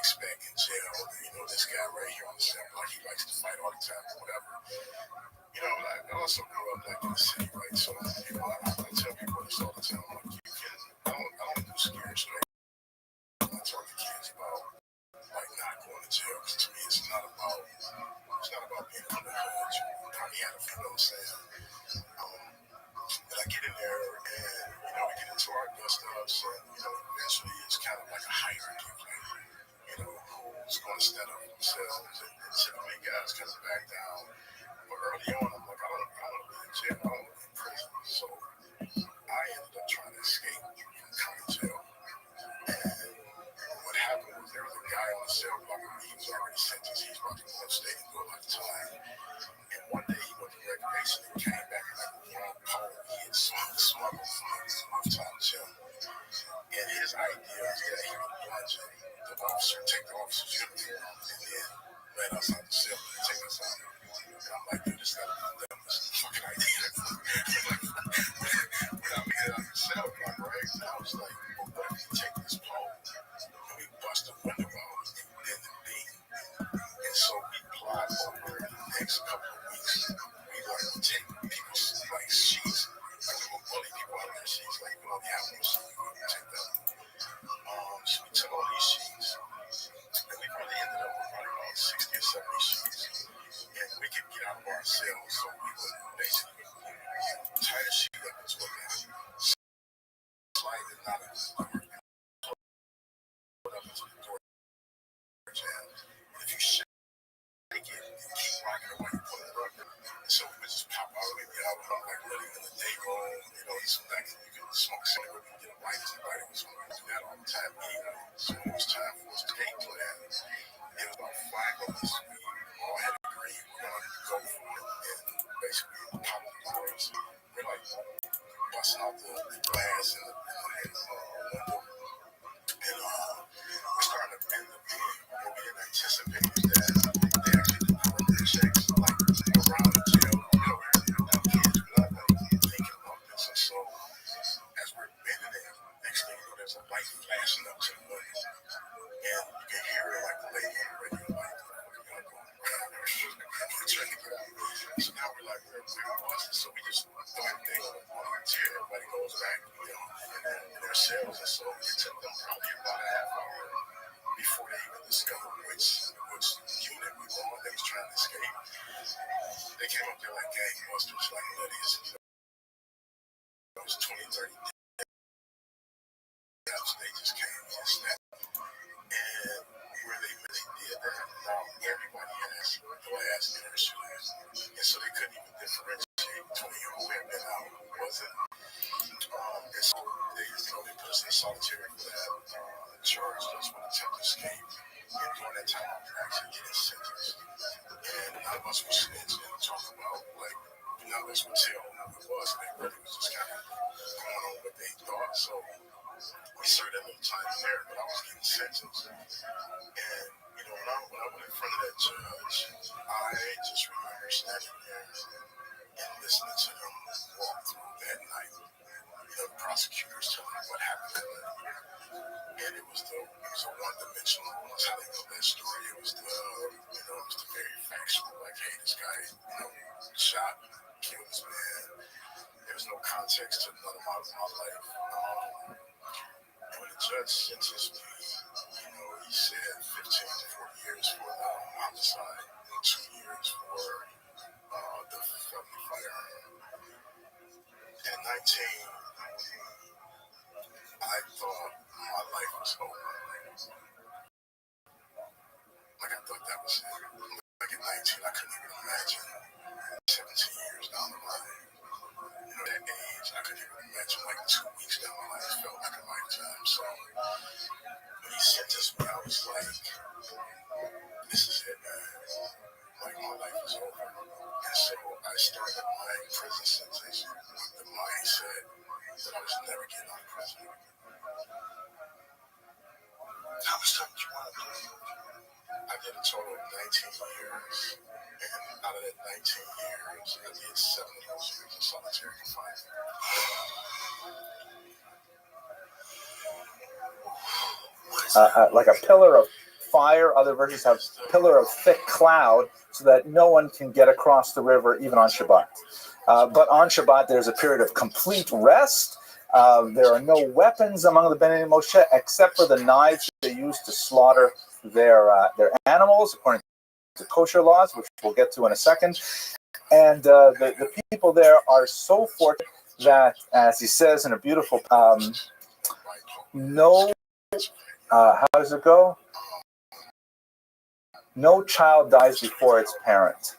expect in jail. This guy right here on the cell block, he likes to fight all the time or whatever. I also grew up like in the city, right? So, I tell people this all the time. Like, I don't do scary stories. I talk to kids about like not going to jail, because to me it's not about being on the hood. You probably had a few, what I'm saying. And I get in there and, we get into our dust ups and, eventually it's kind of like a hierarchy of like, who's going to stand up for themselves, and typically guys kind of back down. But early on, I'm like, I don't want to be in jail, I don't want to be in prison. So I ended up trying to escape from county jail. And what happened was there was a guy on the cell block with me. He was already sentenced. He's about to go upstate and do a lot of time. And one day he went to recreation and came back and like one pole he had smuggled from time jail. And his idea was that he would lunge the officer, take the officer's uniform, and then let us out the cell and take us out. And I'm like, dude, this got to be the dumbest fucking idea. When I made it out the cell block, right? And I was like, well, what if we take this pole and we bust the window out and then the beam? And so we plot over the next couple of weeks. We like to take people's like sheets, like we will bully people out of their sheets, like we only have one sheet, we would take them. So we took all these sheets, and we probably ended up with probably about 60 or 70 sheets. And we could get out of our cells, so we would basically tie the sheet up into a man, slide it out of the door, put up into the door jam. And if you shake it and keep rocking it while you pull it up, and so we would just pop out and get out, like really in the day room, some things you can smoke cigarette, we can get a light, somebody was going to do that all the time anyway. So it was time for us to game plan. It was about 5 of us. We all had agreed we're going to go for it. And basically, pop the doors. We're like busting out the glass and the window. And we're starting to bend the beam. What we didn't anticipate is that they actually do perimeter checks like around the jail. Kids were not like thinking about this. And so as we're bending it, next thing you know, there's a light flashing up to the window. And you can hear it like the lady on the radio, like, we're trying to get out. So now we're like, we're busted. So we just throw everything on our chair. Everybody goes back, in their cells. And so it took them probably about a half hour before they even discovered which unit we were on. They was trying to escape. They came up there like gangbusters, like Liddy's. It was 20, 30 deaths. They just came and snapped. And where they really did that, now everybody has glass in their shoes. And so they couldn't even differentiate between who had been out and who wasn't. And so they put us in solitary for that, charged us with attempted escape. And during that time, we were actually getting sentenced. And none of us were snitched and talking about, like, none of us would tell who it was. They really was just kind of going on what they thought. So we served a little time there, but I was getting sentenced. And, when I went in front of that judge, I just remember standing there and listening to them walk through that night. The prosecutors telling me what happened that night. And it was a one-dimensional, that's how they know that story. It was the very factual, like, hey, this guy, shot, killed this man. There was no context to none of my life. And when the judge sentenced me, he said 15 to 40 years for the homicide and 2 years for the felony firearm. At 19, I thought my life was over. Like, I thought that was it. Like, at 19, I couldn't even imagine 17 years down the line. That age, I couldn't even imagine, like, 2 weeks down the line. It felt like a lifetime. So when he sentenced me, I was like, this is it, man. Like, my life is over. And so I started my prison sentence with the mindset that I was never getting out of prison. How much time do you want to do? I did a total of 19 years. And out of that 19 years, I did 7 of those years in solitary confinement. Like a pillar of fire. Other versions have pillar of thick cloud so that no one can get across the river even on Shabbat. But on Shabbat, there's a period of complete rest. There are no weapons among the Bnei Moshe except for the knives they use to slaughter their animals, according to kosher laws, which we'll get to in a second. And the people there are so fortunate that, as he says in a beautiful, how does it go? No child dies before its parent.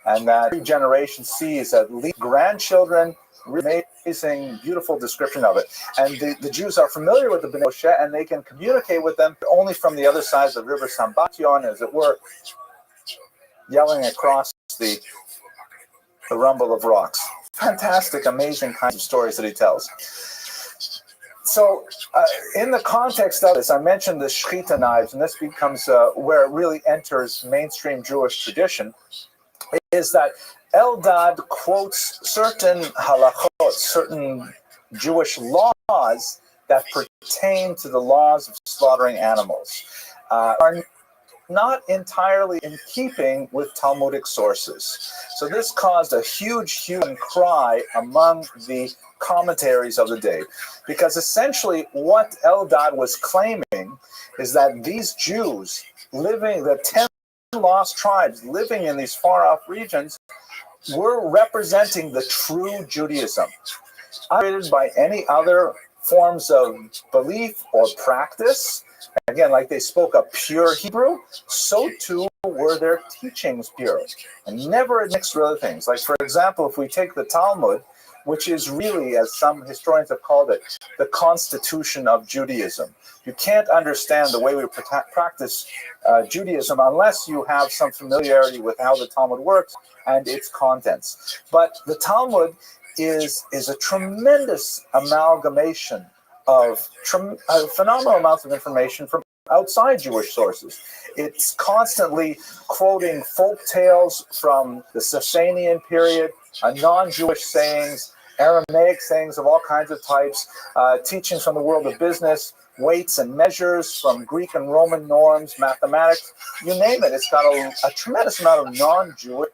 And that every generation sees at least grandchildren. Amazing, beautiful description of it. And the Jews are familiar with the Bnei Moshe, and they can communicate with them only from the other side of the river Sambatyon, as it were, yelling across the rumble of rocks. Fantastic, amazing kinds of stories that he tells. So, in the context of this, I mentioned the shechita knives, and this becomes where it really enters mainstream Jewish tradition, is that Eldad quotes certain halachot, certain Jewish laws that pertain to the laws of slaughtering animals, are not entirely in keeping with Talmudic sources. So this caused a huge hue and cry among the commentaries of the day, because essentially what Eldad was claiming is that these Jews living, the 10 lost tribes living in these far-off regions, were representing the true Judaism, uncreated by any other forms of belief or practice. Again, like they spoke a pure Hebrew, so too were their teachings pure, and never mixed with other things. Like, for example, if we take the Talmud, which is really, as some historians have called it, the constitution of Judaism. You can't understand the way we practice Judaism unless you have some familiarity with how the Talmud works and its contents. But the Talmud is a tremendous amalgamation of phenomenal amounts of information from outside Jewish sources. It's constantly quoting folk tales from the Sasanian period, non-Jewish sayings, Aramaic sayings of all kinds of types, teachings from the world of business, weights and measures from Greek and Roman norms, mathematics, you name it. It's got a tremendous amount of non-Jewish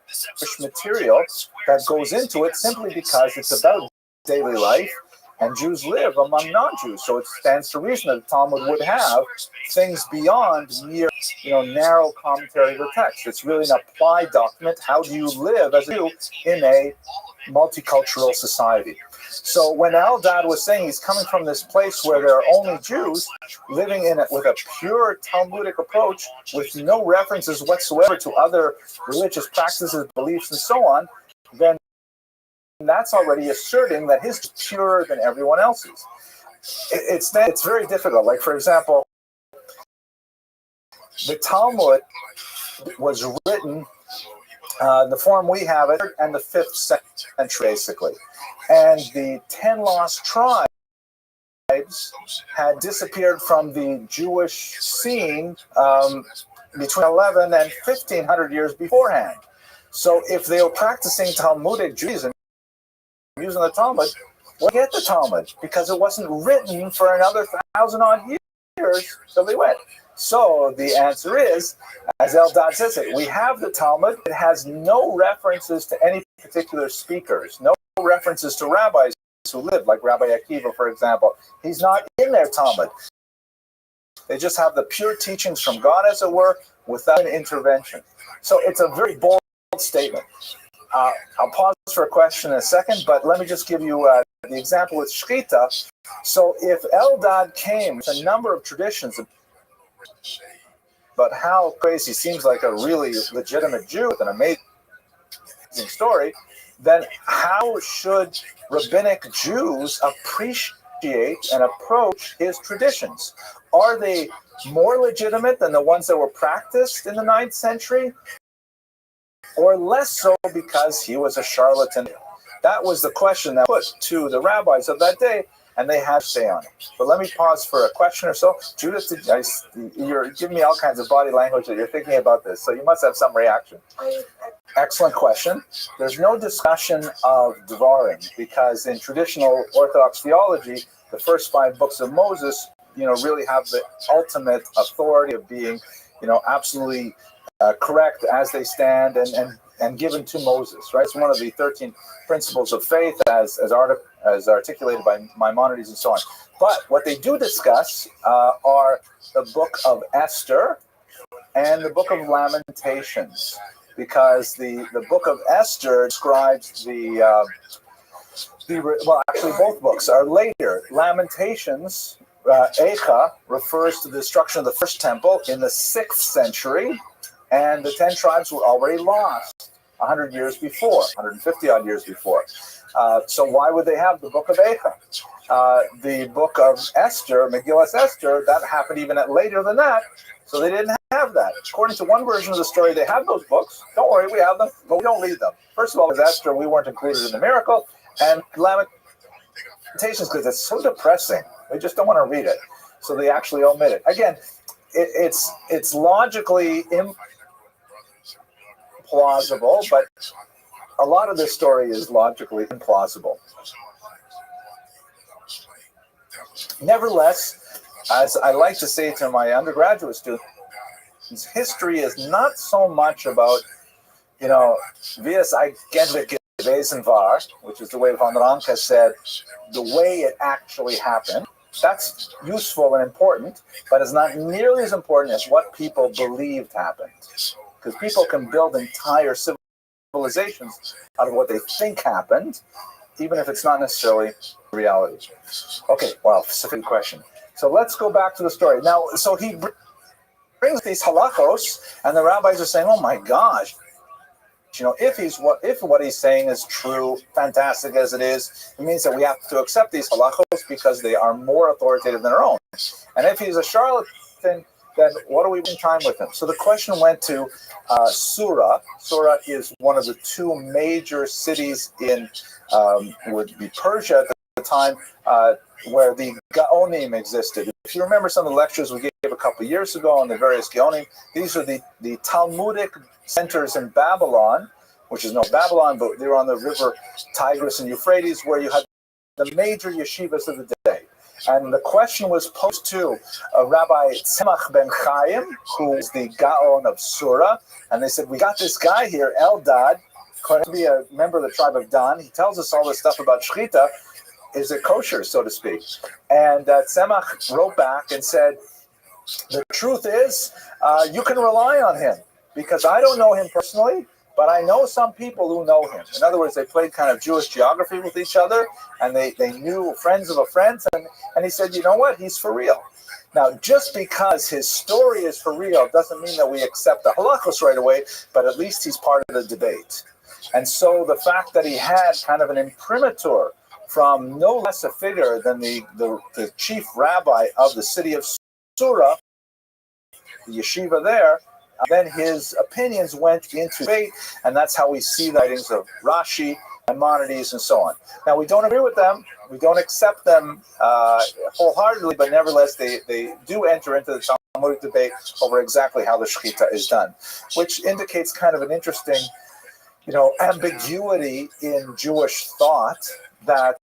material that goes into it simply because it's about daily life, and Jews live among non-Jews. So it stands to reason that the Talmud would have things beyond mere, narrow commentary of the text. It's really an applied document. How do you live as a Jew in a multicultural society? So when Eldad was saying he's coming from this place where there are only Jews living in it with a pure Talmudic approach, with no references whatsoever to other religious practices, beliefs, and so on, then that's already asserting that his is purer than everyone else's. It's very difficult. Like, for example, the Talmud was written, the form we have it, in the 5th century, basically. And the 10 lost tribes had disappeared from the Jewish scene between 11 and 1500 years beforehand. So if they were practicing Talmudic Judaism, using the Talmud, well, get the Talmud, because it wasn't written for another 1,000-odd years till they went. So the answer is, as Eldad says it, we have the Talmud. It has no references to any particular speakers, no references to rabbis who lived, like Rabbi Akiva, for example. He's not in their Talmud. They just have the pure teachings from God, as it were, without an intervention. So it's a very bold statement. I'll pause for a question in a second, but let me just give you the example with Shechita. So if Eldad came with a number of traditions, but how crazy, seems like a really legitimate Jew with an amazing story, then how should rabbinic Jews appreciate and approach his traditions? Are they more legitimate than the ones that were practiced in the 9th century? Or less so because he was a charlatan? That was the question that was put to the rabbis of that day, and they had to say on it. But let me pause for a question or so. Judith, you're giving me all kinds of body language that you're thinking about this, so you must have some reaction. Excellent question. There's no discussion of Devarim, because in traditional Orthodox theology, the first 5 books of Moses, really have the ultimate authority of being absolutely correct as they stand and given to Moses, right? It's one of the 13 principles of faith as articulated by Maimonides and so on. But what they do discuss are the book of Esther and the book of Lamentations, because the book of Esther describes actually both books are later. Lamentations, Echa, refers to the destruction of the first temple in the 6th century, and the 10 tribes were already lost 100 years before, 150 odd years before. So why would they have the book of Echa? The book of Esther, Megillas Esther, that happened even later than that, so they didn't have that. According to one version of the story, they have those books. Don't worry, we have them, but we don't read them. First of all, with Esther, we weren't included in the miracle, and Lamentations, because it's so depressing. We just don't want to read it, so they actually omit it. Again, it's logically implausible, but a lot of this story is logically implausible. Nevertheless, as I like to say to my undergraduate students, history is not so much about, wie es eigentlich gewesen war, which is the way Van Ranke said, the way it actually happened. That's useful and important, but it's not nearly as important as what people believed happened. Because people can build entire civilizations out of what they think happened, even if it's not necessarily reality. Okay, well, specific question. So let's go back to the story. Now, so he brings these halachos, and the rabbis are saying, oh my gosh, if what he's saying is true, fantastic as it is, it means that we have to accept these halachos because they are more authoritative than our own. And if he's a charlatan, then what are we wasting time with him? So the question went to Sura. Sura is one of the two major cities in would be Persia at the time, where the Gaonim existed. If you remember some of the lectures we gave a couple of years ago on the various Gaonim, these are the Talmudic centers in Babylon, which is no Babylon, but they're on the river Tigris and Euphrates, where you had the major yeshivas of the day. And the question was posed to Rabbi Tzemach ben Chaim, who is the Gaon of Sura, and they said, we got this guy here, Eldad, claims to be a member of the tribe of Dan. He tells us all this stuff about Shechita. Is it kosher, so to speak? And Tzemach wrote back and said, the truth is, you can rely on him, because I don't know him personally, but I know some people who know him. In other words, they played kind of Jewish geography with each other, and they knew friends of a friend, and he said, you know what, he's for real. Now, just because his story is for real doesn't mean that we accept the halachos right away, but at least he's part of the debate. And so the fact that he had kind of an imprimatur from no less a figure than the chief rabbi of the city of Sura, the yeshiva there, then his opinions went into debate, and that's how we see the writings of Rashi, Maimonides, and so on. Now, we don't agree with them, we don't accept them wholeheartedly, but nevertheless, they do enter into the Talmudic debate over exactly how the Shechita is done, which indicates kind of an interesting, ambiguity in Jewish thought that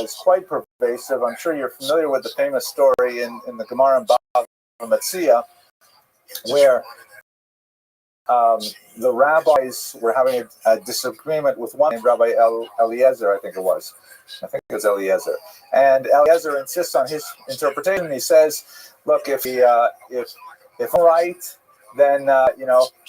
is quite pervasive. I'm sure you're familiar with the famous story in the Gemara and Bava Metzia, where the rabbis were having a disagreement with one named Rabbi Eliezer, I think it was. I think it was Eliezer. And Eliezer insists on his interpretation. He says, look, if I'm right, then,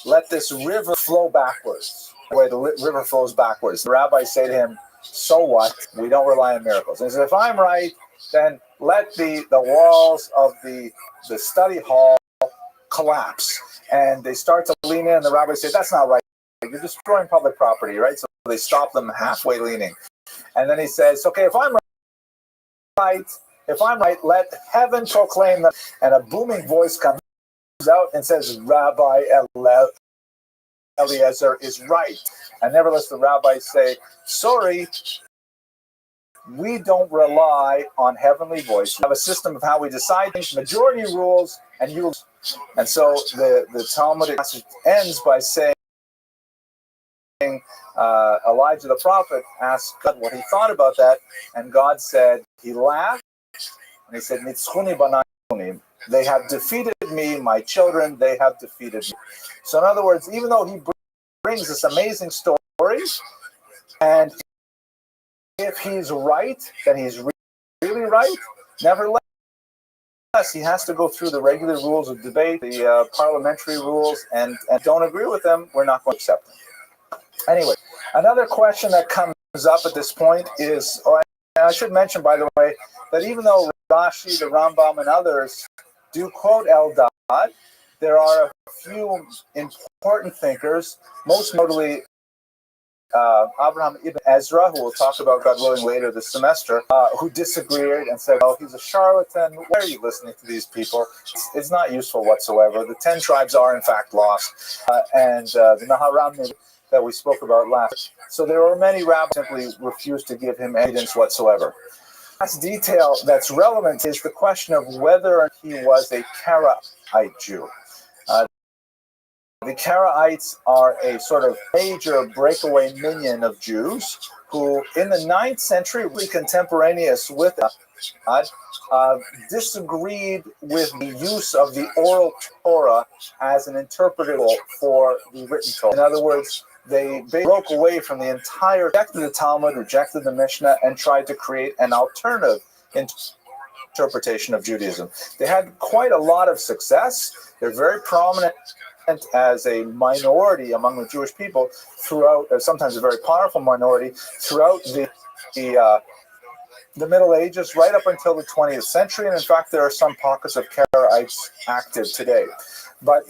let this river flow backwards, the way the river flows backwards. The rabbis say to him, so what? We don't rely on miracles. And he says, if I'm right, then let the walls of the study hall collapse. And they start to lean in, and the rabbis say, that's not right. You're destroying public property, right? So they stop them halfway leaning. And then he says, okay, if I'm right, let heaven proclaim them. And a booming voice comes out and says, Rabbi Eliezer is right. And nevertheless, the rabbis say, sorry, we don't rely on heavenly voice. We have a system of how we decide things, majority rules, and you. And so the Talmudic passage ends by saying, Elijah the prophet asked God what he thought about that, and God said, he laughed, and he said, Nitzchuni banayim, they have defeated defeated me, my children, they have defeated me. So in other words, even though he brings this amazing story, and if he's right, then he's really right, nevertheless, he has to go through the regular rules of debate, the parliamentary rules, and don't agree with them, we're not going to accept them. Anyway, another question that comes up at this point is, and I should mention, by the way, that even though Rashi, the Rambam, and others do quote Eldad, there are a few important thinkers, most notably Abraham ibn Ezra, who we'll talk about, God willing, later this semester, who disagreed and said, oh, he's a charlatan. Why are you listening to these people? It's not useful whatsoever. The 10 tribes are, in fact, lost. And the Naharam that we spoke about last. So there were many rabbis who simply refused to give him evidence whatsoever. Last detail that's relevant is the question of whether he was a Karaite Jew. The Karaites are a sort of major breakaway minion of Jews who, in the 9th century, really contemporaneous with disagreed with the use of the oral Torah as an interpreter for the written Torah. In other words, they broke away from the entire, rejected the Talmud, rejected the Mishnah, and tried to create an alternative interpretation of Judaism. They had quite a lot of success. They're very prominent as a minority among the Jewish people throughout, sometimes a very powerful minority, throughout the Middle Ages, right up until the 20th century. And in fact, there are some pockets of Karaites active today. But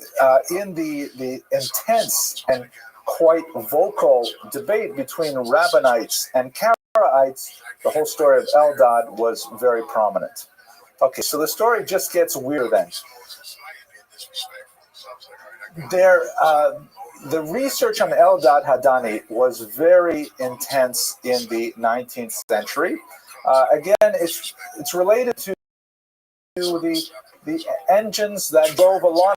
in the intense and quite vocal debate between Rabbinites and Karaites, the whole story of Eldad was very prominent. Okay, so the story just gets weirder then. The research on Eldad Hadani was very intense in the 19th century. Again, it's related to the engines that drove a lot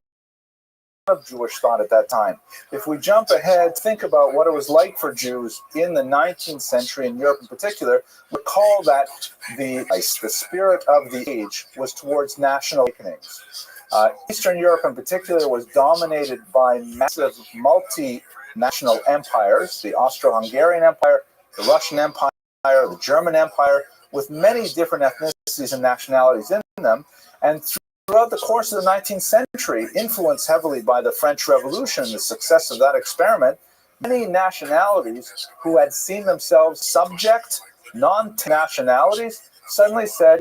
of Jewish thought at that time. If we jump ahead, think about what it was like for Jews in the 19th century, in Europe in particular, recall that the spirit of the age was towards national awakenings. Eastern Europe in particular was dominated by massive multinational empires, the Austro-Hungarian Empire, the Russian Empire, the German Empire, with many different ethnicities and nationalities in them. And throughout the course of the 19th century, influenced heavily by the French Revolution, the success of that experiment, many nationalities who had seen themselves subject, non-nationalities, suddenly said,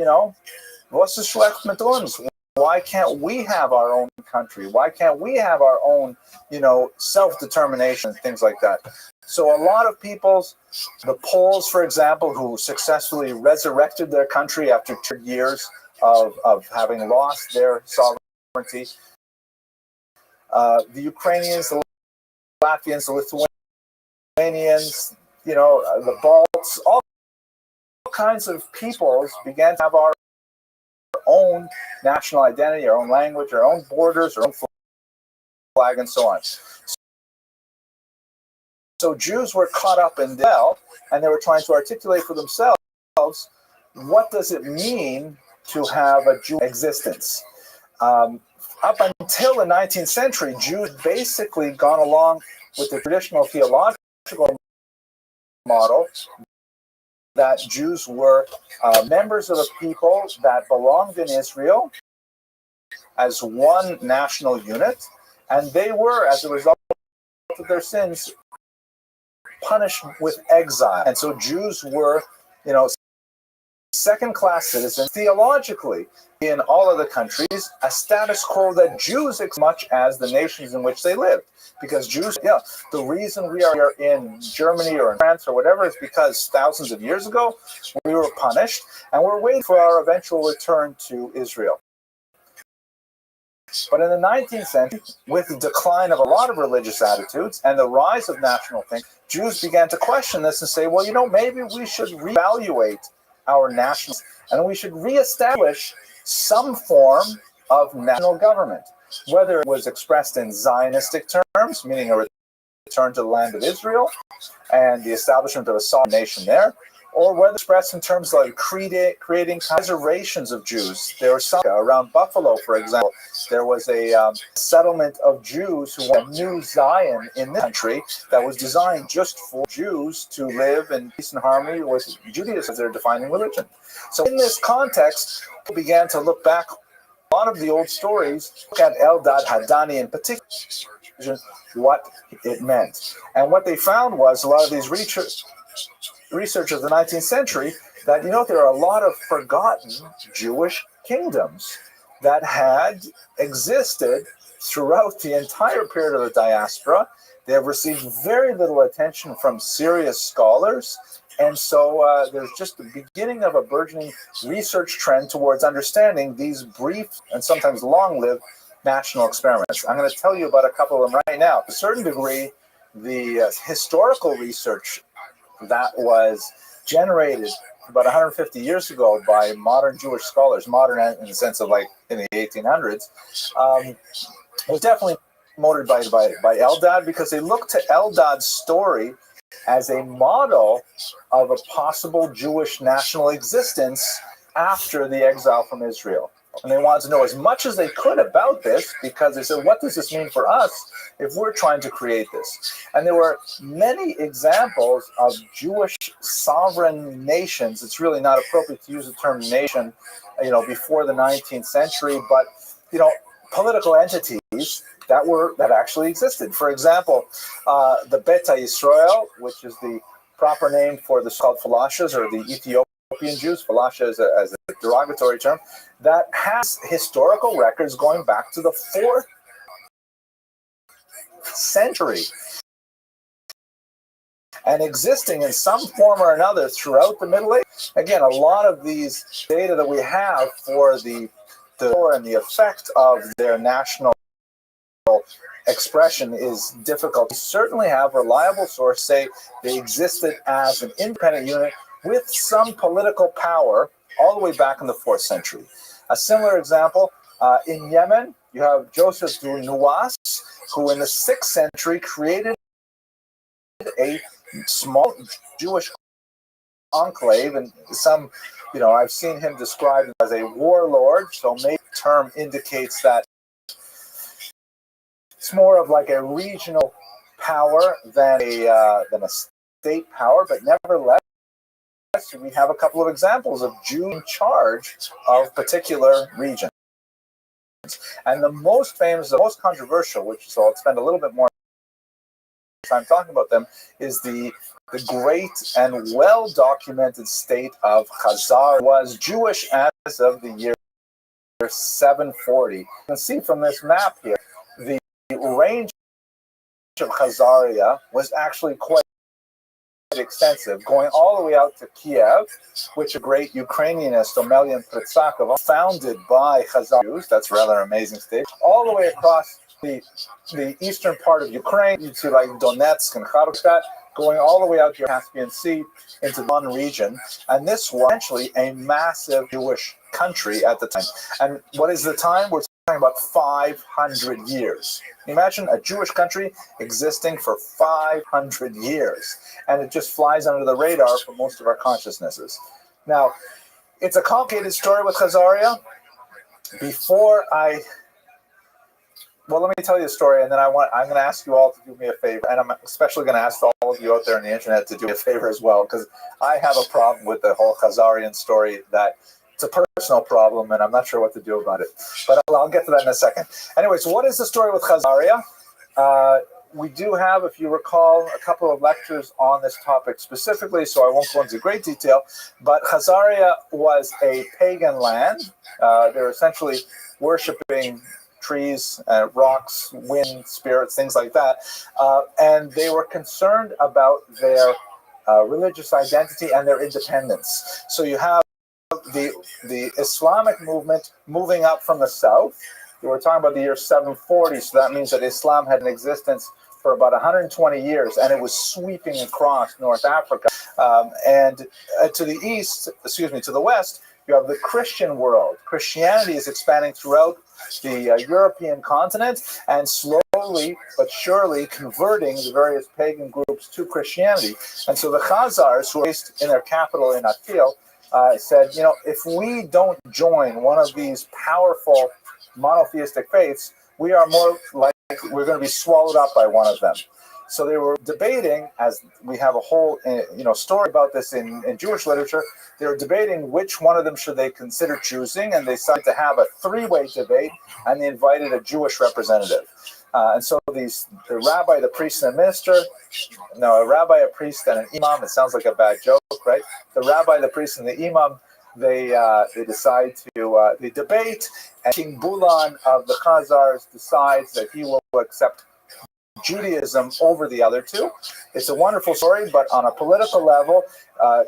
was ist schlecht mit uns? Why can't we have our own country? Why can't we have our own, self-determination, things like that? So a lot of peoples, the Poles, for example, who successfully resurrected their country after 2 years of having lost their sovereignty, the Ukrainians, the Latvians, the Lithuanians, the Balts, all kinds of peoples began to have our own national identity, our own language, our own borders, our own flag, and so on. So Jews were caught up in that, and they were trying to articulate for themselves, what does it mean to have a Jewish existence? Up until the 19th century, Jews basically gone along with the traditional theological model that Jews were members of a people that belonged in Israel as one national unit, and they were, as a result of their sins, punished with exile. And so Jews were, second-class citizens theologically in all of the countries, a status quo that Jews as much as the nations in which they lived. Because Jews, the reason we are here in Germany or in France or whatever is because thousands of years ago we were punished and we're waiting for our eventual return to Israel. But in the 19th century, with the decline of a lot of religious attitudes and the rise of national thinking, Jews began to question this and say, well, maybe we should reevaluate our national, and we should reestablish some form of national government, whether it was expressed in Zionistic terms, meaning a return to the land of Israel and the establishment of a sovereign nation there, or whether expressed in terms of creating reservations of Jews. There were some around Buffalo, for example. There was a settlement of Jews who wanted a new Zion in this country that was designed just for Jews to live in peace and harmony with Judaism as their defining religion. So in this context, people began to look back a lot of the old stories, look at Eldad Hadani in particular, what it meant. And what they found was a lot of these researchers of the 19th century that, there are a lot of forgotten Jewish kingdoms that had existed throughout the entire period of the diaspora. They have received very little attention from serious scholars. And so there's just the beginning of a burgeoning research trend towards understanding these brief and sometimes long-lived national experiments. I'm going to tell you about a couple of them right now. To a certain degree, the historical research that was generated about 150 years ago by modern Jewish scholars, modern in the sense of like in the 1800s, was definitely motivated by Eldad, because they looked to Eldad's story as a model of a possible Jewish national existence after the exile from Israel. And they wanted to know as much as they could about this, because they said, what does this mean for us if we're trying to create this? And there were many examples of Jewish sovereign nations. It's really not appropriate to use the term nation, before the 19th century, but, political entities that actually existed. For example, the Beta Israel, which is the proper name for the so-called Falashas, or the Ethiopian Jews. Falasha as a derogatory term, that has historical records going back to the 4th century and existing in some form or another throughout the Middle Ages. Again, a lot of these data that we have for the and the effect of their national expression is difficult. We certainly have reliable sources say they existed as an independent unit with some political power all the way back in the 4th century. A similar example, in Yemen, you have Joseph Nuwas, who in the 6th century created a small Jewish enclave, and some, I've seen him described as a warlord, so maybe the term indicates that it's more of like a regional power than a state power, but nevertheless, we have a couple of examples of Jews in charge of particular regions. And the most famous, the most controversial, which so I'll spend a little bit more time talking about them, is the great and well-documented state of Khazar. Was Jewish as of the year 740. You can see from this map here, the range of Khazaria was actually quite extensive, going all the way out to Kiev, which a great Ukrainianist, Omelian Pritsakov, founded by Khazar Jews. That's a rather amazing state. All the way across the eastern part of Ukraine, you see like Donetsk and Kharkiv, going all the way out to the Caspian Sea into one region. And this was actually a massive Jewish country at the time. And what is the time? We're talking about 500 years. Imagine a Jewish country existing for 500 years. And it just flies under the radar for most of our consciousnesses. Now, it's a complicated story with Khazaria. Well, let me tell you a story, and then I'm going to ask you all to do me a favor, and I'm especially going to ask all of you out there on the internet to do me a favor as well, because I have a problem with the whole Khazarian story. That it's a personal problem, and I'm not sure what to do about it. But I'll get to that in a second. Anyways, what is the story with Khazaria? We do have, if you recall, a couple of lectures on this topic specifically, so I won't go into great detail. But Khazaria was a pagan land. They're essentially worshiping trees, rocks, wind, spirits, things like that. And they were concerned about their religious identity and their independence. So you have the Islamic movement moving up from the south. We're talking about the year 740, so that means that Islam had an existence for about 120 years, and it was sweeping across North Africa. And to the west, you have the Christian world. Christianity is expanding throughout the European continent, and slowly slowly but surely converting the various pagan groups to Christianity. And so the Khazars, who were based in their capital in Atil, said, if we don't join one of these powerful monotheistic faiths, we are more likely we're going to be swallowed up by one of them. So they were debating, as we have a whole story about this in Jewish literature. They were debating which one of them should they consider choosing, and they decided to have a three-way debate, and they invited a Jewish representative. And so the rabbi, the priest, and the minister, a rabbi, a priest, and an imam. It sounds like a bad joke, right? The rabbi, the priest, and the imam, they decide to they debate, and King Bulan of the Khazars decides that he will accept Judaism over the other two. It's a wonderful story, but on a political level,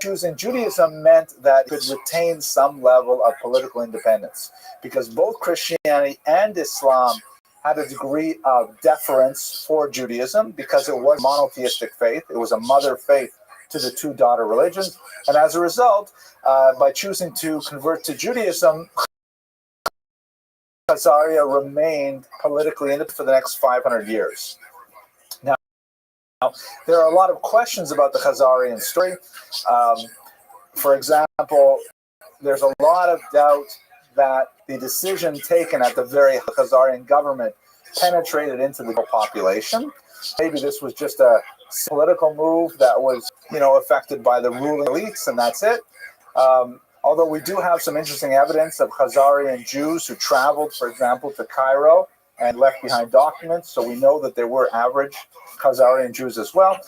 choosing Judaism meant that it could retain some level of political independence, because both Christianity and Islam had a degree of deference for Judaism because it was monotheistic faith. It was a mother faith to the two daughter religions. And as a result, by choosing to convert to Judaism, Khazaria remained politically independent for the next 500 years. Now, there are a lot of questions about the Khazarian story. For example, there's a lot of doubt that the decision taken at the very Khazarian government penetrated into the population. Maybe this was just a political move that was, affected by the ruling elites, and that's it. Although we do have some interesting evidence of Khazarian Jews who traveled, for example, to Cairo and left behind documents, so we know that there were average Khazarian Jews as well.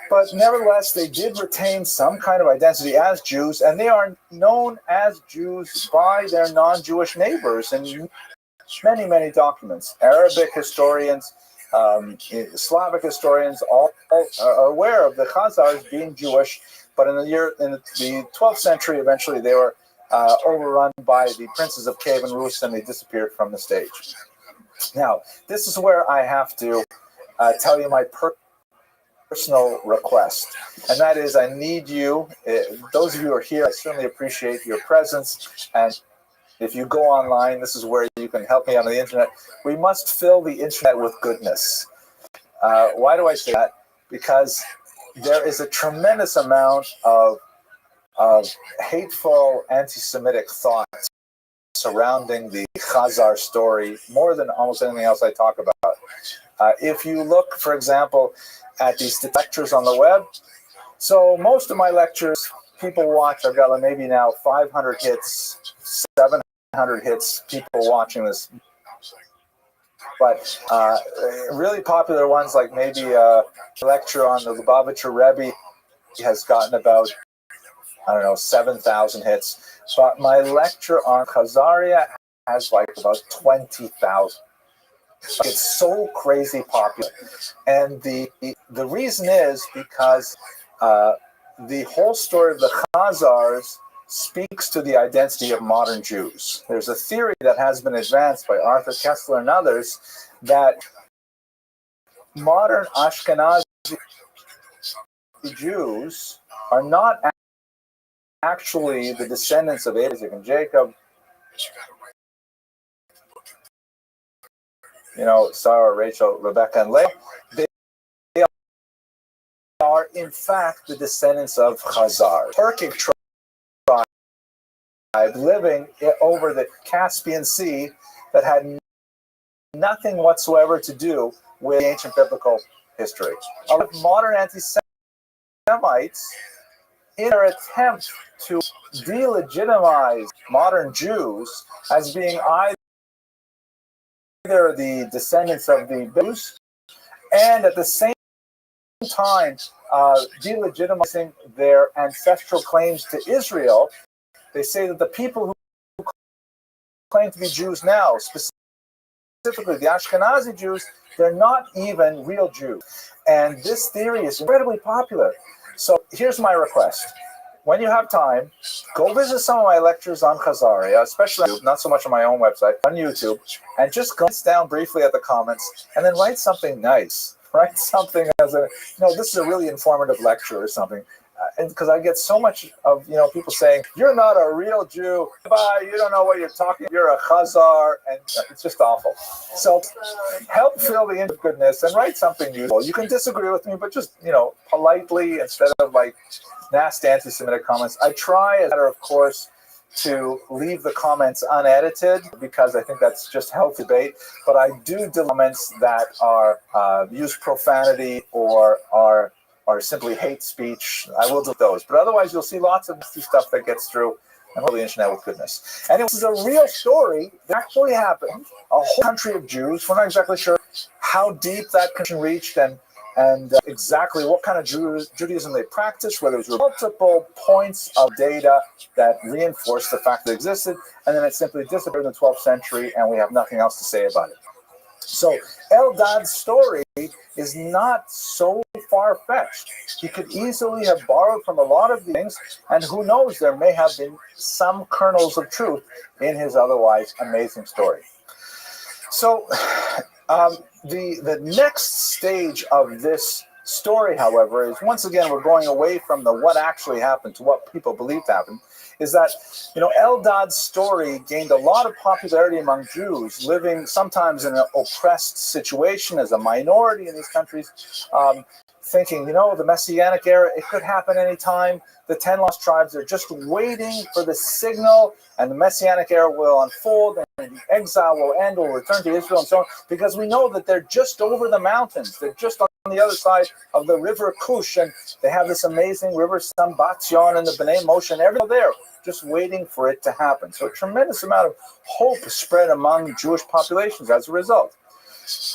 But nevertheless, they did retain some kind of identity as Jews, and they are known as Jews by their non-Jewish neighbors in many, many documents. Arabic historians, Slavic historians, all are aware of the Khazars being Jewish, but in the 12th century, eventually they were overrun by the princes of Kiev and Rus, and they disappeared from the stage. Now, this is where I have to tell you my personal request, and that is I need you, those of you who are here, I certainly appreciate your presence, and if you go online, this is where you can help me on the internet. We must fill the internet with goodness. Why do I say that? Because there is a tremendous amount of hateful anti-Semitic thoughts surrounding the Khazar story, more than almost anything else I talk about. If you look, for example, at these lectures on the web, so most of my lectures, people watch, I've got maybe now 500 hits, 700 hits, people watching this. But really popular ones, like maybe a lecture on the Lubavitcher Rabbi, has gotten about, 7,000 hits. But my lecture on Khazaria has like about 20,000. It's so crazy popular. And the reason is because the whole story of the Khazars speaks to the identity of modern Jews. There's a theory that has been advanced by Arthur Kessler and others that modern Ashkenazi Jews are not actually the descendants of Isaac and Jacob, Sarah, Rachel, Rebecca, and Leah. They are, in fact, the descendants of Khazar, Turkic tribe living over the Caspian Sea that had nothing whatsoever to do with ancient biblical history. Modern anti-Semites, in their attempt to delegitimize modern Jews as being either the descendants of the Jews and at the same time delegitimizing their ancestral claims to Israel, they say that the people who claim to be Jews now, specifically the Ashkenazi Jews, they're not even real Jews. And this theory is incredibly popular. So here's my request. When you have time, go visit some of my lectures on Khazaria, especially not so much on my own website, on YouTube, and just glance down briefly at the comments and then write something nice. Write something as this is a really informative lecture or something. because I get so much of people saying you're not a real Jew, you don't know what you're talking. You're a Chazar, and it's just awful. So help fill the in with goodness and write something useful. You can disagree with me, but just politely instead of like nasty anti-Semitic comments. I try, as a matter of course, to leave the comments unedited because I think that's just healthy debate. But I do delete comments that are use profanity or are simply hate speech. I will delete those. But otherwise, you'll see lots of nasty stuff that gets through and the internet with goodness. And it was a real story that actually happened. A whole country of Jews. We're not exactly sure how deep that connection reached and exactly what kind of Judaism they practiced, whether it was multiple points of data that reinforced the fact that it existed, and then it simply disappeared in the 12th century, and we have nothing else to say about it. So Eldad's story is not so far-fetched. He could easily have borrowed from a lot of things, and who knows, there may have been some kernels of truth in his otherwise amazing story. So the next stage of this story, however, is once again we're going away from the what actually happened to what people believed happened, is that Eldad's story gained a lot of popularity among Jews living sometimes in an oppressed situation as a minority in these countries, thinking, the Messianic era, it could happen anytime. The 10 lost tribes are just waiting for the signal, and the Messianic era will unfold, and the exile will end, we'll return to Israel, and so on, because we know that they're just over the mountains. They're just on the other side of the river Kush, and they have this amazing river Sambatyon and the Bnei Moshe, and everything there, just waiting for it to happen. So a tremendous amount of hope spread among Jewish populations as a result.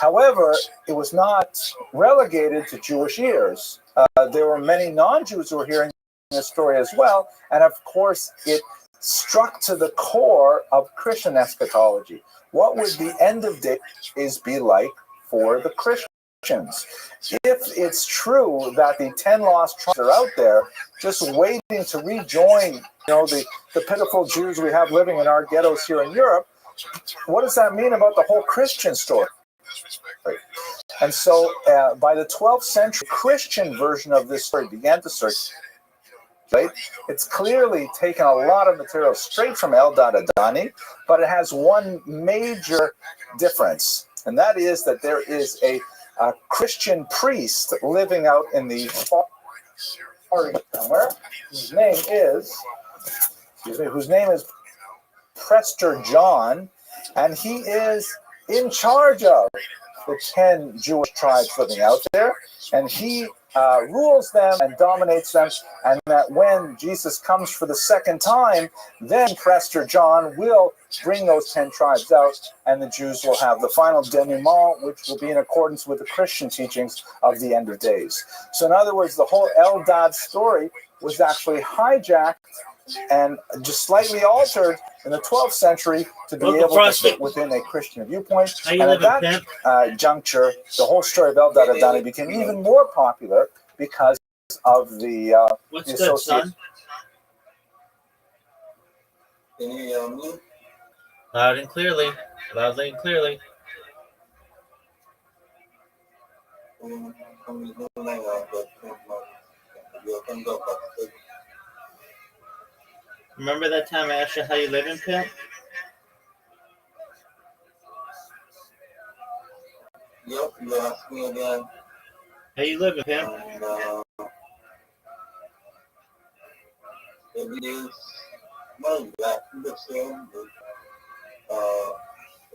However, it was not relegated to Jewish ears. There were many non-Jews who were hearing this story as well, and of course it struck to the core of Christian eschatology. What would the end of days be like for the Christians? If it's true that the 10 lost tribes are out there just waiting to rejoin the pitiful Jews we have living in our ghettos here in Europe, what does that mean about the whole Christian story? And so by the 12th century, Christian version of this story began to circulate. It's clearly taken a lot of material straight from Eldad Adani, but it has one major difference, and that is that there is a Christian priest living out in the far somewhere, whose name is Prester John, and he is in charge of the 10 Jewish tribes living out there, and he rules them and dominates them, and that when Jesus comes for the second time, then Prester John will bring those 10 tribes out, and the Jews will have the final denouement, which will be in accordance with the Christian teachings of the end of days. So in other words, the whole Eldad story was actually hijacked and just slightly altered in the 12th century to be able to fit within a Christian viewpoint. And at that juncture, the whole story of Eldad Adani became even more popular because of the association. Can you hear me? Loud and clearly. Loudly and clearly. Remember that time I asked you how you live in Pimp? Yep, you asked me again. How you live in Pimp? Every day is not exactly the same, but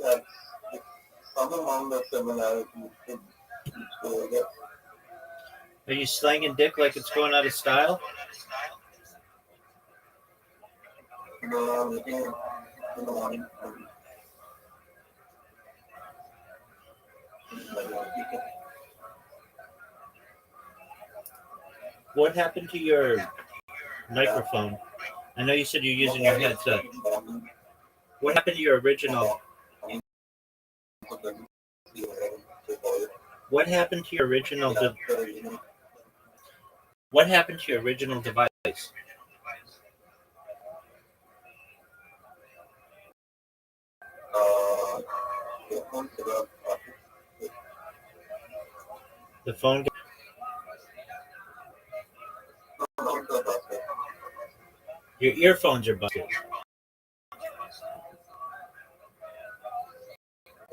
that's some amount of similarities. Are you slanging dick like it's going out of style? No, what happened to your microphone? I know you said you're using your headset. What happened to your original? What happened to your original? What happened to your original device? The phone. Your earphones are busted.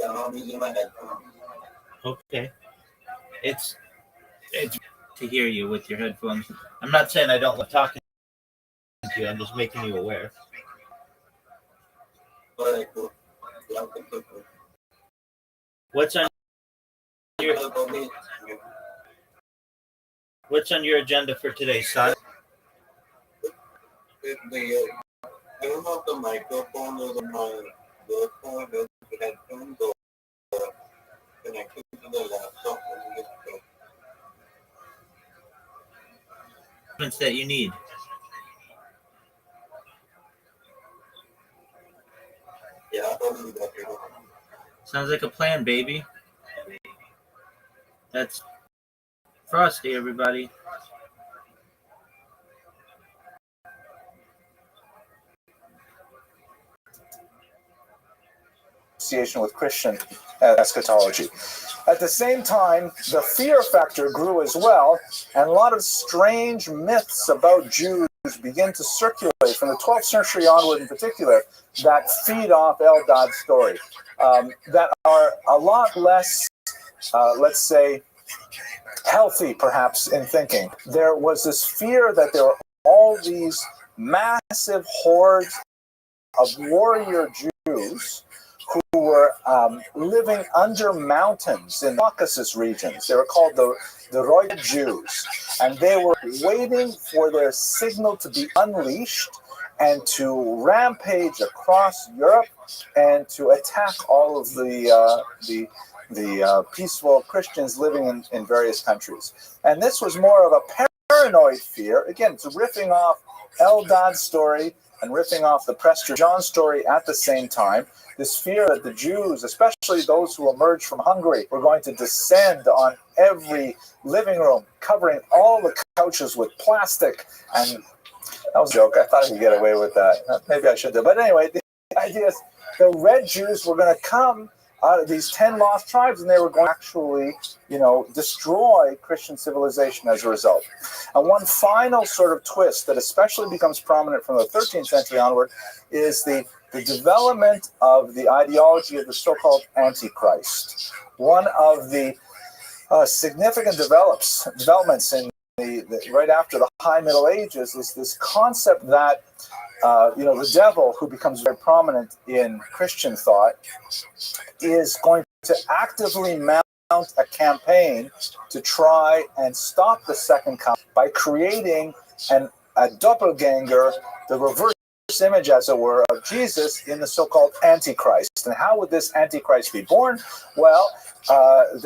Yeah, I'm using my headphones. Okay. It's to hear you with your headphones. I'm not saying I don't like talking to you. I'm just making you aware. Alright, cool. Yeah, cool. What's on your agenda for today, son? If the name of the microphone is on my work phone with headphones or connected to the laptop. That you need. Yeah, totally got it. Sounds like a plan, baby. That's Frosty, everybody. Association with Christian eschatology. At the same time, the fear factor grew as well, and a lot of strange myths about Jews begin to circulate from the 12th century onward in particular that feed off Eldad's story, that are a lot less, let's say, healthy perhaps in thinking. There was this fear that there were all these massive hordes of warrior Jews who were living under mountains in Caucasus regions. They were called the Rothschild Jews, and they were waiting for their signal to be unleashed and to rampage across Europe and to attack all of the peaceful Christians living in various countries. And this was more of a paranoid fear. Again, it's riffing off Eldad's story and riffing off the Prester John story at the same time. This fear that the Jews, especially those who emerged from Hungary, were going to descend on every living room, covering all the couches with plastic. And that was a joke. I thought I could get away with that. Maybe I should do. But anyway, the idea is the red Jews were going to come out of these 10 lost tribes, and they were going to actually, destroy Christian civilization as a result. And one final sort of twist that especially becomes prominent from the 13th century onward is the development of the ideology of the so-called Antichrist. One of the significant developments in right after the High Middle Ages is this concept that the devil, who becomes very prominent in Christian thought, is going to actively mount a campaign to try and stop the second coming by creating a doppelganger, the reverse image, as it were, of Jesus in the so-called Antichrist. And how would this Antichrist be born? Well,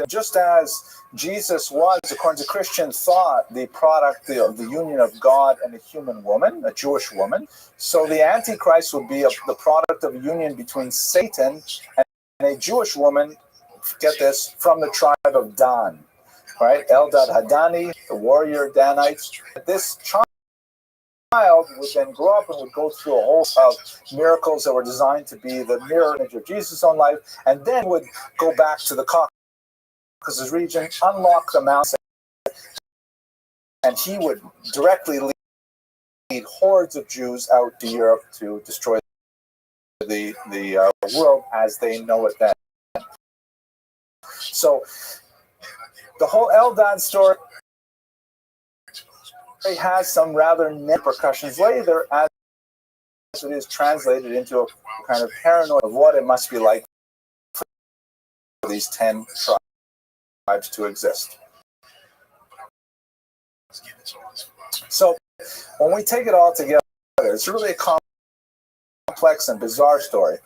just as Jesus was, according to Christian thought, the product of the union of God and a human woman, a Jewish woman, so the Antichrist would be the product of a union between Satan and a Jewish woman, get this, from the tribe of Dan, right? Eldad Hadani, the warrior Danites. This child would then grow up and would go through a whole of miracles that were designed to be the mirror image of Jesus' own life, and then would go back to the Caucasus region, unlock the mountain, and he would directly lead hordes of Jews out to Europe to destroy the world as they know it then. So the whole Eldad story has some rather negative repercussions later as it is translated into a kind of paranoia of what it must be like for these 10 tribes to exist. So when we take it all together, it's really a complex and bizarre story.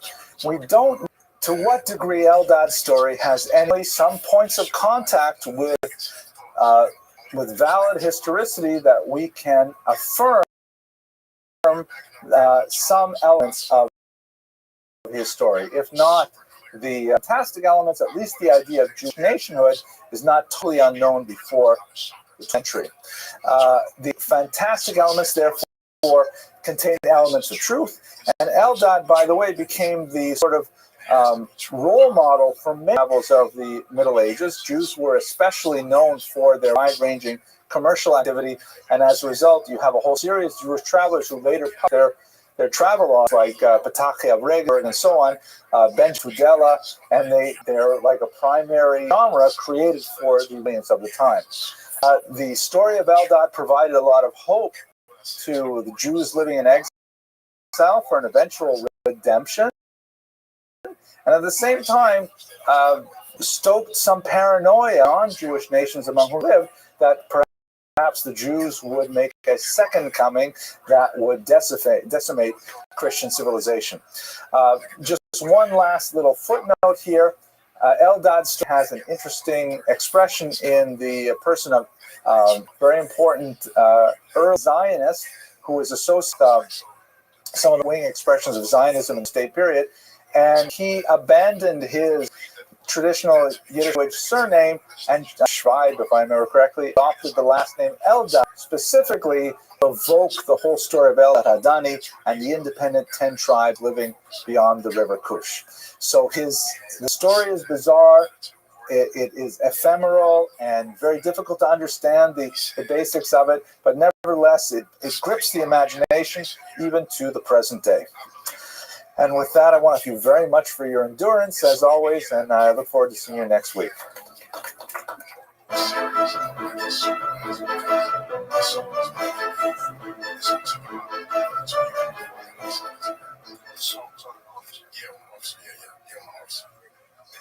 We don't know to what degree Eldad's story has some points of contact with valid historicity that we can affirm some elements of his story. If not the fantastic elements, at least the idea of Jewish nationhood is not totally unknown before the century. The fantastic elements, therefore, contain elements of truth. And Eldad, by the way, became the sort of role model for many levels of the Middle Ages. Jews were especially known for their wide-ranging commercial activity, and as a result, you have a whole series of Jewish travelers who later published their travel logs, like Patachi Avregor and so on, Ben Tudela, and they're like a primary genre created for the audience of the time. The story of Eldad provided a lot of hope to the Jews living in exile for an eventual redemption, and at the same time stoked some paranoia on Jewish nations among whom lived that perhaps the Jews would make a second coming that would decimate Christian civilization. Just one last little footnote here. Eldad has an interesting expression in the person of very important early Zionist who is associated some of the wing expressions of Zionism in the state period, and he abandoned his traditional Yiddish surname and Schweib, if I remember correctly, adopted the last name Eldad, specifically to evoke the whole story of Eldad Hadani and the independent 10 tribes living beyond the river Kush. So the story is bizarre. It is ephemeral and very difficult to understand the basics of it, but nevertheless, it grips the imagination even to the present day. And with that, I want to thank you very much for your endurance, as always, and I look forward to seeing you next week.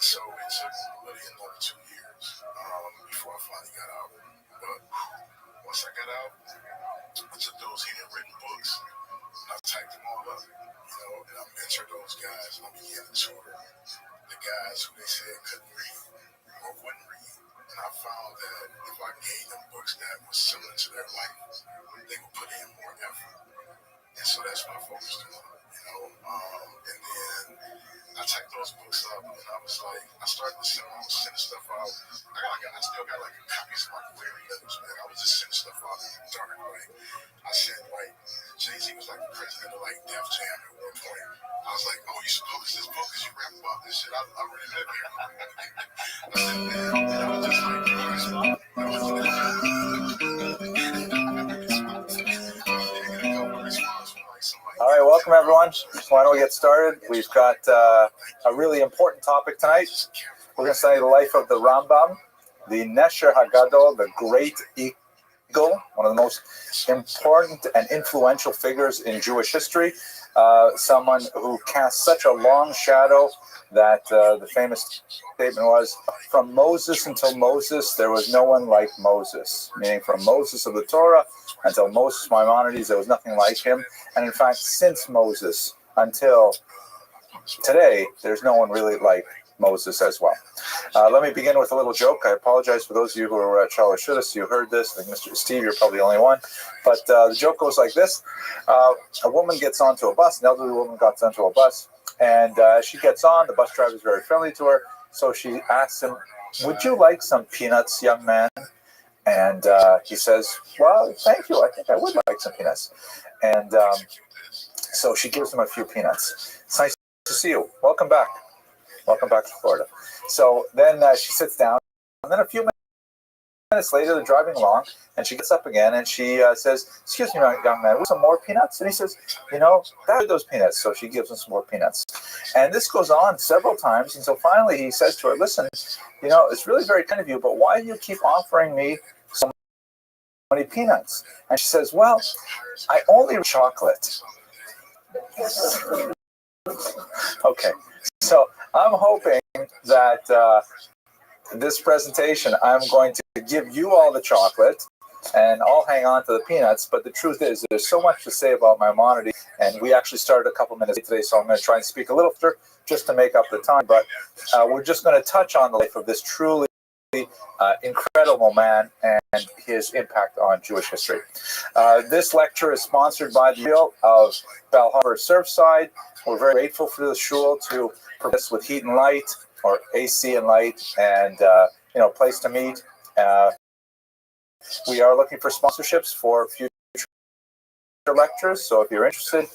So it took really another 2 years before I finally got out. But once I got out, I took those handwritten books and I typed them all up, and I mentored those guys and I began to tutor the guys who they said couldn't read or wouldn't read. And I found that if I gave them books that were similar to their life, they would put in more effort. And so that's what I focused on, and then I typed those books up, and I was like, I started to send stuff out. I still got like copies of my query letters, man. I was just sending stuff out in the dark. Like, I said, like, Jay-Z was like the president of like Def Jam at one point. I was like, oh, you should publish this book because you rap about this shit. I really live here. I said, man, and I was just like, All right, welcome everyone. Why don't we get started? We've got a really important topic tonight. We're going to study the life of the Rambam, the Nesher Hagadol, the Great Eagle, one of the most important and influential figures in Jewish history. Someone who cast such a long shadow that the famous statement was, from Moses until Moses, there was no one like Moses. Meaning from Moses of the Torah until Moses Maimonides, there was nothing like him. And in fact, since Moses until today, there's no one really like Moses as well. Let me begin with a little joke. I apologize for those of you who are at Charlotte Shudis. You heard this. I think Mr. Steve, you're probably the only one. But the joke goes like this. A woman gets onto a bus, an elderly woman gets onto a bus, and as she gets on, the bus driver is very friendly to her. So she asks him, would you like some peanuts, young man? And he says, well, thank you. I think I would like some peanuts. And so she gives him a few peanuts. It's nice to see you. Welcome back. Welcome back to Florida. So then she sits down. And then a few minutes later, they're driving along. And she gets up again. And she says, excuse me, young man, some more peanuts? And he says, that are those peanuts. So she gives him some more peanuts. And this goes on several times. And so finally he says to her, listen, it's really very kind of you, but why do you keep offering me so many peanuts? And she says, well, I only eat chocolate. Okay, so I'm hoping that this presentation, I'm going to give you all the chocolate and I'll hang on to the peanuts. But the truth is, there's so much to say about Maimonides, and we actually started a couple minutes late today, so I'm going to try and speak a little faster just to make up the time. But we're just going to touch on the life of this truly incredible man and his impact on Jewish history. This lecture is sponsored by the Shul of Bal Harbour Surfside. We're very grateful for the shul to provide us with heat and light, or AC and light, and place to meet. We are looking for sponsorships for future lectures. So if you're interested,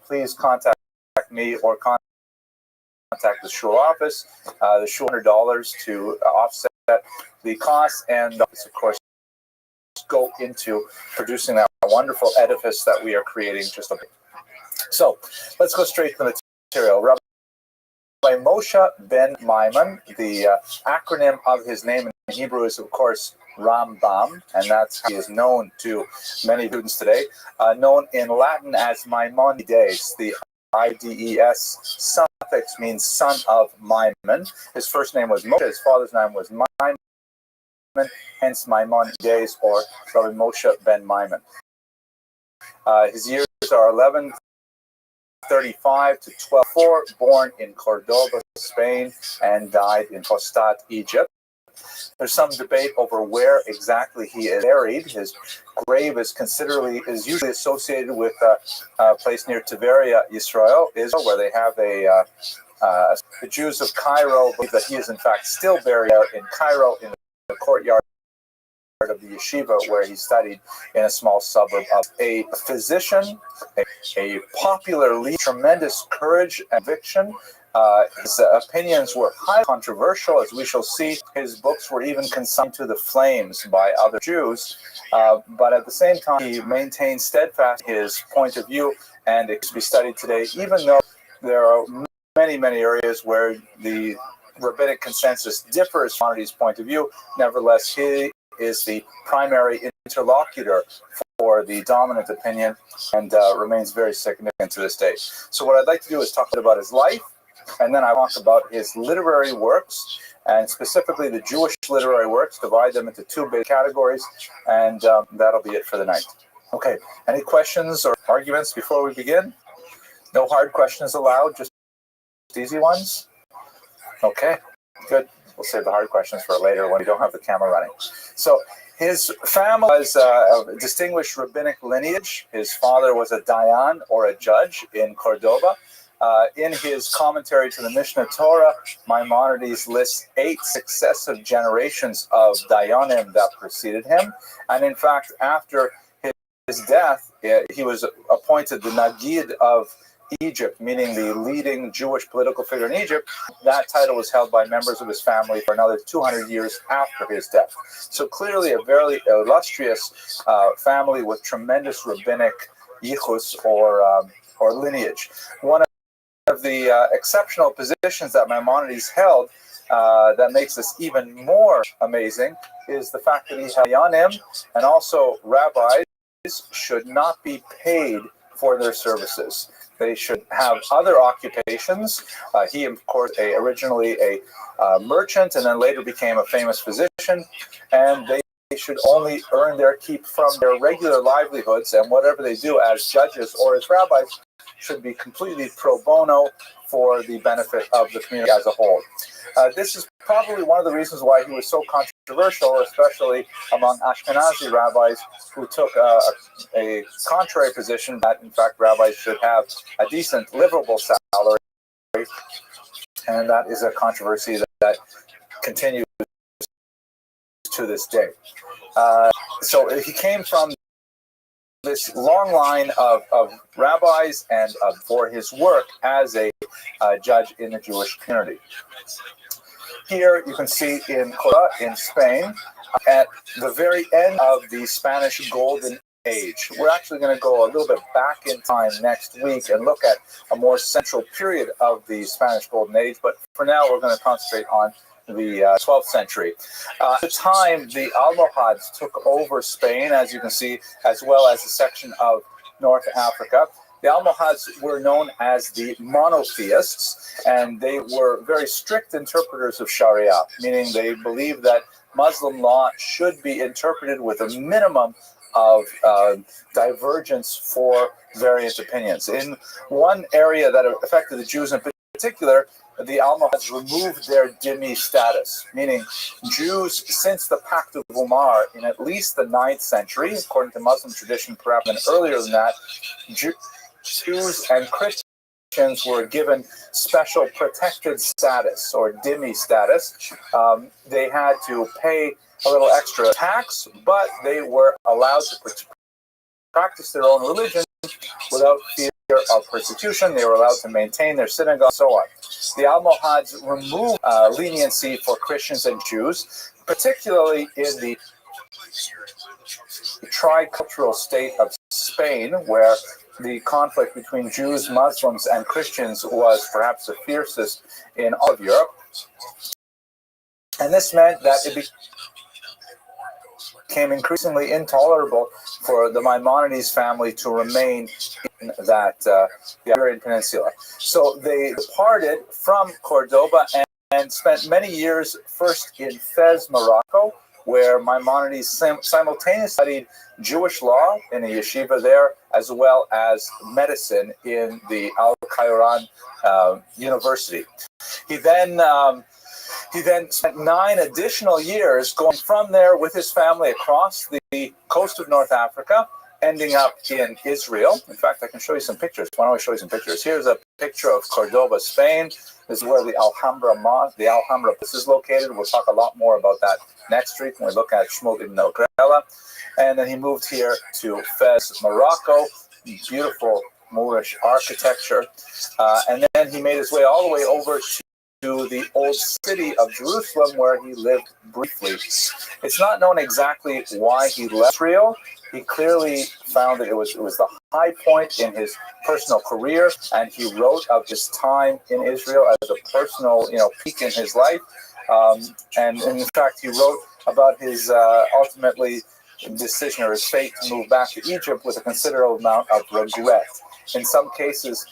please contact me or contact contact the shul office. The shul $100 to offset the cost, and of course go into producing that wonderful edifice that we are creating just a bit. So let's go straight to the material. Rabbi Moshe ben Maimon, the acronym of his name in Hebrew is, of course, Rambam, and that's how he is known to many students today, known in Latin as Maimonides. The IDES suffix means son of Maimon. His first name was Moshe, his father's name was Maimon, hence Maimonides, or Rabbi Moshe ben Maimon. His years are 1135 to 1204, born in Cordoba, Spain, and died in Fostat, Egypt. There's some debate over where exactly he is buried. His grave is usually associated with a place near Tiberia, Israel, where they have the Jews of Cairo believe that he is in fact still buried in Cairo in the courtyard of the yeshiva where he studied in a small suburb of a physician, a popular leader, tremendous courage and conviction. His opinions were highly controversial, as we shall see. His books were even consigned to the flames by other Jews, but at the same time, he maintained steadfast his point of view, and it can be studied today, even though there are many, many areas where the rabbinic consensus differs from his point of view. Nevertheless, he is the primary interlocutor for the dominant opinion and remains very significant to this day. So what I'd like to do is talk about his life, and then I talk about his literary works, and specifically the Jewish literary works, divide them into two big categories, and that'll be it for the night. Okay, any questions or arguments before we begin? No hard questions allowed, just easy ones? Okay, good. We'll save the hard questions for later when we don't have the camera running. So his family was a distinguished rabbinic lineage. His father was a dayan, or a judge, in Cordoba. In his commentary to the Mishnah Torah, Maimonides lists 8 successive generations of dayanim that preceded him. And in fact, after his death, he was appointed the Nagid of Egypt, meaning the leading Jewish political figure in Egypt. That title was held by members of his family for another 200 years after his death. So clearly a very illustrious family with tremendous rabbinic yichus, or lineage. One of the exceptional positions that Maimonides held that makes this even more amazing is the fact that he had dayanim, and also rabbis should not be paid for their services. They should have other occupations. He, of course, originally a merchant, and then later became a famous physician, and they should only earn their keep from their regular livelihoods, and whatever they do as judges or as rabbis should be completely pro bono for the benefit of the community as a whole. This is probably one of the reasons why he was so controversial, especially among Ashkenazi rabbis who took a contrary position that, in fact, rabbis should have a decent, livable salary, and that is a controversy that continues to this day. So he came from this long line of rabbis, and for his work as a judge in the Jewish community. Here you can see in Cordoba, in Spain, at the very end of the Spanish Golden Age. We're actually going to go a little bit back in time next week and look at a more central period of the Spanish Golden Age, but for now we're going to concentrate on the 12th century. At the time, the Almohads took over Spain, as you can see, as well as a section of North Africa. The Almohads were known as the monotheists, and they were very strict interpreters of Sharia, meaning they believed that Muslim law should be interpreted with a minimum of divergence for various opinions. In one area that affected the Jews in particular, the Almohads removed their dhimmi status, meaning Jews since the Pact of Umar in at least the 9th century, according to Muslim tradition, perhaps even earlier than that, Jews and Christians were given special protected status, or dhimmi status. They had to pay a little extra tax, but they were allowed to practice their own religion without fear of persecution. They were allowed to maintain their synagogue, and so on. The Almohads removed leniency for Christians and Jews, particularly in the tricultural state of Spain, where the conflict between Jews, Muslims, and Christians was perhaps the fiercest in all of Europe. And this meant that it became increasingly intolerable for the Maimonides family to remain in that the Iberian Peninsula. So they departed from Cordoba and spent many years first in Fez, Morocco, where Maimonides simultaneously studied Jewish law in a yeshiva there, as well as medicine in the Al Khairan University. He then spent 9 additional years going from there with his family across the coast of North Africa, ending up in Israel. In fact, I can show you some pictures. Why don't I show you some pictures? Here's a picture of Cordoba, Spain. This is where the Alhambra is located. We'll talk a lot more about that next week when we look at Shmuel ibn Ogrela. And then he moved here to Fez, Morocco. Beautiful Moorish architecture. And then he made his way all the way over to the old city of Jerusalem, where he lived briefly. It's not known exactly why he left Israel. He clearly found that it was the high point in his personal career, and he wrote of his time in Israel as a personal, peak in his life. And in fact, he wrote about his ultimately decision or his fate to move back to Egypt with a considerable amount of regret. In some cases,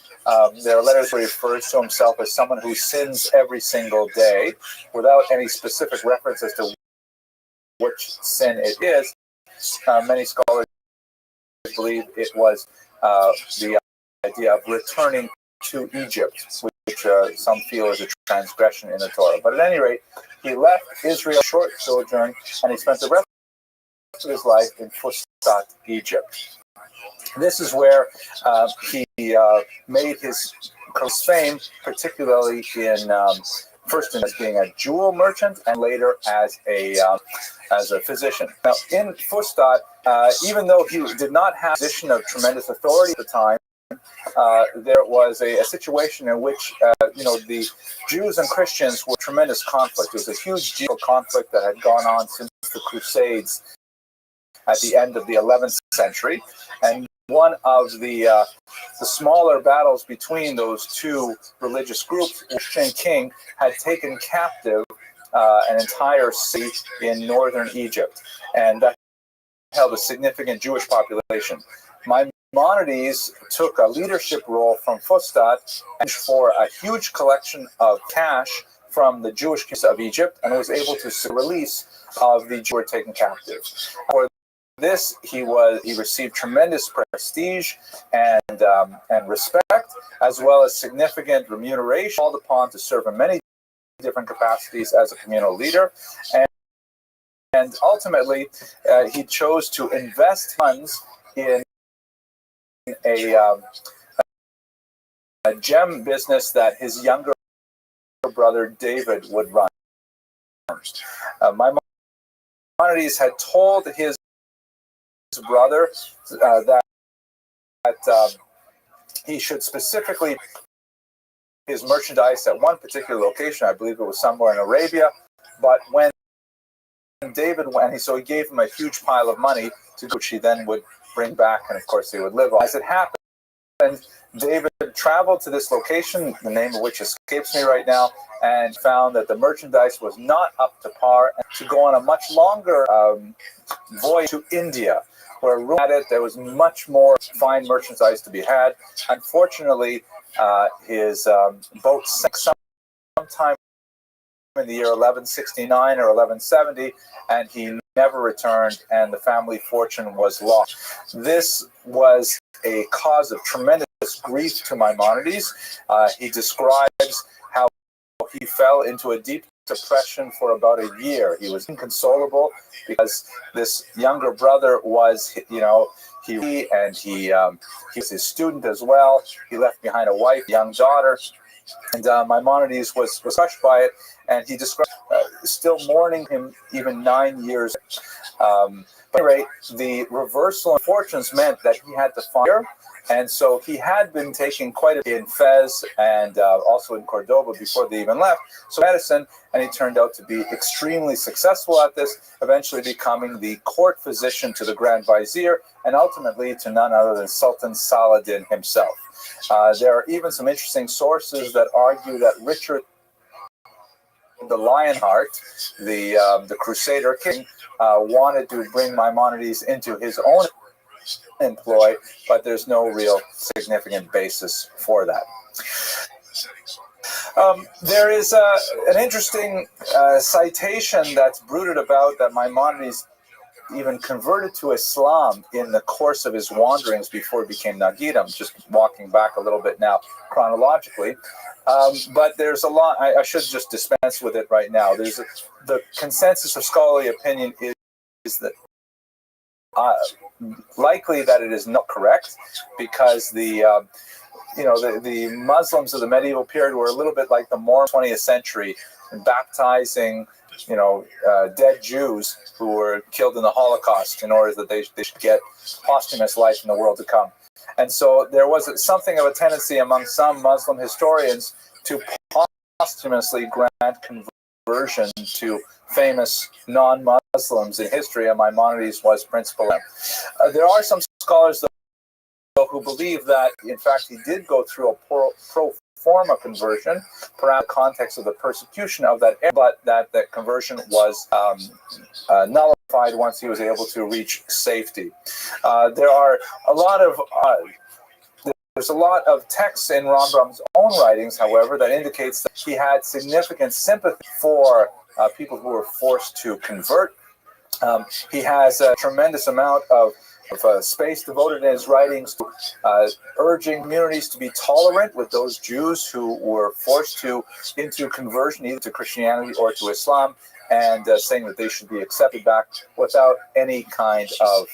there are letters where he refers to himself as someone who sins every single day, without any specific reference as to which sin it is. Many scholars believe it was the idea of returning to Egypt, which some feel is a transgression in the Torah. But at any rate, he left Israel, short sojourn, and he spent the rest of his life in Fustat, Egypt. This is where he made his fame, particularly first as being a jewel merchant, and later as a physician. Now, in Fustat, even though he did not have a position of tremendous authority at the time, there was a situation in which the Jews and Christians were in tremendous conflict. It was a huge geopolitical conflict that had gone on since the Crusades at the end of the 11th century, and one of the smaller battles between those two religious groups, the Christian king had taken captive an entire city in northern Egypt, and that held a significant Jewish population. Maimonides took a leadership role from Fustat for a huge collection of cash from the Jewish kings of Egypt, and was able to release of the Jews who were taken captive. For this, he received tremendous prestige and respect, as well as significant remuneration, called upon to serve in many different capacities as a communal leader, and ultimately he chose to invest funds in a gem business that his younger brother David would run. Maimonides had told his brother that he should specifically his merchandise at one particular location. I believe it was somewhere in Arabia. But when David went, so he gave him a huge pile of money to which he then would bring back, and of course they would live on. As it happened, David traveled to this location, the name of which escapes me right now, and found that the merchandise was not up to par, and to go on a much longer voyage to India, where there was much more fine merchandise to be had. Unfortunately, his boat sank sometime in the year 1169 or 1170, and he never returned, and the family fortune was lost. This was a cause of tremendous grief to Maimonides. He describes how he fell into a deep depression for about a year. He was inconsolable because this younger brother was, he was his student as well. He left behind a wife, a young daughter, and Maimonides was crushed by it, and he described still mourning him even 9 years. But at any rate, the reversal in fortunes meant that he had to fire, and so he had been taking quite a bit in Fez and also in Cordoba before they even left. So medicine, and he turned out to be extremely successful at this, eventually becoming the court physician to the Grand Vizier, and ultimately to none other than Sultan Saladin himself. There are even some interesting sources that argue that Richard the Lionheart, the Crusader king, wanted to bring Maimonides into his own employ, but there's no real significant basis for that. There is an interesting citation that's bruited about that Maimonides even converted to Islam in the course of his wanderings before he became Nagid. I'm just walking back a little bit now chronologically. But there's a lot, I should just dispense with it right now. The consensus of scholarly opinion is that likely that it is not correct, because the Muslims of the medieval period were a little bit like the Mormons of the 20th century, baptizing dead Jews who were killed in the Holocaust in order that they should get posthumous life in the world to come. And so there was something of a tendency among some Muslim historians to posthumously grant conversion to famous non-Muslims in history, and Maimonides was principal. There are some scholars, though, who believe that, in fact, he did go through a pro forma conversion, perhaps in the context of the persecution of that era, but that conversion was nullified once he was able to reach safety. There are a lot of there's a lot of texts in Rambam's own writings, however, that indicates that he had significant sympathy for people who were forced to convert. He has a tremendous amount of space devoted in his writings to urging communities to be tolerant with those Jews who were forced into conversion, either to Christianity or to Islam, and saying that they should be accepted back without any kind of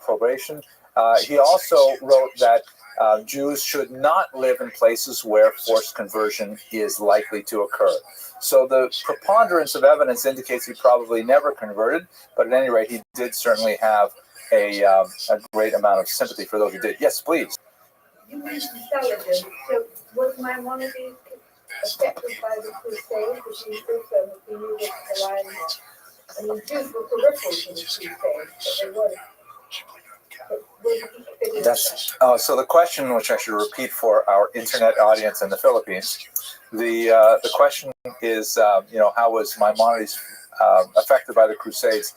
probation. He also wrote that Jews should not live in places where forced conversion is likely to occur. So the preponderance of evidence indicates he probably never converted, but at any rate, he did certainly have a great amount of sympathy for those who did. Yes, please. You mentioned Saladin. So was Maimonides affected by the Crusades? Because he also he knew that the Lionheart. I mean, Jews were peripheral to the Crusades, but they weren't. So the question, which I should repeat for our internet audience in the Philippines, the question is, how was Maimonides affected by the Crusades?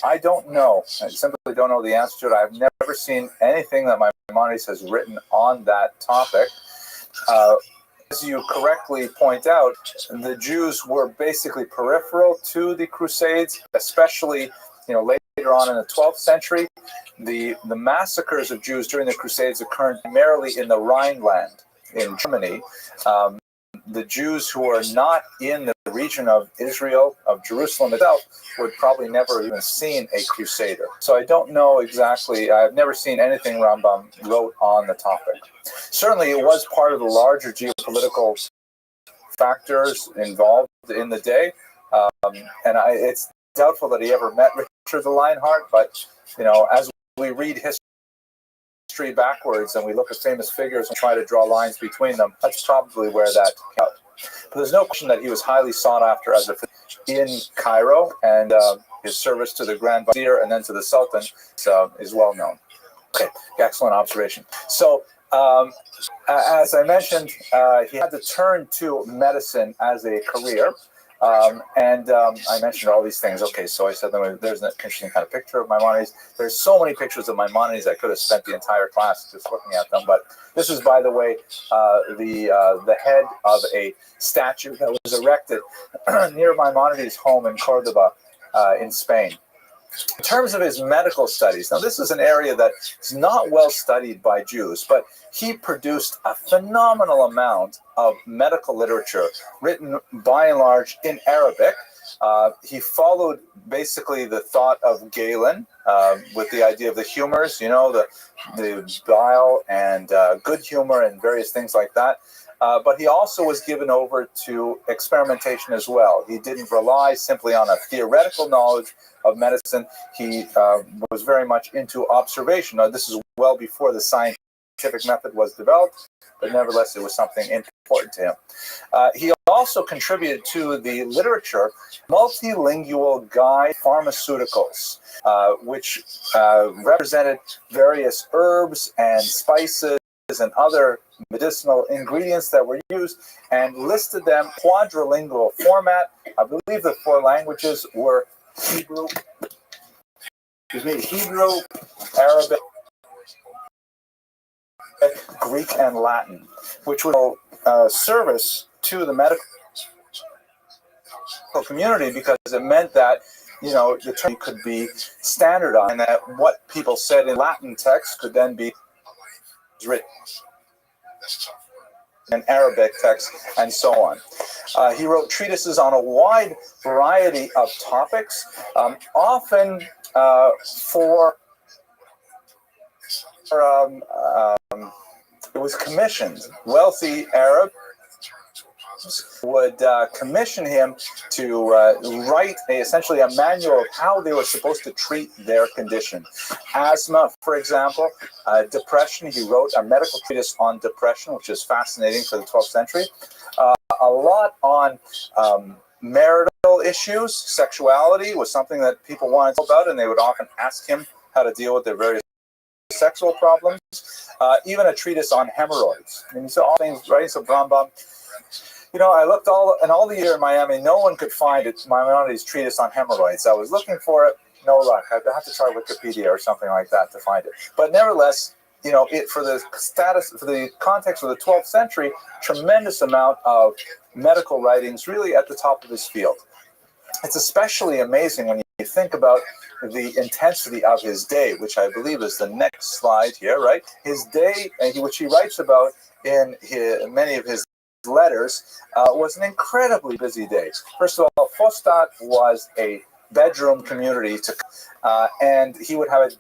I don't know. I simply don't know the answer to it. I've never seen anything that Maimonides has written on that topic. As you correctly point out, the Jews were basically peripheral to the Crusades, especially later on in the 12th century. The massacres of Jews during the Crusades occurred primarily in the Rhineland in Germany. The Jews who are not in the region of Israel, of Jerusalem itself, would probably never even seen a crusader. So I don't know exactly. I've never seen anything Rambam wrote on the topic. Certainly it was part of the larger geopolitical factors involved in the day. And it's doubtful that he ever met Richard the Lionheart, but as we read history backwards and we look at famous figures and try to draw lines between them, that's probably where that came out. But there's no question that he was highly sought after as a in Cairo, and his service to the Grand Vizier and then to the Sultan is well known. Okay, excellent observation. So as I mentioned, he had to turn to medicine as a career. I mentioned all these things. Okay, so I said there's an interesting kind of picture of Maimonides. There's so many pictures of Maimonides, I could have spent the entire class just looking at them. But this is, by the way, the head of a statue that was erected near Maimonides' home in Cordoba, in Spain. In terms of his medical studies, now this is an area that is not well studied by Jews, but he produced a phenomenal amount of medical literature written by and large in Arabic. He followed basically the thought of Galen with the idea of the humors, the bile and good humor and various things like that. but he also was given over to experimentation as well. He didn't rely simply on a theoretical knowledge of medicine. He was very much into observation. Now, this is well before the scientific method was developed, but nevertheless, it was something important to him. He also contributed to the literature multilingual guide pharmaceuticals, which represented various herbs and spices and other medicinal ingredients that were used, and listed them quadrilingual format. I believe the four languages were Hebrew, Arabic, Greek, and Latin, which will service to the medical community, because it meant that, you know, the term could be standardized, and that what people said in Latin text could then be written in Arabic text, and so on. He wrote treatises on a wide variety of topics, often for it was commissioned. Wealthy Arabs would commission him to write essentially a manual of how they were supposed to treat their condition. Asthma, for example, depression. He wrote a medical treatise on depression, which is fascinating for the 12th century. A lot on marital issues. Sexuality was something that people wanted to know about, and they would often ask him how to deal with their various sexual problems. Even a treatise on hemorrhoids. I mean, so all things, right? So Rambam. You know, I looked all the year in Miami. No one could find it. Maimonides' treatise on hemorrhoids. I was looking for it. No luck. I'd have to try Wikipedia or something like that to find it. But nevertheless, you know, for the context of the 12th century, tremendous amount of medical writings, really at the top of his field. It's especially amazing when you think about the intensity of his day, which I believe is the next slide here, right? His day, which he writes about in many of his letters, was an incredibly busy day. First of all, Fostat was a bedroom community, and he would have a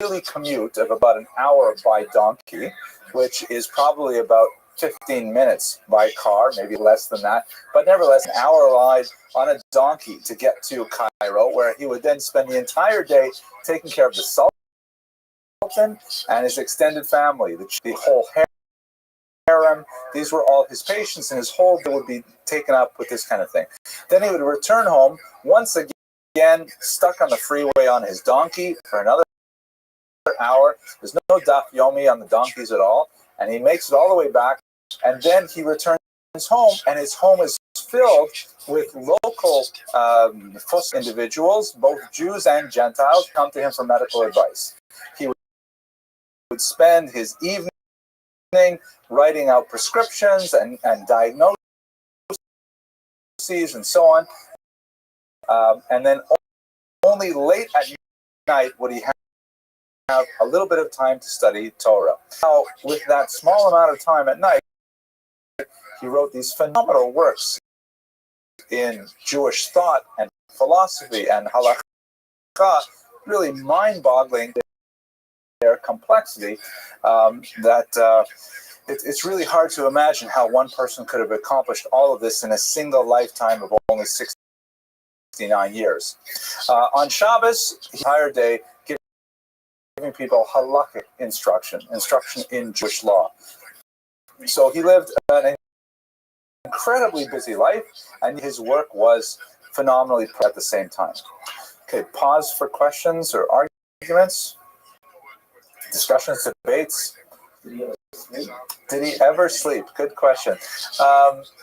daily commute of about an hour by donkey, which is probably about 15 minutes by car, maybe less than that, but nevertheless an hour ride on a donkey to get to Cairo, where he would then spend the entire day taking care of the Sultan and his extended family, the whole harem. These were all his patients, and his whole day would be taken up with this kind of thing. Then he would return home, once again stuck on the freeway on his donkey for another hour. There's no daf yomi on the donkeys at all, and he makes it all the way back, and then he returns home, and his home is filled with local individuals, both Jews and Gentiles, come to him for medical advice. He would spend his evening writing out prescriptions and diagnoses and so on, and then only late at night would he have a little bit of time to study Torah. Now, with that small amount of time at night, he wrote these phenomenal works in Jewish thought and philosophy and halakha, really mind-boggling their complexity, that it's really hard to imagine how one person could have accomplished all of this in a single lifetime of only 69 years. On Shabbos, the entire day giving people halakhic instruction in Jewish law. So he lived an incredibly busy life, and his work was phenomenally at the same time. Okay, pause for questions or arguments, discussions, debates. Did he ever sleep? Good question.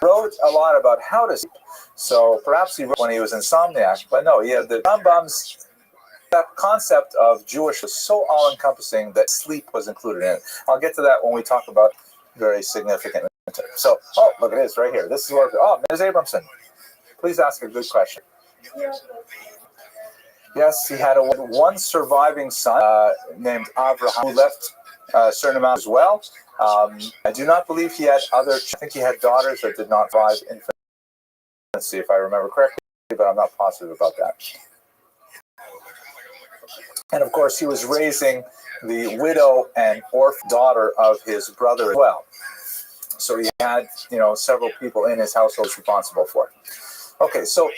Wrote a lot about how to sleep. So perhaps he wrote when he was insomniac, but no, yeah, the Rambam's that concept of Jewish was so all-encompassing that sleep was included in it. I'll get to that when we talk about very significant. So, oh, look, it is right here. This is what, oh, Ms. Abramson, please ask a good question. Yes, he had one surviving son named Avraham, who left a certain amount as well. I do not believe he had other, I think he had daughters that did not survive infancy, if I remember correctly, but I'm not positive about that. And of course, he was raising the widow and orphan daughter of his brother as well. So he had, several people in his household responsible for it. Okay, so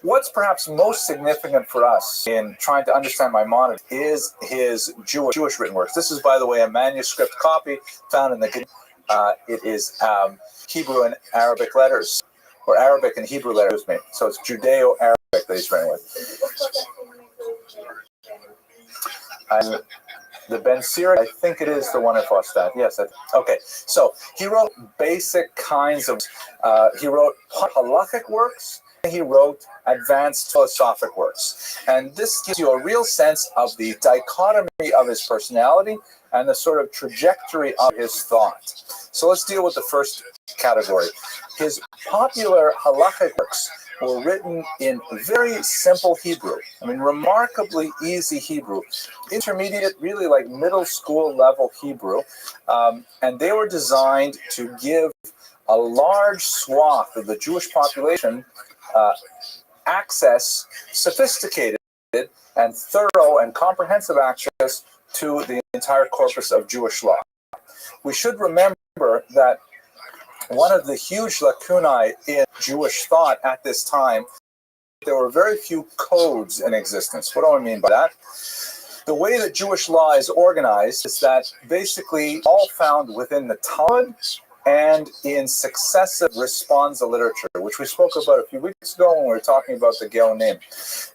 what's perhaps most significant for us in trying to understand Maimonides is his Jewish written works. This is, by the way, a manuscript copy found in the it is Hebrew and Arabic letters, or Arabic and Hebrew letters, so it's Judeo-Arabic that he's written with. And the Ben Sira, I think it is the one in Fostat. Yes. Okay. So he wrote basic kinds of. He wrote halakhic works. And he wrote advanced philosophic works, and this gives you a real sense of the dichotomy of his personality and the sort of trajectory of his thought. So let's deal with the first category. His popular halakhic works were written in very simple Hebrew. I mean, remarkably easy Hebrew, intermediate, really like middle school level Hebrew, and they were designed to give a large swath of the Jewish population access, sophisticated and thorough and comprehensive access to the entire corpus of Jewish law. We should remember that one of the huge lacunae in Jewish thought at this time, there were very few codes in existence. What do I mean by that? The way that Jewish law is organized is that basically all found within the Talmud and in successive responsa literature, which we spoke about a few weeks ago when we were talking about the Geonim.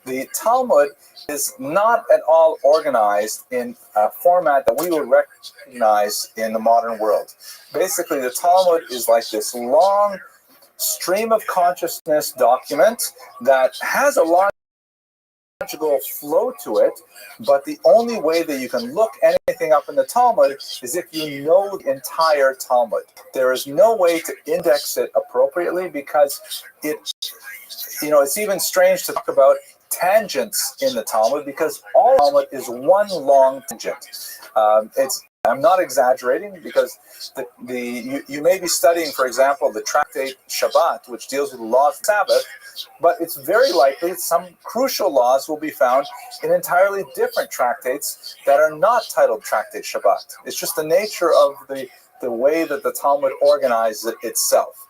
The Talmud is not at all organized in a format that we would recognize in the modern world. Basically, the Talmud is like this long stream of consciousness document that has a logical flow to it, but the only way that you can look anything up in the Talmud is if you know the entire Talmud. There is no way to index it appropriately because it's even strange to talk about tangents in the Talmud because all Talmud is one long tangent. I'm not exaggerating because you may be studying, for example, the tractate Shabbat, which deals with the laws of Sabbath, but it's very likely some crucial laws will be found in entirely different tractates that are not titled Tractate Shabbat. It's just the nature of the way that the Talmud organizes it itself.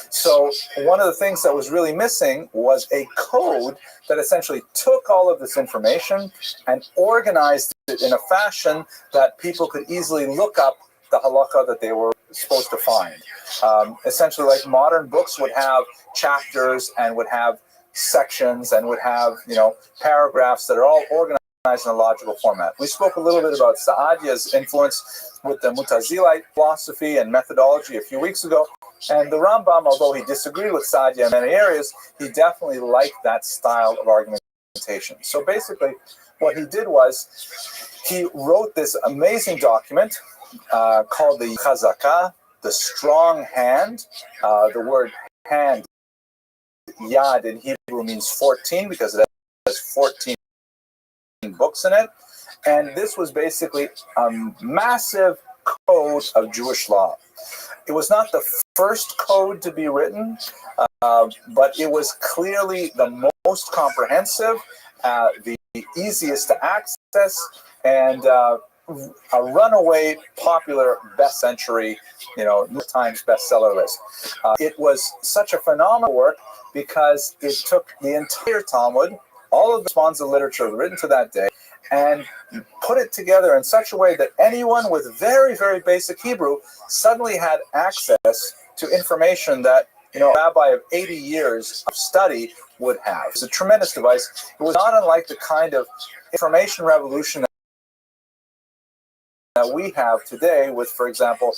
So one of the things that was really missing was a code that essentially took all of this information and organized it in a fashion that people could easily look up the halakha that they were supposed to find. Essentially, like modern books would have chapters and would have sections and would have, paragraphs that are all organized in a logical format. We spoke a little bit about Saadia's influence with the Mutazilite philosophy and methodology a few weeks ago. And the Rambam, although he disagreed with Saadia in many areas, he definitely liked that style of argumentation. So basically, what he did was he wrote this amazing document called the Chazakah, the strong hand. The word hand, yad in Hebrew means 14 because it has 14 books in it. And this was basically a massive code of Jewish law. It was not the first code to be written, but it was clearly the most comprehensive, the easiest to access, and a runaway popular best century, New York Times bestseller list. It was such a phenomenal work because it took the entire Talmud, all of the responsa literature written to that day, and put it together in such a way that anyone with very, very basic Hebrew suddenly had access to information that a rabbi of 80 years of study would have. It's a tremendous device. It was not unlike the kind of information revolution that we have today with, for example,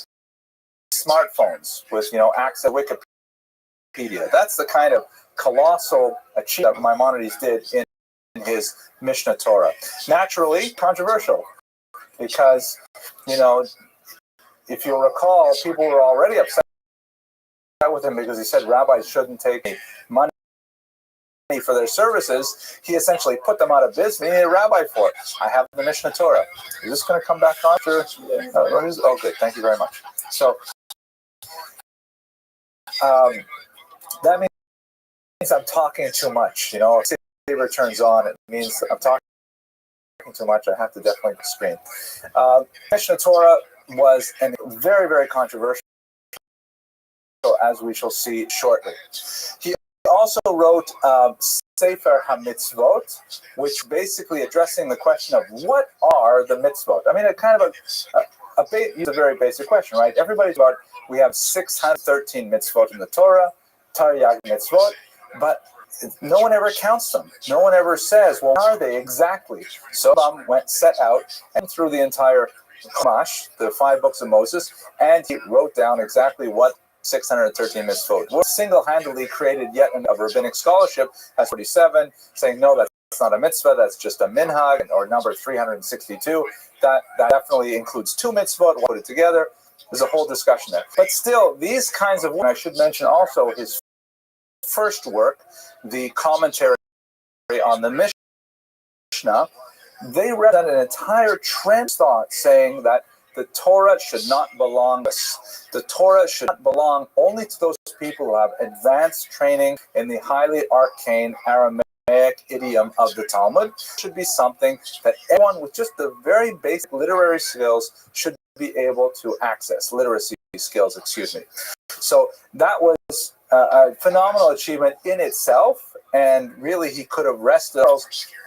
smartphones, with access to Wikipedia. That's the kind of colossal achievement that Maimonides did in his Mishnah Torah. Naturally controversial, because if you'll recall, people were already upset with him because he said rabbis shouldn't take money for their services. He essentially put them out of business. He needed a rabbi for it. I have the Mishnah Torah. Is this going to come back on? Sure. Oh, good. Thank you very much. So that means I'm talking too much. If saber turns on, it means I'm talking too much. I have to definitely screen. Mishnah Torah was a very, very controversial as we shall see shortly. He also wrote Sefer HaMitzvot, which basically addressing the question of what are the mitzvot. I mean, a kind of a very basic question, right? Everybody's about, we have 613 mitzvot in the Torah, Taryag mitzvot, but no one ever counts them. No one ever says, well, what are they exactly? So set out and through the entire Chumash, the 5 books of Moses, and he wrote down exactly what 613 mitzvot were. Single-handedly created yet another rabbinic scholarship as 47, saying, no, that's not a mitzvah, that's just a minhag, or number 362. That definitely includes 2 mitzvot, put it together. There's a whole discussion there. But still, these kinds of, I should mention also his first work, the commentary on the Mishnah, they represent an entire trend thought saying that the Torah should not belong to us. The Torah should not belong only to those people who have advanced training in the highly arcane Aramaic idiom of the Talmud. It should be something that everyone with just the very basic literary skills should be able to access. Literacy skills, excuse me. So that was a phenomenal achievement in itself, and really he could have rested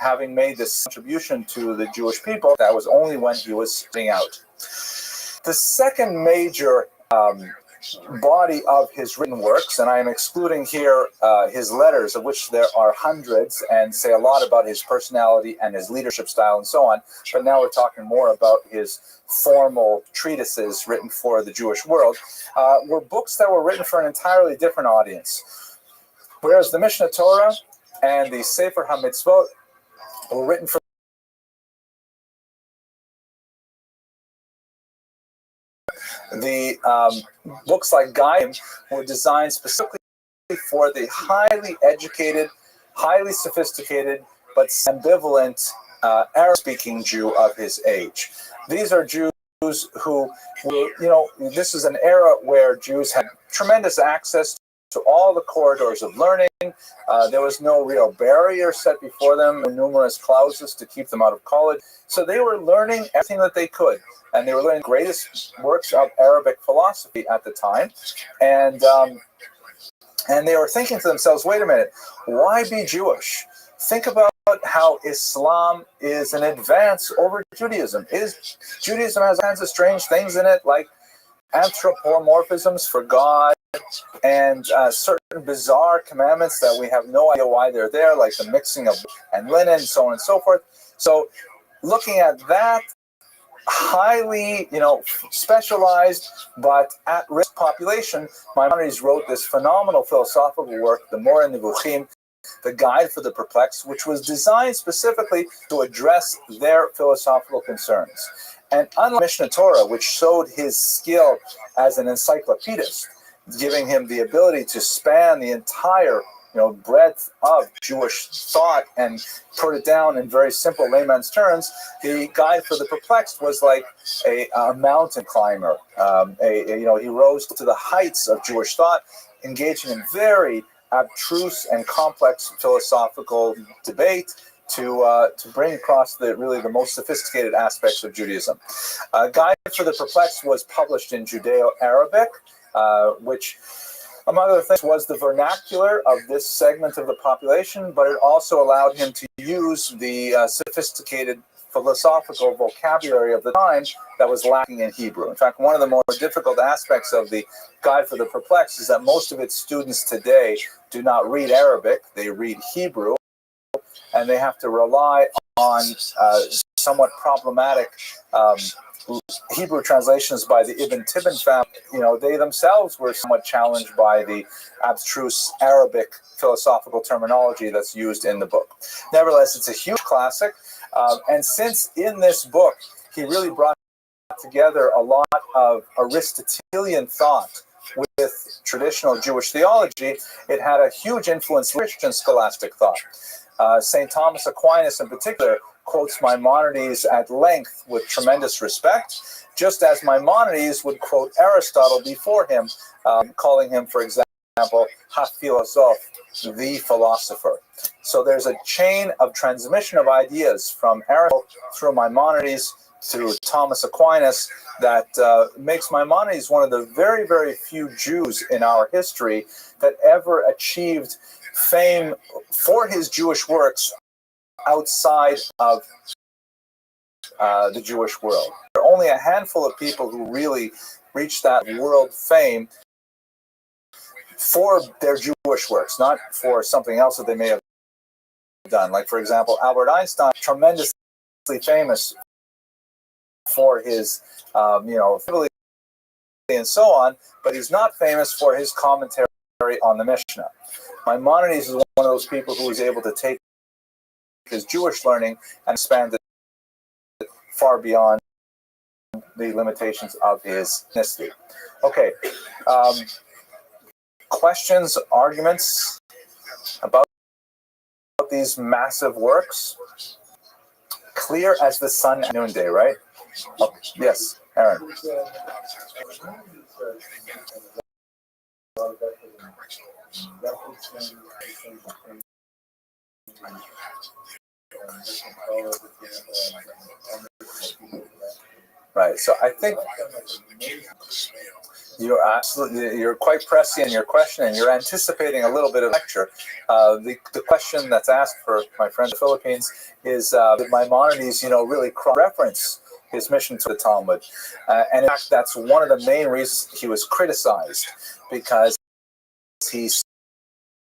having made this contribution to the Jewish people. That was only when he was sitting out. The second major body of his written works, and I am excluding here his letters, of which there are hundreds and say a lot about his personality and his leadership style and so on, but now we're talking more about his formal treatises written for the Jewish world, were books that were written for an entirely different audience. Whereas the Mishnah Torah and the Sefer HaMitzvot were written for the books like Gaim were designed specifically for the highly educated, highly sophisticated, but ambivalent Arab-speaking Jew of his age. These are Jews who were, this is an era where Jews had tremendous access to all the corridors of learning. There was no real barrier set before them, numerous clauses to keep them out of college. So they were learning everything that they could. And they were learning greatest works of Arabic philosophy at the time. And they were thinking to themselves, wait a minute, why be Jewish? Think about how Islam is an advance over Judaism. Judaism has all kinds of strange things in it, like anthropomorphisms for God, and certain bizarre commandments that we have no idea why they're there, like the mixing of and linen, so on and so forth. So looking at that highly, specialized but at-risk population, Maimonides wrote this phenomenal philosophical work, the Moreh Nevuchim, the Guide for the Perplexed, which was designed specifically to address their philosophical concerns. And unlike Mishnah Torah, which showed his skill as an encyclopedist, giving him the ability to span the entire breadth of Jewish thought and put it down in very simple layman's terms, the Guide for the Perplexed was like a mountain climber. He rose to the heights of Jewish thought, engaging in very abstruse and complex philosophical debate to bring across the most sophisticated aspects of Judaism. Guide for the Perplexed was published in Judeo-Arabic, which, among other things, was the vernacular of this segment of the population, but it also allowed him to use the sophisticated philosophical vocabulary of the time that was lacking in Hebrew. In fact, one of the more difficult aspects of the Guide for the Perplexed is that most of its students today do not read Arabic, they read Hebrew, and they have to rely on somewhat problematic Hebrew translations by the Ibn Tibbon family. They themselves were somewhat challenged by the abstruse Arabic philosophical terminology that's used in the book. Nevertheless, it's a huge classic. And since in this book, he really brought together a lot of Aristotelian thought with traditional Jewish theology, it had a huge influence on Christian scholastic thought. St. Thomas Aquinas in particular quotes Maimonides at length with tremendous respect, just as Maimonides would quote Aristotle before him, calling him, for example, ha-philosoph, the philosopher. So there's a chain of transmission of ideas from Aristotle through Maimonides through Thomas Aquinas that makes Maimonides one of the very, very few Jews in our history that ever achieved fame for his Jewish works outside of the Jewish world. There are only a handful of people who really reached that world fame for their Jewish works, not for something else that they may have done. Like, for example, Albert Einstein, tremendously famous for his, and so on, but he's not famous for his commentary on the Mishnah. Maimonides is one of those people who was able to take his Jewish learning and expand it far beyond the limitations of his ethnicity. Okay. Questions, arguments about these massive works? Clear as the sun at noonday, right? Oh, yes, Aaron. Right. So I think you're quite pressing in your question, and you're anticipating a little bit of lecture. The question that's asked for my friend in the Philippines is did Maimonides, really reference his mission to the Talmud? And in fact, that's one of the main reasons he was criticized, because he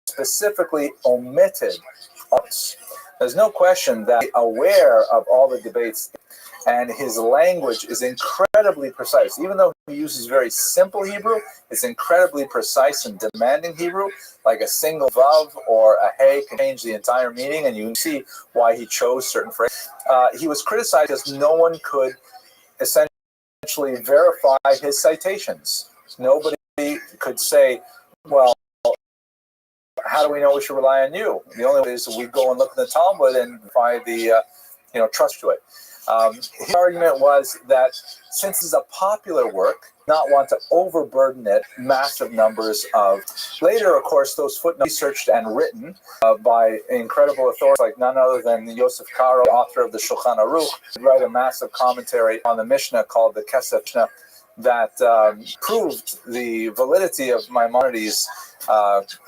specifically omitted arts. There's no question that aware of all the debates, and his language is incredibly precise. Even though he uses very simple Hebrew, it's incredibly precise and demanding Hebrew. Like a single vav or a hey can change the entire meaning, and you can see why he chose certain phrases. He was criticized because no one could essentially verify his citations. Nobody could say, well, how do we know we should rely on you? The only way is we go and look in the Talmud and find the trust to it. His argument was that since it's a popular work, not want to overburden it massive numbers of. Later, of course, those footnotes researched and written by incredible authorities like none other than Yosef Karo, author of the Shulchan Aruch, write a massive commentary on the Mishnah called the Kesef Mishnah that proved the validity of Maimonides'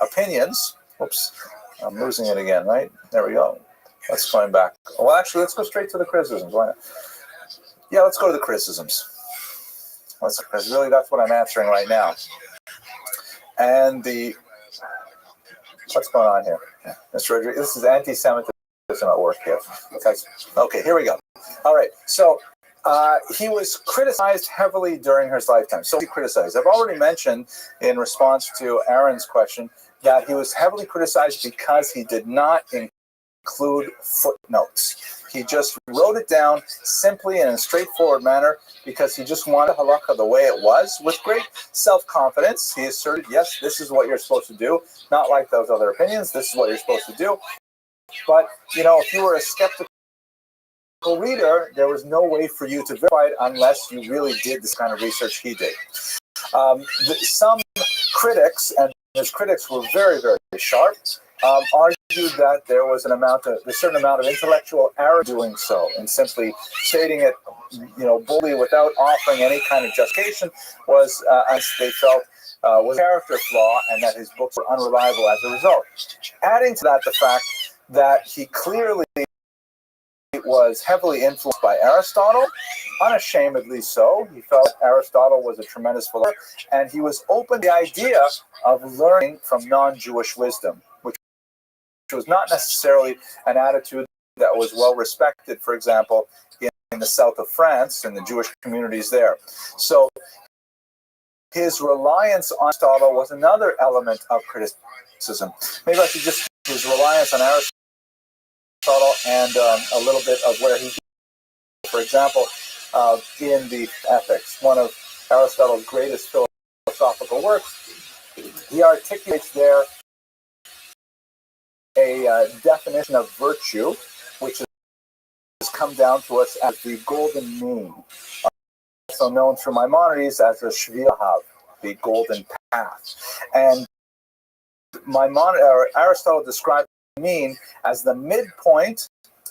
opinions. Oops, I'm losing it again, right? There we go. Let's going back. Well, actually, let's go straight to the criticisms. Why not? Yeah, let's go to the criticisms. Because really, that's what I'm answering right now. And what's going on here? Mr. Rodriguez, this is anti-Semitism at work here. Okay, here we go. All right, so he was criticized heavily during his lifetime. So he criticized. I've already mentioned in response to Aaron's question that he was heavily criticized because he did not include footnotes. He just wrote it down simply in a straightforward manner because he just wanted halakha the way it was with great self-confidence. He asserted, yes, this is what you're supposed to do, not like those other opinions. This is what you're supposed to do. But, if you were a skeptical reader, there was no way for you to verify it unless you really did this kind of research he did. Some critics, and his critics were very, very sharp, argued that there was a certain amount of intellectual error doing so, and simply stating it, boldly without offering any kind of justification was, as they felt, was a character flaw, and that his books were unreliable as a result. Adding to that the fact that he clearly was heavily influenced by Aristotle, unashamedly so. He felt Aristotle was a tremendous philosopher, and he was open to the idea of learning from non-Jewish wisdom, which was not necessarily an attitude that was well respected, for example, in the south of France and the Jewish communities there. So his reliance on Aristotle was another element of criticism. Maybe I should just his reliance on Aristotle and a little bit of where he, for example, in the Ethics, one of Aristotle's greatest philosophical works, he articulates there a definition of virtue, which has come down to us as the golden mean, also known through Maimonides as the Shvi'ahav, the golden path. And Aristotle described mean as the midpoint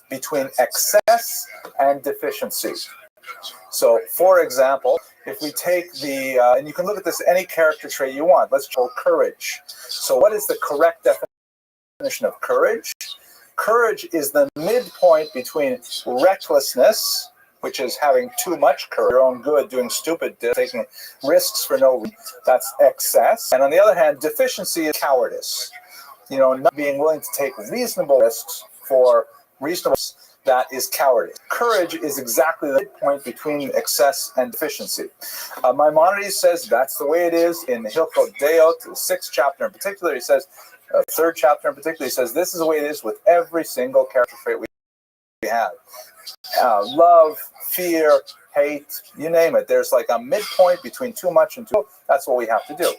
between excess and deficiency. So, for example, if we take the, and you can look at this any character trait you want. Let's show courage. So what is the correct definition of courage? Courage is the midpoint between recklessness, which is having too much courage, your own good, doing stupid, taking risks for no reason. That's excess. And on the other hand, deficiency is cowardice. Not being willing to take reasonable risks for reasonable. That is cowardice. Courage is exactly the point between excess and deficiency. Maimonides says that's the way it is in Hilchot Deot, the 6th chapter in particular. He says, 3rd chapter in particular, he says this is the way it is with every single character trait we have. Love, fear, hate, you name it. There's like a midpoint between too much and too little. That's what we have to do.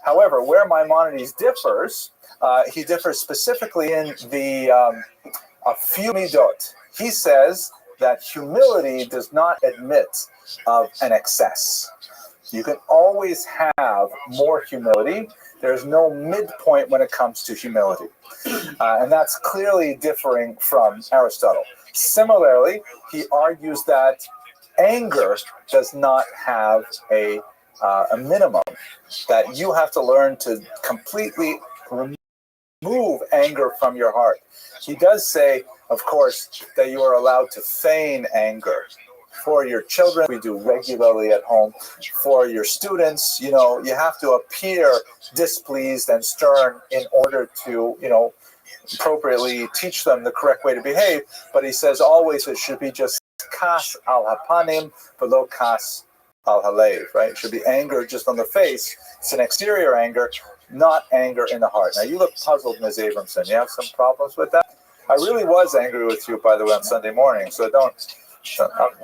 However, where Maimonides differs, he differs specifically in the a few midot. He says that humility does not admit of an excess. You can always have more humility. There's no midpoint when it comes to humility. And that's clearly differing from Aristotle. Similarly, he argues that anger does not have a minimum, that you have to learn to completely remove anger from your heart. He does say, of course, that you are allowed to feign anger. For your children, we do regularly at home. For your students, you have to appear displeased and stern in order to, appropriately teach them the correct way to behave. But he says always it should be just kas al hapanim, below kas al halev, right? It should be anger just on the face. It's an exterior anger, not anger in the heart. Now, you look puzzled, Ms. Abramson. You have some problems with that? I really was angry with you, by the way, on Sunday morning, so I'm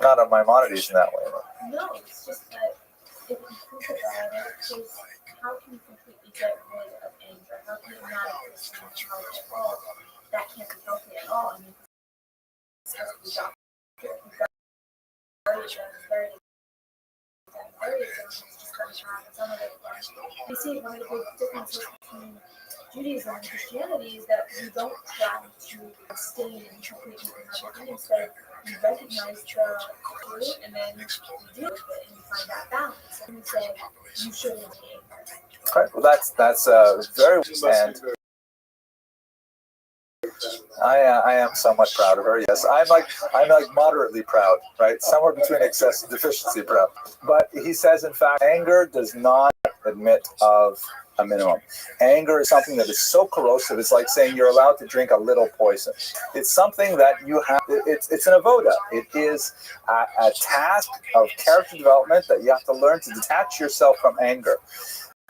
not on Maimonides in that way. No, it's just that if you think about it, because how can you completely get rid of anger? How can you not exist in your heart at all? That can't be healthy at all. I mean, it's supposed to be doctor. If you've got it's just going to happen. Some of it, you see, one of the big differences between Judaism and Christianity is that we don't try to abstain and completely from instead you recognize the truth and then you deal with it and you find that balance. And you say, you shouldn't be angry. All right, well, that's very and I am somewhat proud of her. Yes, I'm like moderately proud, right? Somewhere between excess and deficiency proud. But he says, in fact, anger does not admit of a minimum. Anger is something that is so corrosive. It's like saying you're allowed to drink a little poison. It's something that you have. It's an avoda. It is a task of character development that you have to learn to detach yourself from anger.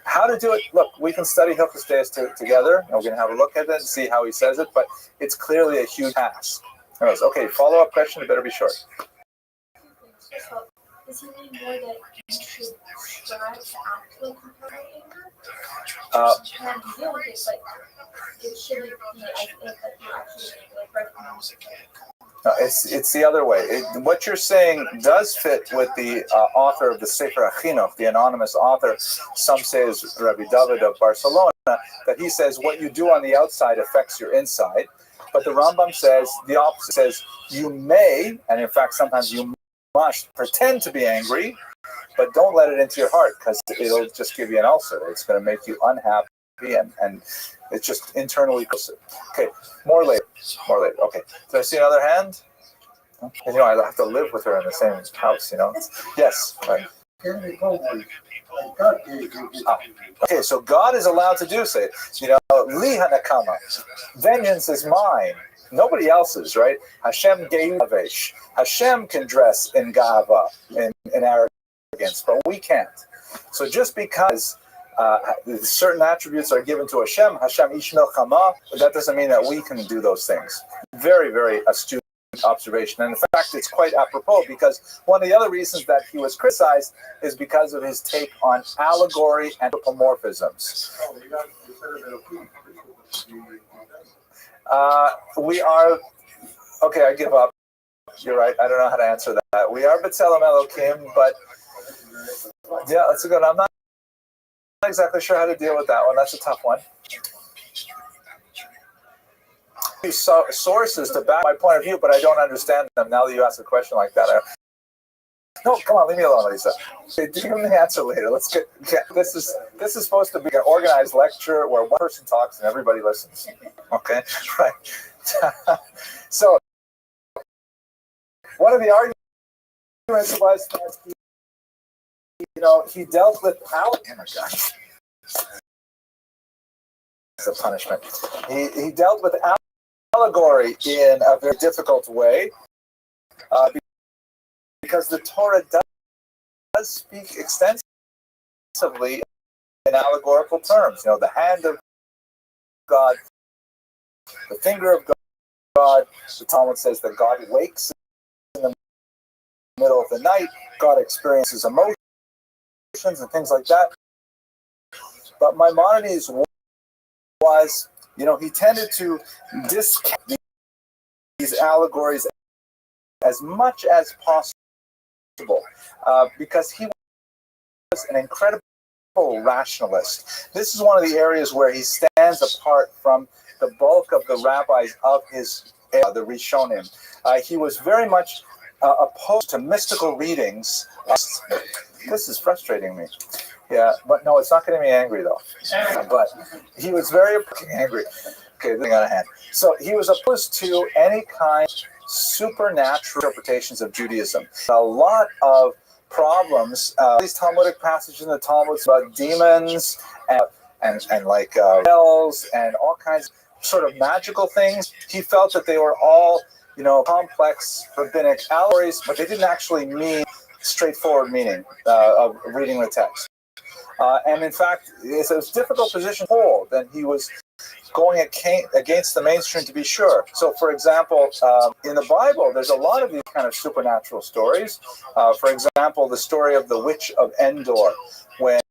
How to do it? Look, we can study Hilchos Deos together, and we're going to have a look at it and see how he says it. But it's clearly a huge task. Okay, follow-up question. It better be short. Does he mean more that you should strive to act like you have anger? And deal with it, but it shouldn't be as if you actually recognize it. No, it's the other way. What you're saying does fit with the author of the Sefer HaChinuch, the anonymous author. Some say is Rabbi David of Barcelona, that he says what you do on the outside affects your inside. But the Rambam says the opposite. Says you may, and in fact sometimes you must pretend to be angry, but don't let it into your heart because it'll just give you an ulcer. It's going to make you unhappy and it's just internally corrosive. Okay, more later. Okay, did I see another hand? I have to live with her in the same house, Yes, right. Okay, so God is allowed to do, say, li hanakama, vengeance is mine, nobody else's, right? Hashem geilavesh. Hashem can dress in gava, in arrogance, but we can't. So just because certain attributes are given to Hashem ish milchama, that doesn't mean that we can do those things. Very, very astute observation. And in fact, it's quite apropos because one of the other reasons that he was criticized is because of his take on allegory and anthropomorphisms. We are, okay, I give up. You're right. I don't know how to answer that. We are B'Tselem Elokim, but yeah, that's a good. I'm not exactly sure how to deal with that one. That's a tough one. Sources to back my point of view, but I don't understand them now that you ask a question like that. No, come on, leave me alone, Lisa. Okay, give him the answer later. Let's get this is supposed to be an organized lecture where one person talks and everybody listens. Okay, right. So one of the arguments was that he dealt with power. Oh my gosh, it's a punishment. He dealt with allegory in a very difficult way because the Torah does speak extensively in allegorical terms. The hand of God, the finger of God. The Talmud says that God wakes in the middle of the night. God experiences emotions and things like that. But Maimonides was, he tended to discount these allegories as much as possible because he was an incredible rationalist. This is one of the areas where he stands apart from the bulk of the rabbis of his era, the Rishonim. He was very much opposed to mystical readings. This is frustrating me. Yeah, but no, it's not getting me angry though. But he was very angry. Okay, thing on hand. So he was opposed to any kind of supernatural interpretations of Judaism. A lot of problems. These Talmudic passages in the Talmud about demons and like bells and all kinds of sort of magical things. He felt that they were all complex rabbinic allegories, but they didn't actually mean straightforward meaning of reading the text. And in fact, it's a difficult position to hold, and he was going against the mainstream, to be sure. So, for example, in the Bible, there's a lot of these kind of supernatural stories. For example, the story of the witch of Endor, when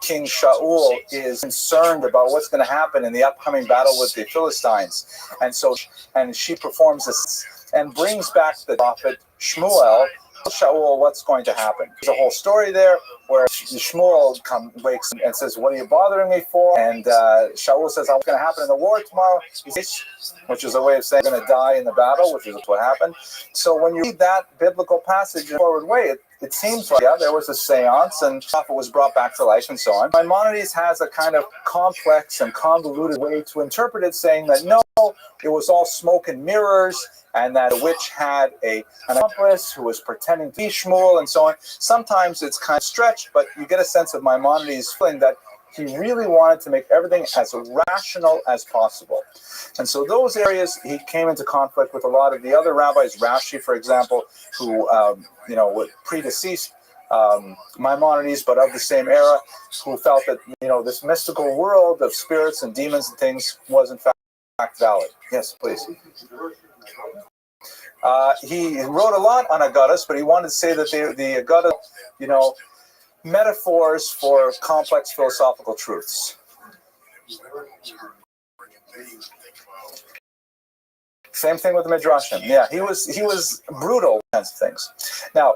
King Shaul is concerned about what's going to happen in the upcoming battle with the Philistines. And she performs this and brings back the prophet Shmuel. Shaul, what's going to happen? There's a whole story there where Shmuel wakes and says, "What are you bothering me for?" And Shaul says, "What's going to happen in the war tomorrow?" Which is a way of saying, "I'm going to die in the battle," which is what happened. So when you read that biblical passage in a forward way, it seems like, there was a seance and the prophet was brought back to life and so on. Maimonides has a kind of complex and convoluted way to interpret it, saying that no, it was all smoke and mirrors, and that the witch had an accomplice who was pretending to be Shmuel and so on. Sometimes it's kind of stretched, but you get a sense of Maimonides' feeling that he really wanted to make everything as rational as possible. And so those areas, he came into conflict with a lot of the other rabbis, Rashi, for example, who, were predeceased Maimonides, but of the same era, who felt that, this mystical world of spirits and demons and things was in fact valid. Yes, please. He wrote a lot on Agadas, but he wanted to say that the Agadah, metaphors for complex philosophical truths. Same thing with the Midrashim. Yeah, he was brutal kinds of things. Now,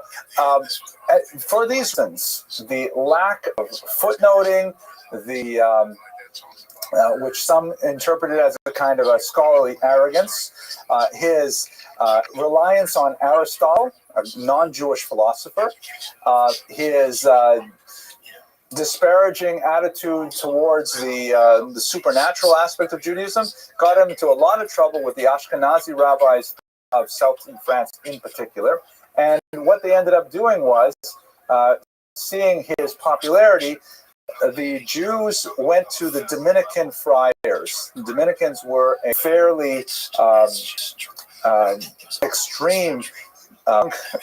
for these reasons, the lack of footnoting, which some interpreted as a kind of a scholarly arrogance, his reliance on Aristotle, a non-Jewish philosopher, his disparaging attitude towards the supernatural aspect of Judaism got him into a lot of trouble with the Ashkenazi rabbis of southern France in particular. And what they ended up doing was, seeing his popularity, the Jews went to the Dominican friars. The Dominicans were a fairly extreme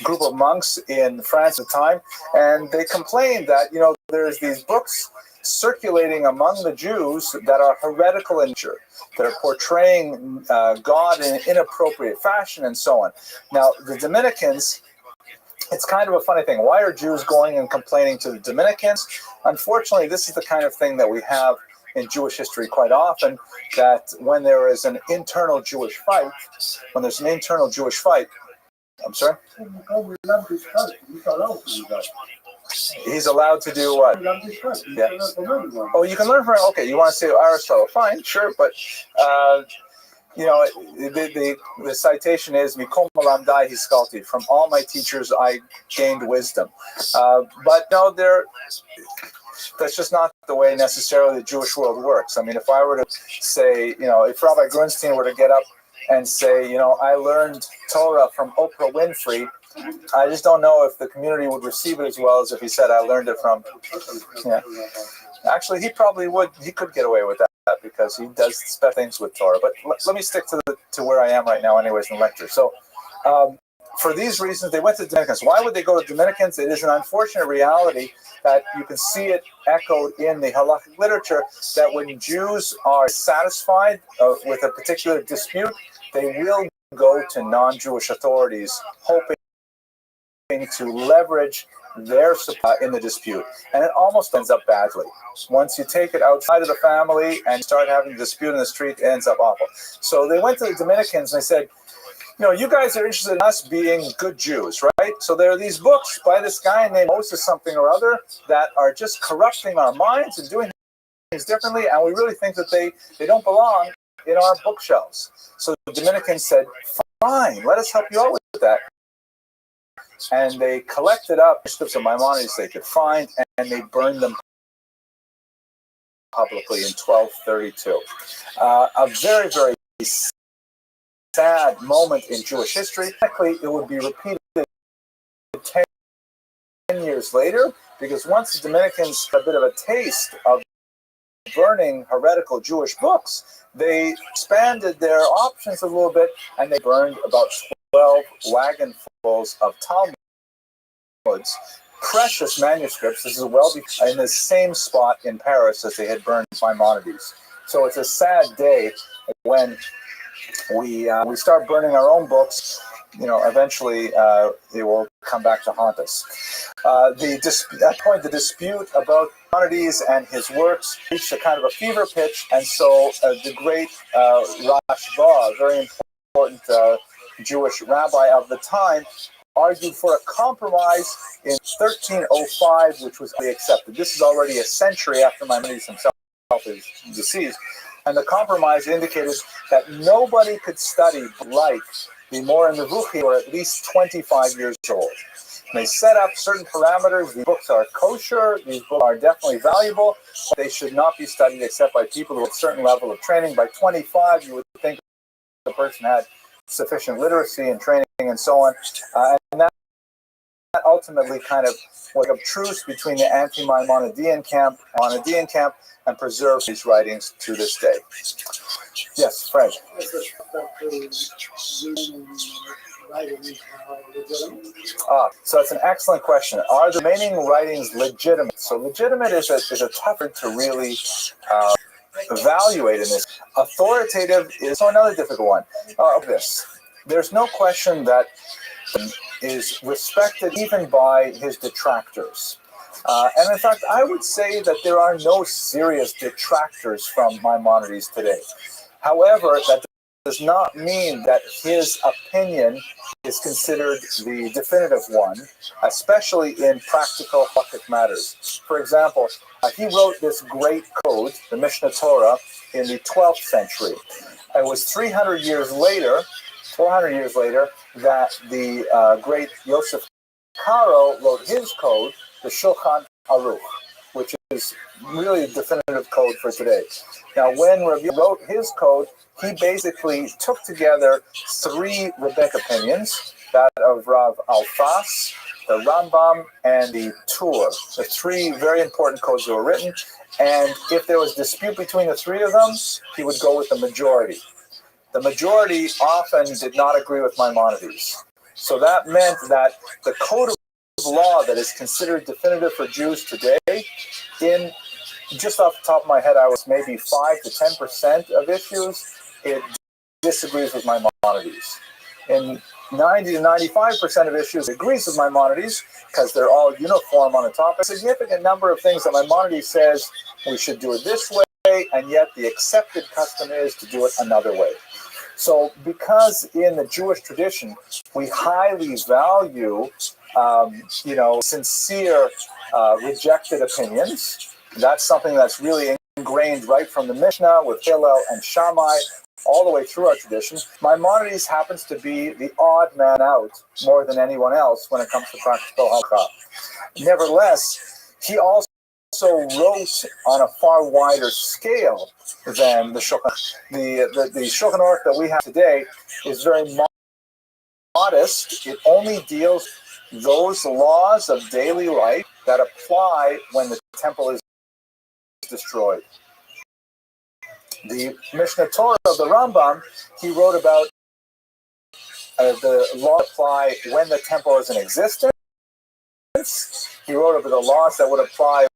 group of monks in France at the time, and they complained that there's these books circulating among the Jews that are heretical in nature, that are portraying God in an inappropriate fashion and so on. Now, the Dominicans, it's kind of a funny thing. Why are Jews going and complaining to the Dominicans? Unfortunately, this is the kind of thing that we have in Jewish history quite often, that when there is an internal Jewish fight, I'm sorry? He's allowed to do what? Yeah. Oh, you can learn from, okay, you want to say Aristotle, fine, sure, but the citation is Mikom Malamdai Hiskalti. From all my teachers, I gained wisdom. But no, that's just not the way necessarily the Jewish world works. I mean, if I were to say, if Rabbi Grunstein were to get up and say, I learned Torah from Oprah Winfrey, I just don't know if the community would receive it as well as if he said, I learned it from, Actually, he probably would. He could get away with that because he does special things with Torah. But let me stick to where I am right now anyways in the lecture. So for these reasons, they went to the Dominicans. Why would they go to Dominicans? It is an unfortunate reality that you can see it echoed in the halakhic literature that when Jews are satisfied with a particular dispute, they will go to non-Jewish authorities, hoping to leverage their support in the dispute. And it almost ends up badly. Once you take it outside of the family and start having a dispute in the street, it ends up awful. So they went to the Dominicans and they said, you guys are interested in us being good Jews, right? So there are these books by this guy named Moses something or other that are just corrupting our minds and doing things differently, and we really think that they don't belong in our bookshelves. So the Dominicans said, fine, let us help you out with that. And they collected up manuscripts of Maimonides they could find, and they burned them publicly in 1232. A very, very sad moment in Jewish history. Technically, it would be repeated 10 years later, because once the Dominicans had a bit of a taste of burning heretical Jewish books, they expanded their options a little bit, and they burned about 12 wagonfuls of Talmuds, precious manuscripts. This is in the same spot in Paris as they had burned Maimonides. So it's a sad day when we start burning our own books. Eventually it will come back to haunt us. At that point, the dispute about Maimonides and his works reached a kind of a fever pitch, and so the great Rothschild, a very important Jewish rabbi of the time, argued for a compromise in 1305, which was accepted. This is already a century after Maimonides himself is deceased. And the compromise indicated that nobody could study like the Mor Nevuchi or at least 25 years old. And they set up certain parameters. These books are kosher. These books are definitely valuable. But they should not be studied except by people who have a certain level of training. By 25, you would think the person had sufficient literacy and training and so on. And that ultimately kind of was a truce between the anti-Maimonidean camp and preserved these writings to this day. Yes, Fred. So it's an excellent question. Are the remaining writings legitimate? So legitimate is a tough word to really evaluate in this. Authoritative is another difficult one. There's no question that is respected even by his detractors. And in fact, I would say that there are no serious detractors from Maimonides today. However, that does not mean that his opinion is considered the definitive one, especially in practical halakhic matters. For example, he wrote this great code, the Mishnah Torah, in the 12th century. It was 400 years later, that the great Yosef Karo wrote his code, the Shulchan Aruch, which is really a definitive code for today. Now, when Rabbi wrote his code, he basically took together three rabbinic opinions, that of Rav Alfas, the Rambam, and the Tur, the three very important codes that were written. And if there was dispute between the three of them, he would go with the majority. The majority often did not agree with Maimonides. So that meant that the code of law that is considered definitive for Jews today, in just off the top of my head, I was maybe 5 to 10% of issues, it disagrees with Maimonides. In 90 to 95% of issues, it agrees with Maimonides because they're all uniform on the topic. A significant number of things that Maimonides says we should do it this way, and yet the accepted custom is to do it another way. So because in the Jewish tradition, we highly value, sincere, rejected opinions, that's something that's really ingrained right from the Mishnah with Hillel and Shammai. all the way through our tradition. Maimonides happens to be the odd man out more than anyone else when it comes to practical halakha. Nevertheless, he also wrote on a far wider scale than the Shulchan. The Shulchan Aruch that we have today is very modest. It only deals those laws of daily life that apply when the temple is destroyed. The Mishnah Torah of the Rambam, he wrote about the law apply when the temple is in existence. He wrote about the laws that would apply when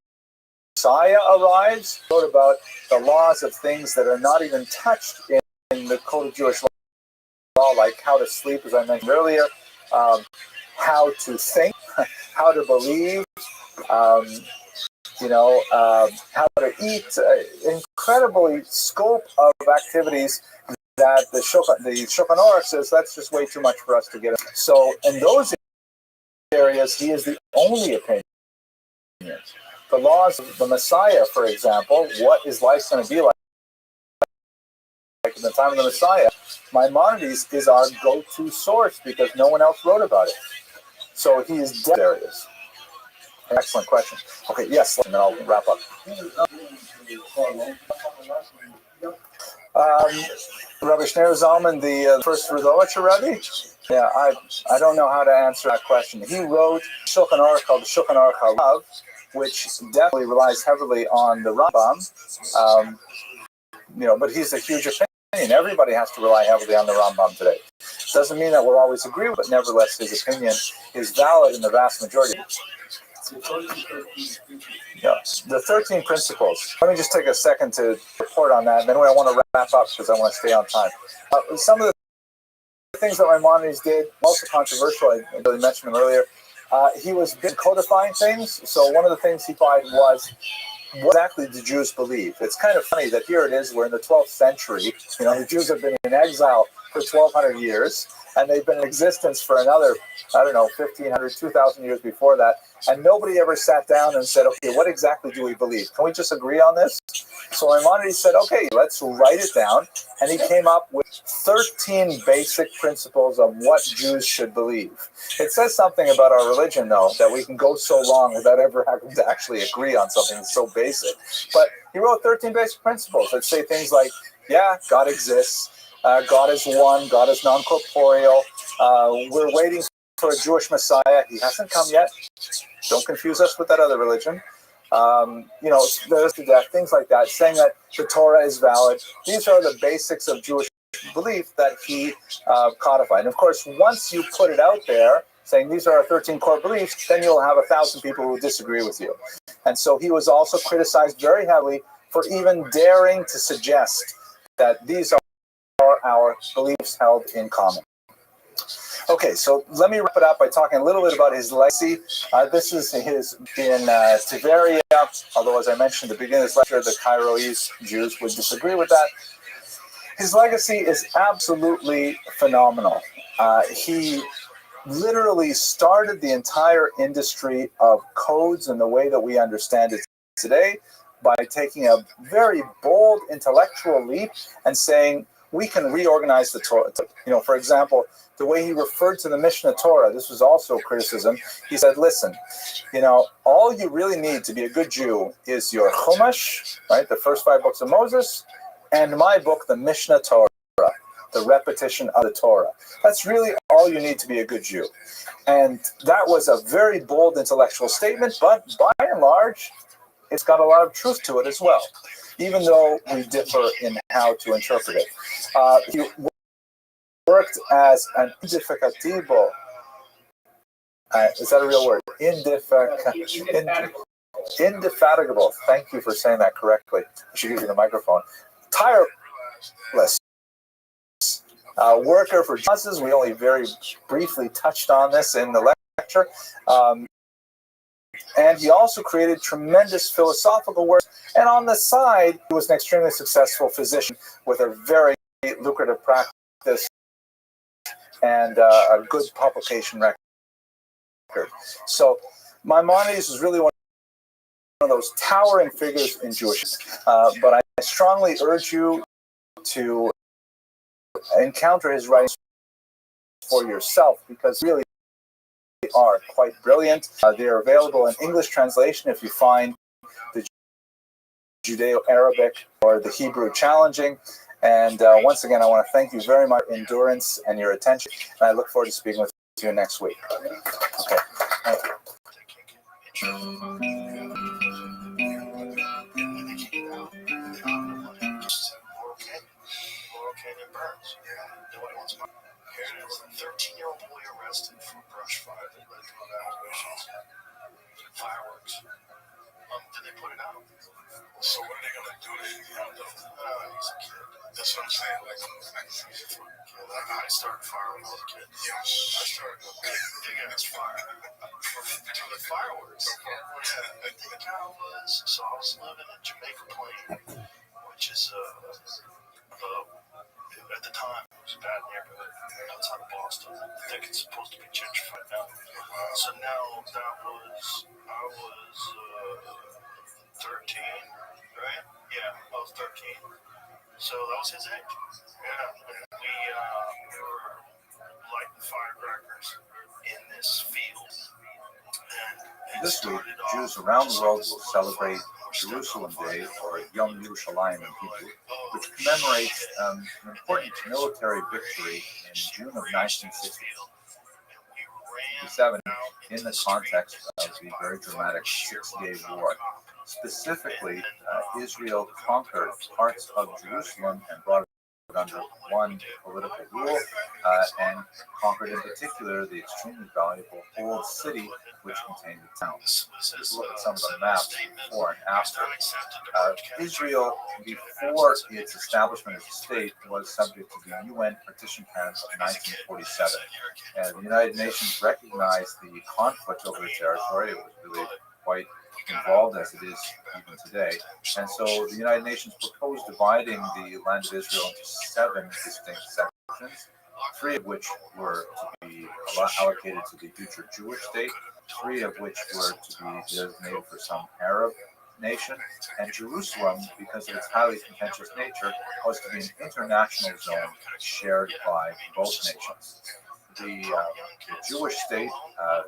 Messiah arrives. He wrote about the laws of things that are not even touched in the Code of Jewish law, like how to sleep, as I mentioned earlier, how to think, how to believe, how to eat. Incredibly scope of activities that the Shulchan Aruch says that's just way too much for us to get into. So in those areas, he is the only opinion. The laws of the Messiah, for example, what is life going to be like in the time of the Messiah? Maimonides is our go-to source because no one else wrote about it. So he is dead areas. Excellent question. Okay, yes, and then I'll wrap up. Rabbi Shneir Zalman, the first Rothschild Rabbi? Yeah, I don't know how to answer that question. He wrote Shulchan Aruch called Shulchan Aruch Halav, which definitely relies heavily on the Rambam. But he's a huge opinion. Everybody has to rely heavily on the Rambam today. Doesn't mean that we'll always agree, but nevertheless, his opinion is valid in the vast majority. Yeah, the 13 principles. Let me just take a second to report on that, and then I want to wrap up because I want to stay on time. Some of the things that Maimonides did, also controversial, I really mentioned them earlier. He was codifying things, so one of the things he tried was, what exactly do Jews believe? It's kind of funny that here it is, we're in the 12th century, the Jews have been in exile for 1,200 years, and they've been in existence for another, 1,500, 2,000 years before that, and nobody ever sat down and said, okay, what exactly do we believe? Can we just agree on this? So Maimonides said, okay, let's write it down, and he came up with 13 basic principles of what Jews should believe. It says something about our religion, though, that we can go so long without ever having to actually agree on something so basic. But he wrote 13 basic principles that say things like, yeah, God exists, God is one, God is non-corporeal, we're waiting for a Jewish Messiah, he hasn't come yet, don't confuse us with that other religion. There's to death, things like that, saying that the Torah is valid. These are the basics of Jewish belief that he codified. And of course, once you put it out there, saying these are our 13 core beliefs, then you'll have 1,000 people who disagree with you. And so he was also criticized very heavily for even daring to suggest that these are our beliefs held in common. Okay, so let me wrap it up by talking a little bit about his legacy. This is his in Tiberia, although as I mentioned at the beginning of this lecture, the Cairoese Jews would disagree with that. His legacy is absolutely phenomenal. He literally started the entire industry of codes in the way that we understand it today by taking a very bold intellectual leap and saying, we can reorganize the Torah. For example, the way he referred to the Mishnah Torah, this was also criticism. He said, listen, all you really need to be a good Jew is your Chumash, right, the first 5 books of Moses, and my book, the Mishnah Torah, the repetition of the Torah. That's really all you need to be a good Jew. And that was a very bold intellectual statement, but by and large, it's got a lot of truth to it as well, even though we differ in how to interpret it. He worked as an indefatigable, is that a real word? Indefatigable. Thank you for saying that correctly. I should give you the microphone. Tireless worker for justice. We only very briefly touched on this in the lecture. And he also created tremendous philosophical work. And on the side, he was an extremely successful physician with a very lucrative practice and a good publication record. So Maimonides is really one of those towering figures in Jewishness. But I strongly urge you to encounter his writings for yourself, because really they are quite brilliant. They are available in English translation if you find the Judeo-Arabic or the Hebrew challenging. And once again, I want to thank you very much for your endurance and your attention. And I look forward to speaking with you next week. Okay. Thank you. Canyon burns. Yeah, nobody wants my. Here's a 13-year-old boy arrested for brush fire that led to evacuations. Fireworks. Did they put it out? So what are they gonna do to him? He's a kid. That's what I'm saying. I started fire when I was a kid. Yes. I started digging this fire. Doing the fireworks. Yeah. I think I was living in Jamaica Plain, which is at the time, it was a bad neighborhood outside of Boston. I think it's supposed to be gentrified now. So now I was 13, right? Yeah, I was 13. So that was his age. Yeah, we were lighting firecrackers in this field. This week, Jews around the world will celebrate Jerusalem Day, or Yom Yerushalayim in Hebrew, which commemorates an important military victory in June of 1967 in the context of the very dramatic Six-Day War. Specifically, Israel conquered parts of Jerusalem and brought it under one political rule, and conquered in particular the extremely valuable old city which contained the town. Let's look at some of the maps before and after. Israel, before its establishment as a state, was subject to the UN Partition Plan of 1947. And the United Nations recognized the conflict over the territory. It was really quite involved as it is even today. And so the United Nations proposed dividing the land of Israel into 7 distinct sections, 3 of which were to be allocated to the future Jewish state, 3 of which were to be designated for some Arab nation, and Jerusalem, because of its highly contentious nature, was to be an international zone shared by both nations. The Jewish state,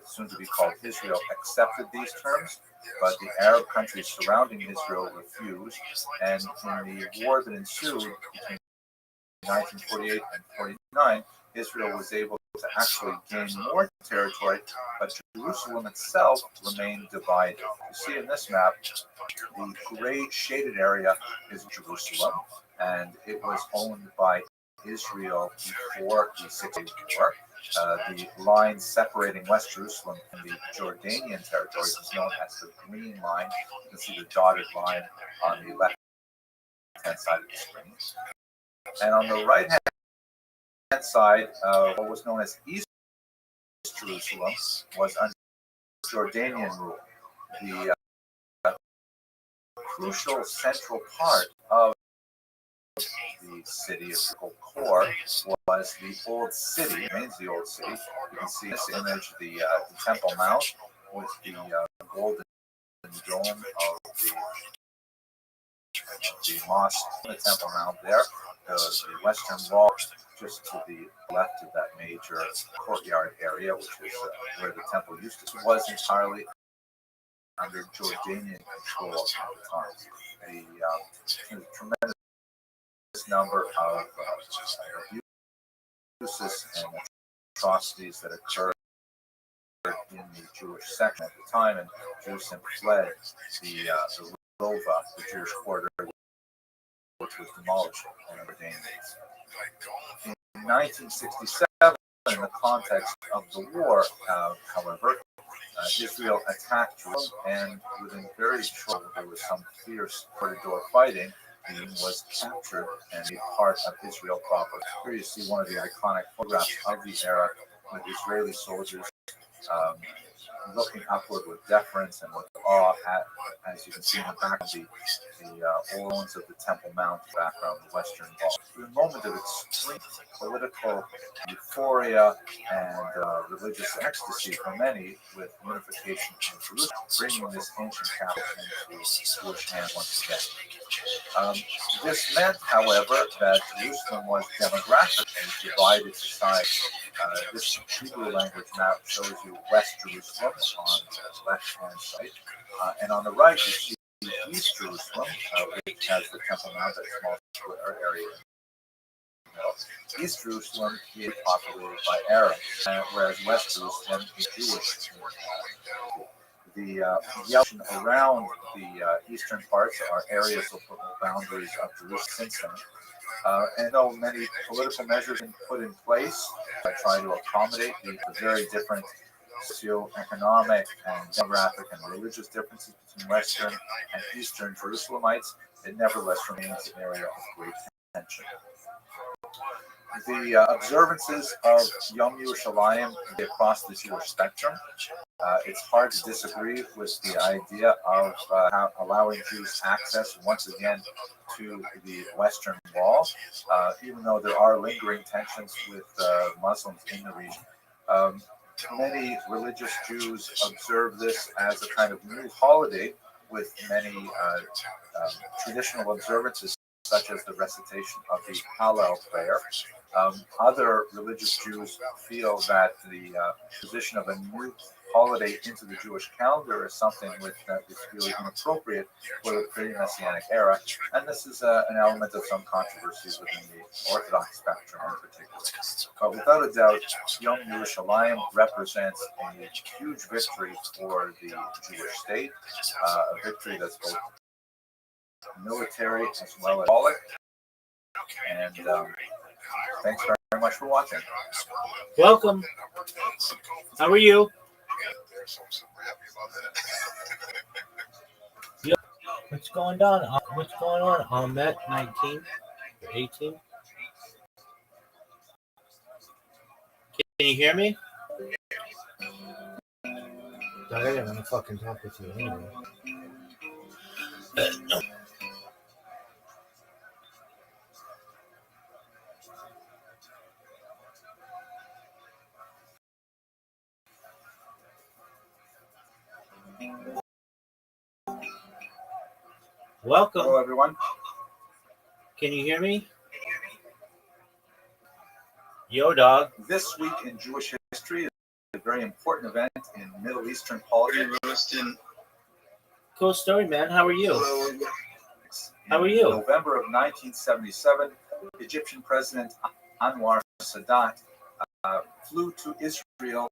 soon to be called Israel, accepted these terms, but the Arab countries surrounding Israel refused, and in the war that ensued between 1948 and 49, Israel was able to actually gain more territory, but Jerusalem itself remained divided. You see in this map, the gray shaded area is Jerusalem, and it was owned by Israel before the Six-Day War. The line separating West Jerusalem from the Jordanian territory is known as the green line. You can see the dotted line on the left-hand side of the screen. And on the right-hand side, what was known as East Jerusalem was under Jordanian rule. The crucial central part of the city of the core was the old city, remains the old city. You can see this image, the Temple Mount with the golden dome of the mosque, the Temple Mount there, the western wall just to the left of that major courtyard area, which is where the temple used to be, was entirely under Jordanian control at the time. The tremendous number of abuses and atrocities that occurred in the Jewish section at the time, and Jews simply fled the Rova, the Jewish quarter, which was demolished in the days. In 1967, in the context of the war, however, Israel attacked Jerusalem, and within very short, there was some fierce door-to-door fighting. He was captured and made part of Israel proper. Here you see one of the iconic photographs of the era with Israeli soldiers looking upward with deference and with as you can see in the back, the ornaments of the Temple Mount background, the Western Wall. A moment of extreme political euphoria and religious ecstasy for many, with unification in Jerusalem, bringing this ancient capital into Jewish hands once again. This meant, however, that Jerusalem was demographically divided society. This Hebrew language map shows you West Jerusalem on the left-hand side, and on the right you see East Jerusalem, which has the Temple Mount, that small square area. East Jerusalem is populated by Arabs, whereas West Jerusalem is Jewish. The yellow around the eastern parts are areas of boundaries of Jerusalem since then. And though many political measures have been put in place trying to accommodate the very different socioeconomic and demographic and religious differences between Western and Eastern Jerusalemites, it nevertheless remains an area of great tension. The observances of Yom Yerushalayim across the Jewish spectrum. It's hard to disagree with the idea of allowing Jews access once again to the Western Wall, even though there are lingering tensions with Muslims in the region. Many religious Jews observe this as a kind of new holiday, with many traditional observances such as the recitation of the Hallel prayer. Other religious Jews feel that the position of a new holiday into the Jewish calendar is something that is really inappropriate for the pre-Messianic era, and this is an element of some controversies within the Orthodox spectrum in particular. But without a doubt, Yom Yerushalayim represents a huge victory for the Jewish state, a victory that's both military as well as symbolic. And thanks very much for watching. Welcome. How are you? What's going on? What's going on? Ahmet 19 or 18? Can you hear me? I didn't want to fucking talk with you anyway. Welcome. Hello, everyone. Can you hear me? Yo, dog. This week in Jewish history is a very important event in Middle Eastern politics. Cool story, man. How are you? How are you? In November of 1977, Egyptian President Anwar Sadat flew to Israel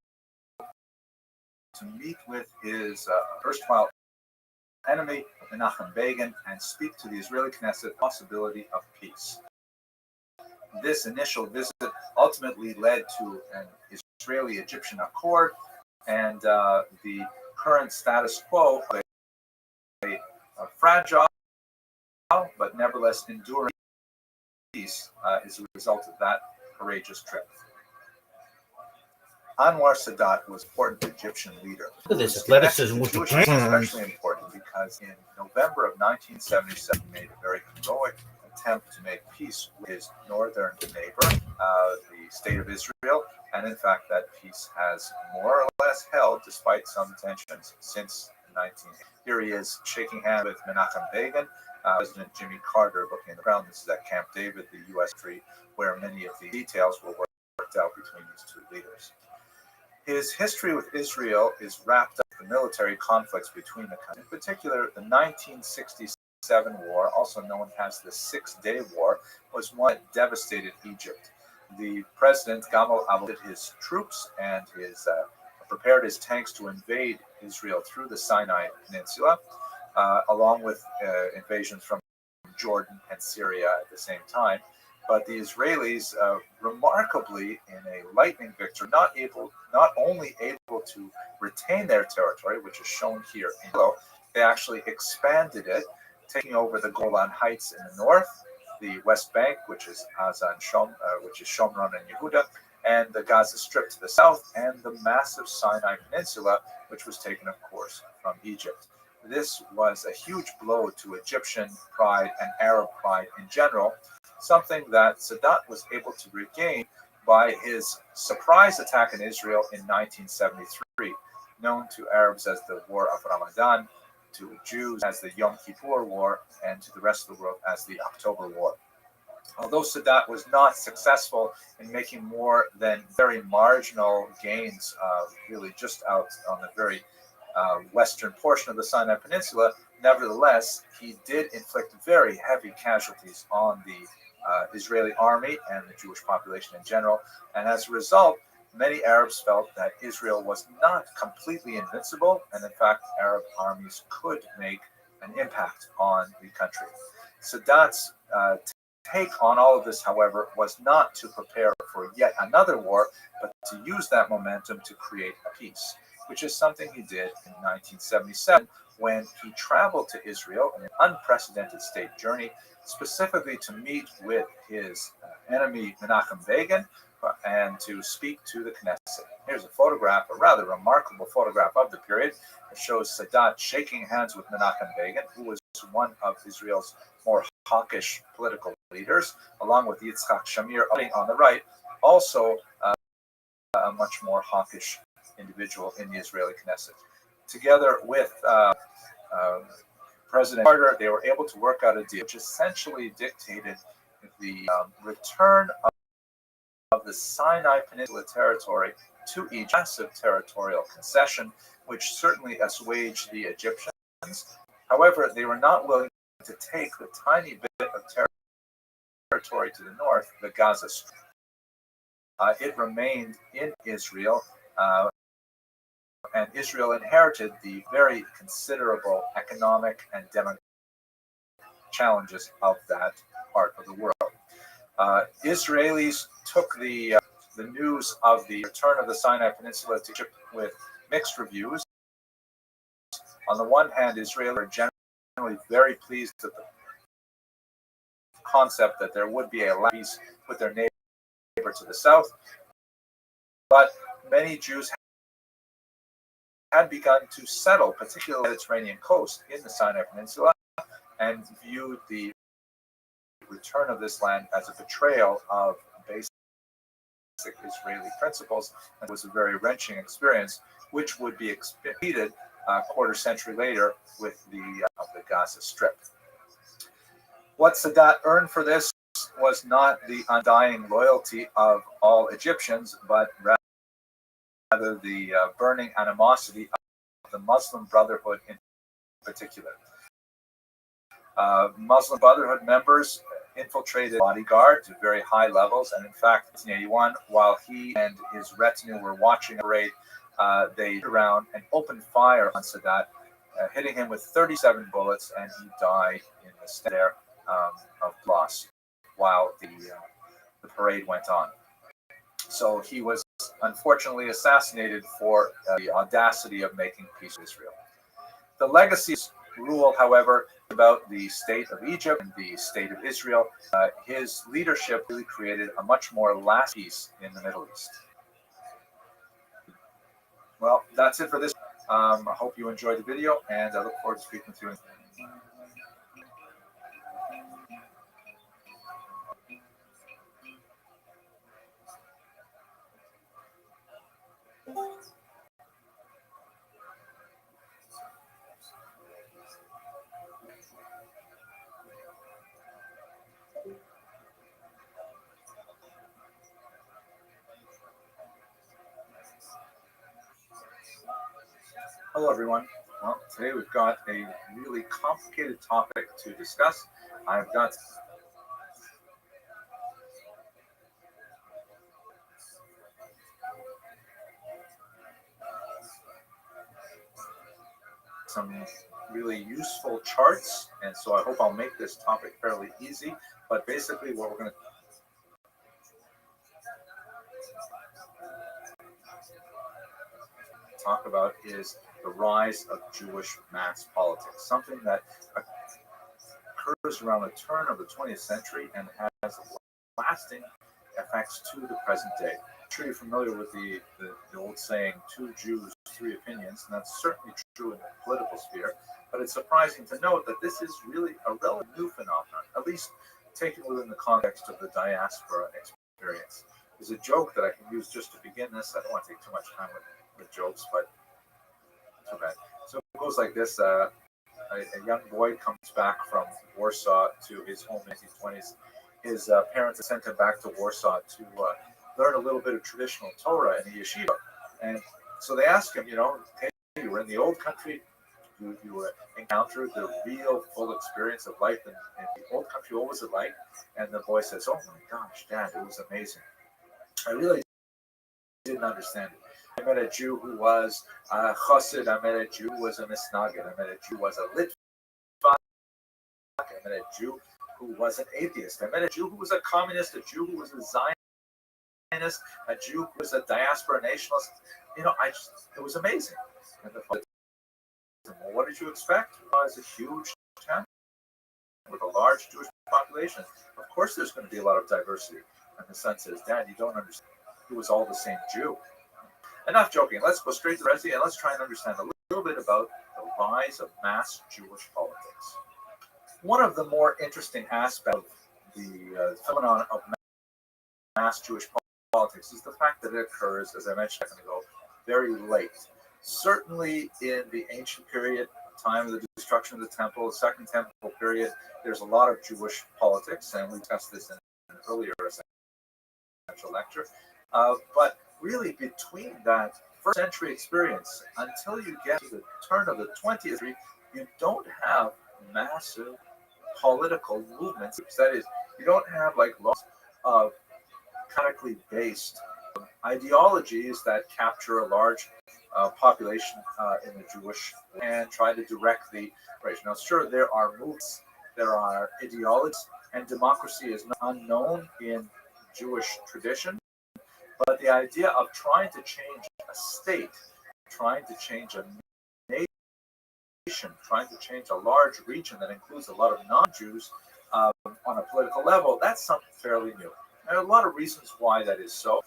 to meet with his erstwhile enemy, Menachem Begin, and speak to the Israeli Knesset possibility of peace. This initial visit ultimately led to an Israeli-Egyptian accord, and the current status quo of a fragile but nevertheless enduring peace is a result of that courageous trip. Anwar Sadat was an important Egyptian leader. Look at this athleticism with the Jewish is especially important because in November of 1977, he made a very heroic attempt to make peace with his northern neighbor, the state of Israel, and in fact that peace has more or less held despite some tensions since 1980. Here he is shaking hands with Menachem Begin, President Jimmy Carter looking at the ground. This is at Camp David, the U.S. tree, where many of the details were worked out between these two leaders. His history with Israel is wrapped up in the military conflicts between the countries. In particular, the 1967 war, also known as the Six-Day War, was one that devastated Egypt. The president, Gamal Abdel, his troops and prepared his tanks to invade Israel through the Sinai Peninsula, along with invasions from Jordan and Syria at the same time. But the Israelis, remarkably, in a lightning victory, not only able to retain their territory, which is shown here in yellow, they actually expanded it, taking over the Golan Heights in the north, the West Bank, which is which is Shomron and Yehuda, and the Gaza Strip to the south, and the massive Sinai Peninsula, which was taken, of course, from Egypt. This was a huge blow to Egyptian pride and Arab pride in general, something that Sadat was able to regain by his surprise attack in Israel in 1973, known to Arabs as the War of Ramadan, to Jews as the Yom Kippur War, and to the rest of the world as the October War. Although Sadat was not successful in making more than very marginal gains, really just out on the very western portion of the Sinai Peninsula, nevertheless, he did inflict very heavy casualties on the Israeli army and the Jewish population in general. And as a result, many Arabs felt that Israel was not completely invincible, and in fact, Arab armies could make an impact on the country. Sadat's take on all of this, however, was not to prepare for yet another war, but to use that momentum to create a peace, which is something he did in 1977 when he traveled to Israel in an unprecedented state journey, specifically to meet with his enemy Menachem Begin and to speak to the Knesset. Here's a photograph, a rather remarkable photograph of the period. It shows Sadat shaking hands with Menachem Begin, who was one of Israel's more hawkish political leaders, along with Yitzhak Shamir on the right, also a much more hawkish individual in the Israeli Knesset. Together with President Carter, they were able to work out a deal which essentially dictated the return of the Sinai Peninsula territory to Egypt, massive territorial concession, which certainly assuaged the Egyptians. However, they were not willing to take the tiny bit of territory to the north, the Gaza Strip. It remained in Israel, and Israel inherited the very considerable economic and demographic challenges of that part of the world. Israelis took the news of the return of the Sinai Peninsula to Egypt with mixed reviews. On the one hand, Israelis were generally very pleased with the concept that there would be a peace with their neighbor to the south, but many Jews had begun to settle, particularly the Mediterranean coast in the Sinai Peninsula, and viewed the return of this land as a betrayal of basic Israeli principles, and was a very wrenching experience, which would be repeated a quarter century later with the Gaza Strip. What Sadat earned for this was not the undying loyalty of all Egyptians, but rather the burning animosity of the Muslim Brotherhood in particular. Muslim Brotherhood members infiltrated bodyguard to very high levels, and in fact, in 1981, while he and his retinue were watching a parade, they around and opened fire on Sadat, hitting him with 37 bullets, and he died in the stare of loss while the parade went on. So he was unfortunately assassinated for the audacity of making peace with Israel. The legacy's rule, however, about the state of Egypt and the state of Israel, his leadership really created a much more lasting peace in the Middle East. Well, that's it for this. I hope you enjoyed the video, and I look forward to speaking with you. Hello, everyone. Well, today we've got a really complicated topic to discuss. I've got some really useful charts, and so I hope I'll make this topic fairly easy. But basically, what we're going to talk about is the rise of Jewish mass politics, something that occurs around the turn of the 20th century and has lasting effects to the present day. sure you're familiar with the old saying, two Jews, three opinions, and that's certainly true in the political sphere. But it's surprising to note that this is really a relatively new phenomenon, at least taken within the context of the diaspora experience. There's a joke that I can use just to begin this. I don't want to take too much time with jokes, but too bad. So it goes like this. A young boy comes back from Warsaw to his home in the 1920s. His parents sent him back to Warsaw to learn a little bit of traditional Torah in the yeshiva. And so they ask him, hey, you were in the old country, you encountered the real full experience of life in the old country. What was it like? And the boy says, oh my gosh, Dad, it was amazing. I really didn't understand it. I met a Jew who was a chassid. I met a Jew who was a misnagid. I met a Jew who was a litvak. I met a Jew who was an atheist. I met a Jew who was a communist, a Jew who was a Zionist, a Jew who was a diaspora nationalist. It was amazing. And the father said, well, what did you expect? It's a huge town with a large Jewish population. Of course there's going to be a lot of diversity. And the son says, Dad, you don't understand. It was all the same Jew. Enough joking. Let's go straight to the recipe and let's try and understand a little bit about the rise of mass Jewish politics. One of the more interesting aspects of the phenomenon of mass Jewish politics is the fact that it occurs, as I mentioned a second ago, very late. Certainly in the ancient period, time of the destruction of the temple, the Second Temple period, there's a lot of Jewish politics, and we discussed this in an earlier essential lecture. But really, between that first century experience until you get to the turn of the 20th century, you don't have massive political movements. That is, you don't have lots of categorically based ideologies that capture a large population in the Jewish and try to direct the operation. Now, sure, there are movements, there are ideologies, and democracy is not unknown in Jewish tradition. But the idea of trying to change a state, trying to change a nation, trying to change a large region that includes a lot of non-Jews on a political level, that's something fairly new. And there are a lot of reasons why that is so.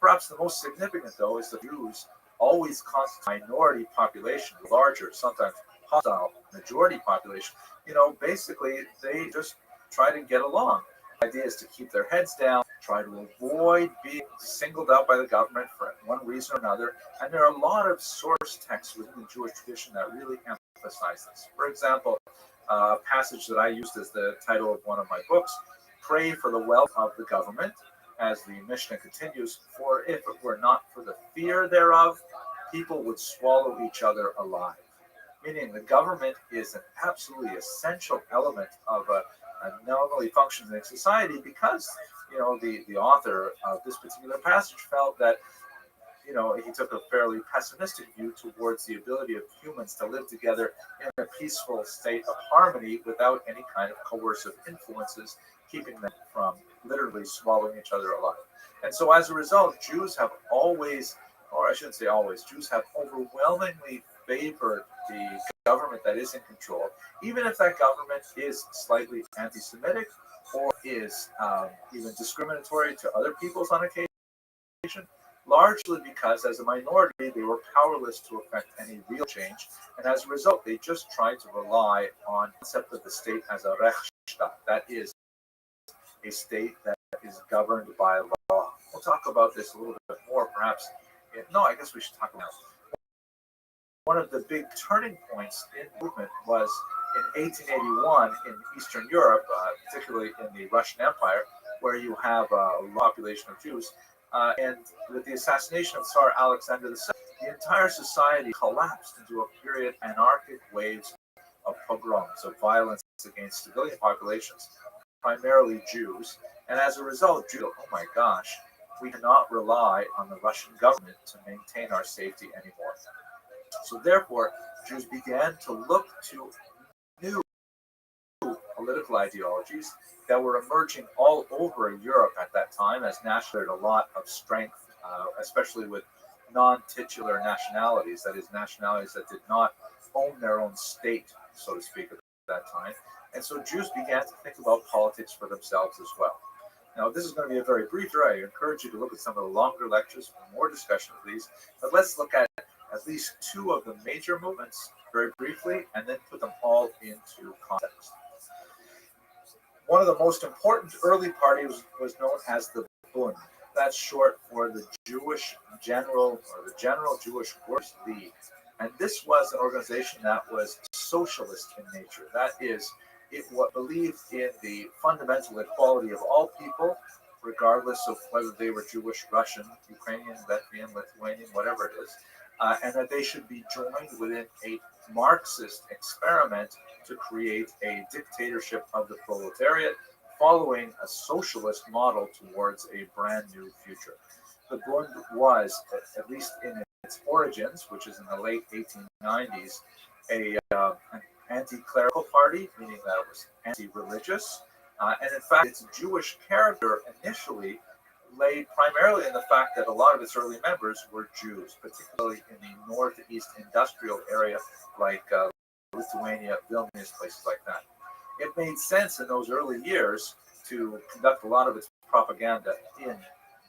Perhaps the most significant, though, is the Jews always constitute a minority population, larger, sometimes hostile majority population. Basically, they just try to get along. The idea is to keep their heads down, try to avoid being singled out by the government for one reason or another. And there are a lot of source texts within the Jewish tradition that really emphasize this. For example, a passage that I used as the title of one of my books, Pray for the Wealth of the Government, as the Mishnah continues, for if it were not for the fear thereof, people would swallow each other alive. Meaning the government is an absolutely essential element of normally functions in society because, the author of this particular passage felt that, he took a fairly pessimistic view towards the ability of humans to live together in a peaceful state of harmony without any kind of coercive influences keeping them from literally swallowing each other alive. And so as a result, Jews have always, or I shouldn't say always, Jews have overwhelmingly favored the government that is in control, even if that government is slightly anti-Semitic or is even discriminatory to other peoples on occasion, largely because as a minority, they were powerless to affect any real change. And as a result, they just tried to rely on the concept of the state as a Rechtsstaat, that is, a state that is governed by law. We'll talk about this a little bit more, perhaps. I guess we should talk about it. One of the big turning points in the movement was in 1881 in Eastern Europe, particularly in the Russian Empire, where you have a population of Jews. And with the assassination of Tsar Alexander II, the entire society collapsed into a period of anarchic waves of pogroms, of violence against civilian populations, primarily Jews. And as a result, Jews, oh my gosh, we cannot rely on the Russian government to maintain our safety anymore. So therefore, Jews began to look to new political ideologies that were emerging all over Europe at that time, as nationally had a lot of strength, especially with non-titular nationalities, that is, nationalities that did not own their own state, so to speak, at that time. And so Jews began to think about politics for themselves as well. Now, this is going to be a very brief lecture. I encourage you to look at some of the longer lectures for more discussion of these. But let's look at least two of the major movements very briefly, and then put them all into context. One of the most important early parties was known as the Bund. That's short for the Jewish General, or the General Jewish Workers' League. And this was an organization that was socialist in nature. That is, it believed in the fundamental equality of all people, regardless of whether they were Jewish, Russian, Ukrainian, Latvian, Lithuanian, whatever it is, and that they should be joined within a Marxist experiment to create a dictatorship of the proletariat, following a socialist model towards a brand new future. The Bund was, at least in its origins, which is in the late 1890s, an anti-clerical party, meaning that it was anti-religious. And in fact, its Jewish character initially lay primarily in the fact that a lot of its early members were Jews, particularly in the northeast industrial area like Lithuania, Vilnius, places like that. It made sense in those early years to conduct a lot of its propaganda in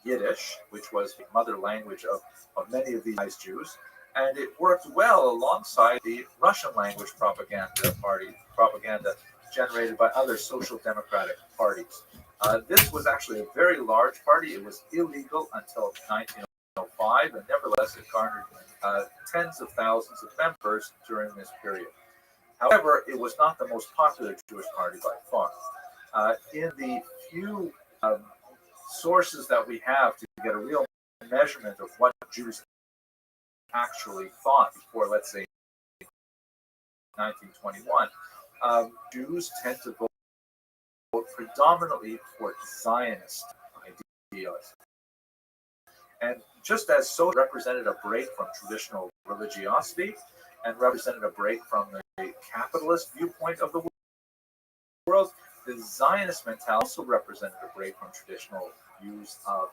Yiddish, which was the mother language of many of these Jews, and it worked well alongside the Russian language propaganda generated by other social democratic parties. This was actually a very large party. It was illegal until 1905, and nevertheless it garnered tens of thousands of members during this period. However, it was not the most popular Jewish party by far. In the few sources that we have to get a real measurement of what Jews actually thought before, let's say, 1921, Jews tend to vote predominantly for Zionist ideas. And just as so represented a break from traditional religiosity and represented a break from the capitalist viewpoint of the world, the Zionist mentality also represented a break from traditional views of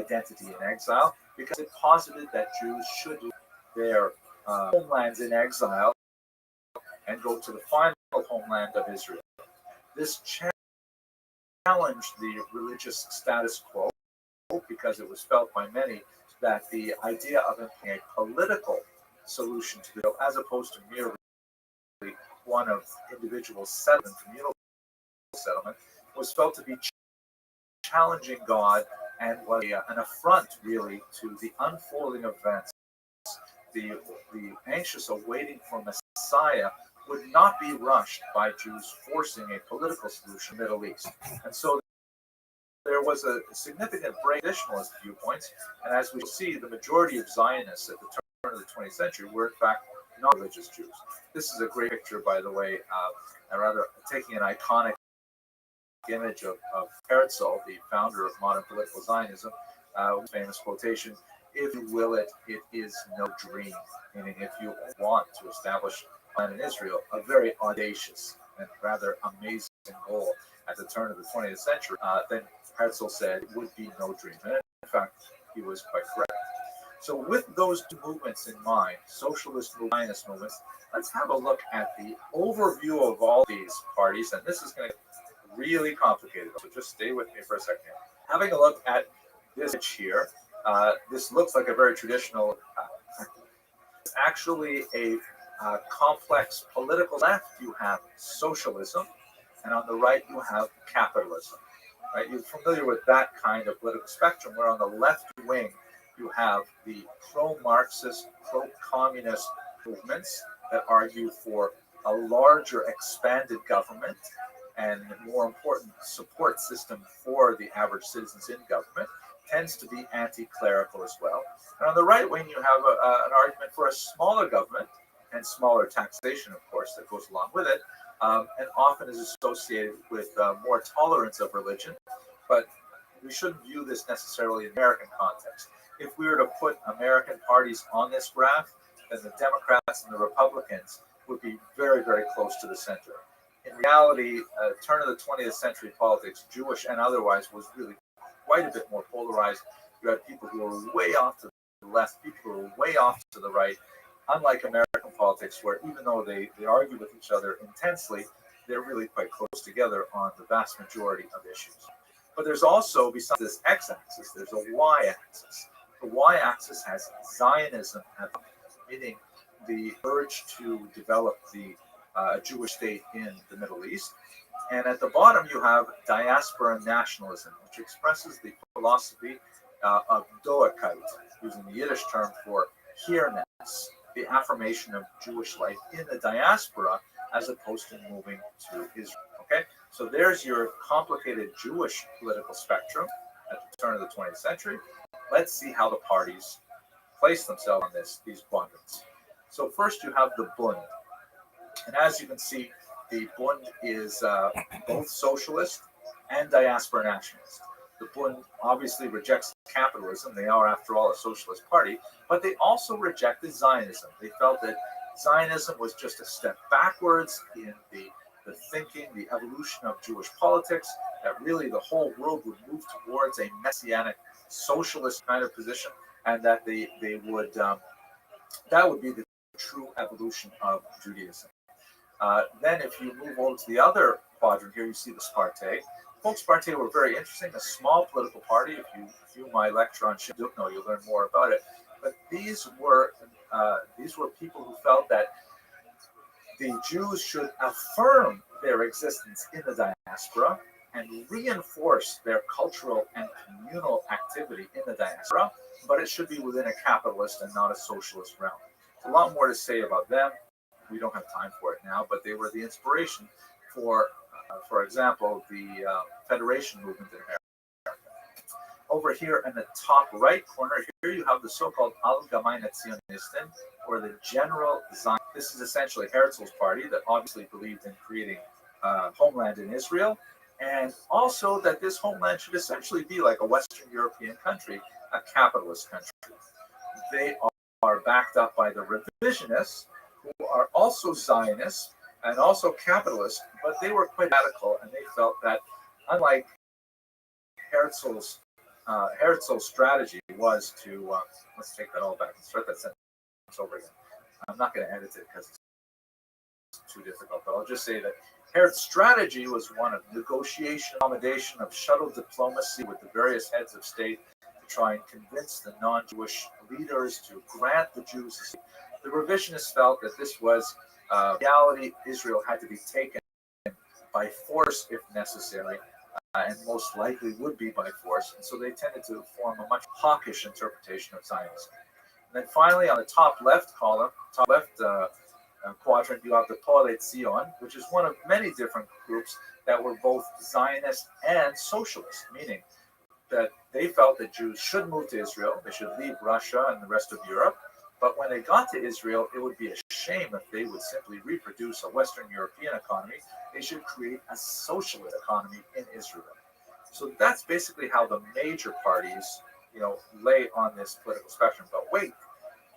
identity in exile, because it posited that Jews should leave their homelands in exile and go to the final homeland of Israel. This challenged the religious status quo, because it was felt by many that the idea of a political solution to the, as opposed to merely one of individual settlement, communal settlement, was felt to be challenging God and was an affront, really, to the unfolding events. The anxious awaiting for Messiah would not be rushed by Jews forcing a political solution in the Middle East. And so there was a significant break in traditionalist viewpoints, and as we see, the majority of Zionists at the turn of the 20th century were in fact non-religious Jews. This is a great picture, by the way, rather taking an iconic image of Herzl, the founder of modern political Zionism, famous quotation, "If you will it, it is no dream," meaning if you want to establish a land in Israel, a very audacious and rather amazing goal at the turn of the 20th century, then Herzl said it would be no dream. And in fact, he was quite correct. So with those two movements in mind, socialist and Zionist movements, let's have a look at the overview of all these parties, and this is going to get really complicated, so just stay with me for a second. Having a look at this here, this looks like a very traditional, it's actually a complex political left. You have socialism, and on the right you have capitalism. Right? You're familiar with that kind of political spectrum, where on the left wing you have the pro-Marxist, pro-communist movements that argue for a larger expanded government and, more important, support system for the average citizens in government. Tends to be anti-clerical as well. And on the right wing, you have an argument for a smaller government and smaller taxation, of course, that goes along with it, and often is associated with more tolerance of religion. But we shouldn't view this necessarily in American context. If we were to put American parties on this graph, then the Democrats and the Republicans would be very, very close to the center. In reality, turn of the 20th century politics, Jewish and otherwise, was really quite a bit more polarized. You had people who were way off to the left, people who were way off to the right, unlike American politics, where even though they argue with each other intensely, they're really quite close together on the vast majority of issues. But there's also, besides this x-axis, there's a y-axis. The y-axis has Zionism, meaning the urge to develop the Jewish state in the Middle East. And at the bottom, you have diaspora nationalism, which expresses the philosophy of Doakite, using the Yiddish term for here-ness, the affirmation of Jewish life in the diaspora as opposed to moving to Israel. Okay, so there's your complicated Jewish political spectrum at the turn of the 20th century. Let's see how the parties place themselves on these quadrants. So first you have the Bund. And as you can see, the Bund is both socialist and diaspora nationalist. The Bund obviously rejects capitalism. They are, after all, a socialist party, but they also rejected Zionism. They felt that Zionism was just a step backwards in the thinking, the evolution of Jewish politics, that really the whole world would move towards a messianic socialist kind of position, and that they would that would be the true evolution of Judaism. Then if you move over to the other quadrant here, you see the Sparte. Folks, Sparte were very interesting, a small political party. If you view my lecture on Shidduchno, you'll learn more about it. But these were people who felt that the Jews should affirm their existence in the diaspora and reinforce their cultural and communal activity in the diaspora, but it should be within a capitalist and not a socialist realm. There's a lot more to say about them. We don't have time for it now, but they were the inspiration for example, the Federation movement in America. Over here in the top right corner, here you have the so-called Allgemeine Zionisten, or the General Zion. This is essentially Herzl's party that obviously believed in creating homeland in Israel, and also that this homeland should essentially be like a Western European country, a capitalist country. They are backed up by the revisionists, who are also Zionists and also capitalists, but they were quite radical, and they felt that, unlike Herzl's strategy was to let's take that all back and start that sentence over again. I'm not going to edit it because it's too difficult, but I'll just say that Herzl's strategy was one of negotiation, accommodation, of shuttle diplomacy with the various heads of state to try and convince the non-Jewish leaders to grant the Jews. The revisionists felt that this was reality. Israel had to be taken by force if necessary, and most likely would be by force. And so they tended to form a much hawkish interpretation of Zionism. And then finally, on the top left column, top left quadrant, you have the Poale Zion, which is one of many different groups that were both Zionist and socialist, meaning that they felt that Jews should move to Israel, they should leave Russia and the rest of Europe. But when they got to Israel, it would be a shame if they would simply reproduce a Western European economy. They should create a socialist economy in Israel. So that's basically how the major parties, lay on this political spectrum. But wait,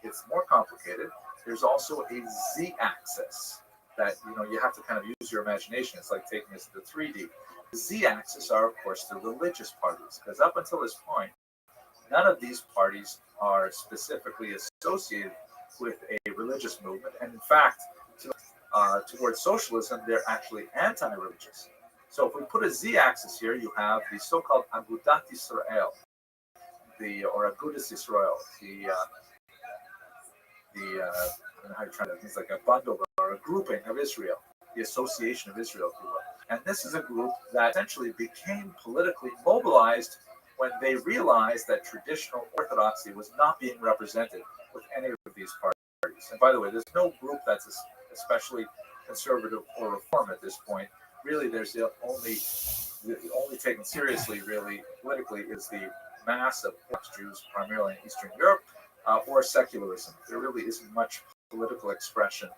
it's more complicated. There's also a z-axis that, you have to kind of use your imagination. It's like taking this to 3D. The z-axis are, of course, the religious parties, because up until this point, none of these parties are specifically associated with a religious movement. And in fact, towards socialism, they're actually anti-religious. So if we put a z-axis here, you have the so-called Agudat Israel, or Agudas Israel, I don't know how you try to, it's like a bundle or a grouping of Israel, the Association of Israel, if you will. And this is a group that essentially became politically mobilized when they realized that traditional orthodoxy was not being represented with any of these parties. And by the way, there's no group that's especially conservative or reform at this point. Really, there's the only taken seriously, really, politically, is the mass of Orthodox Jews, primarily in Eastern Europe, or secularism. There really isn't much political expression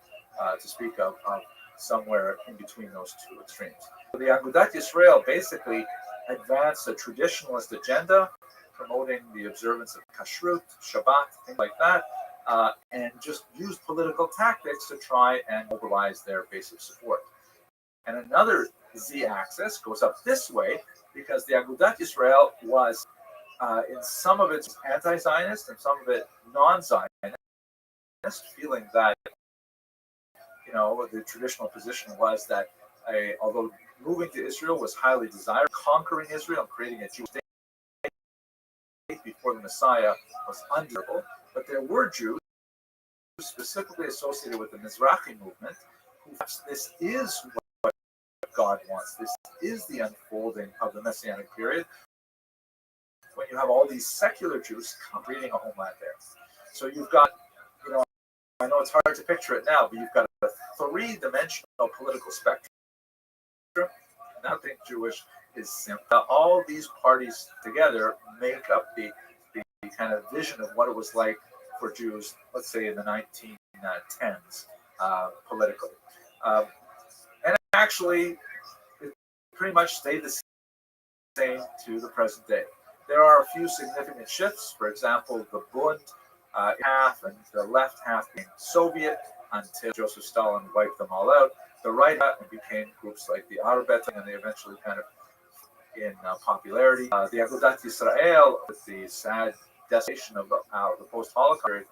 to speak of somewhere in between those two extremes. So the Agudat Yisrael basically advanced a traditionalist agenda, promoting the observance of Kashrut, Shabbat, things like that, and just used political tactics to try and mobilize their base of support. And another z-axis goes up this way, because the Agudat Yisrael was, in some of it, anti-Zionist and some of it non-Zionist, feeling that, the traditional position was that although moving to Israel was highly desired, conquering Israel and creating a Jewish state before the Messiah was undeniable. But there were Jews specifically associated with the Mizrahi movement who this is what God wants. This is the unfolding of the Messianic period when you have all these secular Jews creating a homeland there. So you've got, I know it's hard to picture it now, but you've got a three-dimensional political spectrum. Nothing Jewish is simple. All these parties together make up the kind of vision of what it was like for Jews, let's say in the 1910s, politically. And actually, it pretty much stayed the same to the present day. There are a few significant shifts. For example, the Bund half and the left half being Soviet until Joseph Stalin wiped them all out. The right half became groups like the Arbeiter, and they eventually kind of in popularity. The Agudat Yisrael, with the sad decimation of the post-Holocaust period,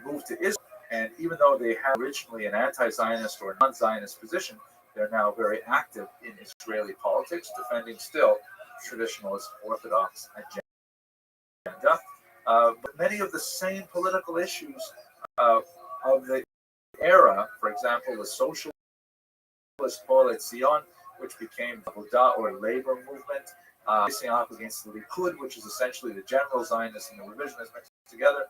moved to Israel. And even though they had originally an anti-Zionist or non-Zionist position, they're now very active in Israeli politics, defending still traditionalist Orthodox agenda. But many of the same political issues of the era, for example, the socialist coalition, which became the Avodah or labor movement, facing off against the Likud, which is essentially the general Zionists and the revisionists mixed together.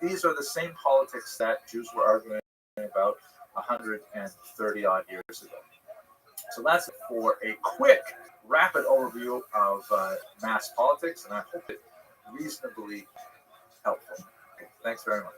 These are the same politics that Jews were arguing about 130 odd years ago. So that's for a quick, rapid overview of mass politics, and I hope it reasonably helpful. Okay, thanks very much.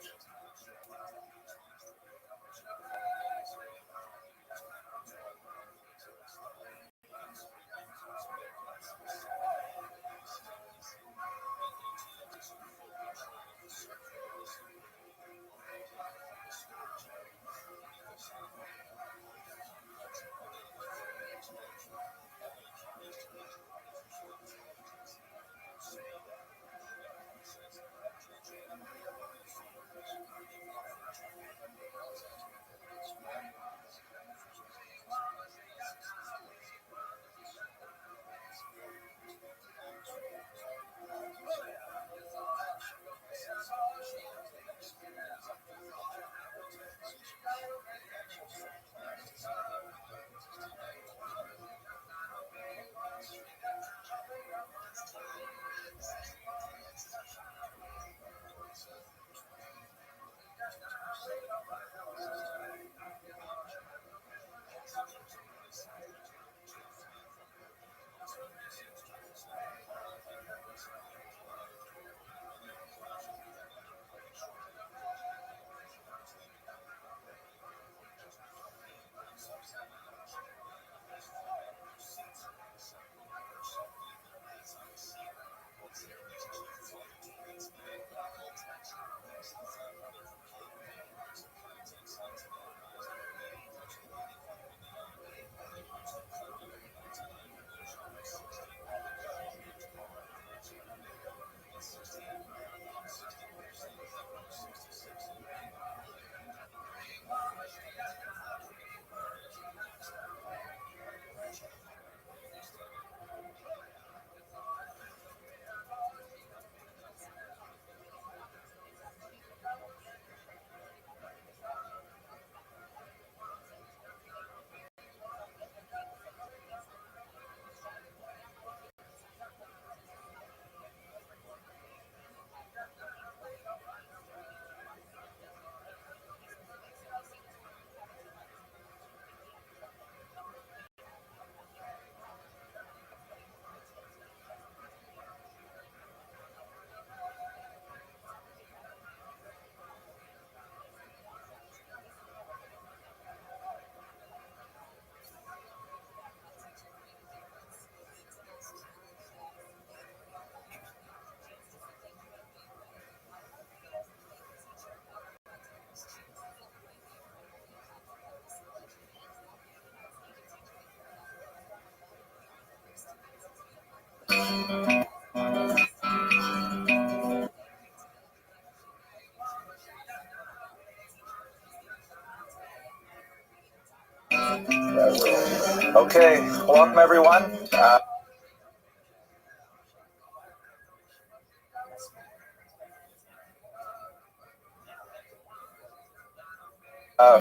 Okay, welcome everyone.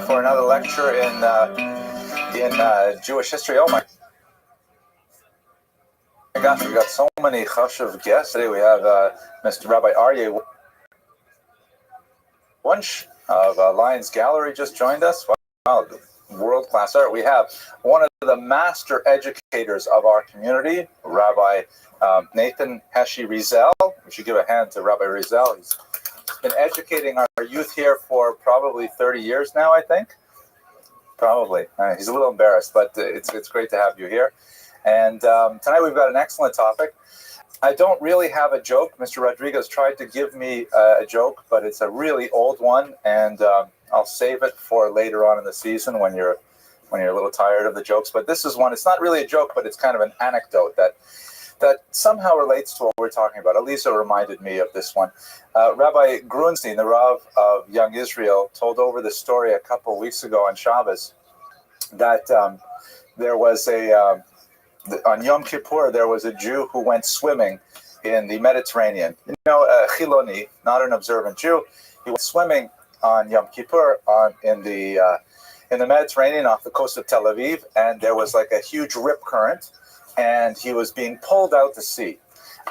For another lecture in Jewish history. Oh my gosh, we got so many chashuv guests today. We have Mr. Rabbi Aryeh Wunsch of Lions Gallery just joined us. Wow, world-class art. We have one of the master educators of our community, Rabbi Nathan Heshi Rizel. We should give a hand to Rabbi Rizel. He's been educating our youth here for probably 30 years now, I think. Probably. He's a little embarrassed, but it's great to have you here. And tonight we've got an excellent topic. I don't really have a joke. Mr. Rodriguez tried to give me a joke, but it's a really old one, and I'll save it for later on in the season when you're a little tired of the jokes. But this is one. It's not really a joke, but it's kind of an anecdote that somehow relates to what we're talking about. Elisa reminded me of this one. Rabbi Grunstein, the Rav of Young Israel, told over the story a couple of weeks ago on Shabbos that there was on Yom Kippur, there was a Jew who went swimming in the Mediterranean. You know, Chiloni, not an observant Jew. He went swimming on Yom Kippur in the Mediterranean off the coast of Tel Aviv, and there was like a huge rip current, and he was being pulled out to sea.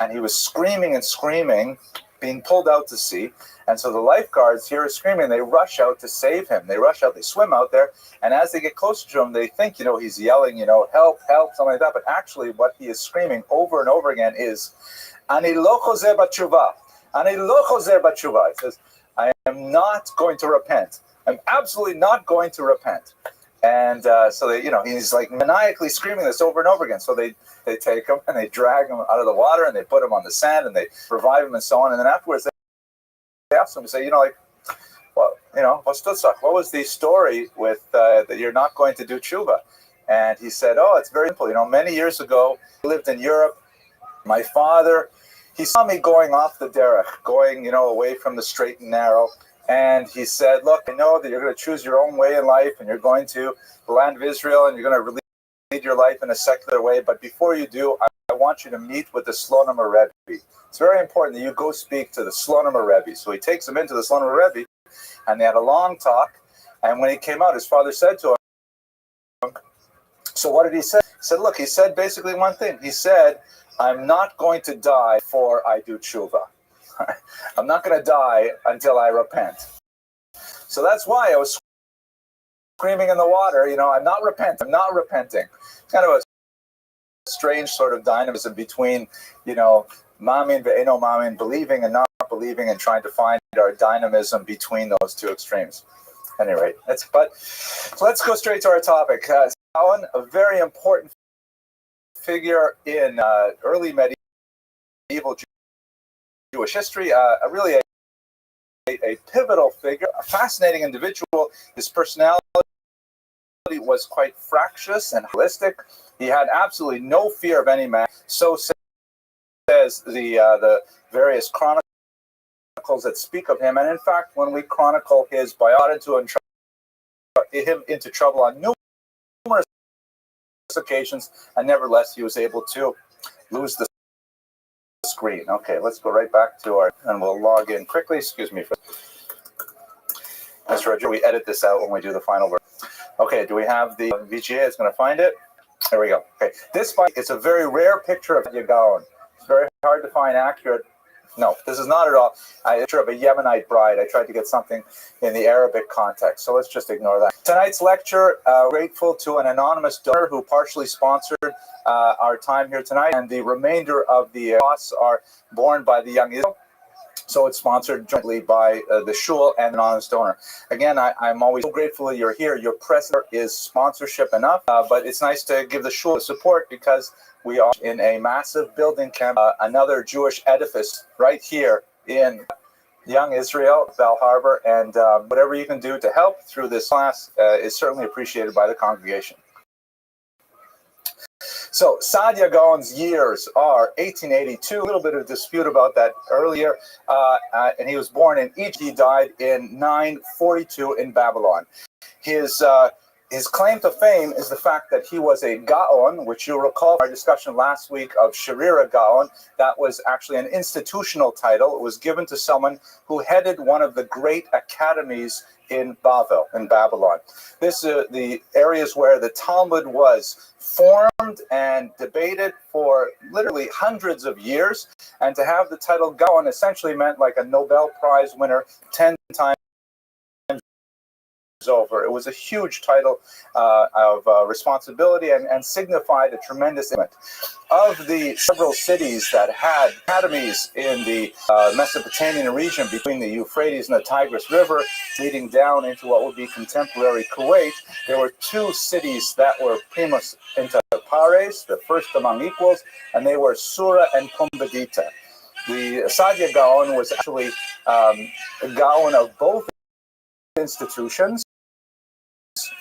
And he was screaming and screaming, being pulled out to sea. And so the lifeguards hear him screaming. They rush out to save him. They rush out. They swim out there. And as they get closer to him, they think, he's yelling, help, help, something like that. But actually what he is screaming over and over again is, Ani lo chozer b'tshuva. Ani lo chozer b'tshuva. It says, I am not going to repent. I'm absolutely not going to repent. And so they, he's like maniacally screaming this over and over again. So they take him and they drag him out of the water and they put him on the sand and they revive him and so on. And then afterwards they ask him to say, what's Tutzach? What was the story with that you're not going to do tshuva? And he said, it's very simple. Many years ago, I lived in Europe. My father, he saw me going off the derech, going, away from the straight and narrow. And he said, look, I know that you're going to choose your own way in life and you're going to the land of Israel and you're going to lead your life in a secular way. But before you do, I want you to meet with the Slonim Rebbe. It's very important that you go speak to the Slonim Rebbe. So he takes him into the Slonim Rebbe and they had a long talk. And when he came out, his father said to him, so what did he say? He said, look, he said basically one thing. He said, I'm not going to die before I do tshuva. I'm not going to die until I repent. So that's why I was screaming in the water, I'm not repenting. I'm not repenting. It's kind of a strange sort of dynamism between, mamin ve'eno mamin, believing and not believing, and trying to find our dynamism between those two extremes. At any rate, so let's go straight to our topic. A very important figure in early medieval Jewish history, really a pivotal figure, a fascinating individual. His personality was quite fractious and holistic. He had absolutely no fear of any man. So says the various chronicles that speak of him. And in fact, when we chronicle his biography, him into trouble on numerous occasions, and nevertheless he was able to lose the screen. Okay, let's go right back to and we'll log in quickly. Excuse me for Mr. Roger. We edit this out when we do the final version. Okay, do we have the VGA? It's going to find it. There we go. Okay, this is a very rare picture of Yagaon. It's very hard to find accurate. No, this is not at all a picture of a Yemenite bride. I tried to get something in the Arabic context, so let's just ignore that. Tonight's lecture, grateful to an anonymous donor who partially sponsored our time here tonight, and the remainder of the costs are borne by the Young Israel. So it's sponsored jointly by the Shul and an anonymous donor. Again, I'm always so grateful that you're here. Your presence is sponsorship enough, but it's nice to give the Shul support because we are in a massive building camp, another Jewish edifice right here in Young Israel, Bell Harbor, and whatever you can do to help through this class is certainly appreciated by the congregation. So Saadia Gaon's years are 1882, a little bit of dispute about that earlier, and he was born in Egypt. He died in 942 in Babylon. His His claim to fame is the fact that he was a Gaon, which you'll recall from our discussion last week of Sharira Gaon. That was actually an institutional title. It was given to someone who headed one of the great academies in Babylon. This the areas where the Talmud was formed and debated for literally hundreds of years. And to have the title Gaon essentially meant like a Nobel Prize winner 10 times over. It was a huge title of responsibility and signified a tremendous event. Of the several cities that had academies in the Mesopotamian region between the Euphrates and the Tigris River, leading down into what would be contemporary Kuwait, there were two cities that were primus inter pares, the first among equals, and they were Sura and Pumbedita. The Sadia Gaon was actually a Gaon of both institutions,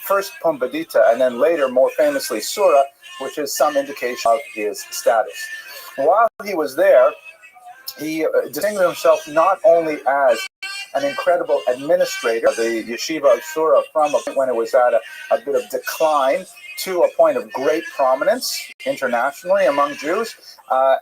first Pumbedita and then later, more famously, Sura, which is some indication of his status. While he was there, he distinguished himself not only as an incredible administrator of the yeshiva of Sura from a point when it was at a bit of decline to a point of great prominence internationally among Jews,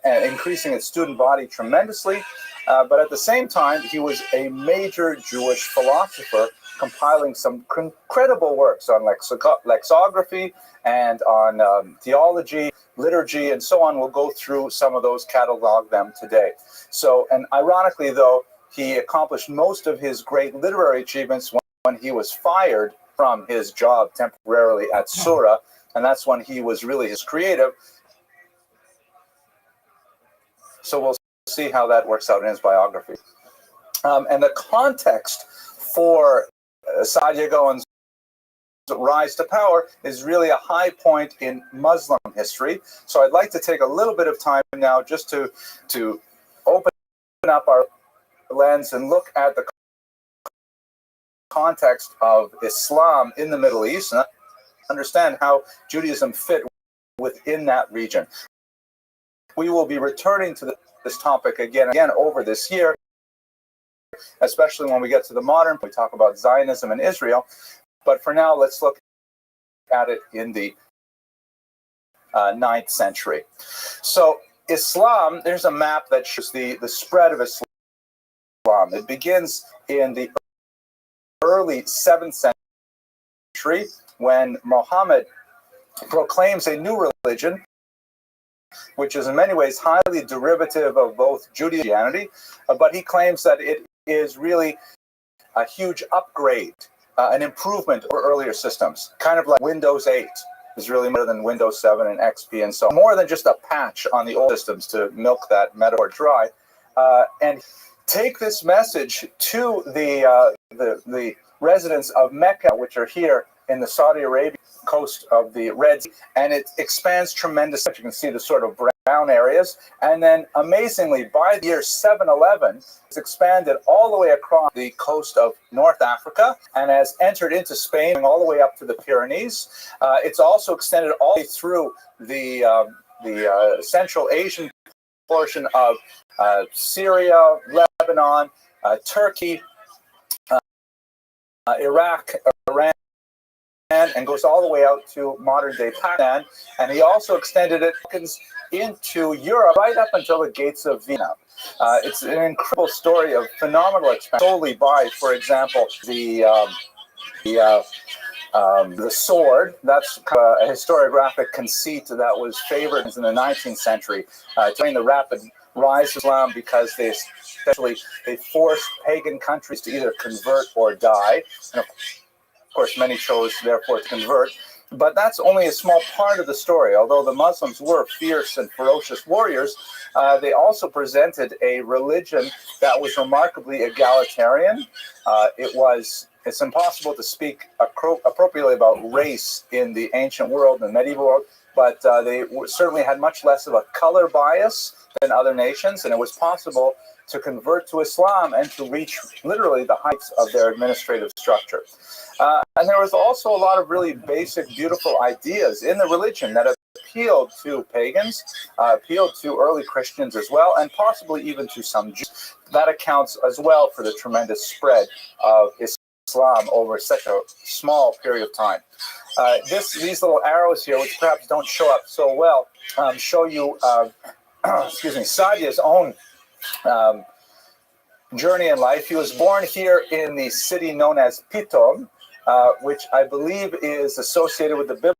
and increasing its student body tremendously. But at the same time, he was a major Jewish philosopher, compiling some incredible works on lexicography and on theology, liturgy, and so on. We'll go through some of those, catalog them today. So, and ironically, though, he accomplished most of his great literary achievements when he was fired from his job temporarily at Sura, and that's when he was really his creative. So we'll see how that works out in his biography. And the context for Sadia Gaon's rise to power is really a high point in Muslim history. So I'd like to take a little bit of time now just to open up our lens and look at the context of Islam in the Middle East and understand how Judaism fit within that region. We will be returning to this topic again over this year, especially when we get to the modern, we talk about Zionism and Israel. But for now, let's look at it in the 9th century. So Islam, there's a map that shows the spread of Islam. It begins in the early 7th century when Muhammad proclaims a new religion, which is in many ways highly derivative of both Judaism and Christianity, but he claims that it is really a huge upgrade, an improvement over earlier systems, kind of like Windows 8 is really more than Windows 7 and XP and so on. More than just a patch on the old systems, to milk that metaphor dry, and take this message to the residents of Mecca, which are here in the Saudi Arabia coast of the Red Sea, and it expands tremendously. You can see the sort of brown areas, and then amazingly, by the year 711, it's expanded all the way across the coast of North Africa and has entered into Spain, all the way up to the Pyrenees. It's also extended all the way through the Central Asian portion of Syria, Lebanon, Turkey, Iraq, Iran, and goes all the way out to modern-day Pakistan. And he also extended it into Europe right up until the gates of Vienna. It's an incredible story of phenomenal expansion, solely by, for example, the sword. That's a historiographic conceit that was favored in the 19th century during the rapid rise of Islam, because they forced pagan countries to either convert or die. And of course, many chose, therefore, to convert. But that's only a small part of the story. Although the Muslims were fierce and ferocious warriors, they also presented a religion that was remarkably egalitarian. It's impossible to speak appropriately about race in the ancient world and medieval world, but they certainly had much less of a color bias than other nations, and it was possible to convert to Islam and to reach literally the heights of their administrative structure. And there was also a lot of really basic, beautiful ideas in the religion that appealed to pagans, appealed to early Christians as well, and possibly even to some Jews. That accounts as well for the tremendous spread of Islam over such a small period of time. These little arrows here, which perhaps don't show up so well, show you, excuse me, Sadia's own journey in life. He was born here in the city known as Pitom, which I believe is associated with the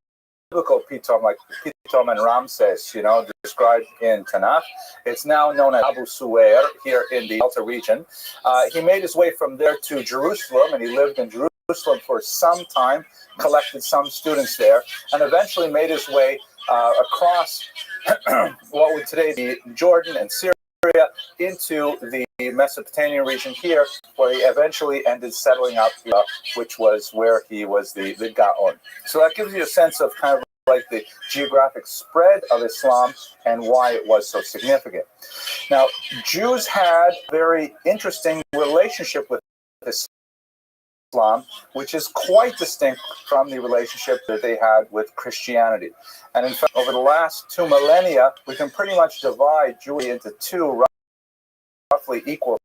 biblical Pitom, like Pitom and Ramses, described in Tanakh. It's now known as Abu Suwair here in the Delta region. He made his way from there to Jerusalem, and he lived in Jerusalem for some time, collected some students there, and eventually made his way across what would today be Jordan and Syria into the Mesopotamian region here, where he eventually ended settling up, which was where he was the Gaon. So that gives you a sense of kind of like the geographic spread of Islam and why it was so significant. Now, Jews had a very interesting relationship with Islam, which is quite distinct from the relationship that they had with Christianity. And in fact, over the last 2 millennia, we can pretty much divide Jewry into two roughly equal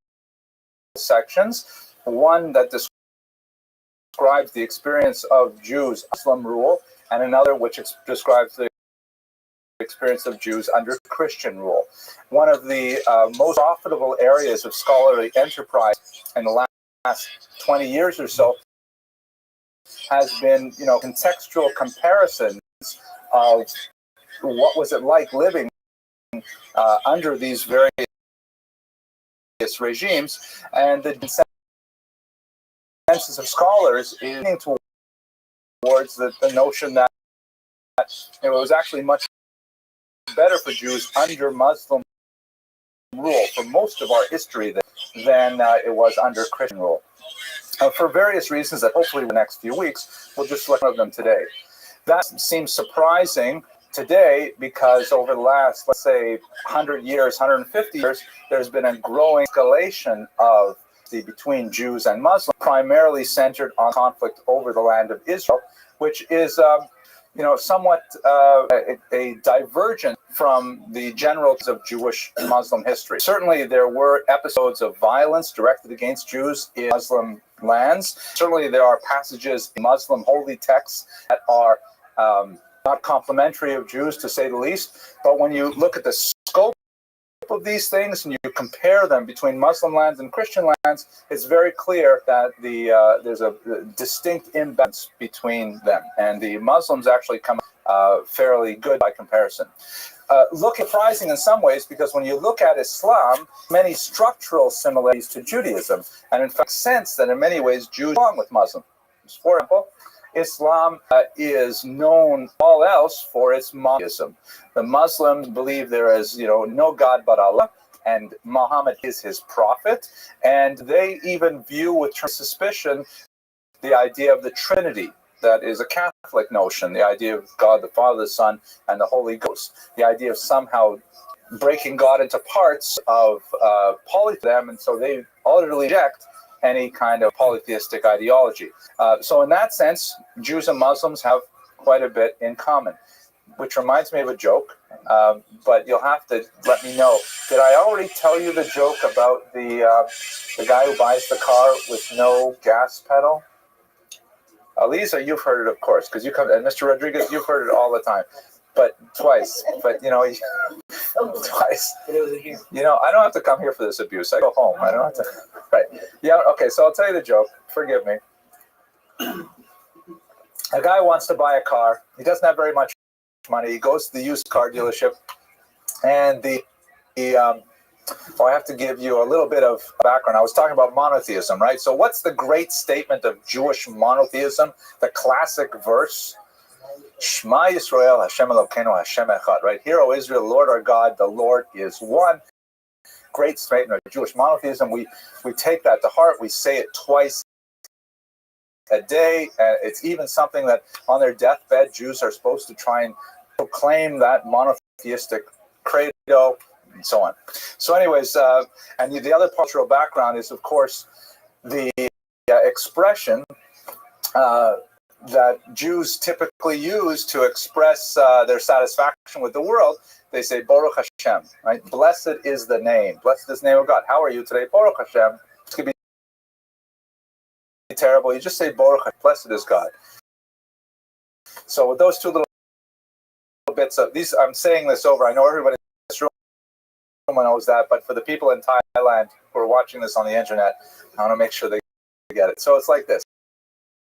sections. One that describes the experience of Jews Muslim rule, and another which describes the experience of Jews under Christian rule. One of the most profitable areas of scholarly enterprise in the last 20 years or so has been, contextual comparisons of what was it like living under these various regimes, and the consensus of scholars is leaning towards the notion that it was actually much better for Jews under Muslim rule for most of our history than it was under Christian rule. For various reasons that hopefully in the next few weeks, we'll just look at them today. That seems surprising today because over the last, let's say, 100 years, 150 years, there's been a growing escalation of between Jews and Muslims, primarily centered on conflict over the land of Israel, which is somewhat a divergent from the generals of Jewish Muslim history. Certainly, there were episodes of violence directed against Jews in Muslim lands. Certainly, there are passages in Muslim holy texts that are not complimentary of Jews, to say the least. But when you look at the scope of these things and you compare them between Muslim lands and Christian lands, it's very clear that there's a distinct imbalance between them, and the Muslims actually come fairly good by comparison. Look surprising in some ways because when you look at Islam, many structural similarities to Judaism, and in fact sense that in many ways Jews along with Muslims. For example, Islam is known all else for its monotheism. The Muslims believe there is, no God but Allah, and Muhammad is his prophet, and they even view with suspicion the idea of the Trinity. That is a Catholic notion, the idea of God the Father, the Son, and the Holy Ghost. The idea of somehow breaking God into parts of polytheism, and so they utterly reject any kind of polytheistic ideology. So in that sense, Jews and Muslims have quite a bit in common, which reminds me of a joke, but you'll have to let me know. Did I already tell you the joke about the guy who buys the car with no gas pedal? Lisa, you've heard it, of course, because you come, and Mr. Rodriguez, you've heard it all the time, but twice. But twice. I don't have to come here for this abuse. I go home. I don't have to. Right? Yeah. Okay. So I'll tell you the joke. Forgive me. A guy wants to buy a car. He doesn't have very much money. He goes to the used car dealership, and I have to give you a little bit of background. I was talking about monotheism, right? So what's the great statement of Jewish monotheism? The classic verse, Shema Yisrael, Hashem Elokeinu, Hashem Echad, right? Hear, O Israel, Lord our God, the Lord is one. Great statement of Jewish monotheism. We take that to heart. We say it twice a day. It's even something that on their deathbed, Jews are supposed to try and proclaim that monotheistic credo, and so on. So anyways, and the other cultural background is, of course, the expression that Jews typically use to express their satisfaction with the world. They say, Baruch Hashem, right? Blessed is the name. Blessed is the name of God. How are you today? Baruch Hashem. It could be terrible. You just say Baruch, blessed is God. So with those two little bits of these, I'm saying this over. I know everybody in this room knows that, but for the people in Thailand who are watching this on the internet, I want to make sure they get it. So it's like this.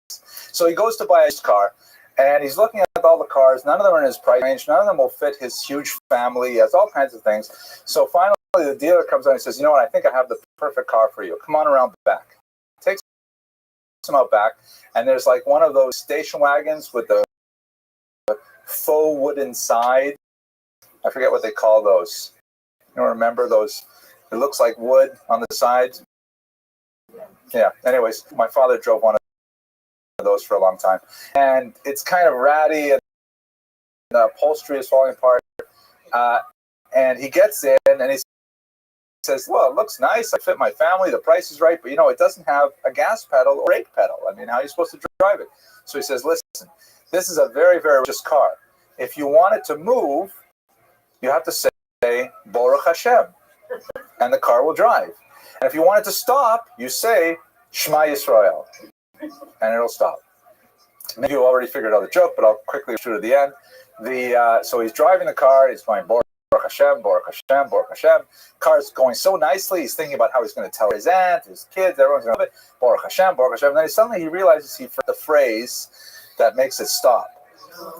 So he goes to buy his car, and he's looking at all the cars. None of them are in his price range. None of them will fit his huge family. He has all kinds of things. So finally, the dealer comes on and says, you know what, I think I have the perfect car for you. Come on around back. Takes him out back, and there's like one of those station wagons with the faux wooden side. I forget what they call those. You don't remember those? It looks like wood on the sides. Yeah, anyways, my father drove one of those for a long time. And it's kind of ratty, and the upholstery is falling apart. And he gets in, and he says, well, it looks nice. I fit my family. The price is right. But, you know, it doesn't have a gas pedal or brake pedal. I mean, how are you supposed to drive it? So he says, listen, this is a very, very religious car. If you want it to move, you have to say, Baruch Hashem, and the car will drive. And if you want it to stop, you say, Shema Yisrael, and it'll stop. Maybe you already figured out the joke, but I'll quickly shoot to the end. So he's driving the car. He's going, Baruch Hashem, Baruch Hashem, Baruch Hashem. Car's going so nicely. He's thinking about how he's going to tell his aunt, his kids, everyone's going to love it. Baruch Hashem, Baruch Hashem. And then suddenly he realizes he forgot the phrase that makes it stop.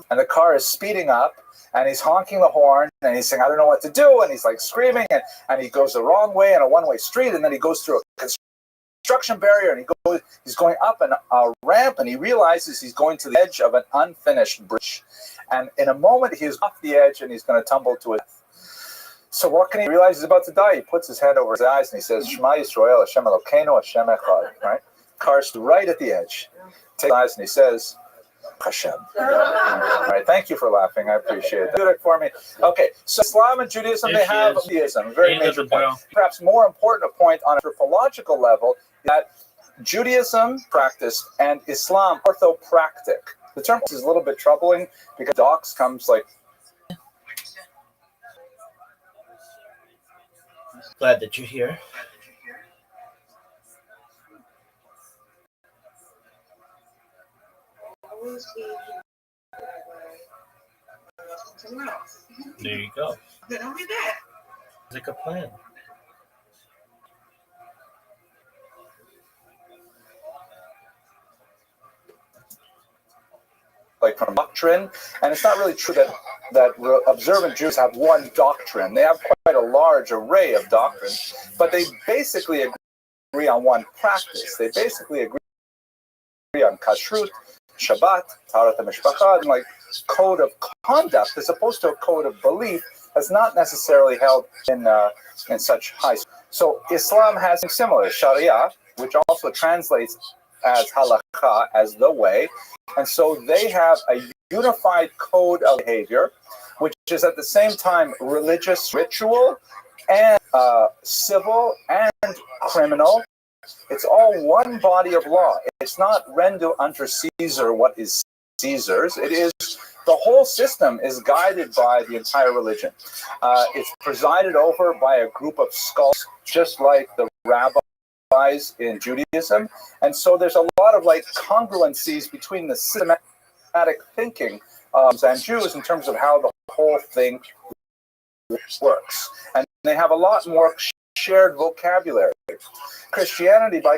And the car is speeding up, and he's honking the horn, and he's saying, I don't know what to do. And he's like screaming, and he goes the wrong way in a one-way street, and then he goes through a construction barrier, and he's going up a ramp, and he realizes he's going to the edge of an unfinished bridge. And in a moment, he's off the edge, and he's going to tumble to his death. So what can he realize? He's about to die. He puts his hand over his eyes, and he says, Shema Yisrael, Hashem Elokeinu, Hashem Echad. Right? Car's right at the edge. Takes his eyes, and he says, Hashem. All right, thank you for laughing. I appreciate it. Do it for me. Okay, so Islam and Judaism, they have Judaism. Very major point. Perhaps more important a point on an anthropological level that Judaism practice and Islam orthopractic. The term is a little bit troubling because docs comes like. Glad that you're here. There you go. It's like a plan. Like from doctrine, and it's not really true that observant Jews have one doctrine. They have quite a large array of doctrines, but they basically agree on one practice. They basically agree on kashrut, Shabbat, Taharat HaMishpacha, and like code of conduct as opposed to a code of belief that's not necessarily held in such high. So Islam has something similar, Sharia, which also translates as halakha, as the way. And so they have a unified code of behavior, which is at the same time religious ritual and civil and criminal. It's all one body of law. It's not render unto Caesar what is Caesar's. It is the whole system is guided by the entire religion. It's presided over by a group of scholars, just like the rabbis in Judaism. And so there's a lot of like congruencies between the systematic thinking and Jews in terms of how the whole thing works. And they have a lot more shared vocabulary. Christianity, by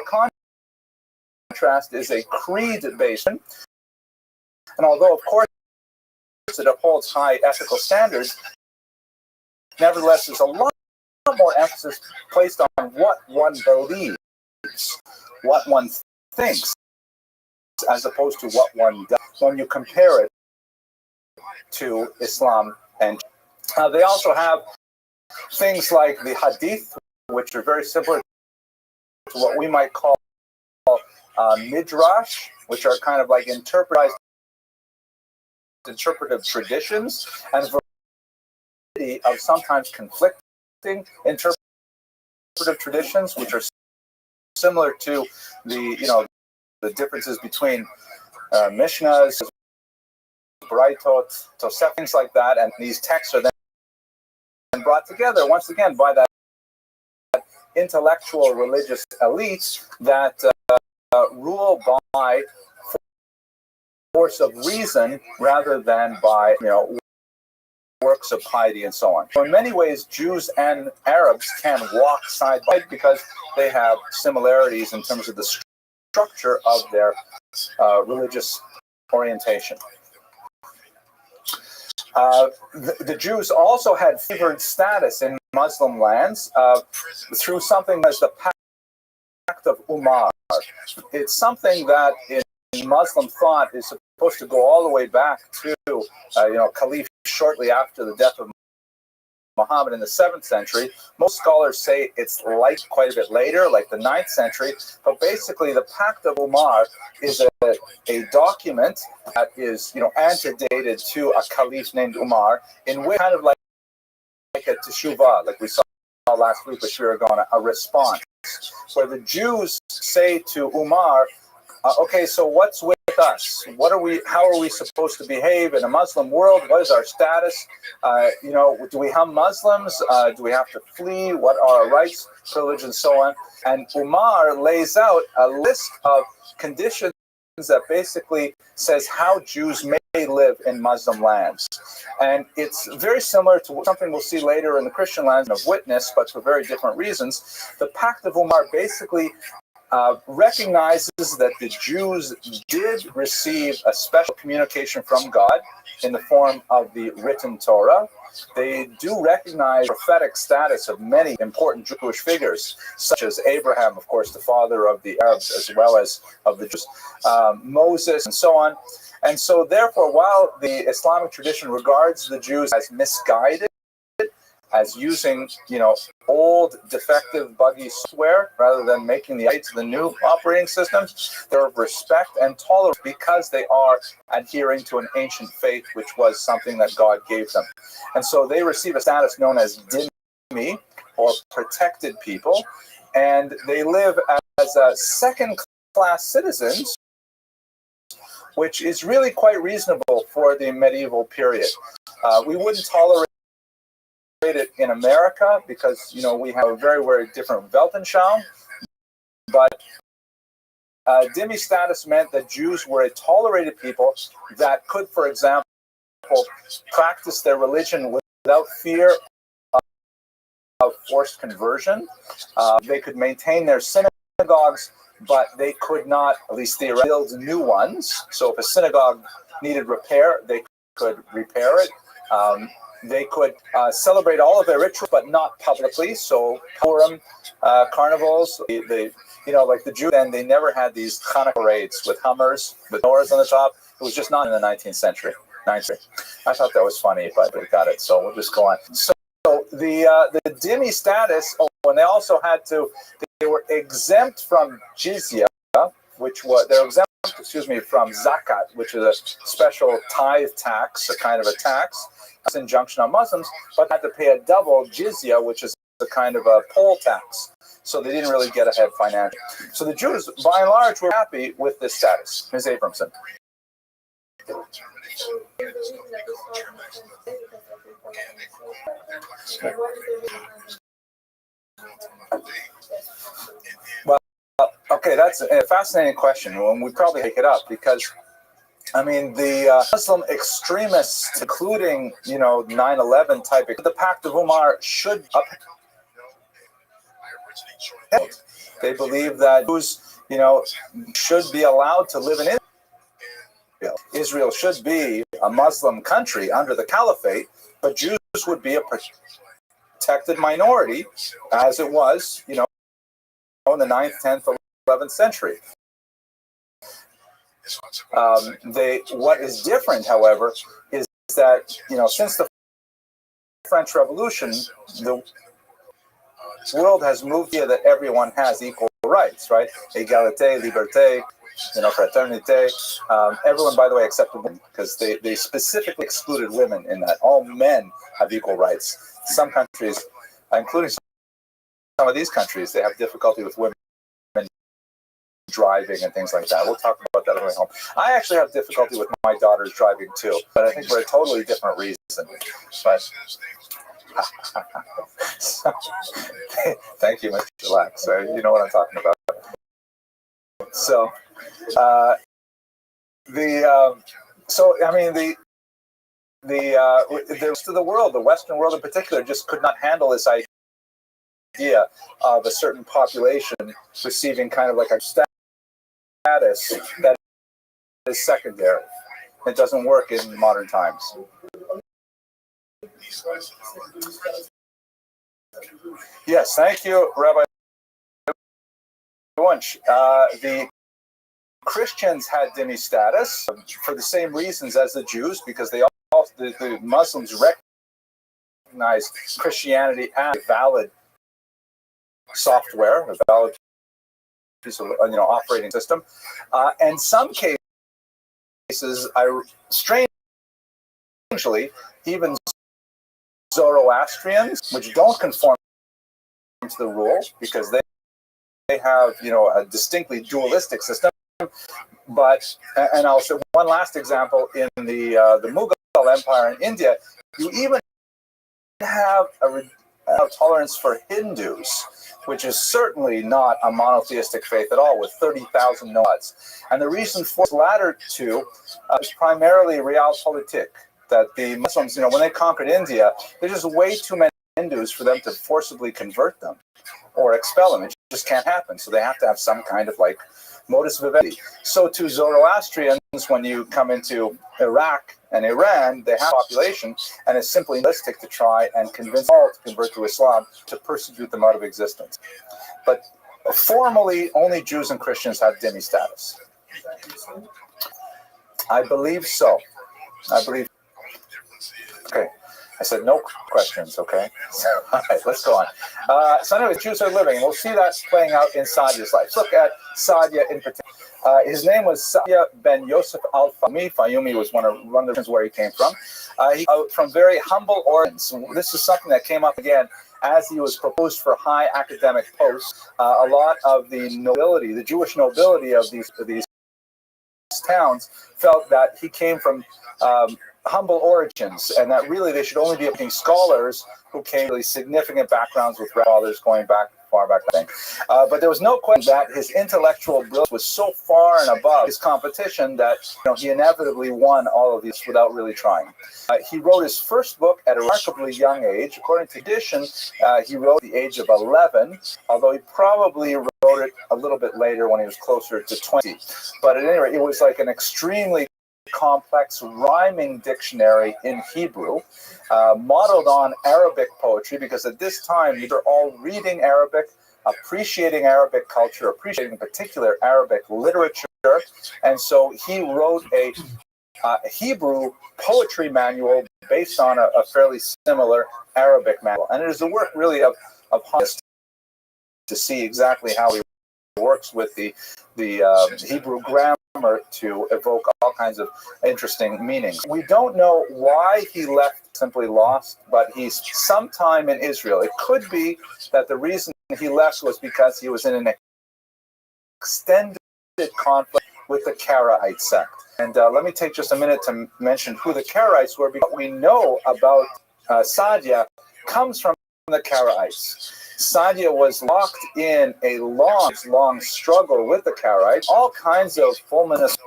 contrast, is a creed-based, and although, of course, it upholds high ethical standards, nevertheless, there's a lot more emphasis placed on what one believes, what one thinks, as opposed to what one does when you compare it to Islam. And they also have things like the Hadith, which are very similar to what we might call midrash, which are kind of like interpretive traditions, and variety of sometimes conflicting interpretive traditions, which are similar to the differences between Mishnahs, Braitot, Tosef, things like that, and these texts are then brought together once again by that intellectual religious elite that rule rule by force of reason rather than by, works of piety and so on. So in many ways, Jews and Arabs can walk side by side because they have similarities in terms of the structure of their religious orientation. The Jews also had favored status in Muslim lands through something as the Pact of Umar. It's something that in Muslim thought is supposed to go all the way back to, Caliph shortly after the death of Muhammad in the 7th century. Most scholars say it's quite a bit later, like the 9th century. But basically, the Pact of Umar is a document that is, antedated to a caliph named Umar, in which kind of like a teshuvah, like we saw last week with Shira Gona, a response, where the Jews say to Umar, okay, so what's with us? How are we supposed to behave in a Muslim world? What is our status? Do we have Muslims? Do we have to flee? What are our rights, privilege, and so on? And Umar lays out a list of conditions that basically says how Jews may live in Muslim lands. And it's very similar to something we'll see later in the Christian lands of witness, but for very different reasons. The Pact of Umar basically recognizes that the Jews did receive a special communication from God in the form of the written Torah. They do recognize the prophetic status of many important Jewish figures, such as Abraham, of course, the father of the Arabs, as well as of the Jews, Moses, and so on. And so, therefore, while the Islamic tradition regards the Jews as misguided, as using, old, defective, buggy software rather than making the upgrade to the new operating systems, they're of respect and tolerance because they are adhering to an ancient faith, which was something that God gave them. And so they receive a status known as dhimmi, or protected people, and they live as second-class citizens, which is really quite reasonable for the medieval period. We wouldn't tolerate it in America because we have a very, very different Weltanschauung, but dhimmi status meant that Jews were a tolerated people that could, for example, practice their religion without fear of forced conversion. They could maintain their synagogues, but they could not, at least theoretically, build new ones. So if a synagogue needed repair, they could repair it. They could celebrate all of their rituals, but not publicly. So Purim, carnivals, like the Jews, then they never had these Hanukkah parades with Hummers, with menorahs on the top. It was just not in the 19th century. I thought that was funny, but we got it. So we'll just go on. So the dhimmi status, and they also they were exempt from jizya, they're exempt, from zakat, which is a special tithe tax, a kind of a tax, injunction on Muslims, but had to pay a double jizya, which is a kind of a poll tax. So they didn't really get ahead financially. So the Jews, by and large, were happy with this status. Ms. Abramson. Well, okay, that's a fascinating question, and we probably take it up because the Muslim extremists, including, 9/11 type, the Pact of Umar should upheld. They believe that Jews, should be allowed to live in Israel. Israel should be a Muslim country under the Caliphate, but Jews would be a protected minority, as it was, in the 9th, 10th, 11th century. What is different, however, is that, since the French Revolution, the world has moved here that everyone has equal rights, right? Égalité, liberté, fraternité. Everyone, by the way, except women, because they specifically excluded women in that. All men have equal rights. Some countries, including some of these countries, they have difficulty with women driving and things like that. We'll talk about that on the way home. I actually have difficulty with my daughters driving too, but I think for a totally different reason. But thank you, Mr. Lax. You know what I'm talking about. So the rest of the world, the Western world in particular, just could not handle this idea of a certain population receiving kind of like a status that is secondary. It doesn't work in modern times. Yes, thank you, Rabbi Wunsch. The Christians had dhimmi status for the same reasons as the Jews, because the Muslims recognized Christianity as a valid software, a valid piece of operating system. In some cases, strangely, even Zoroastrians, which don't conform to the rule because they have a distinctly dualistic system. But and also one last example, in the Mughal Empire in India, you even have a tolerance for Hindus, which is certainly not a monotheistic faith at all, with 30,000 nomads. And the reason for the latter two is primarily realpolitik, that the Muslims, when they conquered India, there's just way too many Hindus for them to forcibly convert them or expel them. It just can't happen. So they have to have some kind of modus vivendi. So to Zoroastrians, when you come into Iraq and Iran, they have a population, and it's simply realistic to try and convince all to convert to Islam, to persecute them out of existence. But formally, only Jews and Christians have dhimmi status. I believe so. Okay. I said no questions, okay? All right, let's go on. So anyways, Jews are living, and we'll see that playing out in Sadia's life. Let's look at Sadia in particular. His name was Sadia ben Yosef al-Fayumi. Fayumi was one of the reasons where he came from. He from very humble origins. This is something that came up again as he was proposed for high academic posts. A lot of the nobility, the Jewish nobility of these towns, felt that he came from humble origins, and that really they should only be looking scholars who came really significant backgrounds with fathers going back far back, I think. But there was no question that his intellectual brilliance was so far and above his competition that he inevitably won all of these without really trying. He wrote his first book at a remarkably young age. According to tradition, he wrote at the age of 11, although he probably wrote it a little bit later when he was closer to 20. But at any rate, it was like an extremely complex rhyming dictionary in Hebrew, modeled on Arabic poetry, because at this time they're all reading Arabic, appreciating Arabic culture, appreciating particular Arabic literature, and so he wrote a Hebrew poetry manual based on a fairly similar Arabic manual. And it is a work really of honesty to see exactly how he works with the Hebrew grammar to evoke all kinds of interesting meanings. We don't know why he left, simply lost, but he's sometime in Israel. It could be that the reason he left was because he was in an extended conflict with the Karaite sect. And let me take just a minute to mention who the Karaites were, because what we know about Sadia comes from the Karaites. Sadia was locked in a long struggle with the Karaites, all kinds of fulminous,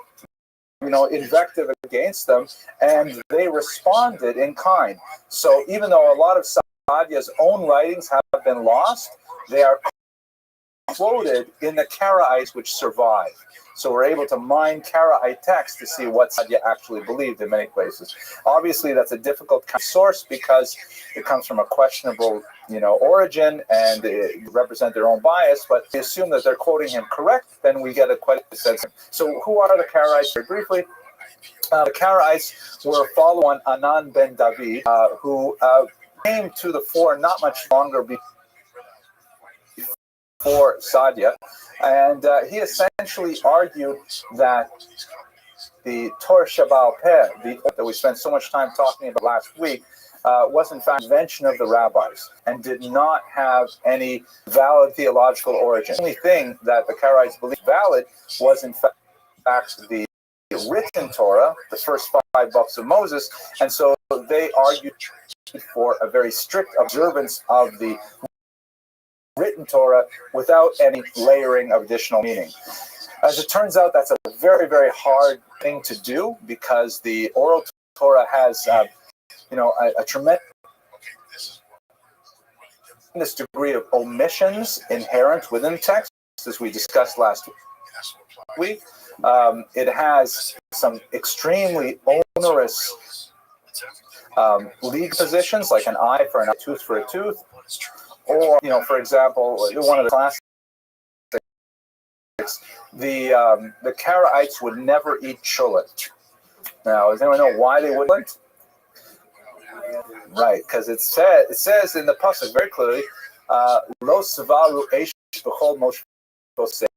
invective against them, and they responded in kind. So even though a lot of Sadia's own writings have been lost, they are quoted in the Karaites which survive. So we're able to mine Karaite text to see what Sadia actually believed in many places. Obviously, that's a difficult kind of source because it comes from a questionable, origin, and they represent their own bias. But we assume that they're quoting him correct, then we get a quite a sense. So who are the Karaites? Very briefly, the Karaites were following Anan ben David, who came to the fore not much longer before Sadia. And he essentially argued that the Torah Shabbal Peh, that we spent so much time talking about last week, was in fact an invention of the rabbis and did not have any valid theological origin. The only thing that the Karaites believed valid was in fact the written Torah, the first 5 books of Moses, and so they argued for a very strict observance of the written Torah without any layering of additional meaning. As it turns out, that's a very, very hard thing to do because the oral Torah has, a tremendous degree of omissions inherent within the text, as we discussed last week. It has some extremely onerous legal positions, like an eye for an eye, tooth for a tooth, or, for example, one of the classics, the Karaites would never eat cholent. Now, does anyone know why they wouldn't? Right, because it says in the pasuk very clearly, "Lo savaru eish b'chol moshvosechem."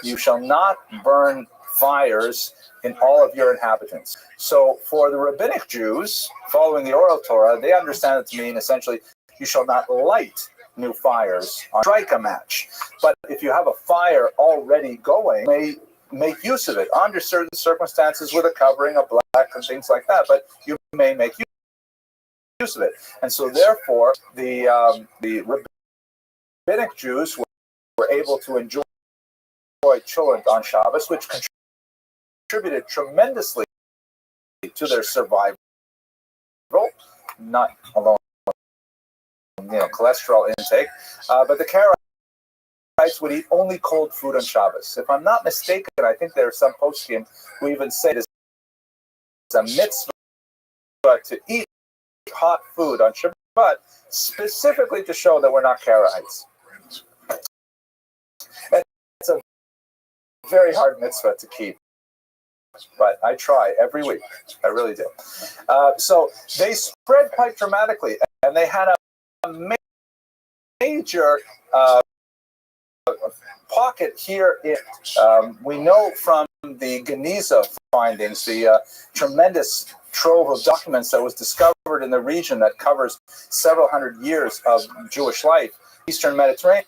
You shall not burn fires in all of your inhabitants. So, for the rabbinic Jews following the oral Torah, they understand it to mean essentially, you shall not light new fires on strike a match. But if you have a fire already going, you may make use of it under certain circumstances with a covering of black and things like that. But you may make use of it. And so therefore, the rabbinic Jews were able to enjoy cholent on Shabbos, which contributed tremendously to their survival, not alone cholesterol intake, but the Karaites would eat only cold food on Shabbos. If I'm not mistaken, I think there are some poskim who even say it's a mitzvah to eat hot food on Shabbat, specifically to show that we're not Karaites. It's a very hard mitzvah to keep, but I try every week. I really do. So they spread quite dramatically, and they had a major pocket here. We know from the Geniza findings, the tremendous trove of documents that was discovered in the region that covers several hundred years of Jewish life, Eastern Mediterranean,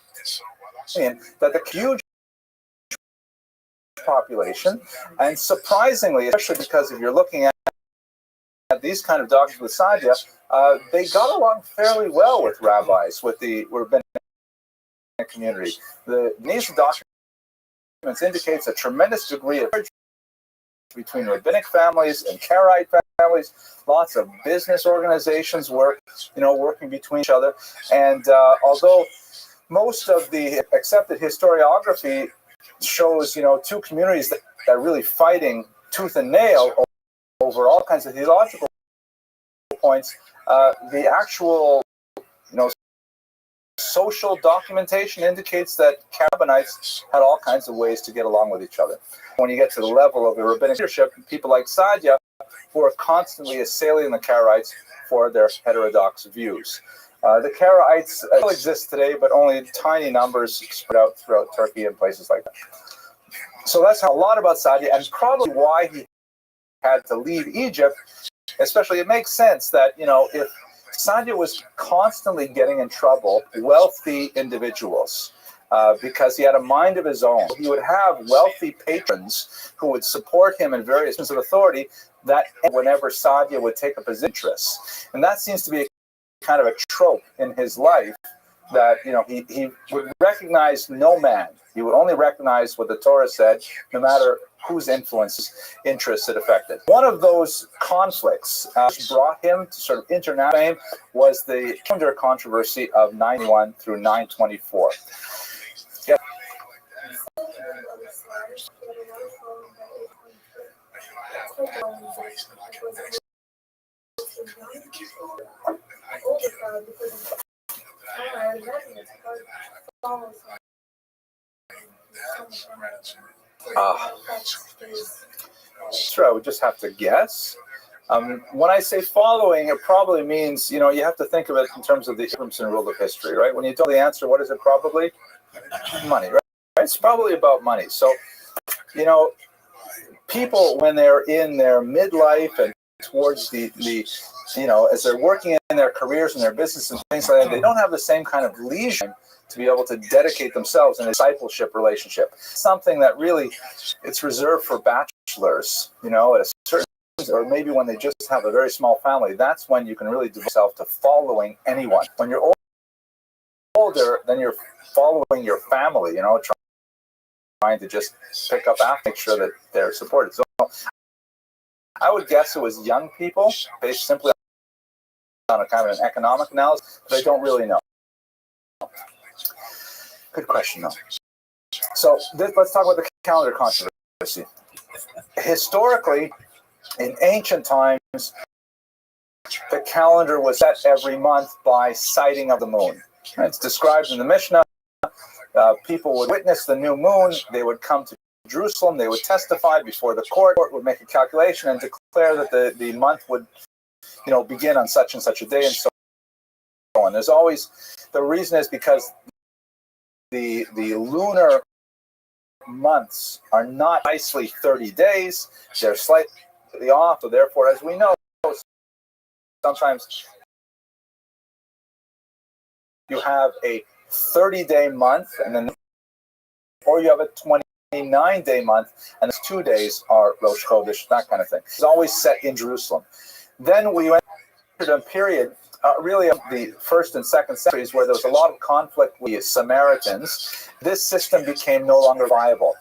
that the huge population, and surprisingly, especially because if you're looking at these kind of documents with Sadia, they got along fairly well with rabbis, with the rabbinic community. These documents indicates a tremendous degree of between rabbinic families and Karaite families. Lots of business organizations working between each other. And although most of the accepted historiography shows, two communities that are really fighting tooth and nail over all kinds of theological points, the actual, social documentation indicates that Canaanites had all kinds of ways to get along with each other. When you get to the level of the rabbinic leadership, people like Sadia, who are constantly assailing the Karaites for their heterodox views. The Karaites still exist today, but only tiny numbers spread out throughout Turkey and places like that. So that's a lot about Sadia, and probably why he had to leave Egypt. Especially, it makes sense that, if Sadia was constantly getting in trouble, wealthy individuals, because he had a mind of his own, he would have wealthy patrons who would support him in various positions of authority, that whenever Sadia would take up his interests. And that seems to be kind of a trope in his life, that, he would recognize no man. He would only recognize what the Torah said, no matter whose interests it affected. One of those conflicts brought him to sort of international fame was the calendar controversy of 91 through 924. Yeah. Sure, I would just have to guess. When I say following, it probably means, you have to think of it in terms of the Abramson rule of history, right? When you tell the answer, what is it probably? Money, right? It's probably about money. So, people, when they're in their midlife and towards the as they're working in their careers and their business and things like that, they don't have the same kind of leisure to be able to dedicate themselves in a discipleship relationship. Something that really, it's reserved for bachelors, at a certain, or maybe when they just have a very small family. That's when you can really devote yourself to following anyone. When you're older, then you're following your family, trying to just pick up after, make sure that they're supported. So I would guess it was young people, based simply on a kind of an economic analysis, but I don't really know. Good question, though. So let's talk about the calendar controversy. Historically, in ancient times, the calendar was set every month by sighting of the moon. It's described in the Mishnah. People would witness the new moon. They would come to Jerusalem. They would testify before the court would make a calculation and declare that the month would, begin on such and such a day, and so on. There's always, the reason is because the lunar months are not precisely 30 days. They're slightly off. So therefore, as we know, sometimes you have a 30-day month, or you have a 29-day month, and those 2 days are Rosh Chodesh, that kind of thing. It's always set in Jerusalem. Then we entered a period, really of the 1st and 2nd centuries, where there was a lot of conflict with the Samaritans. This system became no longer viable.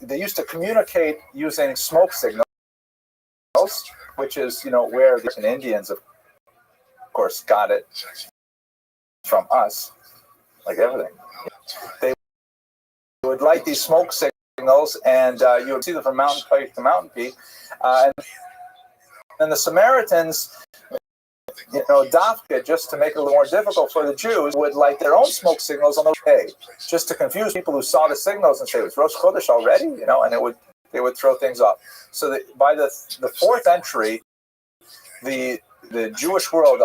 They used to communicate using smoke signals, which is, where the Indians, of course, got it from us, like everything. They would light these smoke signals, and you would see them from mountain peak to mountain peak. And the Samaritans, Dafka, just to make it a little more difficult for the Jews, would light their own smoke signals on the day, just to confuse people who saw the signals and say, it's Rosh Chodesh already, and they would throw things off. So that by the 4th century, the Jewish world,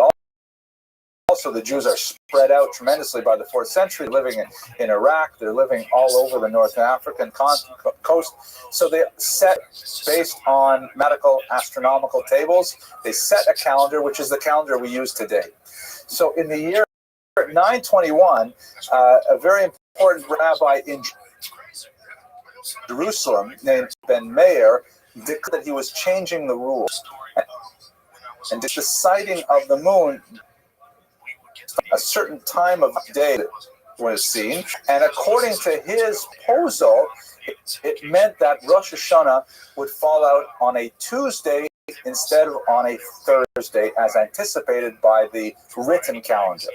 also the Jews are spread out tremendously by the 4th century, living in Iraq. They're living all over the North African coast. So they set, based on mathematical astronomical tables, they set a calendar, which is the calendar we use today. So in the year 921, a very important rabbi in Jerusalem named Ben Meir declared that he was changing the rules. And the sighting of the moon, a certain time of day was seen, and according to his proposal, it meant that Rosh Hashanah would fall out on a Tuesday instead of on a Thursday, as anticipated by the written calendar.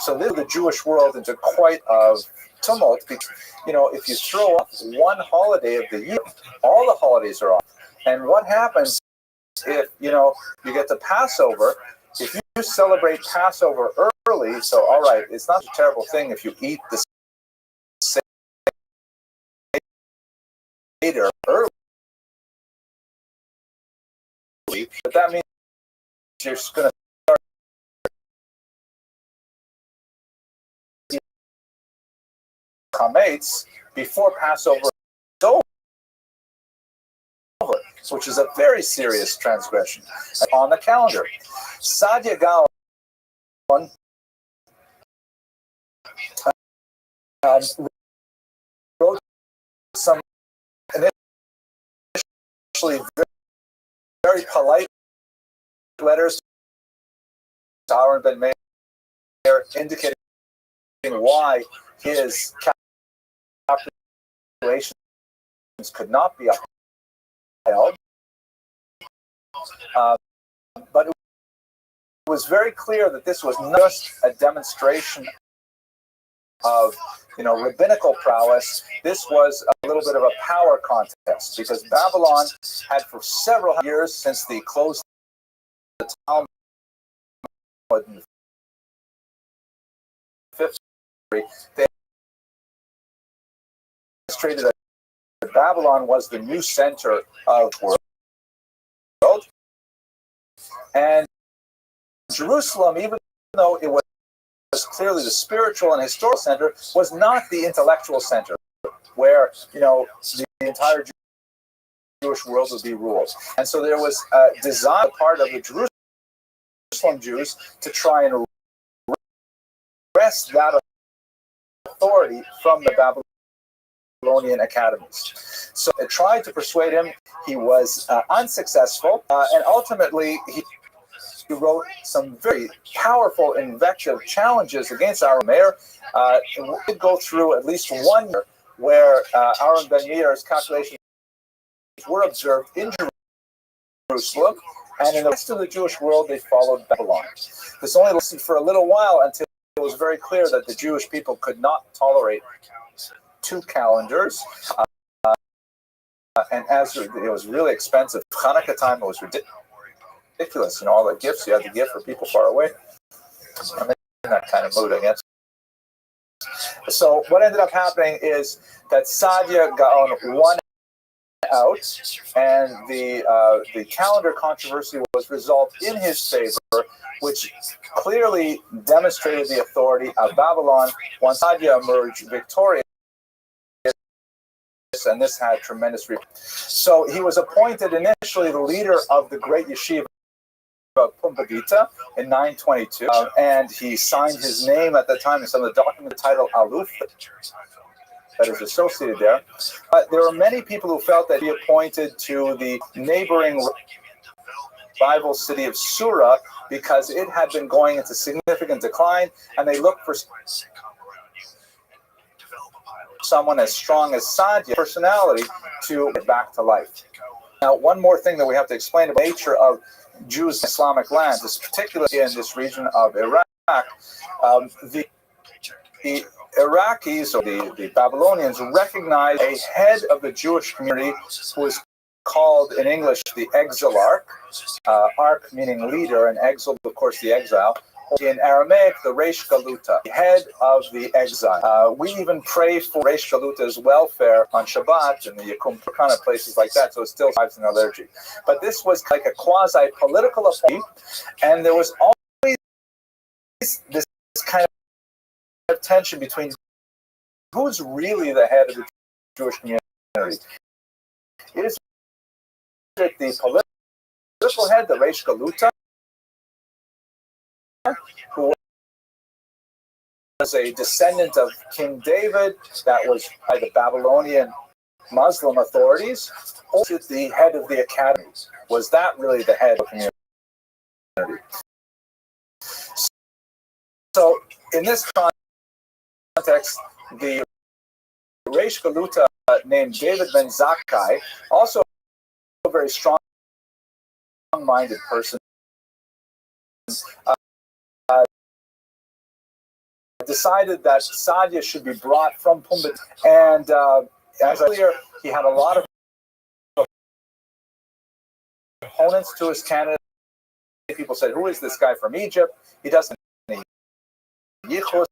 So this is the Jewish world into quite a tumult, because, if you throw off one holiday of the year, all the holidays are off. And what happens if, you get to Passover? If you celebrate Passover early, so all right, it's not a terrible thing if you eat the Seder early, but that means you're going to start chametz before Passover is over, which is a very serious transgression on the calendar. Sadia Gaon wrote some initially very polite letters to Aaron Ben Meir, indicating why his calculations could not be upheld. But it was very clear that this was not just a demonstration of rabbinical prowess. This was a little bit of a power contest, because Babylon had for several years, since the close of the Talmud in the 5th century, they demonstrated that Babylon was the new center of the world. And Jerusalem, even though it was clearly the spiritual and historical center, was not the intellectual center, where the entire Jewish world would be ruled. And so there was a desire part of the Jerusalem Jews to try and wrest that authority from the Babylonian academies. So they tried to persuade him. He was unsuccessful, and ultimately he wrote some very powerful invective challenges against our mayor. It would go through at least 1 year where Aaron Ben Meir's calculations were observed in Jerusalem, and in the rest of the Jewish world, they followed Babylon. This only lasted for a little while until it was very clear that the Jewish people could not tolerate two calendars. And as it was really expensive, Hanukkah time, it was ridiculous. All the gifts you had to give for people far away. I'm in that kind of mood, I guess. So what ended up happening is that Saadia Gaon won out, and the calendar controversy was resolved in his favor, which clearly demonstrated the authority of Babylon once Saadia emerged victorious, and this had tremendous So he was appointed initially the leader of the great yeshiva of Pumbedita in 922, and he signed his name at the time in some of the documents, the title Aluf, that is associated there. But there were many people who felt that he appointed to the neighboring rival city of Sura because it had been going into significant decline, and they looked for someone as strong as Saadia personality to get back to life. Now, one more thing that we have to explain about the nature of Jews in Islamic lands, particularly in this region of Iraq. The Iraqis, or the Babylonians, recognized a head of the Jewish community who was called in English the exilarch, arch meaning leader, and exile, of course, the exile. In Aramaic, the Reish Galuta, the head of the exile. We even pray for Reish Galuta's welfare on Shabbat and the Yakum, kind of places like that, so it still survives in our liturgy. But this was like a quasi-political appointment, and there was always this kind of tension between who's really the head of the Jewish community. Is it the political head, the Reish Galuta, who was a descendant of King David that was by the Babylonian Muslim authorities, or was it the head of the academy? Was that really the head of the community? So in this context, the Reish Galuta named David ben Zakkai, also a very strong-minded person, decided that Saadia should be brought from Pumbedita. And as earlier, he had a lot of opponents to his candidate. People said, "Who is this guy from Egypt? He doesn't have any yichus.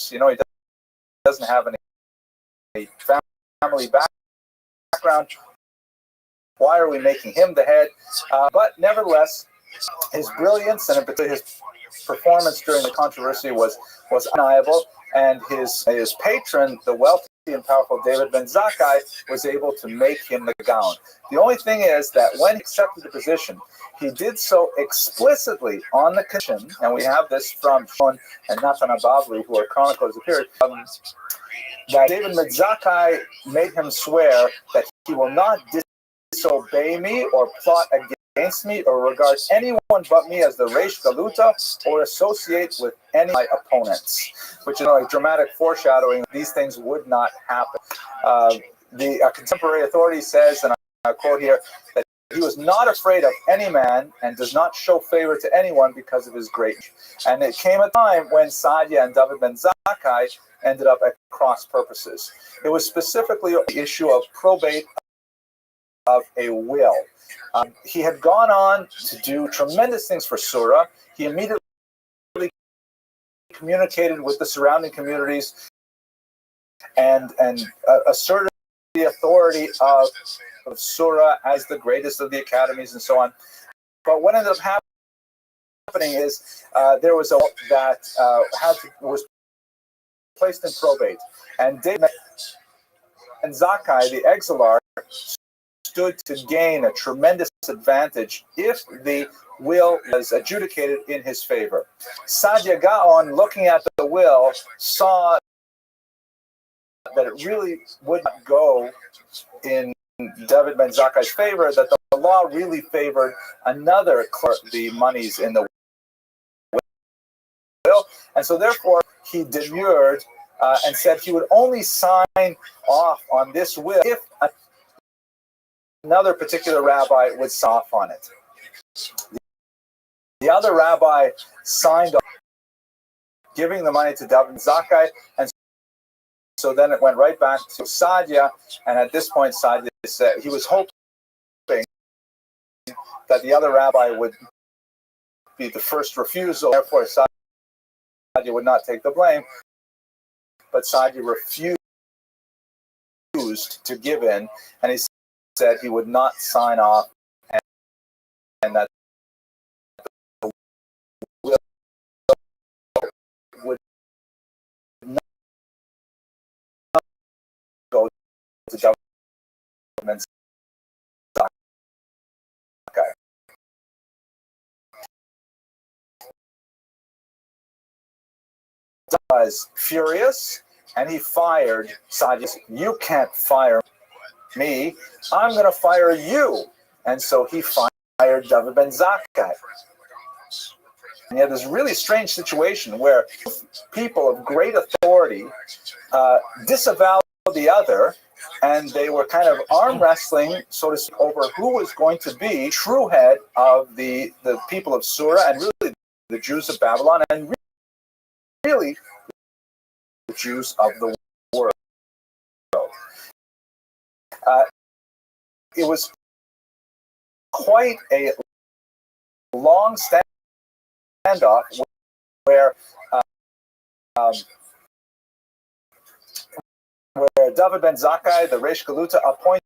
He doesn't have any family background. Why are we making him the head?" But nevertheless, his brilliance and in particular his performance during the controversy was undeniable, and his patron, the wealthy and powerful David ben Zakkai, was able to make him the Gaon. The only thing is that when he accepted the position, he did so explicitly on the condition, and we have this from Shon and Nathan Abavli, who are chroniclers of the period, that David ben Zakkai made him swear that he will not disobey me or plot against me or regard anyone but me as the Reish Galuta or associate with any of my opponents, which is like dramatic foreshadowing. These things would not happen. The contemporary authority says, and I quote here, that he was not afraid of any man and does not show favor to anyone because of his greatness. And it came a time when Saadia and David ben Zakkai ended up at cross purposes. It was specifically the issue of probate of a will. He had gone on to do tremendous things for Sura. He immediately communicated with the surrounding communities and asserted the authority of Sura as the greatest of the academies and so on. But what ended up happening is there was a that was placed in probate, and David and Zakkai, the exilarch, stood to gain a tremendous advantage if the will was adjudicated in his favor. Saadia Gaon, looking at the will, saw that it really would not go in David ben Zakkai's favor, that the law really favored another clerk, the monies in the will. And so therefore he demurred and said he would only sign off on this will if another particular rabbi would sign off on it. The other rabbi signed off, giving the money to David Zakkai, and so then it went right back to Sadia, and at this point Sadia said he was hoping that the other rabbi would be the first refusal, therefore Sadia would not take the blame, but Sadia refused to give in, and he said he would not sign off, and that the will would not go to government. Was furious, and he fired Sadia. You can't fire me. I'm going to fire you. And so he fired David ben Zakkai. And you had this really strange situation where people of great authority disavowed the other, and they were kind of arm wrestling, so to speak, over who was going to be true head of the people of Surah, and really the Jews of Babylon, and really the Jews of the world. It was quite a long standoff where David ben Zakkai, the Reish Galuta, appointed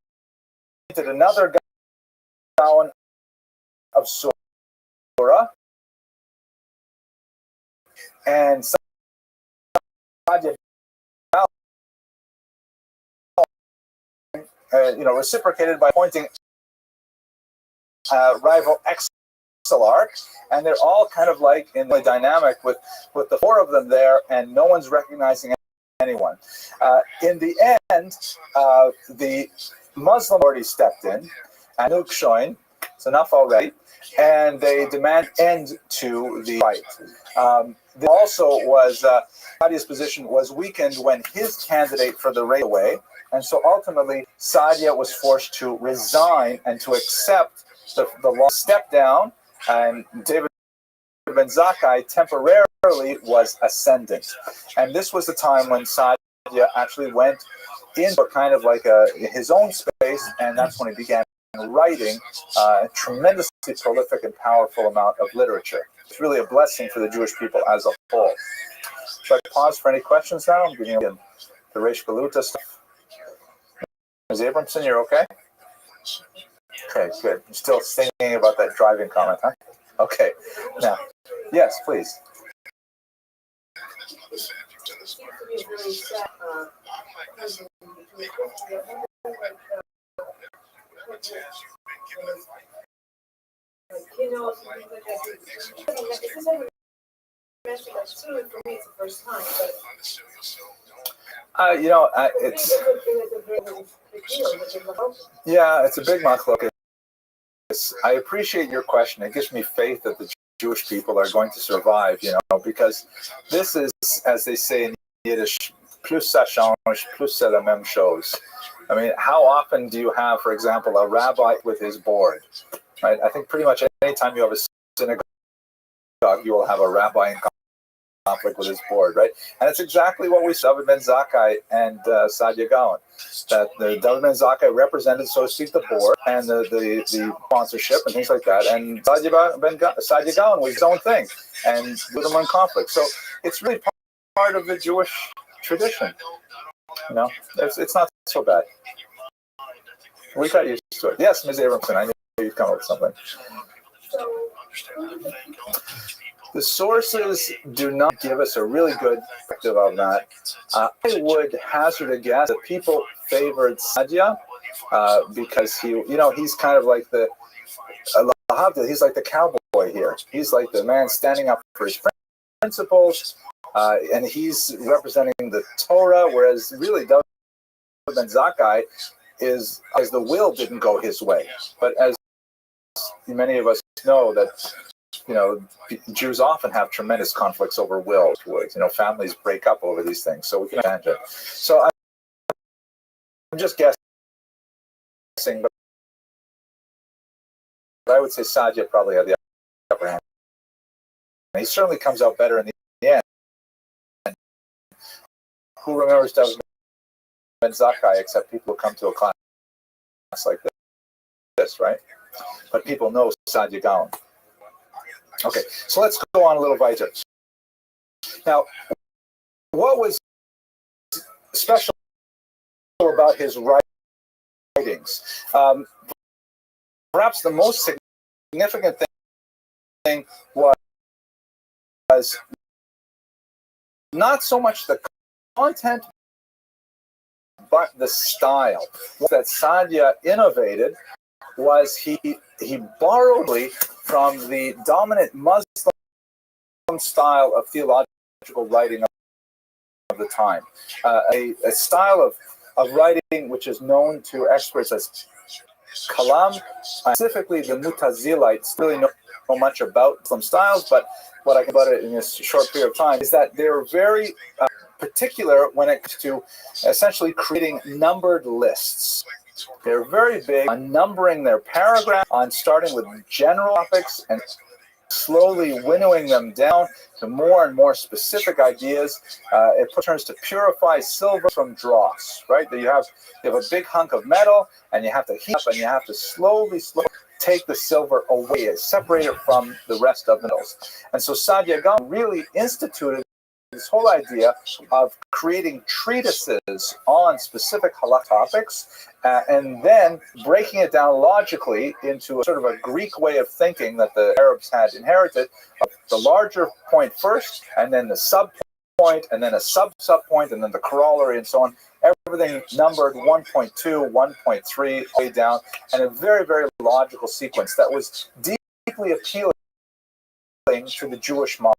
another Gaon of Surah, and Sadia reciprocated by appointing rival Exilarch, and they're all kind of like in the dynamic with the four of them there, and no one's recognizing anyone. In the end, the Muslim already stepped in, and Nukshoin, it's enough already, and they demand end to the fight. Also was Sadia's position was weakened when his candidate for the raid away, and so ultimately Sadia was forced to resign and to accept the law, step down, and David ben Zakkai temporarily was ascendant. And this was the time when Sadia actually went into kind of like his own space, and that's when he began writing a tremendously prolific and powerful amount of literature. It's really a blessing for the Jewish people as a whole. Should I pause for any questions now? I'm beginning the Reish Galuta stuff. Ms. Abramson, you're okay? Okay, good. You're still thinking about that driving comment, huh? Okay. Now, yes, please. It's a big machlokes. I appreciate your question. It gives me faith that the Jewish people are going to survive, because this is, as they say in Yiddish, plus ça change, plus c'est la même chose. I mean, how often do you have, for example, a rabbi with his board? Right? I think pretty much any time you have a synagogue, you will have a rabbi in conflict with his board, right? And it's exactly what we saw with Ben Zakkai and Sadia Gaon. That the David ben Zakkai represented, so to speak, the board and the sponsorship and things like that. And Sadia Gaon was his own thing, and with them in conflict. So it's really part of the Jewish tradition. It's not so bad. We got used to it. Yes, Ms. Abramson, I knew you'd come up with something. The sources do not give us a really good perspective of that. I would hazard a guess that people favored Sadia because he's kind of like he's like the cowboy here. He's like the man standing up for his principles, and he's representing the Torah, whereas really David ben Zakkai is the will didn't go his way. But as many of us know, that Jews often have tremendous conflicts over wills. Families break up over these things, so we can imagine. So I'm just guessing, but I would say Saadia probably had the upper hand. And he certainly comes out better in the end. Who remembers David Ben Zakkai except people who come to a class like this, right? But people know Saadia Gaon. Okay, so let's go on a little weiter. Now, what was special about his writings? Perhaps the most significant thing was not so much the content, but the style. What that Saadia innovated was he borrowed from the dominant Muslim style of theological writing of the time, a style of writing which is known to experts as kalam. Specifically, the Mutazilites really know much about some styles, but what I can about it in this short period of time is that they're very particular when it comes to essentially creating numbered lists. They're very big on numbering their paragraphs, on starting with general topics and slowly winnowing them down to more and more specific ideas. It turns to purify silver from dross, right? That you have a big hunk of metal, and you have to heat up, and you have to slowly take the silver away, separate it from the rest of the metals. And so Saadia Gaon really instituted this whole idea of creating treatises on specific halakha topics, and then breaking it down logically into a sort of a Greek way of thinking that the Arabs had inherited, of the larger point first, and then the sub-point, and then a sub-point, and then the corollary, and so on. Everything numbered 1.2, 1.3, way down, and a very, very logical sequence that was deeply appealing to the Jewish mind.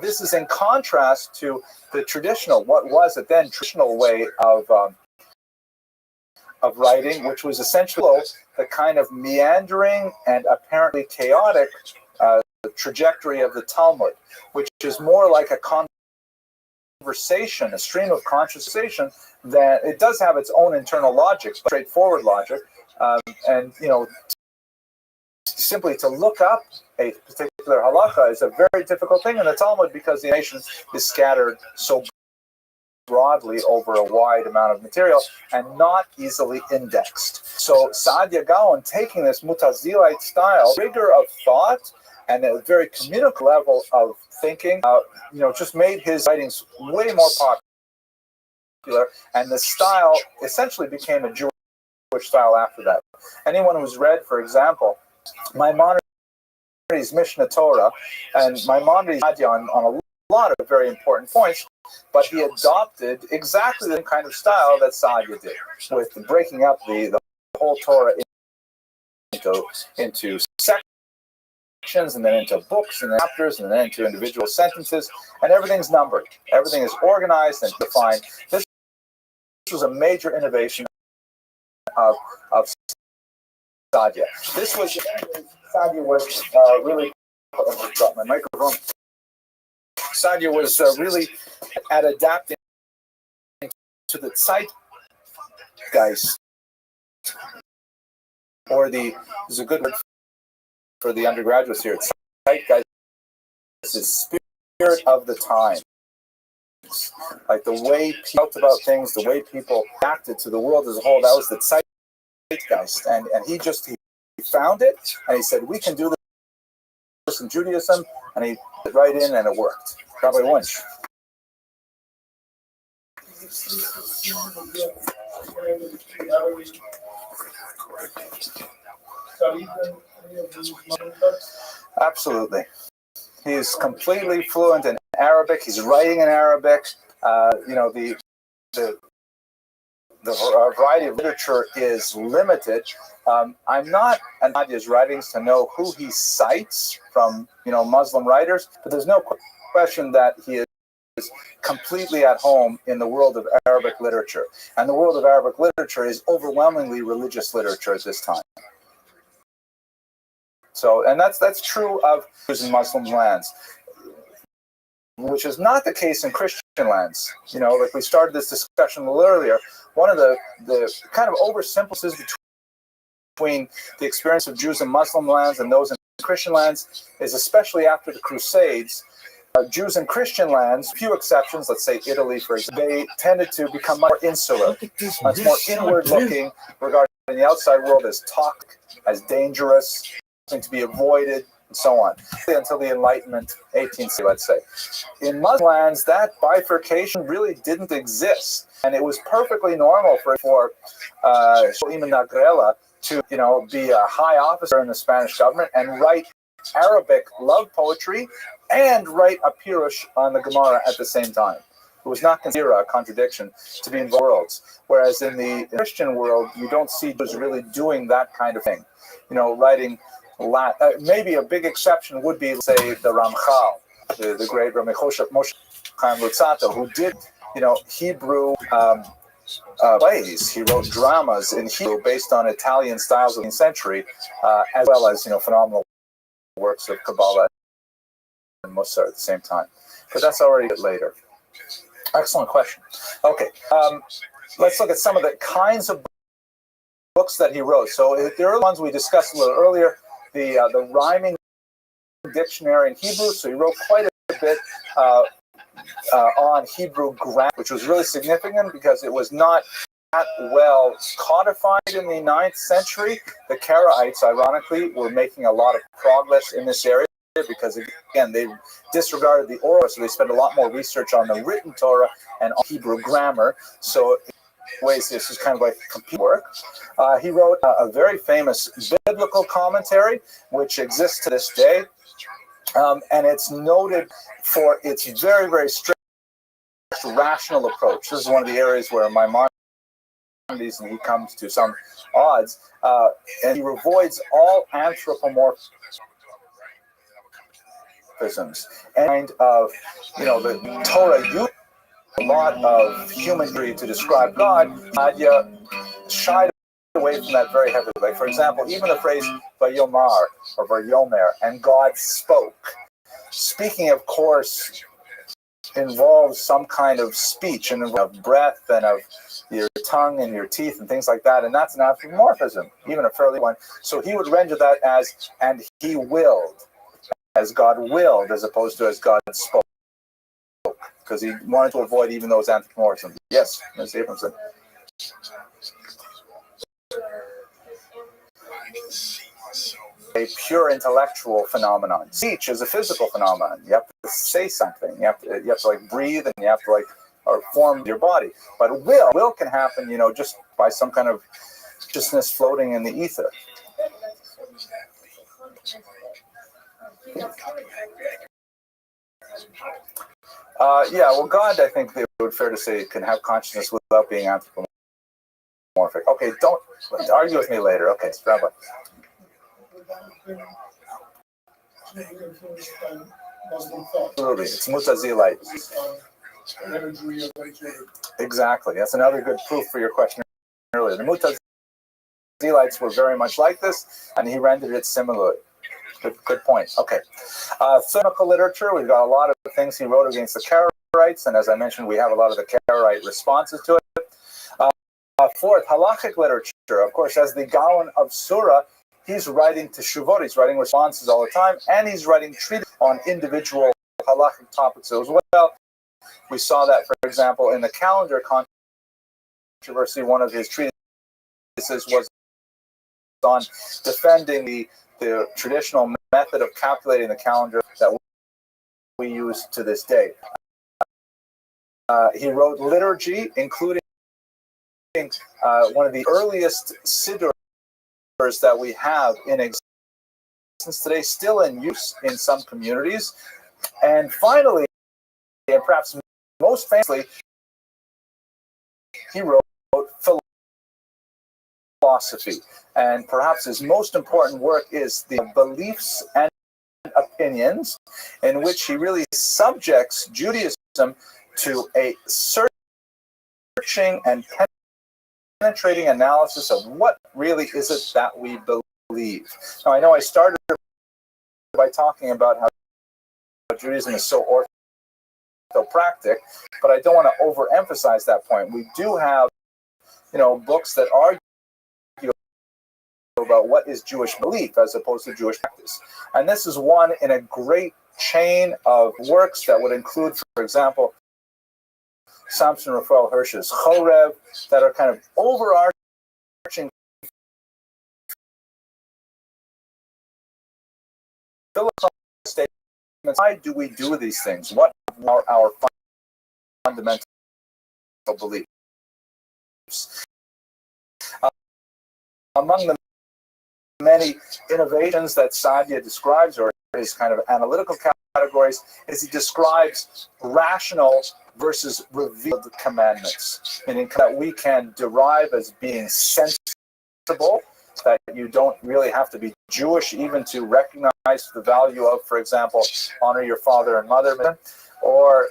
This is in contrast to the traditional, what was it then, traditional way of writing, which was essentially the kind of meandering and apparently chaotic trajectory of the Talmud, which is more like a conversation, a stream of conversation, that it does have its own internal logic, straightforward logic, and simply to look up a particular halakha is a very difficult thing in the Talmud because the nation is scattered so broadly over a wide amount of material and not easily indexed. So Saadia Gaon, taking this Mutazilite style, rigor of thought, and a very communal level of thinking, just made his writings way more popular, and the style essentially became a Jewish style after that. Anyone who's read, for example, Maimonides' Mishnah Torah, and Maimonides on a lot of very important points, but he adopted exactly the same kind of style that Saadia did, with breaking up the whole Torah into sections, and then into books, and then chapters, and then into individual sentences, and everything's numbered. Everything is organized and defined. This was a major innovation of Saadia. Saadia was really, I dropped my microphone. Saadia was really at adapting to the zeitgeist, or this is a good word for the undergraduates here. Zeitgeist is the spirit of the time. Like the way people felt about things, the way people acted to the world as a whole, that was the zeitgeist. And he found it, and he said, we can do this in Judaism, and he put it right in, and it worked. Rabbi Wunsch. Absolutely. He's completely fluent in Arabic. He's writing in Arabic. The variety of literature is limited. I'm not in Saadia's writings to know who he cites from Muslim writers, but there's no question that he is completely at home in the world of Arabic literature. And the world of Arabic literature is overwhelmingly religious literature at this time. So, and that's true of Jews in Muslim lands, which is not the case in Christian lands. Like we started this discussion a little earlier, one of the kind of oversimplifications between the experience of Jews in Muslim lands and those in Christian lands is, especially after the Crusades, Jews in Christian lands, few exceptions, let's say Italy, for example, they tended to become more insular, much more inward-looking, regarding the outside world as toxic, as dangerous, something to be avoided, and so on, until the Enlightenment, 18th century, let's say. In Muslim lands, that bifurcation really didn't exist, and it was perfectly normal for Imam Nagrela to, be a high officer in the Spanish government and write Arabic love poetry and write a pirush on the Gemara at the same time. It was not considered a contradiction to be in both worlds. Whereas in the Christian world, you don't see Jews really doing that kind of thing. Writing Latin. Maybe a big exception would be, say, the Ramchal, the great Rabbi Moshe Chaim Luzzatto, who did, Hebrew plays. He wrote dramas in Hebrew based on Italian styles of the 18th century, as well as, phenomenal works of Kabbalah and Musar at the same time. But that's already a bit later. Excellent question. Okay, let's look at some of the kinds of books that he wrote. So there are ones we discussed a little earlier, the rhyming dictionary in Hebrew. So he wrote quite a bit on Hebrew grammar, which was really significant because it was not that well codified in the 9th century. The Karaites, ironically, were making a lot of progress in this area because, again, they disregarded the oral, so they spent a lot more research on the written Torah and on Hebrew grammar. So in ways, this is kind of like complete work. He wrote a very famous biblical commentary, which exists to this day, and it's noted for its very, very strict rational approach. This is one of the areas where Maimonides, and he comes to some odds, and he avoids all anthropomorphisms and of, the Torah uses a lot of human theory to describe God. Nadia shied away from that very heavily. Like, for example, even the phrase Vayomar or Vayomer, and God spoke. Speaking, of course, involves some kind of speech and of breath and of your tongue and your teeth and things like that, and that's an anthropomorphism, even a fairly one. So he would render that as, and he willed, as God willed, as opposed to as God spoke, because he wanted to avoid even those anthropomorphisms. Yes, Ms. Abramson. A pure intellectual phenomenon. Speech is a physical phenomenon. You have to say something. You have to like breathe, and you have to or form your body. But will can happen, just by some kind of consciousness floating in the ether. God, I think they would fair to say, can have consciousness without being anthropomorphic. Okay, don't argue with me later. Okay, it's Rabbi. Absolutely, it's Mutazilite. Exactly, that's another good proof for your question earlier. The Mutazilites were very much like this, and he rendered it similarly. Good point. Okay, cynical literature. We've got a lot of things he wrote against the Karaites, and as I mentioned, we have a lot of the Karaite responses to it. Fourth, halachic literature. Of course, as the Gaon of Surah, he's writing to Shuvot, he's writing responses all the time, and he's writing treatises on individual halachic topics as well. We saw that, for example, in the calendar controversy. One of his treatises was on defending the traditional method of calculating the calendar that we use to this day. He wrote liturgy, including one of the earliest siddurs that we have in existence today, still in use in some communities. And finally, and perhaps most famously, he wrote philosophy. And perhaps his most important work is the Beliefs and Opinions, in which he really subjects Judaism to a searching and penetrating analysis of what really is it that we believe. believe. Now, I know I started by talking about how Judaism is so orthopractic, but I don't want to overemphasize that point. We do have, books that argue about what is Jewish belief as opposed to Jewish practice. And this is one in a great chain of works that would include, for example, Samson Raphael Hirsch's Chorev, that are kind of overarching philosophical statements. Why do we do these things? What are our fundamental beliefs? Among the many innovations that Sadhya describes, or his kind of analytical categories, is he describes rational versus revealed commandments, meaning that we can derive as being sensible, that you don't really have to be Jewish even to recognize the value of, for example, honor your father and mother, or,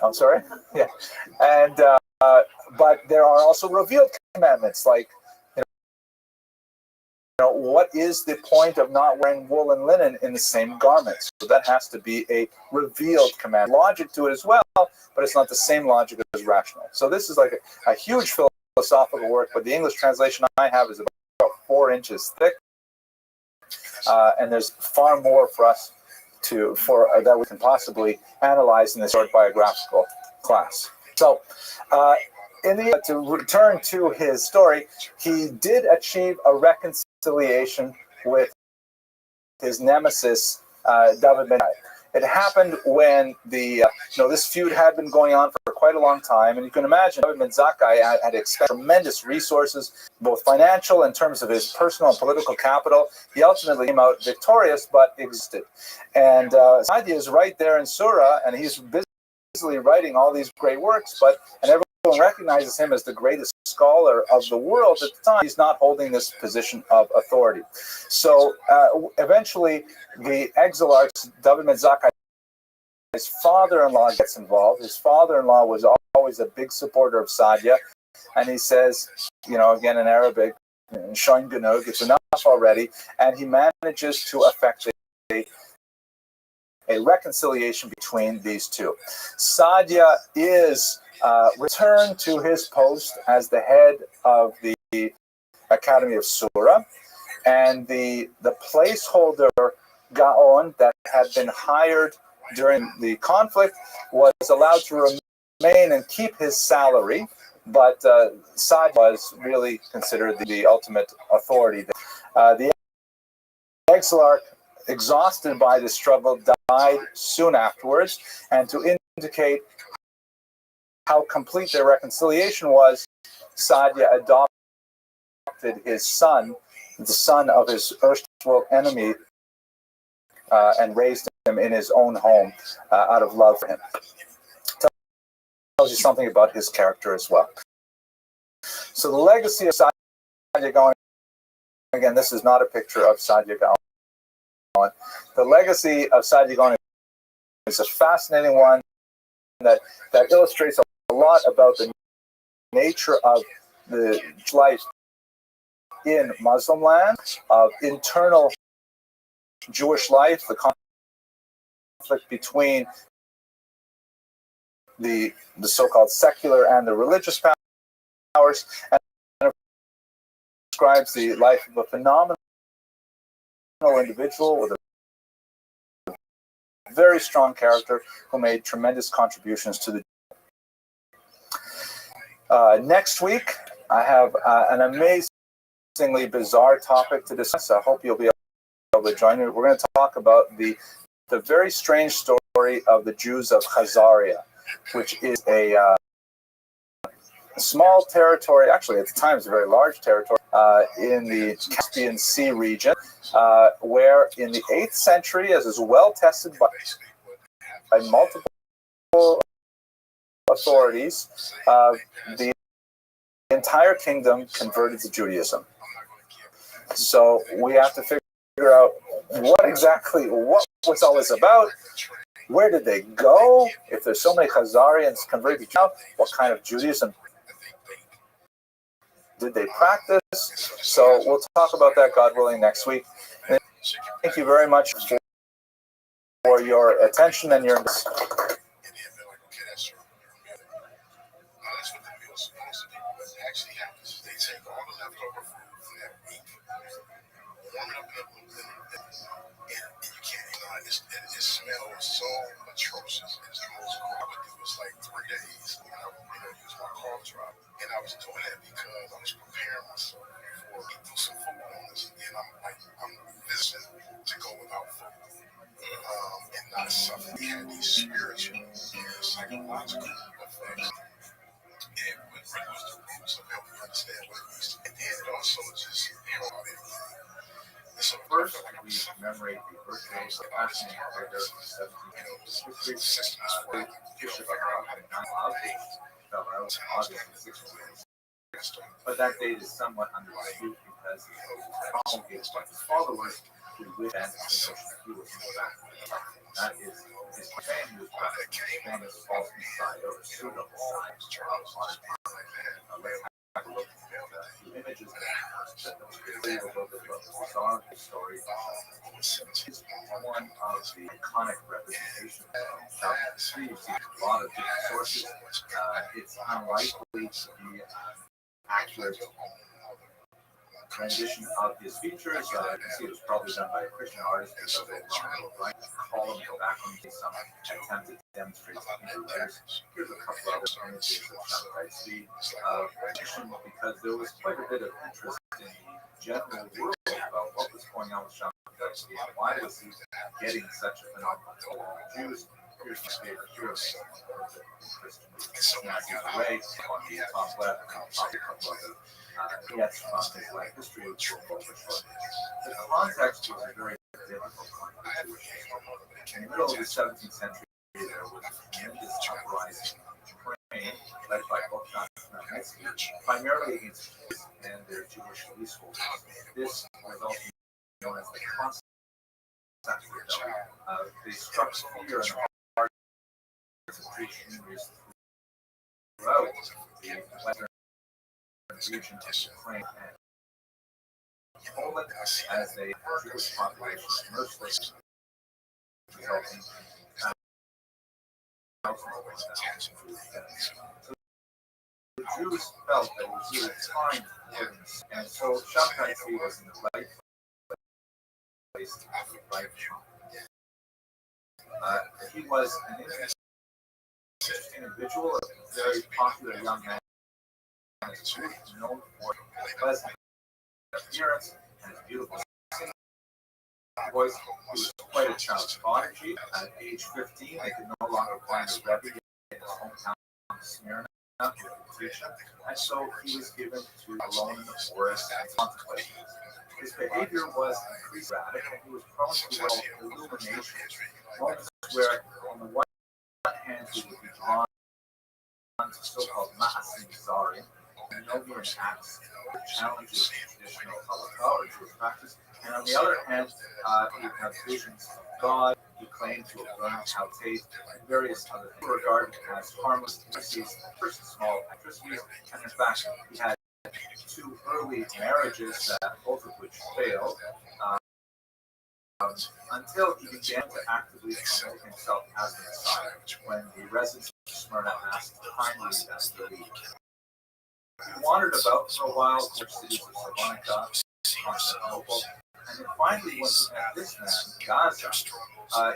I'm sorry, yeah, and but there are also revealed commandments, like, what is the point of not wearing wool and linen in the same garments? So that has to be a revealed command. Logic to it as well, but it's not the same logic as rational. So this is like a huge philosophical work, but the English translation I have is about 4 inches thick, and there's far more for us that we can possibly analyze in this short biographical class. So, to return to his story, he did achieve a reconciliation with his nemesis, David Ben. It happened when this feud had been going on for quite a long time, and you can imagine David Ben Zakkai had expended tremendous resources, both financial in terms of his personal and political capital. He ultimately came out victorious, but existed. And Sadhya is right there in Surah, and he's busily writing all these great works, and everyone recognizes him as the greatest scholar of the world at the time. He's not holding this position of authority. So eventually, the exilarch, David Ben Zakkai, his father-in-law gets involved. His father-in-law was always a big supporter of Sadhya, and he says, again in Arabic, "Shoin genug, it's enough already," and he manages to effect a reconciliation between these two. Sadhya is returned to his post as the head of the Academy of Surah, and the placeholder Gaon that had been hired during the conflict was allowed to remain and keep his salary, but Sadhya was really considered the ultimate authority. The exilarch, exhausted by the struggle, died soon afterwards, and to indicate how complete their reconciliation was, Sadhya adopted his son, the son of his erstwhile enemy, and raised him in his own home out of love for him. Tells you something about his character as well. So the legacy of Sadhya Gaon, again, this is not a picture of Sadhya Gaon. The legacy of Sadhya Gaon is a fascinating one that illustrates a lot about the nature of the life in Muslim land, of internal Jewish life, the conflict between the so-called secular and the religious powers, and describes the life of a phenomenal individual with a very strong character who made tremendous contributions to the next week, I have an amazingly bizarre topic to discuss. I hope you'll be able to join me. We're going to talk about the very strange story of the Jews of Khazaria, which is a small territory, actually at the time it's a very large territory, in the Caspian Sea region, where in the 8th century, as is well tested by multiple authorities, the entire kingdom converted to Judaism. So we have to figure out what was all this about. Where did they go? If there's so many Khazarians converted to Judaism, what kind of Judaism did they practice? So we'll talk about that, God willing, next week. And thank you very much for your attention and your. And then they're like, okay, that's your meal. That's what the meal's supposed to be. What actually happens is they take all the leftover food from that week, warm it up in the and you can't deny it. It smells so atrocious. It's the most I would do is like 3 days. And I would use my cough drop. And I was doing that because I was preparing myself for do some food on this. And I'm visiting to go without food. And not suffer. We had these spiritual and psychological effects. And what really was the roots of helping me understand what it means. And then it also just helped me. So First, we commemorate the birthdays of Ashton and Heather in 1763. Fell out in August of 16. But that date is somewhat under dispute because it was promulgated by his followers who lived at the notion that he was in fact. That is his claim. He was practicing famous false messiah or pseudo messiah of modern times. Let's have a look at the images that illustrate a little bit about the bizarre story. It's one of the iconic representations of Chapter 3. You see a lot of different sources. It's unlikely to be an accurate rendition of his features. You can see it was probably done by a Christian artist because of the right column in the background. Some attempt to demonstrate Hebrew letters. Here's a couple other images of Shabbat Tzvi because there was quite a bit of interest in the general world about what was going on with Shabbat Tzvi and why was he getting such a phenomenon for the Jews. Here's my favorite hero, Christian Ray on the top left, and I'll talk a couple other yes, from his life history of the context was a very difficult context. In the middle of the 17th century, there was a tremendous uprising in Ukraine led by Rothschild primarily against Jews and their Jewish police forces. This was also known as the Constantine Rebellion. They struck fear in the hearts of Jewish communities throughout the western region of Ukraine and Poland as a Jewish population emerged, resulting in thousands of attacks. So the Jews felt that it was really time for them, and so Shabbat Tzvi was in the right place at the right time. He was an interesting individual, a very popular young man. Known for his pleasant appearance and his beautiful singing voice. He was quite a child prodigy. At age 15, they could no longer find a Rabbi in his hometown of Smyrna to teach him, and so he was given to alone in the forest and contemplating. His behavior was increasingly erratic, and he was prone to illumination, moments where, on the one hand, he would be drawn to so-called ma'asim zarim, noble acts that challenges traditional halakha or Jewish practice, and on the other hand, you have visions of God. He claimed to have learned how to taste and various other things regarded as harmless ecstasies, first small ecstasies, and in fact, he had 2 early marriages, both of which failed, until he began to actively promote himself as the Messiah when the residents of Smyrna asked kindly as to leave. He wandered about for a while, which cities of Salonika, Constantinople, and then finally, when he met this man, Gaza,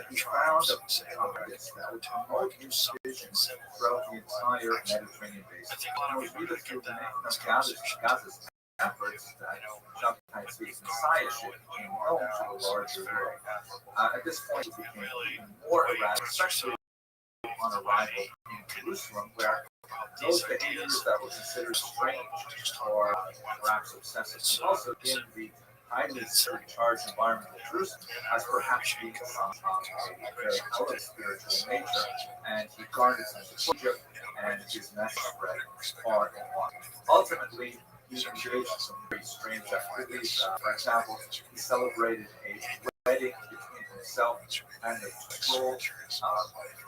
he found a compass that would promote his visions throughout the entire Mediterranean basin. And it was really through the making of Gaza's efforts that Shabbat Tzvi's messiahship became known to the larger world. At this point, he became even more erratic, especially on arrival in Jerusalem, where those behaviors that were considered strange or perhaps obsessive, and also in the highly charged environment of Jerusalem, as perhaps being a very out of spiritual nature, and he garnered some support, and his message spread far and wide. Ultimately, he engaged in some very strange activities. For example, he celebrated a wedding between himself and the scroll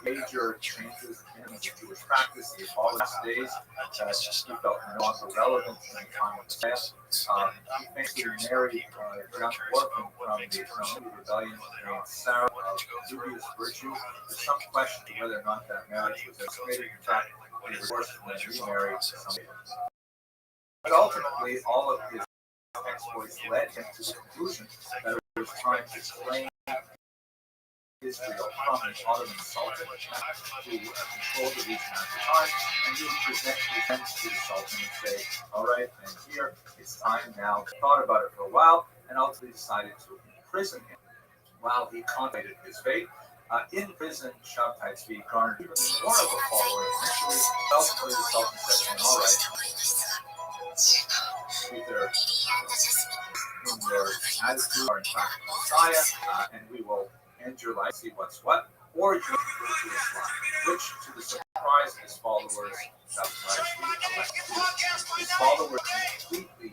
major changes in the Jewish practice. The last days that he felt no longer relevant in the time of his death. He famously married a young orphan from the rebellion named Sarah of dubious virtue. There's some question to whether or not that marriage was executed. In fact, he divorced and then remarried somebody. But ultimately, all of his exploits led him to the conclusion that it was time to claim Israel from the Ottoman Sultan who controlled the region at the time, and he would present to the Sultan and say, all right, and here, it's time now. He thought about it for a while and ultimately decided to imprison him while he contemplated his fate. In prison, Shabtai Tzvi garnered even more of a following. Initially, ultimately, the Sultan said to him, all right, either in their attitude or in fact Messiah, and we will end your life, see what's what, or you can go to Islam, which, to the surprise of his followers, his followers completely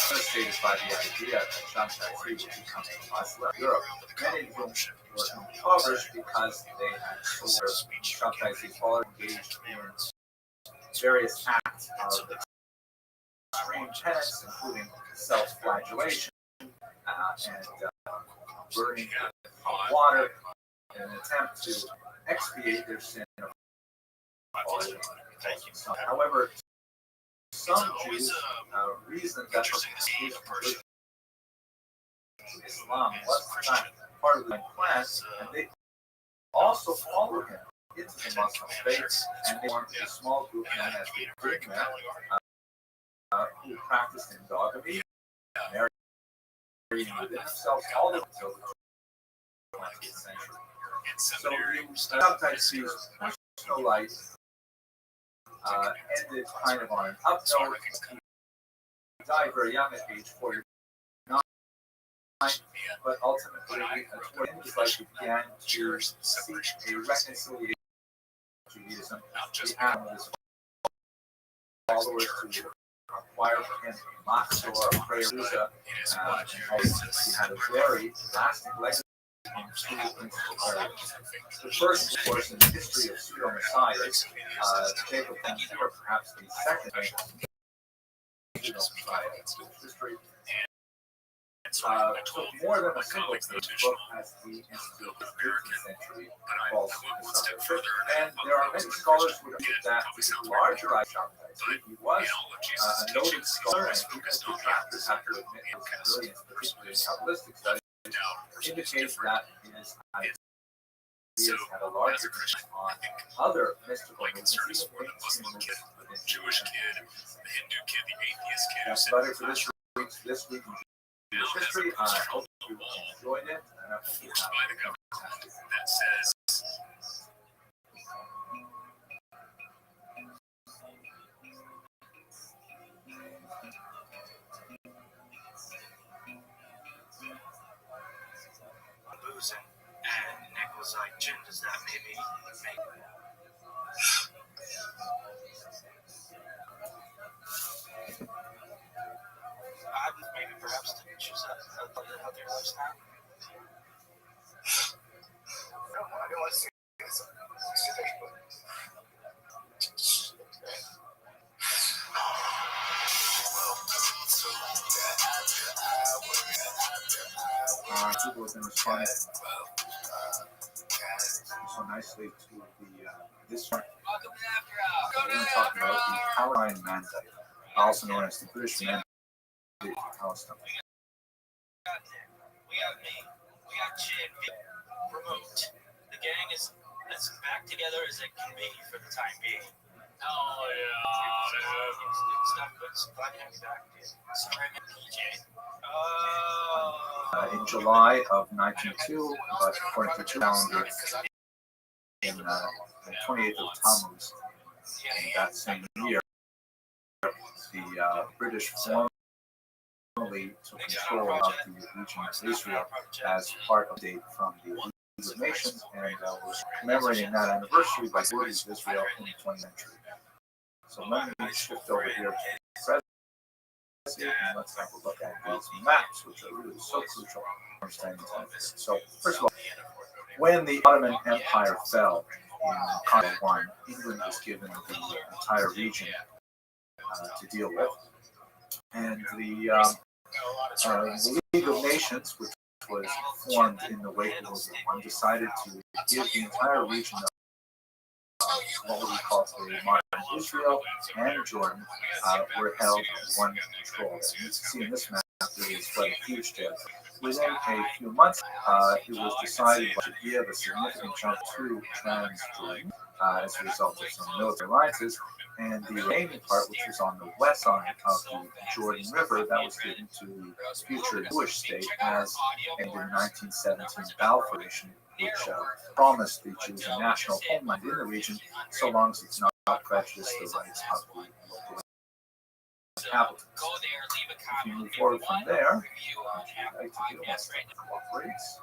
devastated by the idea that Shabtai Tzvi would become a Muslim in Europe. Many of whom were impoverished because they had sold Shabtai Tzvi's followers engaged in various acts of extreme penance, including self-flagellation and burning hot water in an attempt to expiate their sin of falling. However, some Jews reasoned that Islam was not part of the plan, and they also followed him into the Muslim faith, and they formed a small group known as the Big Men, who practiced endogamy, marrying within themselves all the way until the 20th century. So Shabtai Tzvi's personal life ended kind of on an up note. He died very young at age 49, but ultimately, toward the end of his life, he began to seek a reconciliation with Judaism. He had one of his followers to acquire for him a machzor, a prayer ruza, and he had a very lasting legacy in two principal areas. The first, of course, in the history of pseudo-messiahs, Jacob Ben Hur, perhaps the second pseudo-messiah in history, took more than a single page book as the Institute of the 13th century false messiah. And there are many scholars who believe that the larger Shabtai Tzvi, he was a noted scholar, and even detractors have to admit his brilliance, particularly in Kabbalistic studies, indicates that his ideas had a larger influence on other mystical movements, even mainstream movements within Jewish kid, the Hindu kid, the atheist kid. That's about it for this week in Jewish history. I hope you enjoyed it, and I hope you Forced by the government that says boozing, and Nick was like, Jim, does that maybe make maybe perhaps to choose a healthier lifestyle? I don't want to say this specific, but people have been responding so nicely to this one. We're going to talk about the Palestine Mandate, also known as the British Mandate for Palestine. We got me. We got Jim. Remote. The gang is as back together as it can be for the time being. Oh, yeah. It's not good. So glad to have you back, dude. Sorry, I'm PJ. In July of 1902, but according to the calendar, in the 28th of Tammuz, in that same year, the British formally took control of the region of Israel as part of the date from the League of Nations, and was commemorating that anniversary by the Borders of Israel in the 20th century. So let me shift over here to and let's have a look at these maps, which are really so crucial for understanding time. So, first of all, when the Ottoman Empire fell in Conquest I, England was given the entire region to deal with. And the League of Nations, which was formed in the wake of World War I, decided to give the entire region of what we call today modern Israel and Jordan were held under one control. And you can see in this map, there is quite a huge territory. Within a few months, it was decided to give a significant chunk to Transjordan as a result of some military alliances, and the remaining part, which was on the west side of the Jordan River, that was given to the future Jewish state as in the 1917 Balfour Declaration, which promised the Jews a national homeland in the region, so long as it's not prejudiced the rights of the local inhabitants. If you move forward from there, which we like to do once it cooperates.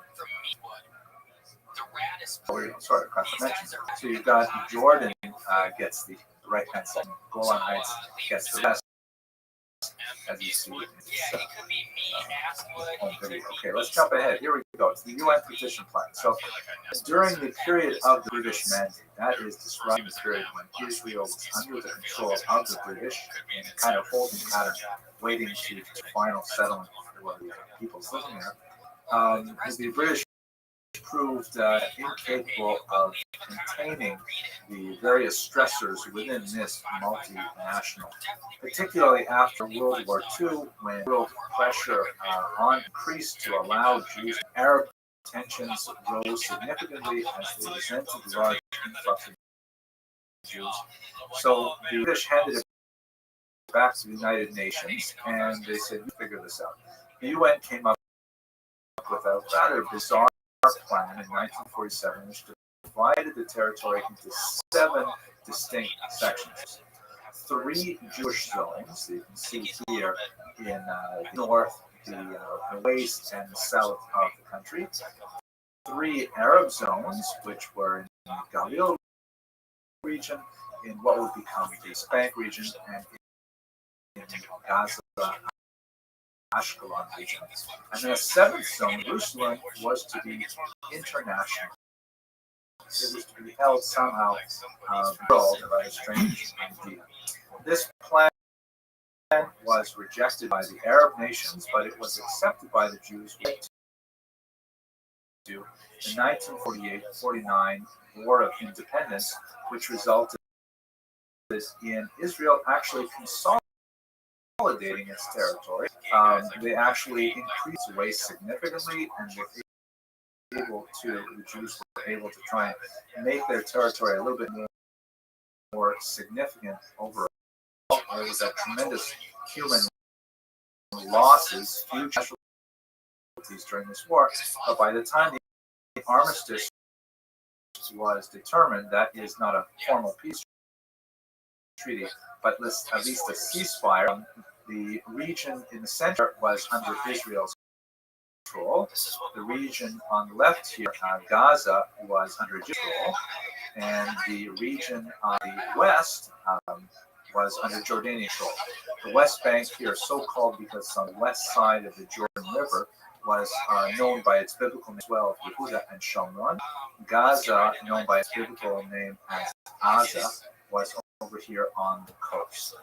Sorry, I forgot to mention. So you've got Jordan gets the right-hand side, Golan Heights gets the rest, as you see. Okay, let's jump ahead. Here we go. It's the UN Partition Plan. So during the period of the British Mandate, that is describing the period when Israel was under the control of the British in a kind of holding pattern, waiting to final settlement for the peoples living there. The British proved incapable of containing the various stressors within this multinational, particularly after World War II, when world pressure increased to allow Jews. Arab tensions rose significantly as they resented the large influx of Jews. So the British handed it back to the United Nations, and they said, "You figure this out." The UN came up with a rather bizarre plan in 1947, which divided the territory into 7 distinct sections. 3 Jewish zones, that you can see here in the north, the west, and the south of the country. 3 Arab zones, which were in the Galil region, in what would become the East Bank region, and in Gaza, Ashkelon region. And then a 7th zone, Jerusalem, was to be international. It was to be held somehow controlled by a strange idea. This plan was rejected by the Arab nations, but it was accepted by the Jews to the 1948-49 War of Independence, which resulted in Israel actually consolidating its territory. They actually increased the waste significantly, and the Jews were able to try and make their territory a little bit more significant overall. There was a tremendous human losses, huge casualties during this war, but by the time the armistice was determined, that is not a formal peace treaty, but at least a ceasefire. The region in the center was under Israel's control. The region on the left here, Gaza, was under Jewish control, and the region on the west was under Jordanian control. The West Bank here, so called because on the west side of the Jordan River, was known by its biblical name as well, Yehuda and Shomron. Gaza, known by its biblical name as Gaza, was over here on the coast.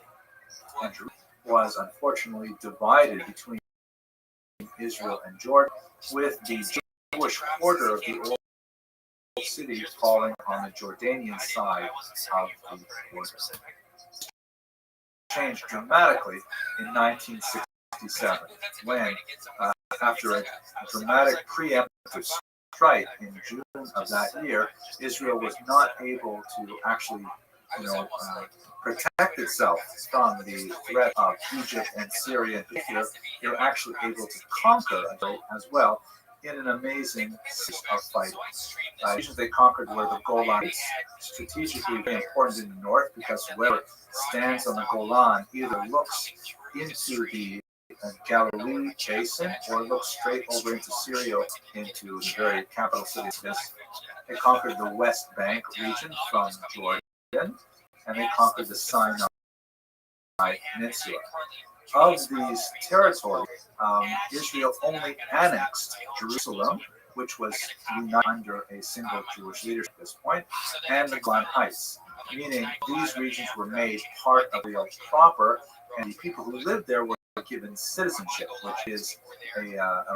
And Jerusalem was unfortunately divided between Israel and Jordan, with the Jewish quarter of the old city falling on the Jordanian side of the border. Changed dramatically in 1967, when, after a dramatic preemptive strike in June of that year, Israel was not able to actually protect itself from the threat of Egypt and Syria in particular. They were actually able to conquer as well in an amazing series of fighting. Regions they conquered were the Golan Heights, strategically very important in the north because whoever stands on the Golan either looks into the Galilee basin or looks straight over into Syria, into the very capital city of this. They conquered the West Bank region from Jordan, and they conquered the Sinai Peninsula. of these territories, Israel only annexed Jerusalem, which was united under a single Jewish leadership at this point, and the Golan Heights, meaning these regions were made part of Israel proper, and the people who lived there were given citizenship, which is a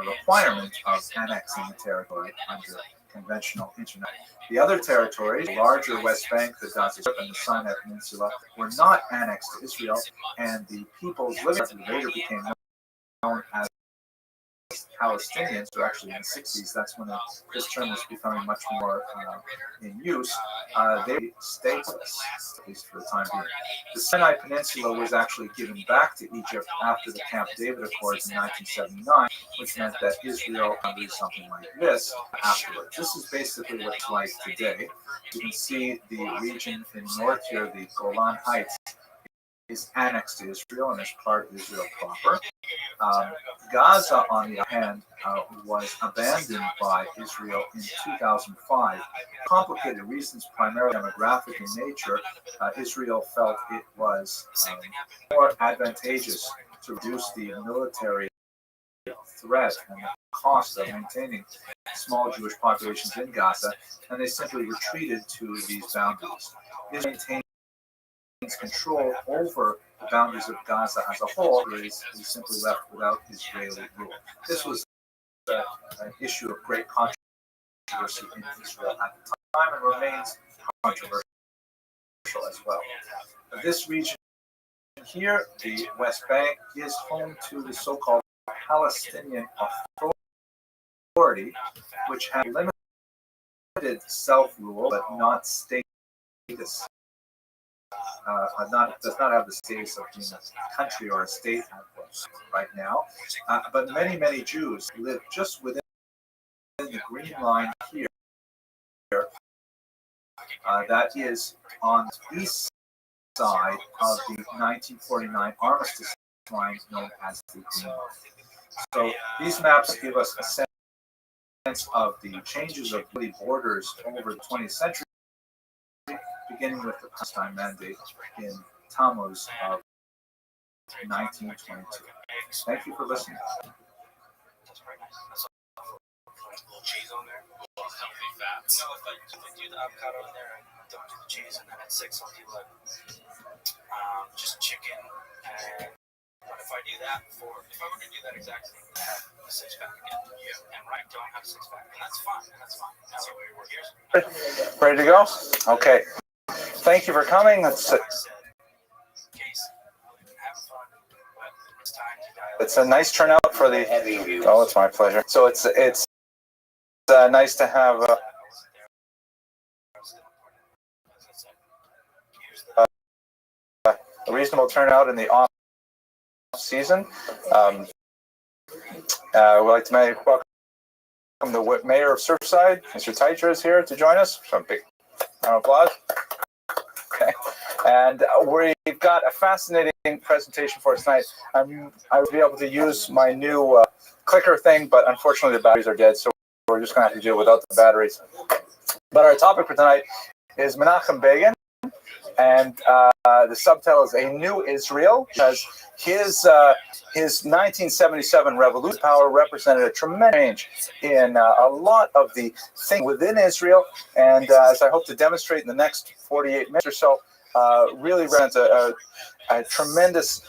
requirement of annexing the territory under conventional international. The other territories, the larger West Bank, the Gaza Strip, and the Sinai Peninsula, were not annexed to Israel, and the peoples living there later became known as Palestinians, or actually in the 60s, that's when this term was becoming much more in use. They were stateless, at least for the time being. The Sinai Peninsula was actually given back to Egypt after the Camp David Accords in 1979, which meant that Israel would do something like this afterwards. This is basically what it's like today. You can see the region in north here, the Golan Heights, is annexed to Israel and is part of Israel proper. Gaza, on the other hand, was abandoned by Israel in 2005. Complicated reasons, primarily demographic in nature. Israel felt it was more advantageous to reduce the military threat and the cost of maintaining small Jewish populations in Gaza, and they simply retreated to these boundaries. It maintained control over the boundaries of Gaza as a whole, is simply left without Israeli rule. This was an issue of great controversy in Israel at the time and remains controversial as well. This region here, the West Bank, is home to the so-called Palestinian Authority, which has limited self-rule but not status. Does not have the status of being a country or a state right now, but many Jews live just within the green line here. That is on the east side of the 1949 armistice line known as the Green Line. So these maps give us a sense of the changes of the borders over the 20th century, beginning with the Palestine Mandate in Tammuz of 1922. Thank you for listening. Cheese on there. Healthy fats. No, if I do the avocado in there and don't do the cheese, and then at 6 I'll do like just chicken. And if I do that if I were to do that exact thing, I have a 6-pack again. Yeah. And right, don't have a 6-pack, and that's fine. That's fine. That's the way it works. Ready to go? Okay. Thank you for coming. It's a nice turnout for the. Oh, it's my pleasure. So it's nice to have a reasonable turnout in the off season. We'd like to welcome the Mayor of Surfside, Mr. Teicher, is here to join us. Some big round of applause. Okay. And we've got a fascinating presentation for us tonight. I will be able to use my new clicker thing, but unfortunately the batteries are dead, so we're just going to have to deal without the batteries. But our topic for tonight is Menachem Begin, and the subtitle is A New Israel, because his 1977 revolution power represented a tremendous change in a lot of the things within Israel, and as I hope to demonstrate in the next 48 minutes or so, really represents a tremendous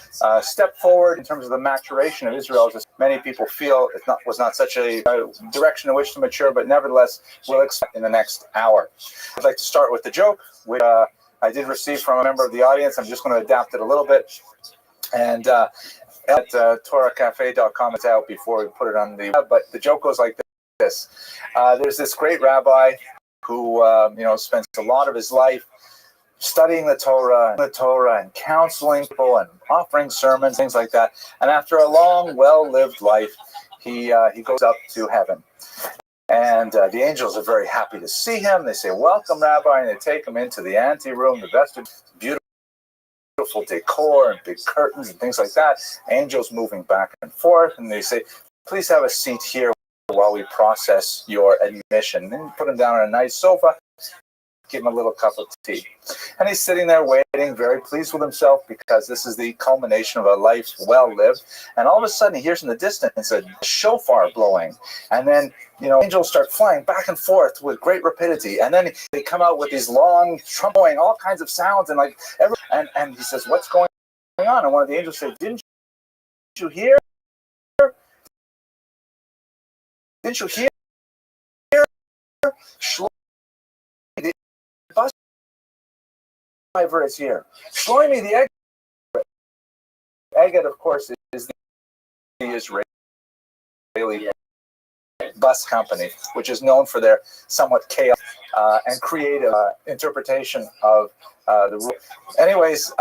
step forward in terms of the maturation of Israel. As many people feel it was not such a direction in which to mature, but nevertheless we'll expect in the next hour. I'd like to start with the joke, which I did receive from a member of the audience. I'm just going to adapt it a little bit. And at TorahCafe.com, it's out before we put it on the web. But the joke goes like this. There's this great rabbi who spends a lot of his life studying the Torah and counseling people and offering sermons, things like that. And after a long, well-lived life, he goes up to heaven. And the angels are very happy to see him. They say, "Welcome, Rabbi," and they take him into the anteroom, the vestibule, beautiful decor and big curtains and things like that. Angels moving back and forth, and they say, "Please have a seat here while we process your admission." And then put him down on a nice sofa. give him a little cup of tea. And he's sitting there waiting, very pleased with himself, because this is the culmination of a life well lived. And all of a sudden, he hears in the distance a shofar blowing. And then, angels start flying back and forth with great rapidity. And then they come out with these long, trumpeting, all kinds of sounds. And he says, what's going on? And one of the angels said, Didn't you hear? Didn't you hear? The bus driver is here. Shlomi the Egged. Egged, of course, is the Israeli bus company, which is known for their somewhat chaotic and creative interpretation of the rule. Anyways,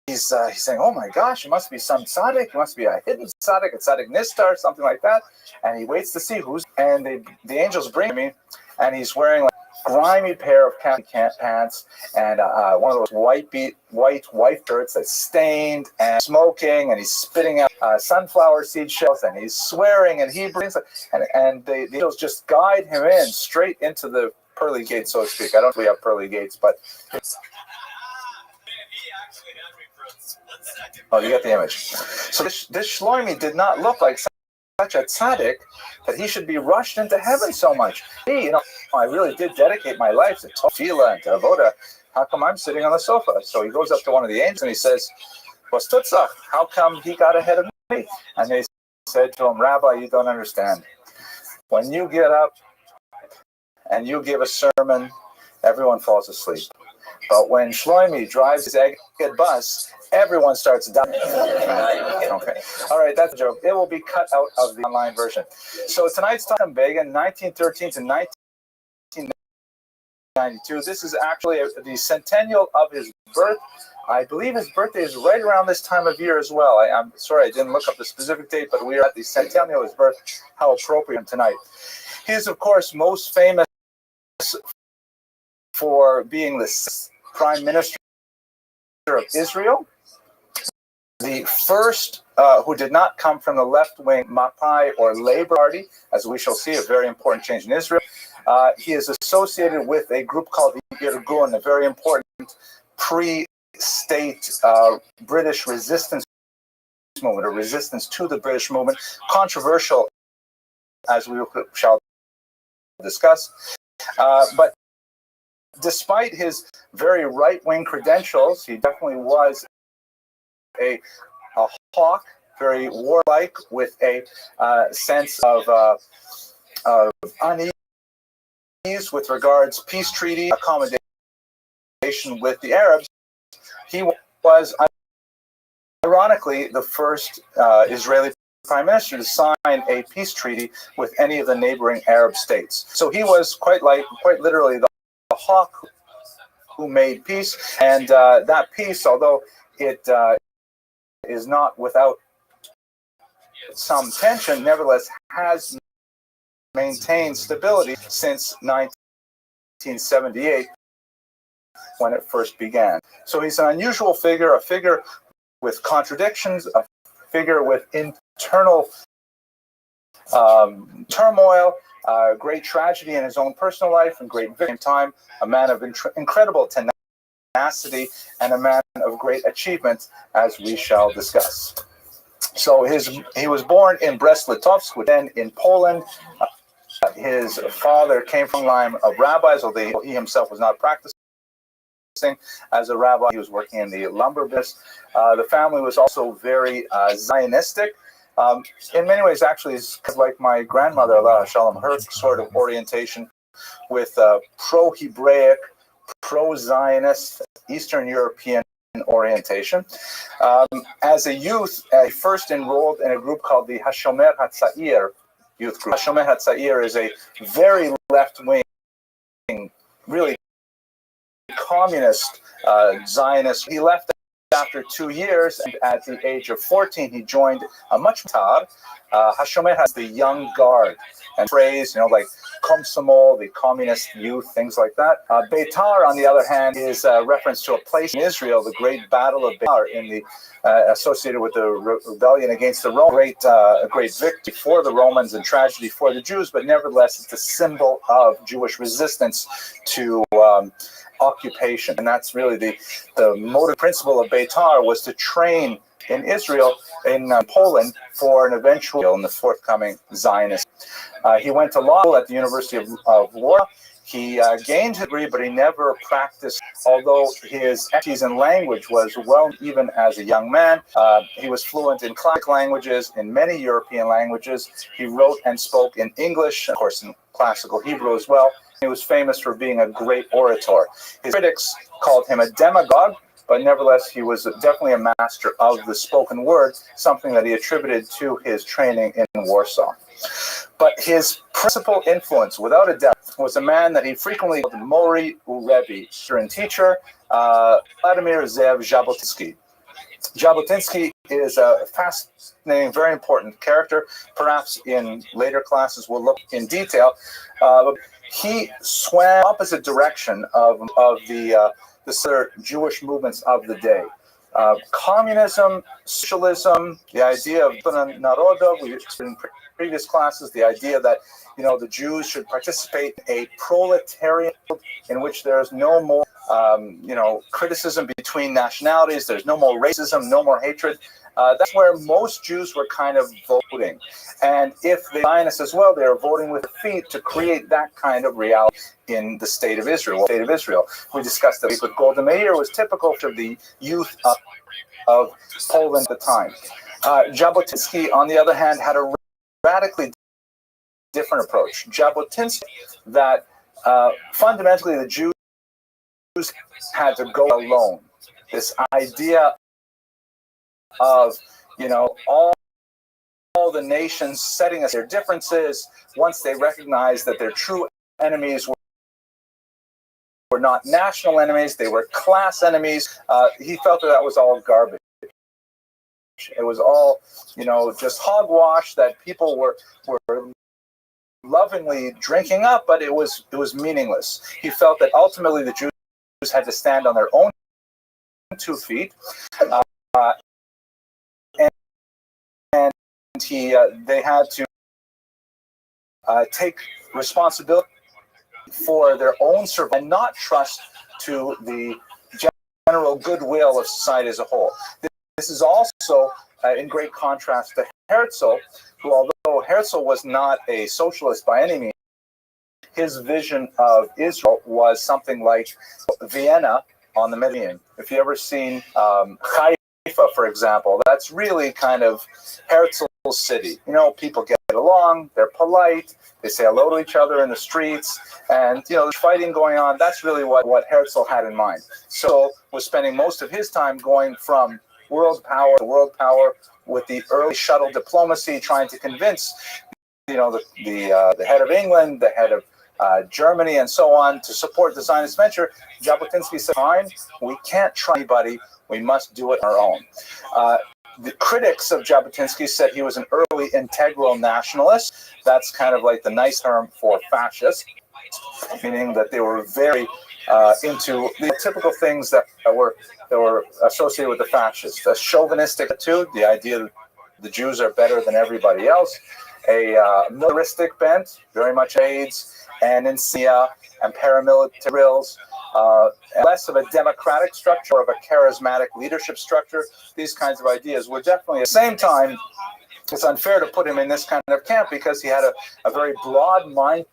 he's saying, oh my gosh, it must be some tzaddik, it must be a hidden tzaddik, a tzaddik nistar, something like that. And he waits to see who's, and the angels bring me, and he's wearing like a grimy pair of khaki pants and one of those white wife shirts that's stained and smoking, and he's spitting out sunflower seed shells, and he's swearing, and he brings and the angels just guide him in straight into the pearly gates, so to speak. I don't think we have pearly gates, but oh, you got the image. So this Shlomi did not look like such a tzaddik that he should be rushed into heaven so much. I really did dedicate my life to tefillah and to avoda. How come I'm sitting on the sofa? So he goes up to one of the angels and he says, "Was tutzach? How come he got ahead of me?" And they said to him, "Rabbi, you don't understand. When you get up and you give a sermon, everyone falls asleep. But when Shlomi drives his Egged bus, everyone starts dying." Okay. All right, that's a joke. It will be cut out of the online version. So tonight's Talmud Begin, 1913 to 1992. This is actually the centennial of his birth. I believe his birthday is right around this time of year as well. I'm sorry, I didn't look up the specific date, but we are at the centennial of his birth. How appropriate tonight. He is, of course, most famous for being the Prime Minister of Israel, the first who did not come from the left-wing Mapai or Labour Party, as we shall see, a very important change in Israel. He is associated with a group called the Irgun, a very important pre-state British resistance movement, or resistance to the British movement, controversial, as we shall discuss. But despite his very right-wing credentials, he definitely was a hawk, very warlike, with a sense of unease with regards peace treaty accommodation with the Arabs. He was, ironically, the first Israeli prime minister to sign a peace treaty with any of the neighboring Arab states. So he was quite literally the hawk who made peace, and that peace, although it is not without some tension, nevertheless has maintained stability since 1978, when it first began. So he's an unusual figure, a figure with contradictions, a figure with internal turmoil, great tragedy in his own personal life, and great victory in time, a man of incredible tenacity, and a man of great achievement, as we shall discuss. So he was born in Brest-Litovsk, then in Poland. His father came from a line of rabbis, although he himself was not practicing as a rabbi. He was working in the lumber business. The family was also very Zionistic. In many ways, actually, it's like my grandmother, Allah Shalom, her sort of orientation with pro-Hebraic, pro-Zionist, Eastern European orientation. As a youth, he first enrolled in a group called the Hashomer HaTzair youth group. Hashomer HaTzair is a very left-wing, really communist Zionist. He left after 2 years, and at the age of 14, he joined a much tar. Hashomer has the young guard, and phrase, like Komsomol, the communist youth, things like that. Beitar, on the other hand, is a reference to a place in Israel, the great battle of Beitar, in the associated with the rebellion against the Romans. A great victory for the Romans and tragedy for the Jews, but nevertheless, it's a symbol of Jewish resistance to occupation. And that's really the motive principle of Beitar, was to train in Israel, in Poland, for an eventual in the forthcoming Zionist. He went to law at the University of Warsaw. He gained a degree, but he never practiced, although his expertise in language was well, even as a young man. He was fluent in classic languages, in many European languages. He wrote and spoke in English, of course, in classical Hebrew as well. He was famous for being a great orator. His critics called him a demagogue, but nevertheless, he was definitely a master of the spoken word, something that he attributed to his training in Warsaw. But his principal influence, without a doubt, was a man that he frequently called Mori Rabbi, and teacher, Vladimir Zev Jabotinsky. Jabotinsky is a fascinating, very important character. Perhaps in later classes we'll look in detail. He swam opposite direction of the Jewish movements of the day. Communism, socialism, the idea of narodov, we in previous classes, the idea that the Jews should participate in a proletariat in which there's no more criticism between nationalities, there's no more racism, no more hatred. That's where most Jews were kind of voting. And if the Zionists as well, they are voting with their feet to create that kind of reality in the state of Israel. We discussed that with Golda Meir was typical of the youth of Poland at the time. Jabotinsky, on the other hand, had a radically different approach. Jabotinsky, that fundamentally the Jews had to go alone. This idea of all the nations setting aside their differences once they recognized that their true enemies were not national enemies, they were class enemies. He felt that was all garbage. It was all, just hogwash that people were lovingly drinking up, but it was meaningless. He felt that ultimately the Jews had to stand on their own 2 feet, and they had to take responsibility for their own survival and not trust to the general goodwill of society as a whole. This is also in great contrast to Herzl, who, although Herzl was not a socialist by any means, his vision of Israel was something like Vienna on the Mediterranean. If you ever seen Haifa, for example, that's really kind of Herzl's city. People get along, they're polite, they say hello to each other in the streets, and there's fighting going on. That's really what Herzl had in mind. So was spending most of his time going from world power to world power with the early shuttle diplomacy, trying to convince the head of England, the head of Germany, and so on to support the Zionist venture. Jabotinsky said, fine, we can't try anybody, we must do it on our own. The critics of Jabotinsky said he was an early integral nationalist. That's kind of like the nice term for fascist, meaning that they were very into the typical things that were associated with the fascists. A chauvinistic attitude, the idea that the Jews are better than everybody else, a militaristic bent, very much AIDS, and insignia and paramilitary drills, less of a democratic structure, or of a charismatic leadership structure. These kinds of ideas were definitely, at the same time, it's unfair to put him in this kind of camp because he had a very broad-minded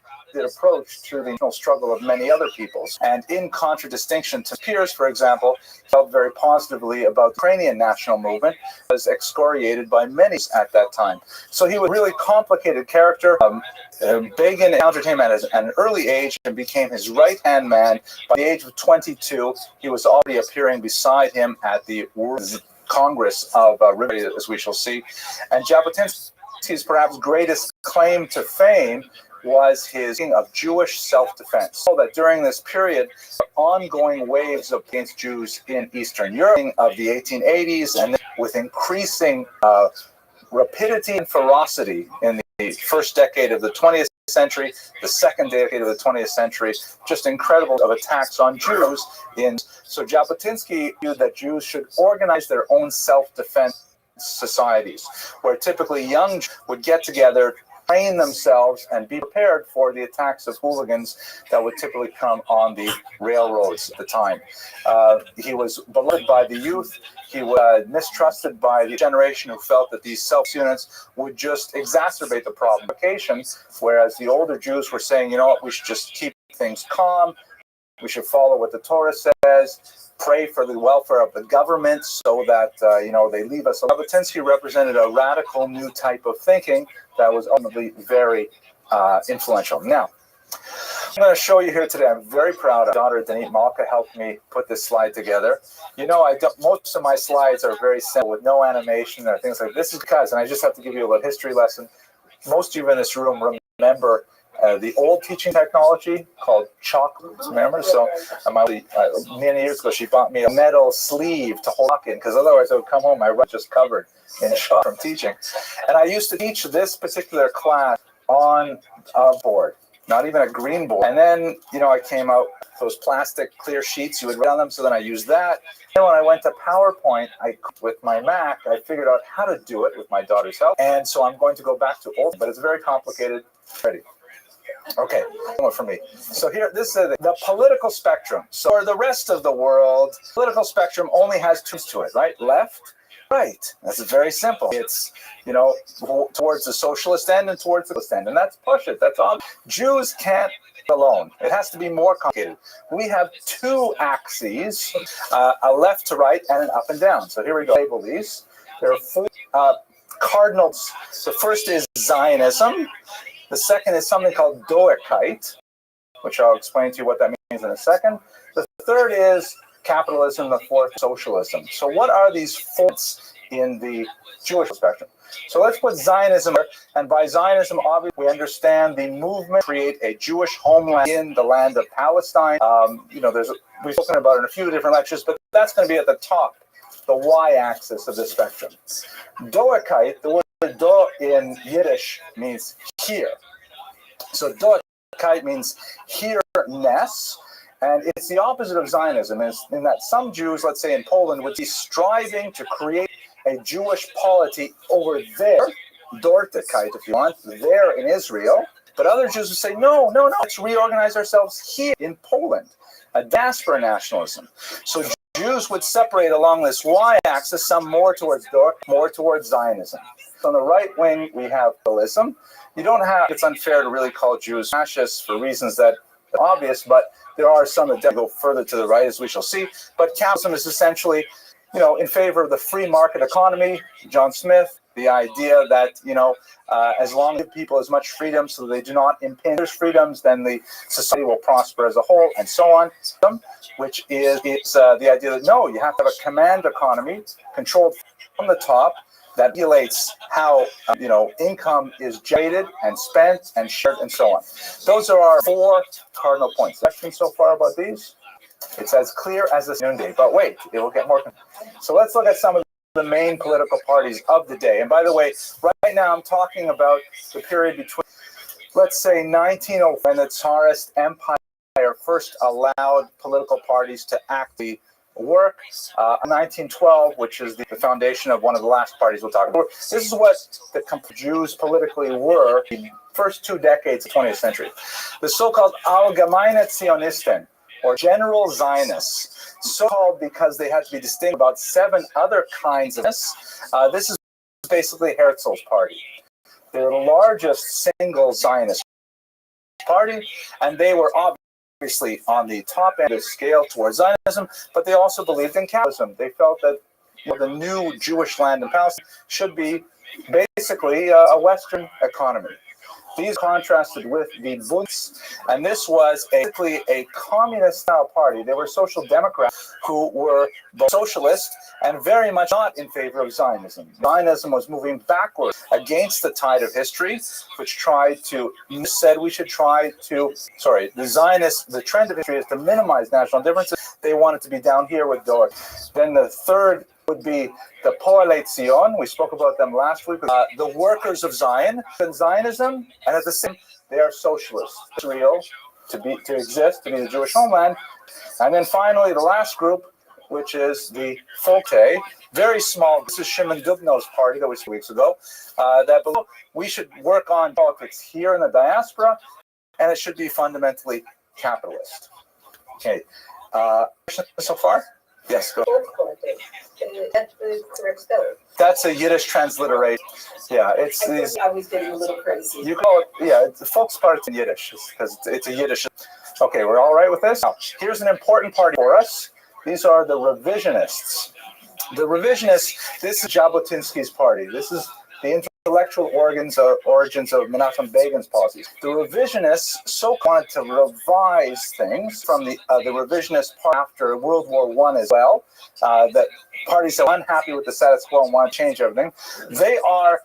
approach to the national struggle of many other peoples. And in contradistinction to peers, for example, he felt very positively about the Ukrainian national movement, was excoriated by many at that time. So he was a really complicated character. Begin encountered him at an early age and became his right-hand man. By the age of 22, he was already appearing beside him at the World Congress of Rabbi, as we shall see. And Jabotinsky's perhaps greatest claim to fame was his of Jewish self-defense. So that during this period, ongoing waves of against Jews in Eastern Europe of the 1880s, and with increasing rapidity and ferocity in the first decade of the 20th century, the second decade of the 20th century, just incredible of attacks on Jews. So Jabotinsky viewed that Jews should organize their own self-defense societies, where typically young would get together, train themselves, and be prepared for the attacks of hooligans that would typically come on the railroads at the time. He was beloved by the youth. He was mistrusted by the generation who felt that these self-units would just exacerbate the problem. Whereas the older Jews were saying, you know what, we should just keep things calm. We should follow what the Torah says, pray for the welfare of the government so that, they leave us. Jabotinsky represented a radical new type of thinking that was ultimately very influential. Now, I'm going to show you here today. I'm very proud. My daughter, Danit Malka, helped me put this slide together. Most of my slides are very simple with no animation or things like this. Is because, and I just have to give you a little history lesson. Most of you in this room remember the old teaching technology called chalk. Remember? So many years ago, she bought me a metal sleeve to hold in, because otherwise I would come home, my rug just covered in chalk from teaching. And I used to teach this particular class on a board, not even a green board. And then, I came out those plastic clear sheets, you would write on them. So then I used that. And when I went to PowerPoint, with my Mac, I figured out how to do it with my daughter's help. And so I'm going to go back to old, but it's very complicated. Ready? Okay, one for me. So here, this is the political spectrum. So for the rest of the world, political spectrum only has two to it, right? Left, right. That's very simple. It's, towards the socialist end and towards the socialist end. And that's push it. That's all. Jews can't alone. It has to be more complicated. We have two axes, a left to right and an up and down. So here we go. Label these. There are four cardinals. The first is Zionism. The second is something called Doikite, which I'll explain to you what that means in a second. The third is capitalism. The fourth, socialism. So what are these forms in the Jewish spectrum? So let's put Zionism, and by Zionism, obviously, we understand the movement to create a Jewish homeland in the land of Palestine. We've spoken about it in a few different lectures, but that's going to be at the top, the y-axis of the spectrum. Doikite, the word do in Yiddish means here. So Doikite means here-ness, and it's the opposite of Zionism, in that some Jews, let's say in Poland, would be striving to create a Jewish polity over there, Dortikite if you want, there in Israel. But other Jews would say, no, let's reorganize ourselves here in Poland, a diaspora nationalism. So Jews would separate along this y-axis, some more towards Dort, more towards Zionism. On the right wing, we have capitalism. It's unfair to really call Jews fascists for reasons that are obvious, but there are some that go further to the right, as we shall see. But capitalism is essentially, in favor of the free market economy. John Smith, the idea that, as long as people as much freedom so they do not impinge their freedoms, then the society will prosper as a whole, and so on. Which is the idea that, no, you have to have a command economy controlled from the top, that regulates how income is generated and spent and shared and so on. Those are our four cardinal points. Questions so far about these? It's as clear as the noonday, but wait, it will get more. So let's look at some of the main political parties of the day. And by the way, right now I'm talking about the period between, let's say, 1905, when the Tsarist Empire first allowed political parties to actively work, 1912, which is the foundation of one of the last parties we'll talk about. This is what the Jews politically were in the first 2 decades of the 20th century. The so-called Allgemeine Zionisten, or general Zionists, so-called because they had to be distinct about 7 other kinds of this. This is basically Herzl's party. They're the largest single Zionist party, and they were obviously on the top end of the scale towards Zionism, but they also believed in capitalism. They felt that the new Jewish land in Palestine should be basically a Western economy. These contrasted with the Bunds, and this was basically a communist-style party. They were social democrats who were both socialist and very much not in favor of Zionism. Zionism was moving backwards against the tide of history, which said we should try to, the Zionists, the trend of history is to minimize national differences. They wanted to be down here with Dor. Then the third would be the Poalei Zion. We spoke about them last week. The workers of Zion and Zionism, and at the same, they are socialists. Israel to exist, to be the Jewish homeland. And then finally, the last group, which is the Foltei, very small. This is Shimon Dubno's party that was 2 weeks ago. That we should work on politics here in the diaspora, and it should be fundamentally capitalist. Okay. So far? Yes, go. That's the correct spelling. That's a Yiddish transliteration. Yeah, it's these. I was getting a little crazy. You call it, yeah, it's the Volkspartei in Yiddish because it's a Yiddish. Okay, we're all right with this? Now, here's an important part for us. These are the revisionists. The revisionists, this is Jabotinsky's party. This is the intellectual origins of Menachem Begin's policies. The revisionists wanted to revise things from the revisionist part after World War I as well, that parties that are unhappy with the status quo and want to change everything. They are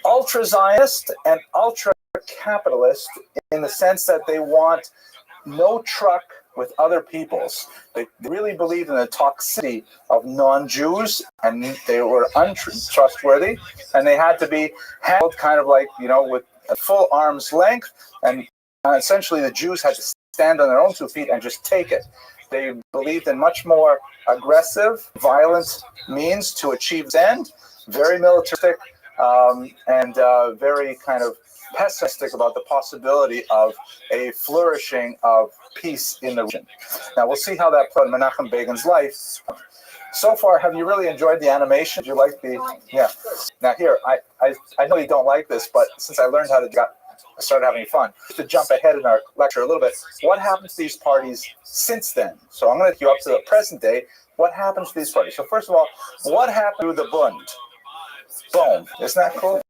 ultra-Zionist and ultra-capitalist in the sense that they want no truck with other peoples. They really believed in the toxicity of non-Jews, and they were untrustworthy, and they had to be handled kind of like, with a full arm's length, and essentially the Jews had to stand on their own 2 feet and just take it. They believed in much more aggressive, violent means to achieve this end, very militaristic, and very kind of pessimistic about the possibility of a flourishing of peace in the region. Now, we'll see how that played in Menachem Begin's life. So far, have you really enjoyed the animation? Did you like the... Yeah. Now, here, I know you don't like this, but since I learned how to I started having fun. To jump ahead in our lecture a little bit, what happens to these parties since then? So I'm going to take you up to the present day. What happens to these parties? So first of all, what happened to the Bund? Boom. Isn't that cool?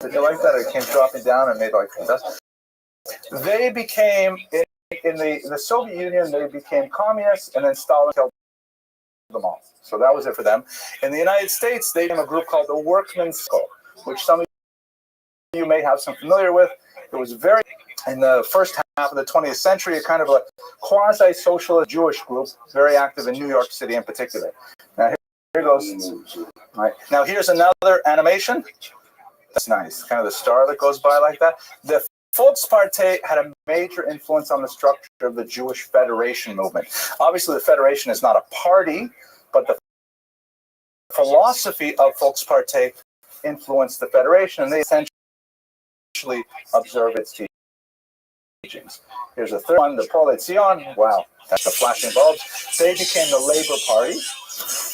Did you like that? It came dropping down and made like dust. They became, in the Soviet Union, they became communists, and then Stalin killed them all. So that was it for them. In the United States, they became a group called the Workmen's Circle, which some of you may have some familiar with. It was very, in the first half of the 20th century, a kind of a quasi-socialist Jewish group, very active in New York City in particular. Now, here goes. All right. Now, here's another animation. That's nice. Kind of the star that goes by like that. The Volkspartei had a major influence on the structure of the Jewish Federation movement. Obviously, the Federation is not a party, but the philosophy of Volkspartei influenced the Federation, and they essentially observe its teachings. Here's a third one, the Poalei Zion. Wow, that's the flashing bulbs. They became the Labor Party,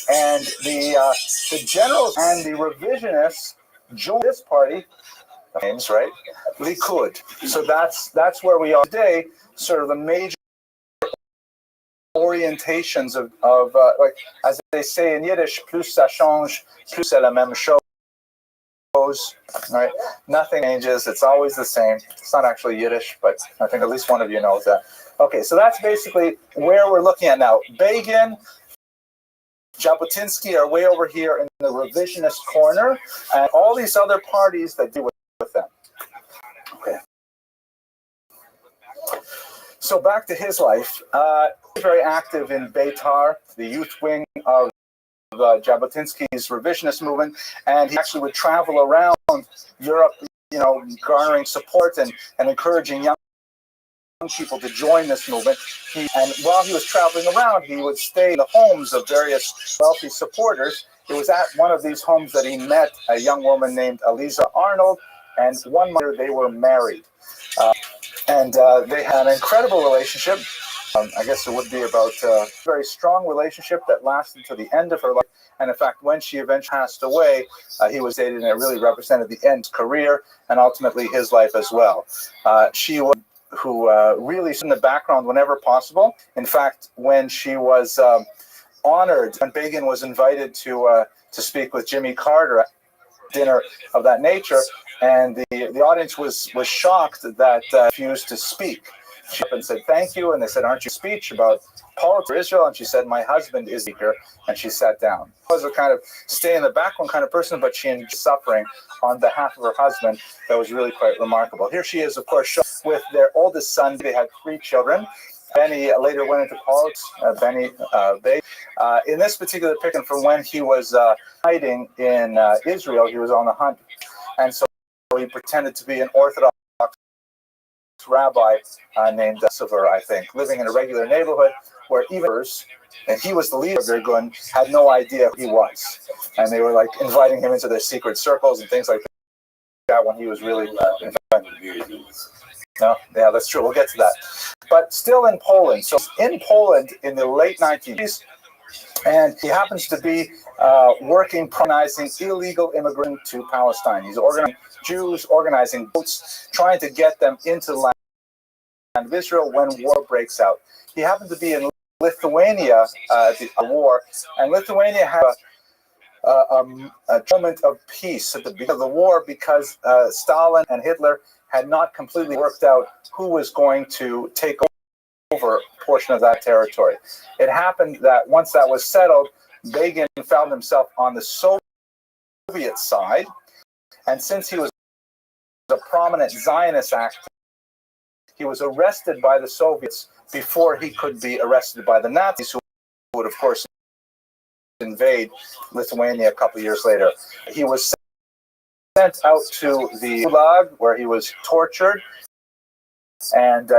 and the generals and the revisionists joined this party, names, right? Likud. So that's where we are today, sort of the major orientations of like, as they say in Yiddish, plus ça change, plus c'est la même chose. Right? Nothing changes. It's always the same. It's not actually Yiddish, but I think at least one of you knows that. Okay, so that's basically where we're looking at now. Begin, Jabotinsky are way over here in the revisionist corner, and all these other parties that deal with them. Okay. So back to his life. Very active in Beitar, the youth wing of Jabotinsky's revisionist movement, and he actually would travel around Europe, garnering support and encouraging young people to join this movement. And while he was traveling around, he would stay in the homes of various wealthy supporters. It was at one of these homes that he met a young woman named Eliza Arnold, and 1 month they were married. And they had an incredible relationship. I guess it would be about a very strong relationship that lasted to the end of her life. And in fact, when she eventually passed away, he was dated, and it really represented the end career and ultimately his life as well. She was who really stood in the background whenever possible. In fact, when she was honored, when Begin was invited to speak with Jimmy Carter at dinner of that nature, and the audience was shocked that refused to speak. She up and said, thank you. And they said, aren't you speech about politics for Israel? And she said, my husband is speaker. And she sat down. She was a kind of stay in the background kind of person, but she enjoyed suffering on behalf of her husband. That was really quite remarkable. Here she is, of course, with their oldest son. They had 3 children. Benny later went into politics. In this particular picture, from when he was hiding in Israel, he was on the hunt. And so he pretended to be an Orthodox rabbi named Sever, I think, living in a regular neighborhood where even, and he was the leader of their gun, had no idea who he was. And they were like inviting him into their secret circles and things like that when he was really no, yeah, that's true. We'll get to that. But still in Poland. So in Poland in the late 1980s, and he happens to be working, organizing illegal immigrants to Palestine. He's organizing Jews, organizing boats, trying to get them into the land of Israel when war breaks out. He happened to be in Lithuania at the war, and Lithuania had a moment of peace at the beginning of the war because Stalin and Hitler had not completely worked out who was going to take over a portion of that territory. It happened that once that was settled, Begin found himself on the Soviet side, and since he was a prominent Zionist actor, he was arrested by the Soviets before he could be arrested by the Nazis, who would, of course, invade Lithuania a couple of years later. He was sent out to the Gulag, where he was tortured and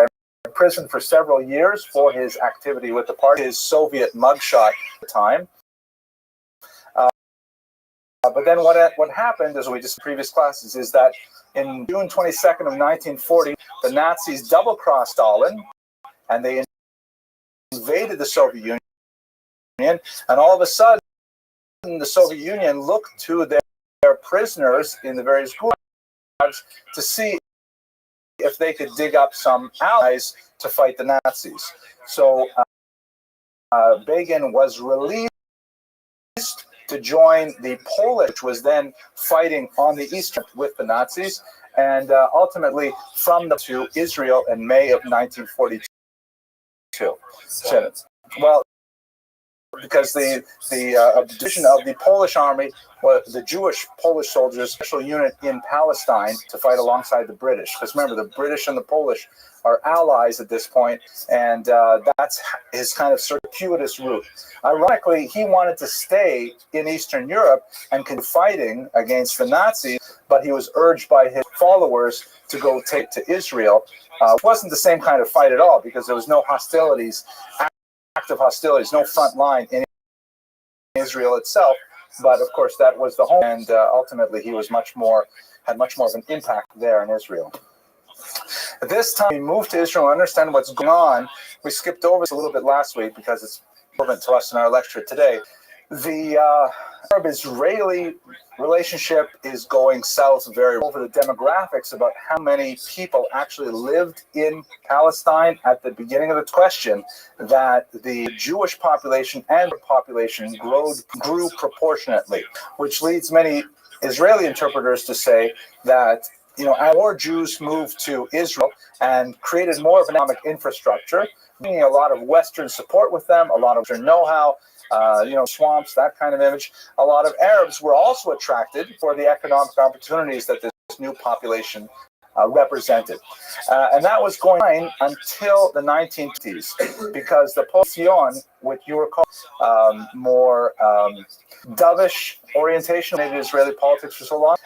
imprisoned for several years for his activity with the party, his Soviet mugshot at the time. But then what happened, as we discussed in previous classes, is that in June 22nd of 1940, the Nazis double-crossed Stalin, and they invaded the Soviet Union, and all of a sudden, the Soviet Union looked to their prisoners in the various gulags to see if they could dig up some allies to fight the Nazis. So Begin was released to join the Polish, which was then fighting on the eastern with the Nazis, and ultimately from to Israel in May of 1942. So, well, because the division of the Polish army was the Jewish Polish soldiers special unit in Palestine to fight alongside the British. Because remember, the British and the Polish are allies at this point, and that's his kind of circuitous route. Ironically, he wanted to stay in Eastern Europe and continue fighting against the Nazis, but he was urged by his followers to go take to Israel. It wasn't the same kind of fight at all because there was no hostilities, active hostilities, no front line in Israel itself. But of course, that was the home, and ultimately, he was had much more of an impact there in Israel. At this time, we moved to Israel and understand what's going on. We skipped over this a little bit last week because it's relevant to us in our lecture today. The Arab-Israeli relationship is going south very well. Over the demographics about how many people actually lived in Palestine at the beginning of the question, that the Jewish population and the population grew proportionately, which leads many Israeli interpreters to say that more Jews moved to Israel and created more of an economic infrastructure, bringing a lot of Western support with them, a lot of Western know-how, swamps, that kind of image. A lot of Arabs were also attracted for the economic opportunities that this new population represented. And that was going on until the 1950s, because the Position, which you recall, more dovish orientation in Israeli politics for so long,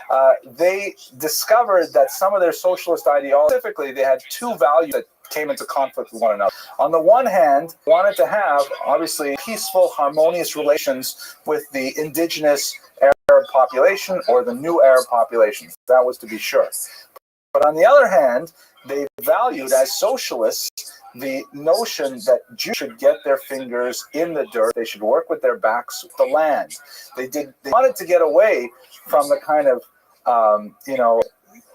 they discovered that some of their socialist ideology, specifically, they had 2 values that came into conflict with one another. On the one hand, wanted to have, obviously, peaceful, harmonious relations with the indigenous Arab population or the new Arab population. That was to be sure. But on the other hand, they valued as socialists the notion that Jews should get their fingers in the dirt. They should work with their backs with the land. They wanted to get away from the kind of,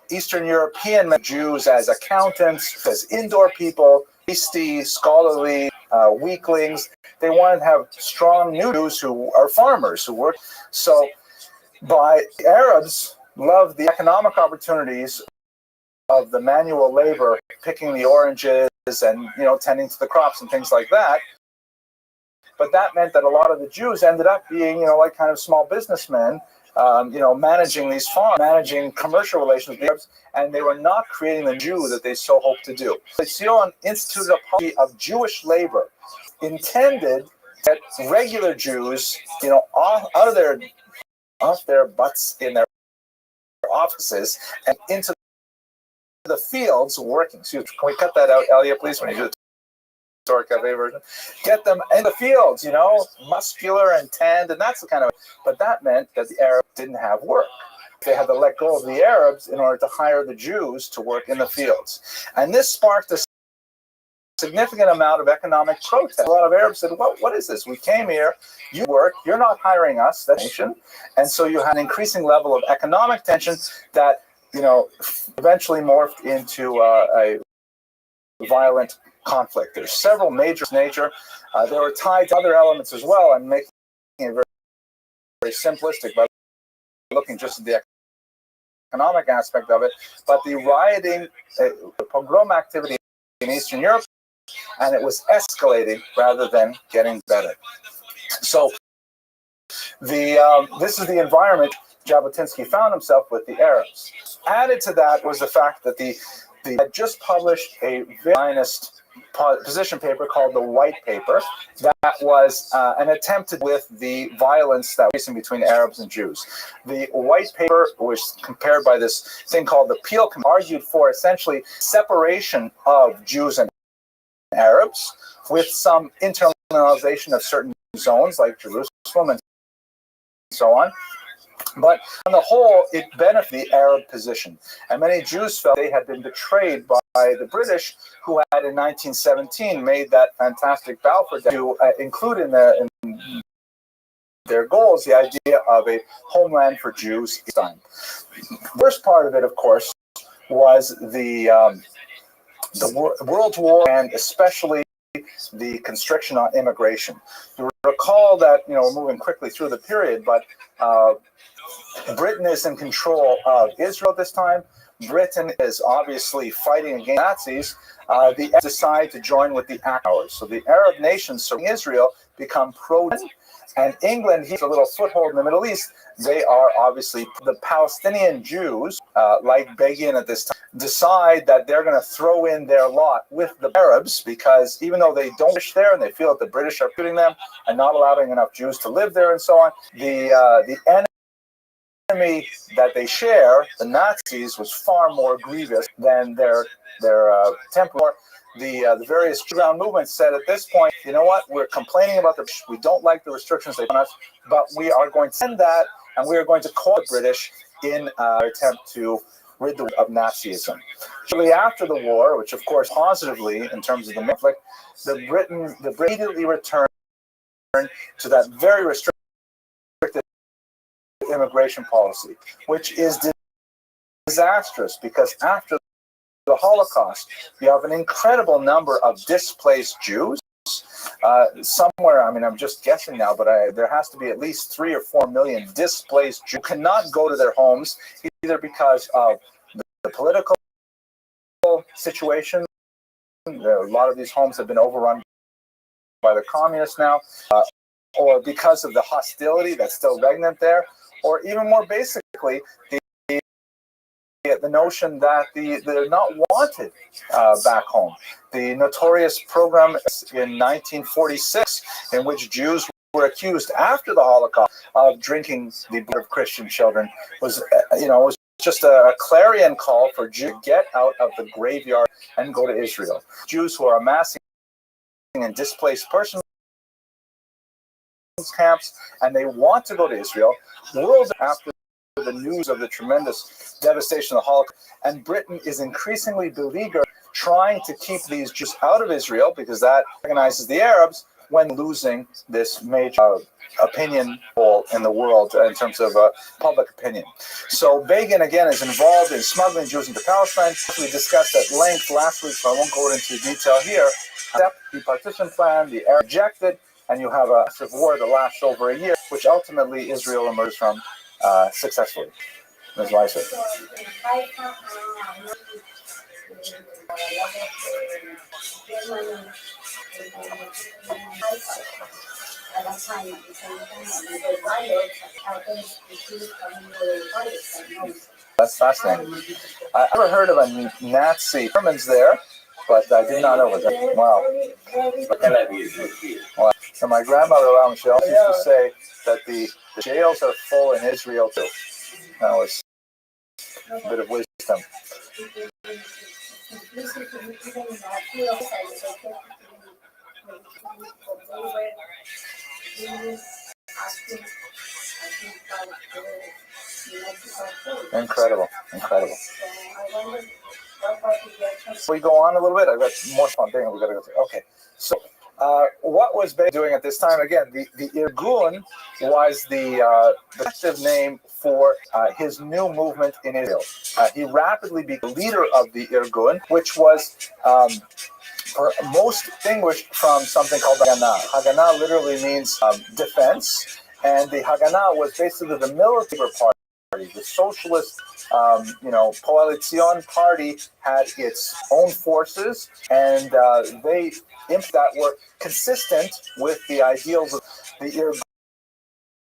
Eastern European Jews as accountants, as indoor people, hasty, scholarly weaklings. They wanted to have strong new Jews who are farmers, who work. So the Arabs loved the economic opportunities of the manual labor, picking the oranges and tending to the crops and things like that. But that meant that a lot of the Jews ended up being like kind of small businessmen, managing these farms, managing commercial relations with the Arabs, and they were not creating the Jew that they so hoped to do. Zion instituted a policy of Jewish labor, intended that regular Jews, out of their butts in their offices and into the fields working. Can we cut that out, Elia, please, when you do the Torah Cafe version? Get them in the fields, muscular and tanned, and that's the kind of. But that meant that the Arabs didn't have work. They had to let go of the Arabs in order to hire the Jews to work in the fields. And this sparked a significant amount of economic protest. A lot of Arabs said, well, what is this? We came here, you work, you're not hiring us, that nation. And so you had an increasing level of economic tension that, eventually morphed into a violent conflict. There's several major nature. They were tied to other elements as well. I'm making it very, very simplistic by looking just at the economic aspect of it. But the rioting, the pogrom activity in Eastern Europe, and it was escalating rather than getting better. So this is the environment Jabotinsky found himself with the Arabs. Added to that was the fact that they had just published a Zionist position paper called the White Paper that was an attempt with the violence that was between Arabs and Jews. The White Paper was compared by this thing called the Peel Committee, argued for essentially separation of Jews and Arabs with some internalization of certain zones like Jerusalem and so on. But on the whole, it benefited the Arab position. And many Jews felt they had been betrayed by the British, who had in 1917 made that fantastic Balfour Declaration to include in their goals the idea of a homeland for Jews. The worst part of it, of course, was the World War, and especially the constriction on immigration. You recall that, we're moving quickly through the period, but Britain is in control of Israel this time. Britain is obviously fighting against Nazis. The Arabs decide to join with the Axis. So the Arab nations surrounding Israel become pro-Britain, and England has a little foothold in the Middle East. They are obviously the Palestinian Jews, like Begin at this time, decide that they're going to throw in their lot with the Arabs, because even though they don't wish there and they feel that the British are putting them and not allowing enough Jews to live there and so on, the enemy that they share, the Nazis, was far more grievous than their temporary. The various ground movements said at this point, you know what, we're complaining about we don't like the restrictions they put on us, but we are going to send that, and we are going to call the British in an attempt to rid the world of Nazism. Shortly after the war, which of course positively in terms of the conflict, the Britain immediately returned to that very restricted immigration policy, which is disastrous, because after the Holocaust, you have an incredible number of displaced Jews. Somewhere, I'm just guessing now, but there has to be at least 3 or 4 million displaced Jews who cannot go to their homes, either because of the political situation. A lot of these homes have been overrun by the communists now, or because of the hostility that's still regnant there, or even more basically, the notion that they're not wanted back home. The notorious program in 1946, in which Jews were accused after the Holocaust of drinking the blood of Christian children, was just a clarion call for Jews to get out of the graveyard and go to Israel. Jews who are amassing in displaced persons camps, and they want to go to Israel. World after the news of the tremendous devastation of the Holocaust, and Britain is increasingly beleaguered, trying to keep these Jews out of Israel, because that organizes the Arabs, when losing this major opinion poll in the world in terms of public opinion. So Begin, again, is involved in smuggling Jews into Palestine. We discussed at length last week, so I won't go into detail here. The partition plan, the Arabs rejected, and you have a massive war that lasts over a year, which ultimately Israel emerged from successfully. Ms. Weiser. That's fascinating. I never heard of a Nazi Germans there, but I did not know it. Wow. Well, and my grandmother, she also used to say that the jails are full in Israel too. That was a bit of wisdom. Incredible. We go on a little bit. I've got more fun things we got to go through. Okay, so what was Begin doing at this time? Again, the Irgun was the collective name for his new movement in Israel. He rapidly became the leader of the Irgun, which was most distinguished from something called Haganah. Haganah literally means defense, and the Haganah was basically the military party. The socialist, Coalition party had its own forces, and they that were consistent with the ideals of the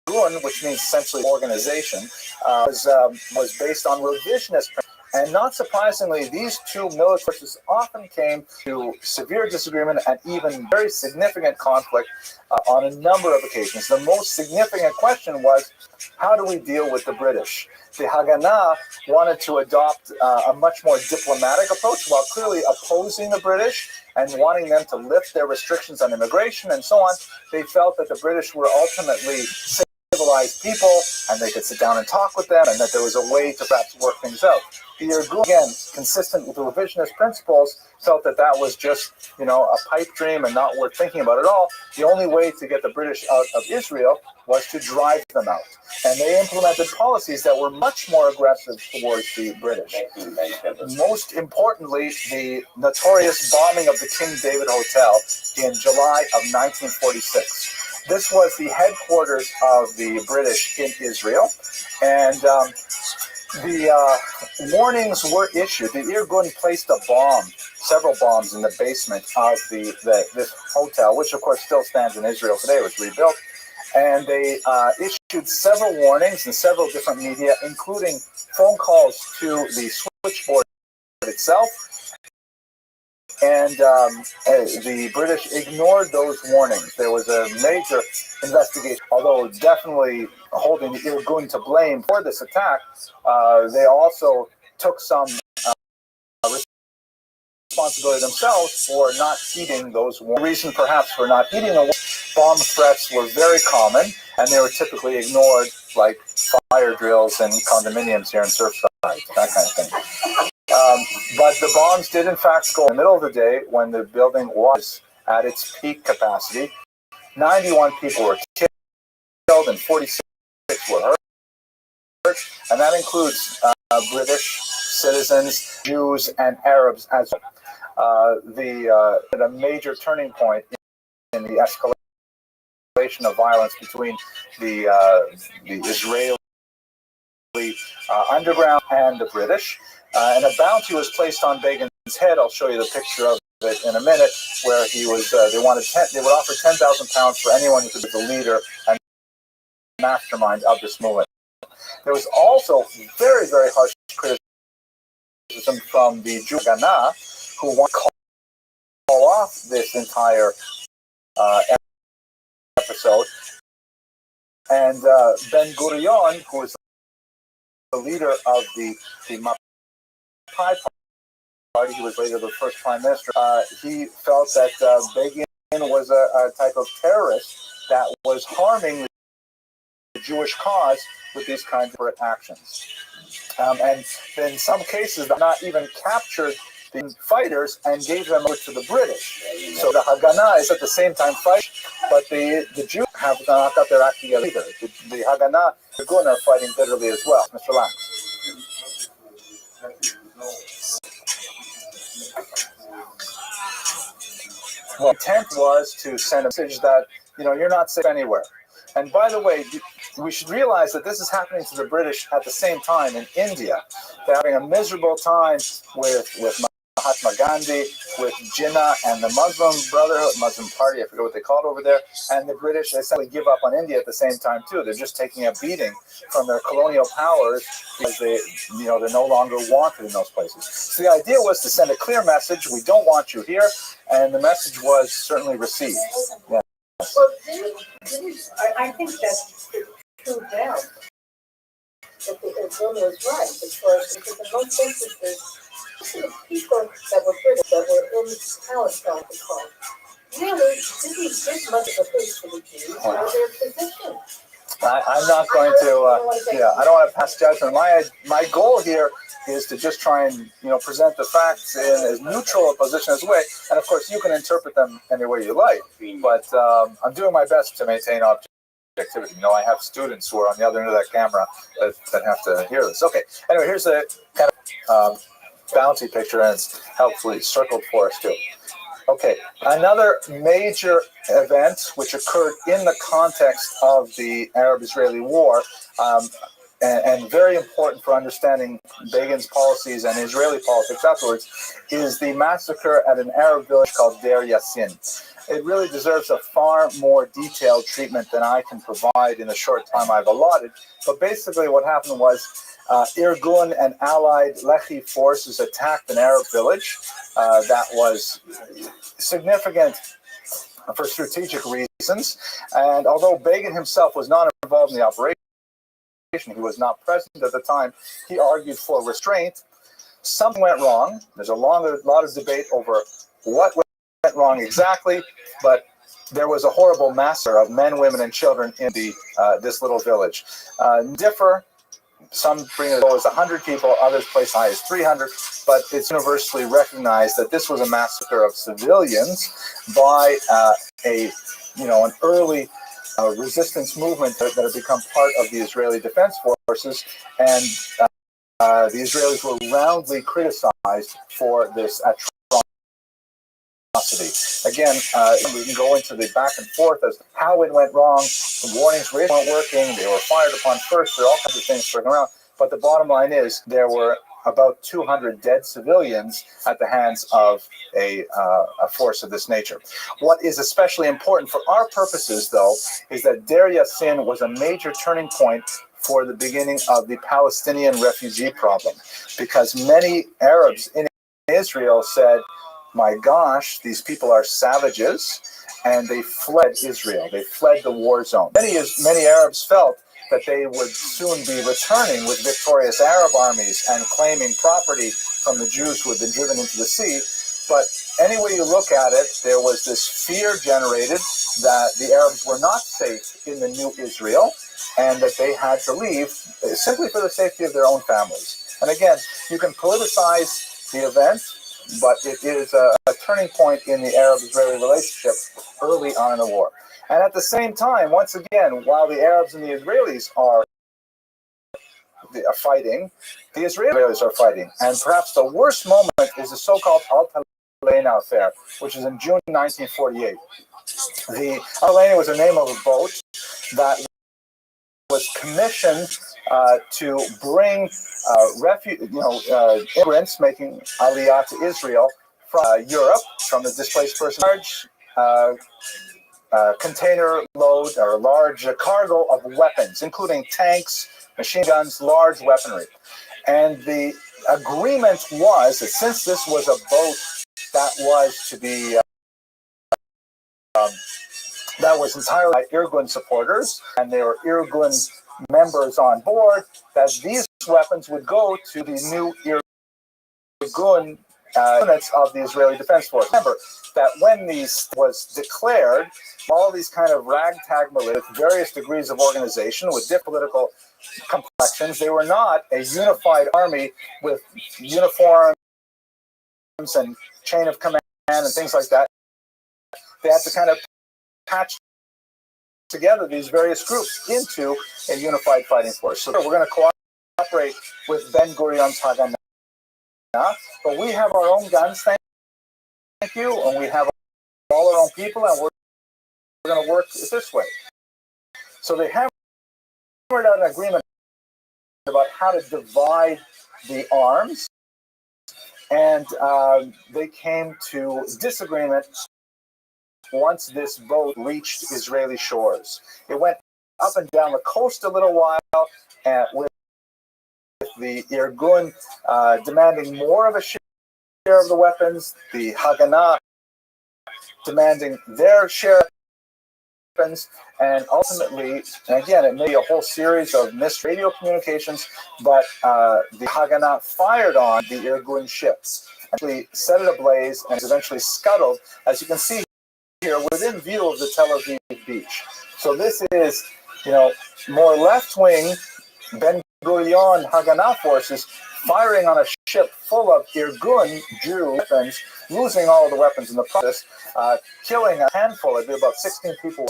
Irgun, which means essentially organization, was based on revisionist principles. And not surprisingly, these two military forces often came to severe disagreement and even very significant conflict on a number of occasions. The most significant question was, how do we deal with the British? The Haganah wanted to adopt a much more diplomatic approach while clearly opposing the British and wanting them to lift their restrictions on immigration and so on. They felt that the British were ultimately civilized people and they could sit down and talk with them and that there was a way to perhaps work things out. The Irgun, again, consistent with the revisionist principles, felt that that was just, a pipe dream and not worth thinking about at all. The only way to get the British out of Israel was to drive them out. And they implemented policies that were much more aggressive towards the British. Most importantly, the notorious bombing of the King David Hotel in July of 1946. This was the headquarters of the British in Israel, and the warnings were issued. The Irgun placed several bombs in the basement of this hotel, which of course still stands in Israel today. It was rebuilt. And they issued several warnings in several different media, including phone calls to the switchboard itself. And the British ignored those warnings. There was a major investigation, although definitely holding the Irgun to blame for this attack. They also took some responsibility themselves for not heeding those warnings. The reason perhaps for not heeding the bomb threats were very common, and they were typically ignored, like fire drills and condominiums here in Surfside, that kind of thing. But the bombs did in fact go in the middle of the day when the building was at its peak capacity. 91 people were killed and 46 were hurt, and that includes British citizens, Jews, and Arabs as well. At a major turning point in the escalation of violence between the Israeli underground and the British. And a bounty was placed on Begin's head. I'll show you the picture of it in a minute, where he was. They would offer £10,000 for anyone who could be the leader and mastermind of this movement. There was also very, very harsh criticism from the Jew Haganah, who wanted to call off this entire episode. And Ben Gurion, who was the leader of the Mapai Party, he was later the first prime minister, he felt that Begin was a type of terrorist that was harming the Jewish cause with these kinds of actions. And in some cases, they not even captured the fighters and gave them over to the British. So the Haganah is at the same time fighting, but the Jews have not got their act together either. The Haganah, the Irgun, are fighting bitterly as well. Mr. Lang. Well, the intent was to send a message that, you're not safe anywhere. And by the way, we should realize that this is happening to the British at the same time in India. They're having a miserable time with Mahatma Gandhi, with Jinnah and the Muslim Brotherhood, Muslim Party, I forget what they call it over there, and the British essentially give up on India at the same time too. They're just taking a beating from their colonial powers because they're no longer wanted in those places. So the idea was to send a clear message: we don't want you here, and the message was certainly received. Yeah. Well, I think that's the true doubt that the Irgun was right, because in most instances, the people that were British, that were in Palestine, really didn't give much of a face to the Jews or their position. I'm not going to, I don't want to pass judgment. My goal here is to just try and, present the facts in as neutral a position as way. And of course, you can interpret them any way you like. But I'm doing my best to maintain objectivity. I have students who are on the other end of that camera that have to hear this. Okay. Anyway, here's a kind of bounty picture, and it's helpfully circled for us too. Okay, another major event which occurred in the context of the Arab-Israeli war, and very important for understanding Begin's policies and Israeli politics afterwards, is the massacre at an Arab village called Deir Yassin. It really deserves a far more detailed treatment than I can provide in the short time I've allotted. But basically what happened was Irgun and allied Lehi forces attacked an Arab village that was significant for strategic reasons. And although Begin himself was not involved in the operation, he was not present at the time, he argued for restraint. Something went wrong. There's a lot of debate over what went wrong exactly, but there was a horrible massacre of men, women, and children in this little village. Some bring it as low as 100 people, others place high as 300, but it's universally recognized that this was a massacre of civilians by an early resistance movement that had become part of the Israeli Defense Forces, and the Israelis were roundly criticized for this atrocity. Again, we can go into the back and forth as to how it went wrong. The warnings weren't working. They were fired upon first. There are all kinds of things going around. But the bottom line is there were about 200 dead civilians at the hands of a force of this nature. What is especially important for our purposes, though, is that Deir Yassin was a major turning point for the beginning of the Palestinian refugee problem, because many Arabs in Israel said, my gosh, these people are savages, and they fled Israel. They fled the war zone. Many Arabs felt that they would soon be returning with victorious Arab armies and claiming property from the Jews who had been driven into the sea. But any way you look at it, there was this fear generated that the Arabs were not safe in the new Israel and that they had to leave simply for the safety of their own families. And again, you can politicize the event, but it is a turning point in the Arab-Israeli relationship early on in the war. And at the same time, once again, while the Arabs and the Israelis are fighting, the Israelis are fighting. And perhaps the worst moment is the so-called Al-Talena affair, which is in June 1948. The Al-Talena was the name of a boat that was commissioned to bring immigrants making aliyah to Israel from Europe, from the displaced person, container load or a large cargo of weapons, including tanks, machine guns, large weaponry. And the agreement was that since this was a boat that was to be that was entirely by Irgun supporters, and there were Irgun members on board, that these weapons would go to the new Irgun units of the Israeli Defense Force. Remember that when these was declared, all these kind of ragtag militia with various degrees of organization, with different political complexions, they were not a unified army with uniforms and chain of command and things like that. They had to kind of patch together these various groups into a unified fighting force. So we're going to cooperate with Ben-Gurion's Haganah, but we have our own guns, thank you, and we have all our own people, and we're going to work this way. So they have hammered out an agreement about how to divide the arms, and they came to disagreement once this boat reached Israeli shores. It went up and down the coast a little while, with the Irgun demanding more of a share of the weapons, the Haganah demanding their share of weapons, and ultimately, and again, it may be a whole series of missed radio communications, but the Haganah fired on the Irgun ships, actually set it ablaze, and eventually scuttled, as you can see here, within view of the Tel Aviv beach. So this is, more left-wing Ben Gurion Haganah forces firing on a ship full of Irgun Jew weapons, losing all of the weapons in the process, killing a handful, it'd be about 16 people.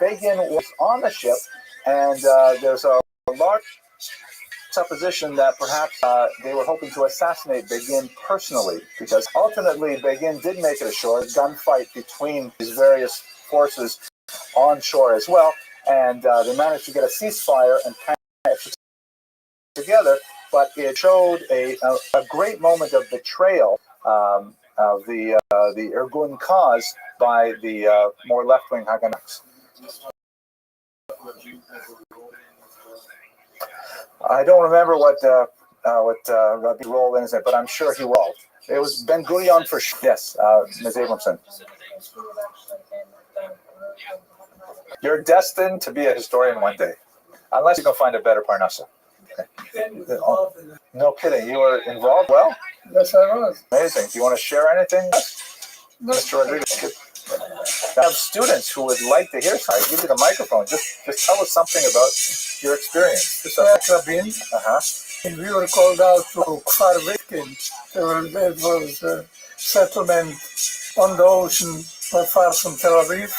Begin was on the ship, and there's a large supposition that perhaps they were hoping to assassinate Begin personally, because ultimately Begin did make it ashore, a gunfight between these various forces on shore as well, and they managed to get a ceasefire and patch together, but it showed a great moment of betrayal of the Irgun cause by the more left-wing Haganahs. I don't remember what Rabbi's role in it, but I'm sure he will. It was Ben Gurion for sure. Yes, Ms. Abramson. You're destined to be a historian one day, unless you can find a better Parnassa. Oh, no kidding. You were involved? Well? Yes, I was. Amazing. Do you want to share anything, Mr. Rodriguez? I have students who would like to hear something. I'll give you the microphone. Just tell us something about your experience. Rabbi, and we were called out to Kfar Vitkin. There was a settlement on the ocean not far from Tel Aviv,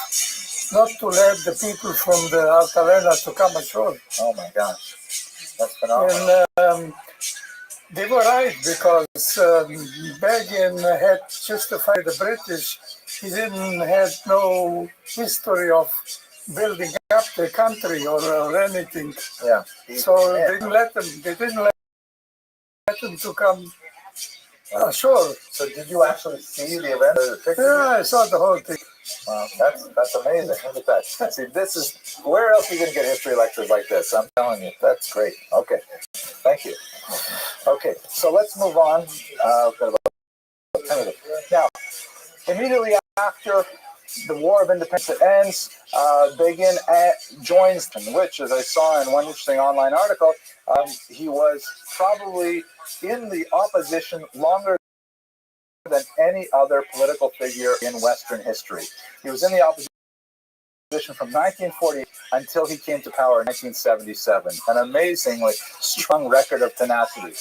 not to let the people from the Altalena to come ashore. Oh my gosh. That's phenomenal. And they were right, because Begin had justified the British. He didn't have no history of building up the country or anything. Yeah. So they didn't let them. They didn't let them to come ashore. So did you actually see the event? Yeah, I saw the whole thing. Wow, that's amazing. Look at that. See, this is, where else are you going to get history lectures like this? I'm telling you, that's great. Okay, thank you. Okay, so let's move on. Now, immediately after the War of Independence ends, Begin joins, which, as I saw in one interesting online article, he was probably in the opposition longer than any other political figure in Western history. He was in the opposition from 1940 until he came to power in 1977. An amazingly strong record of tenacity.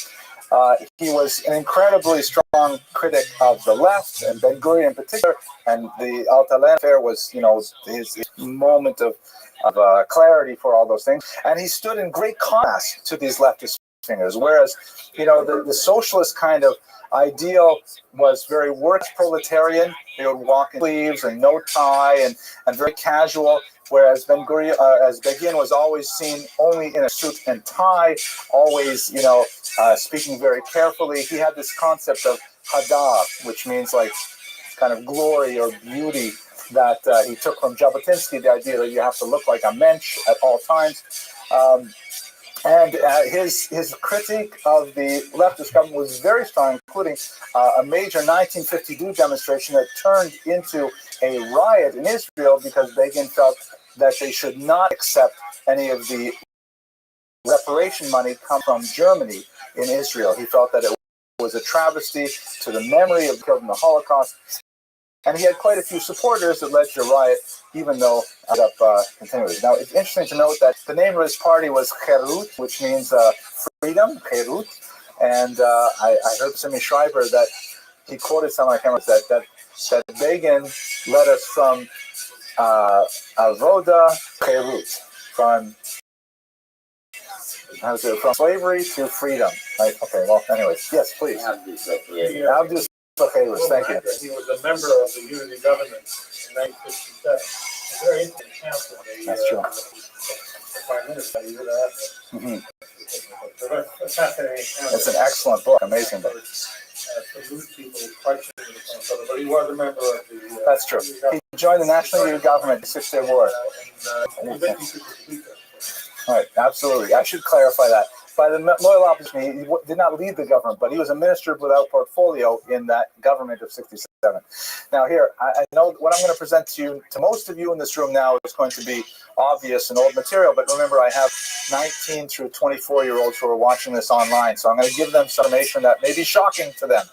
He was an incredibly strong critic of the left, and Ben Gurion in particular, and the Altalena affair was, his moment of clarity for all those things. And he stood in great contrast to these leftist figures, whereas, the socialist kind of ideal was very works proletarian. They would walk in sleeves and no tie and very casual, whereas Begin was always seen only in a suit and tie, always, speaking very carefully. He had this concept of hadah, which means like kind of glory or beauty, that he took from Jabotinsky, the idea that you have to look like a mensch at all times. And his critique of the leftist government was very strong, including a major 1952 demonstration that turned into a riot in Israel because Begin felt that they should not accept any of the reparation money come from Germany in Israel. He felt that it was a travesty to the memory of killed in the Holocaust. And he had quite a few supporters that led to a riot, even though it ended up continuing. Now, it's interesting to note that the name of his party was Cherut, which means freedom, Cherut. And I heard Simi Schreiber that he quoted someone, I can't remember, that Begin led us from Avoda Cherut, from slavery to freedom. Right? Okay, well, anyways, yes, please. Abdus Cherut, thank you. He was a member of the Unity government in 1957. Very interesting council. That's true. The Prime Minister, you would have Mhm. a fascinating council. It's an excellent book, amazing book. To lose people questioning the council, but he was a member of the. That's true. He joined the National Unity Government in the Six-Day War. Right, absolutely. I should clarify that. By the loyal opposition, he did not lead the government, but he was a minister without portfolio in that government of 67. Now here, I know what I'm going to present to you, to most of you in this room now, is going to be obvious and old material, but remember I have 19 through 24-year-olds who are watching this online, so I'm going to give them some information that may be shocking to them.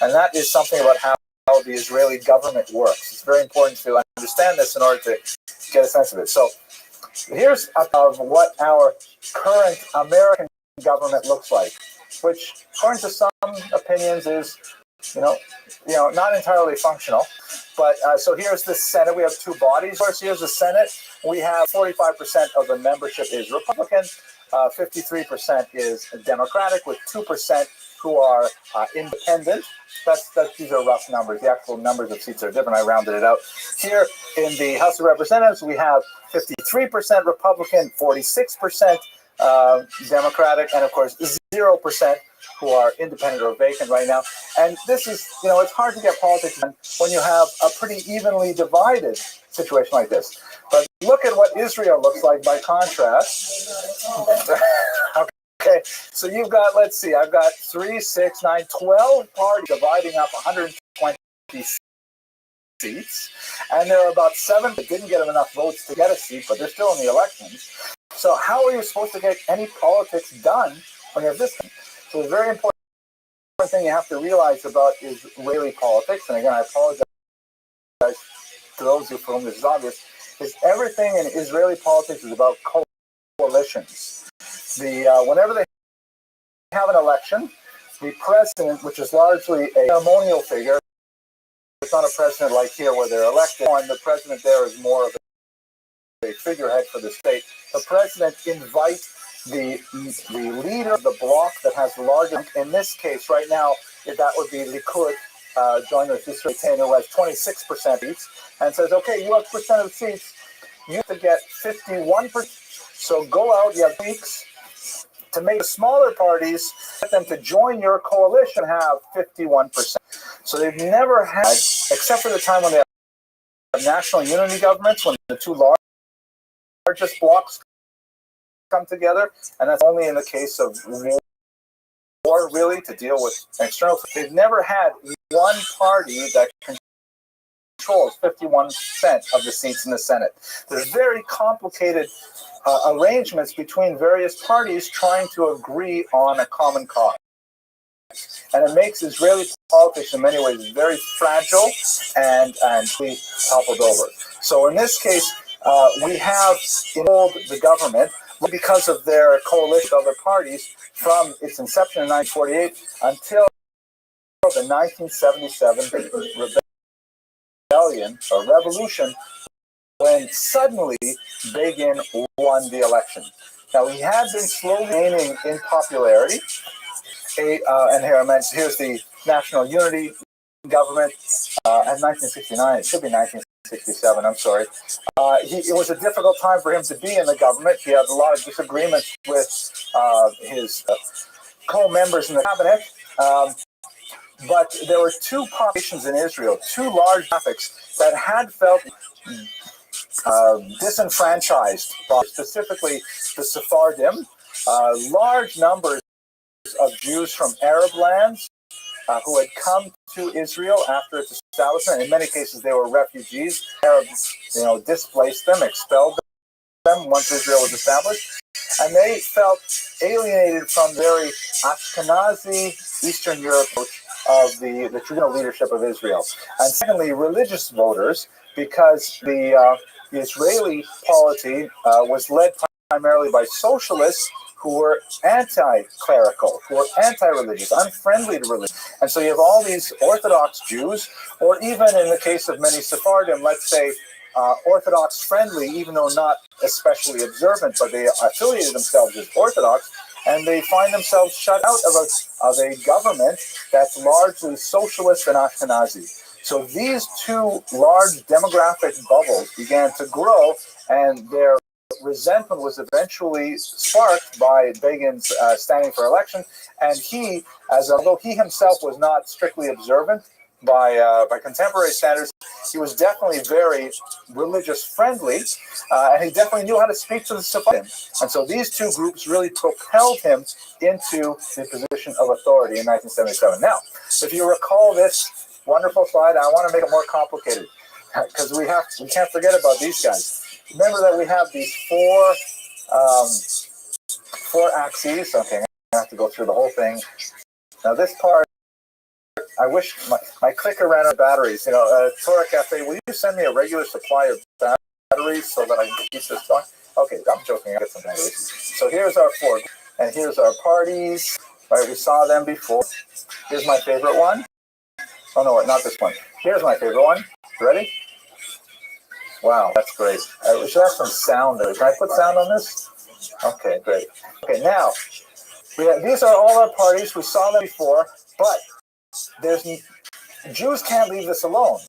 And that is something about how the Israeli government works. It's very important to understand this in order to get a sense of it. So here's of what our current American government looks like, which, according to some opinions, is, not entirely functional. But so here's the Senate. We have two bodies. First, here's the Senate. We have 45% of the membership is Republican, 53% is Democratic, with 2% who are independent. These are rough numbers. The actual numbers of seats are different. I rounded it out. Here in the House of Representatives, we have 53% Republican, 46% Democratic, and of course 0% who are independent or vacant right now. And this is, it's hard to get politics done when you have a pretty evenly divided situation like this. But look at what Israel looks like by contrast. Okay, so you've got, let's see, I've got 3, 6, 9, 12 parties dividing up 120 seats, and there are about 7 that didn't get enough votes to get a seat, but they're still in the elections. So how are you supposed to get any politics done when you have this thing? So the very important thing you have to realize about Israeli politics, and again, I apologize to those of you for whom this is obvious, is everything in Israeli politics is about coalitions. Whenever they have an election, the president, which is largely a ceremonial figure, it's not a president like here where they're elected, and the president there is more of a figurehead for the state. The president invites the leader of the bloc that has the largest, in this case right now, that would be Likud, joined with Israel who has 26% seats, and says, okay, you have percent of the seats, you have to get 51%, so go out, you have weeks to make the smaller parties, get them to join your coalition, have 51%. So they've never had, except for the time when they have national unity governments, when the two largest blocs come together, and that's only in the case of war, really, to deal with external. They've never had one party that controls 51% of the seats in the Senate. There's very complicated arrangements between various parties trying to agree on a common cause. And it makes Israeli politics in many ways very fragile and toppled over. So in this case, we have enabled the government, because of their coalition of other parties, from its inception in 1948 until the 1977 rebellion or revolution, when suddenly Begin won the election. Now, he had been slowly gaining in popularity. And here I mentioned, here's the National Unity Government in 1969. It should be 1967, I'm sorry. It was a difficult time for him to be in the government. He had a lot of disagreements with his co-members in the cabinet. But there were two populations in Israel, two large demographics that had felt disenfranchised, specifically the Sephardim, large numbers of Jews from Arab lands who had come to Israel after its establishment. In many cases, they were refugees. Arabs, displaced them, expelled them once Israel was established, and they felt alienated from the very Ashkenazi Eastern Europe of the traditional leadership of Israel. And secondly, religious voters, because the Israeli polity was led primarily by socialists who were anti-clerical, who were anti-religious, unfriendly to religion. And so you have all these Orthodox Jews, or even in the case of many Sephardim, let's say Orthodox friendly, even though not especially observant, but they affiliated themselves as Orthodox, and they find themselves shut out of a government that's largely socialist and Ashkenazi. So these two large demographic bubbles began to grow, and their resentment was eventually sparked by Begin's standing for election. And he, although he himself was not strictly observant by contemporary standards, he was definitely very religious friendly, and he definitely knew how to speak to the Sephardim. And so these two groups really propelled him into the position of authority in 1977. Now, if you recall this wonderful slide, I want to make it more complicated because we can't forget about these guys. Remember that we have these four axes. Okay, I have to go through the whole thing. Now this part, I wish my clicker ran out of batteries. Torah Cafe, will you send me a regular supply of batteries so that I can keep this going? Okay, I'm joking. I'll get some batteries. So here's our four, and here's our parties. Right, we saw them before. Here's my favorite one. Oh no, not this one. Here's my favorite one. Ready? Wow, that's great. We should have some sound there. Can I put sound on this? Okay, great. Okay, now, these are all our parties. We saw them before, but Jews can't leave this alone.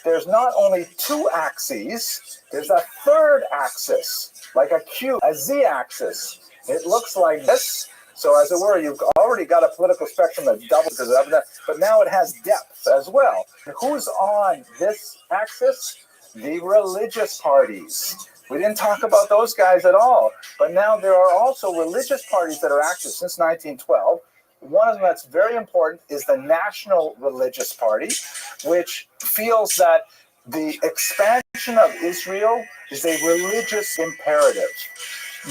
There's not only two axes, there's a third axis, like a cube, a z-axis. It looks like this. So as it were, you've already got a political spectrum that doubles because of that, but now it has depth as well. Who's on this axis? The religious parties. We didn't talk about those guys at all, but now there are also religious parties that are active since 1912. One of them that's very important is the National Religious Party, which feels that the expansion of Israel is a religious imperative,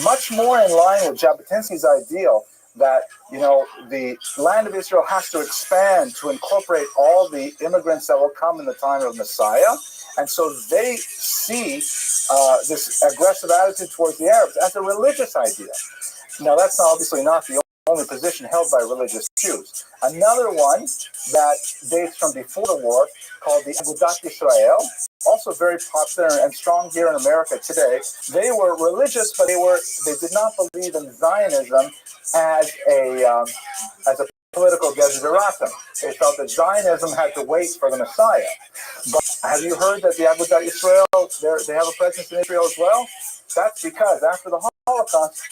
much more in line with Jabotinsky's ideal that, the land of Israel has to expand to incorporate all the immigrants that will come in the time of Messiah. And so they see this aggressive attitude towards the Arabs as a religious idea. Now, that's obviously not the only position held by religious Jews. Another one that dates from before the war, called the Agudat Yisrael, also very popular and strong here in America today. They were religious, but they did not believe in Zionism as a political desideratum. They felt that Zionism had to wait for the Messiah. But have you heard that the Agudat Yisrael, they have a presence in Israel as well? That's because after the Holocaust,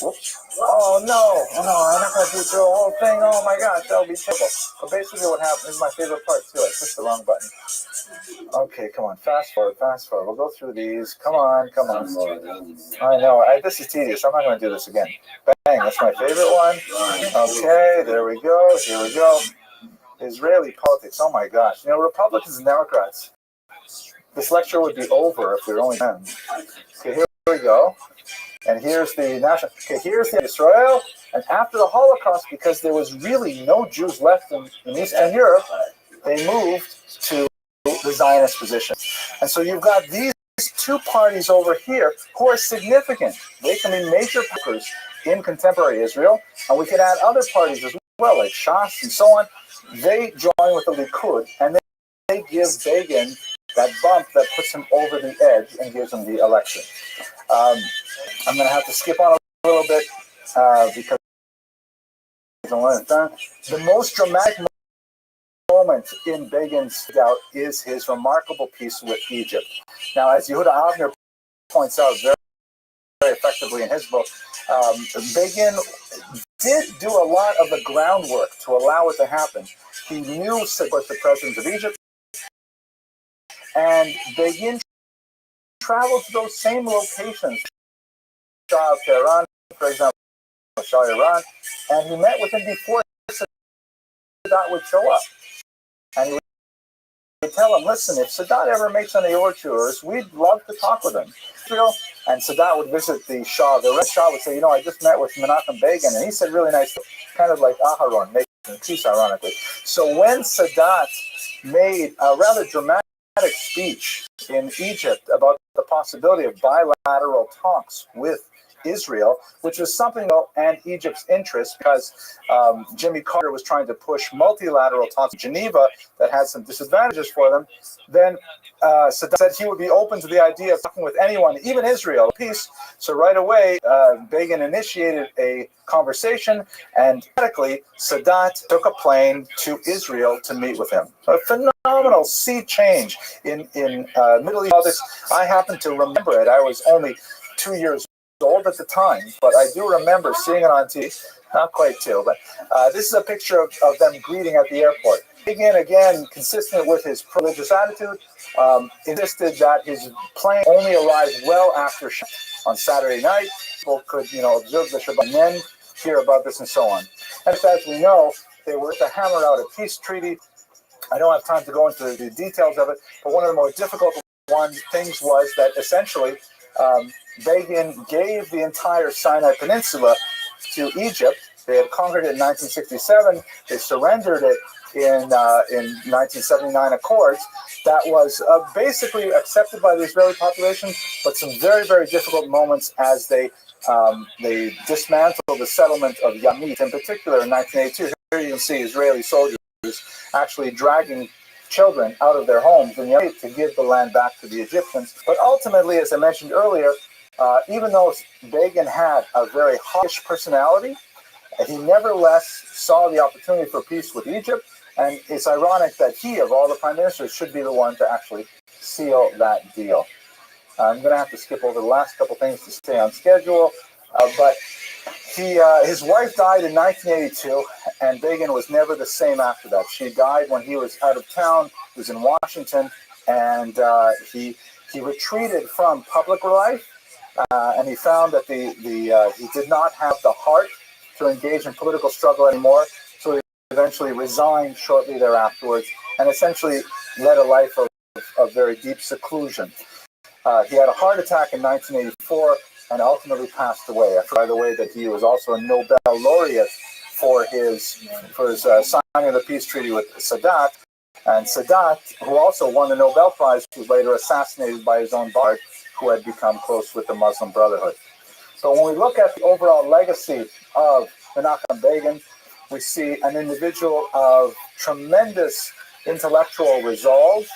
whoops. Oh no, I'm not going to do the whole thing. Oh my gosh, that'll be terrible. But basically what happened, this is my favorite part too. I pushed the wrong button. Okay, come on, fast forward. We'll go through these. Come on. I know, this is tedious. I'm not going to do this again. Bang, that's my favorite one. Okay, there we go. Here we go. Israeli politics, oh my gosh. Republicans and Democrats. This lecture would be over if we were only them. Okay, here we go. And here's the national. Okay, here's the Israel. And after the Holocaust, because there was really no Jews left in Eastern Europe, they moved to the Zionist position. And so you've got these two parties over here who are significant. They can be major players in contemporary Israel. And we can add other parties as well, like Shas and so on. They join with the Likud, and they give Begin that bump that puts him over the edge and gives him the election. I'm going to have to skip on a little bit because the most dramatic moment in Begin's doubt is his remarkable peace with Egypt. Now, as Yehuda Avner points out very, very effectively in his book, Begin did do a lot of the groundwork to allow it to happen. He knew was the president of Egypt, and Begin traveled to those same locations, Shah of Tehran, for example, Shah of Iran, and he met with him before Sadat would show up. And he would tell him, listen, if Sadat ever makes any overtures, we'd love to talk with him. And Sadat would visit the Shah. The Shah would say, I just met with Menachem Begin, and he said really nice, kind of like Aharon, making peace, ironically. So when Sadat made a rather dramatic speech in Egypt about the possibility of bilateral talks with Israel, which was something and Egypt's interest because Jimmy Carter was trying to push multilateral talks in Geneva that had some disadvantages for them. Then Saddam said he would be open to the idea of talking with anyone, even Israel, peace. So right away, Begin initiated a conversation, and radically, Sadat took a plane to Israel to meet with him. A phenomenal sea change in Middle East politics. I happen to remember it. I was only 2 years old at the time, but I do remember seeing it on TV. Not quite 2, but this is a picture of them greeting at the airport. Begin, again, consistent with his religious attitude, insisted that his plane only arrived well after Shabbat on Saturday night. People could, observe the Shabbat and then hear about this and so on. And as we know, they were to hammer out a peace treaty. I don't have time to go into the details of it, but one of the more difficult things was that essentially Begin gave the entire Sinai Peninsula to Egypt. They had conquered it in 1967. They surrendered it in 1979 Accords. That was basically accepted by the Israeli population, but some very, very difficult moments as they dismantled the settlement of Yamit, in particular in 1982. Here you can see Israeli soldiers actually dragging children out of their homes in Yamit to give the land back to the Egyptians. But ultimately, as I mentioned earlier, even though Begin had a very hawkish personality, he nevertheless saw the opportunity for peace with Egypt, and it's ironic that he, of all the prime ministers, should be the one to actually seal that deal. I'm going to have to skip over the last couple things to stay on schedule, but his wife died in 1982, and Begin was never the same after that. She died when he was out of town. He was in Washington, and he retreated from public life, and he found that he did not have the heart to engage in political struggle anymore, so he eventually resigned shortly thereafter, and essentially led a life of very deep seclusion. He had a heart attack in 1984 and ultimately passed away. By the way, that he was also a Nobel laureate for his signing of the peace treaty with Sadat. And Sadat, who also won the Nobel Prize, was later assassinated by his own bodyguard, who had become close with the Muslim Brotherhood. So when we look at the overall legacy of Menachem Begin, we see an individual of tremendous intellectual resolve,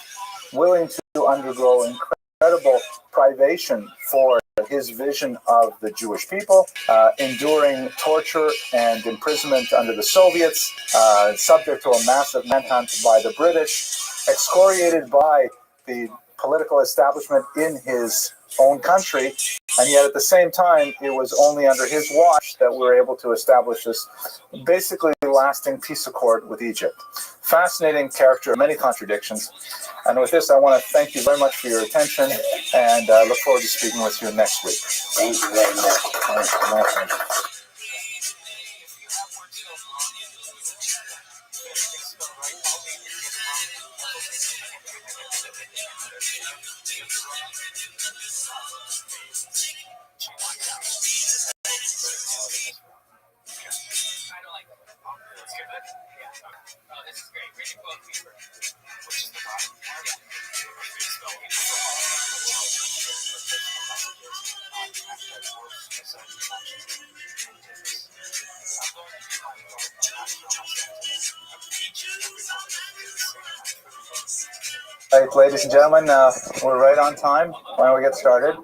willing to undergo incredible privation for his vision of the Jewish people, enduring torture and imprisonment under the Soviets, subject to a massive manhunt by the British, excoriated by the political establishment in his own country, and yet at the same time, it was only under his watch that we were able to establish this basically lasting peace accord with Egypt. Fascinating character, many contradictions. And with this, I want to thank you very much for your attention, and look forward to speaking with you next week. Thank you very much. This is great. Reading book, which is the bottom. All right, ladies and gentlemen, we're right on time. Why don't we get started?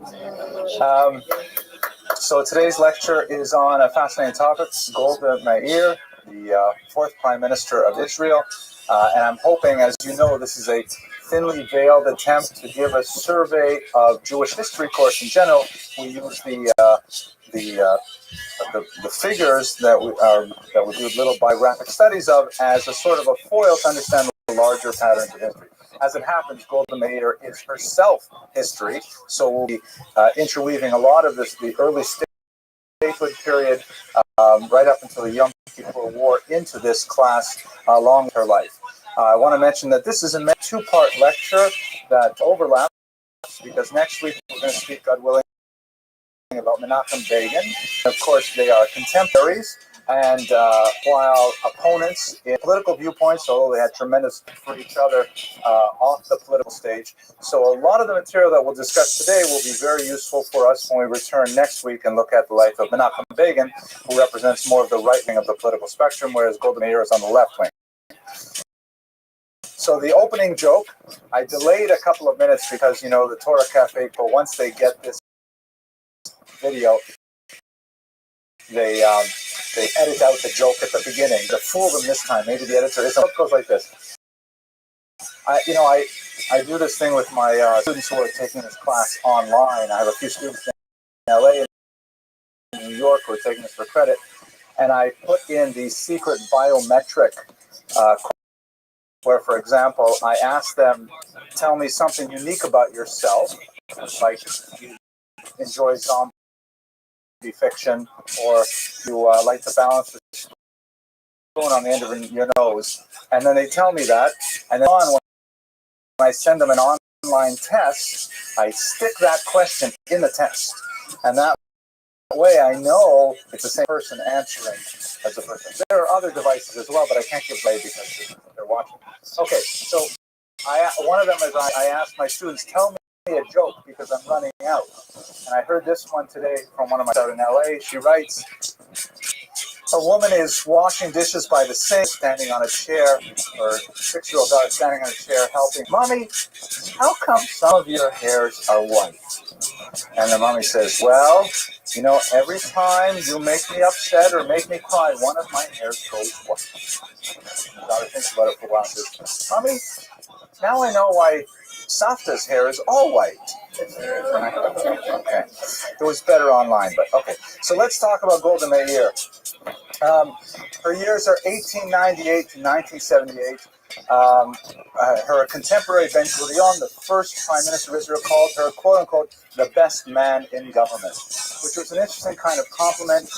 So today's lecture is on a fascinating topic, Golda Meir, the fourth Prime Minister of Israel. And I'm hoping, as you know, this is a thinly veiled attempt to give a survey of Jewish history course in general. We use the figures that we do little biographic studies of as a sort of a foil to understand the larger patterns of history. As it happens, Golda Meir is herself history, so we'll be interweaving a lot of the early statehood period right up until the Yom Kippur War into this class along with her life. I want to mention that this is a two-part lecture that overlaps, because next week we're going to speak, God willing, about Menachem Begin. Of course, they are contemporaries, And while opponents in political viewpoints, although they had tremendous for each other off the political stage. So a lot of the material that we'll discuss today will be very useful for us when we return next week and look at the life of Menachem Begin, who represents more of the right wing of the political spectrum, whereas Golda Meir is on the left wing. So the opening joke, I delayed a couple of minutes because, you know, the Torah Cafe, once they get this video, they edit out the joke at the beginning to fool them this time. Maybe the editor isn't. It goes like this. I do this thing with my students who are taking this class online. I have a few students in LA and New York who are taking this for credit, and I put in the secret biometric where, for example, I ask them, tell me something unique about yourself, like you enjoy zombie fiction, or you like to balance the spoon on the end of your nose, and then they tell me that, and then when I send them an online test, I stick that question in the test, and that way I know it's the same person answering as the person. There are other devices as well, but I can't give away because they're watching. Okay, so one of them is I asked my students, tell me a joke because I'm running out. And I heard this one today from one of my out in LA. She writes, a woman is washing dishes by the sink, standing on a chair, or 6-year-old daughter standing on a chair helping. Mommy, how come some of your hairs are white? And the mommy says, well, you know, every time you make me upset or make me cry, one of my hairs goes white. The daughter thinks about it for a while and says, Mommy, now I know why Safta's hair is all white. Okay. It was better online, but okay. So let's talk about Golda Meir. Her years are 1898 to 1978. Her contemporary Ben-Gurion, the first prime minister of Israel, called her, quote-unquote, the best man in government, which was an interesting kind of compliment.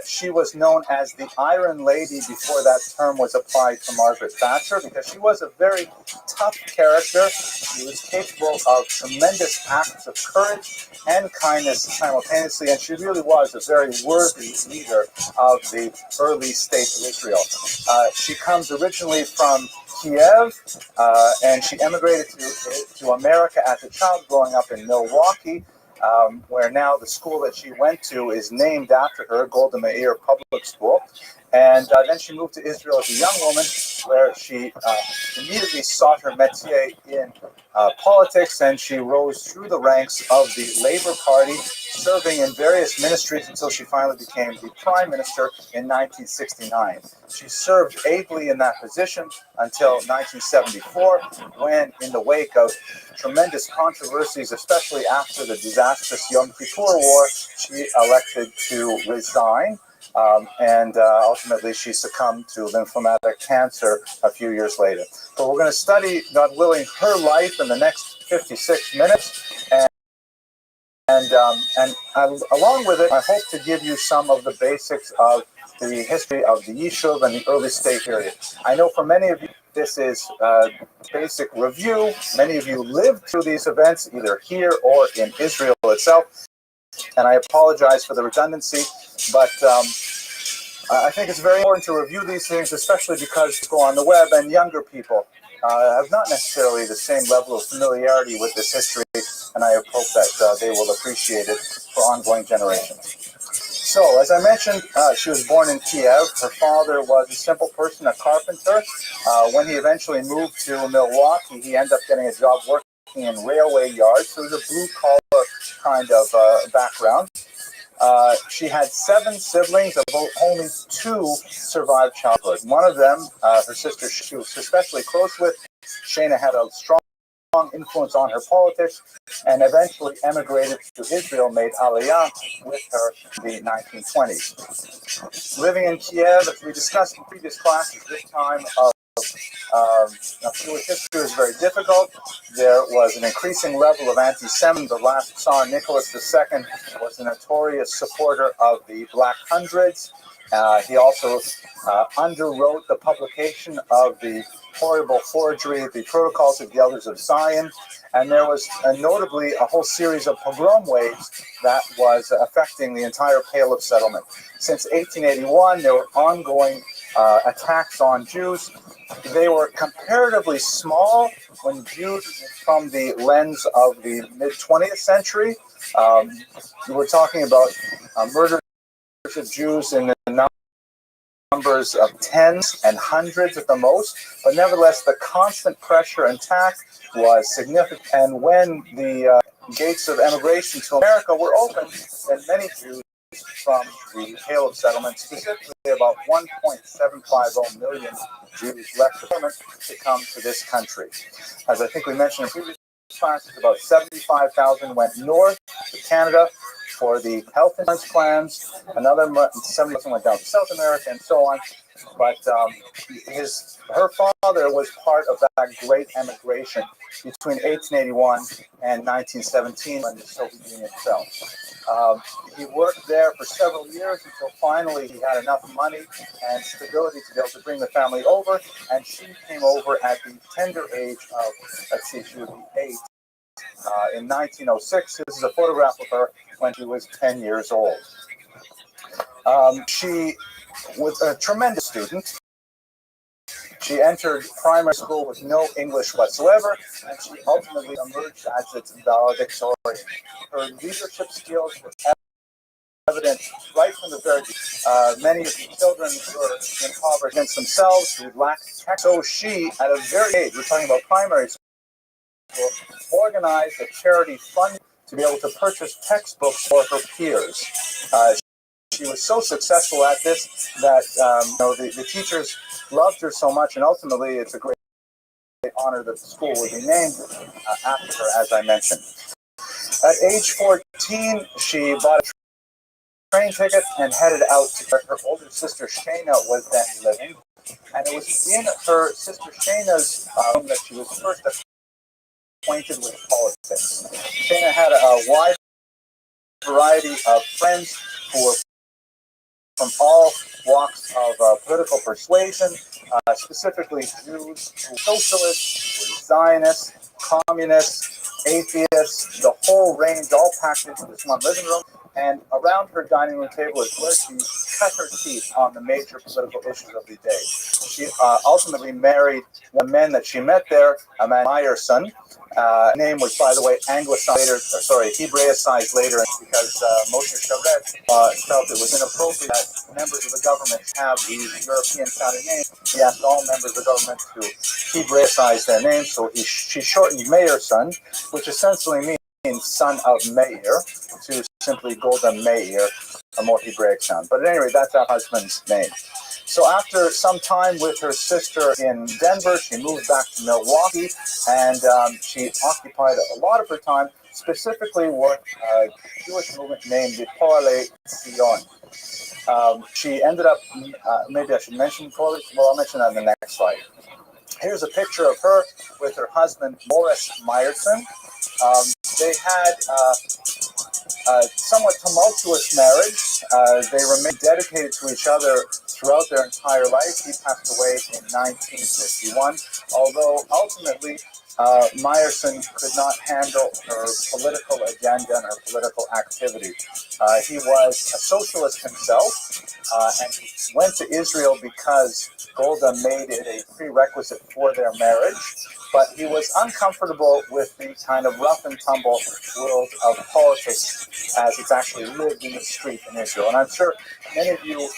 She was known as the Iron Lady before that term was applied to Margaret Thatcher, because she was a very tough character. She was capable of tremendous acts of courage and kindness simultaneously, and she really was a very worthy leader of the early state of Israel. She comes originally from Kiev, and she emigrated to America as a child, growing up in Milwaukee, where now the school that she went to is named after her, Golda Meir Public School. And then she moved to Israel as a young woman, where she immediately sought her métier in politics, and she rose through the ranks of the Labor Party, serving in various ministries until she finally became the prime minister in 1969. She served ably in that position until 1974, when, in the wake of tremendous controversies, especially after the disastrous Yom Kippur War, she elected to resign. And ultimately she succumbed to lymphomatic cancer a few years later. So we're going to study, God willing, her life in the next 56 minutes. And along with it, I hope to give you some of the basics of the history of the Yishuv and the early state period. I know for many of you, this is a basic review. Many of you lived through these events, either here or in Israel itself. And I apologize for the redundancy, but I think it's very important to review these things, especially because they go on the web, and younger people have not necessarily the same level of familiarity with this history, and I hope that they will appreciate it for ongoing generations. So, as I mentioned, she was born in Kiev. Her father was a simple person, a carpenter. When he eventually moved to Milwaukee, he ended up getting a job working in railway yards, so it was a blue-collar kind of background. She had 7 siblings, although only 2 survived childhood. One of them, her sister, she was especially close with. Shana had a strong influence on her politics, and eventually emigrated to Israel, made Aliyah with her in the 1920s. Living in Kiev, as we discussed in previous classes, this time of Jewish history was very difficult. There was an increasing level of anti-Semitism. The last Tsar, Nicholas II, was a notorious supporter of the Black Hundreds. He also underwrote the publication of the horrible forgery, the Protocols of the Elders of Zion, and there was notably a whole series of pogrom waves that was affecting the entire Pale of Settlement. Since 1881, there were ongoing attacks on Jews. They were comparatively small when viewed from the lens of the mid-20th century. We're talking about murders of Jews in the numbers of tens and hundreds at the most, but nevertheless, the constant pressure and attack was significant. And when the gates of emigration to America were opened, then many Jews from the Pale of Settlement, specifically about 1.750 million Jews left the settlement to come to this country. As I think we mentioned in previous classes, about 75,000 went north to Canada for the health insurance plans. Another 70,000 went down to South America, and so on. But her father was part of that great emigration between 1881 and 1917 when the Soviet Union fell. He worked there for several years until finally he had enough money and stability to be able to bring the family over, and she came over at the tender age of, let's see, she would be 8. In 1906, this is a photograph of her when she was 10 years old. She was a tremendous student. She entered primary school with no English whatsoever, and she ultimately emerged as its valedictorian. Her leadership skills were evident right from the very beginning. Many of the children were impoverished against themselves, who lacked text. So she, at a very age, we're talking about primary school, organized a charity fund to be able to purchase textbooks for her peers. She was so successful at this that the teachers loved her so much, and ultimately it's a great honor that the school would be named after her, as I mentioned. At age 14, she bought a train ticket and headed out to where her older sister Shana was then living. And it was in her sister Shana's room that she was first acquainted with politics. Shana had a wide variety of friends who were from all walks of political persuasion, specifically Jews, socialists, Zionists, communists, atheists, the whole range, all packed into this one living room. And around her dining room table is where she cut her teeth on the major political issues of the day. She ultimately married one man that she met there, a man Meyerson. Name was, by the way, Hebraicized later because Moshe Sharet felt it was inappropriate that members of the government have these European-sounding names. He asked all members of the government to Hebraicize their names, so she shortened Meyerson, which essentially means son of Meir, to simply Golda Meir, a more Hebraic sound. But at any rate, that's her husband's name. So after some time with her sister in Denver, she moved back to Milwaukee, and she occupied a lot of her time specifically with a Jewish movement named the Poale Zion. She ended up, maybe I should mention Poale, well, I'll mention that in the next slide. Here's a picture of her with her husband, Morris Meyerson. They had a somewhat tumultuous marriage. They remained dedicated to each other throughout their entire life. He passed away in 1951, although ultimately Meyerson could not handle her political agenda and her political activity. He was a socialist himself, and he went to Israel because Golda made it a prerequisite for their marriage. But he was uncomfortable with the kind of rough and tumble world of politics as it's actually lived in the street in Israel. And I'm sure many of you,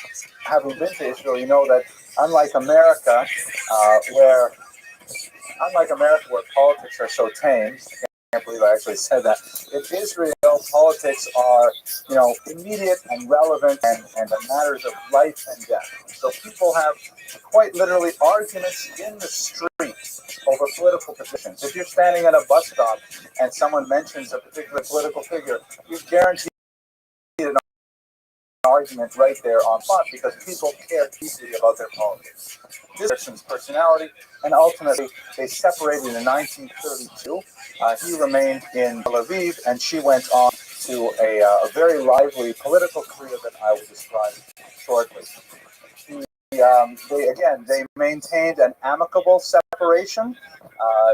having been to Israel, you know that unlike America, where politics are so tame, I can't believe I actually said that. In Israel, politics are, immediate and relevant and the matters of life and death. So people have quite literally arguments in the street over political positions. If you're standing at a bus stop and someone mentions a particular political figure, you're guaranteed an argument right there on spot because people care deeply about their politics. This person's personality, and ultimately they separated in 1932. He remained in Tel Aviv, and she went on to a very lively political career that I will describe shortly. They maintained an amicable separation.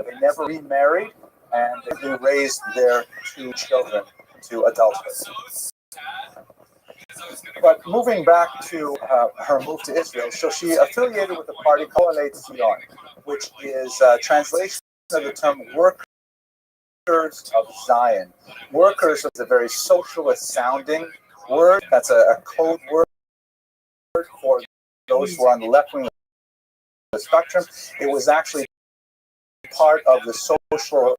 They never remarried, and they raised their 2 children to adulthood. But moving back to her move to Israel, so she affiliated with the party Koalet Zion, which is a translation of the term Workers of Zion. Workers is a very socialist sounding word. That's a code word for those who are on the left wing of the spectrum. It was actually part of the Social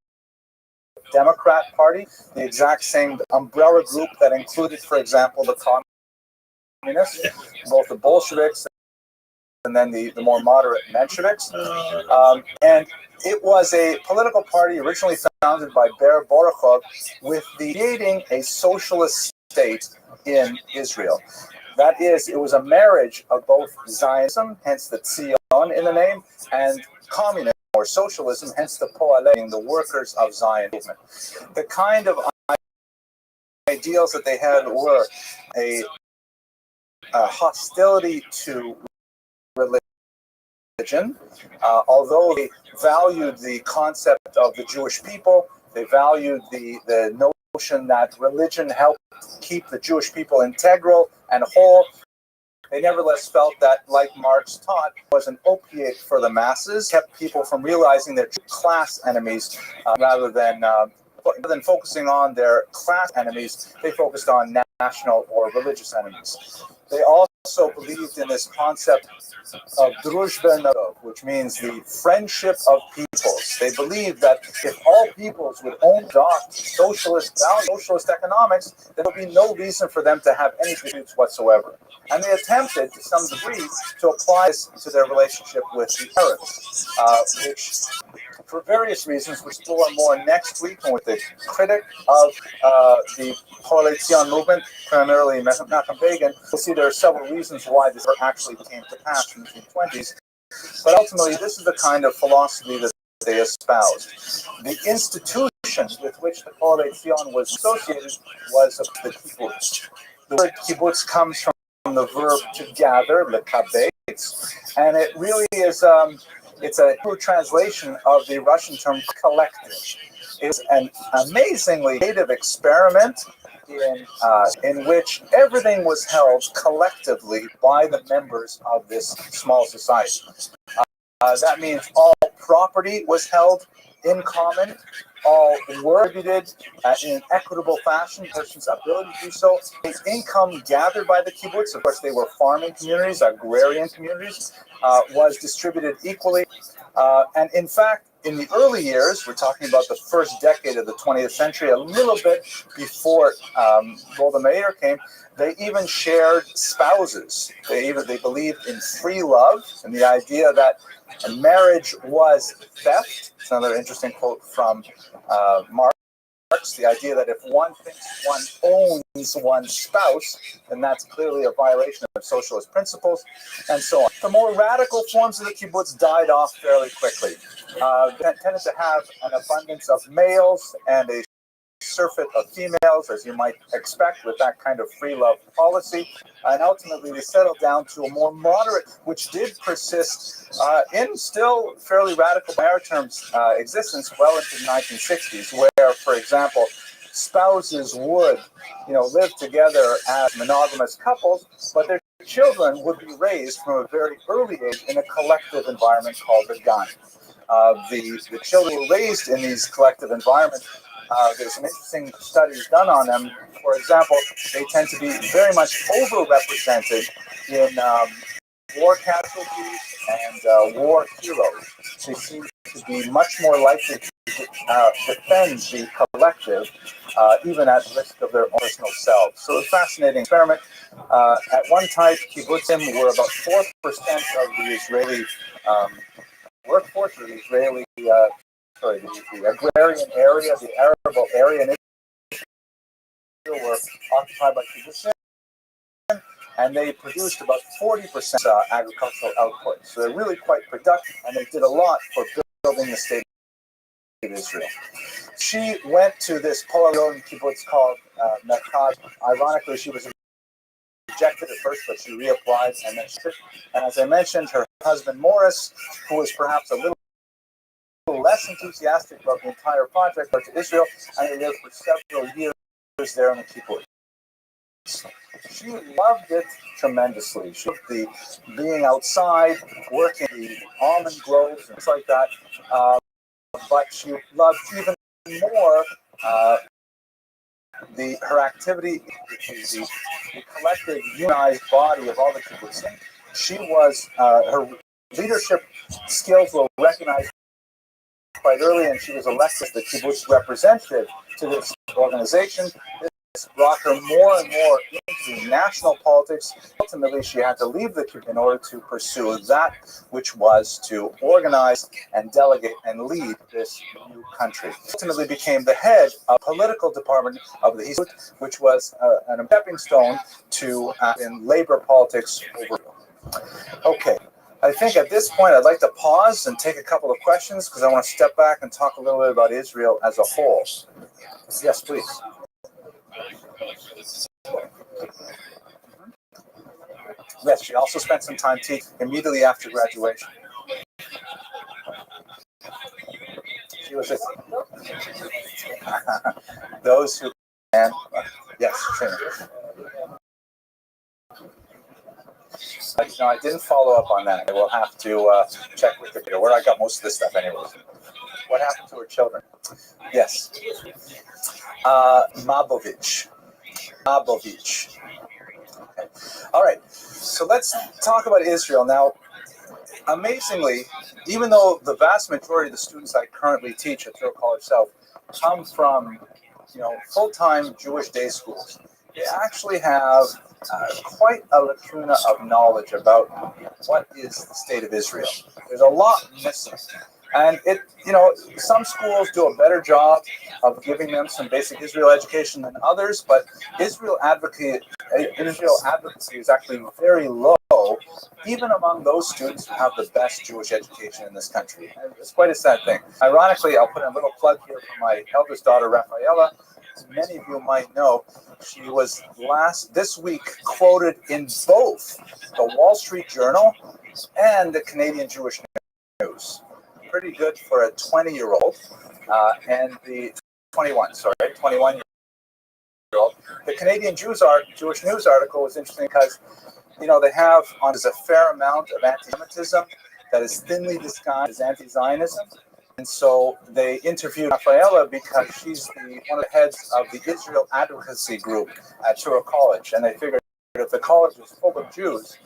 Democrat Party, the exact same umbrella group that included, for example, the communists, both the Bolsheviks and then the more moderate Mensheviks. And it was a political party originally founded by Ber Borochov with creating a socialist state in Israel. That is, it was a marriage of both Zionism, hence the Zion in the name, and communism or socialism, hence the Poalei, the Workers of Zion movement. The kind of ideals that they had were a hostility to religion, although they valued the concept of the Jewish people, they valued the notion that religion helped keep the Jewish people integral and whole. They nevertheless felt that, like Marx taught, was an opiate for the masses, kept people from realizing their class enemies rather than focusing on their class enemies. They focused on national or religious enemies. They also believed in this concept of druzhba narod, which means the friendship of peoples. They believed that if all peoples would adopt socialist values, socialist economics, there would be no reason for them to have any disputes whatsoever. And they attempted, to some degree, to apply this to their relationship with the Arabs, which, for various reasons, we'll explore more next week and with the critic of the Poalei Zion movement, primarily Menachem Begin. We'll see there are several reasons why this actually came to pass in the 1920s. But ultimately, this is the kind of philosophy that they espoused. The institution with which the Poalei Zion was associated was the kibbutz. The word kibbutz comes from the verb to gather, lekabetz, and it really is it's a true translation of the Russian term collective. It's an amazingly creative experiment in which everything was held collectively by the members of this small society. That means all property was held in common, all were distributed in an equitable fashion, person's ability to do so. The income gathered by the kibbutz, of course they were farming communities, agrarian communities, was distributed equally. And in fact, in the early years, we're talking about the first decade of the 20th century, a little bit before Golda Meir came, they even shared spouses. They believed in free love and the idea that marriage was theft. It's another interesting quote from Marx. The idea that if one thinks one owns one's spouse, then that's clearly a violation of socialist principles, and so on. The more radical forms of the kibbutz died off fairly quickly. They tended to have an abundance of males and a surfeit of females, as you might expect with that kind of free love policy, and ultimately they settled down to a more moderate, which did persist in still fairly radical, by our terms, existence well into the 1960s, where, for example, spouses would, live together as monogamous couples, but their children would be raised from a very early age in a collective environment called the gan. The children were raised in these collective environments. There's some interesting studies done on them. For example, they tend to be very much overrepresented in war casualties and war heroes. They seem to be much more likely to defend the collective, even at risk of their own personal selves. So it's a fascinating experiment. At one time, kibbutzim were about 4% of the Israeli workforce, or the Israeli the agrarian area, the arable area in Israel were occupied by kibbutzim, and they produced about 40% agricultural output. So they're really quite productive, and they did a lot for building the state of Israel. She went to this Poalei kibbutz called Merkaz. Ironically, she was rejected at first, but she reapplied, and then and as I mentioned, her husband Morris, who was perhaps a little less enthusiastic about the entire project, but to Israel, and they lived for several years there in the kibbutz. She loved it tremendously. She loved the being outside, working the almond groves and things like that. But she loved even more her activity, the collective, unized body of all the kibbutzim. She was her leadership skills were recognized quite early, and she was elected as the kibbutz representative to this organization. This brought her more and more into national politics. Ultimately, she had to leave the kibbutz in order to pursue that which was to organize and delegate and lead this new country. Ultimately became the head of the political department of the kibbutz, which was a stepping stone to in labor politics overall. Okay. I think at this point I'd like to pause and take a couple of questions because I want to step back and talk a little bit about Israel as a whole. Yes, please. Yes, she also spent some time teaching immediately after graduation. She was those who can. Yes, Trina. I didn't follow up on that. I will have to check with her where I got most of this stuff anyways. What happened to her children? Yes. Mabovich. Okay. All right. So let's talk about Israel. Now, amazingly, even though the vast majority of the students I currently teach at Thurl College South come from, full-time Jewish day schools, they actually have quite a lacuna of knowledge about what is the state of Israel. There's a lot missing. And some schools do a better job of giving them some basic Israel education than others, but Israel advocacy is actually very low, even among those students who have the best Jewish education in this country. And it's quite a sad thing. Ironically, I'll put in a little plug here for my eldest daughter, Rafaela. As many of you might know, she was this week quoted in both the Wall Street Journal and the Canadian Jewish News. Pretty good for a 20-year-old, and the 21-year-old. The Canadian Jewish News article was interesting because, they have there's a fair amount of anti-Semitism that is thinly disguised as anti-Zionism. And so they interviewed Rafaela because she's one of the heads of the Israel advocacy group at Thurl College. And they figured if the college was full of Jews,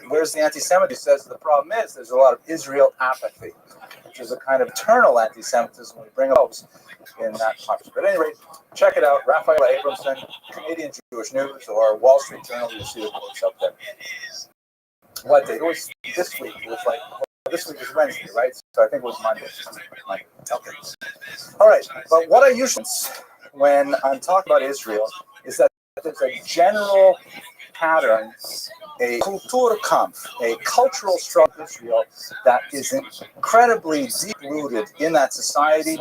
where's the anti-Semitism? He says the problem is there's a lot of Israel apathy, which is a kind of eternal anti-Semitism we bring up in that context. But at any rate, check it out. Rafaela Abramson, Canadian Jewish News, or Wall Street Journal. You'll see the quotes up there. What day? It was this week. It was this week is Wednesday, right? So I think it was Monday. Okay. All right. But what I usually when I'm talking about Israel is that there's a general pattern, a Kulturkampf, a cultural struggle in Israel that is incredibly deep-rooted in that society,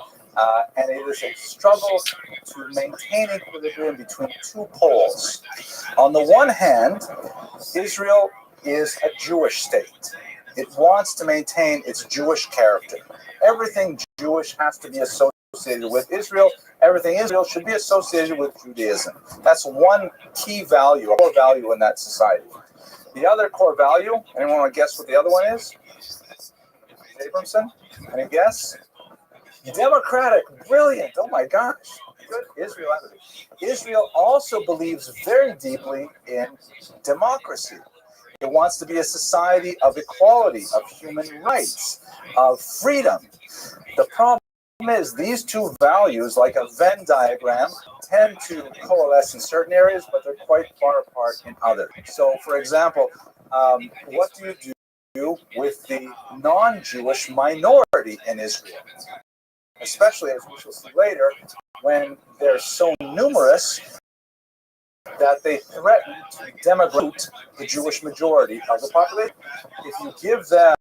and it is a struggle to maintain equilibrium between two poles. On the one hand, Israel is a Jewish state. It wants to maintain its Jewish character. Everything Jewish has to be associated with Israel. Everything Israel should be associated with Judaism. That's one key value, a core value in that society. The other core value, anyone want to guess what the other one is? Abramson? Any guess? Democratic. Brilliant. Oh my gosh. Good. Israel also believes very deeply in democracy. It wants to be a society of equality, of human rights, of freedom. The problem is these two values, like a Venn diagram, tend to coalesce in certain areas, but they're quite far apart in others. So, for example, what do you do with the non-Jewish minority in Israel? Especially, as we shall see later, when they're so numerous that they threaten to demigrate the Jewish majority of the population. If you give them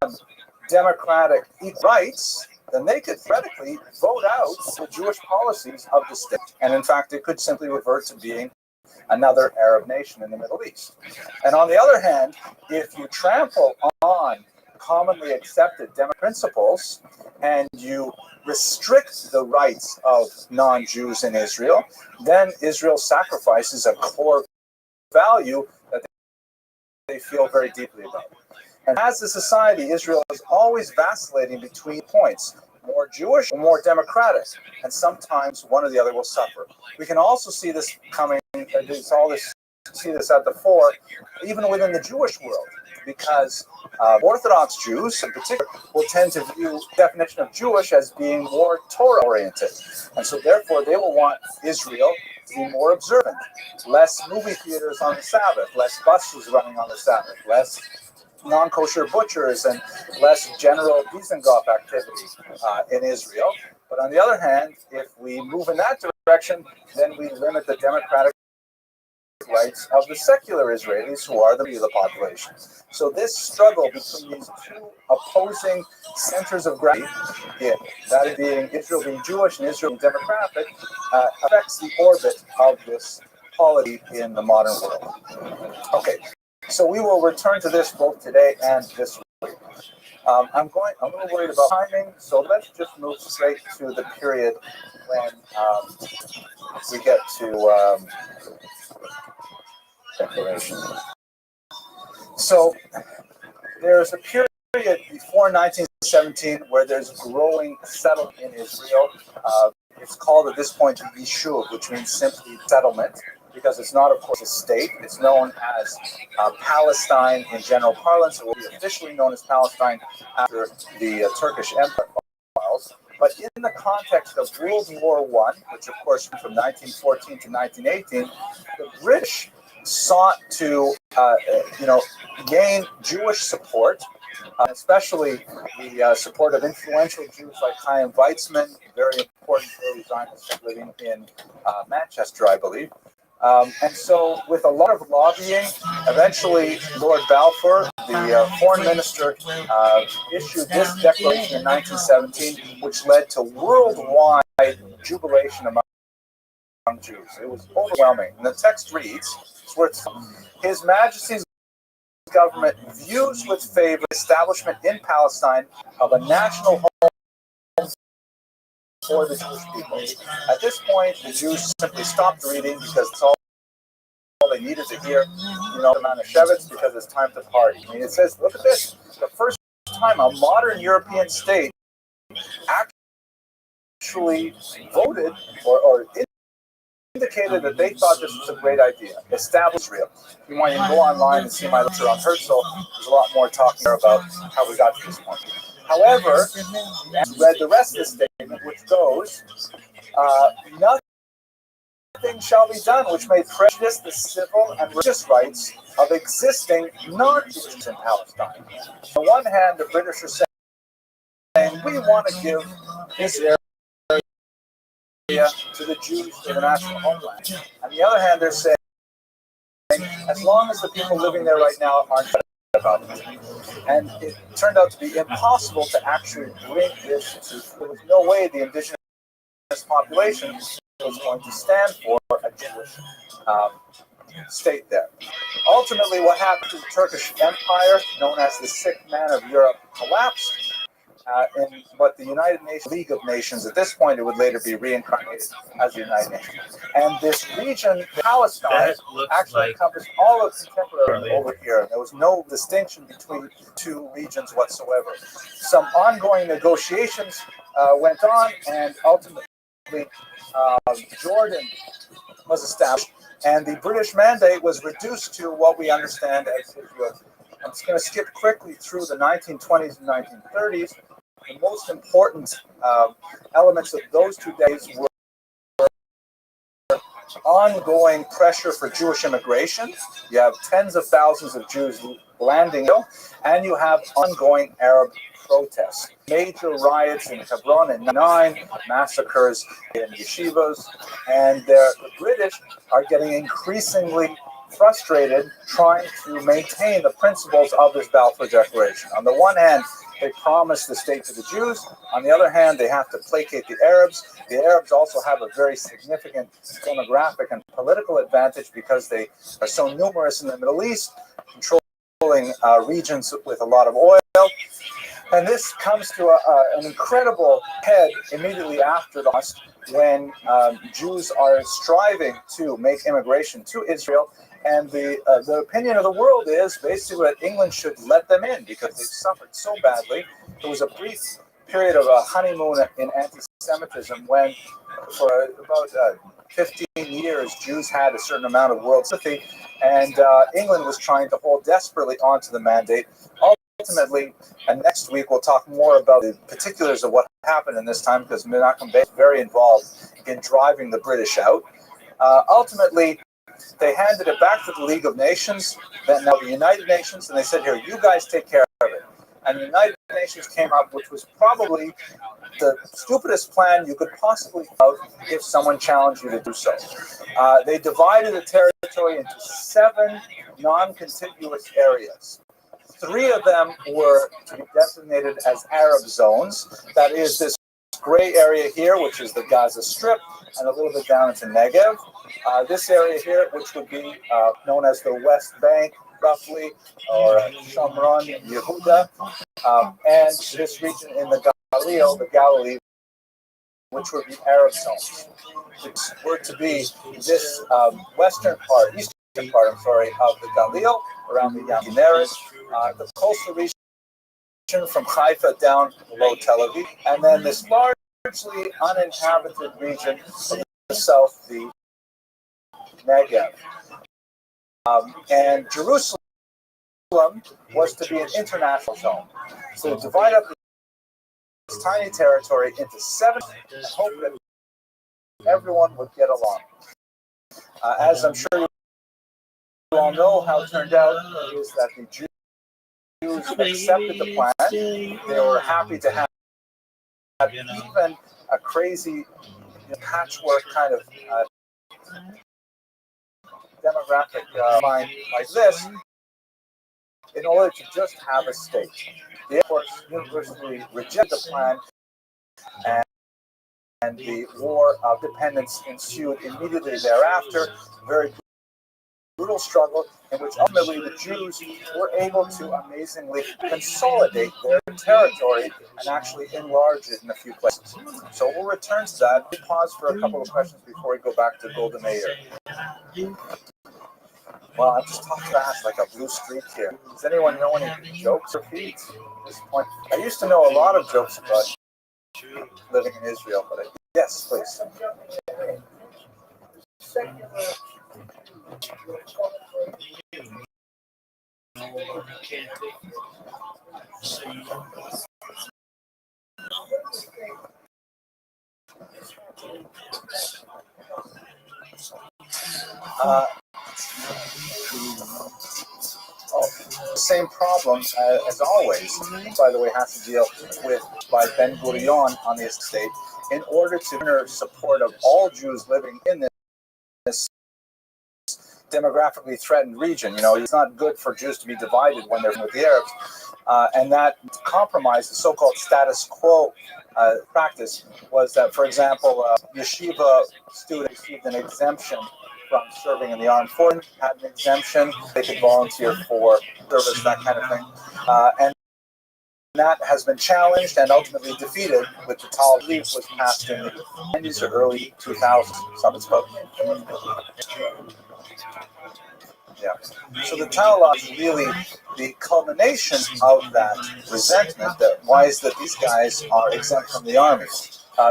democratic rights, then they could theoretically vote out the Jewish policies of the state. And in fact, it could simply revert to being another Arab nation in the Middle East. And on the other hand, if you trample on commonly accepted democratic principles and you restrict the rights of non-Jews in Israel, then Israel sacrifices a core value that they feel very deeply about. And as a society, Israel is always vacillating between points, more Jewish or more democratic, and sometimes one or the other will suffer. We can also see this coming, see this at the fore, even within the Jewish world, because Orthodox Jews in particular will tend to view the definition of Jewish as being more Torah-oriented. And so therefore they will want Israel to be more observant, less movie theaters on the Sabbath, less buses running on the Sabbath, less non-kosher butchers, and less general Dizengoff activity in Israel. But on the other hand, if we move in that direction, then we limit the democratic rights of the secular Israelis, who are the majority of the population. So this struggle between these two opposing centers of gravity, that is being Israel being Jewish and Israel being democratic, affects the orbit of this polity in the modern world. Okay, so we will return to this both today and this week. I'm a little worried about timing, so let's just move straight to the period when we get to declaration. So there's a period before 1917 where there's growing settlement in Israel. It's called at this point Yishuv, which means simply settlement, because it's not, of course, a state. It's known as Palestine in general parlance. It will be officially known as Palestine after the Turkish Empire falls. But in the context of World War I, which of course from 1914 to 1918, the British sought to gain Jewish support, especially the support of influential Jews like Chaim Weizmann, very important early Zionist living in Manchester, I believe. And so with a lot of lobbying, eventually Lord Balfour, the foreign minister, issued this declaration in 1917, which led to worldwide jubilation among Jews. It was overwhelming. And the text reads, His Majesty's government views with favor the establishment in Palestine of a national home for the Jewish people. At this point, the Jews simply stopped reading because it's all they needed to hear, the Manischewitz, because it's time to party. I mean, it says, look at this, the first time a modern European state actually voted or indicated that they thought this was a great idea. Establish Israel. If you want, you can go online and see my lecture on Herzl. There's a lot more talking there about how we got to this point. However, I read the rest of the statement, which goes, nothing shall be done which may prejudice the civil and religious rights of existing non-Jews in Palestine. On the one hand, the British are saying, we want to give this area to the Jews in the national homeland. On the other hand, they're saying, as long as the people living there right now aren't about it. And it turned out to be impossible to actually bring this to, there was no way the indigenous population was going to stand for a Jewish state there. Ultimately, what happened to the Turkish Empire, known as the Sick Man of Europe, collapsed. In what the United Nations League of Nations, at this point, it would later be reincarnated as the United Nations. And this region, Palestine, actually encompassed all of contemporary over here. There was no distinction between two regions whatsoever. Some ongoing negotiations went on, and ultimately Jordan was established, and the British mandate was reduced to what we understand as Israel. I'm just going to skip quickly through the 1920s and 1930s. The most important elements of those 2 days were ongoing pressure for Jewish immigration. You have tens of thousands of Jews landing, and you have ongoing Arab protests. Major riots in Hebron in 1999, massacres in yeshivas, and the British are getting increasingly frustrated trying to maintain the principles of this Balfour Declaration. On the one hand, they promise the state to the Jews. On the other hand, they have to placate the Arabs. The Arabs also have a very significant demographic and political advantage because they are so numerous in the Middle East, controlling regions with a lot of oil. And this comes to an incredible head immediately after the Holocaust, when Jews are striving to make immigration to Israel. And the opinion of the world is basically that England should let them in because they've suffered so badly. There was a brief period of a honeymoon in anti-Semitism when, for about 15 years, Jews had a certain amount of world sympathy, and England was trying to hold desperately onto the mandate. Ultimately, and next week we'll talk more about the particulars of what happened in this time, because Menachem Bey was very involved in driving the British out. Ultimately, they handed it back to the League of Nations, then now the United Nations, and they said, here, you guys take care of it. And the United Nations came up, which was probably the stupidest plan you could possibly have if someone challenged you to do so. They divided the territory into 7 non-contiguous areas. 3 of them were to be designated as Arab zones. That is this gray area here, which is the Gaza Strip, and a little bit down into Negev. This area here, which would be known as the West Bank, roughly, or Shomron, Yehuda, and this region in the Galilee, which would be Arab zones. Which were to be this eastern part, of the Galil, around the Yam Kinneret, the coastal region from Haifa down below Tel Aviv, and then this largely uninhabited region in the south, the Negev. And Jerusalem was to be an international zone. So divide up this tiny territory into 7 and hope that everyone would get along. As I'm sure you all know, how it turned out is that the Jews accepted the plan. They were happy to have even a crazy patchwork kind of demographic line like this in order to just have a state. They, of course, universally rejected the plan, and the war of dependence ensued immediately thereafter. Very brutal struggle in which ultimately the Jews were able to amazingly consolidate their territory and actually enlarge it in a few places. So we'll return to that. We'll pause for a couple of questions before we go back to Golda Meir. Well, I'm just talking fast like a blue streak here. Does anyone know any jokes or feats at this point? I used to know a lot of jokes about living in Israel, but yes, please. Same problem as always, by the way, has to deal with by Ben Gurion on the estate in order to garner support of all Jews living in this demographically threatened region. You know, it's not good for Jews to be divided when they're with the Arabs, and that compromise, the so-called status quo practice, was that, for example, yeshiva students received an exemption from serving in the armed forces, had an exemption, they could volunteer for service, that kind of thing. And that has been challenged and ultimately defeated with the Tal Aviv was passed in the 90s or early 2000s, some spoke. Yeah. So the Tal Aviv is really the culmination of that resentment, that why is that these guys are exempt from the army.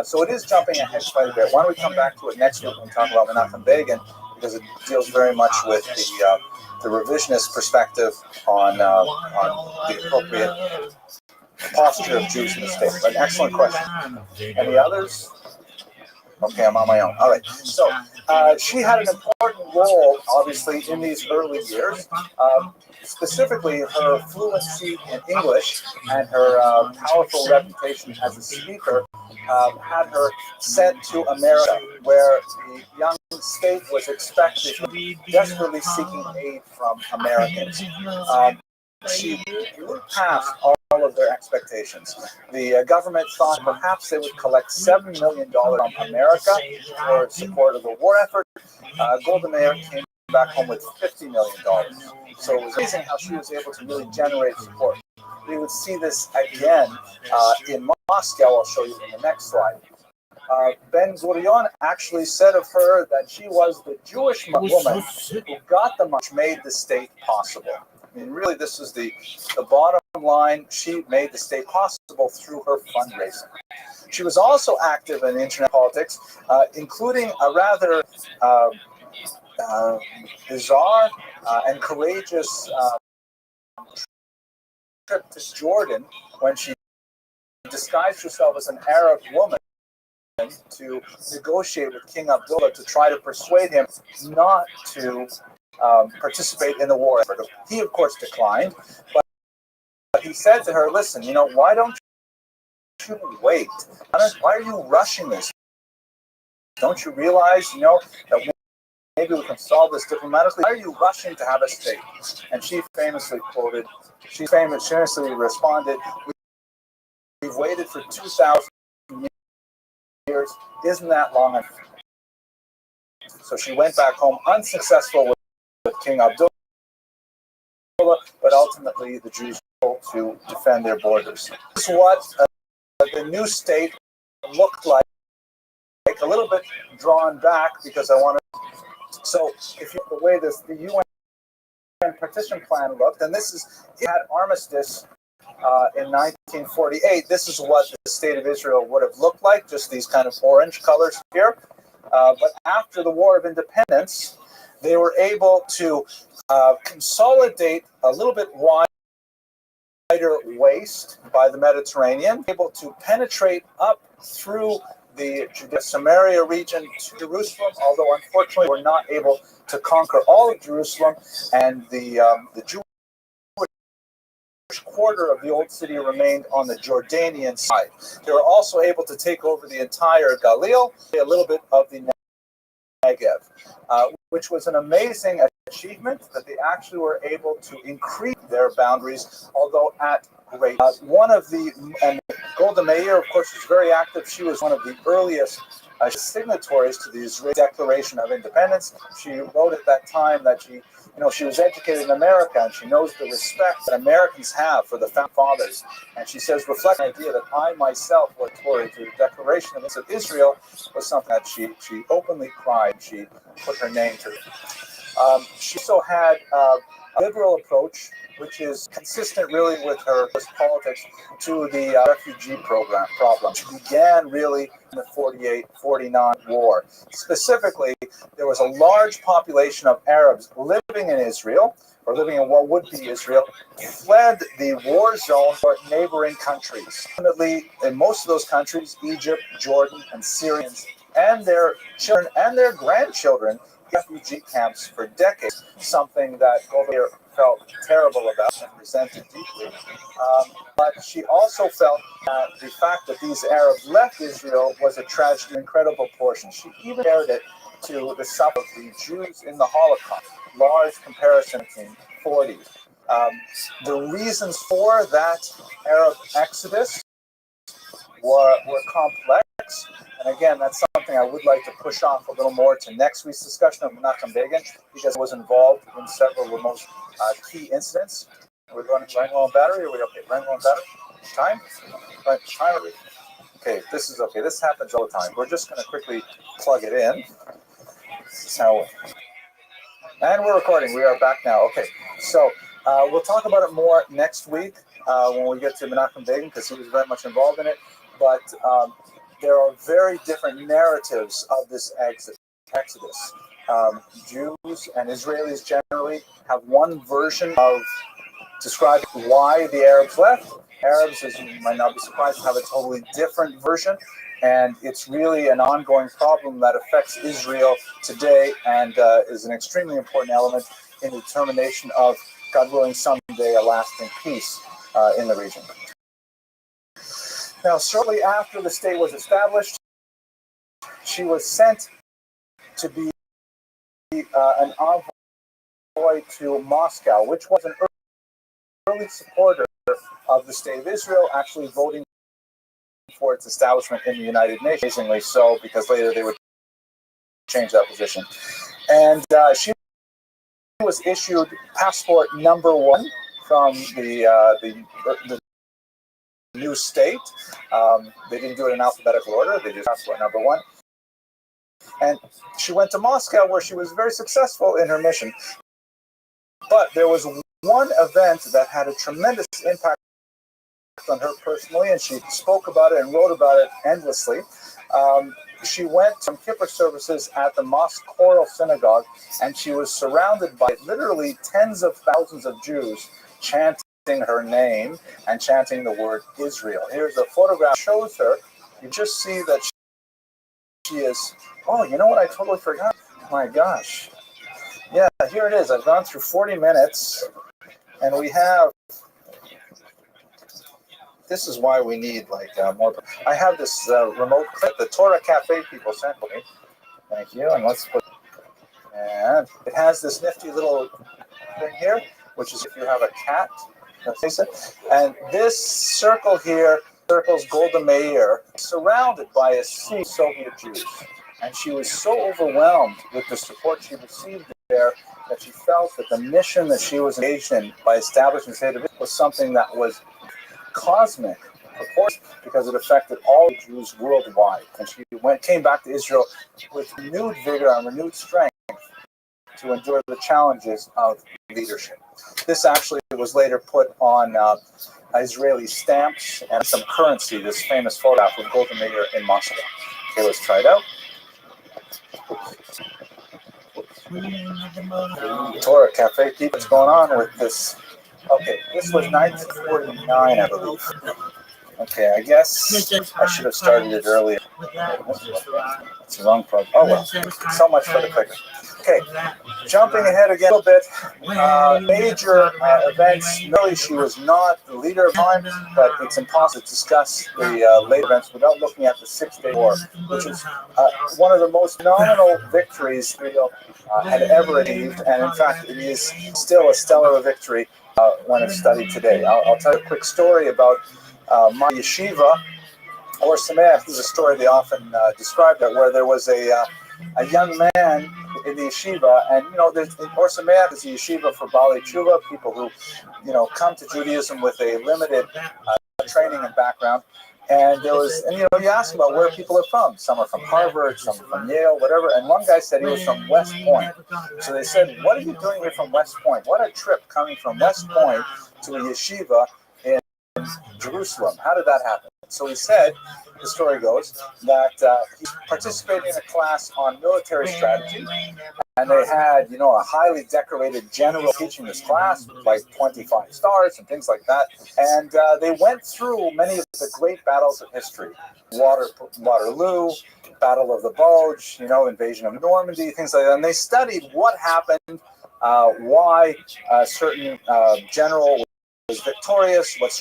So it is jumping ahead quite a bit. Why don't we come back to it next week when we talk about Menachem Begin, because it deals very much with the revisionist perspective on the appropriate posture of Jews in the state. But an excellent question. Any others? Okay, I'm on my own. All right. So she had an important role, obviously, in these early years. Specifically, her fluency in English and her powerful reputation as a speaker had her sent to America, where the young state was expected, desperately seeking aid from Americans. She blew past all of their expectations. The government thought perhaps they would collect $7 million from America for support of the war effort. Golda Meir came back home with $50 million. So it was amazing how she was able to really generate support. We would see this again in Moscow. I'll show you in the next slide. Ben Gurion actually said of her that she was the Jewish woman who got the money, made the state possible. I mean, really, this is the bottom line. She made the state possible through her fundraising. She was also active in internet politics, including a rather bizarre and courageous trip to Jordan when she disguised herself as an Arab woman to negotiate with King Abdullah to try to persuade him not to participate in the war effort. He, of course, declined, but he said to her, listen, why don't you wait? Why are you rushing this? Don't you realize, that maybe we can solve this diplomatically? Why are you rushing to have a state? And she famously responded, we've waited for 2,000 years. Isn't that long enough? So she went back home unsuccessful with King Abdullah, but ultimately the Jews were able to defend their borders. This is what the new state looked like, a little bit drawn back because I want to. So if you look the way the UN partition plan looked, and it had armistice in 1948. This is what the state of Israel would have looked like, just these kind of orange colors here. But after the War of Independence, they were able to consolidate a little bit wider waist by the Mediterranean, able to penetrate up through the Judea-Samaria region to Jerusalem, although unfortunately we're not able to conquer all of Jerusalem, and the Jewish quarter of the old city remained on the Jordanian side. They were also able to take over the entire Galil, a little bit of the Negev, which was an amazing achievement that they actually were able to increase their boundaries, although at great. And Golda Meir, of course, was very active. She was one of the earliest signatories to the Israeli Declaration of Independence. She wrote at that time that she was educated in America and she knows the respect that Americans have for the founding fathers. And she says, reflect the idea that I myself was to the Declaration of Israel was something that she openly cried. She put her name to it. She also had a liberal approach, which is consistent really with her politics, to the refugee problem. She began really in the 48-49 war. Specifically, there was a large population of Arabs living in Israel, or living in what would be Israel, fled the war zone for neighboring countries. Ultimately, in most of those countries, Egypt, Jordan, and Syrians, and their children and their grandchildren, refugee camps for decades, something that Golda Meir felt terrible about and resented deeply. But she also felt that the fact that these Arabs left Israel was a tragedy, incredible portion. She even compared it to the suffering of the Jews in the Holocaust, large comparison between 40s. The reasons for that Arab exodus were complex. And again, that's something I would like to push off a little more to next week's discussion of Menachem Begin, because I was involved in several of the most key incidents. Are we running low on battery? Are we okay? Running low on battery? Time? Right, time. Okay, this is okay. This happens all the time. We're just going to quickly plug it in. This is how. And we're recording. We are back now. Okay, so we'll talk about it more next week when we get to Menachem Begin, because he was very much involved in it. But there are very different narratives of this exodus. Jews and Israelis generally have one version of describing why the Arabs left. Arabs, as you might not be surprised, have a totally different version. And it's really an ongoing problem that affects Israel today and is an extremely important element in the determination of, God willing, someday a lasting peace in the region. Now, shortly after the state was established, she was sent to be an envoy to Moscow, which was an early supporter of the state of Israel, actually voting for its establishment in the United Nations. Amazingly so, because later they would change that position. And she was issued passport number 1 from the new state. They didn't do it in alphabetical order. They did passport number 1. And she went to Moscow, where she was very successful in her mission. But there was one event that had a tremendous impact on her personally, and she spoke about it and wrote about it endlessly. She went to Kippur services at the Mosque Choral Synagogue, and she was surrounded by literally tens of thousands of Jews chanting her name and chanting the word Israel. Here's a photograph that shows her. You just see that she is, oh, you know what? I totally forgot. My gosh. Yeah, here it is. I've gone through 40 minutes, and we have, this is why we need more. I have this remote clip the Torah Cafe people sent me. Thank you. And let's put, and it has this nifty little thing here, which is if you have a cat, and this circle here circles Golda Meir, surrounded by a sea of Soviet Jews. And she was so overwhelmed with the support she received there that she felt that the mission that she was engaged in by establishing the state of Israel was something that was cosmic, of course, because it affected all Jews worldwide. And she came back to Israel with renewed vigor and renewed strength to endure the challenges of leadership. This actually was later put on Israeli stamps and some currency, this famous photograph of Golda Meir in Moscow. Okay, let's try it out. Torah Cafe, keep what's going on with this. Okay, this was 1949, I believe. Okay, I guess I should have started it earlier. It's the wrong program. Oh well, so much for the clicker. Okay, jumping ahead again a little bit. Major events. Really, she was not the leader of time, but it's impossible to discuss the late events without looking at the Six-Day War, which is one of the most phenomenal victories Israel had ever achieved, and in fact, it is still a stellar victory when it's studied today. I'll tell you a quick story about my yeshiva, or Sameach. This is a story they often describe that, where there was a young man in the yeshiva, and Or Sameach is a yeshiva for Baalei Tshuva, people who come to Judaism with a limited training and background. And there was, and you ask about where people are from. Some are from Harvard, some are from Yale, whatever. And one guy said he was from West Point. So they said, "What are you doing here from West Point? What a trip coming from West Point to a yeshiva in Jerusalem. How did that happen?" So he said, the story goes, that he participated in a class on military strategy, and they had, a highly decorated general teaching this class with like 25 stars and things like that. And they went through many of the great battles of history: Waterloo, Battle of the Bulge, invasion of Normandy, things like that. And they studied what happened, why a certain general was victorious, what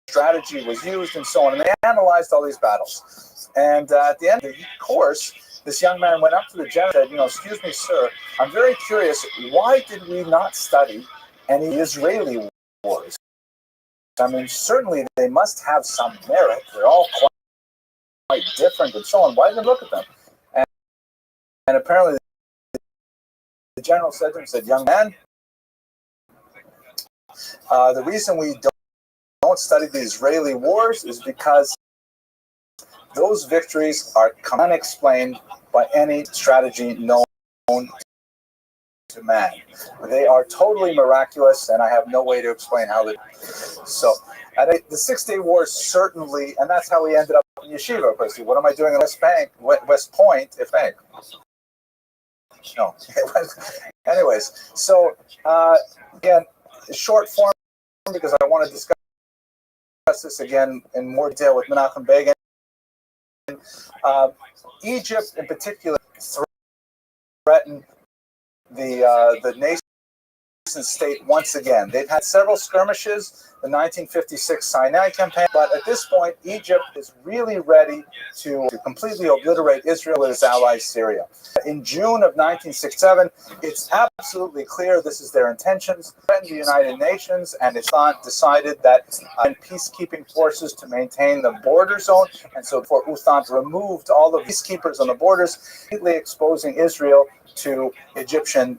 strategy was used, and so on. And they analyzed all these battles. And at the end of the course, this young man went up to the general and said, "Excuse me, sir, I'm very curious, why did we not study any Israeli wars? I mean, certainly they must have some merit. They're all quite different and so on. Why didn't we look at them?" And apparently the general said to him, "Young man, the reason we don't study the Israeli wars is because those victories are unexplained by any strategy known to man. They are totally miraculous, and I have no way to explain how they." So, the Six-Day War certainly, and that's how we ended up in yeshiva. Because what am I doing in West Point, if bank? No. Anyways, so again, short form, because I want to discuss this again in more detail with Menachem Begin. Egypt, in particular, threatened the nation state once again. They've had several skirmishes, the 1956 Sinai campaign, but at this point, Egypt is really ready to completely obliterate Israel with its ally Syria. In June of 1967, it's absolutely clear this is their intentions. The United Nations and Islam decided that peacekeeping forces to maintain the border zone, and so for UNASUR removed all of the peacekeepers on the borders, completely exposing Israel to Egyptian.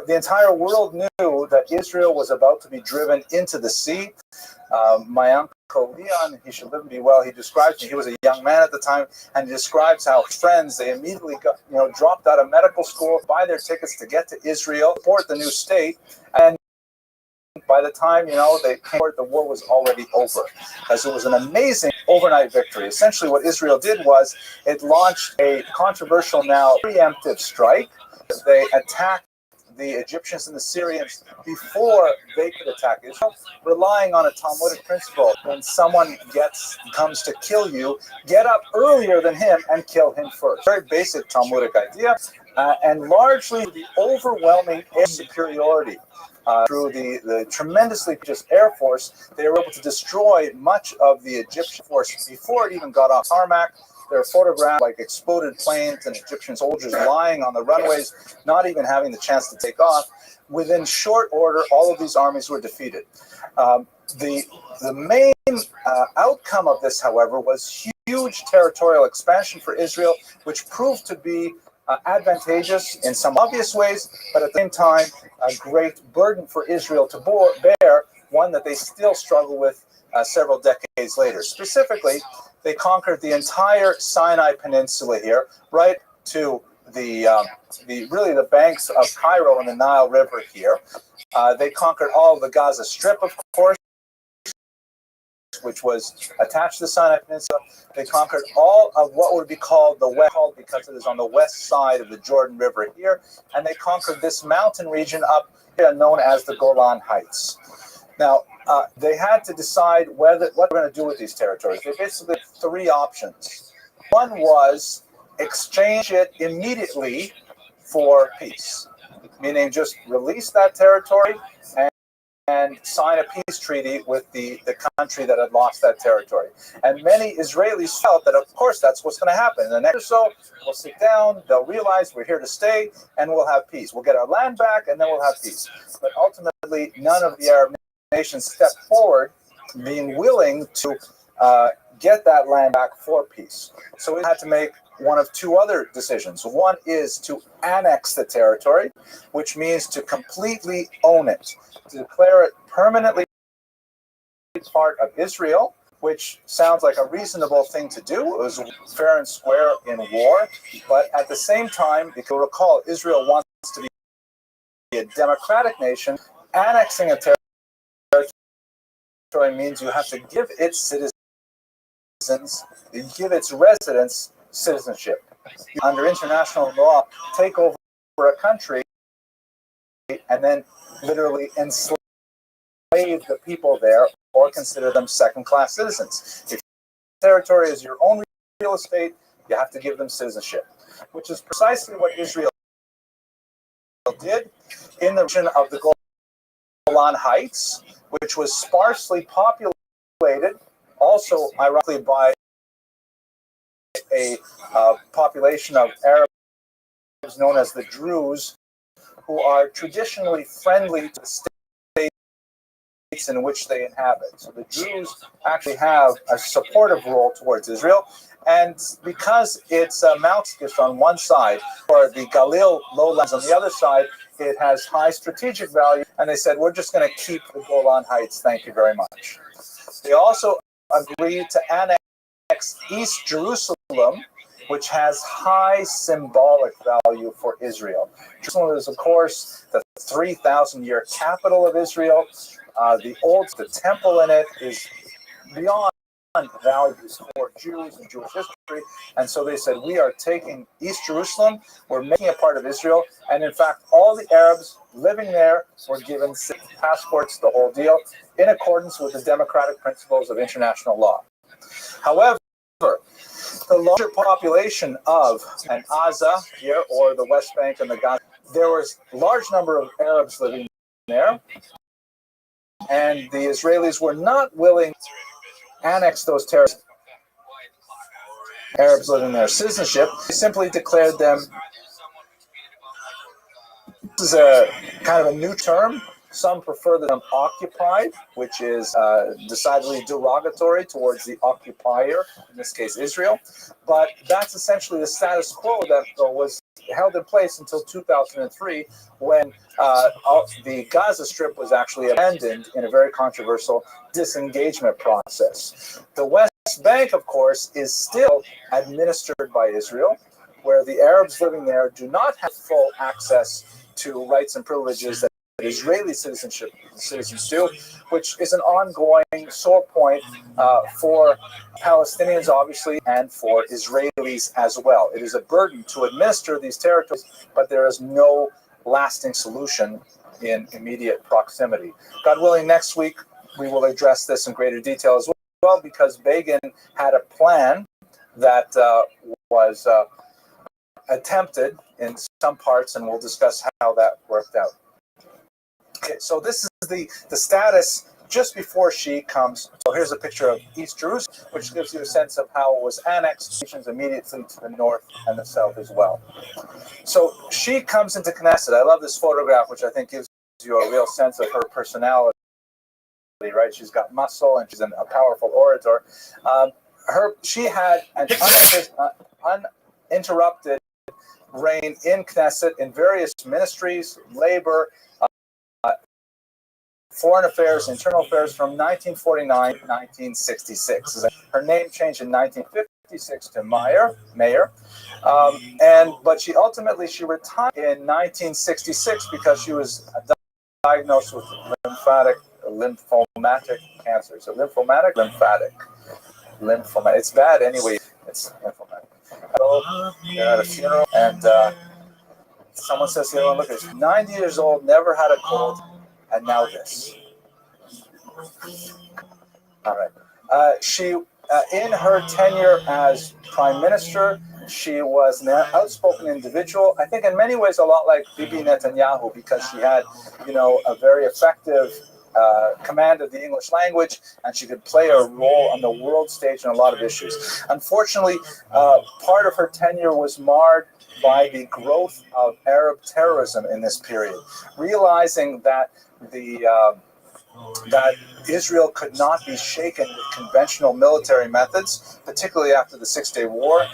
The entire world knew that Israel was about to be driven into the sea. My uncle Leon, he should live and be well, he describes me, he was a young man at the time, and he describes how friends, they immediately got, dropped out of medical school, buy their tickets to get to Israel, support the new state, and by the time, they came, the war was already over, as it was an amazing overnight victory. Essentially what Israel did was, it launched a controversial now preemptive strike. They attacked the Egyptians and the Syrians before they could attack Israel, relying on a Talmudic principle. When someone comes to kill you, get up earlier than him and kill him first. Very basic Talmudic idea, and largely the overwhelming air superiority through the tremendously prodigious Air Force, they were able to destroy much of the Egyptian force before it even got off tarmac. There are photographs like exploded planes and Egyptian soldiers lying on the runways, not even having the chance to take off. Within short order, all of these armies were defeated. The main outcome of this, however, was huge territorial expansion for Israel, which proved to be advantageous in some obvious ways, but at the same time, a great burden for Israel to bear, one that they still struggle with several decades later. Specifically, they conquered the entire Sinai Peninsula here, right to the banks of Cairo and the Nile River here. They conquered all of the Gaza Strip, of course, which was attached to the Sinai Peninsula. They conquered all of what would be called the West, because it is on the west side of the Jordan River here, and they conquered this mountain region up here known as the Golan Heights. Now, they had to decide what they're going to do with these territories. They basically had three options. One was exchange it immediately for peace, meaning just release that territory and sign a peace treaty with the country that had lost that territory. And many Israelis felt that, of course, that's what's going to happen. In the next or so, we'll sit down, they'll realize we're here to stay, and we'll have peace. We'll get our land back, and then we'll have peace. But ultimately, none of the Arab nations stepped forward being willing to get that land back for peace. So we had to make one of two other decisions. One is to annex the territory, which means to completely own it, to declare it permanently part of Israel, which sounds like a reasonable thing to do. It was fair and square in war, but at the same time, if you recall, Israel wants to be a democratic nation. Annexing a territory means you have to give its citizens, give its residents citizenship. Under international law, take over a country and then literally enslave the people there or consider them second-class citizens. If territory is your own real estate, you have to give them citizenship, which is precisely what Israel did in the region of the Golan Heights, which was sparsely populated, also ironically by a population of Arabs known as the Druze, who are traditionally friendly to the states in which they inhabit. So the Druze actually have a supportive role towards Israel, and because it's mountainous on one side, or the Galil lowlands on the other side, it has high strategic value, and they said, we're just going to keep the Golan Heights, thank you very much. They also agreed to annex East Jerusalem, which has high symbolic value for Israel. Jerusalem is, of course, the 3,000-year capital of Israel. The temple in it is beyond values for Jews and Jewish history. And so they said, we are taking East Jerusalem, we're making it part of Israel. And in fact, all the Arabs living there were given passports, the whole deal, in accordance with the democratic principles of international law. However, the larger population of an Gaza here, or the West Bank and the Gaza, there was a large number of Arabs living there. And the Israelis were not willing to annex those territories. Arabs living there citizenship. They simply declared them, this is a kind of a new term. Some prefer the term occupied, which is decidedly derogatory towards the occupier, in this case Israel. But that's essentially the status quo that was held in place until 2003, when the Gaza Strip was actually abandoned in a very controversial disengagement process. The West Bank, of course, is still administered by Israel, where the Arabs living there do not have full access to rights and privileges that Israeli citizens do, which is an ongoing sore point for Palestinians, obviously, and for Israelis as well. It is a burden to administer these territories, but there is no lasting solution in immediate proximity. God willing, next week we will address this in greater detail as well, because Begin had a plan that was attempted in some parts, and we'll discuss how that worked out. Okay, so this is the status just before she comes. So here's a picture of East Jerusalem, which gives you a sense of how it was annexed, nations immediately to the north and the south as well. So she comes into Knesset. I love this photograph, which I think gives you a real sense of her personality, right? She's got muscle and she's a powerful orator. She had an uninterrupted reign in Knesset in various ministries, labor, foreign affairs, internal affairs from 1949 to 1966. Her name changed in 1956 to Mayor, but she ultimately retired in 1966 because she was diagnosed with lymphomatic cancer. So lymphomatic. It's bad anyway. It's lymphomatic. So they're at a funeral, and someone says, look, she's 90 years old, never had a cold, and now this. All right. She, in her tenure as prime minister, she was an outspoken individual. I think in many ways a lot like Bibi Netanyahu, because she had, a very effective command of the English language, and she could play a role on the world stage in a lot of issues. Unfortunately, part of her tenure was marred by the growth of Arab terrorism in this period, realizing that that Israel could not be shaken with conventional military methods, particularly after the Six-Day War.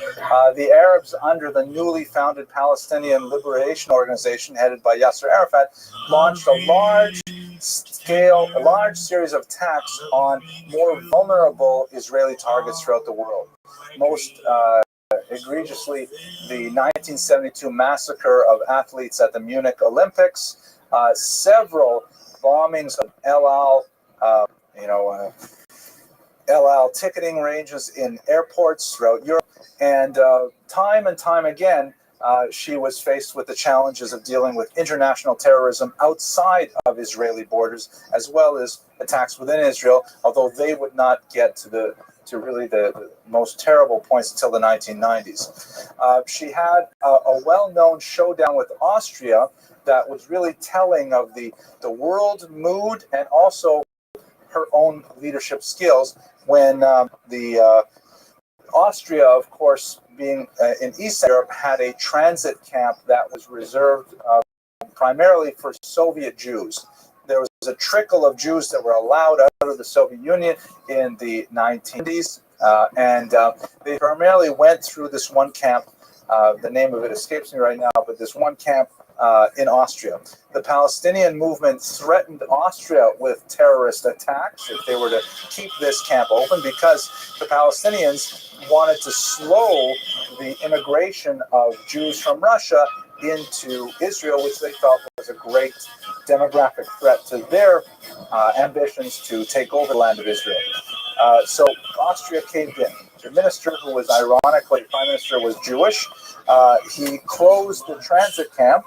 The Arabs, under the newly founded Palestinian Liberation Organization headed by Yasser Arafat, launched a large series of attacks on more vulnerable Israeli targets throughout the world. Most egregiously, the 1972 massacre of athletes at the Munich Olympics, several bombings of El Al ticketing ranges in airports throughout Europe, and time and time again, she was faced with the challenges of dealing with international terrorism outside of Israeli borders, as well as attacks within Israel, although they would not get to really the most terrible points until the 1990s. She had a well-known showdown with Austria that was really telling of the world mood and also her own leadership skills when Austria, of course, being in Eastern Europe, had a transit camp that was reserved primarily for Soviet Jews. There was a trickle of Jews that were allowed out of the Soviet Union in the 1990s, and they primarily went through this one camp. The name of it escapes me right now, but this one camp in Austria. The Palestinian movement threatened Austria with terrorist attacks if they were to keep this camp open, because the Palestinians wanted to slow the immigration of Jews from Russia into Israel, which they thought was a great demographic threat to their ambitions to take over the land of Israel. So Austria caved in. The minister, who was ironically prime minister, was Jewish. He closed the transit camp,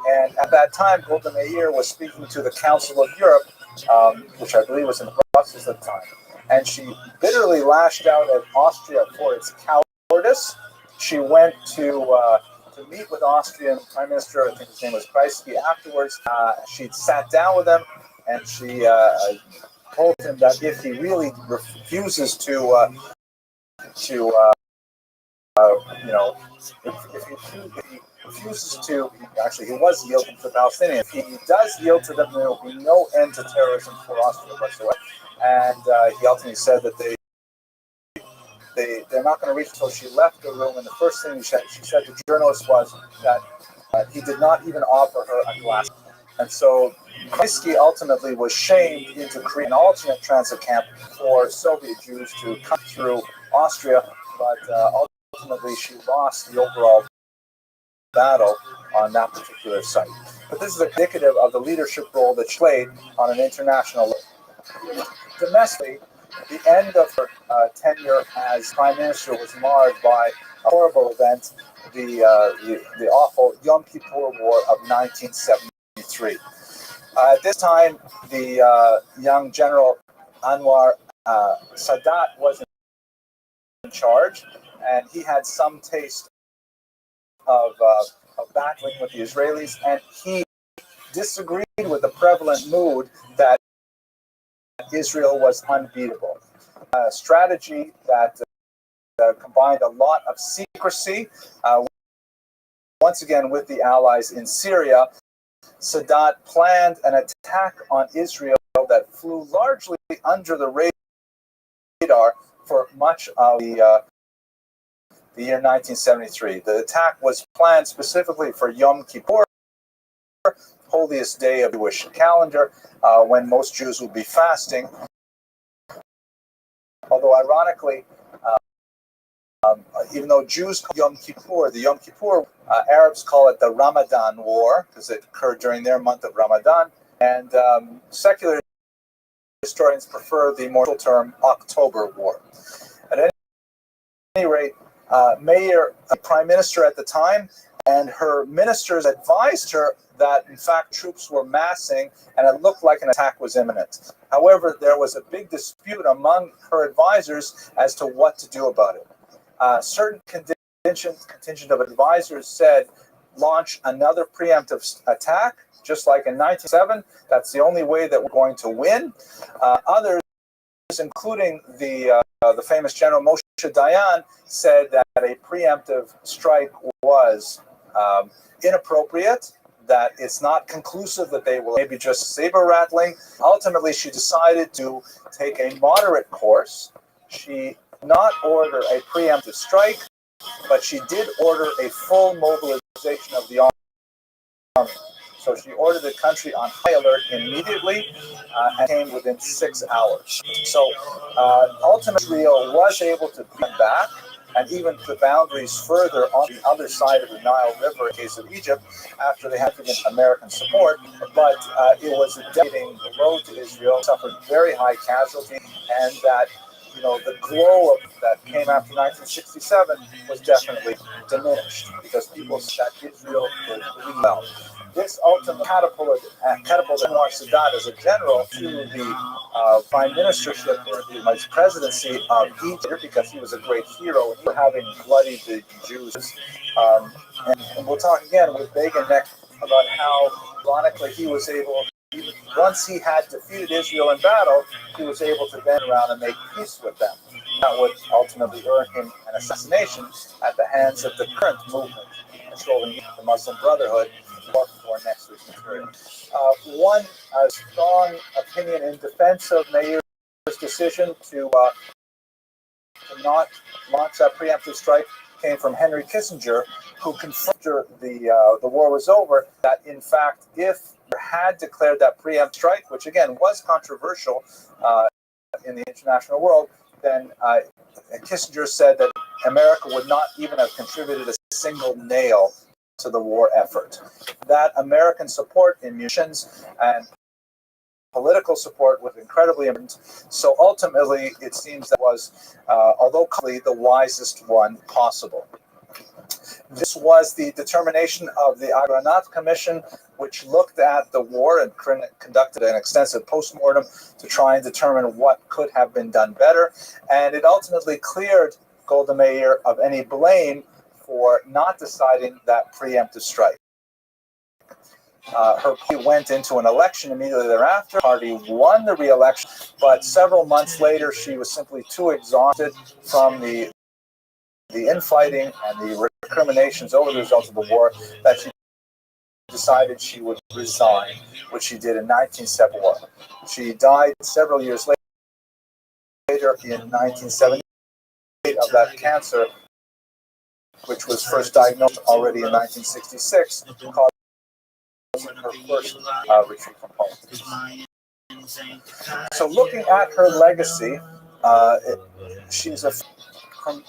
and at that time, Golda Meir was speaking to the Council of Europe, which I believe was in Brussels at the time, and she bitterly lashed out at Austria for its cowardice. She went to to meet with Austrian Prime Minister, I think his name was Kreisky. Afterwards, she sat down with him, and she told him that if he really refuses to if he refuses to, actually, he was yielding to the Palestinians. If he does yield to them, there will be no end to terrorism for Austria whatsoever. And he ultimately said that they're not going to reach until she left the room. And the first thing she said to journalists was that he did not even offer her a glass. And so Kreisky ultimately was shamed into creating an alternate transit camp for Soviet Jews to come through Austria, but ultimately she lost the overall battle on that particular site. But this is indicative of the leadership role that she played on an international level. Domestically, the end of her tenure as Prime Minister was marred by a horrible event, the awful Yom Kippur War of 1973. At this time, the young General Anwar Sadat was in charge, and he had some taste of battling with the Israelis, and he disagreed with the prevalent mood that Israel was unbeatable. A strategy that combined a lot of secrecy, once again with the allies in Syria. Sadat planned an attack on Israel that flew largely under the radar for much of the year 1973. The attack was planned specifically for Yom Kippur, holiest day of the Jewish calendar, when most Jews would be fasting. Although ironically, even though Jews call Yom Kippur, the Yom Kippur, Arabs call it the Ramadan War because it occurred during their month of Ramadan, and secular historians prefer the more term October War. At any rate, Meir, Prime Minister at the time, and her ministers advised her that, in fact, troops were massing and it looked like an attack was imminent. However, there was a big dispute among her advisors as to what to do about it. Certain contingent of advisors said, launch another preemptive attack, just like in 1907. That's the only way that we're going to win. Others, including the famous General Moshe Dayan, said that a preemptive strike was inappropriate, that it's not conclusive, that they will maybe just saber rattling. Ultimately, she decided to take a moderate course. She did not order a preemptive strike, but she did order a full mobilization of the army. So she ordered the country on high alert immediately and came within 6 hours. So ultimately, Israel was able to come back and even the boundaries further on the other side of the Nile River in case of Egypt after they had to get American support. But it was a devastating blow to Israel, suffered very high casualty, and that the glow that came after 1967 was definitely diminished because people said that Israel would do well. This ultimately catapulted Anwar Sadat as a general to the prime ministership or the presidency of Egypt because he was a great hero and having bloodied the Jews. And we'll talk again with Begin next about how, ironically, he was able, once he had defeated Israel in battle, he was able to bend around and make peace with them. That would ultimately earn him an assassination at the hands of the current movement controlling the Muslim Brotherhood. For next week's material. One strong opinion in defense of Meir's decision to not launch that preemptive strike came from Henry Kissinger, who confirmed the war was over that, in fact, if they had declared that preemptive strike, which again was controversial in the international world, then Kissinger said that America would not even have contributed a single nail to the war effort. That American support in munitions and political support was incredibly important. So ultimately, it seems that was, although clearly, the wisest one possible. This was the determination of the Agranat Commission, which looked at the war and conducted an extensive postmortem to try and determine what could have been done better. And it ultimately cleared Golda Meir of any blame for not deciding that preemptive strike. Her party went into an election immediately thereafter. The party won the re-election, but several months later, she was simply too exhausted from the infighting and the recriminations over the results of the war that she decided she would resign, which she did in 1971. She died several years later in 1978 of that cancer, which was first diagnosed already in 1966, causing her first retreat from home. So looking at her legacy, she's a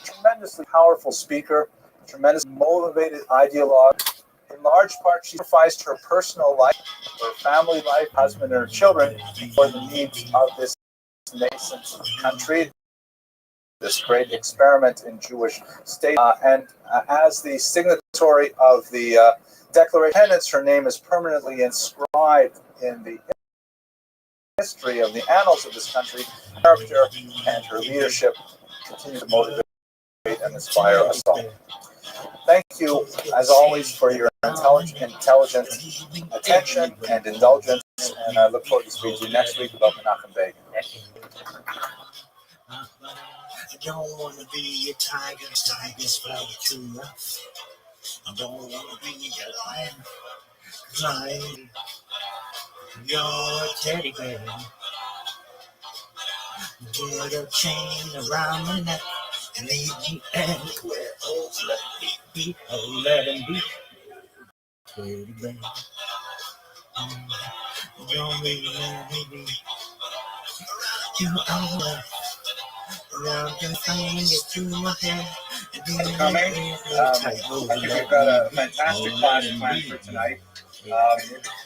tremendously powerful speaker, tremendously motivated ideologue. In large part, she sacrificed her personal life, her family life, husband, and her children for the needs of this nascent country, this great experiment in Jewish state. And as the signatory of the Declaration of Independence, her name is permanently inscribed in the history of the annals of this country. Her character and her leadership continue to motivate and inspire us all. Thank you, as always, for your intelligent attention and indulgence, and I look forward to speaking to you next week about Menachem Begin. I don't want to be a tiger, tigers fly too rough. I don't want to be a lion, your teddy bear. Get a chain around my neck and leave me anywhere. Oh, let me be, oh, let him be. Teddy bear. Don't really let me be. You are around your fingers through my hair. Coming. I think we've got a fantastic class planned for tonight. I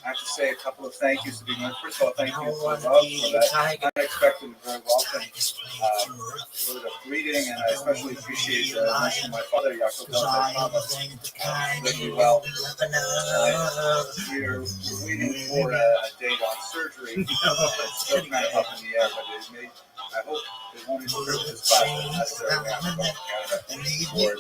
have to say a couple of thank yous to begin with. First of all, thank you to Rob for that unexpected and very welcome word of greeting, and I especially appreciate mentioning my father, Yaakov lived me well. We're waiting for a date on surgery. It's still kind of up in the air, but I hope it won't interfere with this class unless they're going to Canada for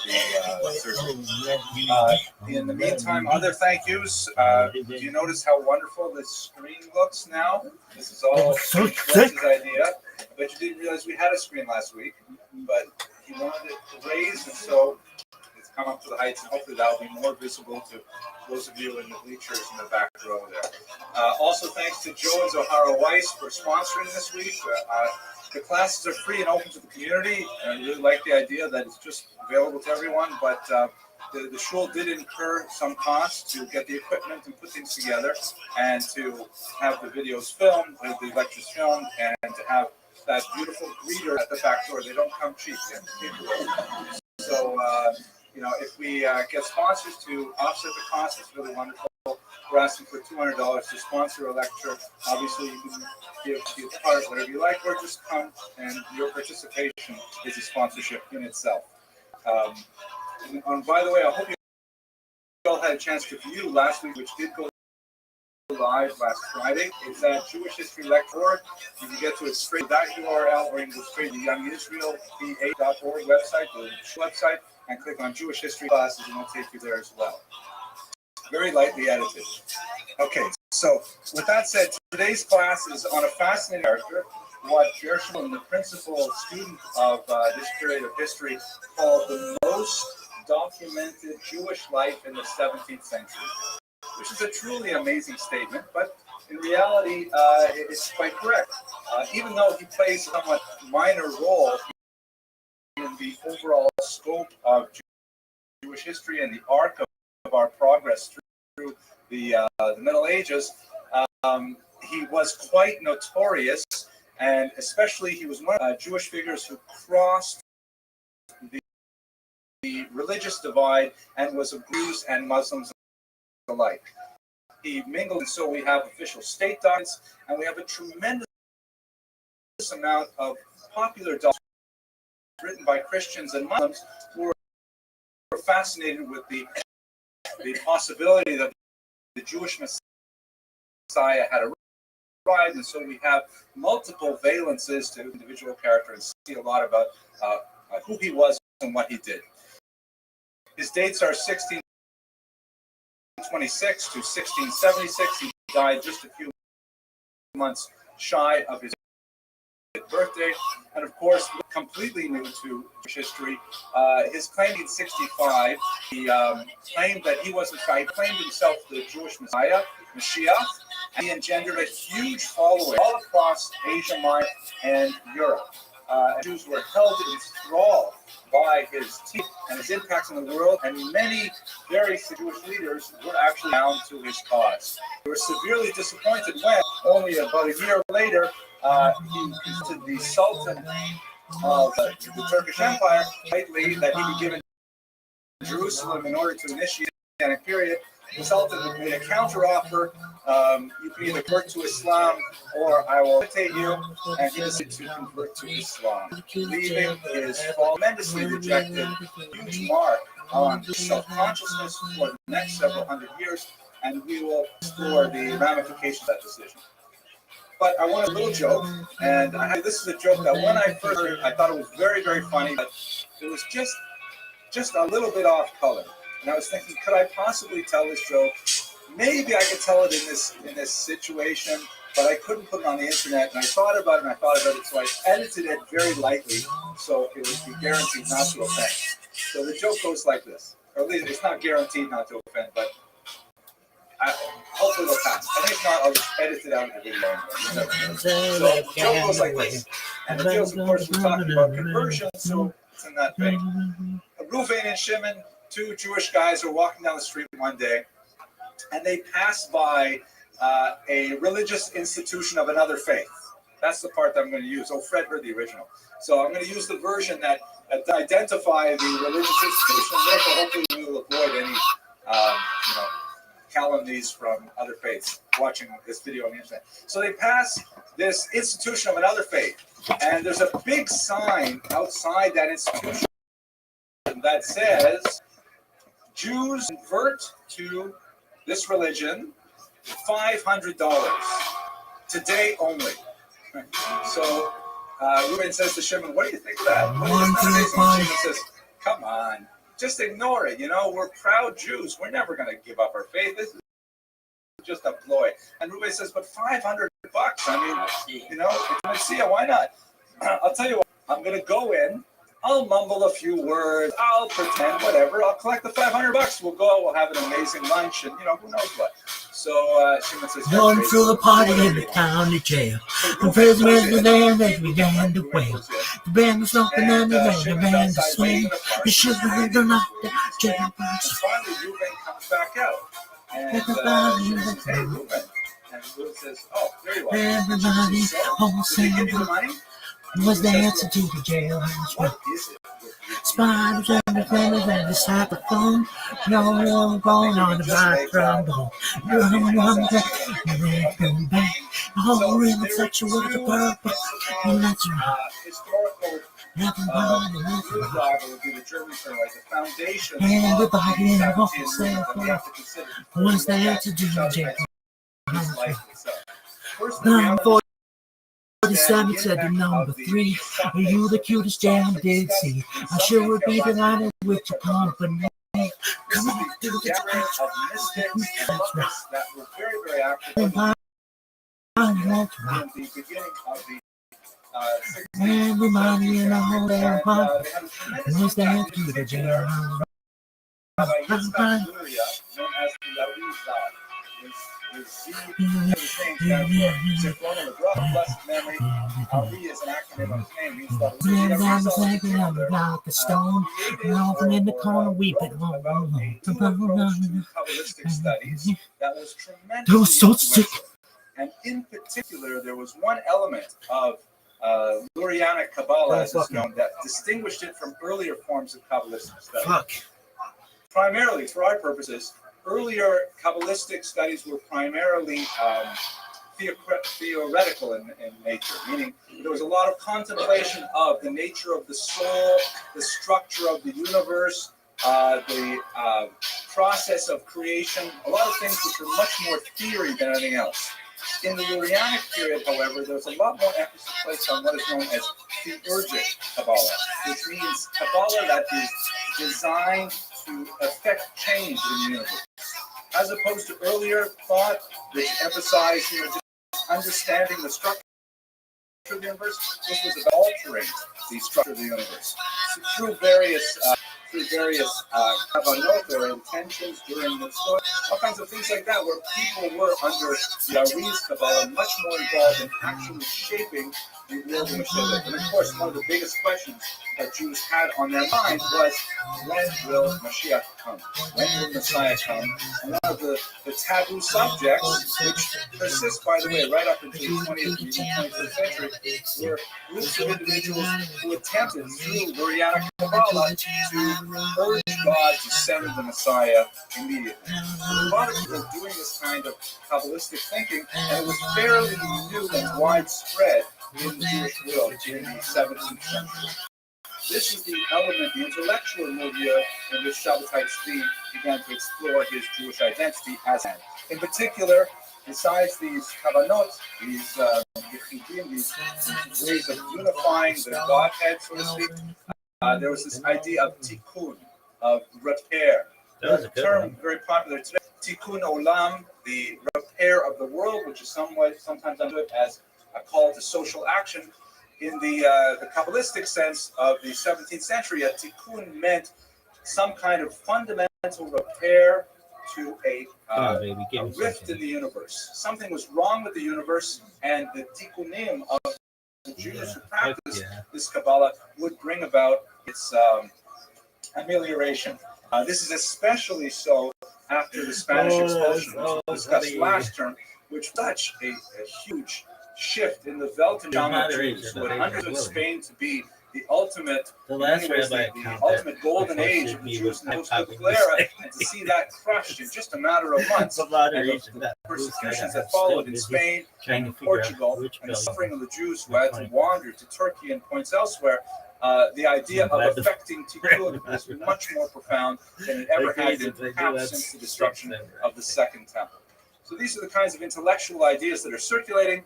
the surgery. In the meantime, other thank yous. Do you notice how wonderful this screen looks now? This is all Wes's idea. But you didn't realize we had a screen last week, but he wanted it raised, and so it's come up to the heights, and hopefully that will be more visible to those of you in the bleachers in the back row there. Also, thanks to Joe and Zohara Weiss for sponsoring this week. The classes are free and open to the community, and I really like the idea that it's just available to everyone, but the shul did incur some costs to get the equipment and put things together, and to have the videos filmed, the lectures filmed, and to have that beautiful greeter at the back door. They don't come cheap. So, if we get sponsors to offset the cost, it's really wonderful. We're asking for $200 to sponsor a lecture. Obviously, you can give part whatever you like, or just come, and your participation is a sponsorship in itself. And by the way, I hope you all had a chance to view last week, which did go live last Friday. It's at JewishHistoryLecture.org. You can get to it straight to that URL, or you can go straight to the YoungIsraelPA.org website, the website, and click on Jewish History Classes, and it'll take you there as well. Very lightly edited. Okay, so with that said, today's class is on a fascinating character, what Gershom, the principal student of this period of history, called the most documented Jewish life in the 17th century, which is a truly amazing statement, but in reality, it's quite correct. Even though he plays a somewhat minor role in the overall scope of Jewish history and the arc of our progress through the Middle Ages, he was quite notorious, and especially he was one of the Jewish figures who crossed the religious divide and was of Jews and Muslims alike. He mingled, and so we have official state documents, and we have a tremendous amount of popular documents written by Christians and Muslims who were fascinated with the possibility that the Jewish Messiah had arrived, and so we have multiple valences to individual character and see a lot about who he was and what he did. His dates are 1626 to 1676. He died just a few months shy of his birthday, and of course, completely new to history. His claim in 65, he claimed that he wasn't he claimed himself the Jewish Messiah, Mashiach, and he engendered a huge following all across Asia Minor and Europe. Jews were held in thrall by his teaching and his impacts in the world, and many very Jewish leaders were actually bound to his cause. They were severely disappointed when, only about a year later, he visited the Sultan of the Turkish Empire, lately that he be given Jerusalem in order to initiate the Messianic period. The Sultan made a counteroffer. You can either convert to Islam or I will imitate you. And he decided to convert to Islam, leaving his tremendously rejected huge mark on self-consciousness for the next several hundred years. And we will explore the ramifications of that decision. But I want a little joke, and this is a joke that when I first heard it, I thought it was very, very funny, but it was just a little bit off color. And I was thinking, could I possibly tell this joke? Maybe I could tell it in this situation, but I couldn't put it on the internet. And I thought about it, so I edited it very lightly, so it would be guaranteed not to offend. So the joke goes like this, or at least it's not guaranteed not to offend, but hopefully it'll pass. And if not, I'll just edit it out of the video. So the joke goes like this. And the deals, of course, we're talking about conversion, so it's in that vein. Reuven and Shimon, two Jewish guys, are walking down the street one day, and they pass by a religious institution of another faith. That's the part that I'm going to use. Oh, Fred heard the original. So I'm going to use the version that identify the religious institution. Therefore, hopefully we will avoid any, calumnies from other faiths watching this video on the internet. So they pass this institution of another faith, and there's a big sign outside that institution that says, Jews convert to this religion, $500, today only. So Reuben says to Shimon, what do you think of that? Shimon says, come on, just ignore it. We're proud Jews. We're never going to give up our faith. This is just a ploy. And Reuben says, but $500? I mean, why not? I'll tell you what, I'm going to go in. I'll mumble a few words. I'll pretend whatever. I'll collect the $500. We'll go. We'll have an amazing lunch, and who knows what. So Shimon says, going through the party in the county jail. The prisoners were there and they began to wail. The band was smoking and the band to swing. The sugar had run off the jail box. Finally, Reuben comes back out. And says, hey, Reuben. And Reuben says, oh, there you are. Everybody all Did he give you the money? was the answer to the jailhouse. What is it? Spiders and the flames and the saxophone. No going on the background. You're on back and then come back. The whole rhythm section with the purple. And that's right. Historical Nothing wrong, nothing wrong. would be the German term, like the foundation. Everybody in the whole was the answer to the jailhouse. Number 47 said to number 3, are you the cutest jam did see? I sure would be delighted with your company. Come on, do the That's right. That were very, very active That's right. in the beginning of the Everybody in the whole damn park they had a tremendous was the impact answer to the jailhouse. Rabbi Yitzchak Luria, known as the blessed memory. Ari is an acronym of his name. Means I was thinking about the stone, laughing in the corner, weeping. Kabbalistic studies that was That was so sick. influential. And in particular, there was one element of Lurianic Kabbalah, as it's known, that distinguished it from earlier forms of Kabbalistic studies. Fuck. Primarily, for our purposes, earlier Kabbalistic studies were primarily theoretical in nature, meaning there was a lot of contemplation of the nature of the soul, the structure of the universe, the process of creation, a lot of things which were much more theory than anything else. In the Lurianic period, however, there was a lot more emphasis placed on what is known as theurgic Kabbalah, which means Kabbalah that is designed to affect change in the universe. As opposed to earlier thought, which emphasized just understanding the structure of the universe, this was about altering the structure of the universe. So through various kavanot or intentions during the story, all kinds of things like that, where people were under the Ari's Kabbalah much more involved in actually shaping the world in which they lived. And of course, one of the biggest questions that Jews had on their minds was, when will Mashiach come? When will Messiah come? And one of the taboo subjects, which persists, by the way, right up into the 20th and even 21st century, were groups of individuals who attempted through Lurianic Kabbalah to urge God to send the Messiah immediately. So a lot of people were doing this kind of Kabbalistic thinking, and it was fairly new and widespread in the Jewish world in the 17th century. This is the element, the intellectual milieu in which Shabbatai Tzvi began to explore his Jewish identity as man. In particular, besides these kavanot, these ways of unifying the Godhead, so to speak, there was this idea of tikkun, of repair. There's a term very popular today, tikkun olam, the repair of the world, which is sometimes understood as a call to social action. In the Kabbalistic sense of the 17th century, a tikkun meant some kind of fundamental repair to a rift in the universe. Something was wrong with the universe, and the tikkunim of the Jews who practiced this Kabbalah would bring about its amelioration. This is especially so after the Spanish expulsion, which we discussed last term, which was such a huge shift in the Weltanschauung Jews who had understood Spain to be the ultimate, the ultimate golden age of the Jews in the post-biblical era, and to see that crushed in just a matter of months, and the persecutions that followed in Spain and Portugal, and the suffering of the Jews who had to wander to Turkey and points elsewhere, the idea of affecting tikkun was much more profound than it ever had been, perhaps since the destruction of the Second Temple. So these are the kinds of intellectual ideas that are circulating.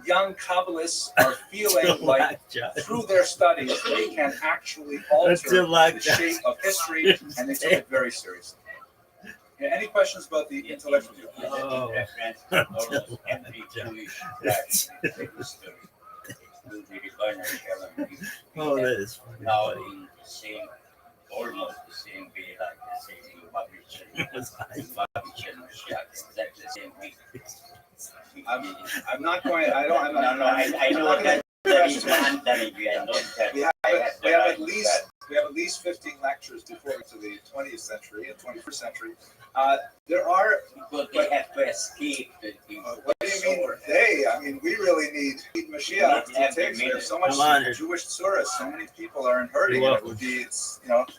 Young Kabbalists are feeling like through their studies they can actually alter the shape of history, and they take it very seriously. Yeah, any questions about the intellectual view? Oh, that is funny. Now in the same, almost the same way like the same Babich and Mashiach, exactly the same way. I'm not going. I don't. I know that is one that we are not. We have at least 15 lectures before to the 20th century and 21st century. There are. But they have to escape. What do you mean they? I mean, we really need Mashiach to take. There's so much Jewish tsuras. So many people are hurting. It would be,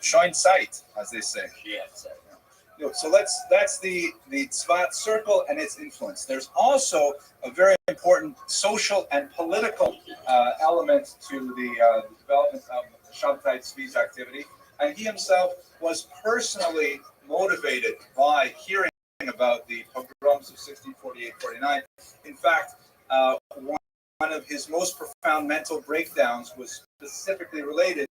showing sight, as they say. Yes. So that's the Tzvat circle and its influence. There's also a very important social and political element to the development of Shabbatai Tzvi's activity, and he himself was personally motivated by hearing about the pogroms of 1648-49. In fact, one of his most profound mental breakdowns was specifically related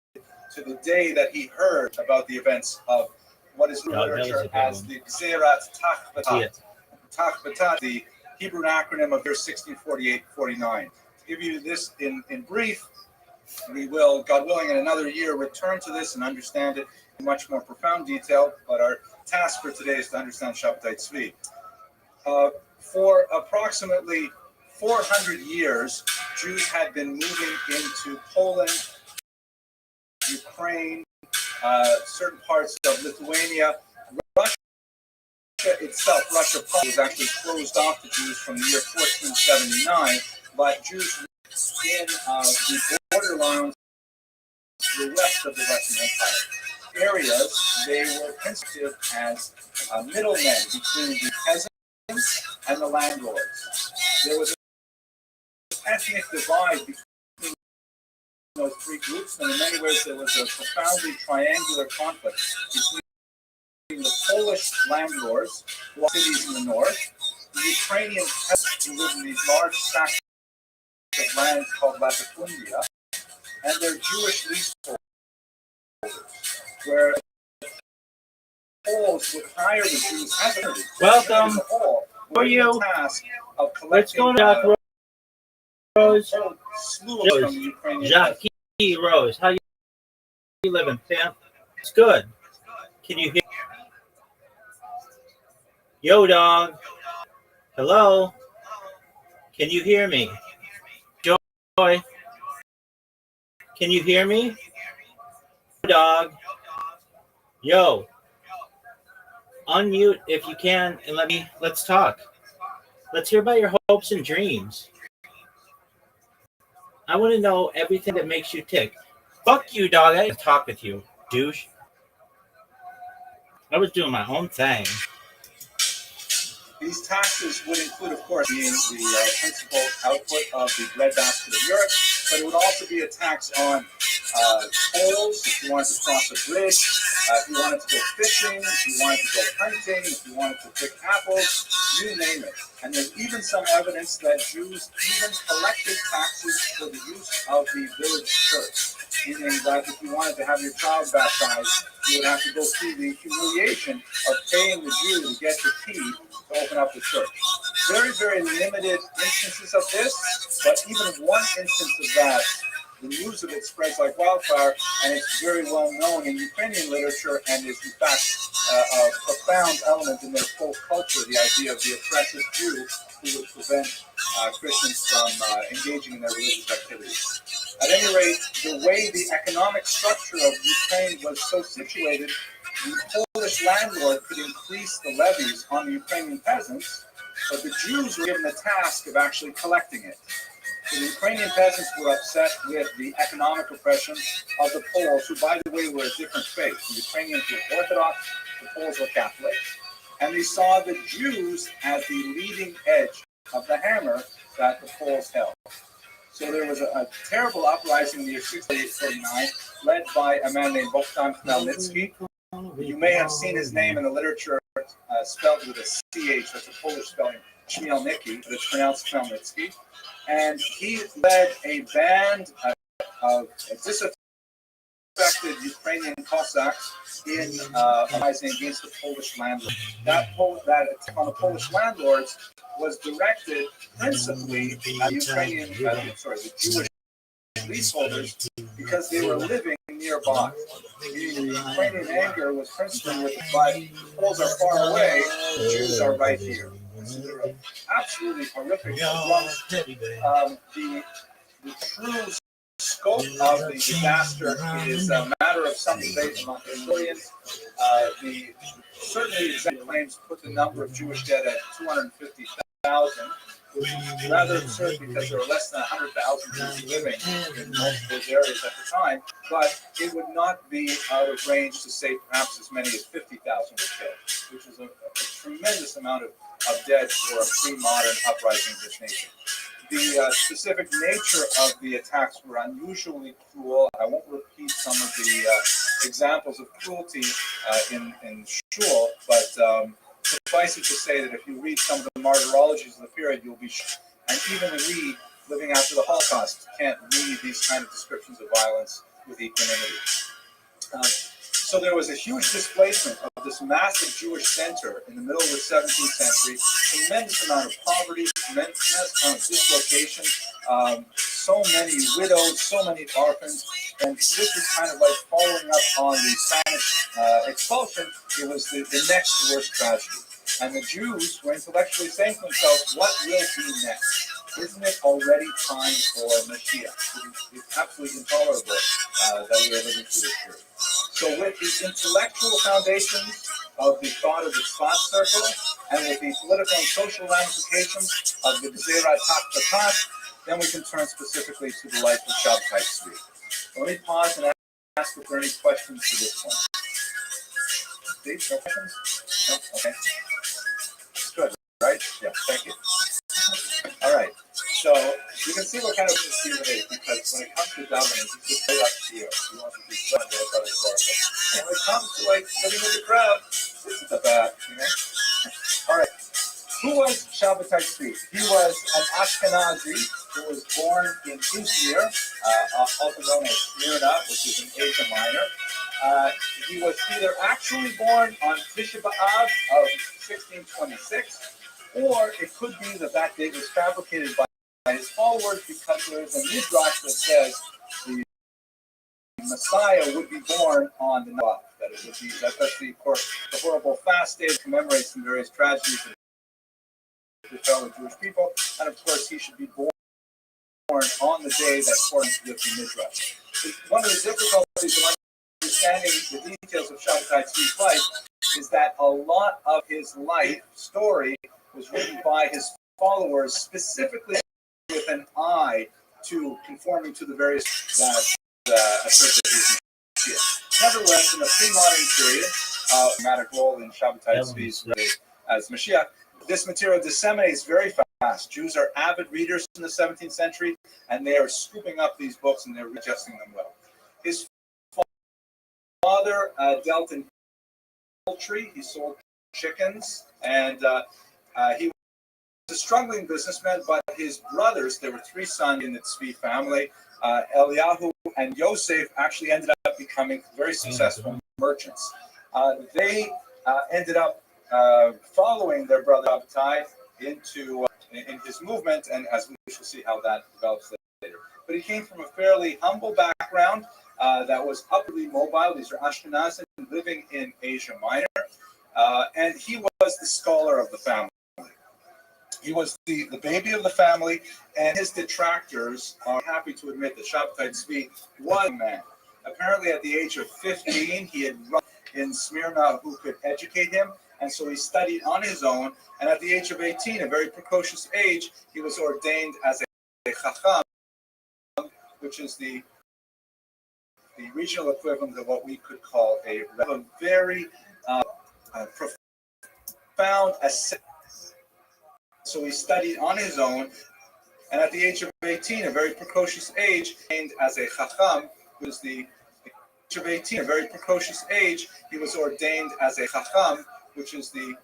to the day that he heard about the events of what is in literature as the Gzerat Tachbatat. Tachbatat, the Hebrew acronym of year 1648-49. To give you this in brief, we will, God willing, in another year return to this and understand it in much more profound detail, but our task for today is to understand Shabbatai Tzvi. For approximately 400 years, Jews had been moving into Poland, Ukraine, certain parts of Lithuania. Russia itself, Russia was actually closed off to Jews from the year 1479, but Jews in the borderlands to the west of the Russian Empire areas, they were considered as middlemen between the peasants and the landlords. There was an ethnic divide between those three groups, and in many ways there was a profoundly triangular conflict between the Polish landlords, who are cities in the north, the Ukrainian peasants who live in these large tracts of land called Latifundia, and their Jewish leaseholders, where Poles would hire the Jews as a Welcome. as a whole. How are you? Task of What's collecting going on, Rose? a slew of from the Ukrainian. Jackie Rose, how you living, fam? It's good. Can you hear? Yo, dog. Hello. Can you hear me? Joy. Can you hear me? Dog. Yo. Unmute if you can and let's talk. Let's hear about your hopes and dreams. I want to know everything that makes you tick. Fuck you, dog. I didn't talk with you, douche. I was doing my own thing. These taxes would include, of course, being the principal output of the breadbasket of Europe, but it would also be a tax on tolls if you wanted to cross a bridge, if you wanted to go fishing, if you wanted to go hunting, if you wanted to pick apples, you name it. And there's even some evidence that Jews even collected taxes for the use of the village church, meaning that if you wanted to have your child baptized, you would have to go through the humiliation of paying the Jew to get the key to open up the church. Very, very limited instances of this, but even one instance of that, the news of it spreads like wildfire, and it's very well known in Ukrainian literature and is in fact a profound element in their folk culture, the idea of the oppressive Jew who would prevent Christians from engaging in their religious activities. At any rate, the way the economic structure of Ukraine was so situated, the Polish landlord could increase the levies on the Ukrainian peasants, but the Jews were given the task of actually collecting it. So the Ukrainian peasants were upset with the economic oppression of the Poles, who, by the way, were a different faith. The Ukrainians were Orthodox, the Poles were Catholic. And they saw the Jews as the leading edge of the hammer that the Poles held. So there was a terrible uprising in the year 1649, led by a man named Bogdan Khmelnytsky. You may have seen his name in the literature spelled with a CH, that's a Polish spelling, Chmielnicki, but it's pronounced Khmelnytsky. And he led a band of disaffected Ukrainian Cossacks in uprising against the Polish landlords. That attack on the Polish landlords was directed principally at the Jewish leaseholders because they were living nearby. The Ukrainian anger was principally with the fight, the Poles are far away, the Jews are right here. So they were absolutely horrific. The true scope of the disaster is a matter of some debate among historians. Certainly, exact claims put the number of Jewish dead at 250,000, which is rather absurd because there were less than 100,000 Jews living in most of those areas at the time. But it would not be out of range to say perhaps as many as 50,000 were killed, which is a tremendous amount of dead for a pre-modern uprising of this nation. The specific nature of the attacks were unusually cruel. I won't repeat some of the examples of cruelty in Shul, but suffice it to say that if you read some of the martyrologies of the period, you'll be shocked. And even we, living after the Holocaust, can't read these kind of descriptions of violence with equanimity. So there was a huge displacement of this massive Jewish center in the middle of the 17th century, tremendous amount of poverty, tremendous amount of dislocation, so many widows, so many orphans, and this is kind of like following up on the Spanish expulsion. It was the next worst tragedy. And the Jews were intellectually saying to themselves, what will be next? Isn't it already time for Mashiach? It's absolutely intolerable that we are living through this period. So with the intellectual foundations of the thought of the Tzfat circle, and with the political and social ramifications of the Gzerat HaKatat, then we can turn specifically to the life of Shabtai Tzvi. So let me pause and ask if there are any questions to this point. Steve, no questions? No? Okay. Good, right? Yeah, thank you. All right. So you can see what kind of Stephen is, because when it comes to dominance, he's just right up to you. He wants to be fun, but and when it comes to like sitting with the crowd, this isn't bad, you know? All right. Who was Shabbatai Tzvi? He was an Ashkenazi who was born in Izmir, also known as Smyrna, which is in Asia Minor. He was either actually born on Tisha B'Av of 1626, or it could be that that date was fabricated by his followers, because there is a midrash that says the Messiah would be born on the Navav. That it would be that's the, of course, the horrible fast day that commemorates some various tragedies of the fellow Jewish people, and of course he should be born on the day that corresponds with the midrash. One of the difficulties of understanding the details of Shabbatai Tzvi's life is that a lot of his life story was written by his followers specifically with an eye to conforming to the various assert that he's Mashiach. Nevertheless, in a pre-modern period, dramatic role in Shabbatai Tzvi's as Mashiach, this material disseminates very fast. Jews are avid readers in the 17th century, and they are scooping up these books and they're digesting them well. His father dealt in poultry. He sold chickens, and he was a struggling businessman, but his brothers, there were three sons in the Tzvi family, Eliyahu and Yosef, actually ended up becoming very successful merchants. They ended up following their brother Abtai into in his movement, and as we shall see how that develops later. But he came from a fairly humble background that was upwardly mobile. These are Ashkenazim living in Asia Minor, and he was the scholar of the family. He was the baby of the family, and his detractors are happy to admit that Shabbatai Tzvi was a man. Apparently, at the age of 15, he had run in Smyrna who could educate him, and so he studied on his own. And at the age of 18, a very precocious age, he was ordained as a chacham, which is the regional equivalent of what we could call a very profound ascent. So he studied on his own, and at the age of 18, a very precocious age, ordained as a chacham, was the age of 18, a very precocious age, he was ordained as a chacham, which is the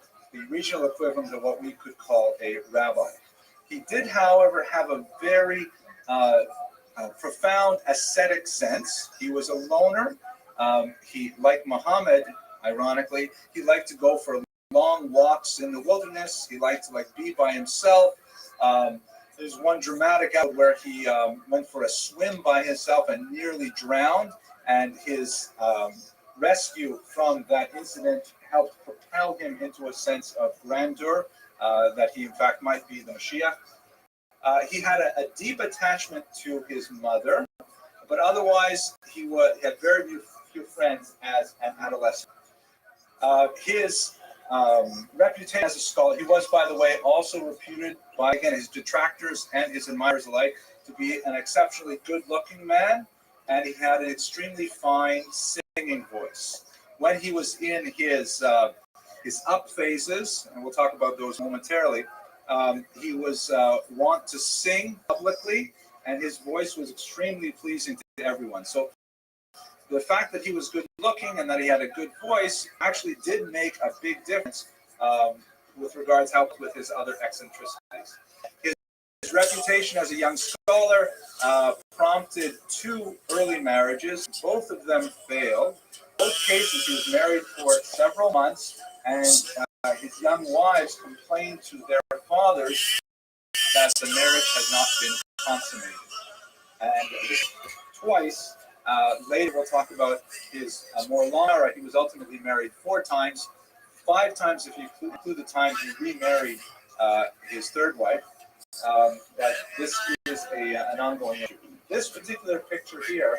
regional equivalent of what we could call a rabbi. He did, however, have a very profound ascetic sense. He was a loner. He, like Muhammad, ironically, he liked to go for long walks in the wilderness. He liked to be by himself. There's one dramatic out where he went for a swim by himself and nearly drowned, and his rescue from that incident helped propel him into a sense of grandeur, that he in fact might be the Mashiach. He had a deep attachment to his mother, but otherwise he had very few friends as an adolescent. His reputation as a scholar, he was, by the way, also reputed by, again, his detractors and his admirers alike to be an exceptionally good-looking man, and he had an extremely fine singing voice. When he was in his up phases, and we'll talk about those momentarily, he was wont to sing publicly, and his voice was extremely pleasing to everyone. So the fact that he was good looking and that he had a good voice actually did make a big difference with regards with his other eccentricities. His reputation as a young scholar prompted two early marriages. Both of them failed. In both cases, he was married for several months, and his young wives complained to their fathers that the marriage had not been consummated. And twice, later we'll talk about his more long. He was ultimately married 4 times, 5 times if you include the time he remarried his third wife. But this is an ongoing issue. This particular picture here,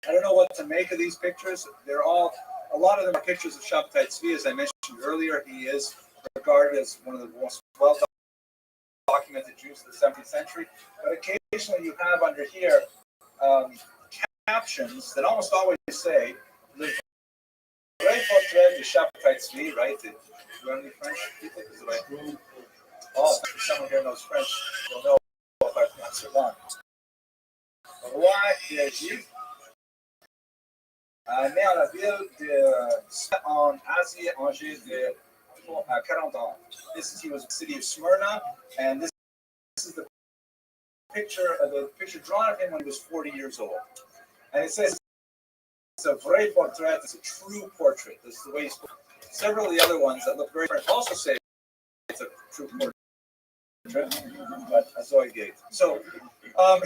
I don't know what to make of these pictures. A lot of them are pictures of Shabbatai Tzvi. As I mentioned earlier, he is regarded as one of the most well-documented Jews of the 17th century. But occasionally you have under here captions that almost always say, Le vrai portrait de Shabbatai Tzvi, right? Do you have any French people? Oh, if someone here knows French, you'll know if I pronounce it wrong. Roi d'Égypte, né à la ville en Asie, âgé de 40 ans. He was in the city of Smyrna, and this is the picture drawn of him when he was 40 years old. And it says a vrai portrait. It's a true portrait. This is the way he's. Several of the other ones that look very different also say it's a true portrait, but a Zoigate. So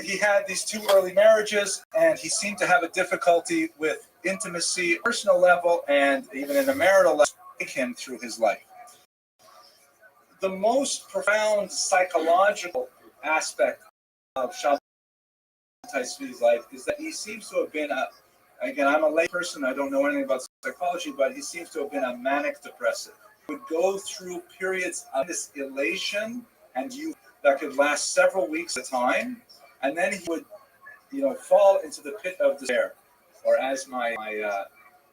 he had these two early marriages, and he seemed to have a difficulty with intimacy, personal level, and even in a marital level, take him through his life. The most profound psychological aspect of Shabbatai Tzvi's life is that he seems to have been again, I'm a lay person, I don't know anything about psychology, but he seems to have been a manic depressive. He would go through periods of this elation and youth that could last several weeks at a time, and then he would, fall into the pit of despair. Or as my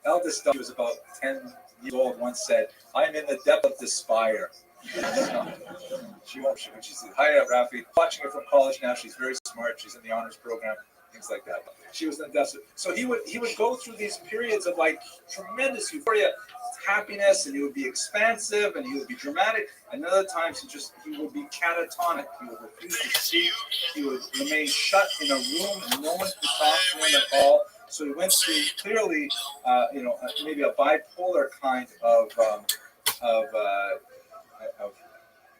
eldest daughter, who was about 10 years old, once said, "I'm in the depth of despair." She won't. She's hi, Rabbi. Watching her from college now. She's very smart. She's in the honors program, things like that. She was in the desert. So he would go through these periods of like tremendous euphoria, happiness, and he would be expansive and he would be dramatic. And other times he would be catatonic. He would refuse to speak. He would remain shut in a room and no one could talk to him at all. So he went through clearly, maybe a bipolar kind of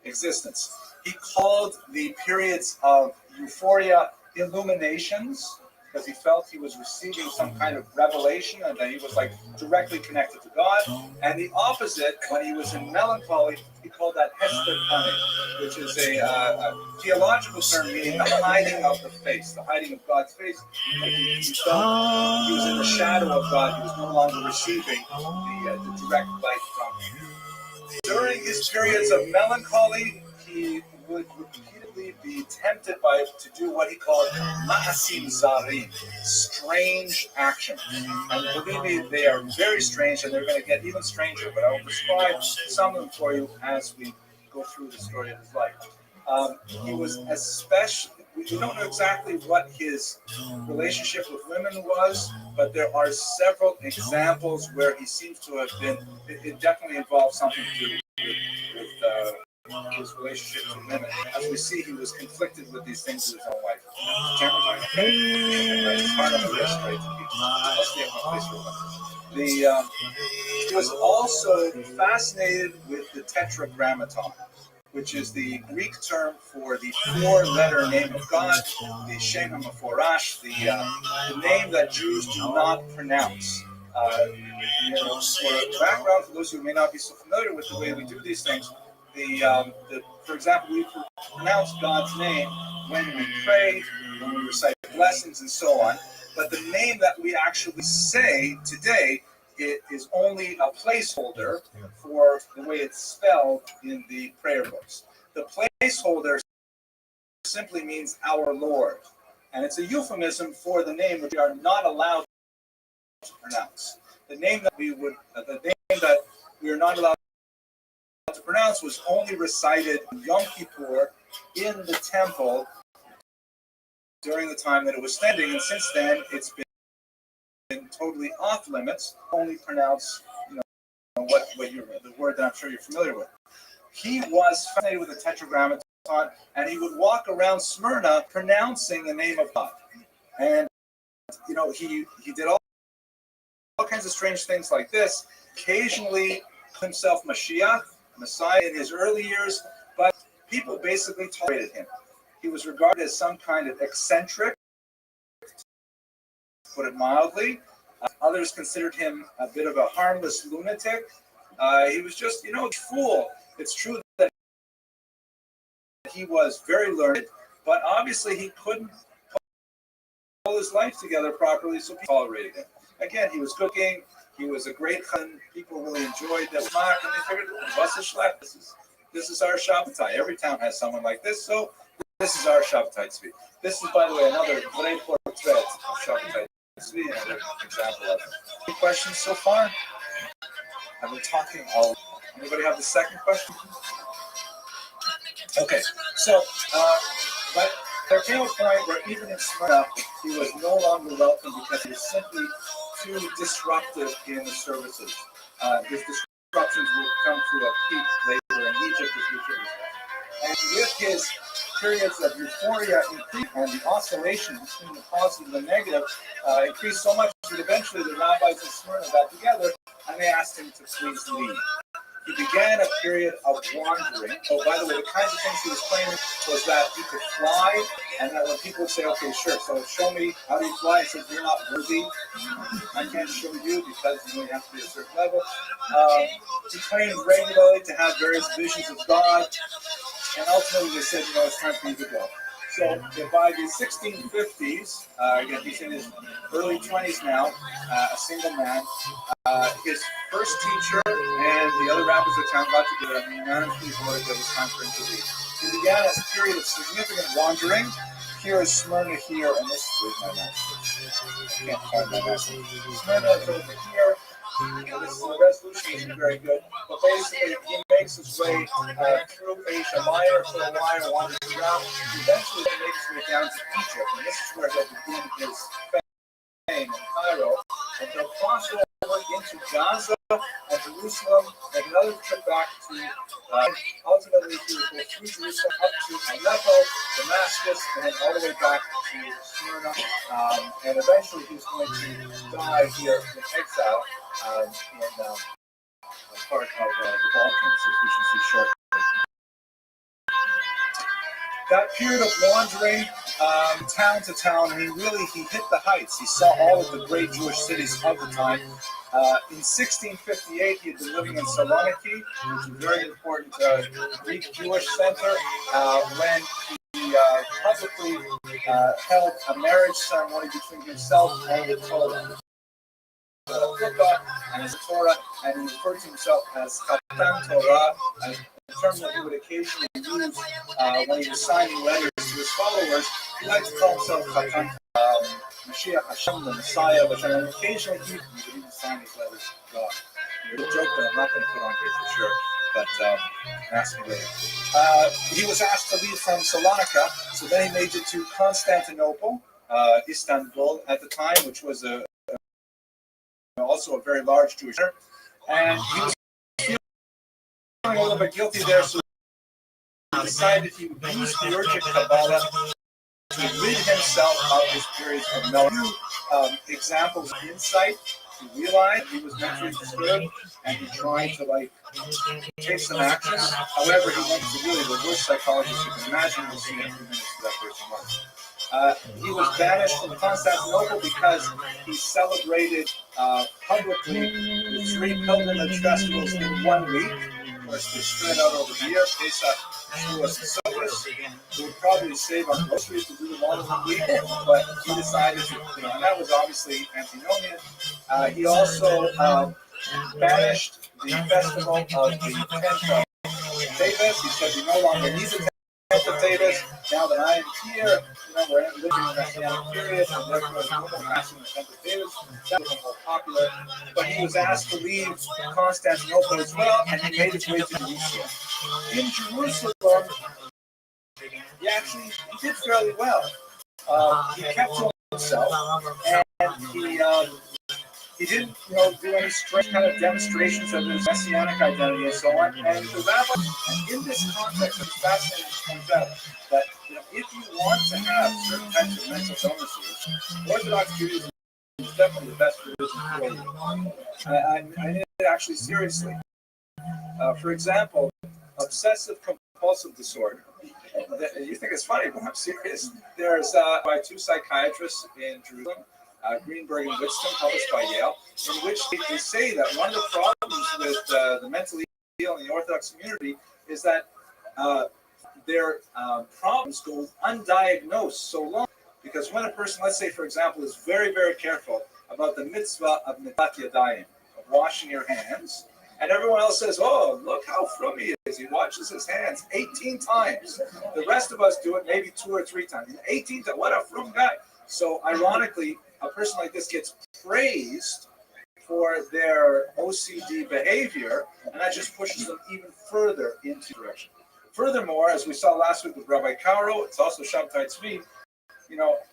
existence. He called the periods of euphoria illuminations because he felt he was receiving some kind of revelation and that he was like directly connected to God. And the opposite, when he was in melancholy, he called that hester kane, which is a theological term meaning the hiding of the face, the hiding of God's face. Like he felt he was in the shadow of God. He was no longer receiving the direct light from him. During his periods of melancholy, he would repeatedly be tempted to do what he called ma'asim zarim, strange actions. And believe me, they are very strange, and they're going to get even stranger. But I will describe some of them for you as we go through the story of his life. He was especially. We don't know exactly what his relationship with women was, but there are several examples where he seems to have been. It definitely involves something to do with his relationship to women. As we see, he was conflicted with these things with his own wife. It's hard on the wrist, right? I'll stay in my place for a minute. He was also fascinated with the tetragrammaton, which is the Greek term for the four-letter name of God, the Shem HaMeforash, the name that Jews do not pronounce. For background, for those who may not be so familiar with the way we do these things, for example, we pronounce God's name when we pray, when we recite blessings, and so on. But the name that we actually say today, it is only a placeholder for the way it's spelled in the prayer books. The placeholder simply means our Lord, and it's a euphemism for the name which we are not allowed to pronounce. The name that we are not allowed to pronounce was only recited in Yom Kippur in the temple during the time that it was standing, and since then it's been totally off limits. Only pronounce the word that I'm sure you're familiar with. He was fascinated with the tetragrammaton, and he would walk around Smyrna pronouncing the name of God. And he did all kinds of strange things like this. Occasionally himself Messiah in his early years, but people basically tolerated him. He was regarded as some kind of eccentric, to put it mildly. Others considered him a bit of a harmless lunatic. He was just, a fool. It's true that he was very learned, but obviously he couldn't pull his life together properly, so people tolerated him. Again, he was cooking. He was a great chazan. People really enjoyed that. And they figured, this is our Shabbatai. Every town has someone like this, so this is our Shabbatai Tzvi. This is, by the way, another great portrait of Shabbatai Tzvi, another example of it. Any questions so far? I've been talking all. Anybody have the second question? Okay, so, but there came a point where even in Smyrna, he was no longer welcome because he was simply too disruptive in the services. His disruptions would come to a peak later in Egypt, as we should have. And with his periods of euphoria increased, and the oscillation between the positive and the negative increased so much that eventually the rabbi flee. He began a period of wandering. Oh, by the way, the kinds of things he was claiming was that he could fly, and that when people would say, okay, sure, so show me how do you fly, he said, you're not worthy. I can't show you because you have to be at a certain level. He claimed regularly to have various visions of God, and ultimately they said, it's time for you to go. So by the 1650s, again, he's in his early 20s now, a single man. His first teacher and the other rabbis of town got together and unanimously voted that it was time for him to leave. He began a period of significant wandering. Here is Smyrna here, and this is my message. I can't find my message. Smyrna is over here. The resolution isn't very good, but basically he makes his way through Asia Minor for a while, wanders around. Eventually he makes his way down to Egypt, and this is where he'll begin his fame in Cairo, and he'll cross over into Gaza and Jerusalem, make another trip back to, ultimately he will go through Jerusalem up to Aleppo, Damascus, and then all the way back to Smyrna, and eventually he's going to die here in exile in a part of the Balkans, as we shall see shortly. That period of wandering town to town, I mean, really, he hit the heights. He saw all of the great Jewish cities of the time. In 1658, he had been living in Saloniki, which is a very important Greek Jewish center, when he publicly held a marriage ceremony between himself and the Torah. And his Torah, and he referred to himself as Katan Torah, a term that he would occasionally use when he was signing letters to his followers. He liked to call himself Katan Mashiach Hashem, the Messiah, which occasionally he would even sign his letters to God. It's a joke that I'm not going to put on here for sure, but ask me later. He was asked to leave from Salonika, so then he made it to Constantinople, Istanbul at the time, which was also a very large Jewish center, and he was feeling a little bit guilty there, so he decided he would use theurgic Kabbalah to rid himself of his periods of melting. Examples of insight, he realized he was mentally disturbed, and he tried to take some action. However, he went to really the worst psychologist you can imagine. We'll see in a few minutes that person was. He was banished from Constantinople because he celebrated publicly the 3 pilgrimage festivals in 1 week. Of course, they spread out over the year. Pesach, Shavuos, and Sukkot. He would probably save on groceries to do them all in 1 week, but he decided to, and that was obviously antinomian. He also banished the festival of the 10th of Tavis. He said he no longer needs a 10th of Tavis. Now that I am here, we're living in a Messianic period, and therefore no more fasting the 10th of Tavis. That became more popular. But he was asked to leave Constantinople as well, and he made his way to Jerusalem. In Jerusalem, he did fairly well. He kept to himself, and he didn't, do any strange kind of demonstrations of his messianic identity and so on. And the rabbi, in this context, it's fascinating to point out that if you want to have certain types of mental illnesses, Orthodox Judaism is definitely the best religion for you. I mean it actually seriously. For example, obsessive compulsive disorder. You think it's funny, but I'm serious. There's by 2 psychiatrists in Jerusalem, Greenberg and Whitson, published by Yale, in which they say that one of the problems with the mentally ill in the Orthodox community is that their problems go undiagnosed so long. Because when a person, let's say, for example, is very, very careful about the mitzvah of netilat yadayim, of washing your hands, and everyone else says, oh, look how frum he is. He washes his hands 18 times. The rest of us do it maybe 2 or 3 times. 18 times, what a frum guy. So ironically, a person like this gets praised for their OCD behavior, and that just pushes them even further into direction. Furthermore, as we saw last week with Rabbi Caro, it's also Shabtai Tzvi,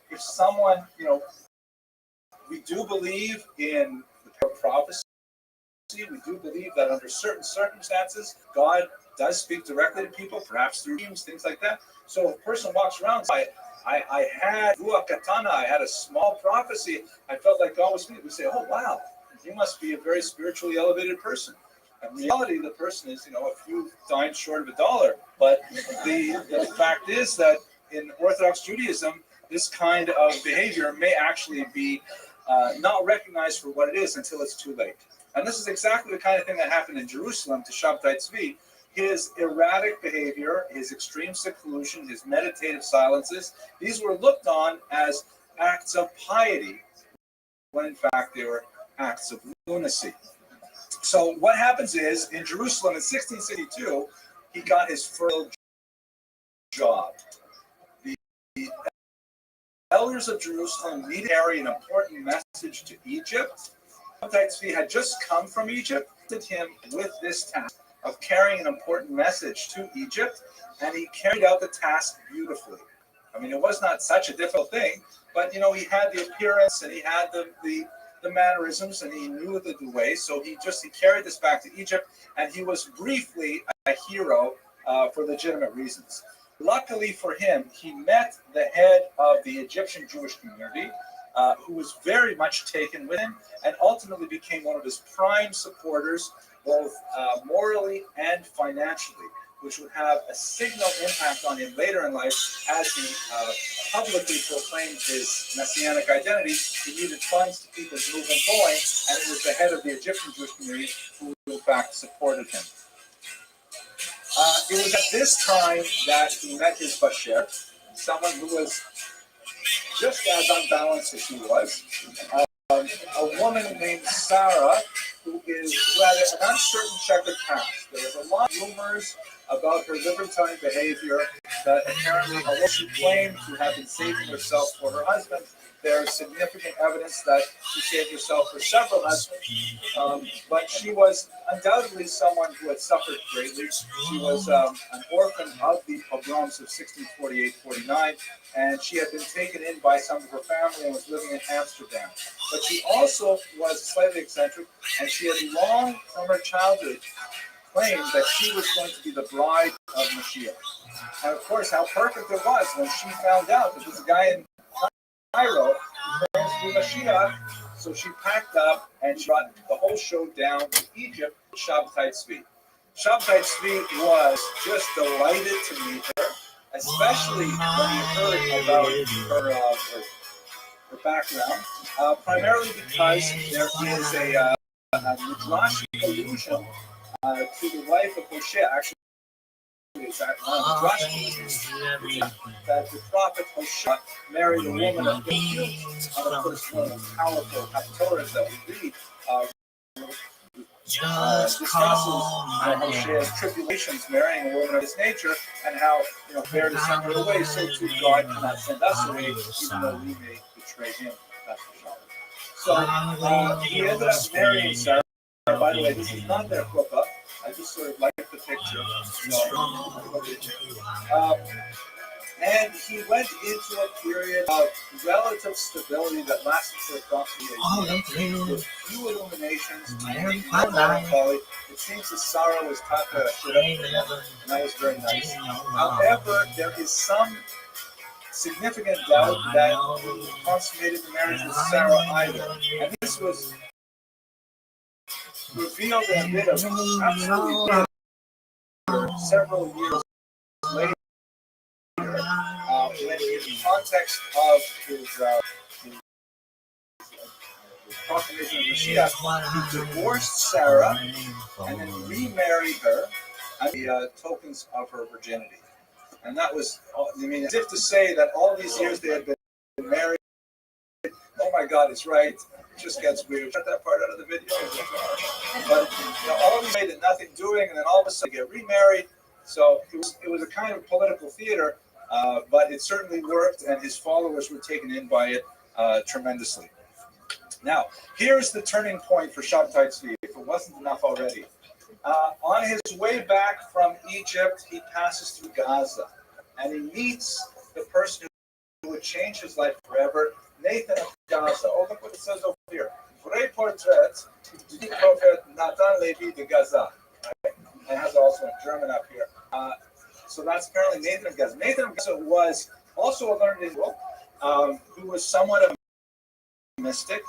if someone, we do believe in the prophecy. We do believe that under certain circumstances, God does speak directly to people, perhaps through dreams, things like that. So if a person walks around and says, I had Ruach Katana, I had a small prophecy, I felt like God was speaking. We say, oh, wow, you must be a very spiritually elevated person. In reality, the person is, a few dimes short of $1. But the fact is that in Orthodox Judaism, this kind of behavior may actually be not recognized for what it is until it's too late. And this is exactly the kind of thing that happened in Jerusalem to Shabtai Tzvi. His erratic behavior, his extreme seclusion, his meditative silences, these were looked on as acts of piety, when in fact they were acts of lunacy. So what happens is, in Jerusalem in 1662, he got his first job. The elders of Jerusalem needed to carry an important message to Egypt. Shabtai Tzvi had just come from Egypt, did him with this task of carrying an important message to Egypt, and he carried out the task beautifully. I mean, it was not such a difficult thing, but he had the appearance and he had the mannerisms and he knew the way. So he carried this back to Egypt, and he was briefly a hero for legitimate reasons. Luckily for him, he met the head of the Egyptian Jewish community, who was very much taken with him and ultimately became one of his prime supporters, both morally and financially, which would have a signal impact on him later in life as he publicly proclaimed his messianic identity. He needed funds to keep his movement going, and it was the head of the Egyptian Jewish community who, in fact, supported him. It was at this time that he met his Basher, someone who was just as unbalanced as he was. A woman named Sarah, who had an uncertain checkered past. There was a lot of rumors about her libertine behavior that apparently, although she claimed to have been saving herself for her husband, there is significant evidence that she saved herself for several husbands. But she was undoubtedly someone who had suffered greatly. She was an orphan of the pogroms of 1648-49, and she had been taken in by some of her family and was living in Amsterdam. But she also was slightly eccentric, and she had long from her childhood claimed that she was going to be the bride of Mashiach. And of course, how perfect it was when she found out that this guy in Cairo claims to be Mashiach. So she packed up and she brought the whole show down to Egypt, Shabtai Tzvi. Shabtai Tzvi was just delighted to meet her, especially when he heard about her background, primarily because there is a Midrashic allusion to the wife of Moshe. Actually, it's that the prophet Moshe married a woman of good repute. Of course, one of the powerful Haftorahs that we read discusses Moshe's tribulations marrying a woman of this nature, and how they're to send her away, so too God cannot send us away, even though we may betray him. That's for sure. So he ended up marrying Sarah. By the way, this is not their chuppah. I just sort of like the picture. And he went into a period of relative stability that lasted for approximately a year, with few illuminations, no melancholy. It seems that Sarah was taka and that was very nice. However, there is some significant doubt that he consummated the marriage with Sarah either. And this was revealed in a bit of absolutely several years later, when in the context of his proclamation of Mashiach, he divorced Sarah and then remarried her as the tokens of her virginity. And that was, as if to say that all these years they had been married. Oh my God, it's right. It just gets weird. Cut that part out of the video. But all these made it nothing doing, and then all of a sudden they get remarried. So it was a kind of political theater, but it certainly worked, and his followers were taken in by it tremendously. Now, here's the turning point for Shabtai Tzvi, if it wasn't enough already. On his way back from Egypt, he passes through Gaza, and he meets the person who would change his life forever, Nathan of Gaza. Oh, look what it says over here. Vrai portrait du prophet Nathan Levi de Gaza. Right? And it has also in German up here. So that's apparently Nathan of Gaza. Nathan of Gaza was also a learned individual who was somewhat of a mystic.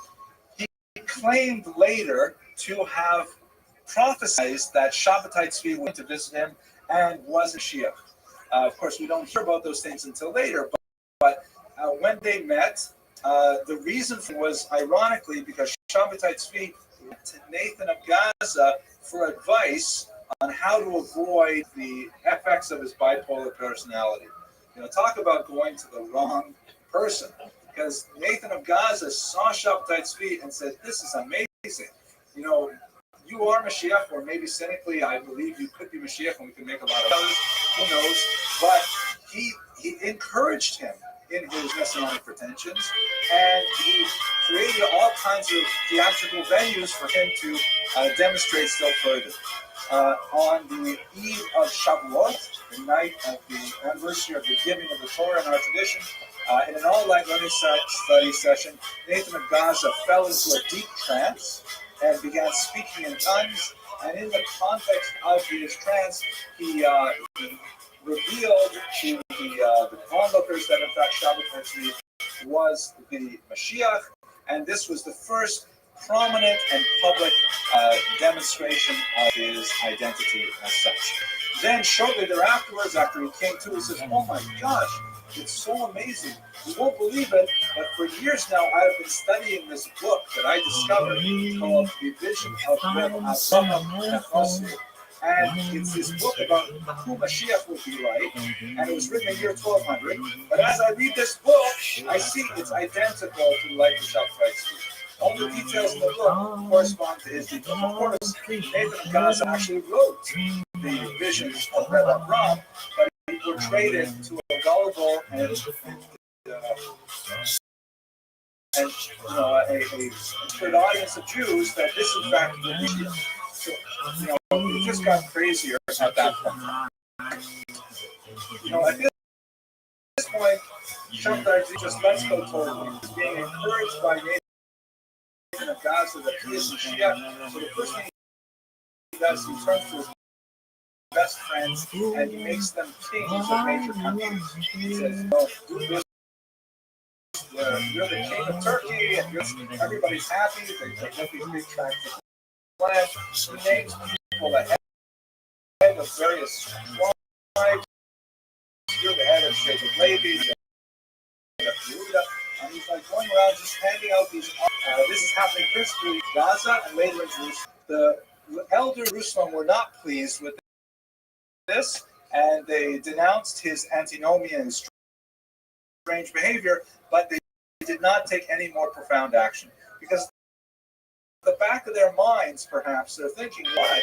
He claimed later to have prophesied that Shabbatai Tzvi went to visit him and was a Mashiach. Of course, we don't hear about those things until later, but when they met, the reason was ironically because Shabbatai Tzvi went to Nathan of Gaza for advice on how to avoid the effects of his bipolar personality. Talk about going to the wrong person. Because Nathan of Gaza saw Shabbatai Tzvi and said, "This is amazing. You are Mashiach, or maybe cynically, I believe you could be Mashiach, and we can make a lot of others. Who knows?" But he encouraged him in his messianic pretensions, and he created all kinds of theatrical venues for him to demonstrate still further. On the eve of Shavuot, the night of the anniversary of the giving of the Torah in our tradition, in an all-night learning study session, Nathan of Gaza fell into a deep trance and began speaking in tongues. And in the context of his trance, he revealed to the onlookers that in fact Shabbatai Tzvi was the Mashiach, and this was the first prominent and public demonstration of his identity as such. Then shortly thereafter, after he came to, he says, "Oh my gosh, it's so amazing. You won't believe it, but for years now I've been studying this book that I discovered called The Vision of Rabbi." And it's this book about who Mashiach would be like, and it was written in the year 1200. But as I read this book, I see it's identical to the life of Shabbatai Tzvi. All the details in the book correspond to his details. Of course, Nathan of Gaza actually wrote the visions of Rabbi Ram, but he portrayed it to a gullible and a good audience of Jews that this, in fact, would be. So, it just got crazier at that point. At this point, Shabbatai Tzvi just lets go totally. He's being encouraged by Nathan of Gaza that he is Mashiach. So the first thing he does, he turns to his best friends and he makes them kings of major countries. He says, do this. You're the king of Turkey, and everybody's happy. They get these big tracts of land. He names people the head of various tribes. You're the head of Jacob Levi, the head of Yehuda. And he's like going around just handing out these. This is happening principally in Gaza and later in Jerusalem. The elders of Jerusalem were not pleased with this, and they denounced his antinomian and strange behavior, but they did not take any more profound action. Because the back of their minds, perhaps, they're thinking, what?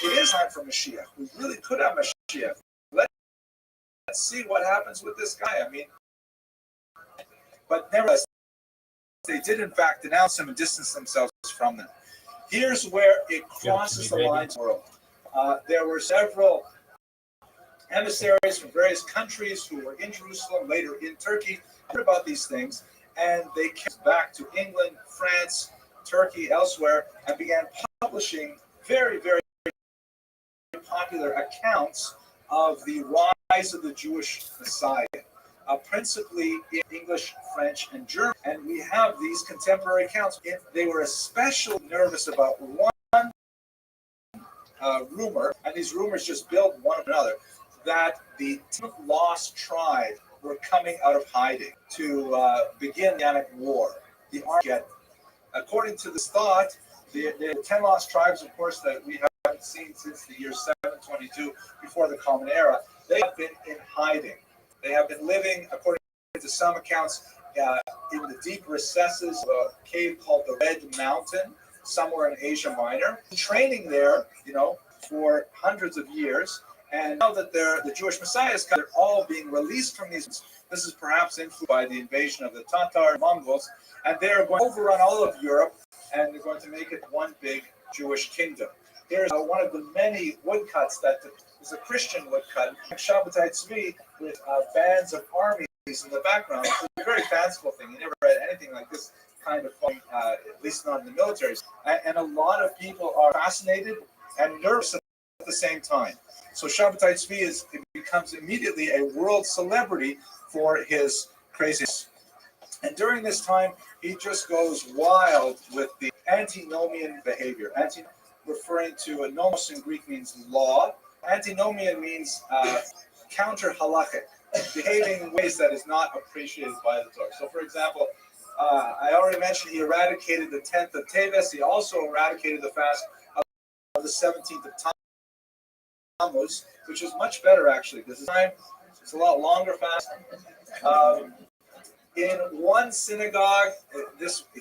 It is time for Mashiach. We really could have Mashiach. Let's see what happens with this guy. But nevertheless, they did in fact denounce him and distance themselves from them. Here's where it crosses the lines of the world. There were several emissaries from various countries who were in Jerusalem, later in Turkey, heard about these things, and they came back to England, France, Turkey, elsewhere, and began publishing very, very popular accounts of the rise of the Jewish Messiah, principally in English, French, and German. And we have these contemporary accounts. They were especially nervous about one rumor, and these rumors just built one another, that the lost tribe were coming out of hiding to begin the Messianic War, the Armageddon. According to this thought, the 10 lost tribes, of course, that we haven't seen since the year 722, before the Common Era, they have been in hiding. They have been living, according to some accounts, in the deep recesses of a cave called the Red Mountain, somewhere in Asia Minor, training there, for hundreds of years. And now that the Jewish Messiah is coming, they're all being released from these. This is perhaps influenced by the invasion of the Tatar Mongols, and they are going to overrun all of Europe, and they're going to make it one big Jewish kingdom. Here's one of the many woodcuts that is a Christian woodcut, Shabbatai Tzvi, with bands of armies in the background. It's a very fanciful thing. You never read anything like this kind of thing, at least not in the military. And a lot of people are fascinated and nervous at the same time. So Shabbatai Tzvi becomes immediately a world celebrity for his craziness. And during this time, he just goes wild with the antinomian behavior. referring to a nomos in Greek means law. Antinomian means counter halachic, behaving in ways that is not appreciated by the Torah. So, for example, I already mentioned he eradicated the 10th of Teves. He also eradicated the fast of the 17th of Tammuz, which is much better actually, because this time it's a lot longer fast. In one synagogue,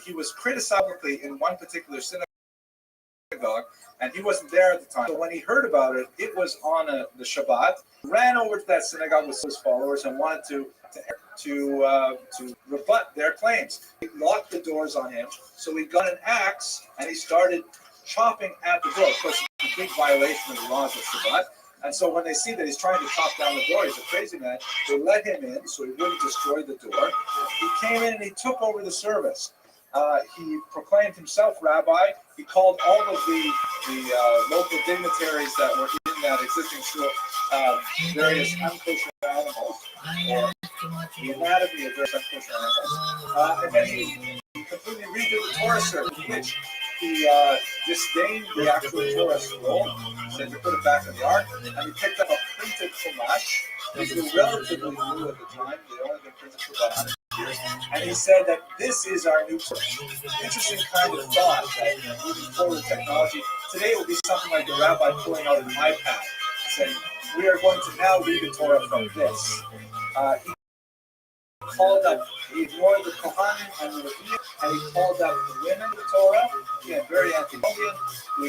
he was criticized publicly in one particular synagogue, and he wasn't there at the time. So when he heard about it, it was on the Shabbat. Ran over to that synagogue with his followers and wanted to rebut their claims. He locked the doors on him, so he got an axe and he started chopping at the door. Of course, it's a big violation of the laws of Shabbat. And so when they see that he's trying to chop down the door, he's a crazy man, they let him in so he wouldn't destroy the door. He came in and he took over the service. He proclaimed himself rabbi. He called all of the local dignitaries that were in that existing shul various unkosher animals, or the anatomy of various unkosher animals. And then he completely redid the Torah service, which he disdained the actual Torah scroll, said to put it back in the ark, and he picked up a printed chumash. These were relatively new at the time. They only been printed for about 100 years. And he said that this is our new Torah. Interesting kind of thought that moving forward with technology. Today it will be something like the rabbi pulling out an iPad saying, we are going to now read the Torah from this. He ignored the Kohanim and the Rabbi, and he called up the women of the Torah. Again, very antinomian. The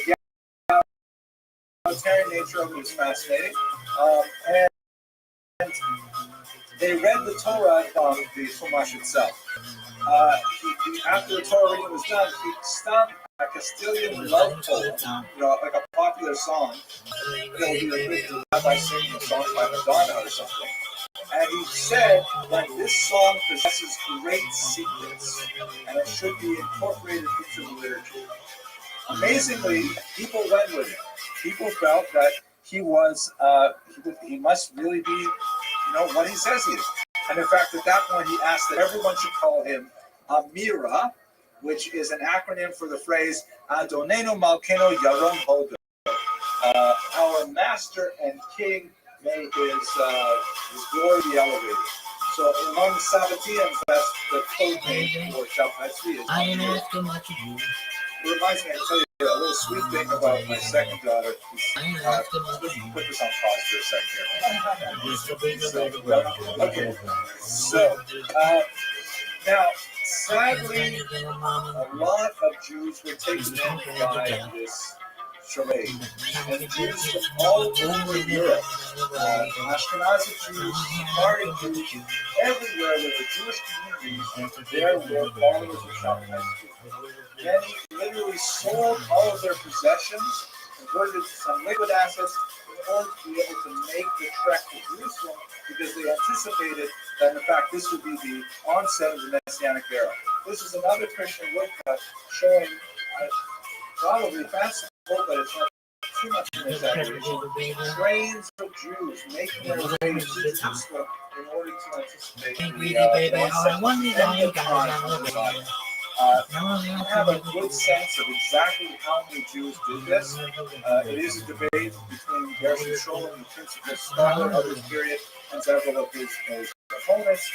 egalitarian nature of it was fascinating. And they read the Torah from the Chumash itself. After the Torah reading was done, he sung a Castilian love poem, like a popular song. It will be a rabbi singing a song by Madonna or something. And he said that this song possesses great secrets, and it should be incorporated into the liturgy. Amazingly, people went with it. People felt that he must really be, what he says he is. And in fact, at that point, he asked that everyone should call him Amira, which is an acronym for the phrase Adonenu Malkenu Yaron Hodo. Our master and king, may his glory be elevated. So among the Sabbateans, that's the code name for Shabbat Tzvi. It reminds me, I'll tell you a little sweet thing about my second daughter. Put this on pause for a second here. Okay, so now, sadly, a lot of Jews were taken in by this charade. And Jews from all over Europe, Ashkenazi Jews, Sephardic Jews, everywhere there were Jewish communities, there were followers of Shabbat. Many literally sold all of their possessions, converted some liquid assets in order to be able to make the trek to Jerusalem, because they anticipated that, in fact, this would be the onset of the Messianic era. This is another Christian woodcut showing probably fascinating, but it's not too much of an exaggeration. Trains of Jews making their way to Jerusalem in order to anticipate the onset of the time. We have a good sense of exactly how many Jews did this. It is a debate between Gershom Scholem, the principal scholar of this period, and several of his opponents.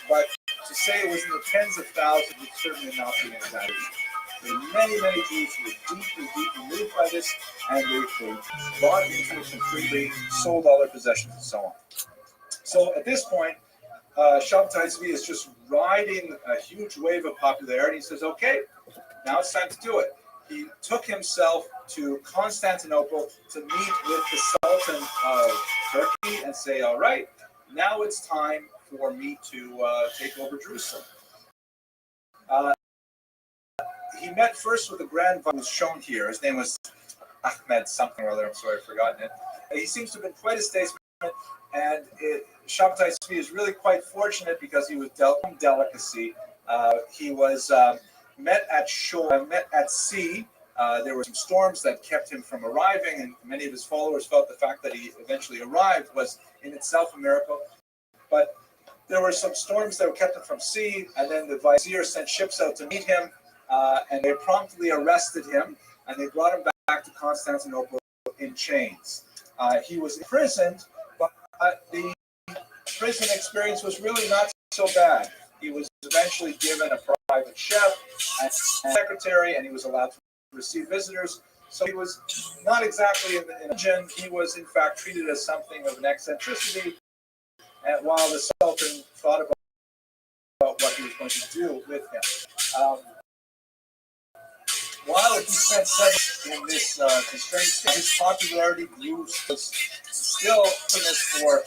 But to say it was in the tens of thousands would certainly not be an exaggeration. There were many, many Jews who were deeply, deeply moved by this, and they bought into it completely, sold all their possessions, and so on. So at this point, Shabtai Tzvi is just riding a huge wave of popularity. He says, okay, now it's time to do it. He took himself to Constantinople to meet with the Sultan of Turkey and say, all right, now it's time for me to take over Jerusalem. He met first with the Grand Vizier, who's shown here. His name was Ahmed something or other. I'm sorry, I've forgotten it. He seems to have been quite a statesman, and Shabtai Tzvi is really quite fortunate because he was dealt with delicacy. He was met at sea. There were some storms that kept him from arriving, and many of his followers felt the fact that he eventually arrived was in itself a miracle. But there were some storms that kept him from sea, and then the vizier sent ships out to meet him, and they promptly arrested him, and they brought him back to Constantinople in chains. He was imprisoned, but the prison experience was really not so bad. He was eventually given a private chef and secretary, and he was allowed to receive visitors. So he was not exactly in the dungeon. He was, in fact, treated as something of an eccentricity, and while the Sultan thought about what he was going to do with him. While he spent 7 years in this constrained state, his popularity grew, was still famous for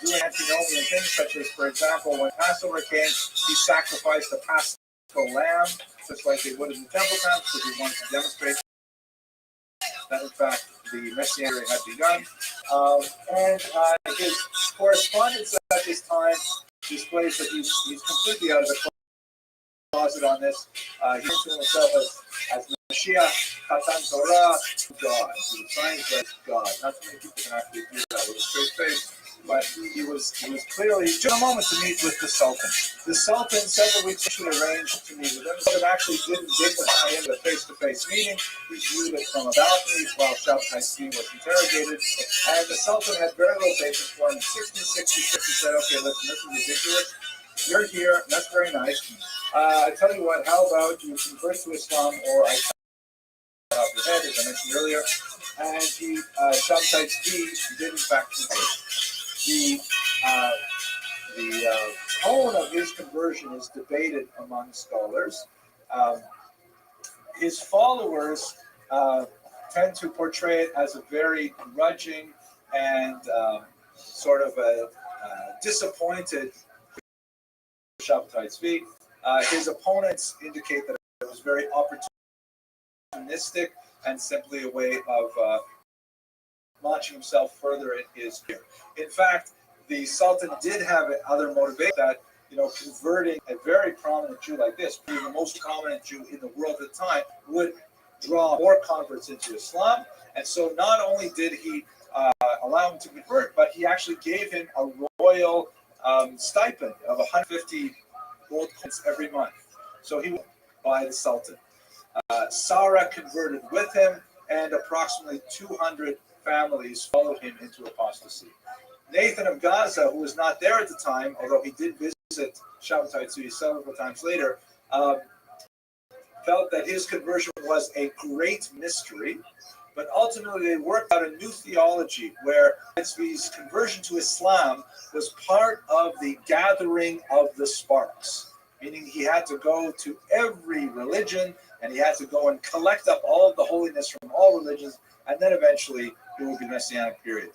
doing antinomian things, such as, for example, when Passover came, he sacrificed a Paschal lamb, just like they would in the temple times, because he wanted to demonstrate that, in fact, the Messianic had begun. And his correspondence at this time displays that he's completely out of the closet on this. He refers to himself as Mashiach, Katan Torah, God. He was trying to God. Not too many people can actually do that with a straight face, but he was clearly took a moment to meet with the Sultan. The Sultan several weeks later arranged to meet with him. The Sultan actually didn't dignify him with a face-to-face meeting. He viewed it from a balcony while Shabtai Tzvi was interrogated, and the Sultan had very little patience for him. In 1666, he said, "Okay, listen, this is ridiculous. You're here, that's very nice. I tell you what, how about you convert to Islam, or I cut off your head," as I mentioned earlier. And he, Shabtai Tzvi, did in fact convert. The tone of his conversion is debated among scholars. His followers tend to portray it as a very grudging and sort of a disappointed Shabtai Tzvi. His opponents indicate that it was very opportunistic and simply a way of launching himself further in his career. In fact, the Sultan did have other motivations that, converting a very prominent Jew like this, being the most prominent Jew in the world at the time, would draw more converts into Islam. And so not only did he allow him to convert, but he actually gave him a royal stipend of 150 gold coins every month. So he was by the Sultan. Sarah converted with him, and approximately 200 families followed him into apostasy. Nathan of Gaza, who was not there at the time, although he did visit Shabtai Tzvi several times later, felt that his conversion was a great mystery, but ultimately they worked out a new theology where Tzvi's conversion to Islam was part of the gathering of the sparks, meaning he had to go to every religion and he had to go and collect up all of the holiness from all religions, and then eventually it would be the Messianic period.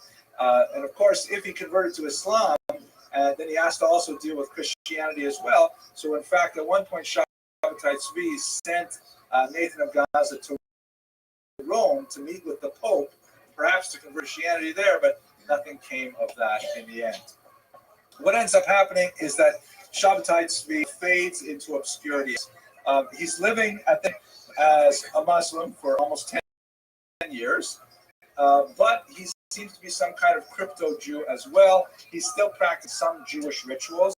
And of course, if he converted to Islam, then he has to also deal with Christianity as well. So in fact, at one point, Shabtai Tzvi sent Nathan of Gaza to Rome to meet with the Pope, perhaps to convert Christianity there, but nothing came of that in the end. What ends up happening is that Shabtai Tzvi fades into obscurity. He's living as a Muslim for almost 10 years, but he seems to be some kind of crypto Jew as well. He still practices some Jewish rituals,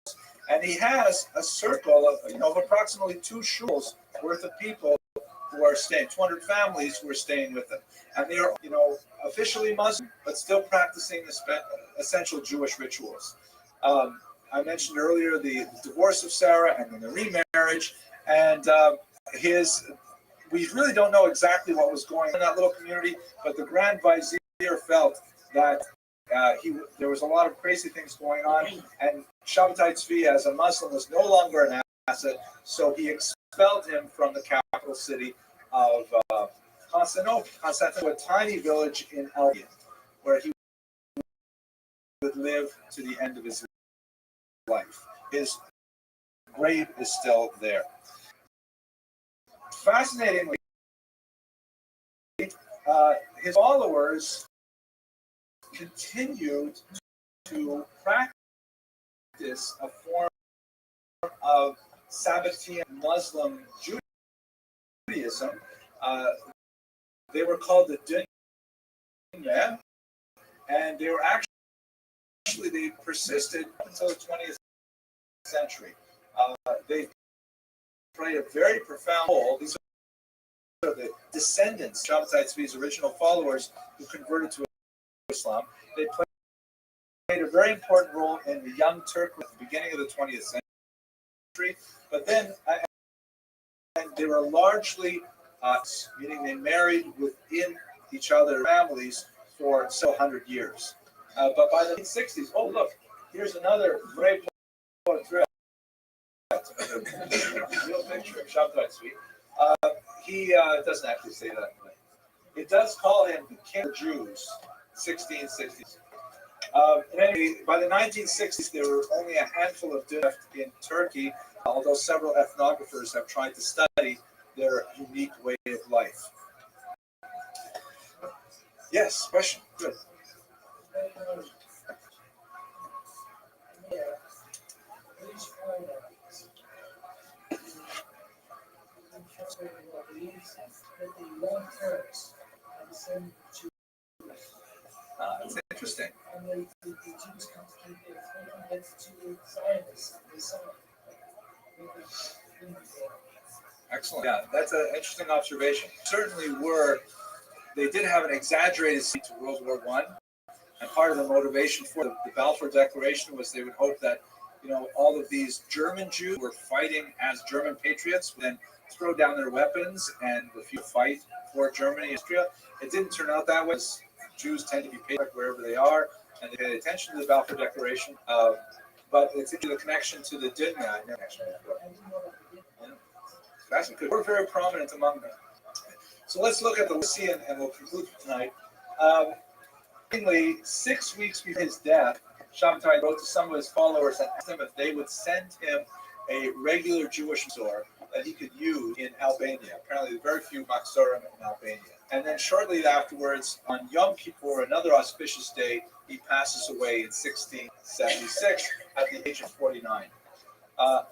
and he has a circle of approximately 2 shuls worth of people who are staying, 200 families who are staying with him, and they are officially Muslim, but still practicing the essential Jewish rituals. I mentioned earlier the divorce of Sarah and then the remarriage, and we really don't know exactly what was going on in that little community, but the Grand Vizier felt that there was a lot of crazy things going on, and Shabtai Tzvi as a Muslim was no longer an asset, so he expelled him from the capital city of Constantinople, a tiny village in Elgin, where he would live to the end of his life. His grave is still there. Fascinatingly, his followers continued to practice a form of Sabbatean Muslim Judaism. They were called the Dunya, and they were actually they persisted until the 20th century. They played a very profound role. These the descendants, Shabbatai Tzvi's original followers who converted to Islam. They played a very important role in the Young Turk at the beginning of the 20th century, but then and they were largely, meaning they married within each other's families for several hundred years. But by the 1960s, oh look, here's another very portrait, a real picture of Shabbatai Tzvi. He doesn't actually say that. It does call him the King of the Jews, 1660s. Anyway, by the 1960s, there were only a handful of Jews left in Turkey, although several ethnographers have tried to study their unique way of life. Yes, question. Good. That's interesting. Excellent. Yeah, that's an interesting observation. Certainly they did have an exaggerated seat to World War I, and part of the motivation for the Balfour Declaration was they would hope that, all of these German Jews were fighting as German patriots, then throw down their weapons and refuse to fight for Germany and Austria. It didn't turn out that way. Jews tend to be patriotic wherever they are, and they paid attention to the Balfour Declaration. But it's into the connection to the Dinah. That's good. We're very prominent among them. So let's look at the legacy, and we'll conclude for tonight. Mainly, 6 weeks before his death, Shabbatai wrote to some of his followers and asked them if they would send him a regular Jewish Matzor that he could use in Albania. Apparently, very few Matzorim in Albania. And then shortly afterwards, on Yom Kippur, another auspicious day, he passes away in 1676 at the age of 49.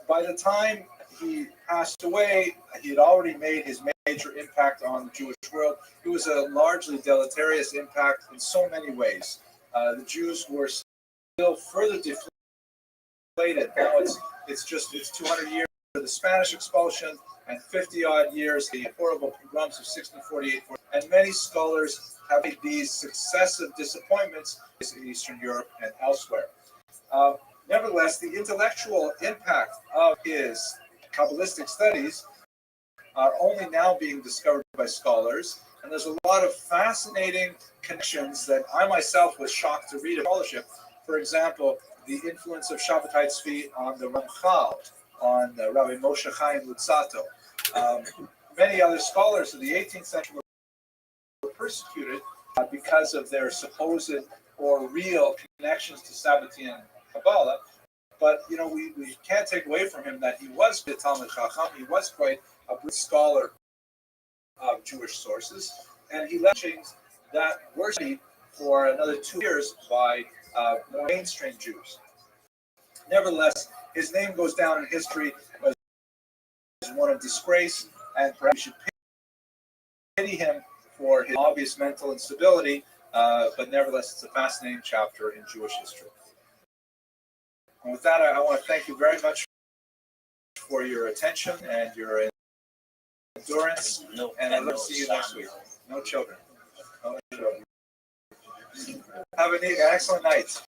By the time he passed away, he had already made his major impact on the Jewish world. It was a largely deleterious impact in so many ways. The Jews were still further deflated. Now it's 200 years of the Spanish expulsion and 50-odd years the horrible pogroms of 1648. And many scholars have made these successive disappointments in Eastern Europe and elsewhere. Nevertheless, the intellectual impact of his Kabbalistic studies are only now being discovered by scholars, and there's a lot of fascinating connections that I myself was shocked to read in scholarship. For example, the influence of Shabbatai Tzvi on the Ramchal, on Rabbi Moshe Chaim Luzzatto. Many other scholars of the 18th century were persecuted because of their supposed or real connections to Sabbatean Kabbalah. But, we can't take away from him that he was a Talmud Chacham. He was quite a good scholar of Jewish sources. And he left things that were studied for another 2 years by more mainstream Jews. Nevertheless, his name goes down in history as one of disgrace, and perhaps we should pity him for his obvious mental instability, but nevertheless, it's a fascinating chapter in Jewish history. And with that, I want to thank you very much for your attention and your endurance, and I look to see you next week. No children. No children. Have an excellent night.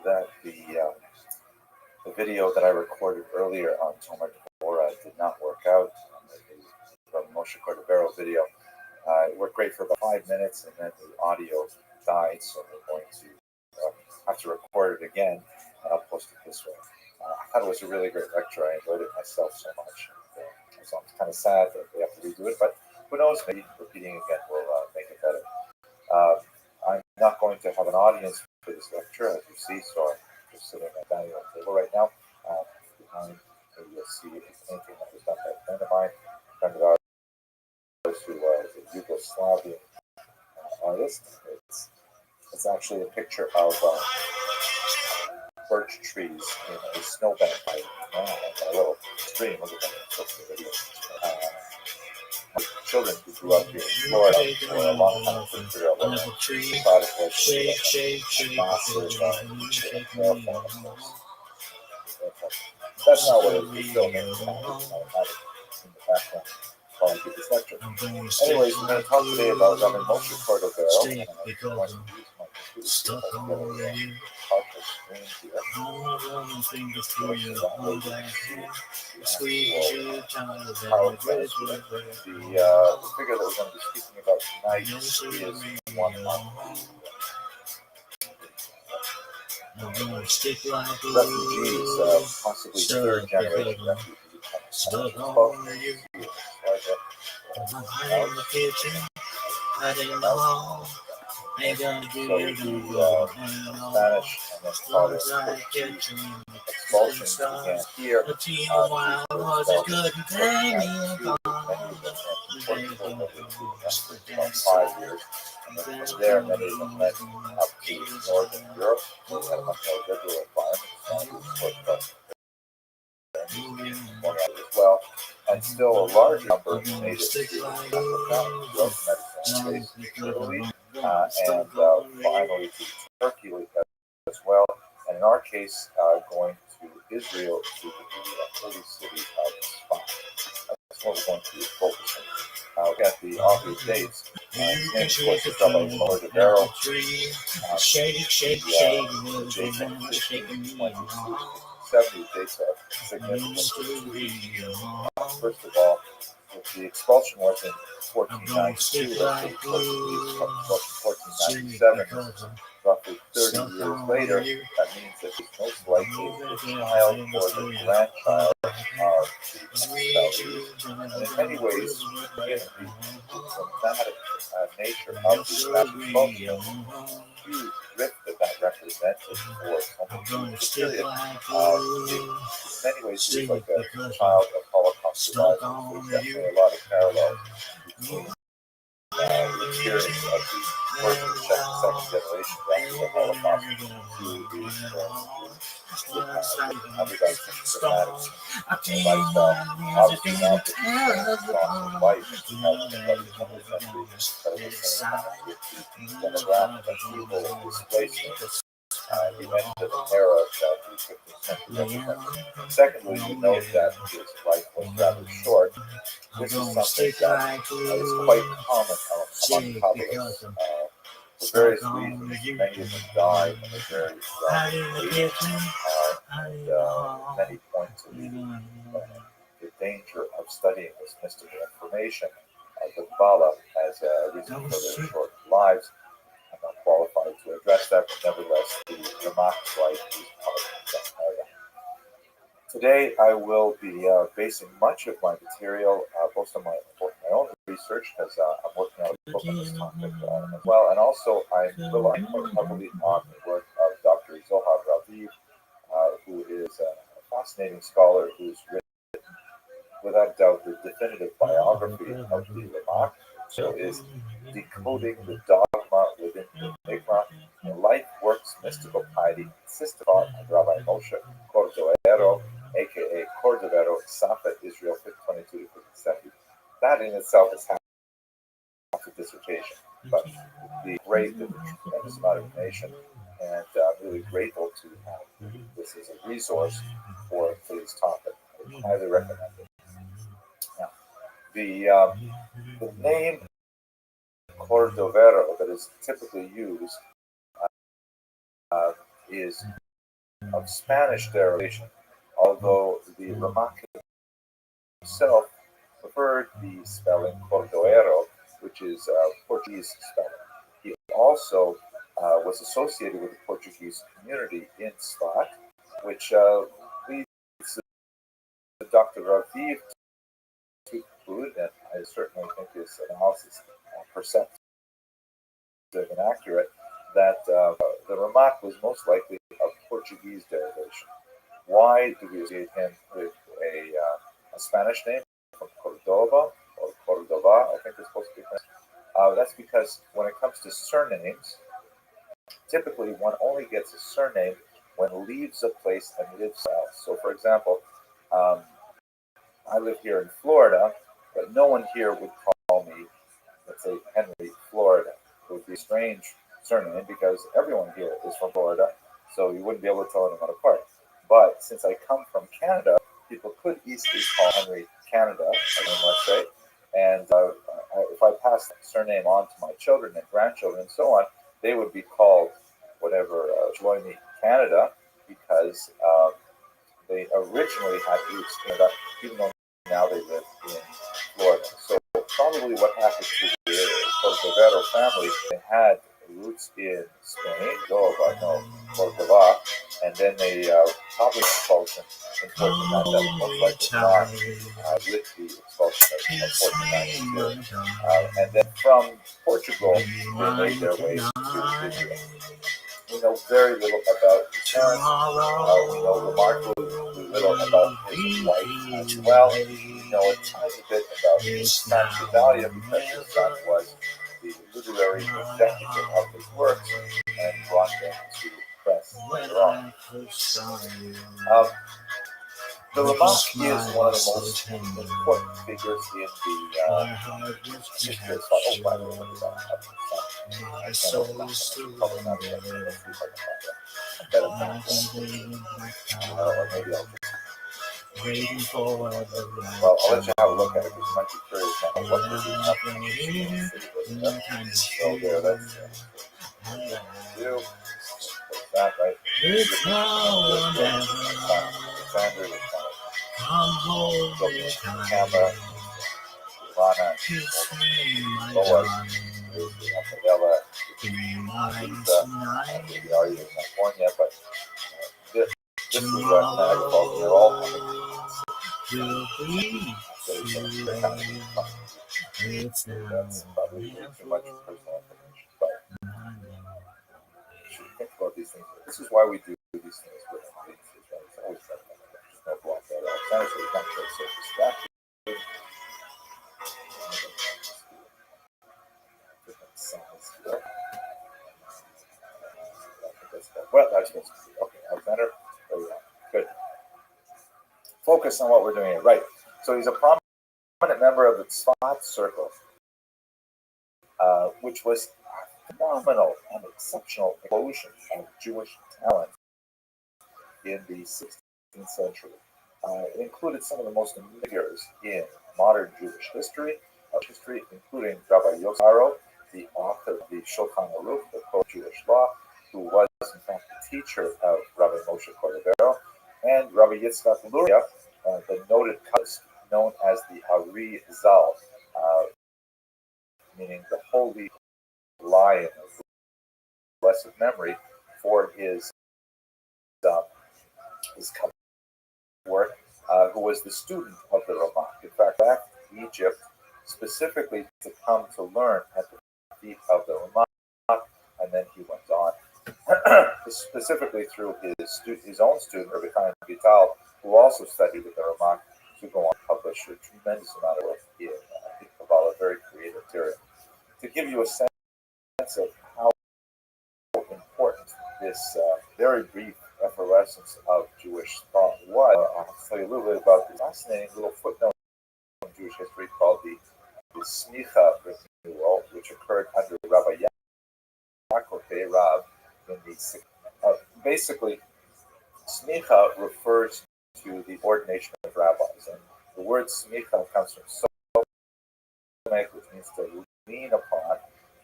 That the video that I recorded earlier on Tomer Devorah did not work out. The Moshe Cordovero video. It worked great for about 5 minutes, and then the audio died, so we're going to have to record it again, and I'll post it this way. I thought it was a really great lecture. I enjoyed it myself so much. So I'm kind of sad that we have to redo it, but who knows, maybe repeating again will make it better. I'm not going to have an audience for this lecture, as you see, so I'm just sitting at the dining room table right now. Behind, you'll see a painting that was done by a friend of mine, who is a Yugoslavian artist. It's actually a picture of birch trees in a snowbank by a little stream. Look at that. That's the video. Children who grew up here in Florida for a long time couldn't figure out what it was. They thought it was a massive hail form, of course. That's not what it was filming. I have it in the background while I give this lecture. Anyways, we're going to talk today about Rabbi Moshe Cordovero, and I'm going to use my computer so I can get a partial screen here. The figure that we're going to be speaking about tonight is one of refugees, possibly third generation refugees. So the Spanish and then Polish expulsions began here. About 5 years. And then from there, many of them went up to Northern Europe. They had a much more liberal environment. As well, and still a large number made it to Africa, throughout the Mediterranean, and finally to Turkey as well, and in our case, going to Israel to the holy city of Sfat. That's what we're going to focus on. Look at the obvious dates. His name, of course, is Rabbi Moshe Cordovero. The dates are significant. First of all, the expulsion was in 1492, that's the Portuguese expulsion 1497, roughly 30 years later. That means that he's most likely the child or the grandchild of the expelled. And in many ways, given the dramatic nature of the expulsion, huge rift that represented for almost a period. In many ways, he was like a child of Holocaust survivors. There's definitely a lot of parallels between the experience of the first and second generation after the Holocaust to the undergoing dramatic lifestyle. Obviously, not the strong life we have in the 20th century, but at the same time, with the demographic upheaval, displacement. He went to the era that the 15th century represented. Secondly, we know that his life was rather short. This is something that is quite common among Kabbalists. For various reasons, many of them died at a very young age, and many point to the danger of studying this mystical information of the Kabbalah as a reason for their short lives. I'm not qualified to address that, but nevertheless, the Ramach's life is part of that area. Today, I will be basing much of my material, both on my own research, because I'm working on a book on this topic as well, and also I'm relying quite heavily on the work of Dr. Zohar Rabbi, who is a fascinating scholar who's written, without doubt, the definitive biography of the Ramach. So is decoding the dogma within the enigma, the life, works, mystical piety, insisted on Rabbi Moshe Cordovero, aka Cordovero, Safa, Israel, 522 to 570. That in itself is half a dissertation, but the great, there's a tremendous amount of information, and I'm really grateful to have this as a resource for this topic. I would highly recommend it. Now, the name Cordovero that is typically used is of Spanish derivation, although the Ramach himself preferred the spelling Cordoero, which is Portuguese spelling. He also was associated with the Portuguese community in Sfat, which leads Dr. Raviv to conclude, and I certainly think his analysis perceptive and accurate, that the Ramach was most likely of Portuguese derivation. Why do we associate him with a Spanish name from Cordova or Cordova, I think it's supposed to be pronounced? That's because when it comes to surnames, typically one only gets a surname when it leaves a place and lives else. So, for example, um, I live here in Florida, but no one here would call me, let's say, Henry Florida. It would be a strange surname because everyone here is from Florida, so you wouldn't be able to tell anyone apart. But since I come from Canada, people could easily call Henry Canada, let's say, and if I pass that surname on to my children and grandchildren and so on, they would be called whatever, join me Canada, because they originally had roots in Canada, even though now they live in Florida. So probably what happened to the Cordovero family, they had roots in Spain, Cordova, and then they probably expulsion in 1492, most likely not with the expulsion of 1492. And then from Portugal, they made their way to Israel. We know very little about his parents. We know remarkably little about his wife as well. We know a tiny bit about his son Gedalia because his son was the literary executor of his works and brought them to press later on. The Rabbi is one of the most important figures in the history of thought. Oh, by the way, look at that. My soul is surrendered. Or maybe I'll waiting for the light. Well, I'll let you have a look at it because you might be curious now what does it have. So there, that's do. That right. It's now or never. Alexander was come home the camera. Lana, Boaz, Adela, maybe Ari was not born yet, but this is what Niagara Falls, they're all coming. That's probably too much personal information, but you should think about these things. This is why we do these things with audiences, right? It's always that. There's no block that out. So you can't get so distracted. Different size here. Well, that's supposed to be okay. Alexander, there we go. Good. Focus on what we're doing here. Right. So he's a prominent member of the Tzfat Circle, which was a phenomenal and exceptional explosion of Jewish talent in the 16th century. It included some of the most amazing figures in modern Jewish history, including Rabbi Yosaro, the author of the Shulchan Aruch, the Code of Jewish Law, who was in fact the teacher of Rabbi Moshe Cordovero, and Rabbi Yitzchak Luria, the noted Kabbalist known as the Hari Zal, meaning the Holy Lion of blessed memory, for his Kabbalah work, who was the student of the Ramah. In fact, left Egypt specifically to come to learn at the feet of the Ramah, and then he went on, specifically through his own student, Rabbi Chaim Vital, who also studied with the Ramah, to go on to publish a tremendous amount of work in Kabbalah, very creative material. To give you a sense of how important this very brief effervescence of Jewish thought was, I'll tell you a little bit about this fascinating little footnote in Jewish history called the Smicha renewal, which occurred under Rabbi Yaakov Rab in the 60s. Basically, Smicha refers to the ordination of rabbis, and the word Smicha comes from Somek, which means to lean upon,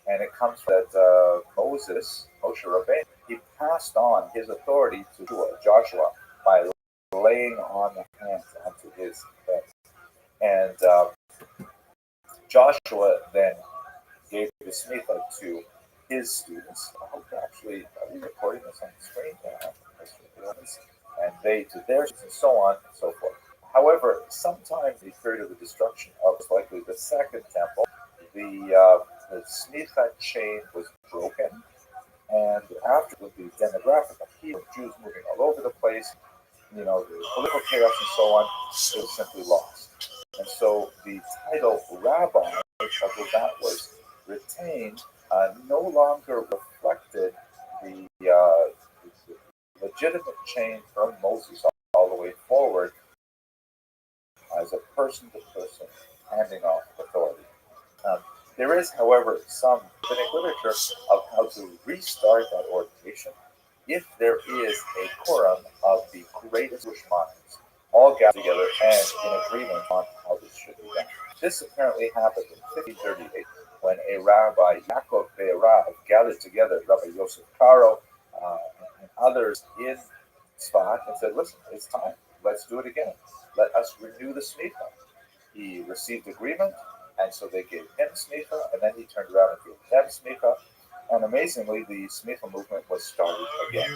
and it comes from that Moshe Rabbeinu, he passed on his authority to Joshua by laying on the hands onto his head. And Joshua then gave the smicha to his students. I hope actually are we recording this on the screen? And they to their students, and so on and so forth. However, sometime in the period of the destruction of likely the second temple, the smicha chain was broken, and after the demographic upheaval, Jews moving all over the place, the political chaos and so on, it was simply lost. And so the title rabbi of that was retired no longer reflected the legitimate chain from Moses all the way forward as a person-to-person handing off authority. There is, however, some rabbinic literature of how to restart that ordination if there is a quorum of the greatest Jewish minds, all gathered together and in agreement on how this should be done. This apparently happened in 1538 when a Rabbi, Yaakov Be'erav, gathered together Rabbi Yosef Karo and others in Tzfat and said, listen, it's time. Let's do it again. Let us renew the smicha. He received agreement, and so they gave him smicha, and then he turned around and gave them smicha. And amazingly, the smicha movement was started again.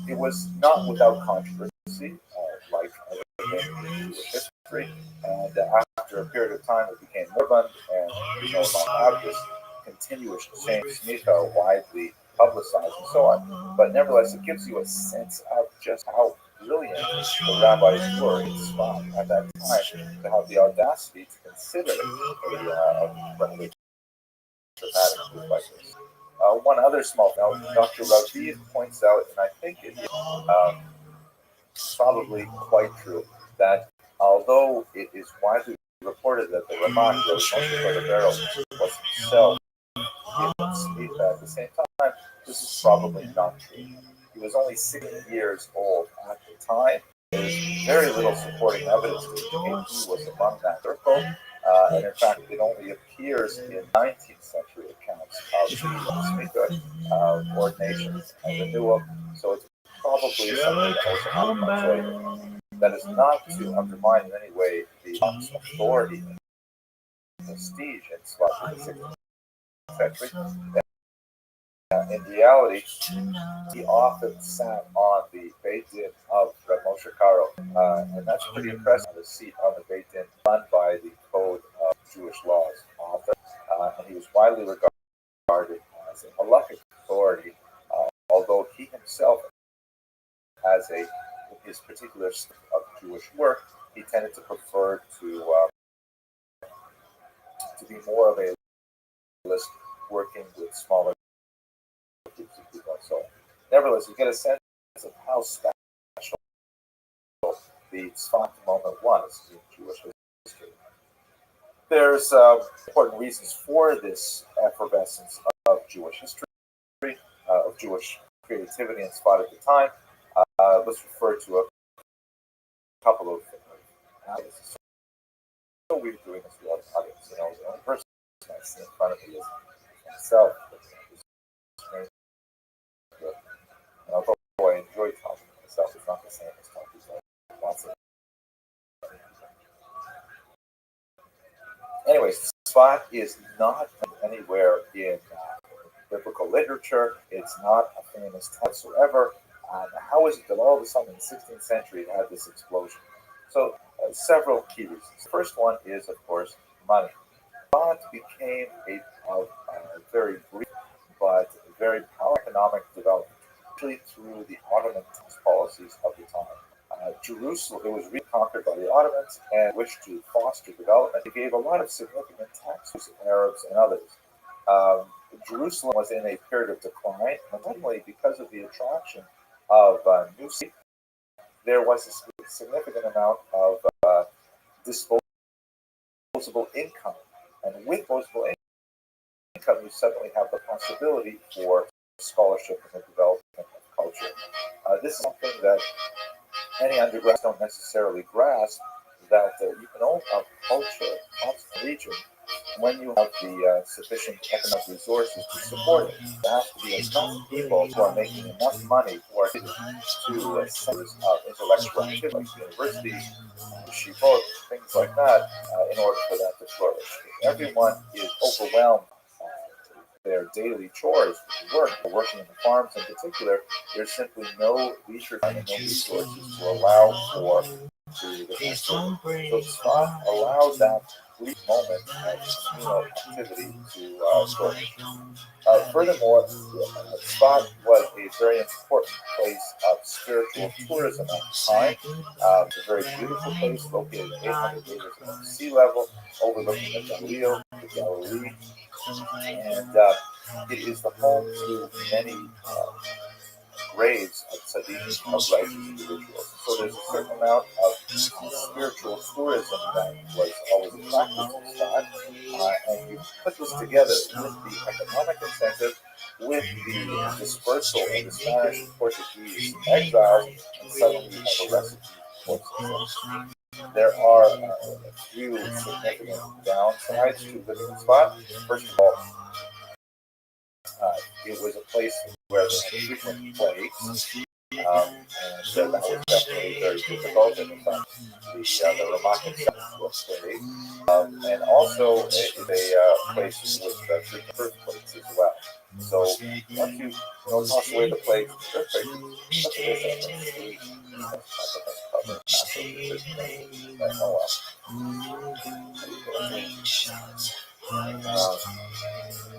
It was not without controversy, like everything in Jewish history. And after a period of time, it became moribund, and we no longer have this continuous same smicha widely publicized and so on. But nevertheless, it gives you a sense of just how brilliant the rabbis were in Tzfat at that time to have the audacity to consider a rather dramatic move like this. One other small note, Dr. Rabbi points out, and I think it is probably quite true, that although it is widely reported that the Ramak was himself given at the same time, this is probably not true. He was only 16 years old at the time. There's very little supporting evidence to indicate he was among that circle. And in fact, it only appears in 19th century accounts of the Shemitah ordination and renewal. So it's probably something that was much later. That is not to undermine in any way the authority and prestige in Tzfat in the 16th century. In reality, he often sat on the Beit Din of Reb Moshe Karo, and that's pretty impressive. The seat on the Beit Din run by the Code of Jewish Laws author, and he was widely regarded as a halakhic authority, although he himself, as his particular style of Jewish work, he tended to prefer to be more of a list working with smaller groups of people. So, nevertheless, you get a sense of how special the Tzfat moment was in Jewish history. There's important reasons for this effervescence of Jewish history, of Jewish creativity in Tzfat at the time. Let's refer to a couple of audiences. So we're doing this with an audience. The only person I see in front of me is myself. And although I enjoy talking to myself, it's not the same as talking to lots of. Anyways, Tzfat is not anywhere in biblical literature. It's not a famous town whatsoever. How is it that all of a sudden in the 16th century it had this explosion? So, several key reasons. The first one is, of course, money. Tzfat became a very brief but very powerful economic development, actually through the Ottoman tax policies of the time. Jerusalem, it was reconquered by the Ottomans and wished to foster development. It gave a lot of significant taxes to Arabs and others. Jerusalem was in a period of decline, and suddenly, because of the attraction of new cities, there was a significant amount of disposable income. And with disposable income, you suddenly have the possibility for scholarship and the development of culture. This is something that many undergrads don't necessarily grasp, that you can only have culture, constant region, when you have the sufficient economic resources to support it. There have to be enough people who are making enough money who are to centers of intellectual activity, like universities, yeshivot, things like that, in order for that to flourish. If everyone is overwhelmed their daily chores, working in the farms in particular, there's simply no leisure time and no resources to allow for the so Tzfat allowed that brief moment of communal activity to flourish. Furthermore, Spot was a very important place of spiritual tourism at the time. It's a very beautiful place located 800 meters above sea level, overlooking the Galilee, and it is the home to many graves of tzaddikim, of righteous individuals. So there's a certain amount of spiritual tourism that was always attractive to Spot, and you put this together with the economic incentive, with the dispersal of the Spanish and Portuguese exiles, and suddenly you have a recipe for success. There are a few significant downsides to living in Spot. First of all, it was a place where there had frequent plagues, and that was definitely very difficult. And in fact, the Ramak itself was plague, and also it is a place with frequent earthquakes as well. So once you toss away the plagues and the earthquakes, such a place like sea,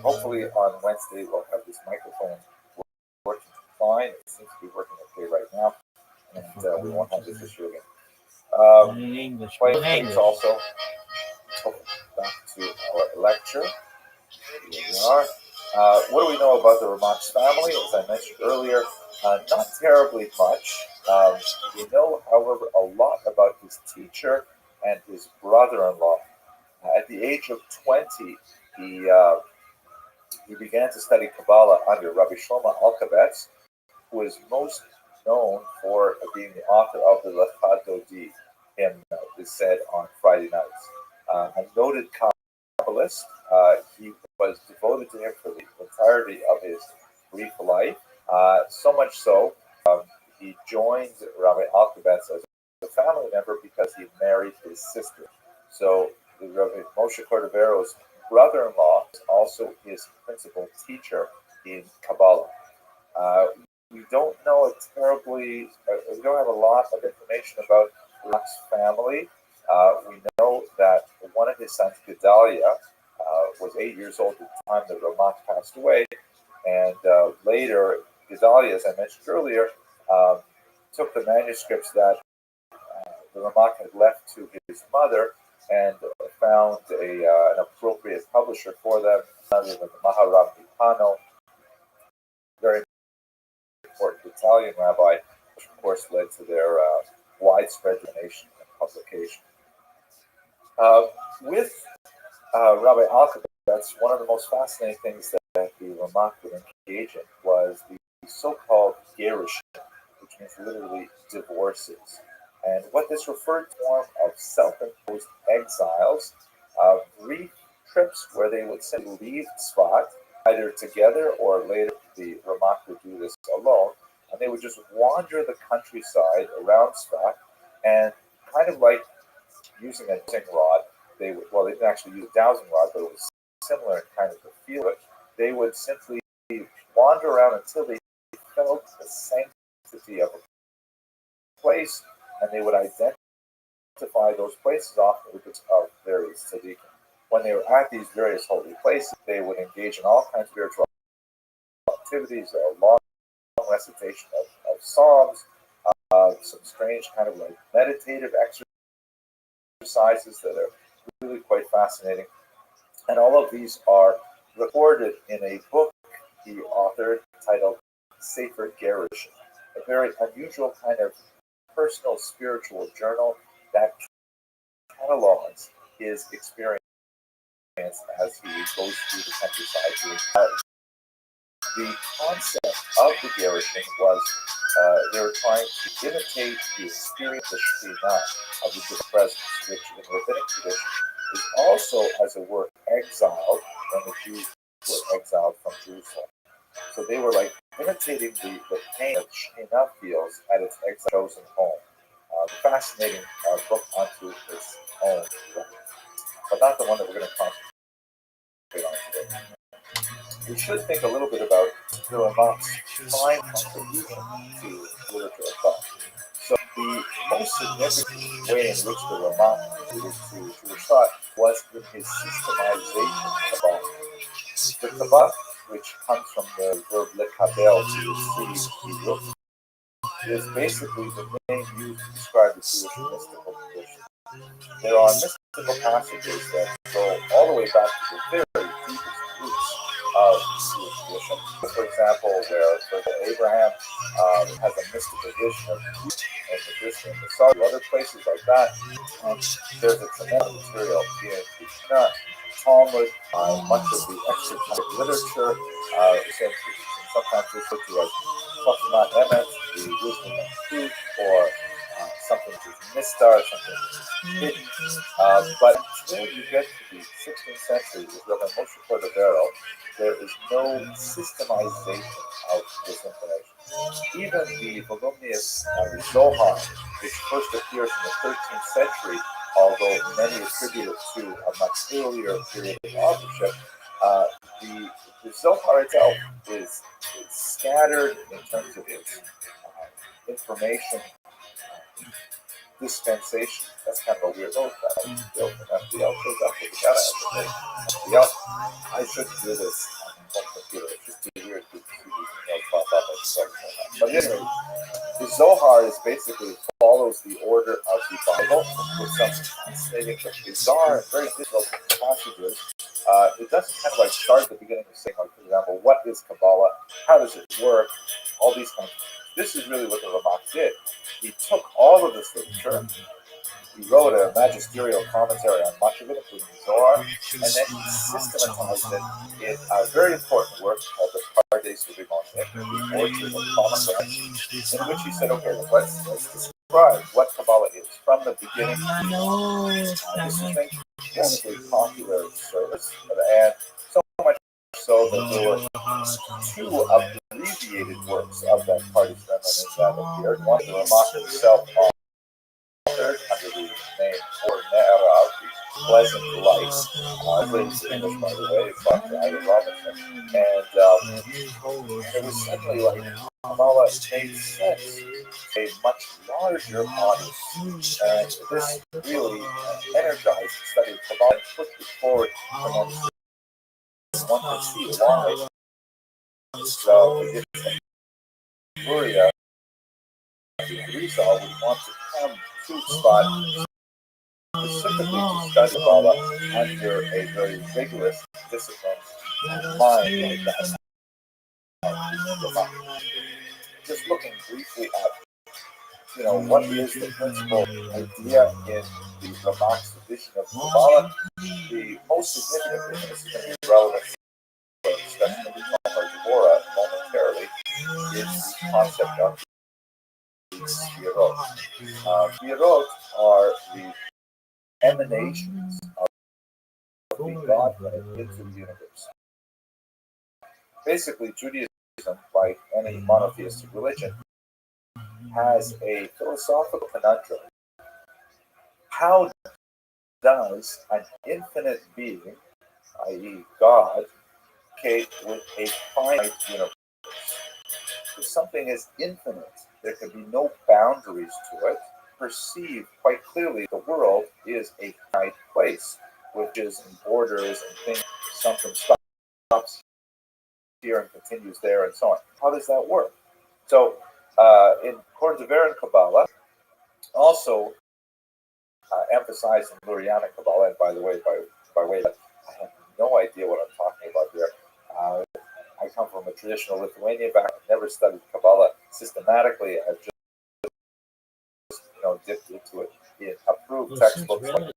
hopefully on Wednesday we'll have this microphone working fine. It seems to be working okay right now, and we won't have this issue again. English. Plagues also. Okay, back to our lecture. Here we are. What do we know about the Ramak's family? As I mentioned earlier, not terribly much. We know, however, a lot about his teacher and his brother-in-law. At the age of 20, he began to study Kabbalah under Rabbi Shlomo Alkabetz, who is most known for being the author of the Lecha Dodi hymn that is said on Friday nights. A noted Kabbalist, he was devoted to him for the entirety of his brief life, so much so he joined Rabbi Alkabetz as a family member because he married his sister. So Rabbi Moshe Cordovero's brother-in-law is also his principal teacher in Kabbalah. We don't know we don't have a lot of information about Ramak's family. We know that one of his sons, Gedalia, was 8 years old at the time that Ramak passed away, and later Gedalia, as I mentioned earlier, took the manuscripts that the Ramak had left to his mother and found an appropriate publisher for them, other than the Maharab Mipano, very important Italian rabbi, which of course led to their widespread donation and publication. With Rabbi Alkabetz, one of the most fascinating things that the Ramak would engage in was the so-called gerushin, which means literally divorces. And what this referred to form of self-imposed exiles, brief trips where they would simply leave Tzfat, either together or later the Ramak would do this alone, and they would just wander the countryside around Tzfat, and kind of like using a dowsing rod, they didn't actually use a dowsing rod, but it was similar in kind of the feel of it. They would simply wander around until they felt the sanctity of a place, and they would identify those places often with of various tzaddikim. When they were at these various holy places, they would engage in all kinds of spiritual activities, a long recitation of psalms, some strange kind of like meditative exercises that are really quite fascinating. And all of these are recorded in a book he authored titled Sefer Gerushin, a very unusual kind of personal spiritual journal that catalogs his experience as he goes through the countryside. The concept of the Gerushin was they were trying to imitate the experience of Shekhinah, of the divine presence, which in rabbinic tradition is also, as it were, exiled when the Jews were exiled from Jerusalem. So they were like imitating the pain that Shekhinah feels at its chosen home. Fascinating book onto its own, but not the one that we're going to concentrate on today. We should think a little bit about the Ramak's fine contribution to literature and thought. So The most significant way in which the Ramah contributed to Jewish thought was in his systemization of Kabbalah. The Kabbalah, which comes from the verb lekabel, to receive Hebrew, is basically the name used to describe the Jewish mystical tradition. There are mystical passages that go all the way back to the very deepest roots of Jewish tradition. For example, where Abraham has a mystical vision of and the vision of the sun, other places like that. There's a tremendous material in the Mishnah, Talmud, much of the extra literature, sometimes referred to as Chokhmat Emet, the wisdom of truth, or something which is mistar, something which is hidden. But until you get to the 16th century with Rabbi Moshe Cordovero, there is no systemization of this information. Even the voluminous Zohar, which first appears in the 13th century, although many attribute it to a much earlier period of authorship, the Zohar itself is scattered in terms of its information dispensation. That's kind of a weird note that I built an FDL I shouldn't do this on one computer. It's just too weird to see these emails pop up and stuff. But anyway, the Zohar is basically follows the order of the Bible with some fascinating but bizarre and very difficult passages. It doesn't kind of like start at the beginning of saying, like, for example, what is Kabbalah? How does it work? All these kinds of things. This is really what the Ramak did. He took all of this literature, he wrote a magisterial commentary on much of it, including the Zohar, and then he systematized it in a very important work called the Pardes Rimoshe, the Orchard of Pomegranates, in which he said, okay, let's describe what Kabbalah is from the beginning to the end. This is an incredibly popular service, and so much so that there were two abbreviated works of that Pardes Rimoshe that appeared. One, the Ramak himself authored under the name Or Ne'erav, Pleasant Lights, translated to English, by the way, by Robinson. And it was suddenly like Kabbalah made sense to a much larger audience. And this really energized the study of Kabbalah and pushed it forward tremendously. One can see why the Egyptian Luria, the Rizal, would want to come to spot specifically to study Kabbalah under a very rigorous discipline mind like that. Just looking briefly at, what is the principal idea in the Ramak's division of Kabbalah? The most significant thing, this is going to be relevant to the discussion of the Talmud Gemara momentarily, is the concept of Sfirot. Sfirot are the emanations of the God into the universe. Basically, Judaism, like any monotheistic religion, has a philosophical conundrum. How does an infinite being, i.e. God, communicate with a finite universe? If something is infinite, there can be no boundaries to it. Perceive quite clearly the world is a finite place, which is in borders and things. Something stops here and continues there and so on. How does that work? So, in Cordovero and Kabbalah, also emphasized in Lurianic Kabbalah, and by the way, by way that I have no idea what I'm talking about here. I come from a traditional Lithuanian background. I've never studied Kabbalah systematically. I've just dipped into it in approved textbooks like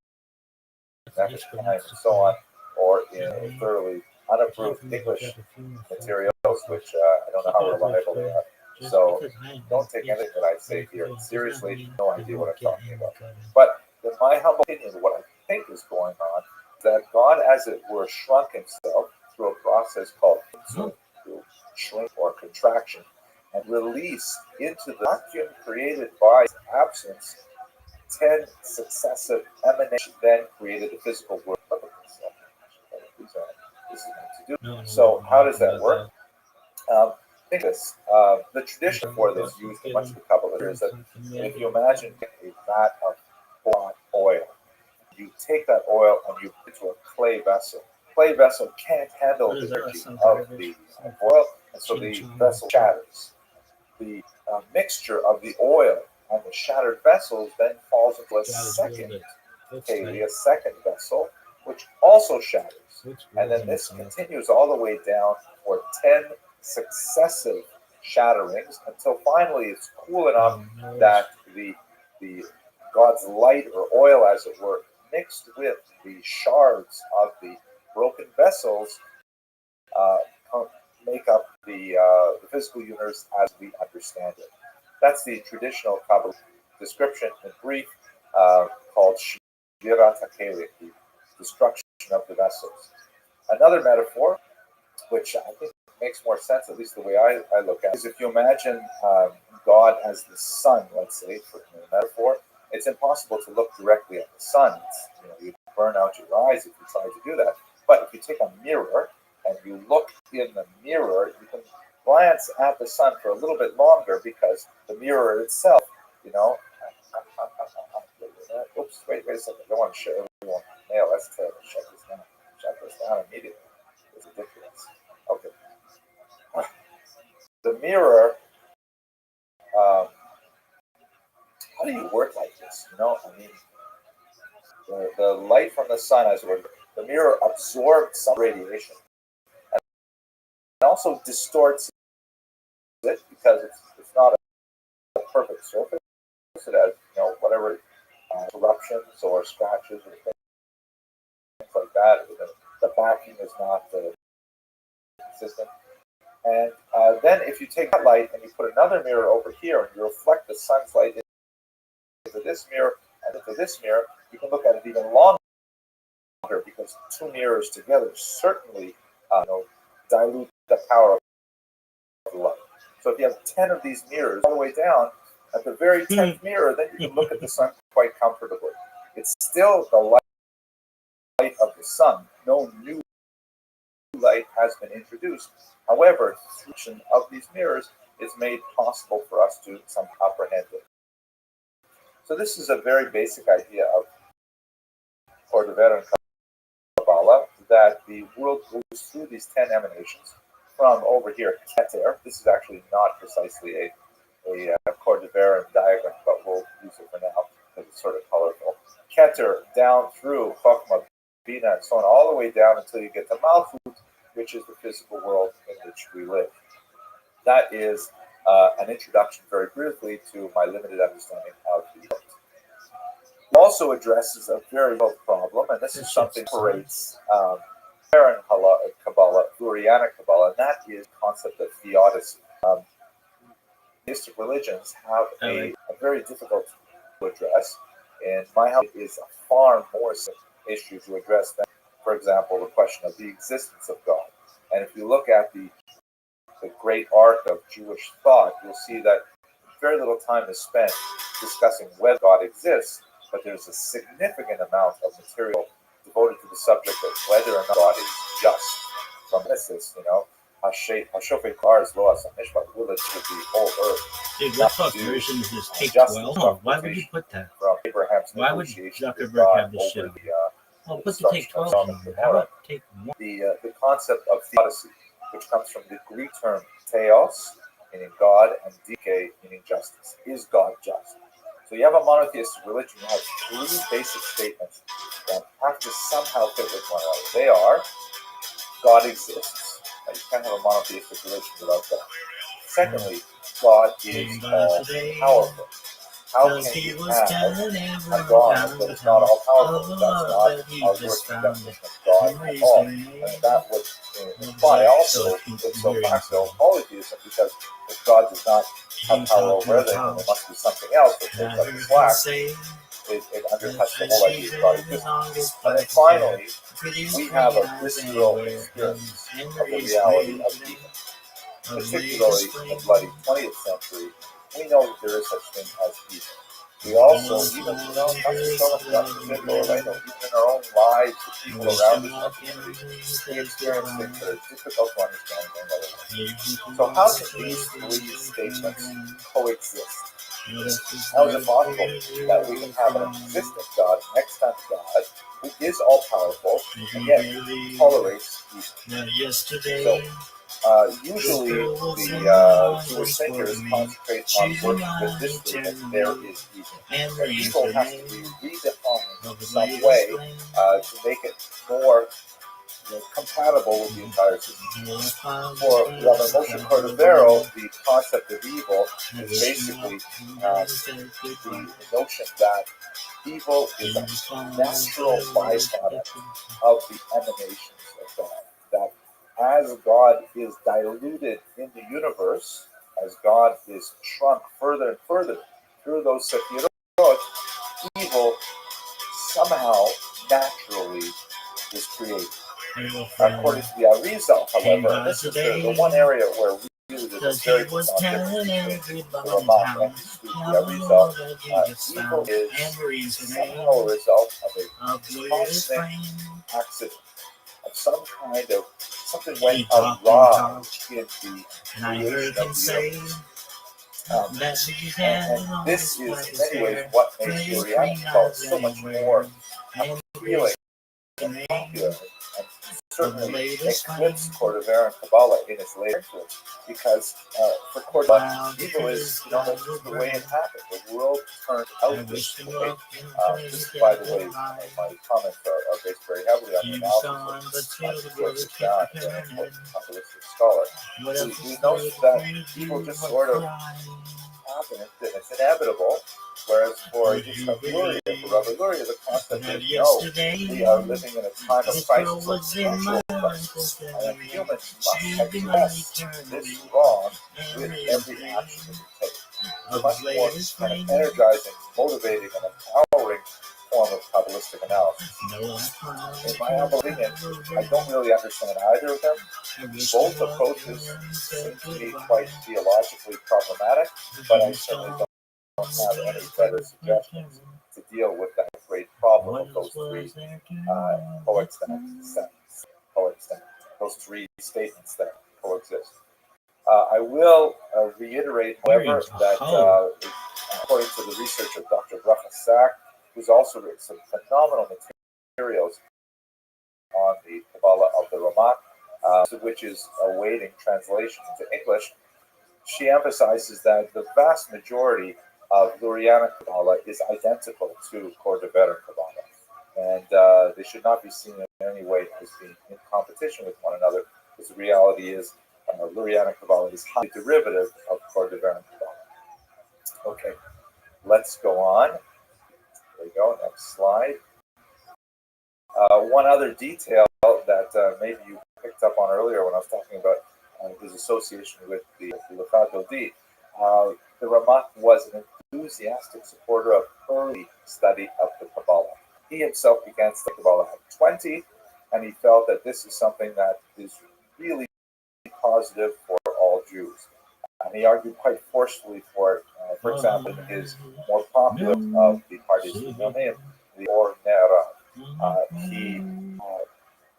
Nefesh and so on, or in thoroughly unapproved English materials, which I don't know how reliable they are. So don't take anything that I say here seriously. No idea what I'm talking about. But in my humble opinion, what I think is going on is that God, as it were, shrunk himself through a process called shrink or contraction, and released into the vacuum created by his absence 10 successive emanations, then created a physical world of himself. This is what to do. So how does that work? think this, the tradition for this used in much of the Kabbalah is that if you imagine a vat of hot oil, you take that oil and you put it into a clay vessel. Clay vessel can't handle the energy of the oil, and so the vessel shatters. The mixture of the oil and the shattered vessels then falls into a second vessel, which also shatters. And then this continues all the way down for 10 successive shatterings until finally it's cool enough that the God's light or oil, as it were, mixed with the shards of the broken vessels, make up the physical universe as we understand it. That's the traditional Kabbalah description in brief, called Shvirat HaKelim, the destruction of the vessels. Another metaphor, which I think makes more sense, at least the way I look at it, is if you imagine God as the sun, let's say, for the metaphor, it's impossible to look directly at the sun. You'd burn out your eyes if you tried to do that. But if you take a mirror and you look in the mirror, you can glance at the sun for a little bit longer because the mirror itself, oops, wait a second. I don't want to share everyone. Nail, that's terrible. Shut this down immediately. It's ridiculous. Okay. The mirror, how do you work like this? The light from the sun, as it were, the mirror absorbs some radiation and also distorts it because it's not a perfect surface. It has, whatever eruptions or scratches or things like that. The backing is not consistent. And then if you take that light and you put another mirror over here and you reflect the sun's light into this mirror and into this mirror, you can look at it even longer because two mirrors together certainly dilute the power of the light. So if you have 10 of these mirrors all the way down, at the very 10th mirror, then you can look at the sun quite comfortably. It's still the light of the sun. No new light has been introduced. However, the function of these mirrors is made possible for us to somehow apprehend it. So this is a very basic idea of Ordever and Kabbalah, that the world goes through these 10 emanations from over here, Keter. This is actually not precisely a Cordeveran diagram, but we'll use it for now because it's sort of colorful. Keter down through Chokmah, Bina, and so on, all the way down until you get to Malchut, which is the physical world in which we live. That is an introduction, very briefly, to my limited understanding of the world. It also addresses a very real problem, and this is something that separates Kabbalah, Lurianic Kabbalah, and that is the concept of theodicy. Theistic religions have a very difficult to address, and my house is a far more issue to address than, for example, the question of the existence of God. And if you look at the great arc of Jewish thought, you'll see that very little time is spent discussing whether God exists, but there's a significant amount of material devoted to the subject of whether or not God is just. From Genesis, Hashofet Kars Loas Mishpat will it to the whole earth. Dude, what fuck version is this? Take 12? Why would you put that? From Abraham's Why would negotiation Zuckerberg have this shit? Well, put the take 12 on. How about take 1? The concept of theodicy, which comes from the Greek term theos, meaning God, and dike, meaning justice. Is God just? So you have a monotheistic religion that has three basic statements that have to somehow fit with one another. They are: God exists. Now, you can't have a monotheistic religion without that. Secondly, God is all-powerful. How can you have a God that is not all-powerful? That's not our working definition of God at all. And that would imply also, ipso facto, polytheism, because if God does not have power over everything, then there must be something else that takes up the slack. It undercuts the whole idea of God exists. And then finally, we have a visceral experience of the reality of evil. Particularly in the bloody 20th century, we know that there is such thing as evil. We also, even, not just so much God forbid, Lord, I know, even in our own lives, the people around us, our community, we experience things that are difficult to understand in another way. So how can these three statements coexist? How is it possible that we can have an existent God, an extant God, who is all powerful, and yet tolerates evil? So, usually the Jewish thinkers concentrate on working with this statement, there is evil. And evil has to be redefined in some way to make it more compatible with the entire system. For Rabbi Moshe Cordovero, the concept of evil is basically the notion that evil is a natural byproduct of the emanations of God. That as God is diluted in the universe, as God is shrunk further and further through those sefirot, evil somehow naturally is created. According to the Arizal, however, and this is the one area where really there's a very profound difference between the Ramak and the Arizal. Evil is somehow a result of a cosmic accident, of some kind of, something went awry in the creation of the universe. And this is in many ways what makes the Oriental thought so much more appealing and popular, and certainly eclipsed Cordovero and Kabbalah in its later influence, because for Cordovero, evil is, that's just the way it happened. The world turned out this way. This, by the way, my comments are based very heavily on the analysis of George John, an important Kabbalistic scholar. We know that evil just sort of happened, and it's inevitable. Whereas for Luria, for Rabbi Luria, the concept is, no, we are living in a time of crisis, a natural crisis, and humans must address this wrong with every action that we take. It's a much more kind of energizing, motivating, and empowering form of Kabbalistic analysis. In my humble opinion, I don't really understand either of them. Both approaches seem to me quite theologically problematic, but I certainly don't have any better suggestions to deal with that great problem of those three those three statements that coexist. I will reiterate, however, that according to the research of Dr. Bracha Sack, who's also written some phenomenal materials on the Kabbalah of the Ramak, which is awaiting translation into English, she emphasizes that the vast majority of Lurianic Kabbalah is identical to Cordovero Kabbalah, and they should not be seen in any way as being in competition with one another, because the reality is Lurianic Kabbalah is highly derivative of Cordovero Kabbalah. Okay, let's go on. There we go, next slide. One other detail that maybe you picked up on earlier when I was talking about his association with the Luchad Dodi, the Ramak was an enthusiastic supporter of early study of the Kabbalah. He himself began studying Kabbalah at 20, and he felt that this is something that is really positive for all Jews. And he argued quite forcefully for it. For example, in his more popular of the parties, the Or Nera, he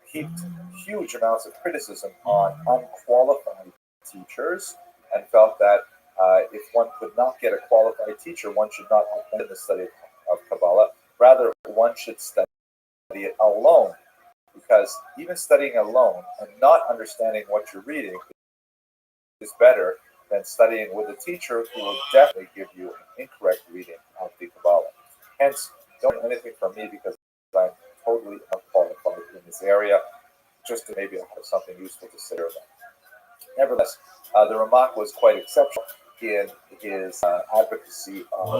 heaped huge amounts of criticism on unqualified teachers, and felt that if one could not get a qualified teacher, one should not abandon the study of Kabbalah. Rather, one should study it alone, because even studying alone and not understanding what you're reading is better than studying with a teacher who will definitely give you an incorrect reading of the Kabbalah. Hence, don't do anything from me, because I'm totally unqualified in this area. Just to maybe have something useful to say about. Nevertheless, the Ramak was quite exceptional in his advocacy of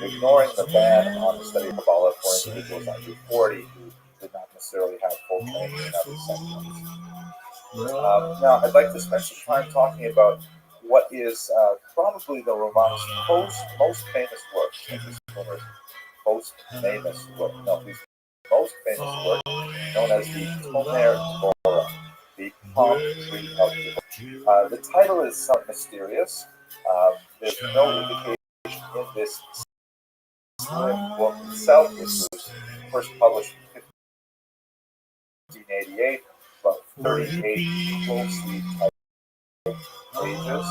ignoring the ban on the study of Kabbalah for individuals under 40 who did not necessarily have full training in other sections. Now, I'd like to spend some time talking about what is probably the Ramak's most famous work. Most famous work, known as the Tomer Torah, the palm tree of Torah. The title is somewhat mysterious. There's no indication in this slim book itself, which was first published in 1588, about 38 closely typed pages.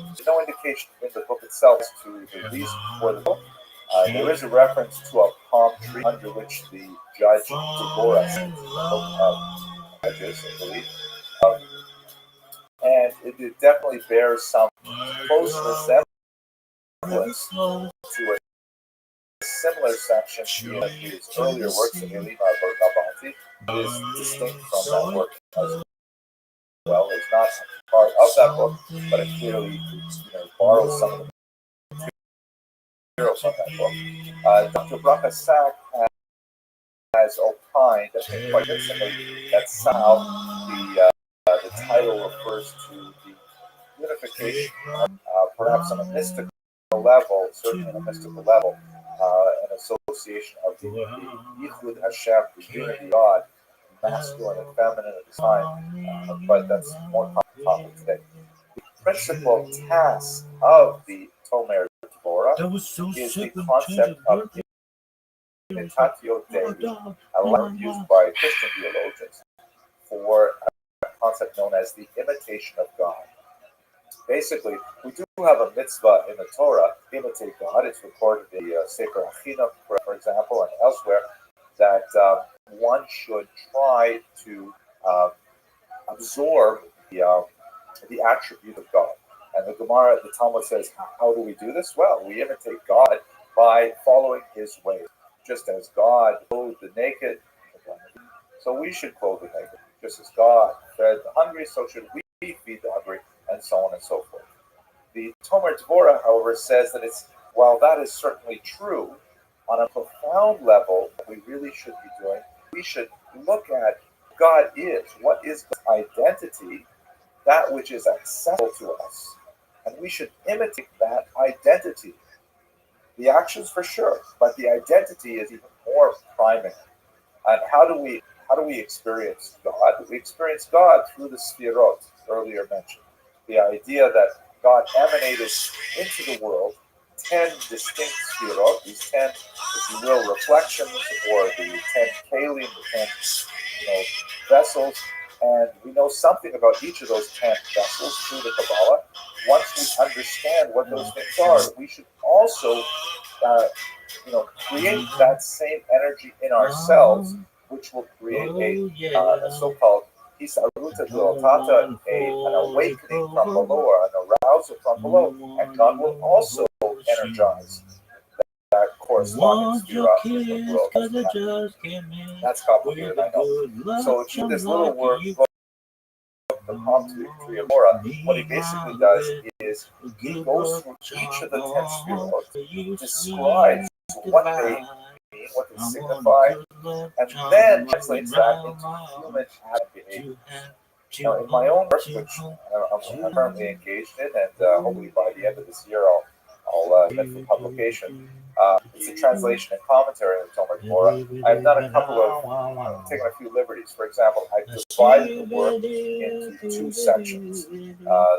There's no indication in the book itself as to the reason for the book. There is a reference to a palm tree under which the judge Deborah judges, I believe. And it definitely bears some close resemblance to a similar section in his earlier works in Elima Bargabati. It is distinct from that work as well. It's not part of that book, but it clearly borrows some of the material from that book. Dr. Bracha Sack has opined, I think quite convincingly, that somehow the title refers to the unification, perhaps on a mystical level, certainly on a mystical level, an association of the Yichud Hashem, the unity of God, masculine and feminine at the time, but that's more common topic today. The principal task of the Tomer Torah is the concept of imitatio Dei, a word used by Christian theologians for a concept known as the imitation of God. Basically, we do have a mitzvah in the Torah, imitate God. It's recorded in the Sefer Achina, for example, and elsewhere, that one should try to absorb the attribute of God. And the Gemara, the Talmud says, how do we do this? Well, we imitate God by following His ways. Just as God clothed the naked, so we should clothe the naked. Just as God fed the hungry, so should we feed the hungry, and so on and so forth. The Tomer Dvorah, however, says that while that is certainly true, on a profound level, what we really should be doing, we should look at God is. What is God's identity? That which is accessible to us. And we should imitate that identity. The actions for sure, but the identity is even more primary. And how do we experience God? We experience God through the Sfirot, earlier mentioned. The idea that God emanated into the world 10 distinct Sfirot, these 10, if you will, reflections, or the 10 Kalim, the 10 vessels, and we know something about each of those 10 vessels through the Kabbalah. Once we understand what those things are, we should also create that same energy in ourselves, which will create a so-called hisaruta d'otata, an awakening from below, or an arousal from below, and God will also energize that corresponding sphere in the world. That's complicated, I know. So through this little work, the palm tree of Torah, what he basically does is he goes through each of the 10 spheres, describes what they mean, what they signify, and then translates that into human behavior. Now, in my own work, which I'm currently engaged in, and hopefully by the end of this year I'll get for publication. It's a translation and commentary of Tomer Torah. I've done a couple of, taken a few liberties. For example, I've divided the work into 2 sections.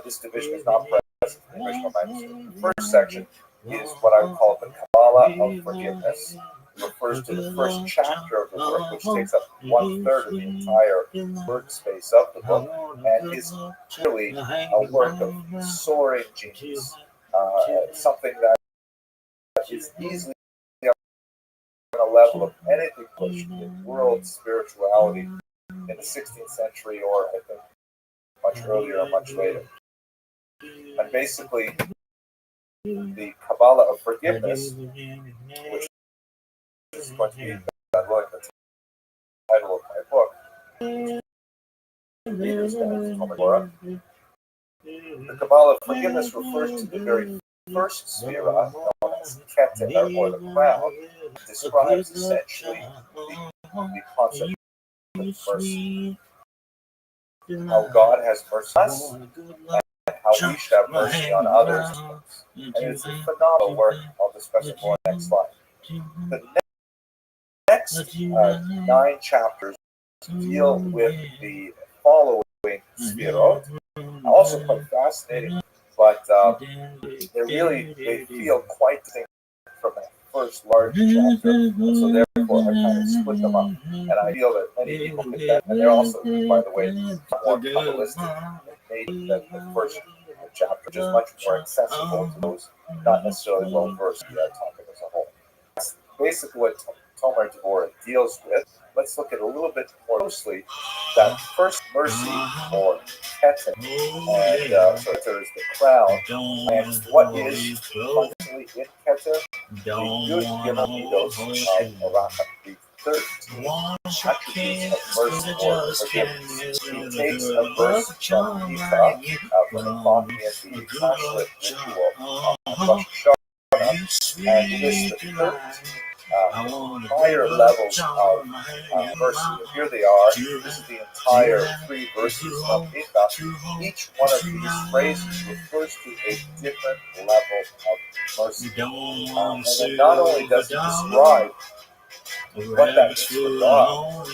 This division is not present in the original manuscript. The first section is what I would call the Kabbalah of Forgiveness. It refers to the first chapter of the work, which takes up 1/3 of the entire workspace of the book, and is clearly a work of soaring genius, something that is easily on a level of anything pushed in world spirituality in the 16th century, or I think much earlier or much later. And basically, the Kabbalah of Forgiveness, which is going to be the title of my book, the Kabbalah of Forgiveness refers to the very first sphera, known as Keter, or the crown, describes essentially the concept of mercy. How God has mercy on us, and how we should have mercy on others. And it's a phenomenal work. I'll discuss it more next slide. The next 9 chapters deal with the following sphirot, also quite fascinating, but they feel quite distinct from a first large chapter, and so therefore I kind of split them up. And I feel that many people could benefit, and they're also, by the way, more Kabbalistic maybe than the first chapter, which is much more accessible to those not necessarily well versed in that topic as a whole. That's basically what Tomer Devorah deals with. Let's look at a little bit more closely that first mercy or Keter, and so Keter is the crown. And what is functionally in Keter? The Yud Gimel Midos of Aracham, the 13 attributes of mercy or forgiveness. He takes a verse from Mika, from the coffee and the Tashlit ritual of Rosh Hashanah, and lists the 13 higher levels of mercy. And here they are. This is the entire 3 verses of Mika. Each one of these phrases refers to a different level of mercy. And then not only does he describe what that means for God, or,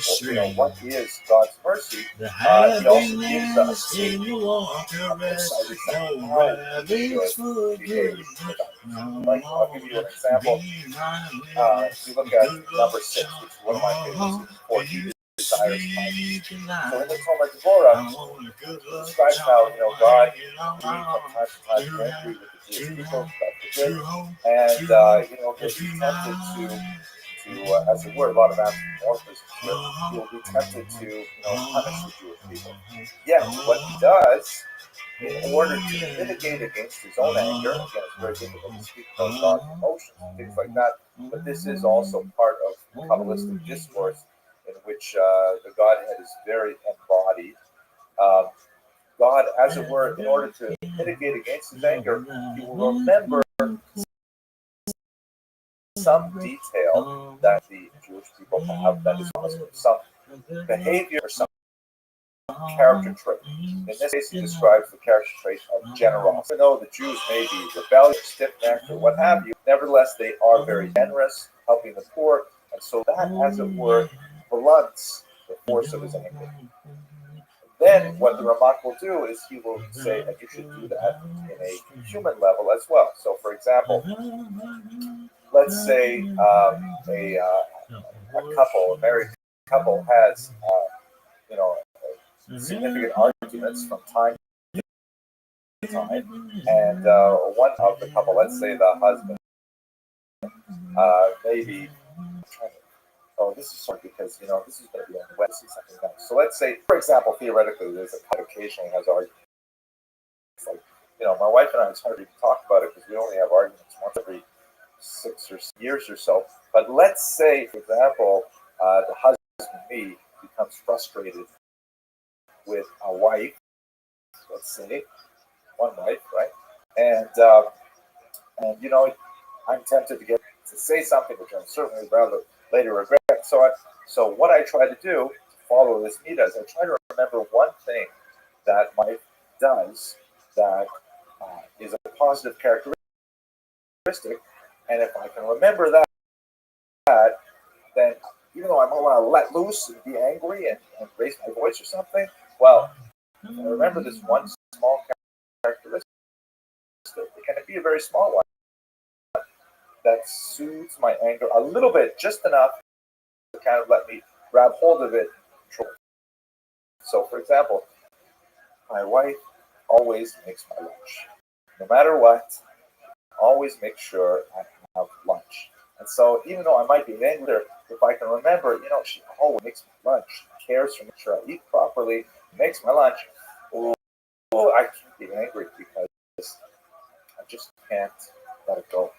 what is God's mercy, he also gives us a insight into how we should behave. Like, I'll give you an example. If you look at number 6, which is one of my favorites, for he desires kindness. So in the Tomer Devorah, it describes how, God, from time to time, angry with the Jewish people, God forbid, and, he'll be tempted to as it were, a lot of anthropomorphism here, he will be tempted to, punish the Jewish people. Yet, what he does, in order to mitigate against his own anger, again, it's very difficult to speak about God's emotions and things like that, but this is also part of Kabbalistic discourse in which the Godhead is very embodied. God, as it were, in order to mitigate against his anger, he will remember some detail that the Jewish people have that is some behavior or some character trait. In this case, he describes the character trait of generosity. Even though the Jews may be rebellious, stiff-necked, or what have you, nevertheless, they are very generous, helping the poor, and so that, as it were, blunts the force of his anger. Then what the Ramak will do is he will say that you should do that in a human level as well. So, for example, let's say a couple, a married couple, has significant arguments from time to time, and one of the couple, let's say the husband, maybe. Oh, this is hard because this is going to be on the web. See something else. So let's say, for example, theoretically, there's a couple occasionally has arguments. Like, my wife and I, it's hard to talk about it because we only have arguments once every 6 or 7 years or so. But let's say, for example, the husband, me, becomes frustrated with a wife. Let's say one wife, right? And I'm tempted to say something which I'm certainly rather later regret. So what I try to do to follow this Mida is I try to remember one thing that my wife does that is a positive characteristic, and if I can remember that, then even though I might want to let loose and be angry and raise my voice or something, well, if I remember this one small characteristic, it can be a very small one that soothes my anger a little bit, just enough to kind of let me grab hold of it. So, for example, my wife always makes my lunch. No matter what, always make sure I have lunch. And so, even though I might be angry, if I can remember, she always makes my lunch. She cares for me, sure I eat properly, makes my lunch. I can't be angry because I just can't let it go.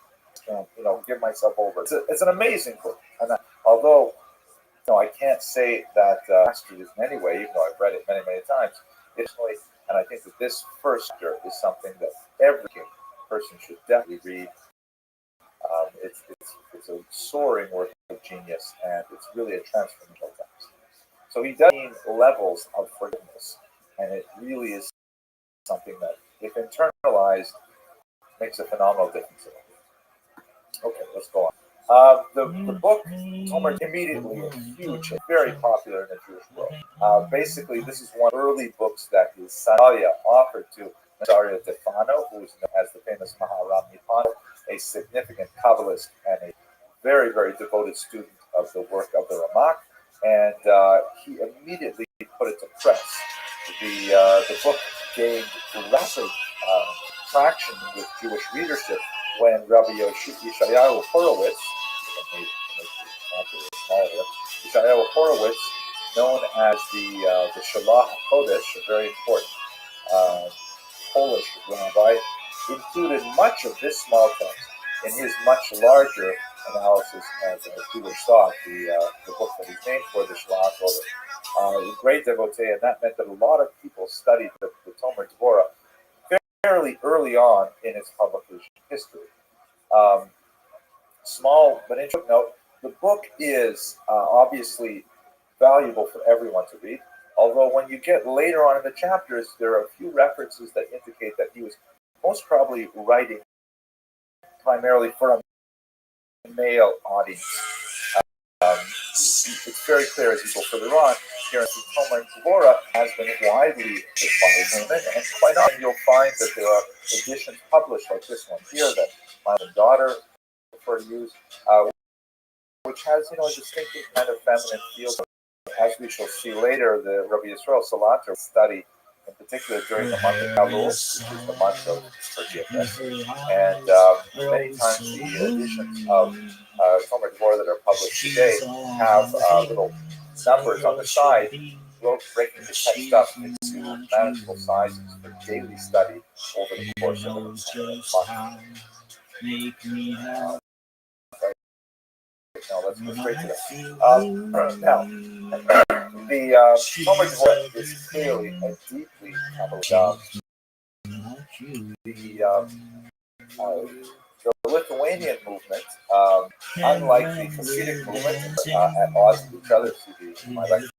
I can't, give myself over. It's an amazing book. And although, I can't say that mastered it in any way, even though I've read it many, many times. And I think that this first chapter is something that every person should definitely read. It's a soaring work of genius, and it's really a transformational text. So he does mean levels of forgiveness, and it really is something that, if internalized, makes a phenomenal difference. Okay, let's go on. The book, Tomer, immediately is huge and very popular in the Jewish world. Basically, this is one of the early books that his son Alia offered to Daria Defano, who is known as the famous Maharam Nipano, a significant Kabbalist and a very, very devoted student of the work of the Ramak, and he immediately put it to press. The book gained rapid traction with Jewish readership when Rabbi Yeshayahu Horowitz, Yeshayahu Horowitz, known as the Shalach Kodesh, a very important Polish rabbi, included much of this small text in his much larger analysis of Jewish thought, the book that he's named for, the Shalach Kodesh. A great devotee, and that meant that a lot of people studied the Tomer Dvorah fairly early on in its publication history. Small but interesting note, the book is obviously valuable for everyone to read, although when you get later on in the chapters, there are a few references that indicate that he was most probably writing primarily for a male audience. It's very clear as you go further on, here in Tomer Dvorah has been widely read by women, and quite often you'll find that there are editions published like this one here that my own daughter prefer to use, which has a distinctive kind of feminine feel. As we shall see later, the Rabbi Yisrael Salanter study, in particular during the month of Elul, which is the month of forgiveness, and many times the editions of Tomer Dvorah that are published today have little numbers on the side, breaking the text up into manageable sizes for daily study over the course of a month. Now let's go straight to that. Now, the Tomer Dvorah is clearly a deeply Kabbalistic. The Lithuanian movement, unlike the Hasidic movement, at odds with each other, see my lecture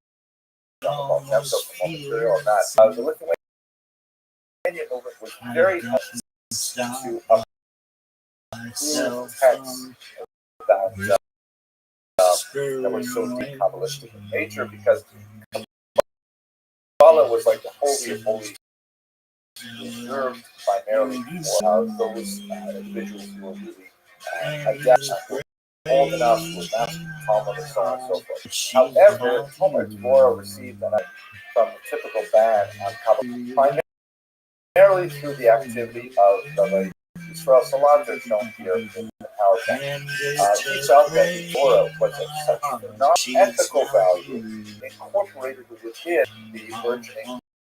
about Nemso for more material on that. The Lithuanian movement was very hesitant to approve texts that were so deep Kabbalistic in nature, because Kabbalah was like the holy of holies, reserved primarily for those individuals who were really adept, old enough to master Talmud, and so on and so forth. However, Tomer Dvorah received from the typical ban on Kabbalah primarily through the activity of the Yisrael Salanter shown here in the PowerPoint. He felt that the Torah was of such non-ethical value, incorporated within the burgeoning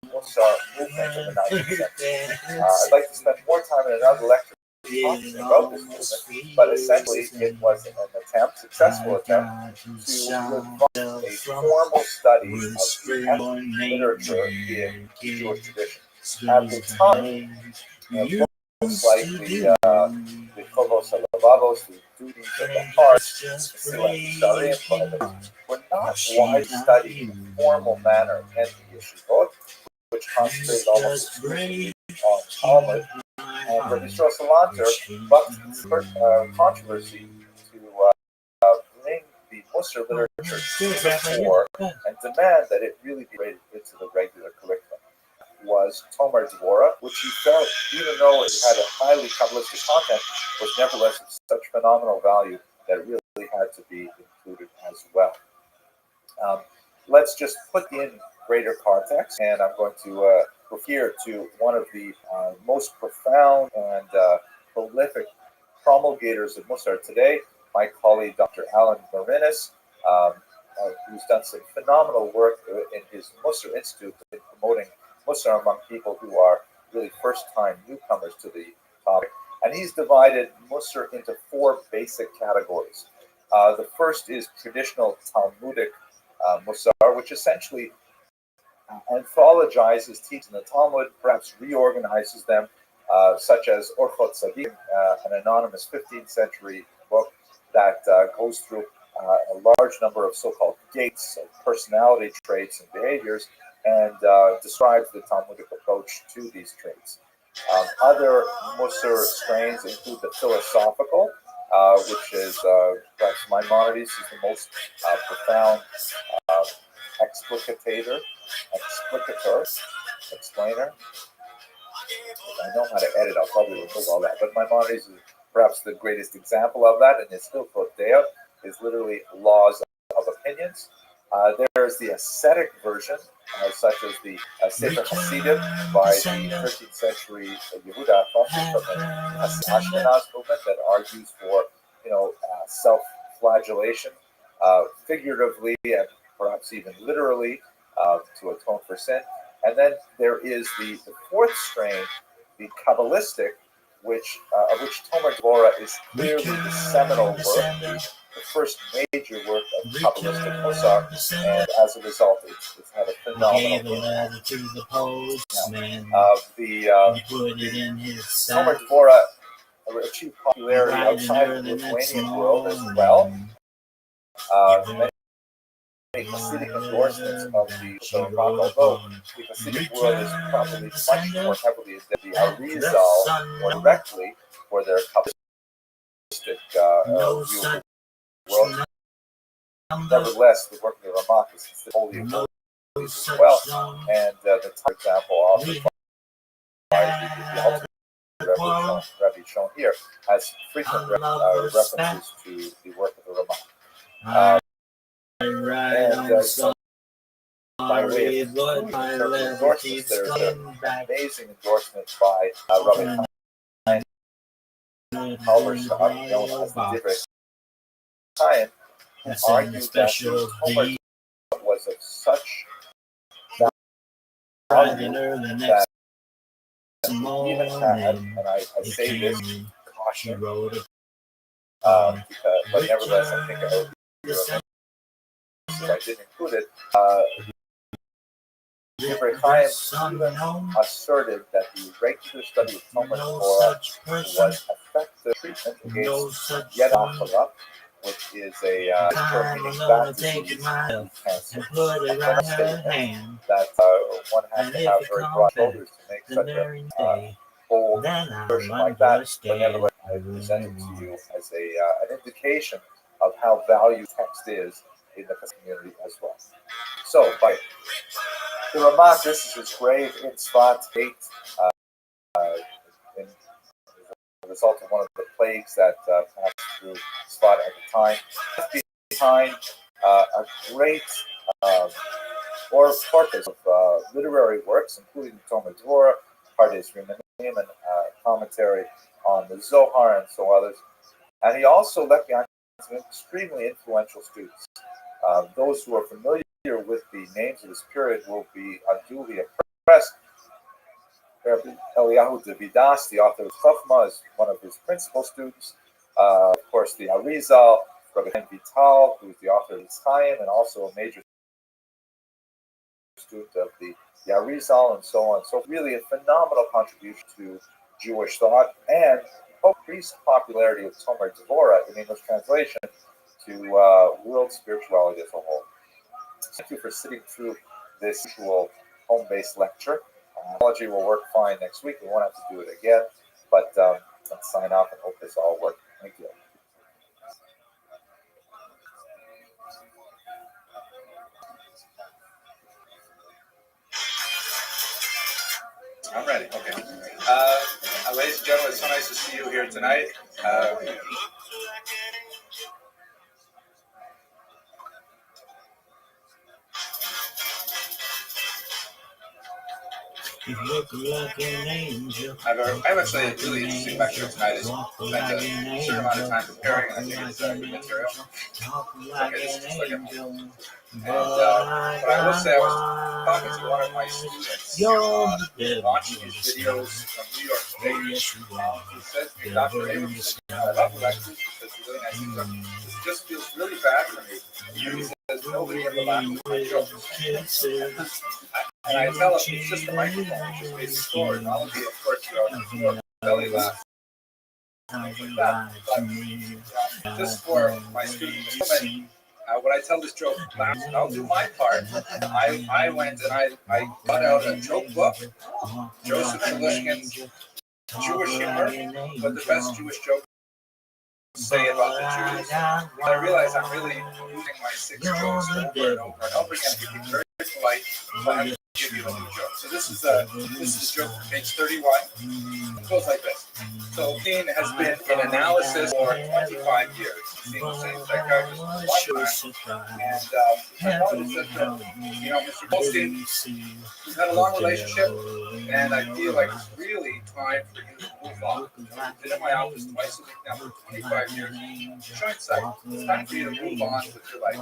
Musar movement of the 19th century. I'd like to spend more time in another lecture talking about this movement, but essentially it was an successful attempt, to revive a formal study of ethnic literature in Jewish tradition. At the time, books like the Kovos Halavavos, the Duties of the Heart, the Sharim, were not widely studied in a formal manner in the yeshivot, which concentrated almost exclusively on Talmud. And Rabbi Yisrael Salanter bucked the controversy to bring the Musar literature to the fore and demand that it really be rated into the regular curriculum. Was Tomer Dvorah, which he felt, even though it had a highly Kabbalistic content, was nevertheless of such phenomenal value that it really had to be included as well. Let's just put in greater context, and I'm going to refer to one of the most profound and prolific promulgators of Musar today, my colleague Dr. Alan Marinis, who's done some phenomenal work in his Musar Institute in promoting Musar among people who are really first-time newcomers to the topic. And he's divided Musar into four basic categories. The first is traditional Talmudic Musar, which essentially anthologizes teachings in the Talmud, perhaps reorganizes them, such as Orchot Tzadik, an anonymous 15th century book that goes through a large number of so-called gates of personality traits and behaviors, and describes the Talmudic approach to these traits. Other Musar strains include the philosophical, which is perhaps Maimonides is the most profound explicator, explainer. If I know how to edit, I'll probably remove all that. But Maimonides is Perhaps the greatest example of that in his Hilchot Dea is literally laws of opinions. There's the ascetic version, such as the Sefer Hasidim by the 13th century Yehuda Rothschild from the Ashkenaz movement that argues for, self-flagellation, figuratively and perhaps even literally, to atone for sin. And then there is the fourth strain, the Kabbalistic, of which Tomer Dvorah is clearly the seminal work, the first major work of Kabbalistic Musar, and as a result, it's had a phenomenal impact. Tomer Dvorah achieved popularity outside of the Lithuanian world as well. Many Hasidic endorsements of the Rabbi, although the Hasidic world is probably much more heavily indebted to the Arizal more directly for their Kabbalistic view of the world. Nevertheless, the work of the Ramah is considered wholly as well, and the type example offered by the ultimate Rabbi shown here has frequent references to the work of the Ramah. So by way of endorsements, there's an amazing endorsement by Rabbi Halberstam, known as the Divrei Chaim, who argued that Tomer was of such value that even had, and I say this caution, but nevertheless, I think I would be I didn't include it. Divrei Chaim even asserted that the regular study of Talmud Torah was effective treatment against Yed HaChalak, which is a term meaning bad disease, cancer. And statement that one has to have very broad shoulders to make such a bold assertion like that. But nevertheless, I present it to you as an indication of how valued text is in the community as well. So, by the Ramah, this is his grave in Sfat 8, in the result of one of the plagues that passed through Sfat at the time. Behind a great corpus of literary works, including Tomer Dvorah, Pardes Rimanim, and commentary on the Zohar and so others. And he also left behind some extremely influential students. Those who are familiar with the names of this period will be unduly impressed. Rabbi Eliyahu Davidas, the author of Chachma, is one of his principal students. Of course, the Arizal, Rabbi Chaim Vital, who is the author of Chaim, and also a major student of the Arizal, and so on. So really a phenomenal contribution to Jewish thought and increased popularity of Tomer Dvorah in English translation to world spirituality as a whole. Thank you for sitting through this usual home-based lecture. Technology will work fine next week. We won't have to do it again, but let's sign off and hope this all works. Thank you. I'm ready. Okay. Ladies and gentlemen, it's so nice to see you here tonight. You look like an angel. I have actually a really interesting lecture tonight. I spent a certain amount of time preparing, and I think it's good material. Okay, this is just like a and but I will say I was talking to one of my students watching his videos from New York State. He said to me, Dr. Abrams, I love lectures because he really nice things are. It just feels really bad for me. He says nobody ever laughs at my jokes. And I tell him it's just a microphone, it's just basic score. And all of you, of course, you know, belly laugh. But just for my students, when I tell this joke, I'll do my part. I went and I got out a joke book, Joseph Englishkin's Jewish Humor, what the best Jewish jokes say about the Jews. And I realize I'm really using my 6 jokes over and over and over again. Being very polite, but give you a new joke. So this is a joke from page 31. It goes like this. So Dean has been in analysis for 25 years. He's seen the same psychiatrist one time. And psychologist says that, Mr. Goldstein, we've had a long relationship, and I feel like it's really time for you to move on. I've been in my office twice a week now for 25 years. Joint psych. It's time for you to move on with your life.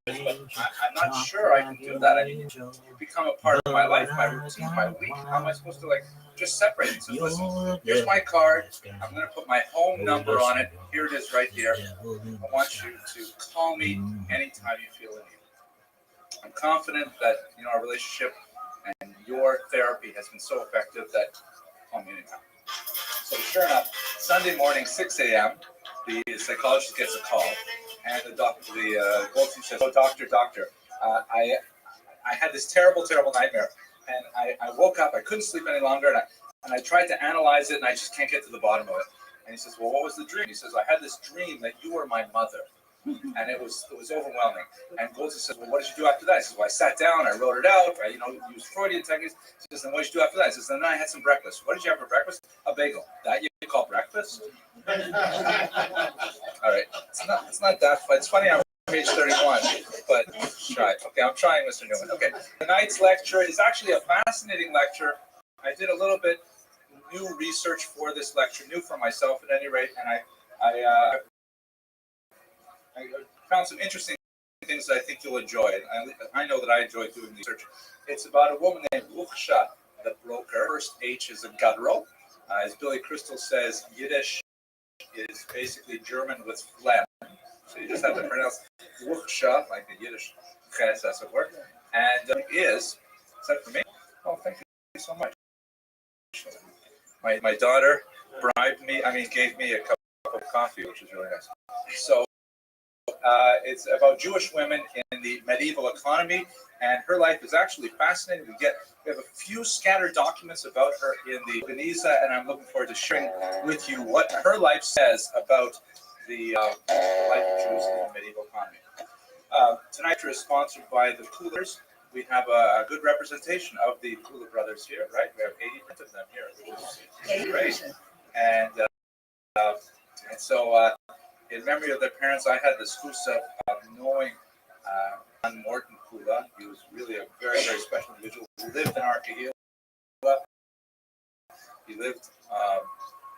But I'm not sure I can do that. I mean, you've become a part of my life, my routine, my week. How am I supposed to just separate? He says, listen, here's my card. I'm going to put my home number on it. Here it is right here. I want you to call me anytime you feel the need. I'm confident that our relationship and your therapy has been so effective that call me anytime. So sure enough, Sunday morning, 6 a.m., the psychologist gets a call. And the Goldstein says, "Oh, doctor, I had this terrible nightmare, and I woke up. I couldn't sleep any longer, and I tried to analyze it, and I just can't get to the bottom of it." And he says, "Well, what was the dream?" He says, "I had this dream that you were my mother, and it was overwhelming." And Goldstein says, "Well, what did you do after that?" He says, "Well, I sat down, I wrote it out, I used Freudian techniques." He says, "Then what did you do after that?" He says, "Then I had some breakfast." "What did you have for breakfast?" "A bagel." "That you call breakfast?" All right, it's not that fun. It's funny on page 31, but try. Okay, I'm trying, Mr. Newman. Okay, tonight's lecture is actually a fascinating lecture. I did a little bit new research for this lecture, new for myself at any rate, and I found some interesting things that I think you'll enjoy. I know that I enjoy doing research. It's about a woman named Rothschild, the broker. First H is a guttural. As Billy Crystal says, Yiddish is basically German with phlegm. So you just have to pronounce Rothschild like the Yiddish ches, as it were. And is that for me? Oh, thank you so much. My daughter gave me a cup of coffee, which is really nice. So it's about Jewish women in the medieval economy, and her life is actually fascinating. We have a few scattered documents about her in the Geniza, and I'm looking forward to sharing with you what her life says about the life of Jews in the medieval economy. Tonight is sponsored by the Coolers. We have a good representation of the Cooler brothers here, right? We have 80% of them here, which is great. And so in memory of their parents, I had the schus of knowing John Morton Kula. He was really a very, very special individual who lived in Archahila. He lived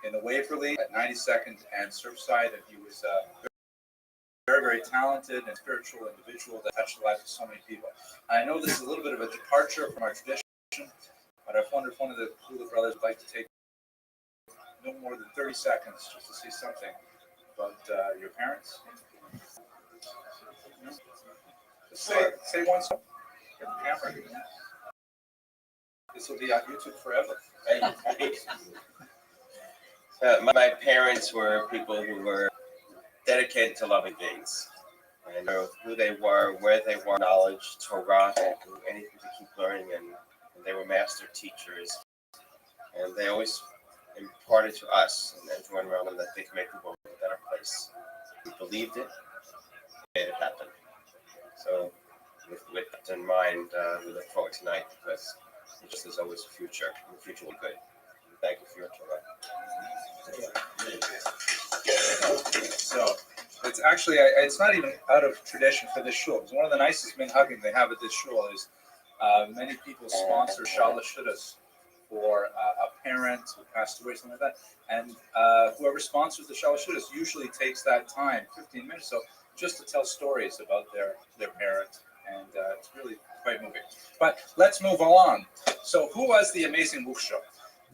in the Waverly at 92nd and Surfside, and he was a very, very talented and spiritual individual that touched the lives of so many people. And I know this is a little bit of a departure from our tradition, but I've wondered if one of the Kula brothers would like to take no more than 30 seconds just to say something about your parents. Just say one song. Get the camera. This will be on YouTube forever. My parents were people who were dedicated to loving things. And who they were, where they were, knowledge, Torah, anything to keep learning. And they were master teachers. And they always imparted to us and everyone around them that they could make the world a better place. We believed it, made it happen. So with that in mind, we look forward tonight because there's always a future, and the future will be good. Thank you for your Torah. So it's actually, it's not even out of tradition for this shul. It's one of the nicest minhagim they have at this shul is many people sponsor shalashudas for a parent who passed away, something like that. And whoever sponsors the shalashudas usually takes that time, 15 minutes, so just to tell stories about their parent. And it's really quite moving. But let's move along. So who was the amazing Wuksha?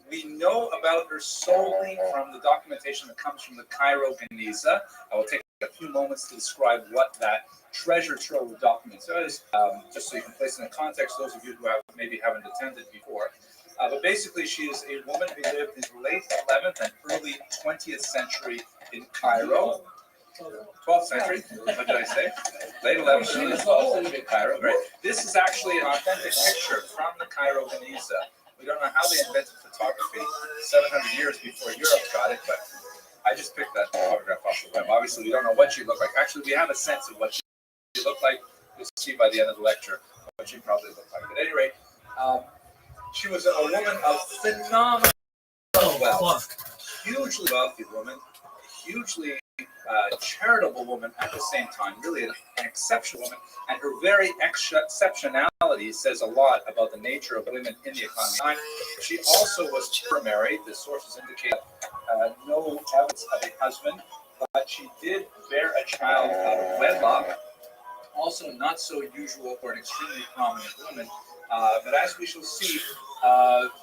We know about her solely from the documentation that comes from the Cairo Geniza. I will take a few moments to describe what that treasure trove of documents is, just so you can place it in context, those of you who haven't attended before. But basically, she is a woman who lived in the late 11th and early 20th century in Cairo. 12th century, what did I say? Late 11th, early 12th century in Cairo. Right. This is actually an authentic picture from the Cairo Geniza. We don't know how they invented photography 700 years before Europe got it, but I just picked that photograph off the web. Obviously, we don't know what she looked like. Actually, we have a sense of what she looked like. You'll see by the end of the lecture what she probably looked like. At any rate, She was a woman of phenomenal wealth, hugely wealthy woman, hugely charitable woman at the same time, really an exceptional woman, and her very exceptionality says a lot about the nature of women in the economy. She also was never married. The sources indicate no evidence of a husband, but she did bear a child out of wedlock, also not so usual for an extremely prominent woman. But as we shall see,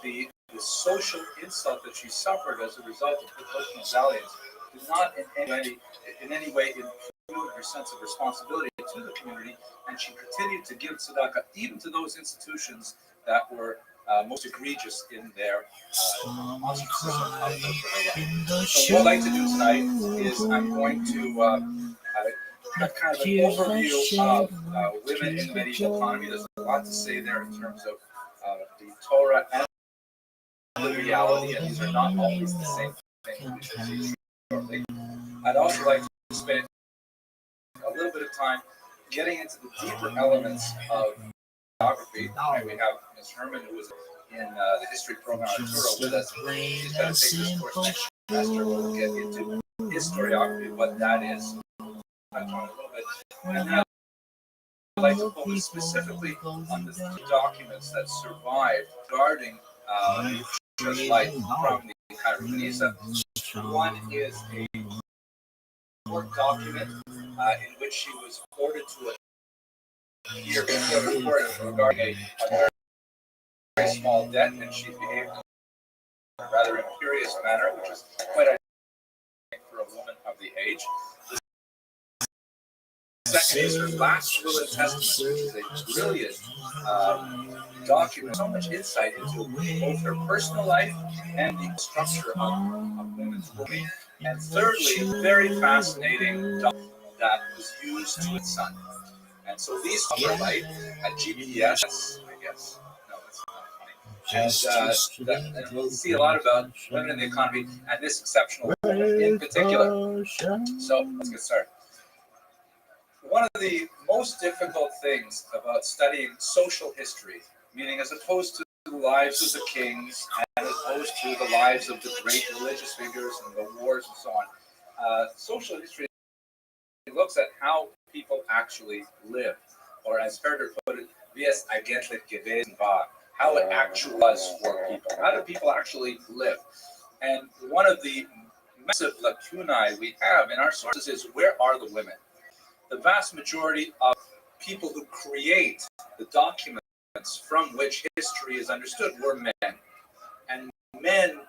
the social insult that she suffered as a result of her personal dalliance did not in any way improve her sense of responsibility to the community, and she continued to give tzedakah even to those institutions that were most egregious in their ostracism of her life. So what I'd like to do tonight is I'm going to kind of an overview of women in the medieval economy. There's a lot to say there in terms of the Torah and the reality, and these are not always the same thing, which we'll see shortly. I'd also like to spend a little bit of time getting into the deeper elements of geography. We have Ms. Herman, who was in the history program at Torah with us. She's going to take this course next semester. We'll get into historiography, what that is. I'll talk a little bit. And now I'd like to focus specifically on the three documents that survived regarding Yeshua's life from the Cairo Genisa. One is a court document in which she was ordered to appear before the court regarding a very small debt, and she behaved in a rather imperious manner, which is quite unusual for a woman of the age. The second is her last will and testament, which is a brilliant document, so much insight into both her personal life and the structure of women's working. And thirdly, a very fascinating document that was used to its son. And so these are light at GPS, I guess. No, that's not funny. And we'll see a lot about women in the economy and this exceptional woman in particular. So let's get started. One of the most difficult things about studying social history, meaning as opposed to the lives of the kings and as opposed to the lives of the great religious figures and the wars and so on, social history looks at how people actually live, or as Herder put it, wie es eigentlich gewesen war, how it actually was for people. How do people actually live? And one of the massive lacunae we have in our sources is, where are the women? The vast majority of people who create the documents from which history is understood were men. And men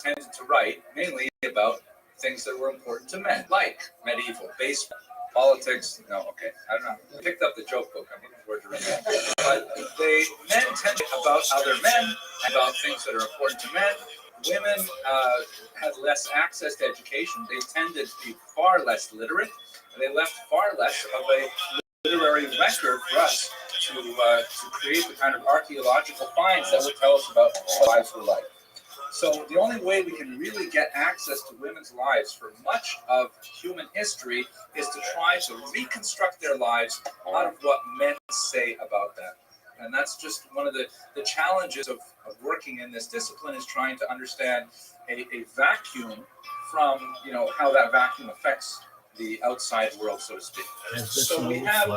tended to write mainly about things that were important to men, like medieval, baseball, politics. No, okay, I don't know. I picked up the joke book. I'm looking forward to reading it. But men tended about other men, about things that are important to men. Women had less access to education. They tended to be far less literate. They left far less of a literary record for us to create the kind of archaeological finds that would tell us about what lives were like. So the only way we can really get access to women's lives for much of human history is to try to reconstruct their lives out of what men say about them. And that's just one of the challenges of working in this discipline, is trying to understand a vacuum from, how that vacuum affects the outside world, so to speak. So we have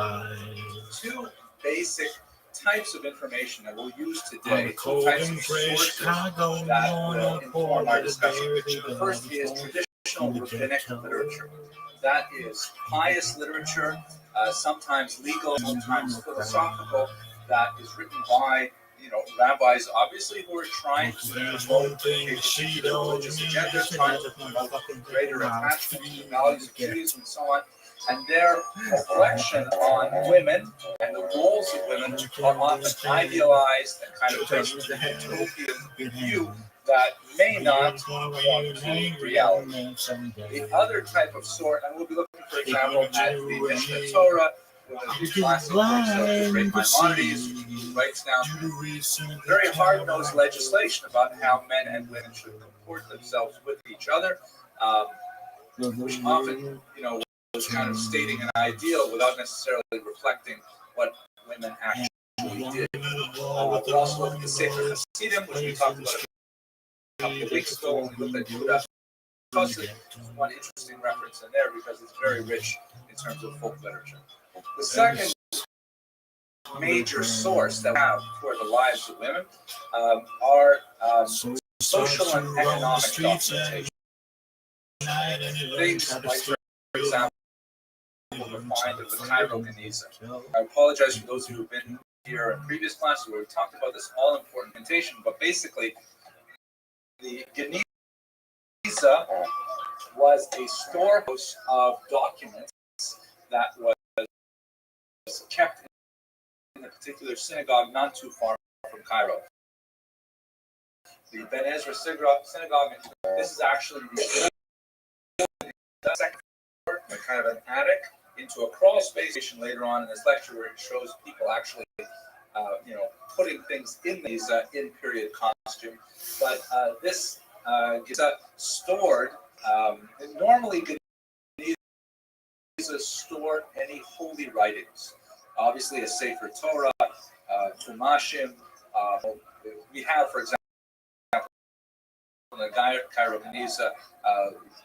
two basic types of information that we'll use today, two types of sources that will inform our discussion. The first is traditional rabbinic literature. That is pious literature, sometimes legal, sometimes philosophical, that is written by rabbis, obviously, who are trying to promote a particular religious agenda, trying to promote greater attachment to the values of Judaism and so on. And their reflection on women and the roles of women are often idealized and kind of based on a utopian view that may not conform to reality. The other type of sort, and we'll be looking, for example, at the Mishnah Torah, the classic works of the great Maimonides, who writes down very hard-nosed legislation about how men and women should comport themselves with each other, which often, was kind of stating an ideal without necessarily reflecting what women actually actually did. But also look at the Sefer Hasidim, which we talked about a couple of weeks ago when we looked at Judah. One interesting reference in there because it's very rich in terms of folk literature. The second major source that we have for the lives of women are social and economic documentation. Things like, for example, we find in the Cairo Geniza. I apologize for those who have been here in previous classes where we talked about this all-important documentation, but basically, the Geniza was a storehouse of documents that was kept in a particular synagogue not too far from Cairo. The Ben Ezra synagogue, this is actually the second floor, kind of an attic, into a crawl space later on in this lecture where it shows people actually putting things in these in period costume. But this gets stored. Normally, Geniza stored any holy writings. Obviously, a Sefer Torah, Tumashim. We have, for example, in the Cairo Geniza,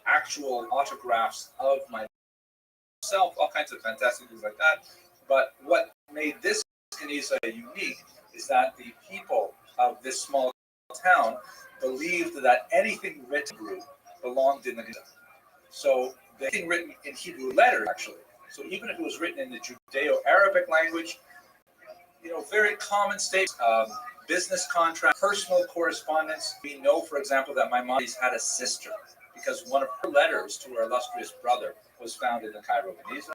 actual autographs of myself, all kinds of fantastic things like that. But what made this Geniza unique is that the people of this small town believed that anything written in Hebrew belonged in the Geniza. So anything written in Hebrew letters, actually. So even if it was written in the Judeo-Arabic language, very common statements, business contract, personal correspondence. We know, for example, that Maimonides had a sister because one of her letters to her illustrious brother was found in the Cairo Geniza.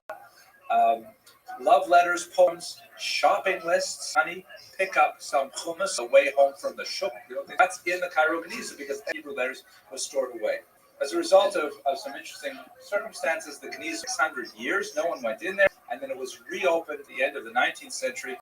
Love letters, poems, shopping lists, honey, pick up some hummus away home from the shuk. That's in the Cairo Geniza because Hebrew letters was stored away. As a result of some interesting circumstances, the Geniza 600 years, no one went in there, and then it was reopened at the end of the 19th century,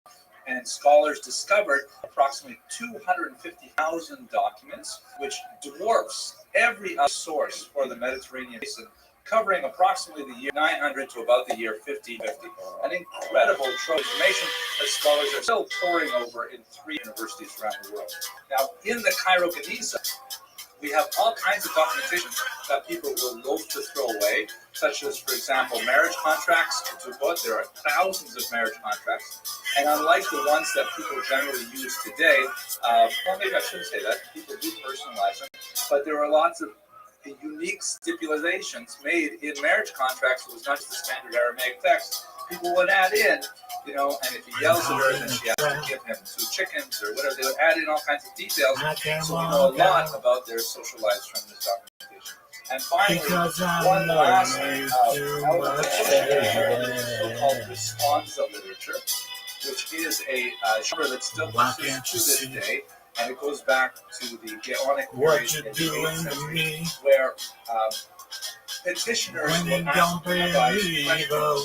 and scholars discovered approximately 250,000 documents, which dwarfs every other source for the Mediterranean basin, covering approximately the year 900 to about the year 1550. An incredible trove of information that scholars are still poring over in 3 universities around the world. Now, in the Cairo Geniza, we have all kinds of documentation that people will loathe to throw away, such as, for example, marriage contracts. There are thousands of marriage contracts. And unlike the ones that people generally use today, well, maybe I shouldn't say that. People do personalize them. But there are lots of unique stipulations made in marriage contracts. It was not just the standard Aramaic text. People would add in, and if he yells at her, then she has to give him 2 chickens or whatever. They would add in all kinds of details. So we know a lot about their social lives from this documentation. And finally, one last element is so-called responsa literature, which is a genre that still persists to this day. And it goes back to the Gaonic period in the 8th century, where petitioners will ask rabbis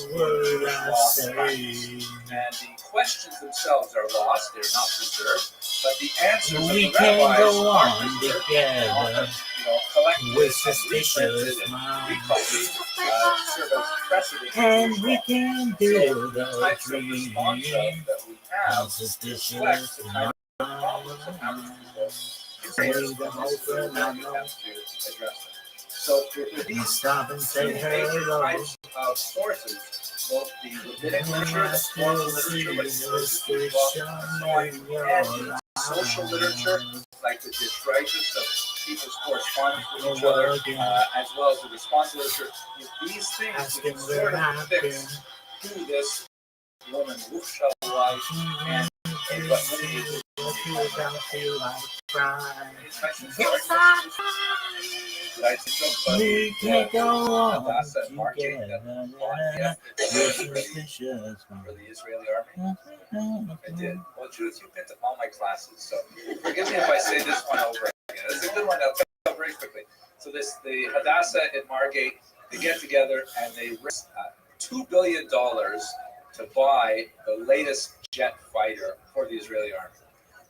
questions and the questions themselves are lost; they're not preserved. But the answers of the rabbis are preserved. Collected with suspicious minds, serve as precedent. and we can do the Types of response dream that we have suspicious reflects the kind of problems that happen to people. So these stop and say hello. types of sources, both the rabbinic literature, the oral literature, like and social literature, like the detritus of people's correspondence with each other, as well as the response literature. These things we can sort of fix who this woman Rothschild was and what many people feel like crying. We can't go on together. We're suspicious. For the Israeli army? I did. Well, Judith, you've been to all my classes, so forgive me if I say this one over again. It's a good one. I'll tell you very quickly. So the Hadassah and Margate, they get together and they risk $2 billion to buy the latest jet fighter for the Israeli army.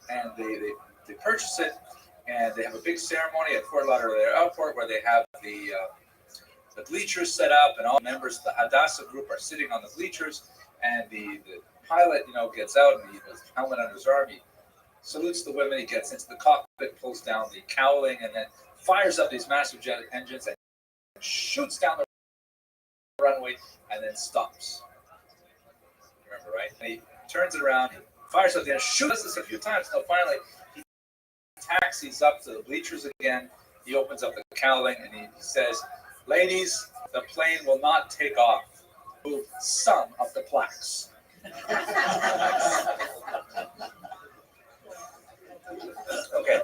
And they purchase it, and they have a big ceremony at Fort Lauderdale Airport where they have the bleachers set up, and all members of the Hadassah group are sitting on the bleachers, and the pilot, gets out and he has a helmet under his arm. He salutes the women. He gets into the cockpit, pulls down the cowling, and then fires up these massive jet engines and shoots down the runway and then stops. Remember, right? And he turns it around, he fires up the engine, shoots this a few times until finally he taxis up to the bleachers again. He opens up the cowling and he says, "Ladies, the plane will not take off. Move some of the plaques." Okay.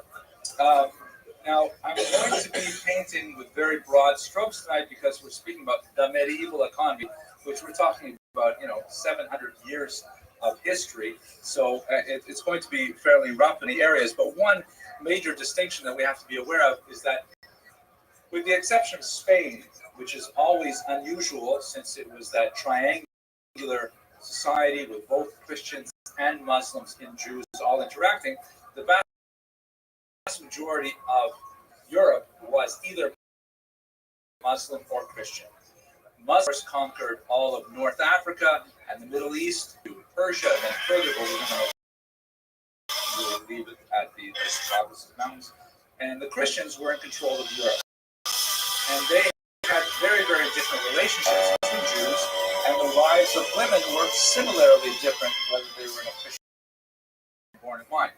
Now, I'm going to be painting with very broad strokes tonight because we're speaking about the medieval economy, which we're talking about, 700 years of history. So it's going to be fairly rough in the areas. But one major distinction that we have to be aware of is that, with the exception of Spain, which is always unusual since it was that triangular society with both Christians and Muslims and Jews all interacting, the vast majority of Europe was either Muslim or Christian. Muslims conquered all of North Africa and the Middle East to Persia, and then further go we'll leave it at the Caucasus Mountains. And the Christians were in control of Europe. And they had very, very different relationships to Jews, and the lives of women were similarly different, whether they were in a Christian or born in wine.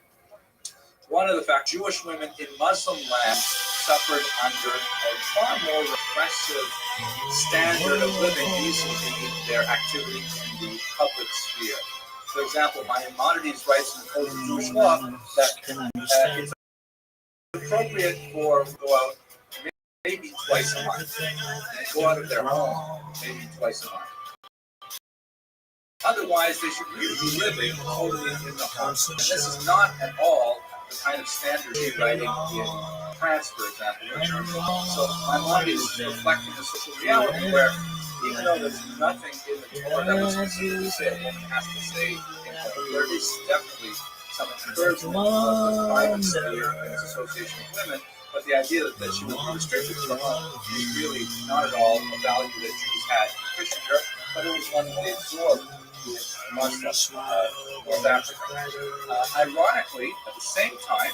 One of the facts, Jewish women in Muslim lands suffered under a far more repressive standard of living vis-a-vis their activity in the public sphere. For example, Maimonides writes in the Code of Jewish Law that it's appropriate for go out maybe twice a month, go out of their home maybe twice a month. Otherwise, they should really be living totally in the home. And this is not at all the kind of standard writing in France, for example, or Germany. So Maimonides is reflecting a social reality where, even though there's nothing in the Torah that was specifically say a woman has to stay in home, there is definitely some encouragement of the private sphere and its association with women. But the idea that she would be restricted to her home is really not at all a value that Jews had in Christian Europe, but it was one that they absorbed in Muslim North Africa. Ironically, at the same time,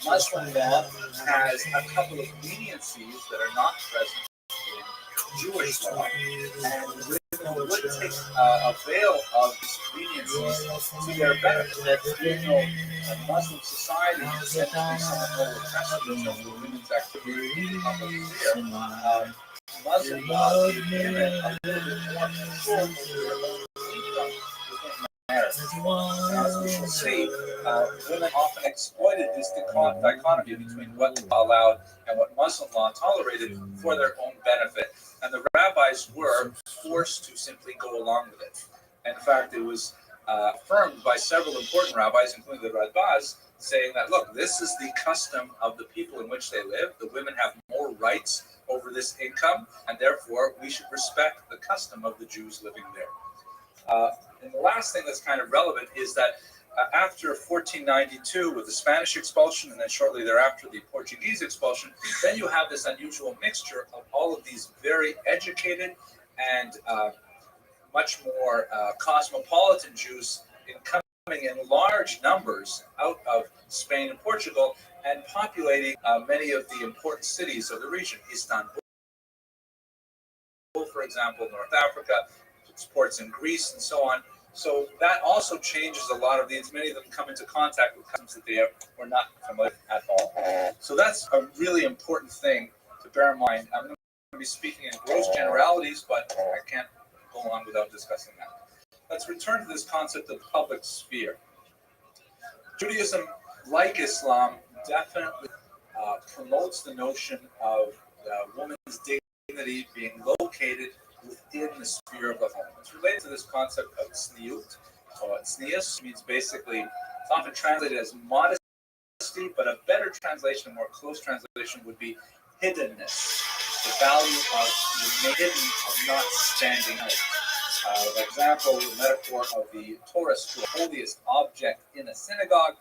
Muslim law has a couple of leniencies that are not present in Jewish law, and women would take avail of these leniencies to their benefit. Even though Muslim society tends to be somewhat more repressive in terms of women's activity in the public sphere, Muslim law gave women a little bit more control over their own income within marriage. As we shall see, women often exploited this dichotomy between what the law allowed and what Muslim law tolerated for their own benefit. And the rabbis were forced to simply go along with it. And in fact, it was affirmed by several important rabbis, including the Rabbi, saying that, look, this is the custom of the people in which they live. The women have more rights over this income, and therefore we should respect the custom of the Jews living there. And the last thing that's kind of relevant is that after 1492, with the Spanish expulsion, and then shortly thereafter the Portuguese expulsion, then you have this unusual mixture of all of these very educated and much more cosmopolitan Jews coming in large numbers out of Spain and Portugal and populating many of the important cities of the region. Istanbul, for example, North Africa, ports in Greece, and so on. So that also changes a lot of these. Many of them come into contact with customs that they were not familiar with at all. So that's a really important thing to bear in mind. I'm going to be speaking in gross generalities, but I can't go on without discussing that. Let's return to this concept of public sphere. Judaism, like Islam, definitely promotes the notion of woman's dignity being located within the sphere of the home. It's related to this concept of tzniut. Tznius means basically, it's often translated as modesty, but a better translation, a more close translation would be hiddenness. The value of the hidden, of not standing out. The example, the metaphor of the Torah scroll, holiest object in a synagogue.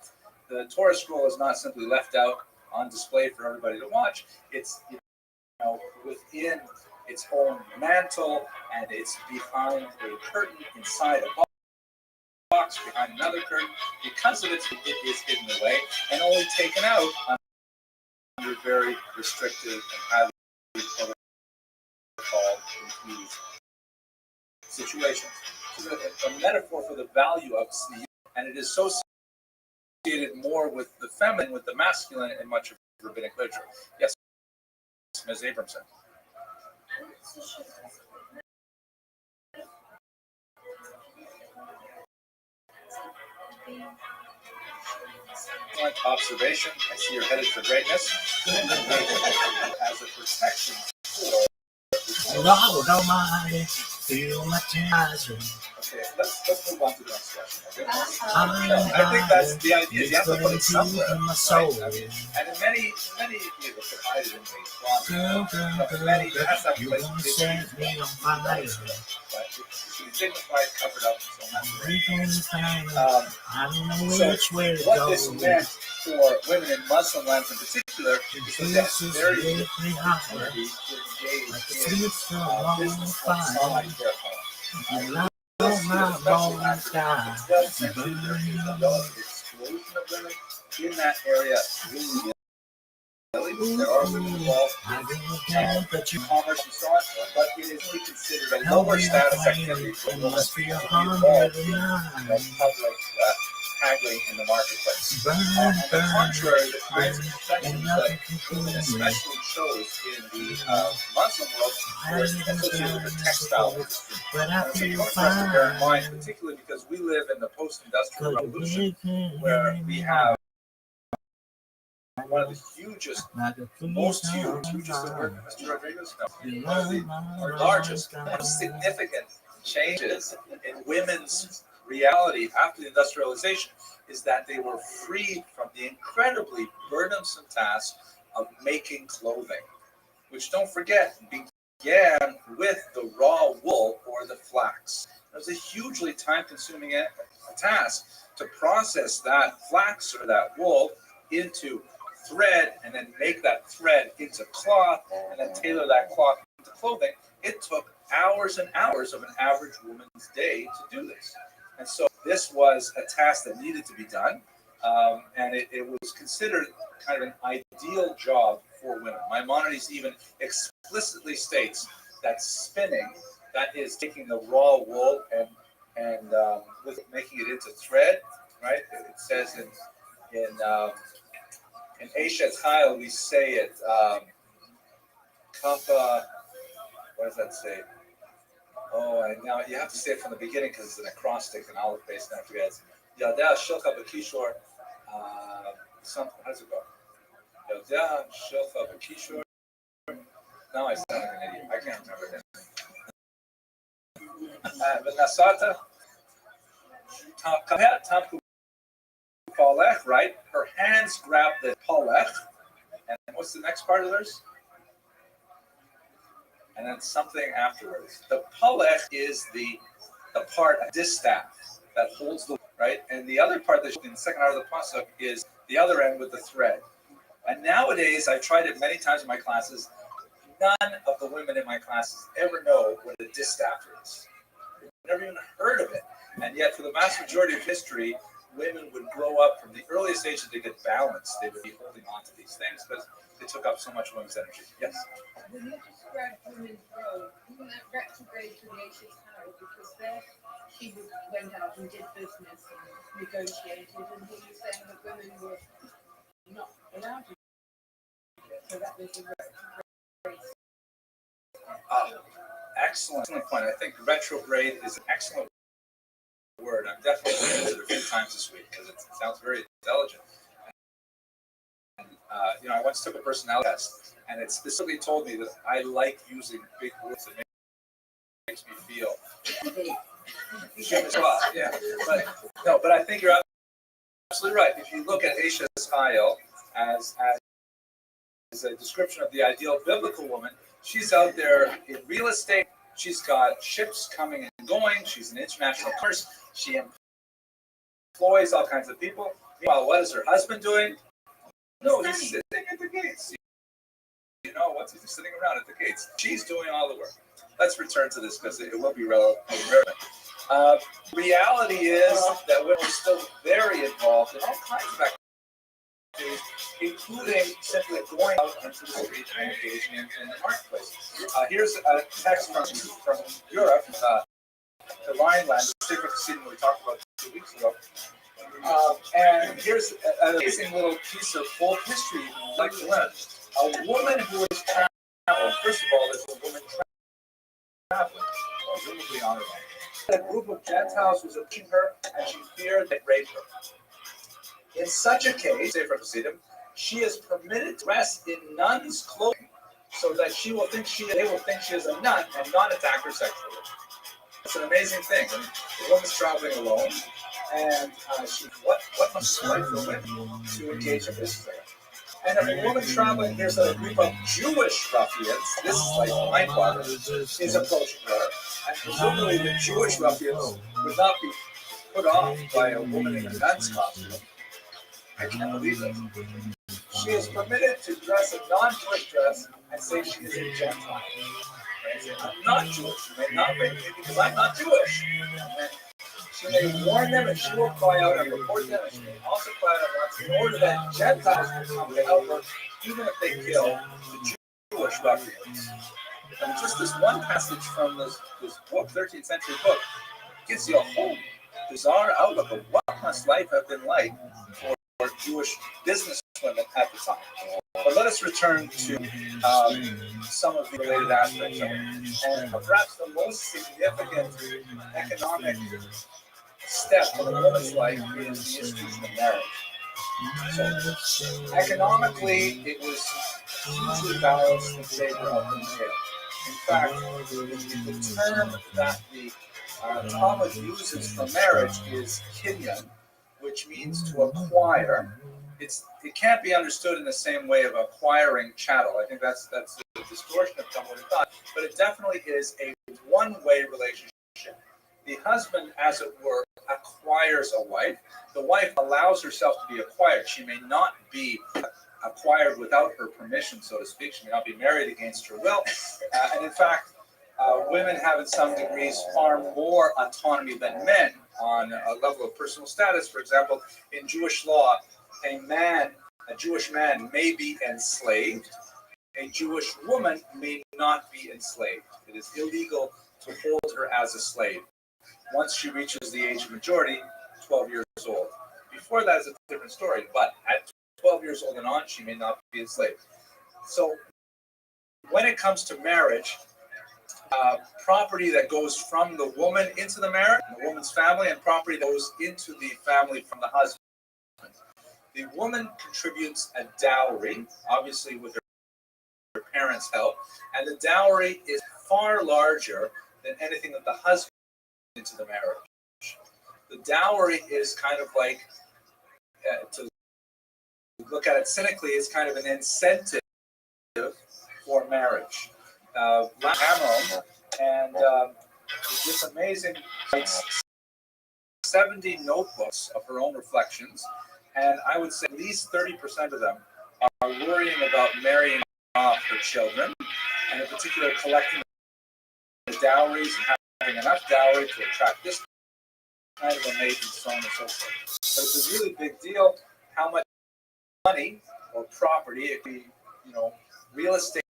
The Torah scroll is not simply left out on display for everybody to watch. It's within its own mantle, and it's behind a curtain inside a box behind another curtain. Because of it is hidden away and only taken out under very restrictive and highly protocol infused situations. This is a metaphor for the value of sleep, and it is associated more with the feminine, with the masculine in much of rabbinic literature. Yes, Ms. Abramson. Excellent observation. I see you're headed for greatness. As a protection for Lord Almighty, feel my tears. okay, let's move on to the next question. Okay? I think that's the idea. You have to put it somewhere. In my soul. Right? I mean, and in many you could hide it in the closet. Girl, But many it has that you place wanna to set me on fire. But it's dignified, covered up, and so on. Breaking the fire. I don't know So which way to what go. this meant for women in Muslim lands in particular is that This they is had very really difficult hot. opportunity to engage Like the in sweets from on business fire. outside their home. You light my morning sky. The 12th century, there is a relative explosion of women in that area. There are women involved I in don't care that you commerce and so on, but it is only considered a lower status activity for it women must be to be 109. involved in public haggling in the marketplace. Burn, On the burn, contrary, the kinds of and professions nothing that can women fool me. especially chose in the Muslim world were associated with the textile industry. But I And it's feel important for us to bear in mind, fine. particularly because we live in the post-industrial Cause revolution, you where we have one of the like a most police hugest of Mr. Rodriguez? No. You One of the know, largest, most significant changes in women's reality after the industrialization is that they were freed from the incredibly burdensome task of making clothing, which, don't forget, began with the raw wool or the flax. It was a hugely time-consuming task to process that flax or that wool into thread and then make that thread into cloth and then tailor that cloth into clothing. It took hours and hours of an average woman's day to do this. And so this was a task that needed to be done, and it was considered kind of an ideal job for women. Maimonides even explicitly states that spinning, that is taking the raw wool and with making it into thread, right? It says in Eshet Chayil we say it Kampa. What does that say? Oh, and now you have to say it from the beginning because it's an acrostic and olive base. Now I forget. Yadea Shilcha B'Kishor. Something. How does it go? Yadea Shilcha B'Kishor. Now I sound like an idiot. I can't remember it. V'Nasata Tamku Palech. Right. Her hands grab the Palech. And what's the next part of hers? And then something afterwards. The palech is the part, a distaff that holds the right, and the other part that in the second part of the pasuk is the other end with the thread. And nowadays, I've tried it many times in my classes. None of the women in my classes ever know what a distaff is. They've never even heard of it. And yet, for the vast majority of history, women would grow up from the earliest age that they get balanced. They would be holding on to these things because they took up so much women's energy. Yes. When you described women's role, isn't that retrograde to the Eshet Chayil? Because there she went out and did business and negotiated, and he was saying that women were not allowed to do it. So that was a retrograde. Excellent point. I think retrograde is an excellent word. I'm definitely going to use it a few times this week because it sounds very intelligent. And, I once took a personality test, and it specifically told me that I like using big words that makes me feel. Yeah, but I think you're absolutely right. If you look at Eshet Chayil as a description of the ideal biblical woman, she's out there in real estate. She's got ships coming and going. She's an international commerce. She employs all kinds of people. Meanwhile, what is her husband doing? No, he's sitting at the gates. What's he sitting around at the gates? She's doing all the work. Let's return to this because it will be relevant. Reality is that women are still very involved in all kinds of activities, including simply going out into the street and engaging in the marketplace. Here's a text from Europe, the Rhineland, the stigma proceeding we talked about 2 weeks ago. And here's an amazing little piece of folk history you'd like to learn. A woman who is traveling, first of all, there's a woman traveling, presumably on her own. A group of Gentiles was approaching her, and she feared they'd rape her. In such a case, say for Hasidim, she is permitted to dress in nun's clothing so that they will think she is a nun and not attack her sexually. It's an amazing thing. I mean, the woman's traveling alone, and what must it be like for women to engage in business like that? And if a woman traveling, here's a group of Jewish ruffians, this is like mind-boggling, is approaching her, and presumably the Jewish ruffians would not be put off by a woman in a nun's costume. I can't believe it. She is permitted to dress a non-Jewish dress and say she is a Gentile. I'm not Jewish. You may not rape me because I'm not Jewish. And she may warn them, and she will cry out and report them, and she may also cry out at once in order that Gentiles will come to help her, even if they kill the Jewish ruffians. And just this one passage from this book, 13th century book, gives you a whole bizarre outlook of what must life have been like for Jewish businesswomen at the time. But let us return to some of the related aspects of it. And perhaps the most significant economic step in a woman's life is the institution of marriage. So, economically, it was hugely balanced in favor of the male. In fact, the term that the Talmud uses for marriage is kinyan, which means to acquire. It can't be understood in the same way of acquiring chattel. I think that's the distortion of Talmudic thought, but it definitely is a one-way relationship. The husband, as it were, acquires a wife. The wife allows herself to be acquired. She may not be acquired without her permission, so to speak. She may not be married against her will. And in fact, women have in some degrees far more autonomy than men on a level of personal status. For example, in Jewish law, a Jewish man may be enslaved. A Jewish woman may not be enslaved. It is illegal to hold her as a slave once she reaches the age of majority, 12 years old. Before that is a different story, but at 12 years old and on, she may not be enslaved. So when it comes to marriage, property that goes from the woman into the marriage, the woman's family, and property that goes into the family from the husband. The woman contributes a dowry, obviously with her parents' help, and the dowry is far larger than anything that the husband into the marriage. The dowry is kind of like, to look at it cynically, it's kind of an incentive for marriage. Amram, and this amazing 70 notebooks of her own reflections, and I would say at least 30% of them are worrying about marrying off her children, and in particular collecting the dowries and having enough dowry to attract this kind of a mate and so on and so forth. But it's a really big deal how much money or property, it could be, real estate,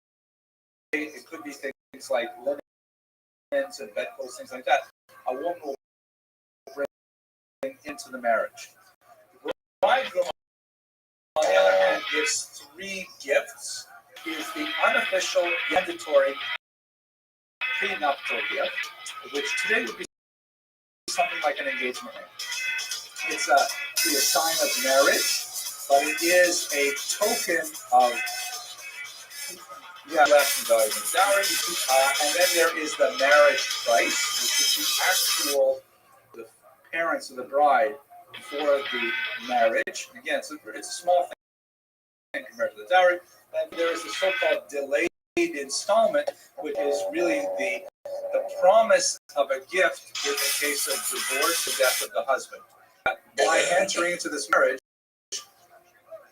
it could be things like linens and bedclothes, things like that, a woman will bring into the marriage. The bridegroom, on the other hand, gives 3 gifts. He is the unofficial, mandatory prenuptial gift, which today would be something like an engagement ring. It's a sign of marriage, but it is a token of dowry. And then there is the marriage price, which is the parents of the bride for the marriage. Again, it's a small thing compared to the dowry. And there is the so-called delayed installment, which is really the promise of a gift in the case of divorce or death of the husband. By entering into this marriage,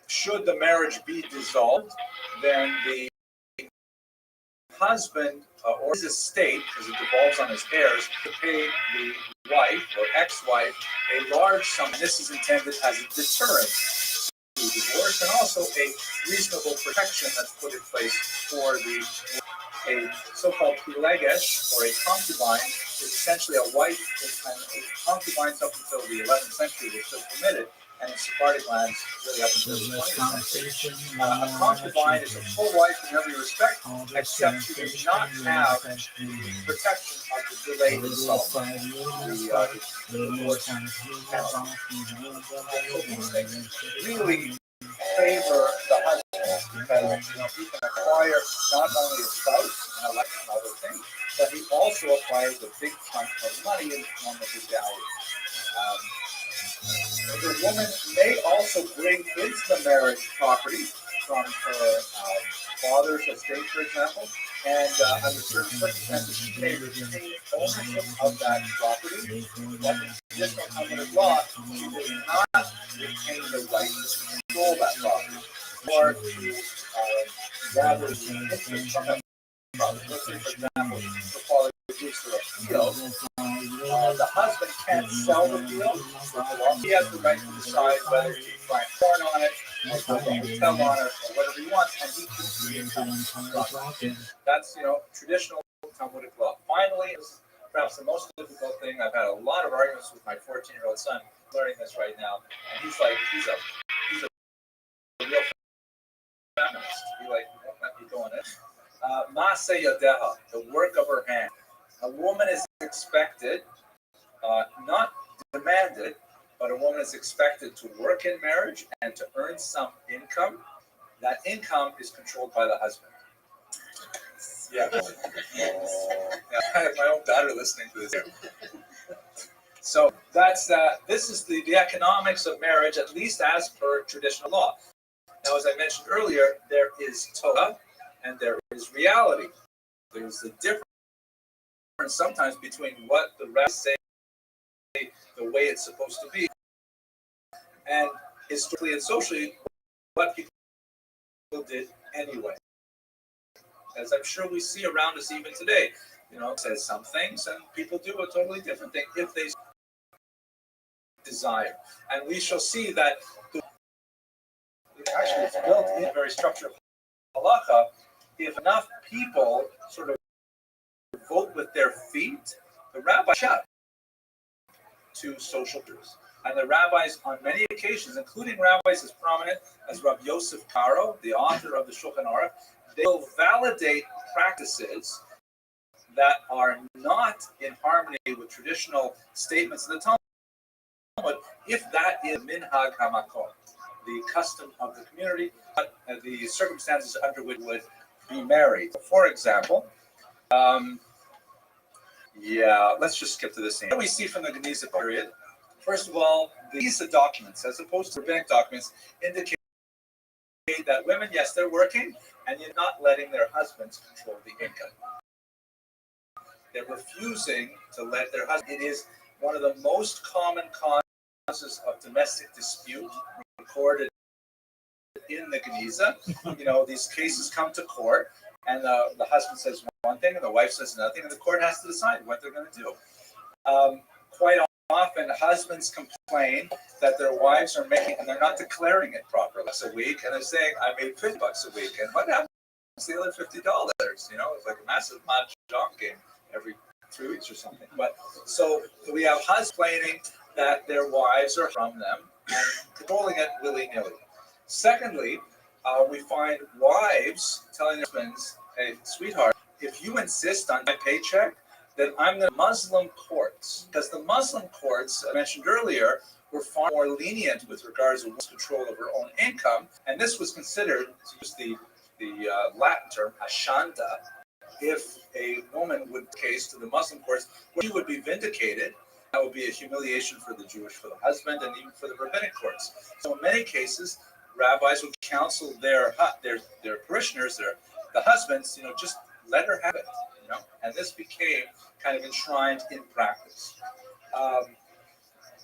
should the marriage be dissolved, then the husband or his estate, because it devolves on his heirs, to pay the wife or ex-wife a large sum. This is intended as a deterrent to divorce and also a reasonable protection that's put in place for a so-called pileges, or a concubine, is essentially a wife, and concubines up until the 11th century were still permitted, and in Sephardic lands really up until the 20th century. A concubine is a full wife in every respect, except she does not have the protection of the delayed installment. The divorce really favor the husband, because he can acquire not only a spouse and a life and other things, but he also acquires a big chunk of money in the form of his dowry. The woman may also bring into the marriage property from her father's estate, for example, and under certain circumstances, she may retain ownership of that property. But in traditional Talmudic law, she does not retain the right to control that property, or to gather the interest from that property. Let's say, for example, the father gives her a field. The husband can't sell the field. He has the right to decide whether he plant corn on it, or build a hotel on it, or whatever he wants, and he keeps the income from it. That's, traditional Talmudic law. Finally, this is perhaps the most difficult thing. I've had a lot of arguments with my 14-year-old son learning this right now, and he's a real feminist. He won't let me go in it. Maaseh yadeha, the work of her hand. A woman is expected, not demanded, but a woman is expected to work in marriage and to earn some income. That income is controlled by the husband. Yeah. I have my own daughter listening to this. So that's this is the economics of marriage, at least as per traditional law. Now, as I mentioned earlier, there is Torah and there is reality. There's a difference sometimes between what the rabbis say, the way it's supposed to be, and historically and socially, what people did anyway. As I'm sure we see around us even today, it says some things, and people do a totally different thing if they desire. And we shall see that actually it's built in a very structured halacha. If enough people sort of vote with their feet, the rabbi shut to social groups. And the rabbis, on many occasions, including rabbis as prominent as Rabbi Yosef Karo, the author of the Shulchan Aruch, they will validate practices that are not in harmony with traditional statements of the Talmud, if that is minhag hamakom, the custom of the community, the circumstances under which would be married. For example, let's just skip to this scene. What do we see from the Geniza period? First of all, the Geniza documents, as opposed to rabbinic documents, indicate that women, yes, they're working, and you're not letting their husbands control the income. They're refusing to let their husband. It is one of the most common causes of domestic dispute recorded in the Geniza. These cases come to court, and the husband says one thing, and the wife says another thing, and the court has to decide what they're going to do. Quite often, husbands complain that their wives are making, and they're not declaring it properly. A week, and they're saying, "I made $50 a week," and what happens to the other $50? It's like a massive mahjong game every 3 weeks or something. But so we have husbands complaining that their wives are from them and controlling it willy-nilly. Secondly, we find wives telling their husbands, "Hey, sweetheart, if you insist on my paycheck, then I'm the Muslim courts." Because the Muslim courts, I mentioned earlier, were far more lenient with regards to women's control of her own income. And this was considered, to use the Latin term, ashanda, if a woman would case to the Muslim courts, she would be vindicated. That would be a humiliation for the husband, and even for the rabbinic courts. So in many cases, rabbis would counsel their parishioners, the husbands, just let her have it, and this became kind of enshrined in practice.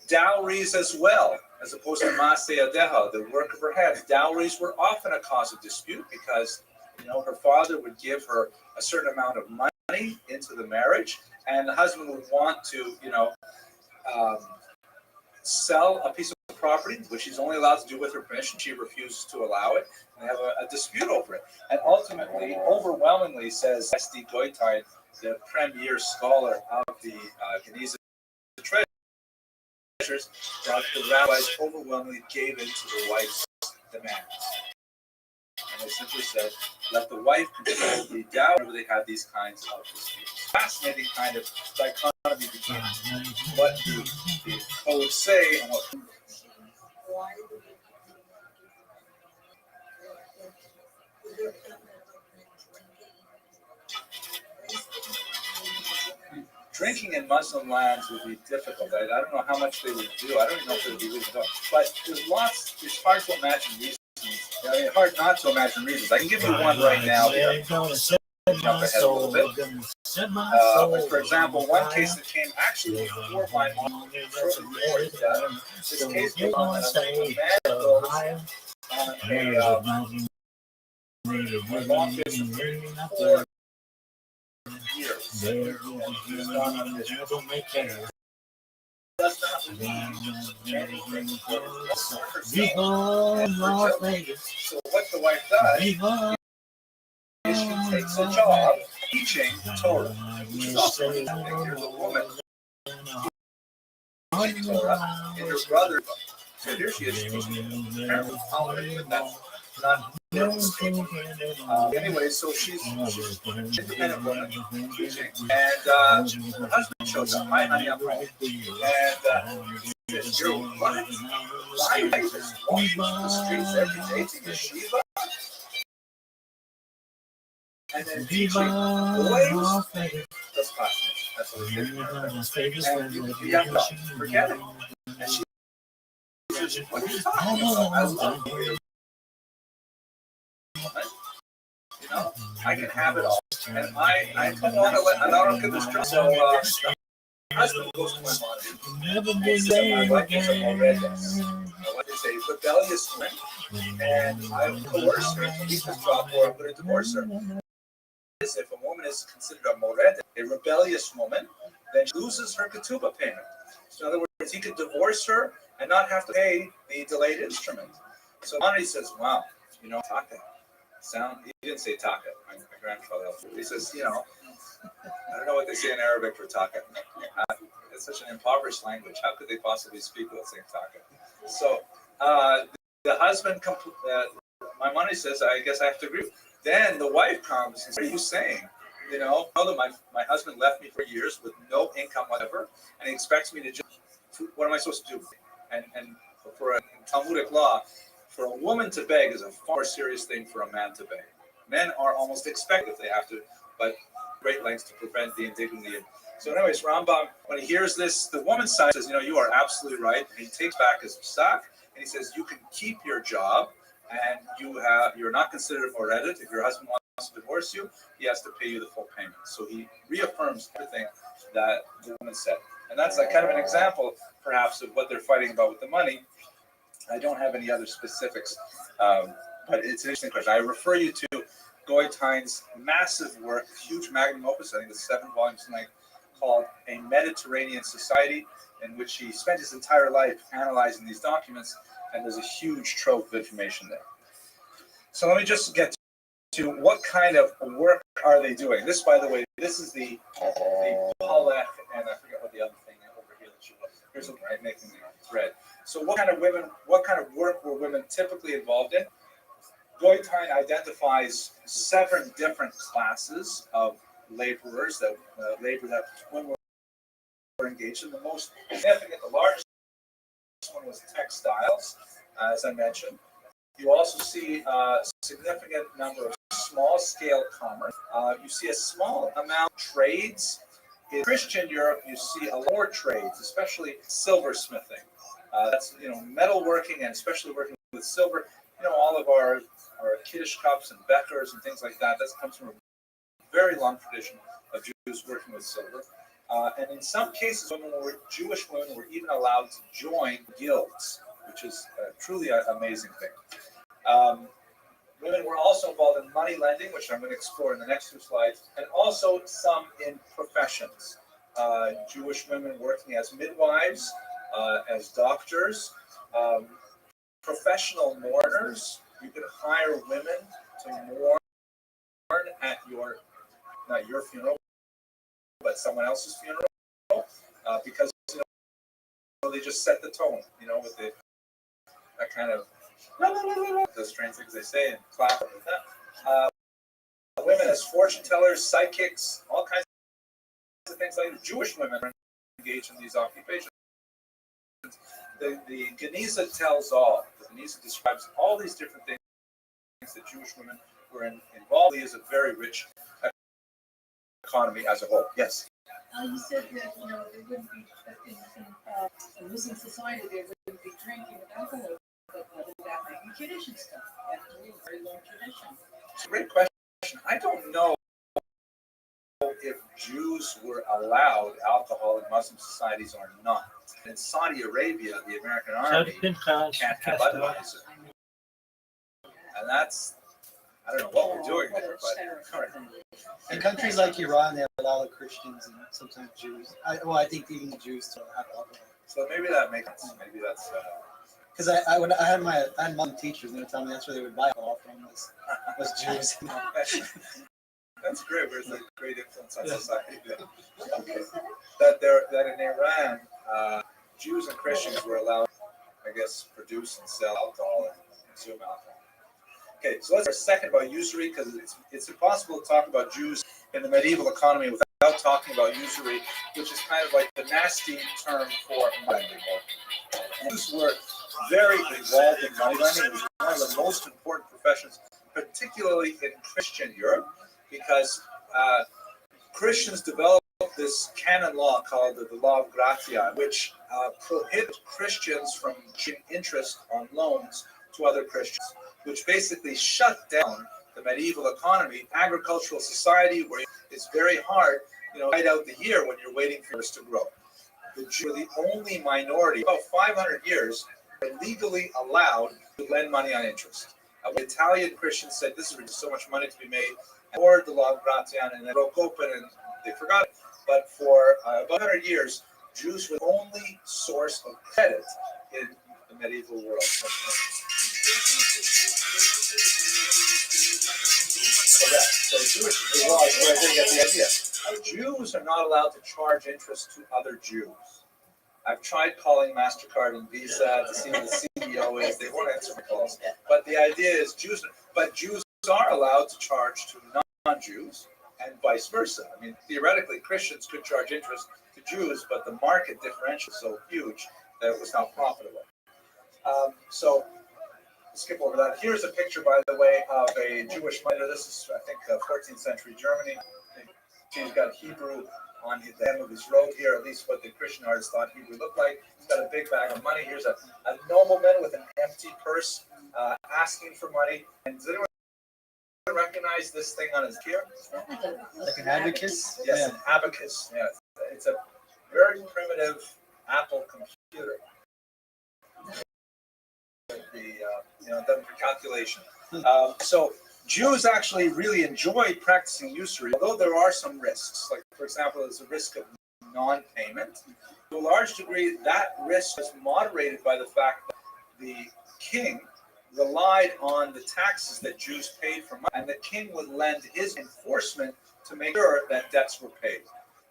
Dowries as well, as opposed to Maaseh yadeha, the work of her hands. Dowries were often a cause of dispute because Her father would give her a certain amount of money into the marriage, and the husband would want to, um, sell a piece of property, which she's only allowed to do with her permission. She refuses to allow it, and they have a dispute over it. And ultimately, overwhelmingly, says S.D. Goitain, the premier scholar of the Geniza treasures, that the rabbis overwhelmingly gave in to the wife's demands. And they simply said, let the wife control the dowry whenever they have these kinds of disputes. Fascinating kind of dichotomy between what the codes say and what. Drinking in Muslim lands would be difficult. I don't know how much they would do. I don't even know if it would be legal. But there's lots. It's hard to imagine reasons. Hard not to imagine reasons. I can give you one right now. Jump ahead a little bit. For example, one case that came actually before my mom, shortly before his death. This case came on a man my mom gives him 4 years. So what the wife does is she takes a job teaching Torah, which is also here's a woman teaching Torah in her brother. So here she is teaching. Apparently, not anyway, so she's an independent woman teaching, and her husband shows up. Hi, honey, I'm home. And he says, "You're what? Why are you just walking the streets every day to yeshiva? And then teaching boys?" That's fascinating. That's what it is. And you have to forget it. And she says, "What are you talking about? I love you. I can have it all, and I don't want to let. I don't get this job." So my husband goes to my mom and says, "My wife is a moredes. My wife is a rebellious woman, and I coerce her to leave this job, or I'm going to divorce her." If a woman is considered a moredes, a rebellious woman, then she loses her ketubah payment. So in other words, he could divorce her and not have to pay the delayed instrument. So Mani says, "Wow, taka." He didn't say taka. My grandfather, he says, I don't know what they say in Arabic for taka. It's such an impoverished language. How could they possibly speak without saying taka? So the husband, my money says, I guess I have to agree. Then the wife comes and says, "What are you saying? That my husband left me for years with no income whatever, and he expects me to just, what am I supposed to do?" And for a Talmudic law, for a woman to beg is a far serious thing for a man to beg. Men are almost expected, they have to, but great lengths to prevent the indignity. So anyways, Rambam, when he hears this, the woman's side says, "You are absolutely right." And he takes back his psak, and he says, "You can keep your job, and you're not considered moredet. If your husband wants to divorce you, he has to pay you the full payment." So he reaffirms everything that the woman said. And that's kind of an example, perhaps, of what they're fighting about with the money. I don't have any other specifics, but it's an interesting question. I refer you to Goitein's massive work, huge magnum opus, I think it's 7 volumes in length, called A Mediterranean Society, in which he spent his entire life analyzing these documents, and there's a huge trove of information there. So let me just get to what kind of work are they doing. This, by the way, this is the Palech, and I forget what the other thing over here that you look. Here's something, right, making the thread. So what kind of work were women typically involved in? Goitain identifies 7 different classes of laborers that women were engaged in. The most significant, the largest one was textiles, as I mentioned. You also see a significant number of small-scale commerce. You see a small amount of trades. In Christian Europe, you see a lot more trades, especially silversmithing. That's metalworking, and especially working with silver. All of our Kiddush cups and bekers and things like that. That comes from a very long tradition of Jews working with silver. And in some cases, Jewish women were even allowed to join guilds, which is truly an amazing thing. Women were also involved in money lending, which I'm going to explore in the next 2 slides, and also some in professions. Jewish women working as midwives, as doctors, professional mourners. You could hire women to mourn at not your funeral, but someone else's funeral, because they just set the tone, with that kind of the strange things they say and clap with that. Women as fortune tellers, psychics, all kinds of things like that. Jewish women are engaged in these occupations. The Geniza tells all. The Geniza describes all these different things that Jewish women were involved in. Is a very rich economy as a whole. Yes. You said that there wouldn't be in a Muslim society there wouldn't be drinking and alcohol, but that might be Kiddush and stuff. That's a very long tradition. It's a great question. I don't know if Jews were allowed alcohol in Muslim societies or not. In Saudi Arabia, the American army can't have Budweiser. And that's, I don't know what we're doing there, but in countries like Iran, they allow the Christians and sometimes Jews. I think even the Jews to have alcohol. So maybe that makes sense. Maybe that's because I had Muslim teachers, and they would tell me that's where they would buy alcohol from was Jews. That's great. There's a great influence on society. Okay. That in Iran, Jews and Christians were allowed, I guess, produce and sell alcohol and consume alcohol. Okay, so let's talk a second about usury, because it's impossible to talk about Jews in the medieval economy without talking about usury, which is kind of like the nasty term for money lending. Jews were very involved in money lending. It was one of the most important professions, particularly in Christian Europe, because Christians developed this canon law called the law of gratia, which prohibits Christians from giving interest on loans to other Christians, which basically shut down the medieval economy, agricultural society, where it's very hard, right out the year when you're waiting for this to grow. The Jews were the only minority, about 500 years, were legally allowed to lend money on interest. When Italian Christians said this is so much money to be made, poured the law of gratia and then broke open and they forgot it. But for about 100 years, Jews were the only source of credit in the medieval world. Correct. So Jewish law is where they get the idea. Jews are not allowed to charge interest to other Jews. I've tried calling MasterCard and Visa to see who the CEO is. They won't answer my calls. But the idea is Jews are allowed to charge to non-Jews and vice versa. I mean, theoretically, Christians could charge interest to Jews, but the market differential is so huge that it was not profitable. So skip over that. Here's a picture, by the way, of a Jewish miner. This is, I think, 14th century Germany. He's got Hebrew on the hem of his robe here, at least what the Christian artists thought Hebrew looked like. He's got a big bag of money. Here's a nobleman with an empty purse asking for money. And does anyone recognize this thing on his ear? Like an abacus? Yes, an abacus. Yeah, it's a very primitive Apple computer. Done for calculation. So Jews actually really enjoy practicing usury, although there are some risks. Like, for example, there's a risk of non-payment. To a large degree, that risk is moderated by the fact that the king relied on the taxes that Jews paid for money, and the king would lend his enforcement to make sure that debts were paid.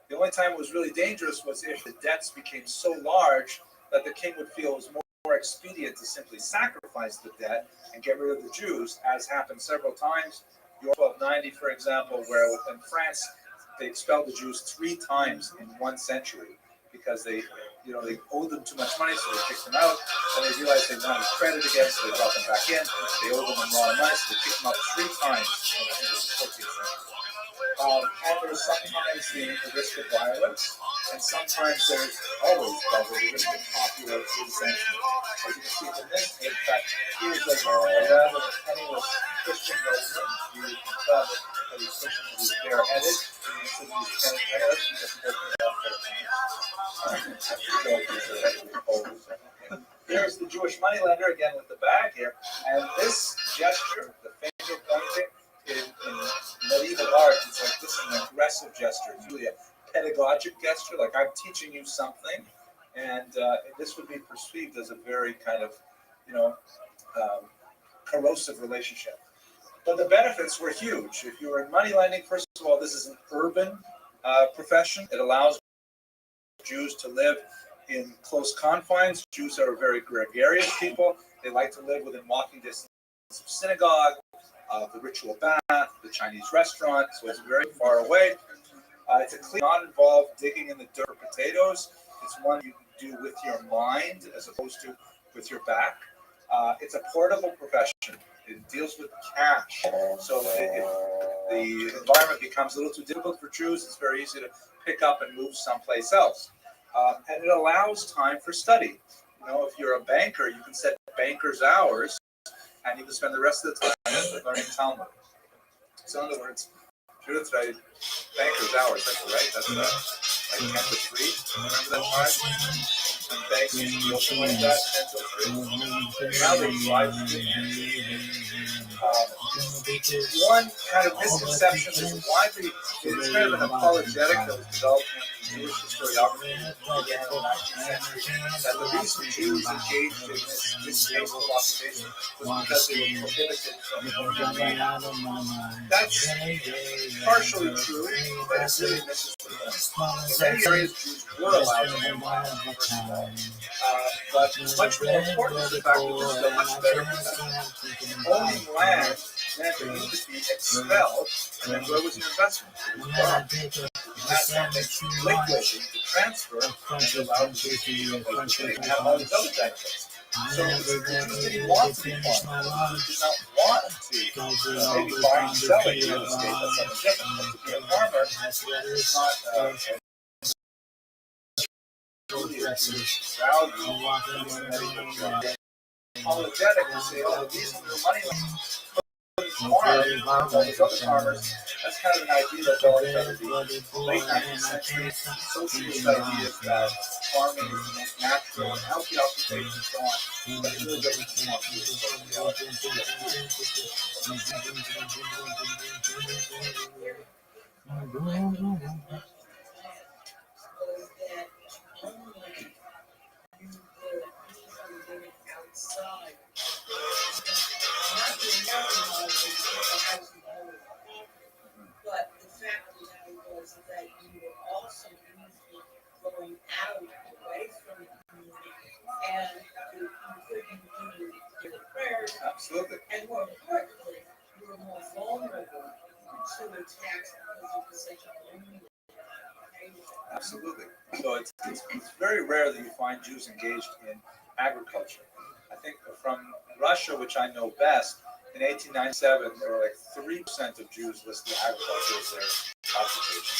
The only time it was really dangerous was if the debts became so large that the king would feel it was more expedient to simply sacrifice the debt and get rid of the Jews, as happened several times. 1290, for example, where within France they expelled the Jews 3 times in 1 century because they owed them too much money, so they kicked them out. Then they realized they wanted credit again, so they brought them back in. They owed them a lot of money, so they kicked them out 3 times in the 14th century. And there's sometimes the risk of violence, and sometimes there's always probably the risk of popular resentment. As you can see from this, in fact, here's a rather penniless Christian nobleman. You can tell that these Christians is bareheaded. You can see these penniless because he doesn't have Here's the Jewish moneylender again with the bag here, and this gesture, the famous something in medieval art, it's like this is an aggressive gesture. It's really a pedagogic gesture, like I'm teaching you something, and this would be perceived as a very kind of, corrosive relationship. But the benefits were huge. If you were in money lending, first of all, this is an urban profession. It allows Jews to live in close confines. Jews are very gregarious people. They like to live within walking distance of synagogue, the ritual bath, the Chinese restaurant, so it's very far away. It's a clean, not involved digging in the dirt for potatoes. It's one you can do with your mind as opposed to with your back. It's a portable profession. It deals with cash. So if the environment becomes a little too difficult for Jews, it's very easy to pick up and move someplace else. And it allows time for study. If you're a banker, you can set banker's hours, and you can spend the rest of the time learning Talmud. So in other words, Judith, banker's hours, that's right. That's like 10 to 3. Remember that time? And banks used to be open like that, 10 to 3. Now they drive one kind of misconception is widely, it's kind of an apologetic that was developed in Jewish historiography began in the 19th century, that the reason Jews engaged in this distasteful occupation was because they were prohibited from marrying. That's partially true, but it really misses the point. In many areas, Jews were allowed to marry, first of all. But much more important is the fact that this is a much better profession. Owning land meant that you could be expelled, and then where was your investment? It was gone. You had something liquid that you could transfer, and it allowed you to have all these other benefits. So the Jews didn't want to be farmers. They did not want to maybe buy and sell a real estate. That's something different. But to be a farmer is not value. Apologetic to say, the reason the money farm, all these other farmers, that's kind of an idea that developed out of the late 19th century. Socialist ideas that farming is the most natural and healthy occupation and so on. But it's really different from what we outside. But the fact of the matter was that you were also usually going out away from the community, and you couldn't do your prayers. Absolutely. And more importantly, you were more vulnerable to attacks because it was such a lonely. Absolutely. So it's very rare that you find Jews engaged in agriculture. I think from Russia, which I know best, in 1897, there were like 3% of Jews listed agriculture as their occupation.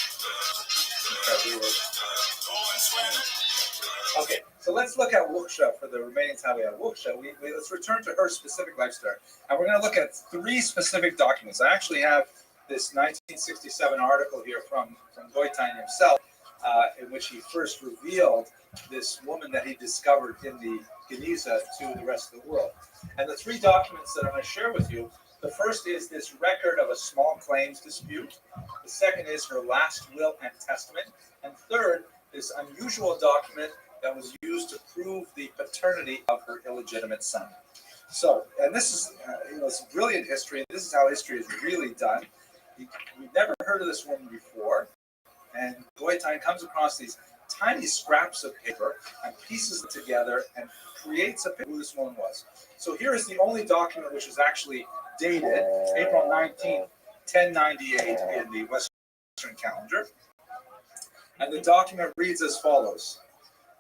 Okay, so let's look at Wuksha for the remaining time we have. Wuksha, let's return to her specific life story. And we're going to look at 3 specific documents. I actually have this 1967 article here from Goitain himself, in which he first revealed this woman that he discovered in the Geniza to the rest of the world. And the 3 documents that I'm going to share with you, the first is this record of a small claims dispute. The second is her last will and testament. And third, this unusual document that was used to prove the paternity of her illegitimate son. So, and this is, it's brilliant history. This is how history is really done. We've never heard of this woman before. And Goitain comes across these tiny scraps of paper and pieces them together and creates a picture of who this woman was. So here is the only document which is actually dated April 19th, 1098 in the Western calendar. And the document reads as follows.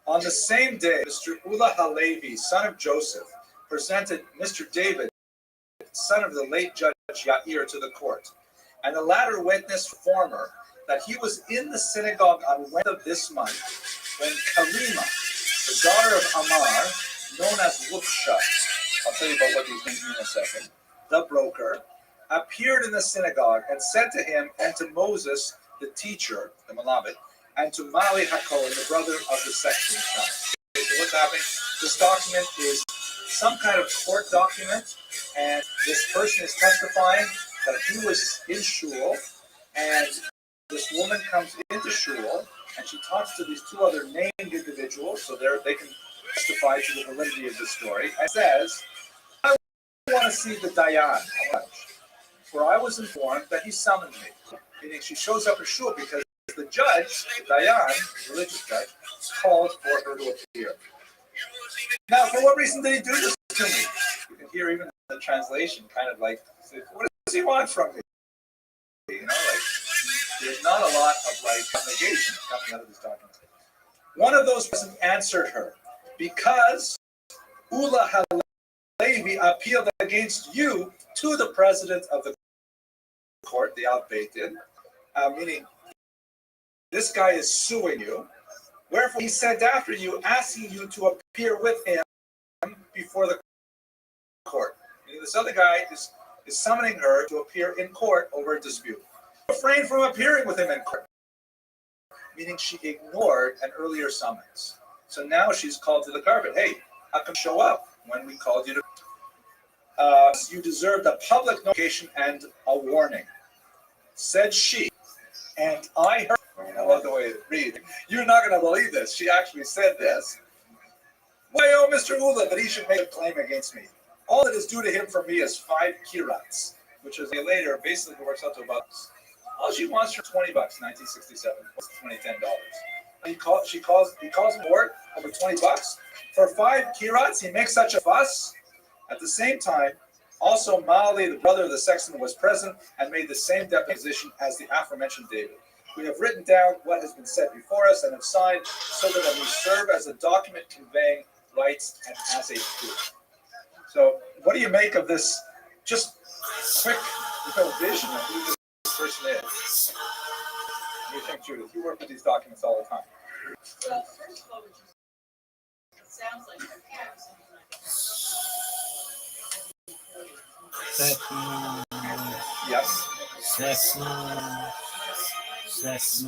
On the same day, Mr. Ula Halevi, son of Joseph, presented Mr. David, son of the late Judge Yair, to the court. And the latter witnessed former that he was in the synagogue on Wednesday of this month when Kalima, the daughter of Amar, known as Wuksha, I'll tell you about what these things mean in a second, the broker, appeared in the synagogue and said to him and to Moses, the teacher, the Malabit, and to Mali Hakohen, the brother of the section child. Okay, so what's happening? This document is some kind of court document, and this person is testifying But he was in shul, and this woman comes into shul, and she talks to these two other named individuals, so they can testify to the validity of the story, and says, I want to see the Dayan, for I was informed that he summoned me. Meaning she shows up at shul because the judge, the Dayan, religious judge, called for her to appear. Now, for what reason did he do this to me? You can hear even the translation kind of like, what does he want from me? You know, like, there's not a lot of like negation coming out of this document. One of those persons answered her, because Ula Halevi appealed against you to the president of the court, the Al Beit Din, meaning this guy is suing you. Wherefore he sent after you, asking you to appear with him before the court. Meaning this other guy is summoning her to appear in court over a dispute. Refrain from appearing with him in court. Meaning she ignored an earlier summons. So now she's called to the carpet. Hey, how come you show up when we called you to? You deserved a public notification and a warning. Said she, and I heard. I love the way it reads. You're not going to believe this. She actually said this. Why, oh, Mr. Ula, that he should make a claim against me. All that is due to him from me is 5 kirats, which is later basically works out to about. All she wants for $20, 1967, plus $10. He calls him board over $20 for 5 kirats. He makes such a fuss. At the same time, also Mali, the brother of the sexton, was present and made the same deposition as the aforementioned David. We have written down what has been said before us and have signed so that it will serve as a document conveying rights and as a proof. So, what do you make of this? Just quick vision of who this person is. What do you think, Judith? You work with these documents all the time. Well, first of all, it sounds like her parents. Yes. It's Xmas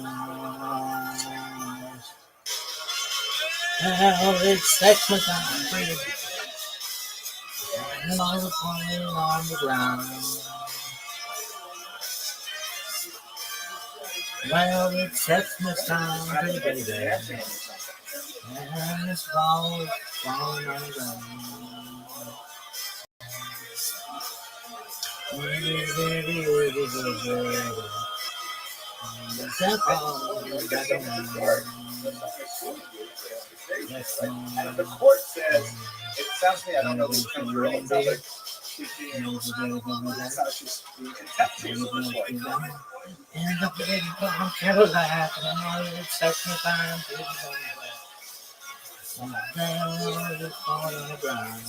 on the ground. Well, it's Xmas time, baby, and it's falling on the ground. And the court says, it sounds to me, I don't know this comes through, it sounds like she's being contemptuous of the court. And the big Cadillac, and it's Xmas time, it's falling on the ground.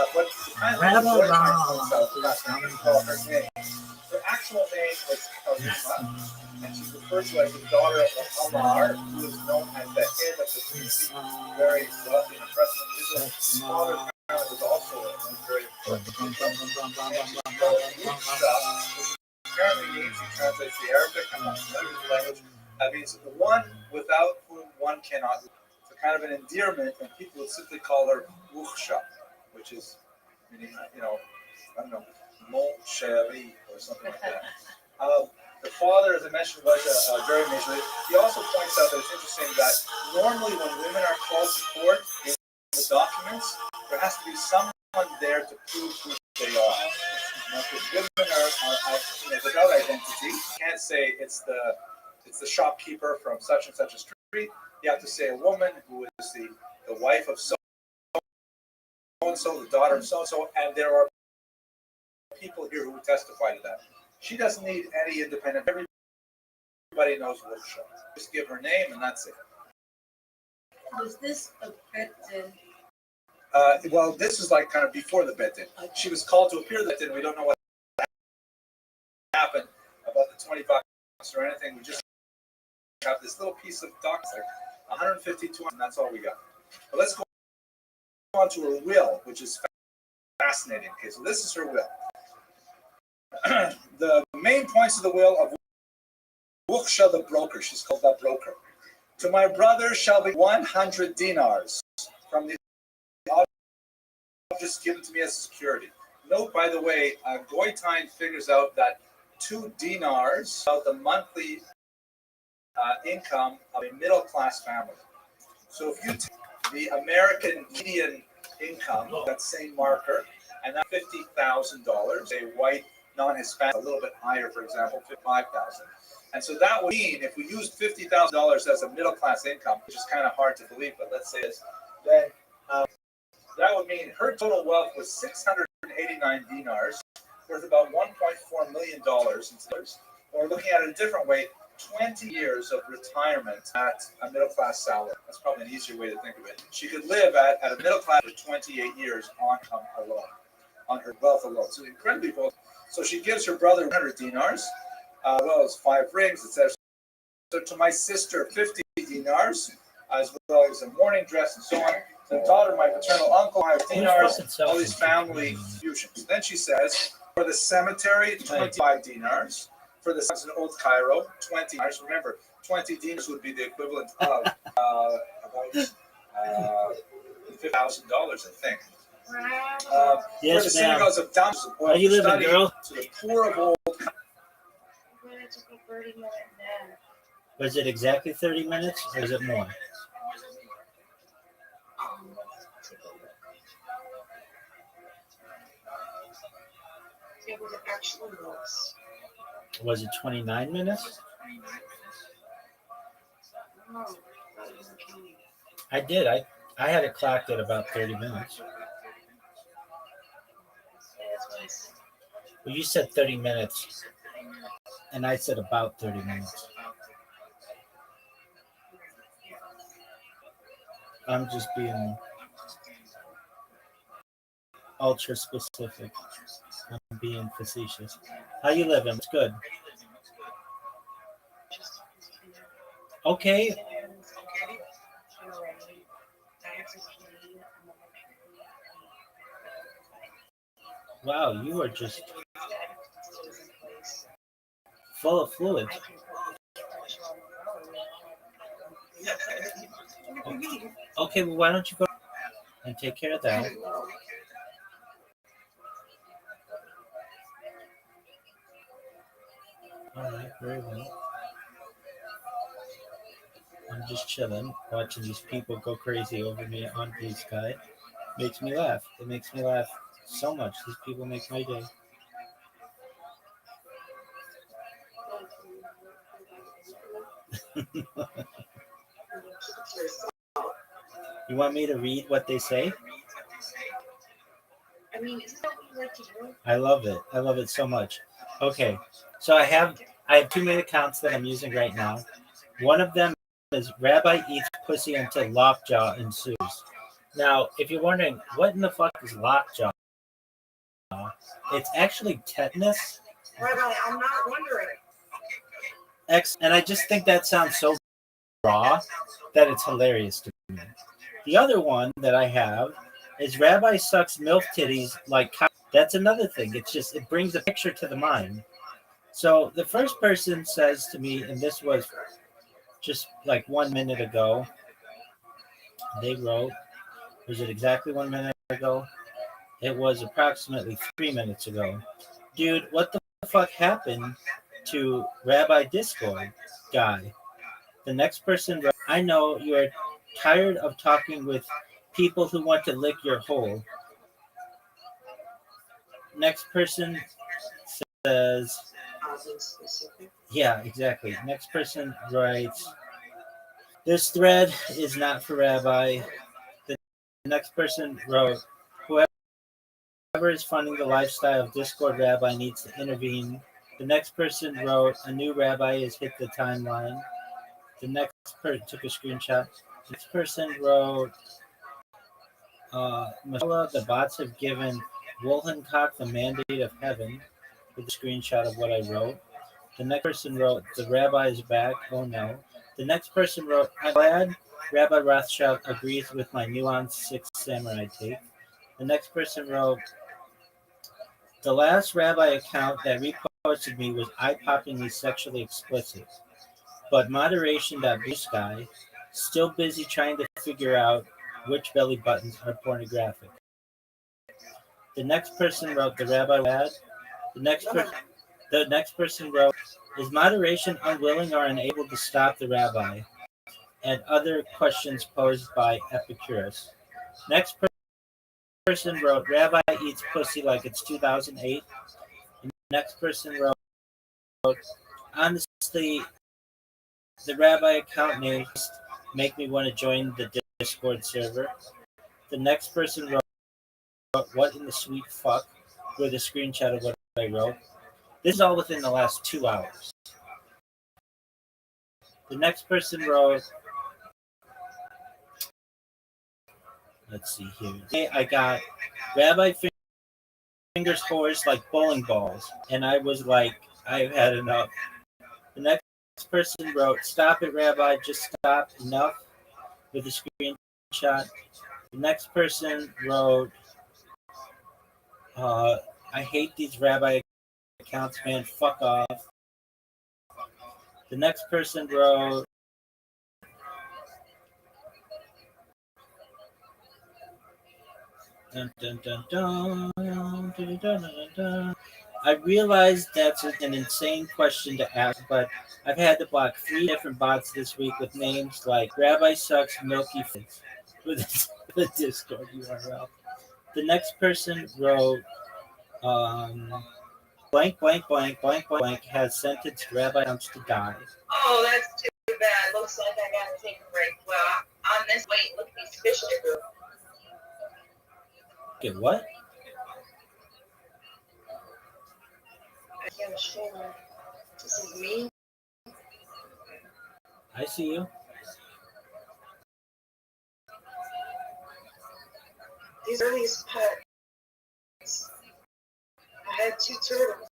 What kind of boy call her name? Her actual name was Karima, and she's referred to as the daughter of the Hamar, who is known as the head of the community, very wealthy and impressive individual. His father was also a very important individual. And she's called Rothschild, which apparently means, he translates the Arabic and the language. That means the one without whom one cannot. It's a kind of an endearment, and people would simply call her Rothschild, which is meaning, I don't know, mon chéri or something like that. The father, as I mentioned, was a very major. He also points out that it's interesting that normally when women are called to court in the documents, there has to be someone there to prove who they are. Now, because women are without identity, you can't say it's the shopkeeper from such and such a street. You have to say a woman who is the wife of so-and-so, the daughter of so-and-so, and there are people here who testify to that. She doesn't need any independent. Everybody knows what she is. Just give her name and that's it. Was this a bet-in? Well, this is like kind of before the bet-in. She was called to appear that we don't know what happened about the $20 or anything. We just have this little piece of docs, like 150, 200, and that's all we got. But let's go on to her will, which is fascinating. Okay, so this is her will. The main points of the will of Wuksha the broker, she's called that broker. To my brother shall be 100 dinars from just give it to me as security. Note, by the way, Goitein figures out that 2 dinars about the monthly income of a middle-class family. So if you take the American median income, that same marker, and that's $50,000, a white non-Hispanic, a little bit higher, for example, $55,000. And so that would mean if we used $50,000 as a middle-class income, which is kind of hard to believe, but let's say this, then that would mean her total wealth was 689 dinars, worth about $1.4 million in dollars. Or looking at it a different way, 20 years of retirement at a middle-class salary. That's probably an easier way to think of it. She could live at a middle class for 28 years on alone, on her wealth alone. So incredibly wealthy. So she gives her brother 100 dinars, well as 5 rings, etc. So to my sister, 50 dinars, as well as a mourning dress and so on. The daughter, my paternal uncle, 5 dinars, all these family fusions. Then she says, for the cemetery, 25 dinars. For the sons in Old Cairo, 20 dinars. Remember, 20 dinars would be the equivalent of about $50,000, I think. Yes, for the synagogues of Damascus, how you living, girl? To the poor of old. Was it exactly 30 minutes, or is it more? It was actually less. Was it 29 minutes? No, I did. I had it clocked at about 30 minutes. Well, you said 30 minutes, and I said about 30 minutes. I'm just being ultra specific. I'm being facetious. How you living? It's good. Okay. Wow, you are just full of fluid. Okay, well, why don't you go and take care of that? All right, very well. I'm just chilling, watching these people go crazy over me on Blue Sky. Makes me laugh. It makes me laugh so much. These people make my day. You want me to read what they say? I mean, isn't that what you like to do? I love it. I love it so much. Okay, so I have 2 main accounts that I'm using right now. One of them is Rabbi eats pussy until lockjaw ensues. Now, if you're wondering what in the fuck is lockjaw, it's actually tetanus. Rabbi, I'm not wondering. And I just think that sounds so raw that it's hilarious to me. The other one that I have is Rabbi sucks MILF titties like cow. That's another thing. It brings a picture to the mind. So the first person says to me, and this was just like 1 minute ago, they wrote, was it exactly 1 minute ago? It was approximately 3 minutes ago. Dude, what the fuck happened to Rabbi Discord guy? The next person wrote, I know you're tired of talking with people who want to lick your hole. Next person says, yeah, exactly. Next person writes, this thread is not for Rabbi. The next person wrote, whoever is funding the lifestyle of Discord Rabbi needs to intervene. The next person wrote, a new rabbi has hit the timeline. The next person took a screenshot. The next person wrote, Mashallah, the bots have given Wolhencock the mandate of heaven, with a screenshot of what I wrote. The next person wrote, the rabbi is back. Oh no. The next person wrote, I'm glad Rabbi Rothschild agrees with my nuanced Sixth Samurai take. The next person wrote, the last rabbi account that reposted me was eye-poppingly sexually explicit. But moderation.blue sky, still busy trying to figure out which belly buttons are pornographic. The next person wrote, the rabbi had. The next person wrote, is moderation unwilling or unable to stop the rabbi? And other questions posed by Epicurus. Next person wrote, Rabbi eats pussy like it's 2008. The next person wrote, honestly, the rabbi account names make me want to join the Discord server. The next person wrote, what in the sweet fuck, with a screenshot of what I wrote. This is all within the last 2 hours. The next person wrote, let's see here. Today I got Rabbi fingers whores like bowling balls, and I was like, I've had enough. The next person wrote, stop it, Rabbi, just stop, enough, with a screenshot. The next person wrote, I hate these rabbi accounts, man, fuck off. The next person wrote, dun, dun, dun, dun, dun, dun, dun, dun. I realize that's an insane question to ask, but I've had to block 3 different bots this week with names like Rabbi Sucks Milky Face with the Discord URL. The next person wrote, blank, blank, blank, blank, blank has sentenced Rabbi Dumps to die. Oh, that's too bad. Looks like I gotta take a break. Well, on this wait, look at these fish to go. Okay, what? Yeah, sure. This is me. I see you. These are these pets. I had 2 turtles.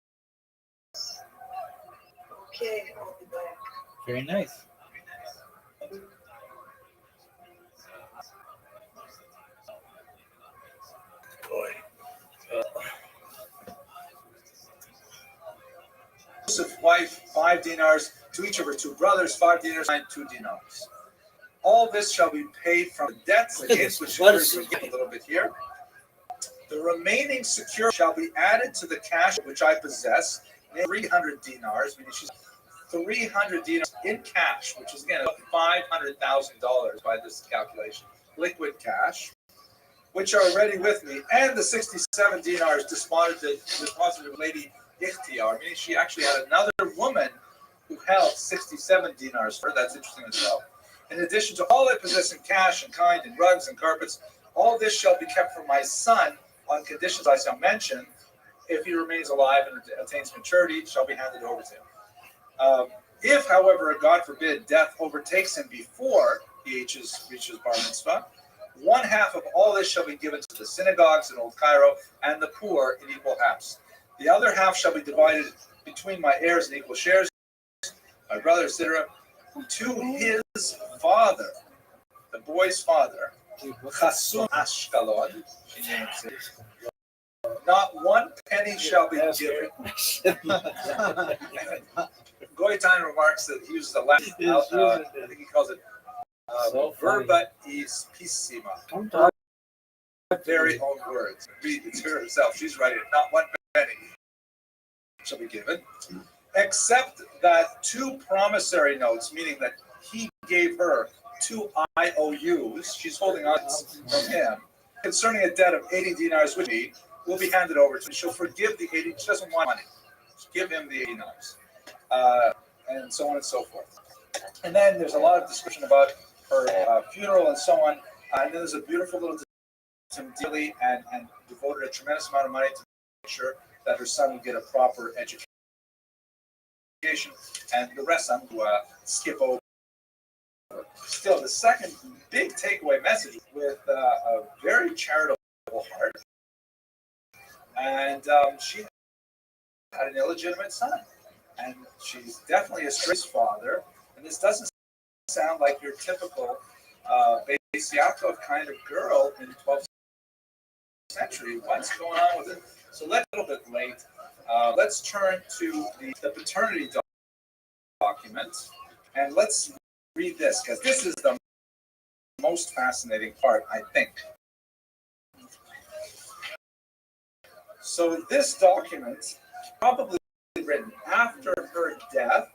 Okay, I'll be back. Very nice. Joseph's wife 5 dinars, to each of her 2 brothers 5 dinars, and 2 dinars. All this shall be paid from the debts against which you a little bit here. The remaining security shall be added to the cash which I possess, 300 dinars, meaning she's 300 dinars in cash, which is again $500,000 by this calculation, liquid cash, which are already with me, and the 67 dinars deposited with Lady Ikhtiar, meaning she actually had another woman who held 67 dinars for her. That's interesting as well. In addition to all I possess in cash and kind and rugs and carpets, all this shall be kept for my son on conditions I shall mention. If he remains alive and attains maturity, it shall be handed over to him. If, however, God forbid, death overtakes him before he reaches bar mitzvah, 1/2 of all this shall be given to the synagogues in Old Cairo and the poor in equal halves. The other half shall be divided between my heirs in equal shares, my brother, etc., to his father, the boy's father, Chasum Ashkelon. Not 1 penny shall be given. Goitain remarks that he uses the Latin, I think he calls it verba is pissima. Very own words. Read it to herself. She's writing it. Not 1 penny shall be given, except that 2 promissory notes, meaning that he gave her 2 IOUs. She's holding on from him concerning a debt of 80 dinars, which will be handed over to her. She'll forgive the 80. She doesn't want money. Just give him the 80 dinars, and so on and so forth. And then there's a lot of description about her funeral and so on. And then there's a beautiful little daily and devoted a tremendous amount of money to make sure that her son would get a proper education. And the rest I'm going to skip over. Still, the second big takeaway message with a very charitable heart. And she had an illegitimate son. And she's definitely a straight father. And this doesn't sound like your typical Beis Yaakov kind of girl in the 12th century. What's going on with it? So let's a little bit late. Let's turn to the paternity document. And let's read this, because this is the most fascinating part, I think. So this document, probably written after her death,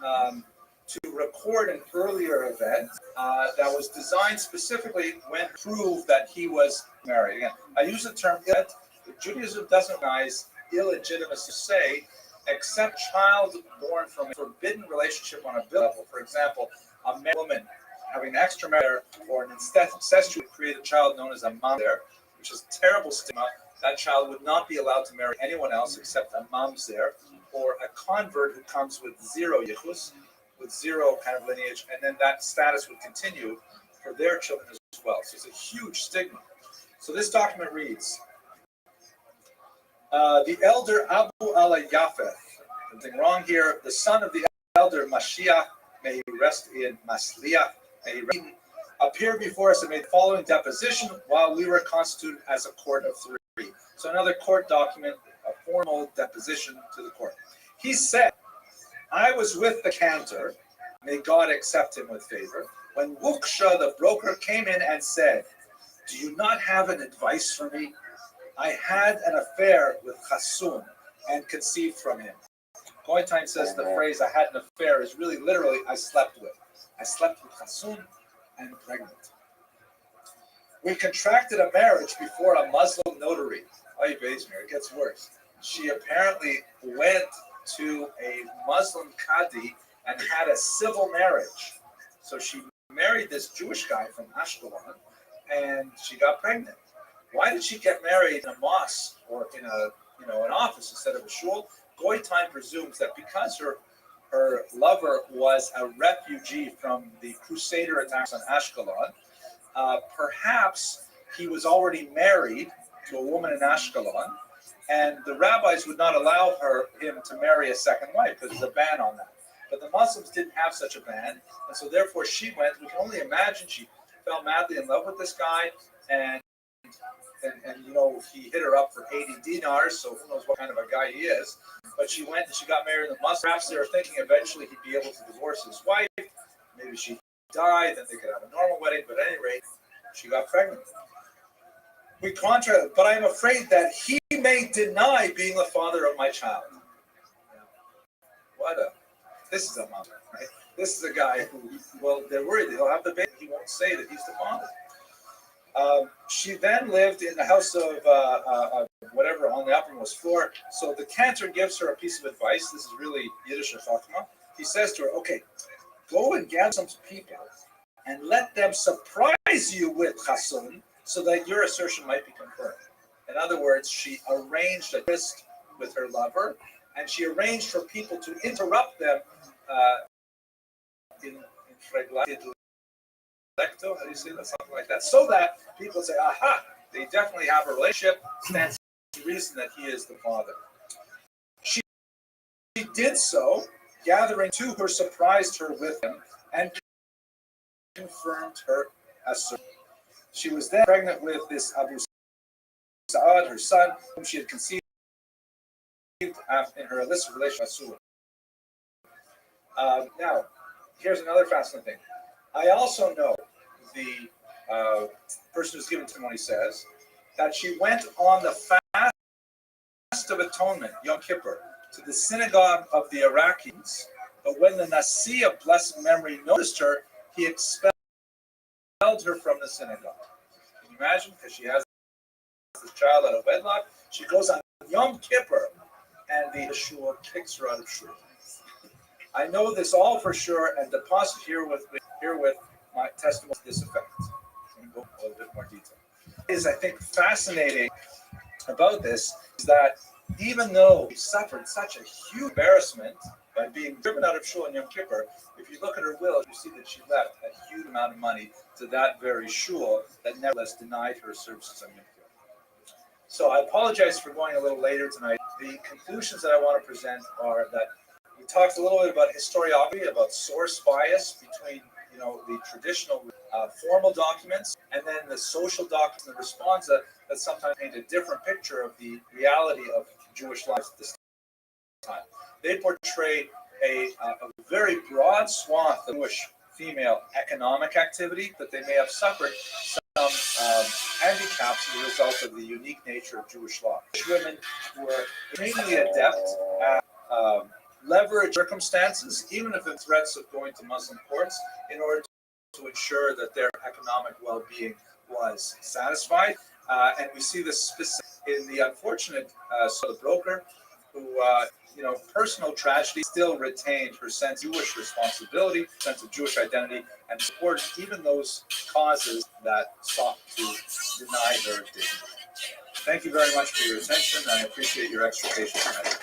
to record an earlier event that was designed specifically when proved that he was married. Again, I use the term that Judaism doesn't recognize illegitimacy to say, except child born from a forbidden relationship on a biblical level. For example, a man woman having an extramarital or an incestuous create a child known as a mamzer, which is a terrible stigma. That child would not be allowed to marry anyone else except a mamzer, or a convert who comes with zero yichus, with zero kind of lineage, and then that status would continue for their children as well. So it's a huge stigma. So this document reads, the elder Abu Ala Yafeth, something wrong here, the son of the elder Mashiach, may he rest in Masliach, may he appear before us and made the following deposition while we were constituted as a court of three. So another court document, a formal deposition to the court. He said, I was with the cantor, may God accept him with favor, when Wuksha, the broker, came in and said, do you not have an advice for me? I had an affair with Chasun and conceived from him. Goitein says the phrase I had an affair is really literally I slept with. I slept with Chasun and pregnant. We contracted a marriage before a Muslim notary. Oh, you based me, it gets worse. She apparently went to a Muslim Qadi and had a civil marriage. So she married this Jewish guy from Ashkelon and she got pregnant. Why did she get married in a mosque or in an office instead of a shul? Goitein presumes that because her lover was a refugee from the Crusader attacks on Ashkelon, perhaps he was already married to a woman in Ashkelon, and the rabbis would not allow him to marry a second wife because there's a ban on that. But the Muslims didn't have such a ban, and so therefore she went. We can only imagine she fell madly in love with this guy, and he hit her up for 80 dinars, so who knows what kind of a guy he is. But she went and she got married in the Muslim. Perhaps they were thinking eventually he'd be able to divorce his wife. Maybe she died, then they could have a normal wedding. But at any rate, she got pregnant. We contrast, but I'm afraid that he may deny being the father of my child. This is a mother, right? This is a guy who, well, they're worried that he'll have the baby. He won't say that he's the father. She then lived in the house of whatever on the uppermost floor. So the cantor gives her a piece of advice. This is really Yiddish Chachma. He says to her, okay, go and gather some people and let them surprise you with Chasun so that your assertion might be confirmed. In other words, she arranged a tryst with her lover, and she arranged for people to interrupt them in Lecto, how do you say that? Something like that. So that people say, aha, they definitely have a relationship. Stands to reason that he is the father. She did so, gathering two who surprised her with him and confirmed her assertion. She was then pregnant with this Abu Sa'ad, her son, whom she had conceived in her illicit relationship with Rasul. Now, here's another fascinating thing. I also know the person who's given testimony says that she went on the fast of atonement, Yom Kippur, to the synagogue of the Iraqis, but when the Nasi of blessed memory noticed her, he expelled her from the synagogue. Can you imagine? Because she has this child out of wedlock. She goes on Yom Kippur, and the Yeshua kicks her out of shul. I know this all for sure, and deposit herewith my testimony to this effect. I'm going to go a little bit more detail. What is, I think, fascinating about this is that even though she suffered such a huge embarrassment by being driven out of shul in Yom Kippur, if you look at her will, you see that she left a huge amount of money to that very shul that nevertheless denied her services on Yom Kippur. So I apologize for going a little later tonight. The conclusions that I want to present are that we talked a little bit about historiography, about source bias between the traditional formal documents and then the social documents, the responsa that sometimes paint a different picture of the reality of Jewish life at this time. They portray a very broad swath of Jewish female economic activity that they may have suffered some handicaps as a result of the unique nature of Jewish law. Jewish women were extremely adept at leverage circumstances, even if in threats of going to Muslim courts, in order to ensure that their economic well-being was satisfied. And we see this specific in the unfortunate the broker who, personal tragedy, still retained her sense of Jewish responsibility, sense of Jewish identity, and supported even those causes that sought to deny her dignity. Thank you very much for your attention, and I appreciate your extra patience tonight.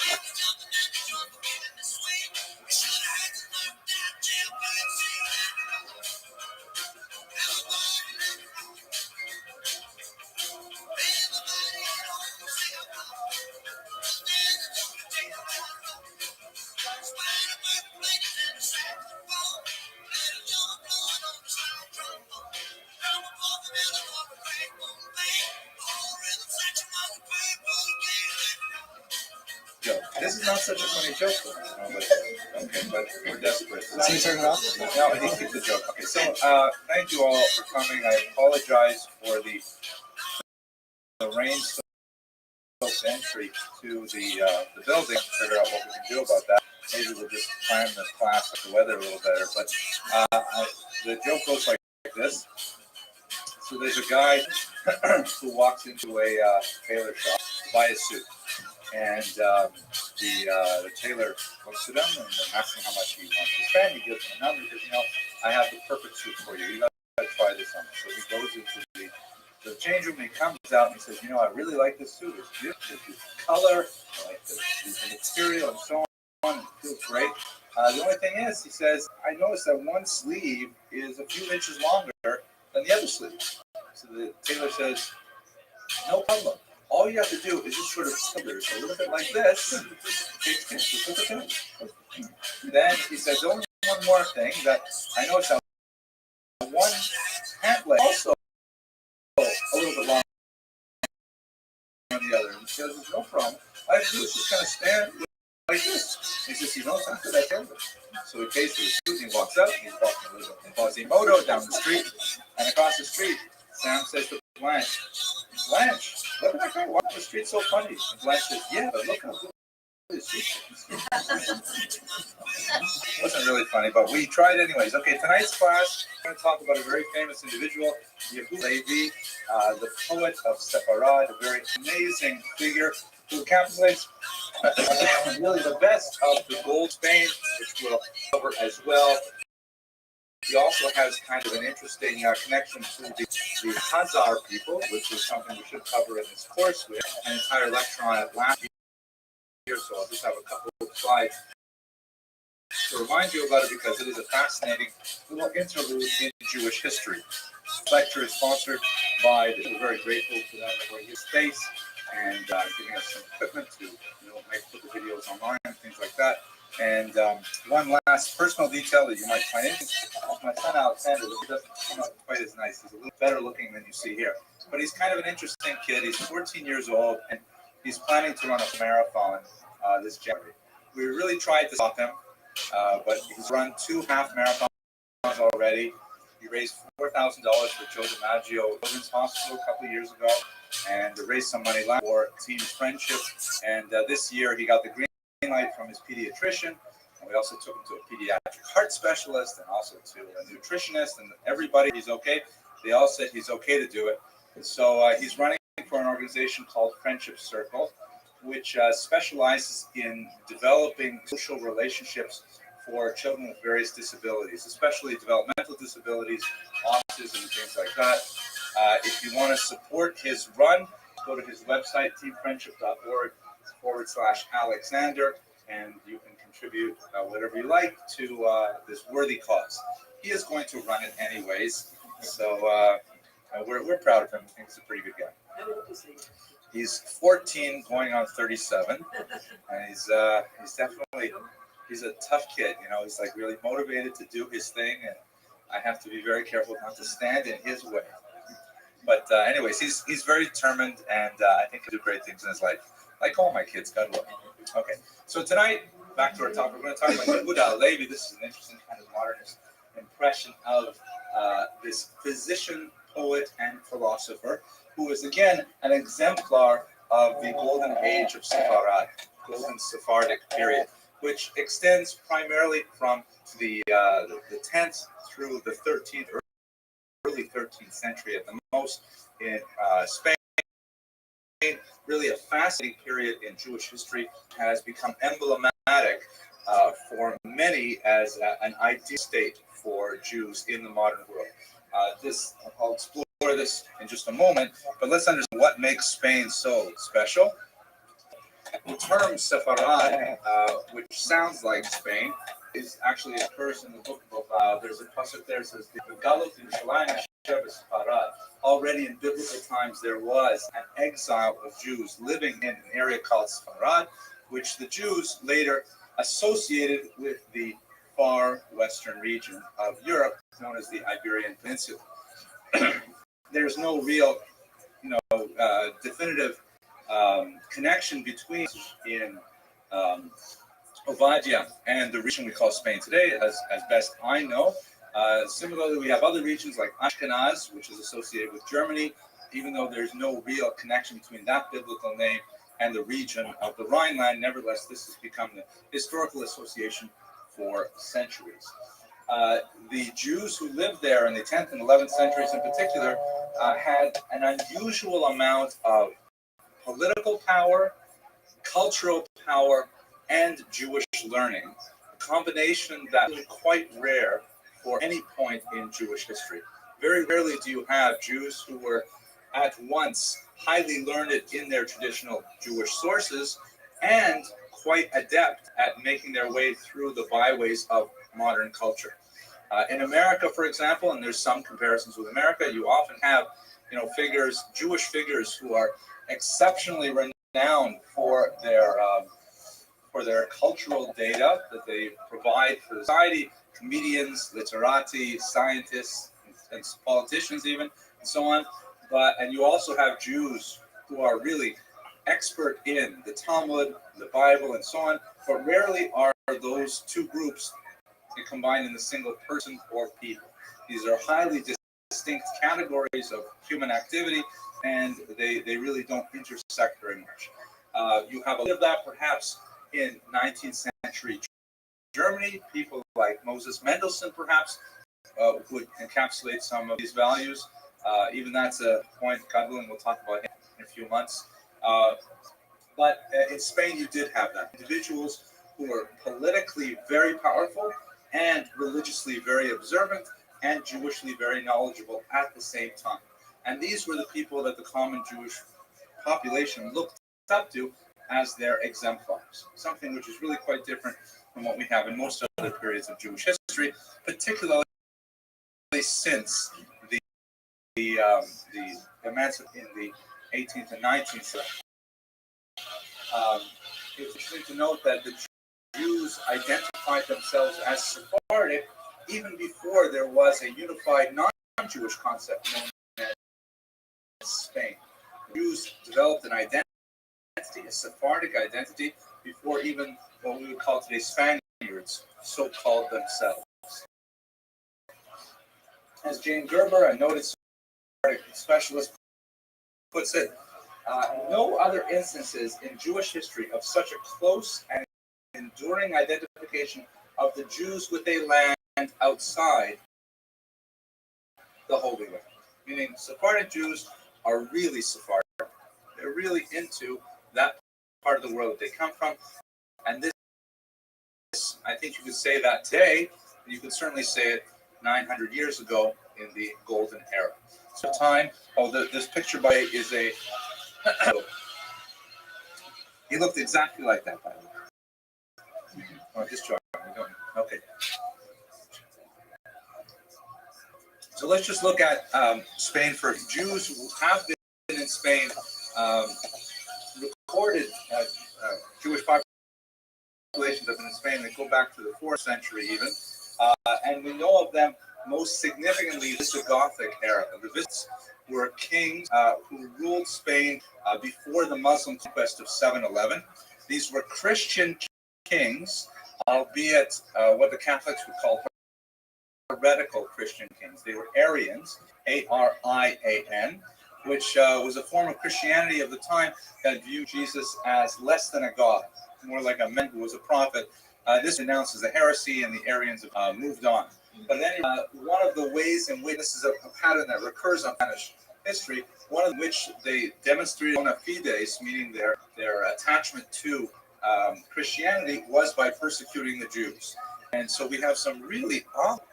This is not such a funny joke, but we're desperate. So you turn it off? No, I need to keep the joke. Okay, so thank you all for coming. I apologize for the rain-soaked entry to the building. Figure out what we can do about that. Maybe we'll just plan this class with the weather a little better. But the joke goes like this. So there's a guy who walks into a tailor shop to buy a suit. And the tailor looks at him and asks him how much he wants to spend. He gives him a number. He says, I have the perfect suit for you. You got to try this on. So he goes into the change room and he comes out and he says, I really like this suit. It's beautiful. It's color. I like the material and so on. It feels great. The only thing is, he says, I noticed that one sleeve is a few inches longer than the other sleeve. So the tailor says, no problem. All you have to do is just sort of tilt a little bit like this. Then he says, only one more thing that I noticed that one pant leg also a little bit longer than the other. And he says, no problem. All I have to do is just kind of stand like this. He says, after that tailor. So he pays for his suit and he walks up. He's walking a little Quasimodo down the street. And across the street, Sam says to Blanche, look at that guy walking the street so funny. And Blanche says, yeah, but look how good his suit is. Wasn't really funny, but we tried anyways. Okay, tonight's class, we're going to talk about a very famous individual, Yehuda Levi, the poet of Sefarad, a very amazing figure who encapsulates really the best of the Gold Spain, which we'll cover as well. He also has kind of an interesting connection to the Khazar people, which is something we should cover in this course. We have an entire lecture on it last year, so I'll just have a couple of slides to remind you about it because it is a fascinating little interlude in Jewish history. This lecture is sponsored by, we're very grateful for them for his space and giving us some equipment to put the videos online and things like that. And one last personal detail that you might find interesting. My son Alexander doesn't come out quite as nice. He's a little better looking than you see here. But he's kind of an interesting kid. He's 14 years old, and he's planning to run a marathon this January. We really tried to stop him, but he's run 2 half marathons already. He raised $4,000 for Joe DiMaggio Children's Hospital a couple of years ago, and raised some money for Team Friendship. And this year he got the green light from his pediatrician, and we also took him to a pediatric heart specialist and also to a nutritionist, and everybody, he's okay. They all said he's okay to do it. So he's running for an organization called Friendship Circle, which specializes in developing social relationships for children with various disabilities, especially developmental disabilities, autism, and things like that. If you want to support his run, go to his website, teamfriendship.org/Alexander, and you can contribute whatever you like to this worthy cause. He is going to run it anyways, so we're proud of him. I think he's a pretty good guy. He's 14, going on 37, and he's definitely a tough kid. He's like really motivated to do his thing, and I have to be very careful not to stand in his way. But anyways, he's very determined, and I think he'll do great things in his life. Like all my kids, God love them. Okay, so tonight, back to our topic, we're going to talk about Yehuda Levi. This is an interesting kind of modernist impression of this physician poet and philosopher, who is again an exemplar of the golden age of Sepharad, golden Sephardic period, which extends primarily from the 10th through the 13th, early 13th century at the most in Spain. Really a fascinating period in Jewish history, has become emblematic for many as an ideal state for Jews in the modern world. I'll explore this in just a moment, but let's understand what makes Spain so special. The term Sepharad, which sounds like Spain, is actually occurs in the book of there's a pasuk there that says the Galut Yerushalayim Sepharad. Already in biblical times there was an exile of Jews living in an area called Sepharad, which the Jews later associated with the far western region of Europe, known as the Iberian Peninsula. There's no real, definitive connection between in Ovadia and the region we call Spain today, as best I know. Similarly, we have other regions like Ashkenaz, which is associated with Germany, even though there's no real connection between that biblical name and the region of the Rhineland. Nevertheless, this has become the historical association for centuries. The Jews who lived there in the 10th and 11th centuries in particular had an unusual amount of political power, cultural power, and Jewish learning, a combination that is quite rare for any point in Jewish history. Very rarely do you have Jews who were at once highly learned in their traditional Jewish sources and quite adept at making their way through the byways of modern culture. In America, for example, and there's some comparisons with America, you often have, figures, Jewish figures who are exceptionally renowned for their cultural data that they provide for society, comedians, literati, scientists, and politicians even, and so on. And you also have Jews who are really expert in the Talmud, the Bible, and so on, but rarely are those two groups combined in a single person or people. These are highly distinct categories of human activity, and they really don't intersect very much. You have a bit of that perhaps in 19th century Germany. People like Moses Mendelssohn perhaps would encapsulate some of these values. Even that's a point, God willing, we'll talk about in a few months. But in Spain, you did have that. Individuals who were politically very powerful and religiously very observant and Jewishly very knowledgeable at the same time. And these were the people that the common Jewish population looked up to as their exemplars, something which is really quite different from what we have in most other periods of Jewish history, particularly since the emancipation in the 18th and 19th century. It's interesting to note that the Jews identified themselves as Sephardic even before there was a unified non-Jewish concept known as Spain. The Jews developed an identity, a Sephardic identity, before even what we would call today Spaniards so called themselves. As Jane Gerber, a noted Sephardic specialist, puts it, no other instances in Jewish history of such a close and enduring identification of the Jews with a land outside the Holy Land. Meaning Sephardic Jews are really Sephardic. They're really into that part of the world that they come from. And this, I think you could say that today, you could certainly say it 900 years ago in the Golden Era. So time, this picture by is a, he looked exactly like that, by the way. Oh, just try. Okay. So let's just look at Spain first. Jews who have been in Spain, recorded Jewish populations have been in Spain that go back to the 4th century even. And we know of them most significantly the Gothic era. The Visigoths were kings who ruled Spain before the Muslim conquest of 711. These were Christian kings, albeit what the Catholics would call heretical Christian kings. They were Arians, Arian, which was a form of Christianity of the time that viewed Jesus as less than a god, more like a man who was a prophet. This announced as a heresy, and the Arians moved on. But then one of the ways in which this is a pattern that recurs on Spanish history, one of which they demonstrated bona fides, meaning their attachment to Christianity, was by persecuting the Jews. And so we have some really awful,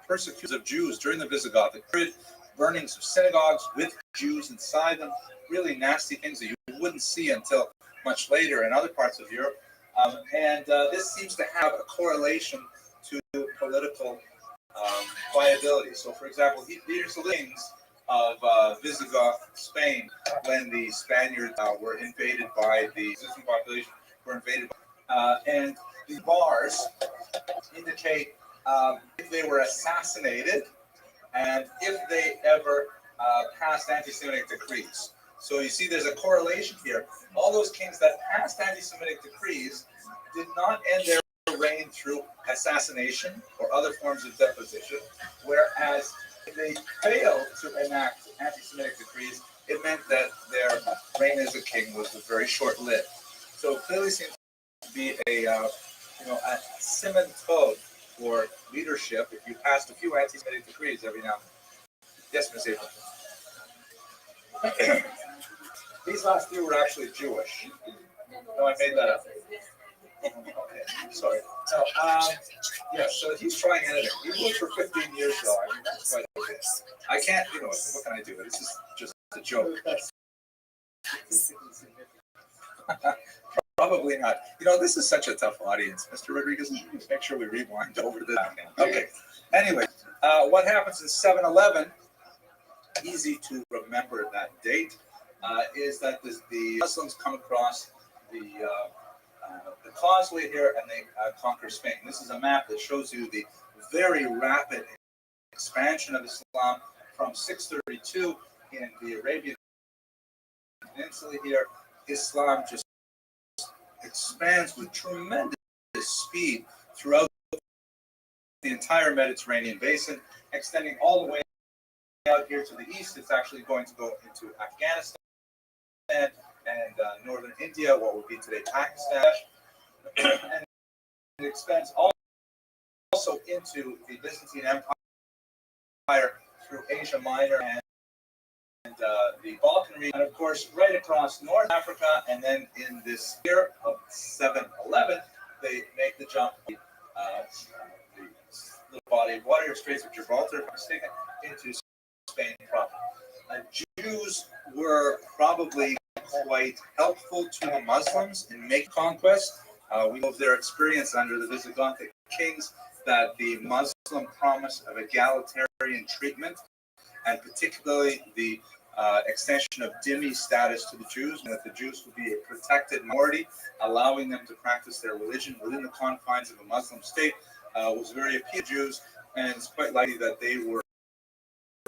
persecutions of Jews during the Visigothic period, burnings of synagogues with Jews inside them, really nasty things that you wouldn't see until much later in other parts of Europe. This seems to have a correlation to political viability. So, for example, these are the kings of Visigoth Spain when the Spaniards were invaded by the existing population, and the bars indicate if they were assassinated and if they ever passed anti-Semitic decrees. So you see there's a correlation here. All those kings that passed anti-Semitic decrees did not end their reign through assassination or other forms of deposition, whereas if they failed to enact anti-Semitic decrees, it meant that their reign as a king was very short-lived. So it clearly seems to be a Simon Todd for leadership if you passed a few anti-Semitic decrees every now and then. Yes, Ms. April. These last few were actually Jewish. No, I made that up. Okay, sorry. So, so he's trying editing. He worked for 15 years, though. I mean, that's quite okay. I can't, what can I do? This is just a joke. Probably not. This is such a tough audience, Mr. Rodriguez. Let's make sure we rewind over the time. Okay. Anyway, what happens in 7/11, easy to remember that date, is that the Muslims come across the causeway here and they conquer Spain. This is a map that shows you the very rapid expansion of Islam from 632 in the Arabian Peninsula here. Islam just expands with tremendous speed throughout the entire Mediterranean basin, extending all the way out here to the east. It's actually going to go into Afghanistan and northern India, what would be today Pakistan, and it expands also into the Byzantine Empire through Asia Minor and the Balkan region, and of course right across North Africa. And then in this year of 7/11, they make the jump, the little body of water, Straits of Gibraltar, if I'm mistaken, into Spain proper. Jews were probably quite helpful to the Muslims in making conquest. We know of their experience under the Visigothic kings, that the Muslim promise of egalitarian treatment, and particularly the extension of dhimmi status to the Jews, and that the Jews would be a protected minority, allowing them to practice their religion within the confines of a Muslim state, was very appealing to Jews, and it's quite likely that they were,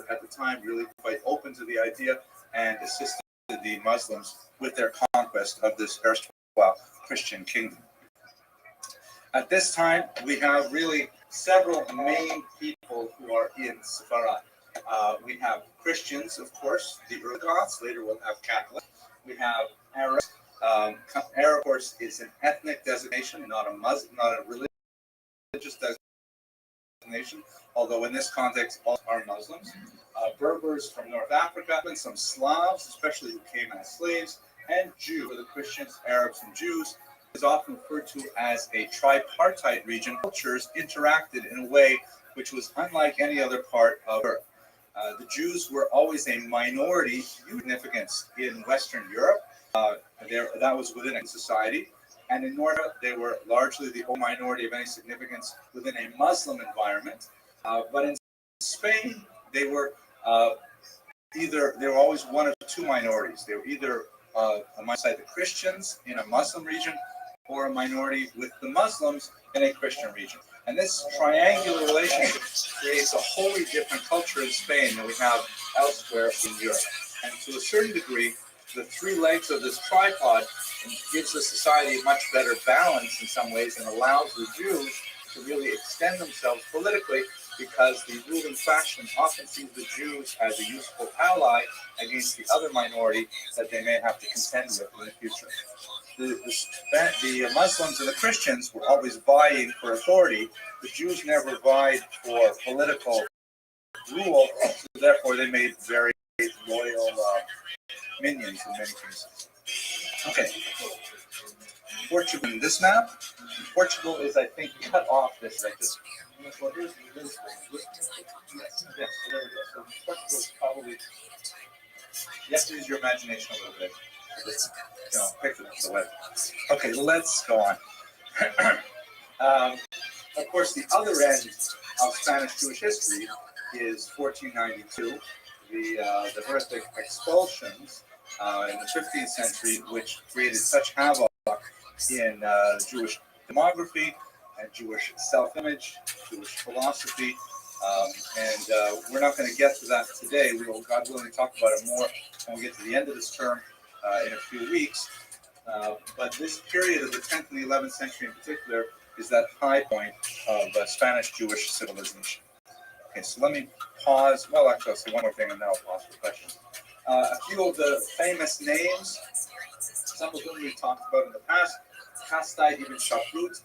at the time, really quite open to the idea and assisted the Muslims with their conquest of this erstwhile Christian kingdom. At this time, we have really several main people who are in Sepharad. We have Christians, of course, the early Goths. Later we'll have Catholics. We have Arabs. Arab, of course, is an ethnic designation, not a religious designation, although in this context all are Muslims. Berbers from North Africa, and some Slavs, especially who came as slaves, and Jews, the Christians, Arabs, and Jews, is often referred to as a tripartite region. Cultures interacted in a way which was unlike any other part of Europe. The Jews were always a minority, significance in Western Europe. That was within a society. And in North Africa, they were largely the only minority of any significance within a Muslim environment. But in Spain, they were always one of two minorities. They were either alongside the Christians in a Muslim region, or a minority with the Muslims in a Christian region. And this triangular relationship creates a wholly different culture in Spain than we have elsewhere in Europe. And to a certain degree, the three legs of this tripod gives the society a much better balance in some ways, and allows the Jews to really extend themselves politically because the ruling faction often sees the Jews as a useful ally against the other minority that they may have to contend with in the future. The Muslims and the Christians were always vying for authority. The Jews never vied for political rule, so therefore they made very loyal minions in many cases. Okay. Portugal, this map, Portugal is, I think, cut off this. Like this. Well, here's this. Yes, there we go. So Portugal is probably, you have to use your imagination a little bit. Just, picture the web. Okay, let's go on. Of course, the other end of Spanish Jewish history is 1492, the horrific expulsions in the 15th century, which created such havoc in Jewish demography and Jewish self-image, Jewish philosophy, and we're not going to get to that today. We will, God willing, talk about it more when we get to the end of this term in a few weeks. But this period of the 10th and the 11th century in particular is that high point of Spanish Jewish civilization. Okay, so let me pause. Well, actually, I'll say one more thing and then I'll pause for questions. A few of the famous names, some of whom we've talked about in the past. Kastai ibn Shaprut,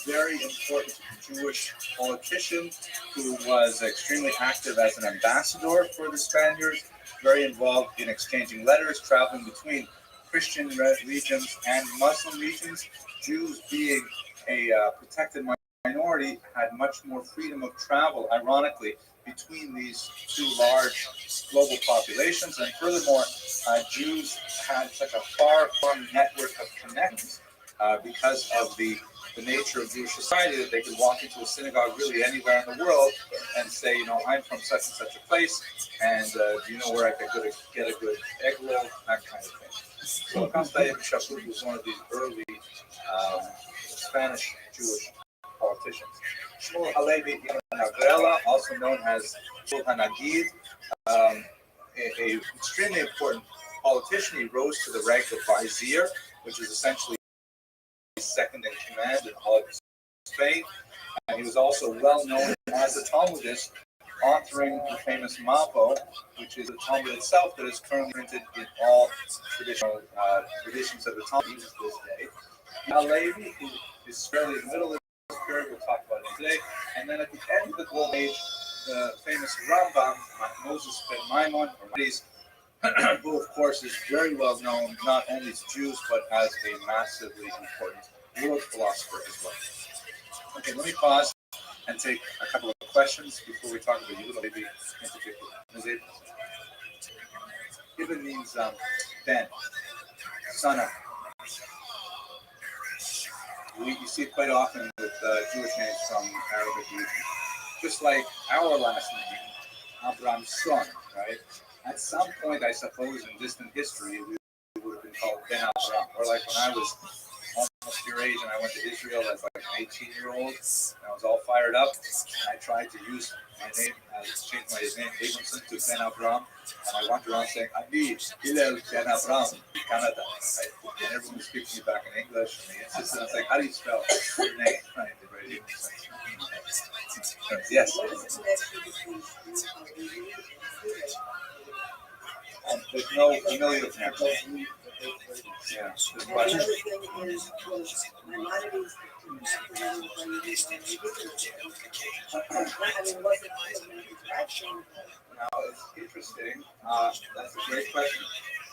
very important Jewish politician who was extremely active as an ambassador for the Spaniards, very involved in exchanging letters, traveling between Christian regions and Muslim regions. Jews, being a protected minority, had much more freedom of travel, ironically, between these two large global populations. And furthermore, Jews had such a far-flung network of connections because of the nature of Jewish society that they could walk into a synagogue really anywhere in the world and say, I'm from such and such a place, and do you know where I could get a good egg roll, that kind of thing. So Kastai ibn Shaprut was one of these early Spanish Jewish politicians. Shmuel Halevi ibn Agrela, also known as Shmuel Hanagid, a extremely important politician. He rose to the rank of vizier, which is essentially second in command in all of Spain. And he was also well known as a Talmudist, authoring the famous Mappo, which is a Talmud itself that is currently printed in all traditional traditions of the Talmud to this day. Halevi, who is squarely in the middle of this period, we'll talk about it today. And then at the end of the Golden Age, the famous Rambam, Moses ben Maimon, who of course is very well known not only to Jews but as a massively important world philosopher as well. Okay, let me pause and take a couple of questions before we talk about Yehuda Halevi in particular. Given means Ben, son of. You see it quite often with Jewish names from Arabic region. Just like our last name, Abraham's son, right? At some point, I suppose, in distant history, we would have been called Ben Abraham. Or like when I was almost your age and I went to Israel as like an 18-year-old, and I was all fired up, and I tried to use my name, change my name, Abramson, to Ben Abraham, and I walked around saying, Ani, Hillel Ben Abraham, Canada. Right? And everyone was speaking to me back in English, and they insisted, I was like, how do you spell your name? Right? Yes. And there's no familiar connection. Yeah. Another thing is, a lot of these now, it's interesting. That's a great question.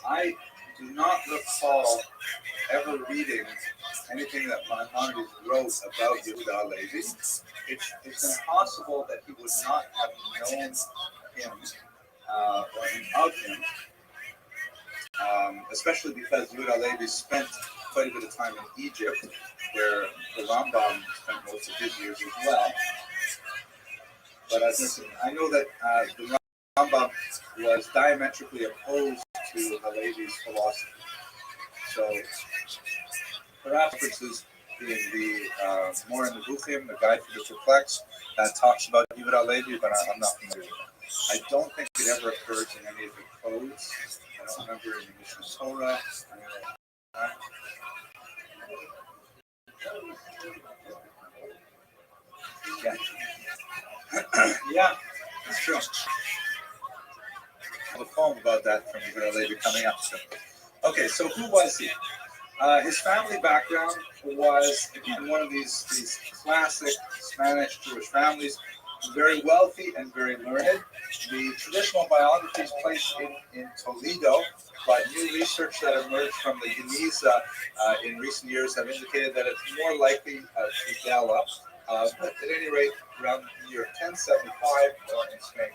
I do not recall ever reading anything that Maimonides wrote about Yehuda Halevi. It's impossible that he would not have known him or of him, especially because Yehuda Halevi spent quite a bit of time in Egypt, where the Rambam spent most of his years as well. But I know that the Rambam was diametrically opposed to Halevi's philosophy. So perhaps references in the more in the Buchim, the Guide for the Perplexed, that talks about Yehuda Halevi, but I'm not familiar with that. I don't think it ever occurs in any of the codes. I don't remember in the Mishnah Torah. Yeah. Yeah, it's true. I have a poem about that from Israel Levi coming up. So. Okay, so who was he? His family background was, again, one of these classic Spanish Jewish families, very wealthy and very learned. The traditional biographies placed in Toledo, but new research that emerged from the Geniza in recent years have indicated that it's more likely to Gala, but at any rate, around the year 1075 in Spain.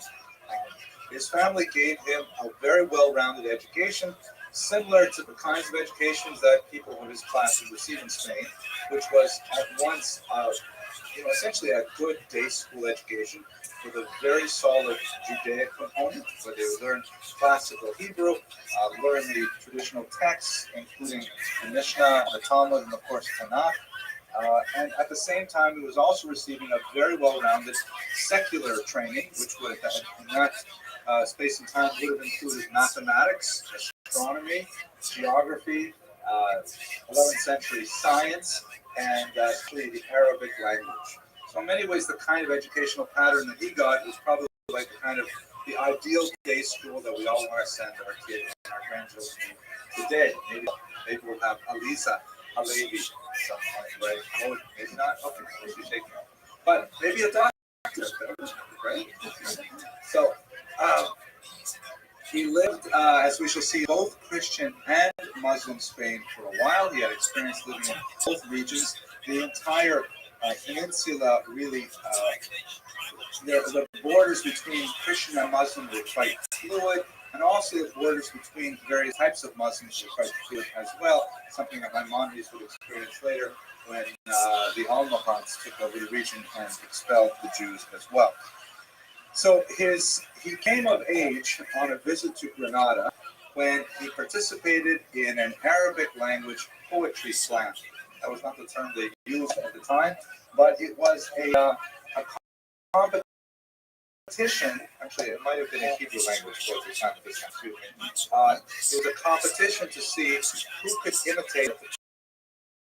His family gave him a very well-rounded education, similar to the kinds of educations that people of his class would receive in Spain, which was at once, essentially a good day school education with a very solid Judaic component, where they would learn classical Hebrew, learn the traditional texts, including the Mishnah, the Talmud, and of course Tanakh. And at the same time, he was also receiving a very well-rounded secular training, which would, in that space and time, would have included mathematics, astronomy, geography, 11th century science, and actually the Arabic language. So in many ways, the kind of educational pattern that he got was probably like the ideal day school that we all want to send our kids and our grandchildren to today. Maybe we'll have Alisa, Halevi, something, right? Oh, maybe not. Okay, she's shaking. But maybe a doctor, right? So he lived, as we shall see, both Christian and Muslim Spain for a while. He had experience living in both regions. The entire peninsula really, the borders between Christian and Muslim were quite fluid, and also the borders between various types of Muslims were quite fluid as well, something that Maimonides would experience later when the Almohads took over the region and expelled the Jews as well. So he came of age on a visit to Granada when he participated in an Arabic language poetry slam. That was not the term they used at the time, but it was a competition. Actually, it might have been a Hebrew language poetry competition. It was a competition to see who could imitate a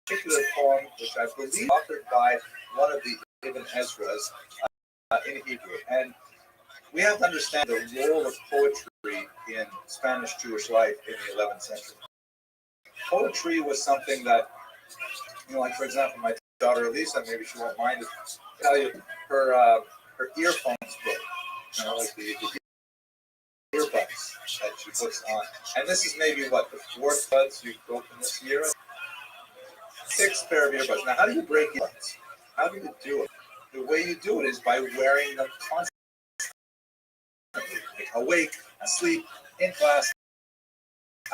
particular poem, which I believe authored by one of the Ibn Ezra's in Hebrew. And we have to understand the role of poetry in Spanish Jewish life in the 11th century. Poetry was something that, like for example, my daughter Elisa, maybe she won't mind to tell you, her earphones broke, like the earbuds that she puts on. And this is maybe the fourth buds you've broken this year? 6 pair of earbuds. Now, how do you break earbuds? How do you do it? The way you do it is by wearing them constantly. Awake, asleep, in class,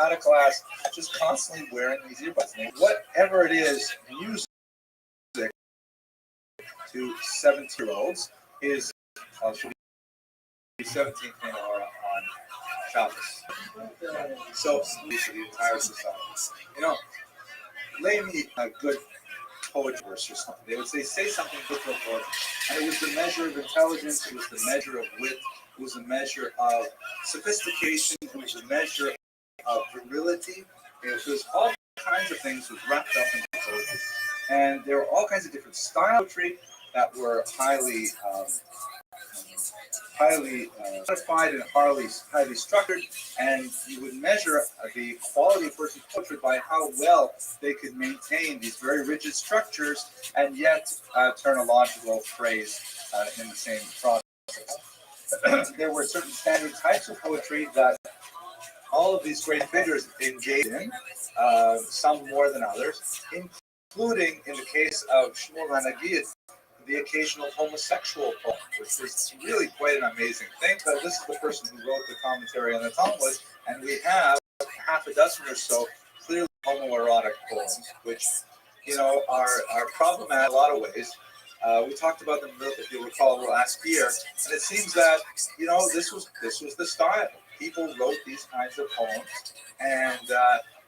out of class, just constantly wearing these earbuds. And whatever it is, music to 17-year-olds is should be 17th Menorah on Shabbos. So to the entire society. Lay me a good poetry verse or something. They would say something good for poetry. And it was the measure of intelligence, it was the measure of wit, it was a measure of sophistication, it was a measure of virility. It was all kinds of things was wrapped up in poetry. And there were all kinds of different styles of poetry that were highly codified and highly structured, and you would measure the quality of a person's poetry by how well they could maintain these very rigid structures and yet turn a logical phrase in the same process. There were certain standard types of poetry that all of these great figures engaged in, some more than others, including in the case of Shmuel HaNagid, the occasional homosexual poem, which was really quite an amazing thing. But this is the person who wrote the commentary on the Talmud, and we have half a dozen or so clearly homoerotic poems, which are problematic in a lot of ways. We talked about them, if you recall, last year, and it seems that this was the style. People wrote these kinds of poems, and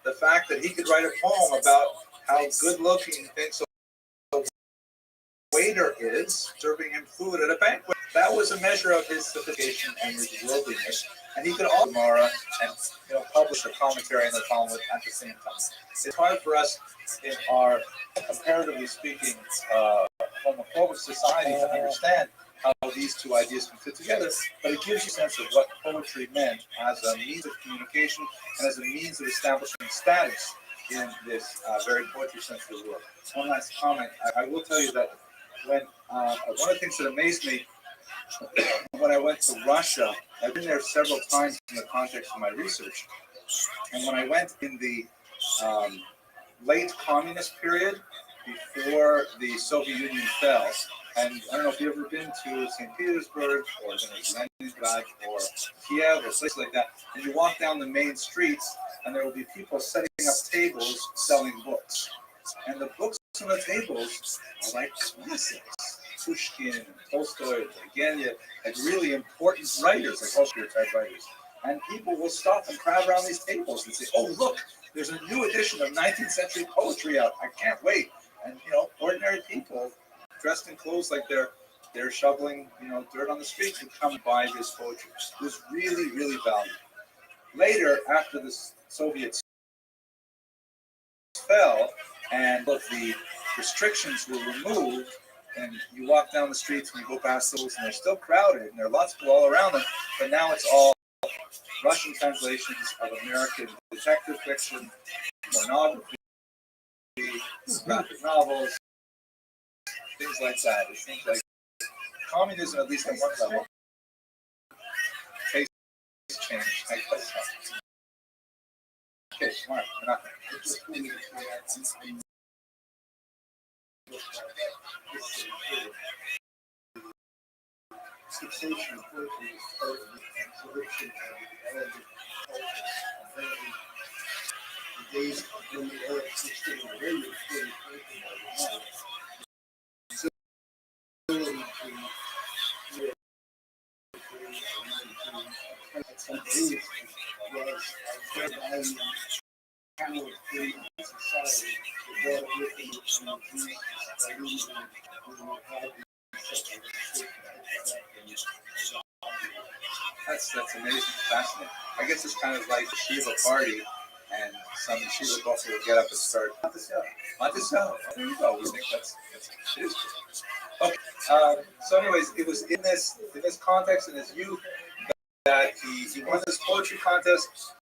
the fact that he could write a poem about how good-looking he thinks waiter is serving him food at a banquet. That was a measure of his sophistication and his worldliness. And he could also Gemara and publish a commentary on the Talmud at the same time. It's hard for us in our, comparatively speaking, homophobic society to understand how how these two ideas can fit together, but it gives you a sense of what poetry meant as a means of communication and as a means of establishing status in this very poetry-centered world. One last comment. I will tell you that when one of the things that amazed me when I went to Russia, I've been there several times in the context of my research, and when I went in the late communist period, before the Soviet Union fell, and I don't know if you've ever been to St. Petersburg or Leningrad or Kiev or places like that, and you walk down the main streets, and there will be people setting up tables selling books. And the books on the tables are like classics. Pushkin and Tolstoy and Turgenev, like really important writers, like Tolstoy type writers. And people will stop and crowd around these tables and say, "Oh, look, there's a new edition of 19th century poetry out. I can't wait." And ordinary people dressed in clothes like they're shoveling dirt on the streets would come and buy this poetry. It was really, really valuable. Later, after the Soviets fell and the restrictions were removed, and you walk down the streets and you go past those, and they're still crowded, and there are lots of people all around them, but now it's all Russian translations of American detective fiction, pornography, graphic novels, things like that. It seems like communism, at least at one level, tastes changed. Okay, smart. Fixation of poetry is part of the absorption of the days when the Arab system of radio started thinking about some days was very valued kind of free society that brought with them and the Jews That's amazing, fascinating. I guess it's kind of like a Shiva party, and some Shiva couple will get up and start. Matisel. There you go. We think that's it is. Okay. So, anyways, it was in this context, in his youth, that he won this poetry contest.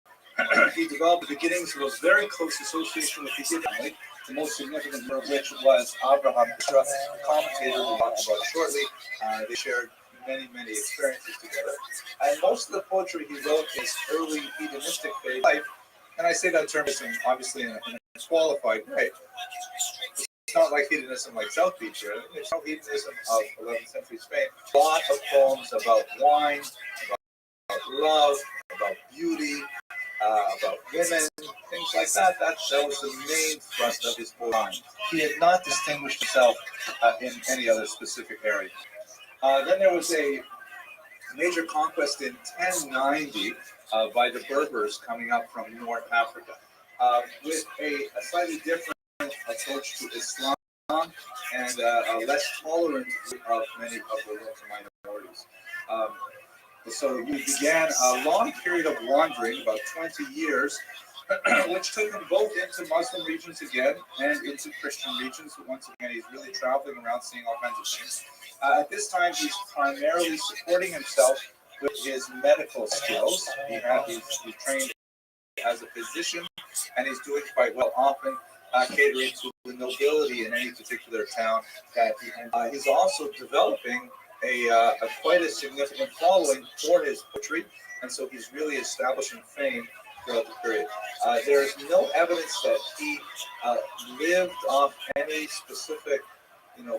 He developed the beginnings of a very close association with the family, the most significant of which was Abraham Mishra, the commentator we'll talk about shortly. They shared many experiences together. And most of the poetry he wrote is early hedonistic phase life. And I say that term obviously in a qualified way. It's not like hedonism like South Beach here. It's not hedonism of 11th century Spain. A lot of poems about wine, about love, about beauty, about women, things like that. That was the main thrust of his poetry. He had not distinguished himself in any other specific area. Then there was a major conquest in 1090 by the Berbers coming up from North Africa with a slightly different approach to Islam and a less tolerant of many of the local minorities. So we began a long period of wandering, about 20 years, which took him both into Muslim regions again and into Christian regions. Once again, he's really traveling around seeing all kinds of things. At this time, he's primarily supporting himself with his medical skills. He's trained as a physician, and he's doing quite well, often catering to the nobility in any particular town that he's also developing a quite a significant following for his poetry, and so he's really establishing fame throughout the period. There is no evidence that he lived off any specific,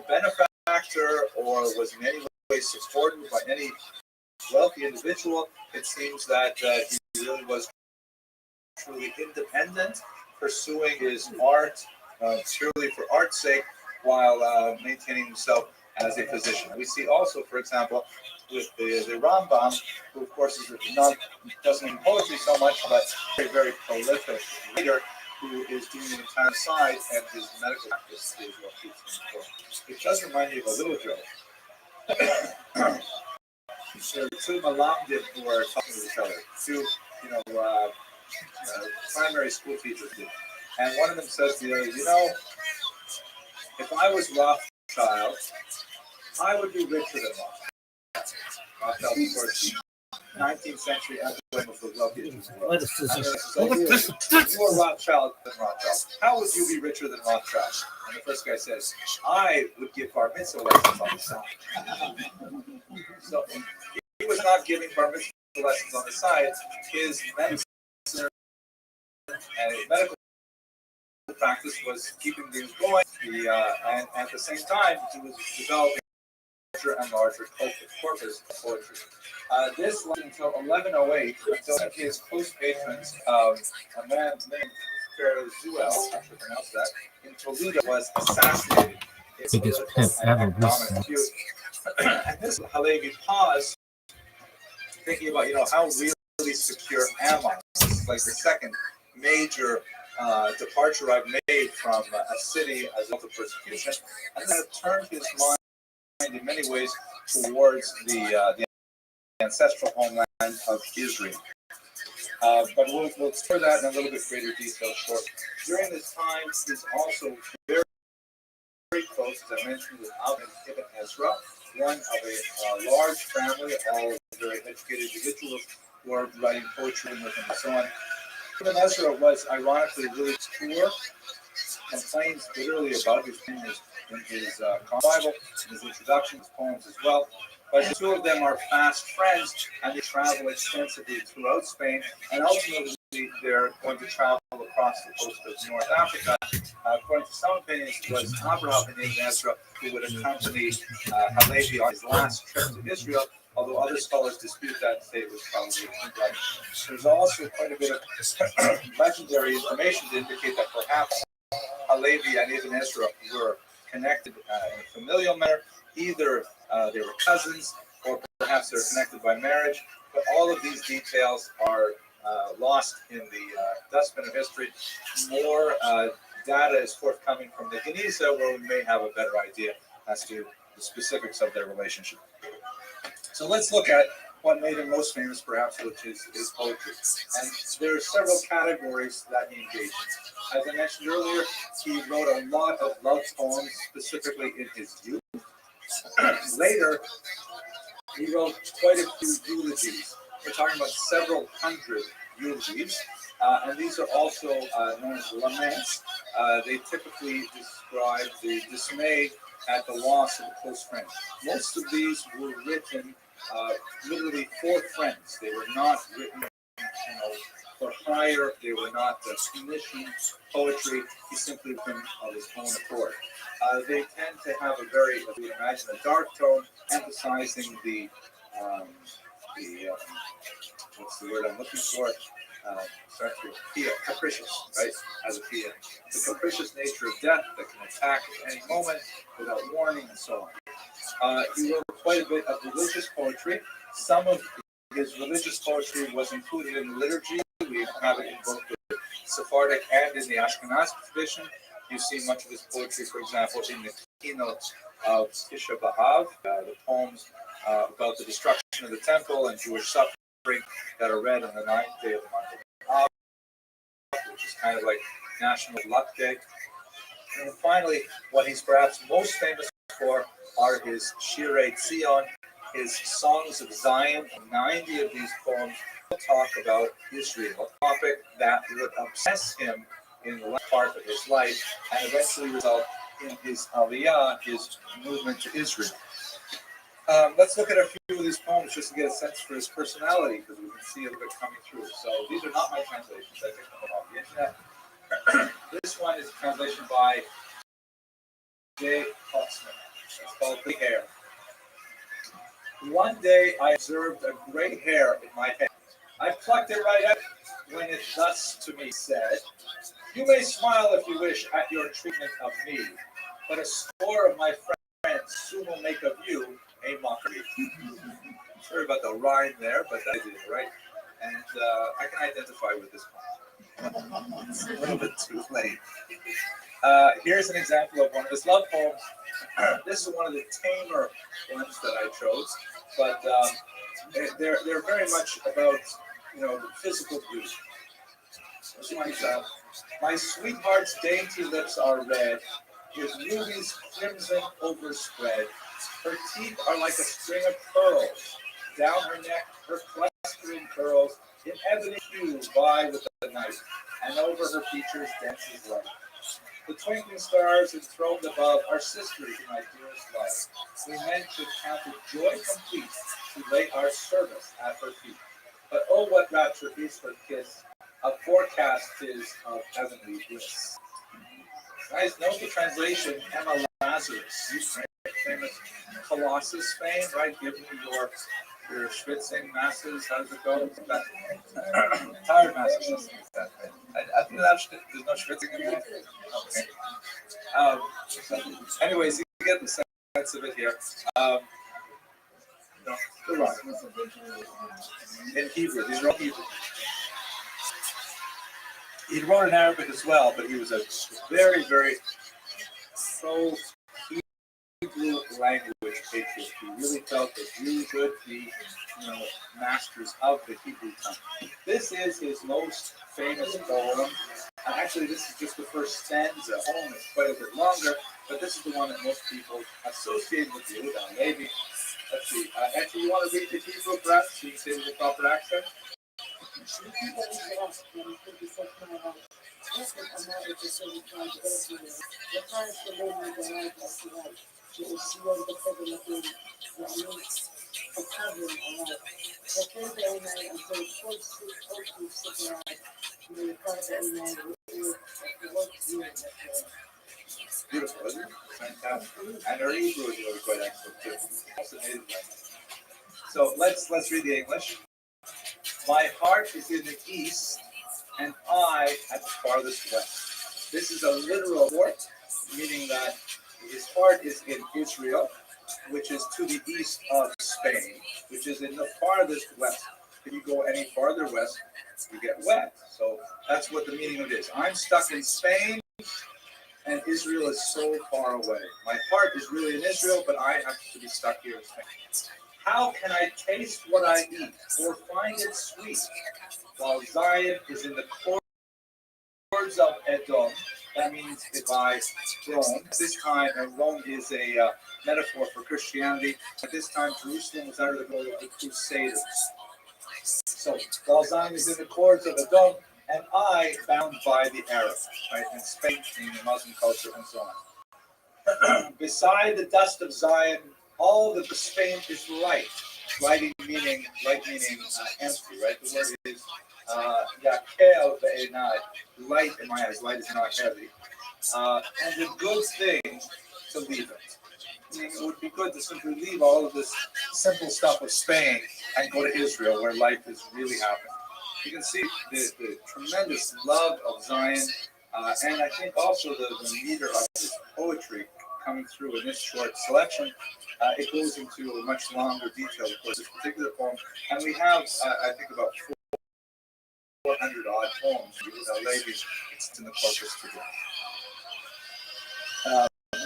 benefactor or was in any way supported by any wealthy individual. It seems that he really was truly independent, pursuing his art purely for art's sake, while maintaining himself as a physician. We see also, for example, with the Rambam, who of course doesn't mean poetry so much, but very prolific reader, who is doing the entire side, and his medical practice is what keeps him going. It does remind me of a little joke. So two Malamdim who are talking to each other, two primary school teachers did. And one of them says to the other, if I was Rothschild, I would be richer than Rothschild. Rothschild, of course, the 19th century as one of the wealthiest. What is this? You are Rothschild than Rothschild. How would you be richer than Rothschild? And the first guy says, I would give bar mitzvah lessons on the side. So he was not giving bar mitzvah lessons on the side. His medicine and his medical practice was keeping things going. And at the same time, he was developing larger and larger corpus of poetry. This lasted until 1108, until one of his close patrons, a man named Zuel, I should pronounce that, in Toledo, was assassinated. Biggest pimp ever. And this Halevi paused, thinking about how really secure am I? This is like the second major departure I've made from a city as a result of persecution, and then it turned his mind in many ways towards the ancestral homeland of Israel. But we'll explore that in a little bit greater detail shortly. During this time, he's also very, very close, as I mentioned, with Ibn Ezra, one of a large family, all very educated individuals who are writing poetry with him and so on. Ibn Ezra was ironically really poor, complains bitterly about his famous in his Bible, in his introduction, his poems as well. But the two of them are fast friends, and they travel extensively throughout Spain, and ultimately they're going to travel across the coast of North Africa. According to some opinions, it was Abraham and Ibn Ezra who would accompany Halevi on his last trip to Israel, although other scholars dispute that and say it was probably Ibrahim. There's also quite a bit of legendary information to indicate that perhaps Halevi and Ibn Ezra were connected in a familial manner. Either they were cousins, or perhaps they're connected by marriage. But all of these details are lost in the dustbin of history. More data is forthcoming from the Geniza, where we may have a better idea as to the specifics of their relationship. So let's look at what made him most famous, perhaps, which is his poetry. And there are several categories that he engaged in. As I mentioned earlier, he wrote a lot of love poems, specifically in his youth. Later, he wrote quite a few eulogies. We're talking about several hundred eulogies, and these are also known as laments. They typically describe the dismay at the loss of a close friend. Most of these were written literally for friends. They were not written, for hire. They were not commissioned poetry. He simply written of his own accord. They tend to have a very, as you would imagine, a dark tone, emphasizing the what's the word I'm looking for? Capricious, right? As a pia. The capricious nature of death that can attack at any moment without warning and so on. He wrote quite a bit of religious poetry. Some of his religious poetry was included in the liturgy. We have it in both the Sephardic and in the Ashkenazi tradition. You see much of his poetry, for example, in the keynotes of Tisha B'Av, the poems about the destruction of the temple and Jewish suffering that are read on the 9th day of the month of Av, which is kind of like National Luck Day. And finally, what he's perhaps most famous for are his Shirei Tzion, his Songs of Zion. 90 of these poems talk about Israel, a topic that would obsess him in the last part of his life and eventually result in his aliyah, his movement to Israel. Let's look at a few of these poems just to get a sense for his personality, because we can see a little bit coming through. So these are not my translations. I picked them off the internet. This one is a translation by J. Hotzman. It's called Gray Hair. One day I observed a gray hair in my head. I plucked it right out when it thus to me said, "You may smile if you wish at your treatment of me, but a score of my friends soon will make of you a mockery." Sorry about the rhyme there, but I did it right. And I can identify with this one. It's a little bit too late. Here's an example of one of his love poems. This is one of the tamer ones that I chose, but they're very much about physical beauty. This one's my sweetheart's dainty lips are red, with rubies crimson overspread. Her teeth are like a string of pearls, Down her neck, her clustering curls, in ebony hue, vie with the night, and over her features dances light. The twinkling stars enthroned above are sisters in my dearest life. We men should count it joy complete to lay our service at her feet. But oh, what rapture is her kiss! A forecast is of heavenly bliss. Guys, note the translation, Emma Lazarus, right? Famous Colossus fame, right? Give me your schwitzing masses. How does it go? Tired masses. I think there's no schwitzing in there. Okay. Anyways, you get the sense of it here. Quran. In Hebrew, these are all Hebrew. He wrote in Arabic as well, but he was a very, very pro Hebrew language patriot. He really felt that you should be, masters of the Hebrew tongue. This is his most famous poem. Actually, this is just the first stanza. The poem is quite a bit longer, but this is the one that most people associate with Yehuda Levi. Let's see. Actually, you want to read the Hebrew perhaps so you can say it with the proper accent? Beautiful, isn't it? Fantastic. And her Hebrew is really quite excellent too. That's amazing. So let's read the English. My heart is in the east, and I at the farthest west. This is a literal word, meaning that his heart is in Israel, which is to the east of Spain, which is in the farthest west. If you go any farther west, you get wet. So that's what the meaning of it is. I'm stuck in Spain, and Israel is so far away. My heart is really in Israel, but I have to be stuck here in Spain. How can I taste what I eat or find it sweet while Zion is in the cords of Edom? That means by Rome. This time, Rome is a metaphor for Christianity. At this time, Jerusalem was under the rule of the Crusaders. So while Zion is in the cords of Edom, and I bound by the Arabs, right? And Spain being the Muslim culture and so on. Beside the dust of Zion, all that the Spain is light. Lighting meaning empty, right? The word is yakel ve'enai, light in my eyes. Light is not heavy. And a good thing to leave it. Meaning it would be good to simply leave all of this simple stuff of Spain and go to Israel, where life is really happening. You can see the tremendous love of Zion, and I think also the meter of his poetry coming through in this short selection. It goes into a much longer detail, of course, this particular poem. And we have, I think, about 400 odd poems. It's in the corpus today.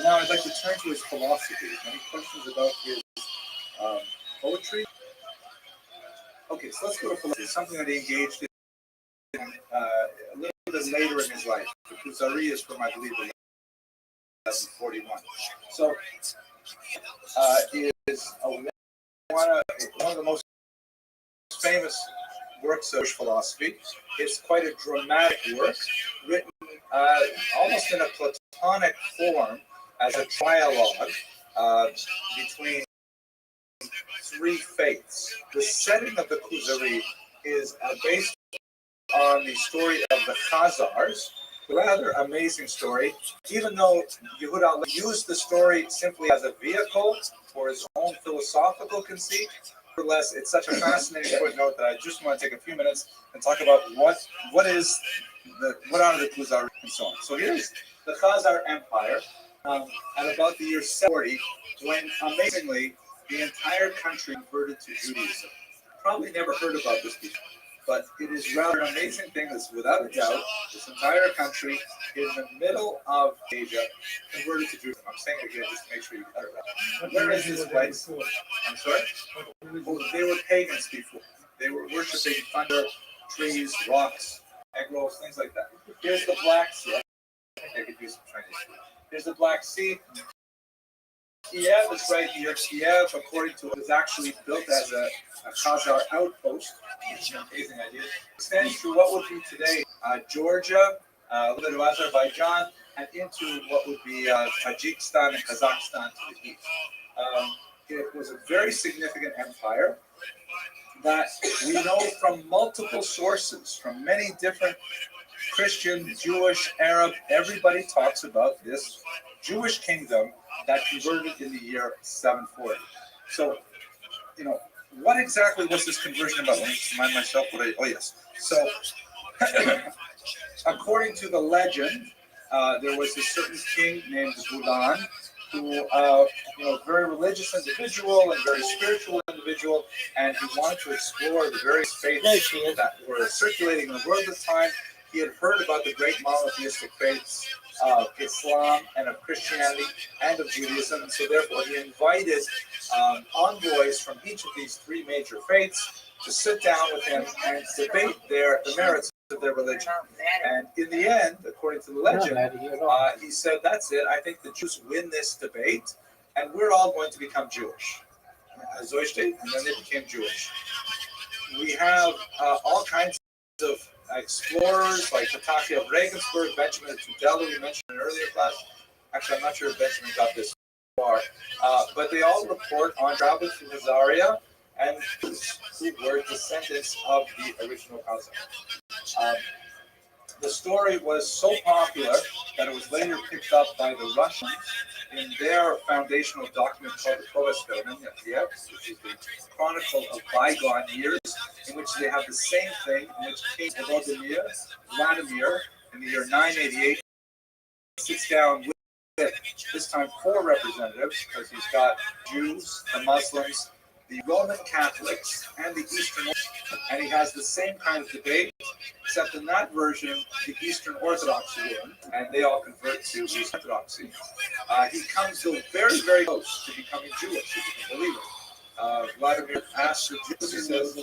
Now I'd like to turn to his philosophy. Any questions about his poetry? Okay, so let's go to philosophy, something that he engaged in a little bit later in his life. The Kuzari is from, I believe, 1141. So, is one of the most famous works of philosophy. It's quite a dramatic work, written almost in a Platonic form as a trialogue between three faiths. The setting of the Kuzari is based on the story of the Khazars, a rather amazing story, even though Yehuda used the story simply as a vehicle for his own philosophical conceit. Nevertheless, it's such a fascinating footnote that I just want to take a few minutes and talk about what are the Khazars and so on. So here's the Khazar Empire at about the year 40, when amazingly the entire country converted to Judaism. Probably never heard about this before, but it is rather an amazing thing that without a doubt, this entire country in the middle of Asia converted to Judaism. I'm saying it again just to make sure you got it right. Where is this place? I'm sorry? Oh, they were pagans before. They were worshiping thunder, trees, rocks, egg rolls, things like that. Here's the Black Sea. I think I could use some Chinese food. Here's the Black Sea. Kiev is right here. Kiev, according to it, was actually built as a Khazar outpost, which is an amazing idea. Extends through what would be today Georgia, a little bit of Azerbaijan, and into what would be Tajikistan and Kazakhstan to the east. It was a very significant empire that we know from multiple sources, from many different Christian, Jewish, Arab, everybody talks about this Jewish kingdom that converted in the year 740. So, what exactly was this conversion about? Let me just remind myself oh yes. So, according to the legend, there was a certain king named Bulan who, very religious individual and very spiritual individual, and he wanted to explore the various faiths that were circulating in the world at the time. He had heard about the great monotheistic faiths of Islam and of Christianity and of Judaism, and so therefore he invited envoys from each of these three major faiths to sit down with him and debate the merits of their religion. And in the end, according to the legend, he said, "That's it. I think the Jews win this debate, and we're all going to become Jewish." And then they became Jewish. We have all kinds of explorers like Pataki of Regensburg, Benjamin of Tudela, we mentioned in an earlier class. Actually, I'm not sure if Benjamin got this far, but they all report on Rabbi from Hazaria and who were descendants of the original Khazar. The story was so popular that it was later picked up by the Russians in their foundational document called the Povestvermen, which is the chronicle of bygone years, in which they have the same thing, in which King Vladimir, in the year 988, sits down with this time 4 representatives, because he's got Jews, the Muslims, the Roman Catholics, and the Eastern Orthodox, and he has the same kind of debate, except in that version, the Eastern Orthodox win, and they all convert to Eastern Orthodoxy. He comes to very, very close to becoming Jewish, if you can believe it. Vladimir asks the Jews, he says,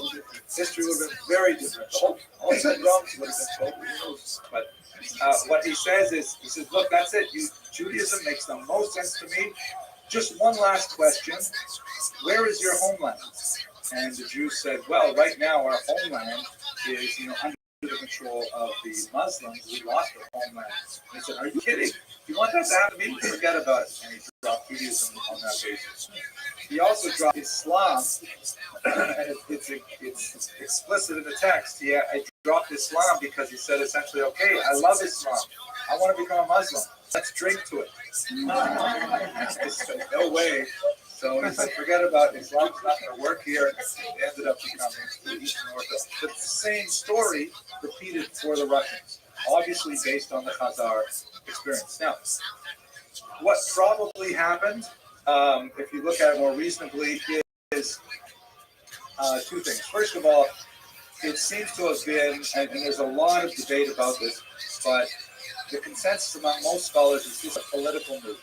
history would have been very different. All said wrongs would have been told, who knows? But what he says is, he says, look, that's it. Judaism makes the most sense to me. Just one last question. Where is your homeland? And the Jews said, well, right now our homeland is, under the control of the Muslims. We lost our homeland. And he said, are you kidding? You want that to happen to me? Forget about it. And he dropped Judaism on that basis. He also dropped Islam, and it's explicit in the text. I dropped Islam because he said essentially, okay, I love Islam. I want to become a Muslim. Let's drink to it. I said, no way. So he said, forget about it. Islam's not going to work here. They ended up becoming the Eastern Orthodox. But the same story repeated for the Russians, obviously based on the Khazar experience. Now, what probably happened, if you look at it more reasonably, is 2 things. First of all, it seems to have been, and there's a lot of debate about this, but the consensus among most scholars is this a political move.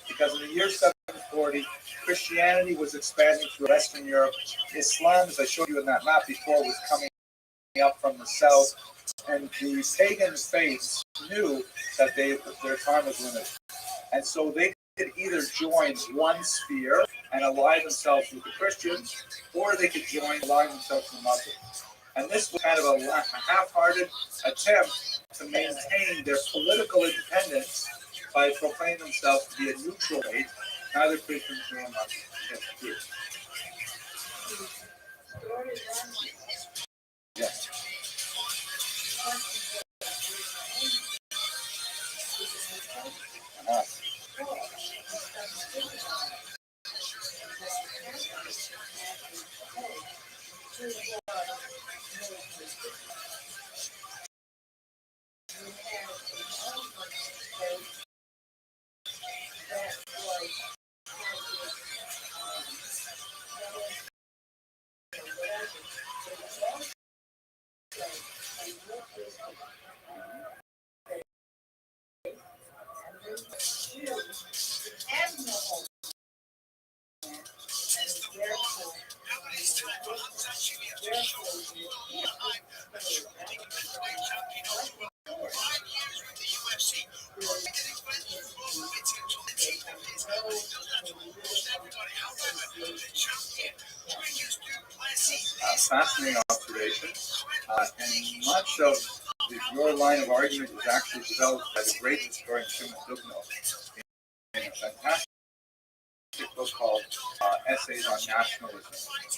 Because in the year 740, Christianity was expanding through Western Europe. Islam, as I showed you in that map before, was coming up from the south. And the pagan faiths knew that their time was limited. And so they could either join one sphere and ally themselves with the Christians, or they could ally themselves with the Muslims. And this was kind of a half-hearted attempt to maintain their political independence by proclaiming themselves to be a neutral faith, neither Christians nor Muslims. Yes. fascinating observation. And much of your line of argument is actually developed by the great historian Shimon Dubno in a fantastic book called Essays on Nationalism,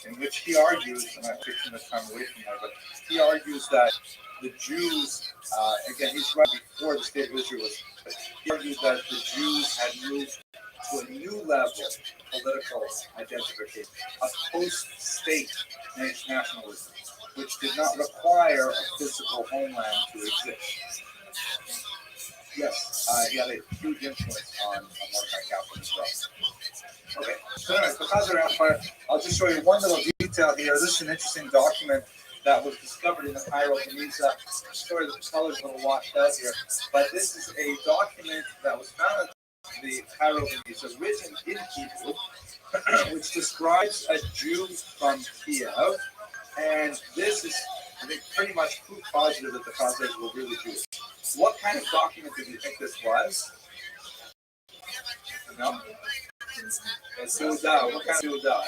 in which he argues, and I'm taking this time away from that, but he argues that the Jews, again, he's right before the state of Israel was, but he argues that the Jews had moved to a new level of political identification, a post-state nationalism, which did not require a physical homeland to exist. Yes, he had a huge influence on Mordecai Kaplan as well. Okay, so anyways, the Khazar Empire, I'll just show you one little detail here. This is an interesting document that was discovered in the Cairo Geniza. Sorry, the color's a little washed out here, but this is a document that was found in the Cairo Geniza, written in Hebrew, which describes a Jew from Kiev, and this is, I think, pretty much proof positive that the Khazars were really Jewish. What kind of document did you think this was? No? Teudah. What kind of Teudah?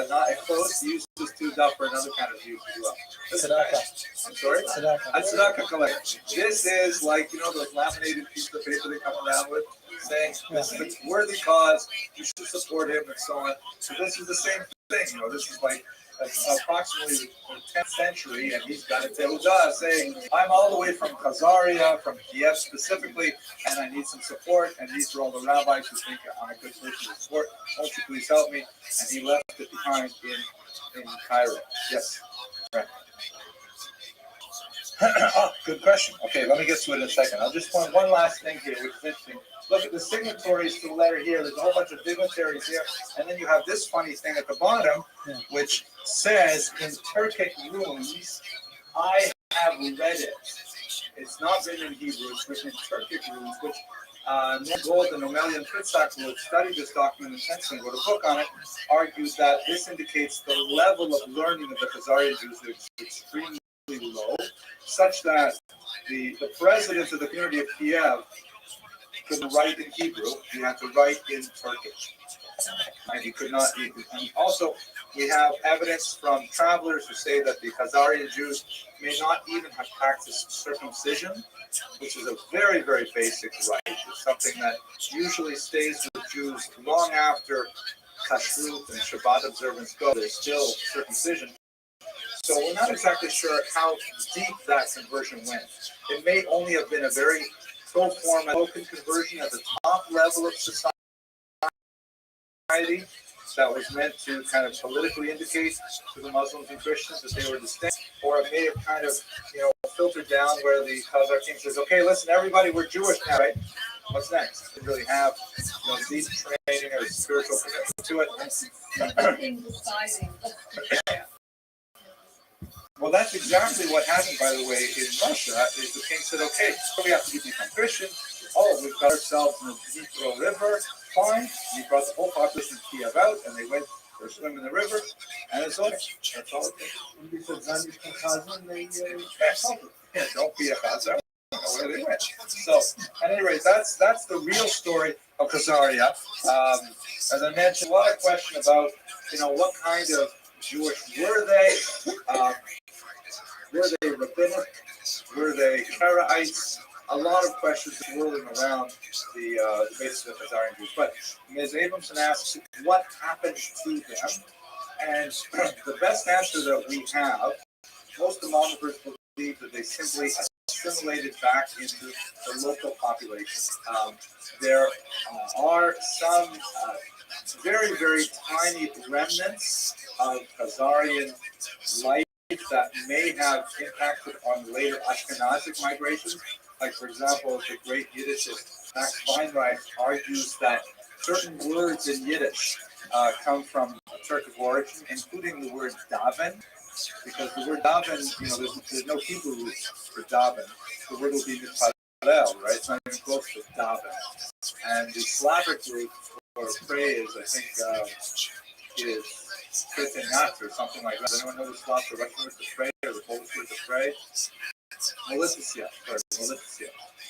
Not close. He uses Teudah for another kind of use as well. Tzedakah. I'm sorry? Tzedakah. A tzedakah collection. This is like, those laminated pieces of paper they come around with, saying this is a worthy cause, you should support him, and so on. So this is the same thing. This is like approximately the 10th century, and he's got a Teudah saying, I'm all the way from Khazaria, from Kiev specifically, and I need some support, and these are all the rabbis who think I'm a good person to support. Won't you please help me? And he left it behind in Cairo. Yes. Right. Oh, good question. Okay, let me get to it in a second. I'll just point one last thing here, which is interesting. Look at the signatories to the letter here. There's a whole bunch of dignitaries here. And then you have this funny thing at the bottom, which says, in Turkic runes, I have read it. It's not written in Hebrew, it's written in Turkic runes, which Ned Gold and Omelian Fitzak, who have studied this document intensely and wrote a book on it, argues that this indicates the level of learning of the Khazarian Jews is extremely low, such that the president of the community of Kiev couldn't write in Hebrew, he had to write in Turkish. And he could not, and also we have evidence from travelers who say that the Khazarian Jews may not even have practiced circumcision, which is a very, very basic rite. It's something that usually stays with Jews long after Kashrut and Shabbat observance go. There's still circumcision. So we're not exactly sure how deep that conversion went. It may only have been a very pro forma token conversion at the top level of society that was meant to kind of politically indicate to the Muslims and Christians that they were distinct, or it may have kind of, filtered down where the Khazar king says, okay, listen, everybody, we're Jewish now, right? What's next? Didn't really have, deep training or spiritual commitment to it. Well, that's exactly what happened, by the way, in Russia, is the king said, okay, so we have to become Christian. Oh, we've got ourselves in the Dnipro River, fine. He brought the whole population of Kiev out, and they went for a swim in the river, and it's over. That's all it is. Don't be a Khazar. Where they went. So, at any rate, that's the real story of Khazaria. As I mentioned, a lot of question about, what kind of Jewish were they? Were they rabbinic? Were they Karaites? A lot of questions whirling around the basis of Khazarian Jews. But Ms. Abramson asks, what happened to them? And the best answer that we have, most demographers believe that they simply assimilated back into the local population. There are some very, very tiny remnants of Khazarian life that may have impacted on later Ashkenazic migrations. Like, for example, the great Yiddishist Max Weinreich argues that certain words in Yiddish come from a Turkic origin, including the word daven, because the word daven, there's no Hebrew root for daven. The word will be mitpalel, right? It's not even close to daven. And the Slavic root for pray is, I think, is Kritinat or something like that. Does anyone know the Slavic, the Russian word to pray, or the Polish word to pray? Maleficia.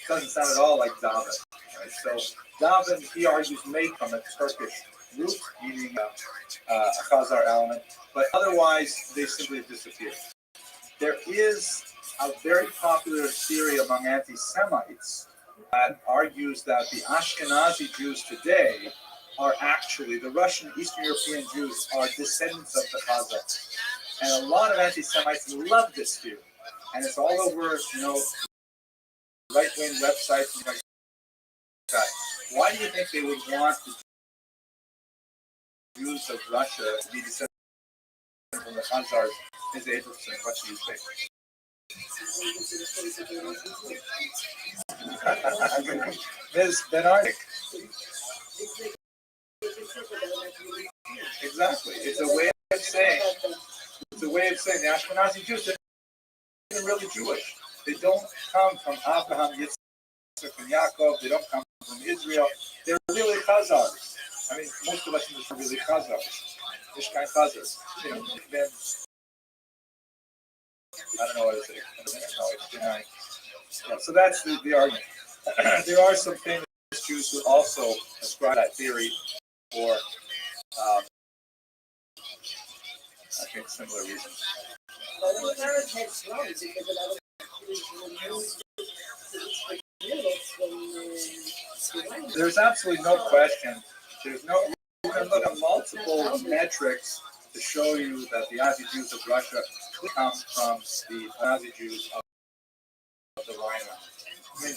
Doesn't sound at all like daven. Right? So daven, he argues, made from a Turkish root, meaning a Khazar element, but otherwise they simply disappear. There is a very popular theory among anti-Semites that argues that the Ashkenazi Jews today are actually, the Russian Eastern European Jews are descendants of the Khazars. And a lot of anti-Semites love this theory. And it's all over, right-wing websites and like that. Why do you think they would want the Jews of Russia to be descendants from the Khazars? Is interesting. What do you think? Ms. Benardik. Exactly. It's a way of saying the Ashkenazi Jews are really Jewish. They don't come from Abraham, Yitzchak, and Yaakov. They don't come from Israel. They're really Khazars. I mean, most of us are really Khazars. Ishkai Khazars. I don't know what to say. No, it's denying. Yeah, so that's the argument. There are some famous Jews who also ascribe that theory for, I think, similar reasons. There's absolutely no question. You can look at multiple metrics to show you that the Nazi Jews of Russia come from the Nazi Jews of the Rhineland. I mean,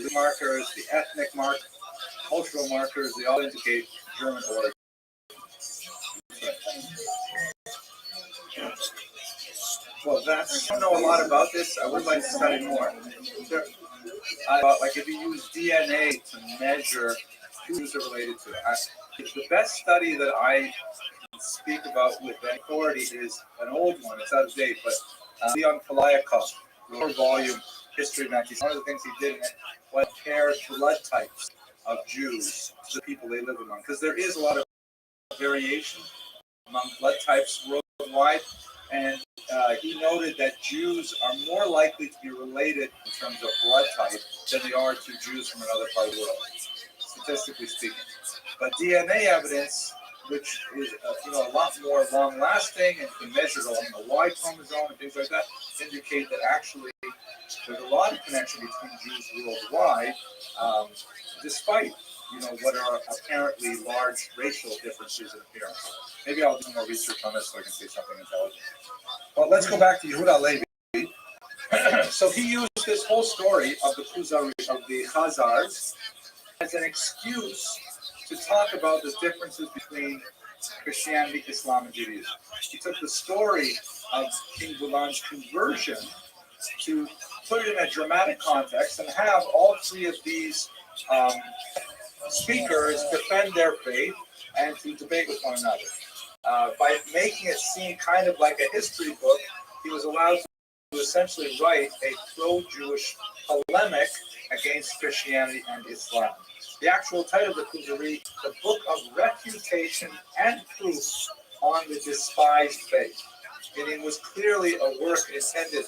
the markers, the ethnic markers, cultural markers, they all indicate German origin. Well, I don't know a lot about this. I would like to study more. Like if you use DNA to measure who Jews are related to. The best study that I speak about with authority is an old one. It's out of date, but Leon Polyakov, 4-volume history of anti-Semitism. One of the things he did was compare blood types of Jews to the people they live among, because there is a lot of variation among blood types worldwide, and he noted that Jews are more likely to be related in terms of blood type than they are to Jews from another part of the world, statistically speaking. But DNA evidence, which is a lot more long-lasting and can measure along the Y chromosome and things like that, indicate that actually there's a lot of connection between Jews worldwide, despite what are apparently large racial differences in appearance. Maybe I'll do some more research on this so I can say something intelligent. But let's go back to Yehuda Levi. So he used this whole story of the Khazars as an excuse to talk about the differences between Christianity, Islam, and Judaism. He took the story of King Bulan's conversion to put it in a dramatic context and have all three of these speakers defend their faith and to debate with one another. By making it seem kind of like a history book, he was allowed to essentially write a pro-Jewish polemic against Christianity and Islam. The actual title of the Kuzari, The Book of Refutation and Proof on the Despised Faith. It was clearly a work intended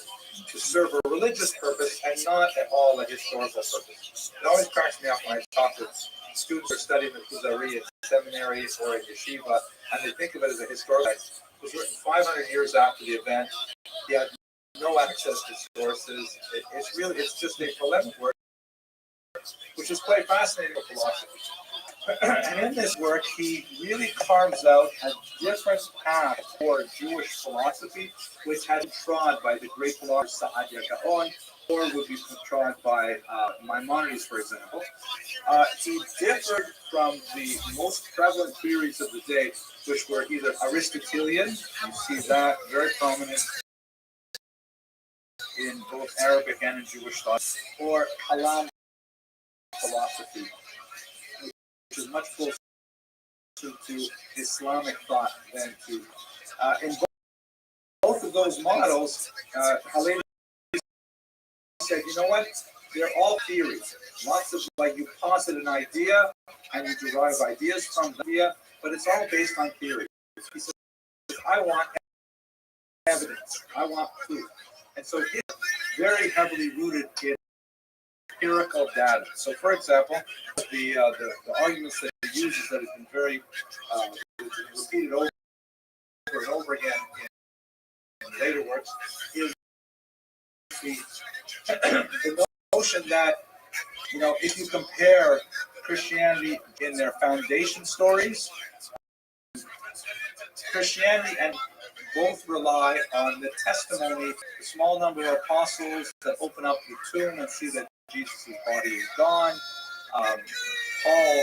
to serve a religious purpose and not at all a historical purpose. It always cracks me up when I talk to students who are studying the Kuzari at seminaries or at yeshiva, and they think of it as a historical text. It was written 500 years after the event. He had no access to sources. It's just a polemic work, which is quite fascinating with philosophy. And in this work, he really carves out a different path for Jewish philosophy, which had been trod by the great philosopher Saadia Gaon, or would be trod by Maimonides, for example. He differed from the most prevalent theories of the day, which were either Aristotelian, you see that very prominent in both Arabic and in Jewish thought, or Kalam philosophy, which is much closer to Islamic thought than to. In both of those models, Halevi said, you know what? They're all theories. Lots of, you posit an idea and you derive ideas from the idea, but it's all based on theory. He said, I want evidence. I want proof. And so it's very heavily rooted in empirical data. So, for example, the arguments that he uses that has been very repeated over and over again in later works is the notion that, if you compare Christianity in their foundation stories, Christianity and both rely on the testimony, the small number of apostles that open up the tomb and see that Jesus' body is gone. Paul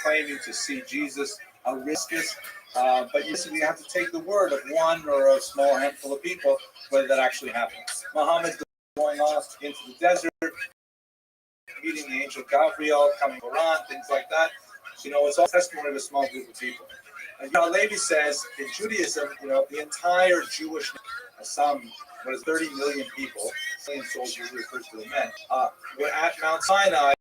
claiming to see Jesus, Aristus, but you have to take the word of one or a small handful of people whether that actually happened. Muhammad going off into the desert, meeting the angel Gabriel, coming around, things like that. It's all testimony of a small group of people. And Levi says in Judaism, the entire Jewish, some 30 million people, million souls usually refers to the men, were at Mount Sinai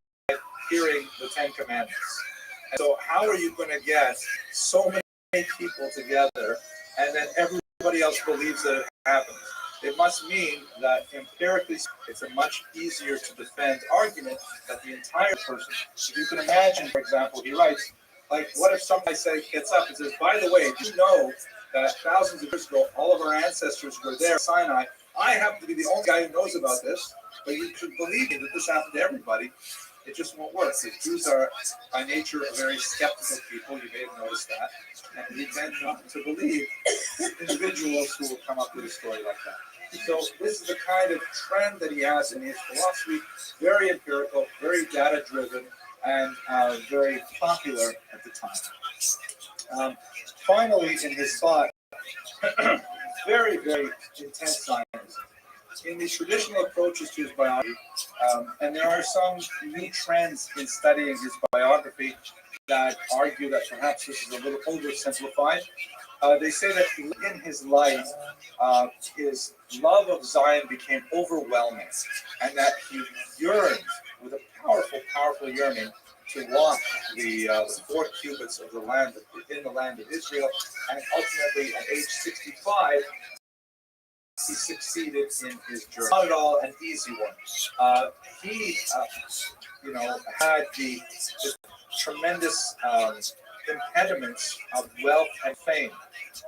hearing the Ten Commandments. And so how are you going to get so many people together and then everybody else believes that it happened? It must mean that empirically it's a much easier to defend argument that the entire person. If you can imagine, for example, he writes, what if somebody gets up and says, by the way, do you know that thousands of years ago, all of our ancestors were there at Sinai? I happen to be the only guy who knows about this, but you should believe me that this happened to everybody. It just won't work. The Jews are, by nature, a very skeptical people. You may have noticed that. And we tend not to believe individuals who will come up with a story like that. So this is the kind of trend that he has in his philosophy, very empirical, very data-driven, and very popular at the time. Finally, in his thought, very, very intense science. In the traditional approaches to his biography, and there are some new trends in studying his biography that argue that perhaps this is a little oversimplified. They say that in his life, his love of Zion became overwhelming, and that he yearned with a powerful, powerful yearning to walk the 4 cubits of the land in the land of Israel, and ultimately at age 65. He succeeded in his journey. Not at all an easy one. He, had the tremendous impediments of wealth and fame.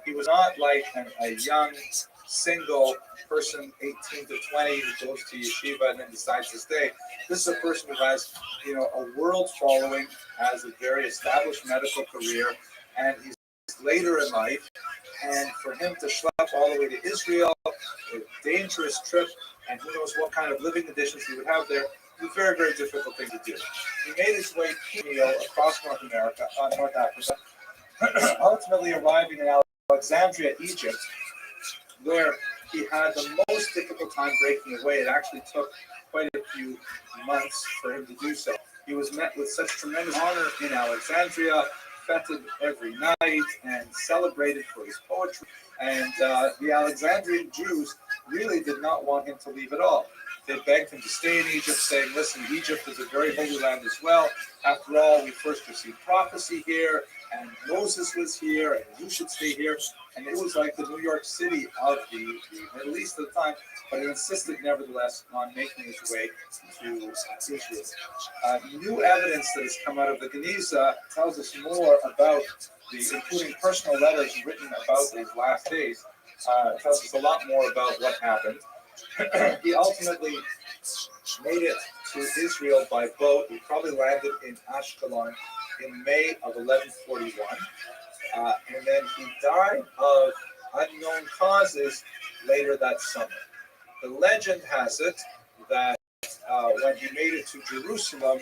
He was not like a young, single person, 18 to 20, who goes to yeshiva and then decides to stay. This is a person who has, a world following, has a very established medical career, and he's later in life. And for him to schlep all the way to Israel, a dangerous trip, and who knows what kind of living conditions he would have there, it was a very, very difficult thing to do. He made his way across North Africa, ultimately arriving in Alexandria, Egypt, where he had the most difficult time breaking away. It actually took quite a few months for him to do so. He was met with such tremendous honor in Alexandria, feted every night and celebrated for his poetry. And the Alexandrian Jews really did not want him to leave at all. They begged him to stay in Egypt, saying, listen, Egypt is a very holy land as well. After all, we first received prophecy here, and Moses was here, and you should stay here. And it was like the New York City of the Middle East at the time, but he insisted nevertheless on making his way to Israel. New evidence that has come out of the Geniza tells us more about including personal letters written about his last days, tells us a lot more about what happened. He ultimately made it to Israel by boat. He probably landed in Ashkelon in May of 1141. And then he died of unknown causes later that summer. The legend has it that when he made it to Jerusalem,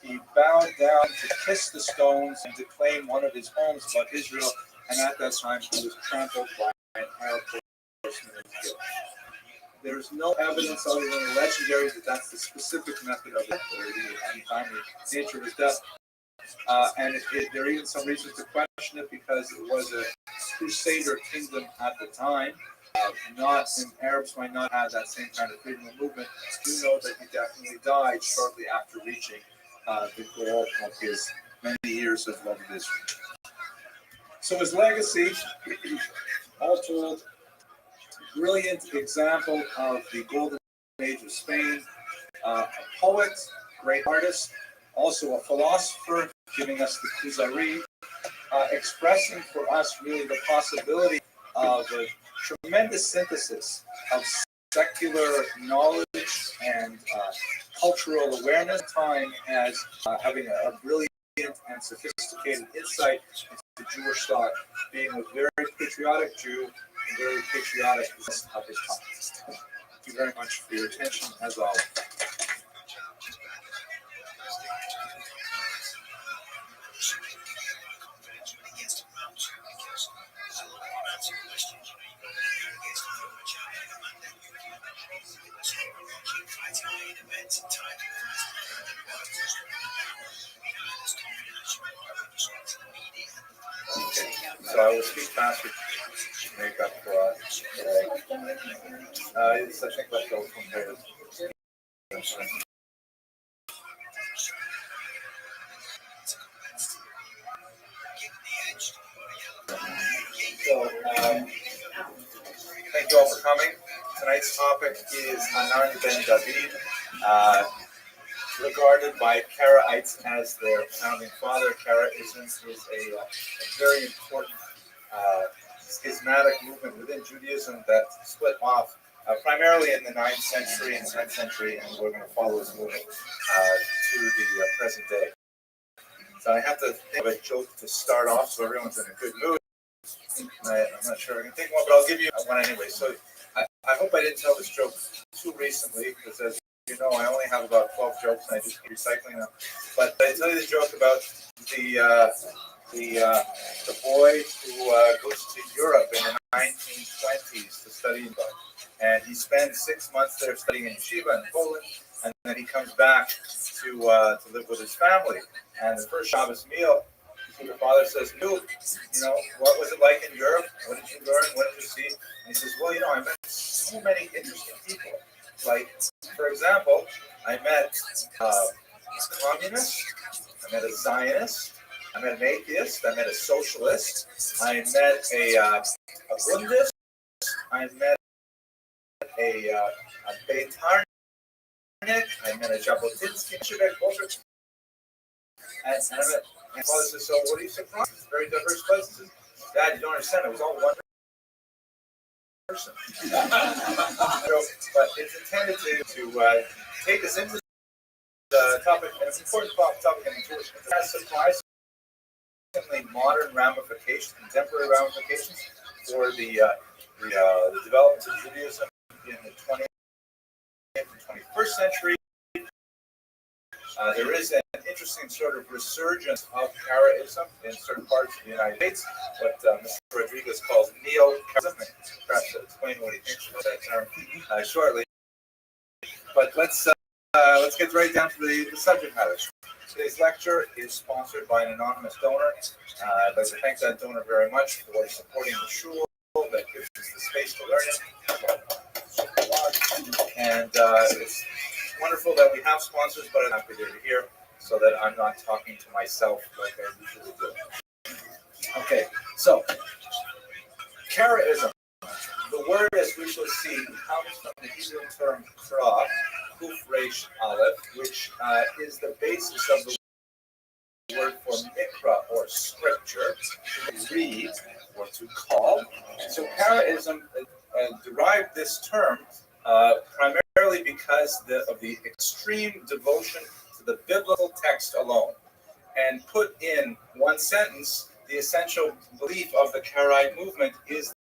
he bowed down to kiss the stones and to claim one of his homes about Israel, and at that time he was trampled by an Arab horseman and killed. There's no evidence other than the legendary that that's the specific method of it, or the untimely nature of his death. And there are even some reasons to question it because it was a crusader kingdom at the time. And Arabs might not have that same kind of freedom of movement. Do know that he definitely died shortly after reaching the goal of his many years of love of Israel. So his legacy, all told, brilliant example of the golden age of Spain, a poet, great artist, also a philosopher, giving us the Kuzari, expressing for us really the possibility of a tremendous synthesis of secular knowledge and cultural awareness, time as having a brilliant and sophisticated insight into Jewish thought, being a very patriotic Jew and very patriotic of his time. Thank you very much for your attention, as always. Okay. So I will speak faster to make up for it's, I think, left over from there. So, thank you all for coming. Tonight's topic is Hanan ben David, regarded by Karaites as their founding father. Karaism is a very important schismatic movement within Judaism that split off primarily in the 9th century and 10th century, and we're going to follow this movement to the present day. So I have to think of a joke to start off so everyone's in a good mood. I'm not sure I can think of one, but I'll give you one anyway. So I hope I didn't tell this joke too recently, because as you know, I only have about 12 jokes and I just keep recycling them. But I tell you the joke about the boy who goes to Europe in the 1920s to study in Bud. And he spends 6 months there studying in Yeshiva in Poland, and then he comes back to live with his family. And the first Shabbos meal, the father says, what was it like in Europe? What did you learn? What did you see? And he says, well, I met so many interesting people. Like, for example, I met a communist, I met a Zionist, I met an atheist, I met a socialist, I met a Bundist, I met a Beitarnik, I met a Jabotinsky, and I met. And father says, so what are you surprised? It's a very diverse place. He says, Dad, you don't understand. It was all one person. But it's intended to take us into the topic, and it's an important topic in Jewish. It has surprisingly modern ramifications, contemporary ramifications for the development of Judaism in the 20th and 21st century. There is an interesting sort of resurgence of Karaism in certain parts of the United States, what Mr. Rodriguez calls neo-Karaism, and perhaps I'll explain what he thinks about that term shortly. But let's get right down to the subject matter. Today's lecture is sponsored by an anonymous donor. I'd like to thank that donor very much for supporting the shul that gives us the space to learn it. And it's wonderful that we have sponsors, but I'm happy they're here so that I'm not talking to myself like I usually do. Okay, so Karaism. The word, as we shall see, comes from the Hebrew term kra, kuf resh aleph, which is the basis of the word for mikra, or scripture, to read or to call. So Karaism derived this term primarily because of the extreme devotion to the biblical text alone. And put in one sentence, the essential belief of the Karaite movement is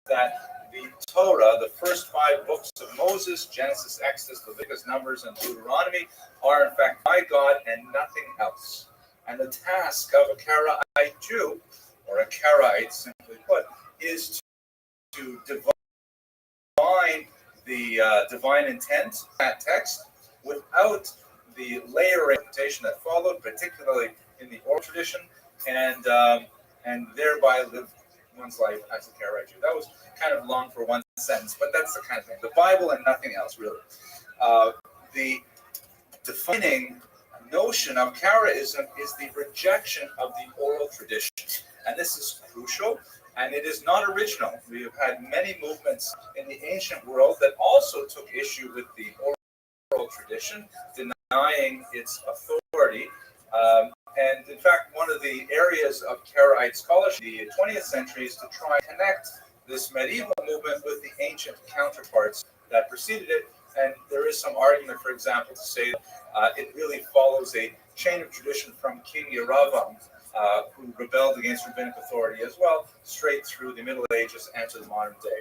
that the Torah, the first 5 books of Moses, Genesis, Exodus, Leviticus, Numbers, and Deuteronomy, are in fact by God and nothing else. And the task of a Karaite Jew, or a Karaite simply put, is to divine the divine intent of that text without the layer interpretation that followed, particularly in the oral tradition, and thereby live one's life as a Karaite Jew. That was kind of long for one sentence, but that's the kind of thing. The Bible and nothing else, really. The defining notion of Karaism is the rejection of the oral tradition. And this is crucial, and it is not original. We have had many movements in the ancient world that also took issue with the oral tradition, denying its authority. And in fact, the areas of Karaite scholarship in the 20th century is to try and connect this medieval movement with the ancient counterparts that preceded it. And there is some argument, for example, to say that it really follows a chain of tradition from King Yeravam, who rebelled against rabbinic authority as well, straight through the Middle Ages and to the modern day.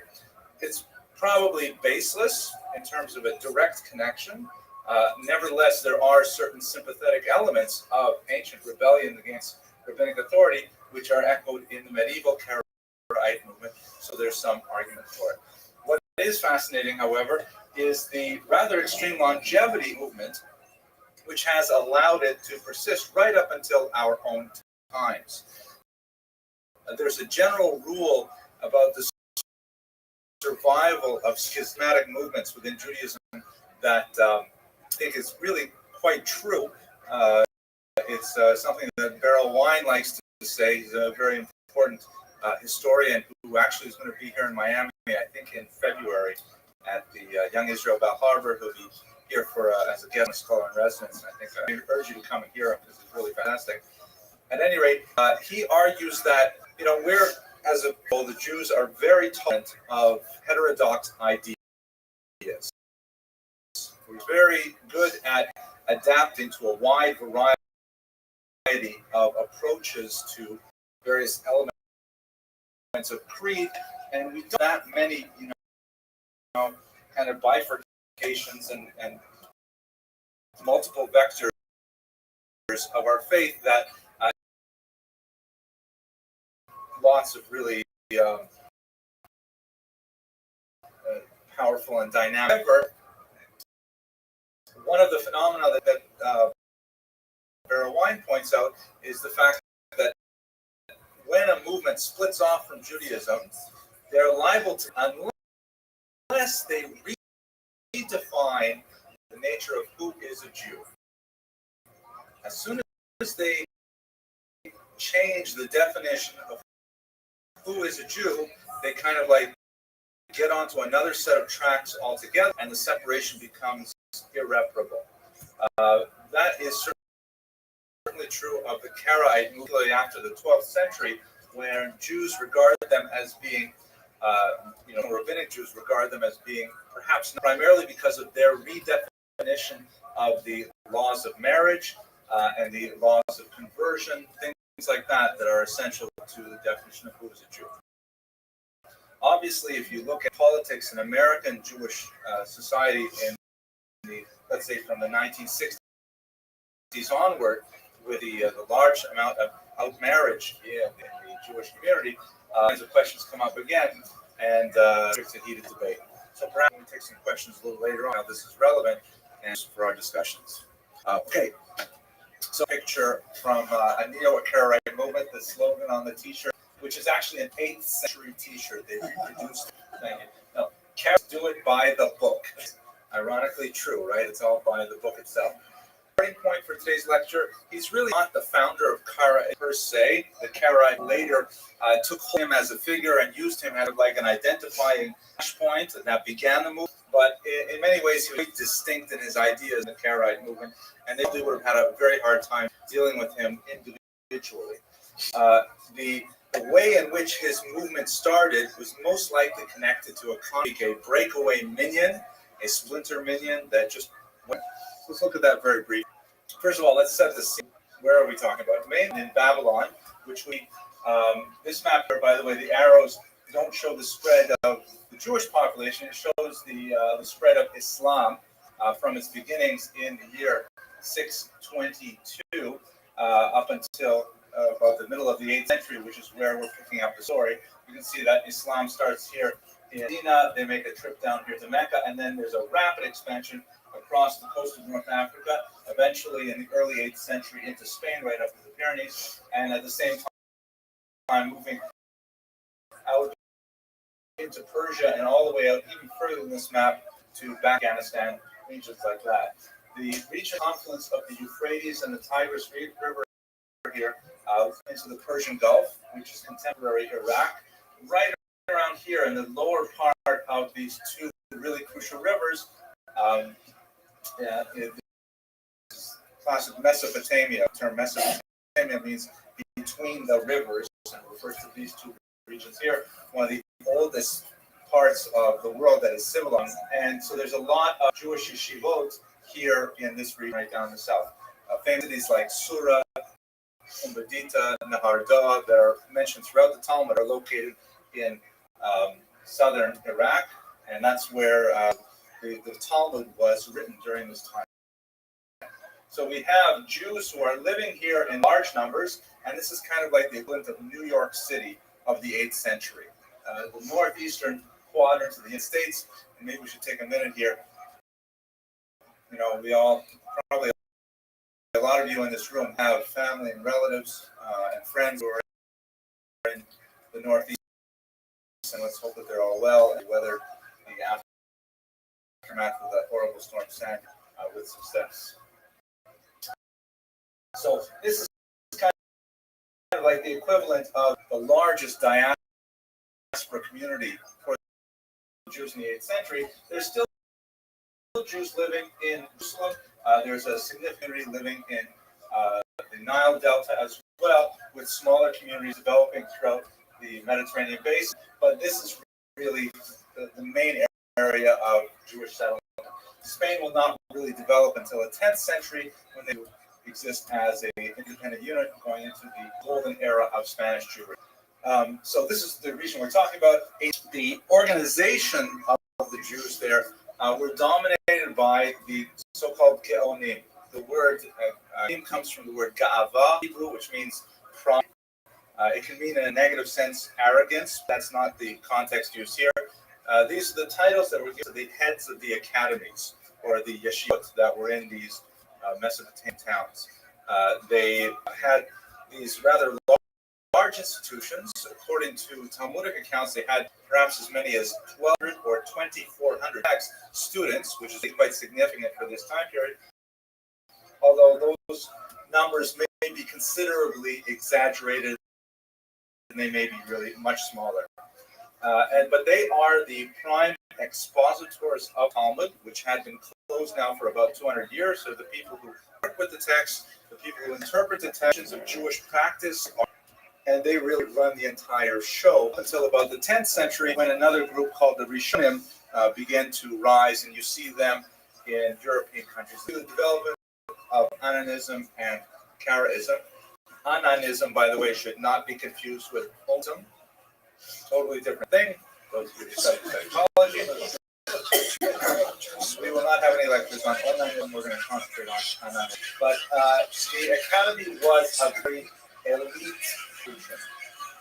It's probably baseless in terms of a direct connection. Nevertheless, there are certain sympathetic elements of ancient rebellion against rabbinic authority, which are echoed in the medieval Karaite movement, so there's some argument for it. What is fascinating, however, is the rather extreme longevity movement, which has allowed it to persist right up until our own times. There's a general rule about the survival of schismatic movements within Judaism that I think is really quite true. It's something that Beryl Wine likes to say. He's a very important historian who actually is going to be here in Miami, I think in February, at the Young Israel Bell Harbor. He'll be here for as a guest scholar in residence. And I think I urge you to come and hear him because it's really fantastic. At any rate, he argues that we're, as a whole, the Jews are very tolerant of heterodox ideas. We're very good at adapting to a wide variety of approaches to various elements of creed, and we don't have that many, kind of bifurcations and multiple vectors of our faith that lots of really powerful and dynamic. However, one of the phenomena that Beryl Wine points out is the fact that when a movement splits off from Judaism, they're liable to, unless they redefine the nature of who is a Jew. As soon as they change the definition of who is a Jew, they kind of like get onto another set of tracks altogether, and the separation becomes irreparable. That is certainly true of the Karaite movement after the 12th century, where Jews regard them as being, rabbinic Jews regard them as being perhaps primarily because of their redefinition of the laws of marriage and the laws of conversion, things like that are essential to the definition of who is a Jew. Obviously, if you look at politics in American Jewish society in the, let's say, from the 1960s onward, with the large amount of outmarriage in the Jewish community, kinds of questions come up again, and it's a heated debate. So perhaps we'll take some questions a little later on how this is relevant and for our discussions. Okay. So picture from a Neo-Karaite movement, the slogan on the T-shirt, which is actually an 8th century T-shirt. They reproduced it. Thank you. No, Karaites do it by the book. Ironically true, right? It's all by the book itself. Starting point for today's lecture, he's really not the founder of Karaite per se. The Karaite later took him as a figure and used him as like an identifying point that began the movement. But in many ways, he was distinct in his ideas in the Karaite movement, and they would have had a very hard time dealing with him individually. The way in which his movement started was most likely connected to a breakaway minyan, a splinter minyan that just went. Let's look at that very briefly. First of all, let's set the scene. Where are we talking about? Mainly in Babylon, which this map here, by the way, the arrows don't show the spread of the Jewish population. It shows the spread of Islam from its beginnings in the year 622 up until about the middle of the 8th century, which is where we're picking up the story. You can see that Islam starts here in Medina. They make a trip down here to Mecca, and then there's a rapid expansion across the coast of North Africa, eventually in the early 8th century into Spain, right up to the Pyrenees, and at the same time moving out into Persia and all the way out even further than this map to Afghanistan, regions like that. The region confluence of the Euphrates and the Tigris River here into the Persian Gulf, which is contemporary Iraq, right around here in the lower part of these two really crucial rivers. Classic Mesopotamia. The term Mesopotamia means between the rivers, and refers to these two regions here, one of the oldest parts of the world that is civilized. And so there's a lot of Jewish yeshivot here in this region right down in the south. Famous cities like Sura, Umbedita, Naharda that are mentioned throughout the Talmud are located in southern Iraq, and that's where the Talmud was written during this time. So we have Jews who are living here in large numbers, and this is kind of like the equivalent of New York City of the 8th century. The northeastern quadrant of the United States, and maybe we should take a minute here. You know, we all, probably a lot of you in this room have family and relatives and friends who are in the northeast, and let's hope that they're all well and weather the aftermath of that horrible storm Sandy with success. So this is kind of like the equivalent of the largest diaspora community for Jews in the 8th century. There's still Jews living in Jerusalem. There's a significant community living in the Nile Delta as well, with smaller communities developing throughout the Mediterranean basin. But this is really the main area of Jewish settlement. Spain will not really develop until the 10th century, when they exist as an independent unit going into the golden era of Spanish Jewry. So this is the region we're talking about. The organization of the Jews there were dominated by the so-called Geonim. The word name comes from the word Ga'ava, Hebrew, which means pride. It can mean in a negative sense arrogance. That's not the context used here. These are the titles that were given to the heads of the academies, or the yeshivot that were in these Mesopotamian towns. They had these rather large institutions. According to Talmudic accounts, they had perhaps as many as 1,200 or 2,400 students, which is quite significant for this time period. Although those numbers may be considerably exaggerated, and they may be really much smaller. But they are the prime expositors of Talmud, which had been closed now for about 200 years. So the people who work with the text, the people who interpret the texts of Jewish practice, and they really run the entire show until about the 10th century, when another group called the Rishonim began to rise, and you see them in European countries. The development of Ananism and Karaism. Ananism, by the way, should not be confused with Onism. Totally different thing. Those of you who study psychology. We will not have any lectures on Onism. We're going to concentrate on Ananism. But the academy was a very elite institution.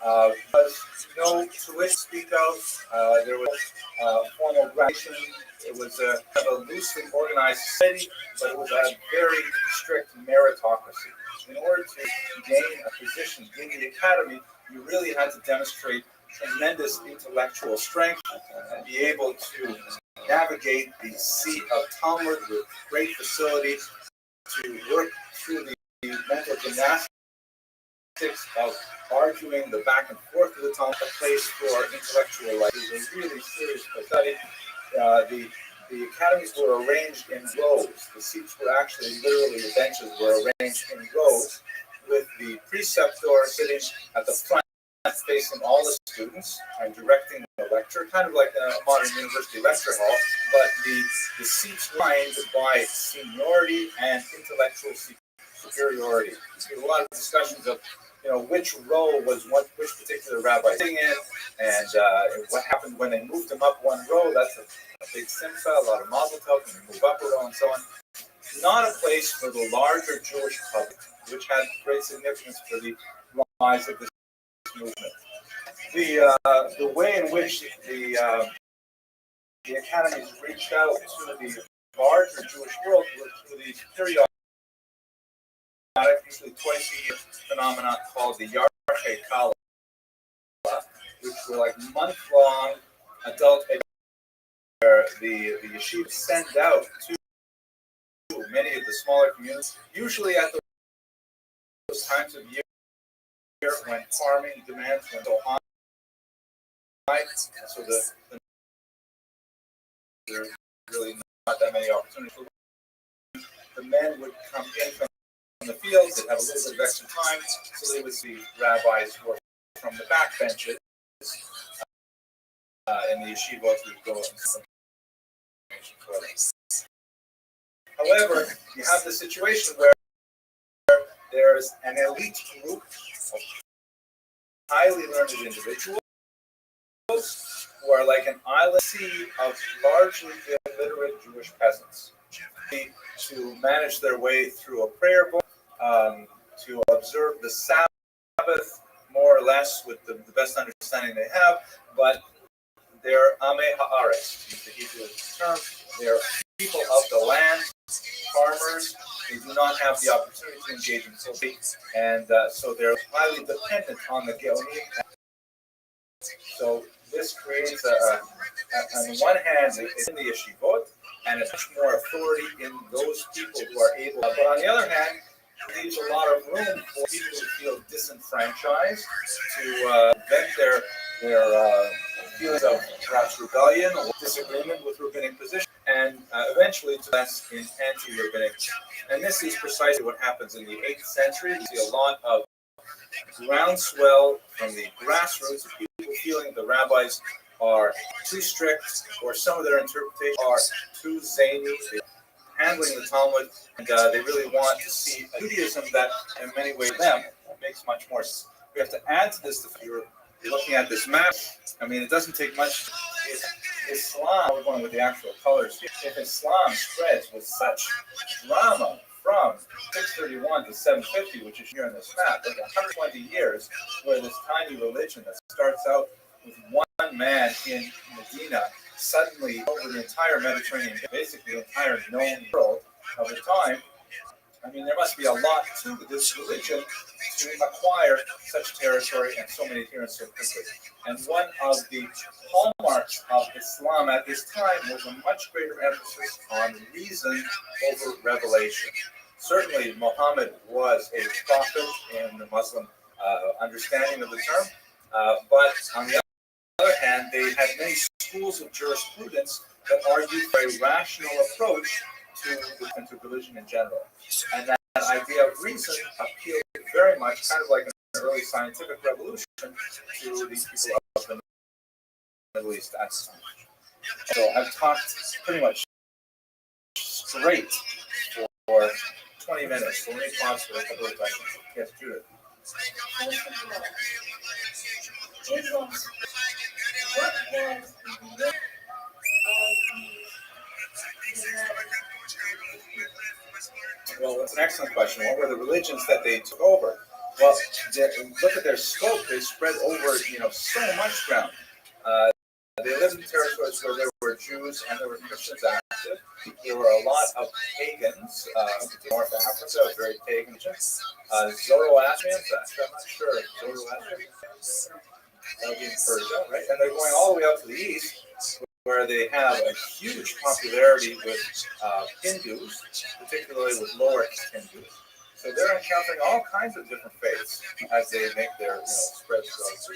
Was no tuition to speak of. There was formal graduation. It was a loosely organized society, but it was a very strict meritocracy. In order to gain a position in the academy, you really had to demonstrate tremendous intellectual strength and be able to navigate the sea of Talmud with great facility, to work through the mental gymnastics of arguing the back and forth of the Talmud, a place for intellectual life. It was a really serious study. The academies were arranged in rows. The seats were actually literally, the benches were arranged in rows, with the preceptor sitting at the front, facing all the students and directing the lecture, kind of like a modern university lecture hall, but the seats lined by seniority and intellectual superiority. There's a lot of discussions of, which row was which particular rabbi sitting in, and what happened when they moved them up one row. That's a big simcha, a lot of mazel tov, and move up a row and so on. Not a place for the larger Jewish public, which had great significance for the rise of this movement. The way in which the academies reached out to the larger Jewish world was through these periodic, usually twice-a-year phenomena called the Yarchei Kala, which were like month-long adult education, where the yeshivas send out to many of the smaller communities, usually at those times of year when farming demands went so high, so there's really not that many opportunities. The men would come in from in the field, they'd have a little bit of extra time, so they would see rabbis who were from the back benches in the yeshivot who would go and some information for them. However, you have the situation where there's an elite group of highly learned individuals who are like an island sea of largely illiterate Jewish peasants to manage their way through a prayer book, to observe the Sabbath more or less with the best understanding they have, but they're Amei Haaretz, to use the Hebrew term. They're people of the land, farmers. They do not have the opportunity to engage in social, and so they're highly dependent on the Geonim. So this creates on the one hand, it's in the yeshivot, and it's much more authority in those people who are able. But on the other hand, it leaves a lot of room for people who feel disenfranchised to vent their feelings of perhaps rebellion or disagreement with rabbinic position, and eventually to less in anti-rabbinic. And this is precisely what happens in the 8th century. We see a lot of groundswell from the grassroots of people feeling the rabbis are too strict, or some of their interpretations are too zany, handling the Talmud, and they really want to see a Judaism that, in many ways, them makes much more sense. We have to add to this, if you're looking at this map, I mean, it doesn't take much. If Islam, we're going with the actual colors here, if Islam spreads with such drama from 631 to 750, which is here in this map, like 120 years, where this tiny religion that starts out with one man in Medina suddenly over the entire Mediterranean, basically the entire known world of the time. I mean, there must be a lot to this religion to acquire such territory and so many adherents so quickly. And one of the hallmarks of Islam at this time was a much greater emphasis on reason over revelation. Certainly, Muhammad was a prophet in the Muslim understanding of the term, but on the other hand, they had many schools of jurisprudence that argued for a rational approach to religion in general. And that idea of reason appealed very much, kind of like an early scientific revolution, to these people of the Middle East at the time. So I've talked pretty much straight for 20 minutes. So let me pause for a couple of questions. Yes, Judith. What was Well, that's an excellent question. What were the religions that they took over? Well, look at their scope. They spread over, so much ground. They lived in territories where there were Jews and there were Christians active. There were a lot of pagans. North Africa, very pagan. Zoroastrians, I'm not sure. Zoroastrians, that would be in Persia, right? And they're going all the way up to the east, where they have a huge popularity with Hindus, particularly with lower Hindus. So they're encountering all kinds of different faiths as they make their spread throughout the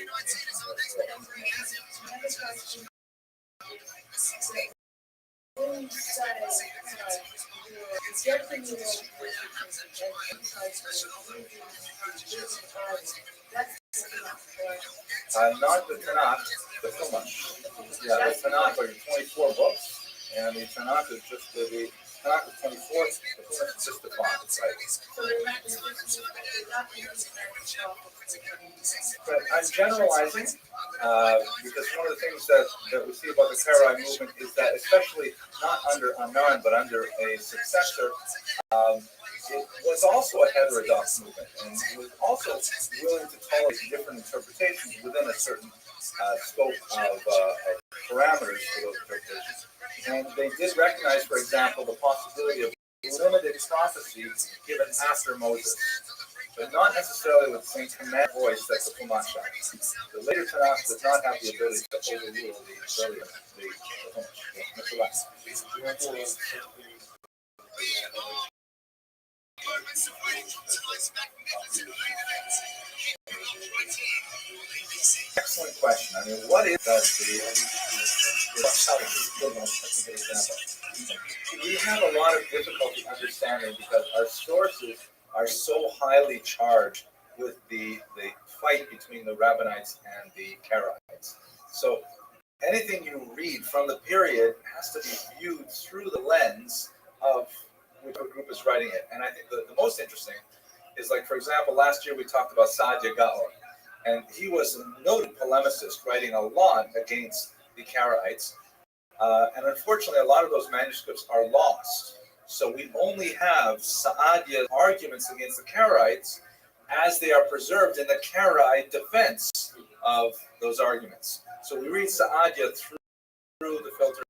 world. Not the Tanakh, the Chumash. Yeah, the Tanakh are 24 books, and the Tanakh is just the Tanakh is 24, the Chumash is just the font, right? But I'm generalizing, because one of the things that we see about the Karaite movement is that, especially not under Anan, but under a successor, it was also a heterodox movement, and it was also willing to tolerate different interpretations within a certain scope of parameters for those interpretations. And they did recognize, for example, the possibility of limited prophecy given after Moses, but not necessarily with the same command voice that the Chumash has. The later Tanakh does not have the ability to overrule the earlier Chumash. Excellent question. I mean, what is that's a good example. We have a lot of difficulty understanding because our sources are so highly charged with the fight between the Rabbinites and the Karaites. So anything you read from the period has to be viewed through the lens of which group is writing it. And I think the most interesting is, like, for example, last year we talked about Saadia Gaon, and he was a noted polemicist writing a lot against the Karaites. And unfortunately, a lot of those manuscripts are lost. So we only have Saadia's arguments against the Karaites as they are preserved in the Karaite defense of those arguments. So we read Saadia through the filter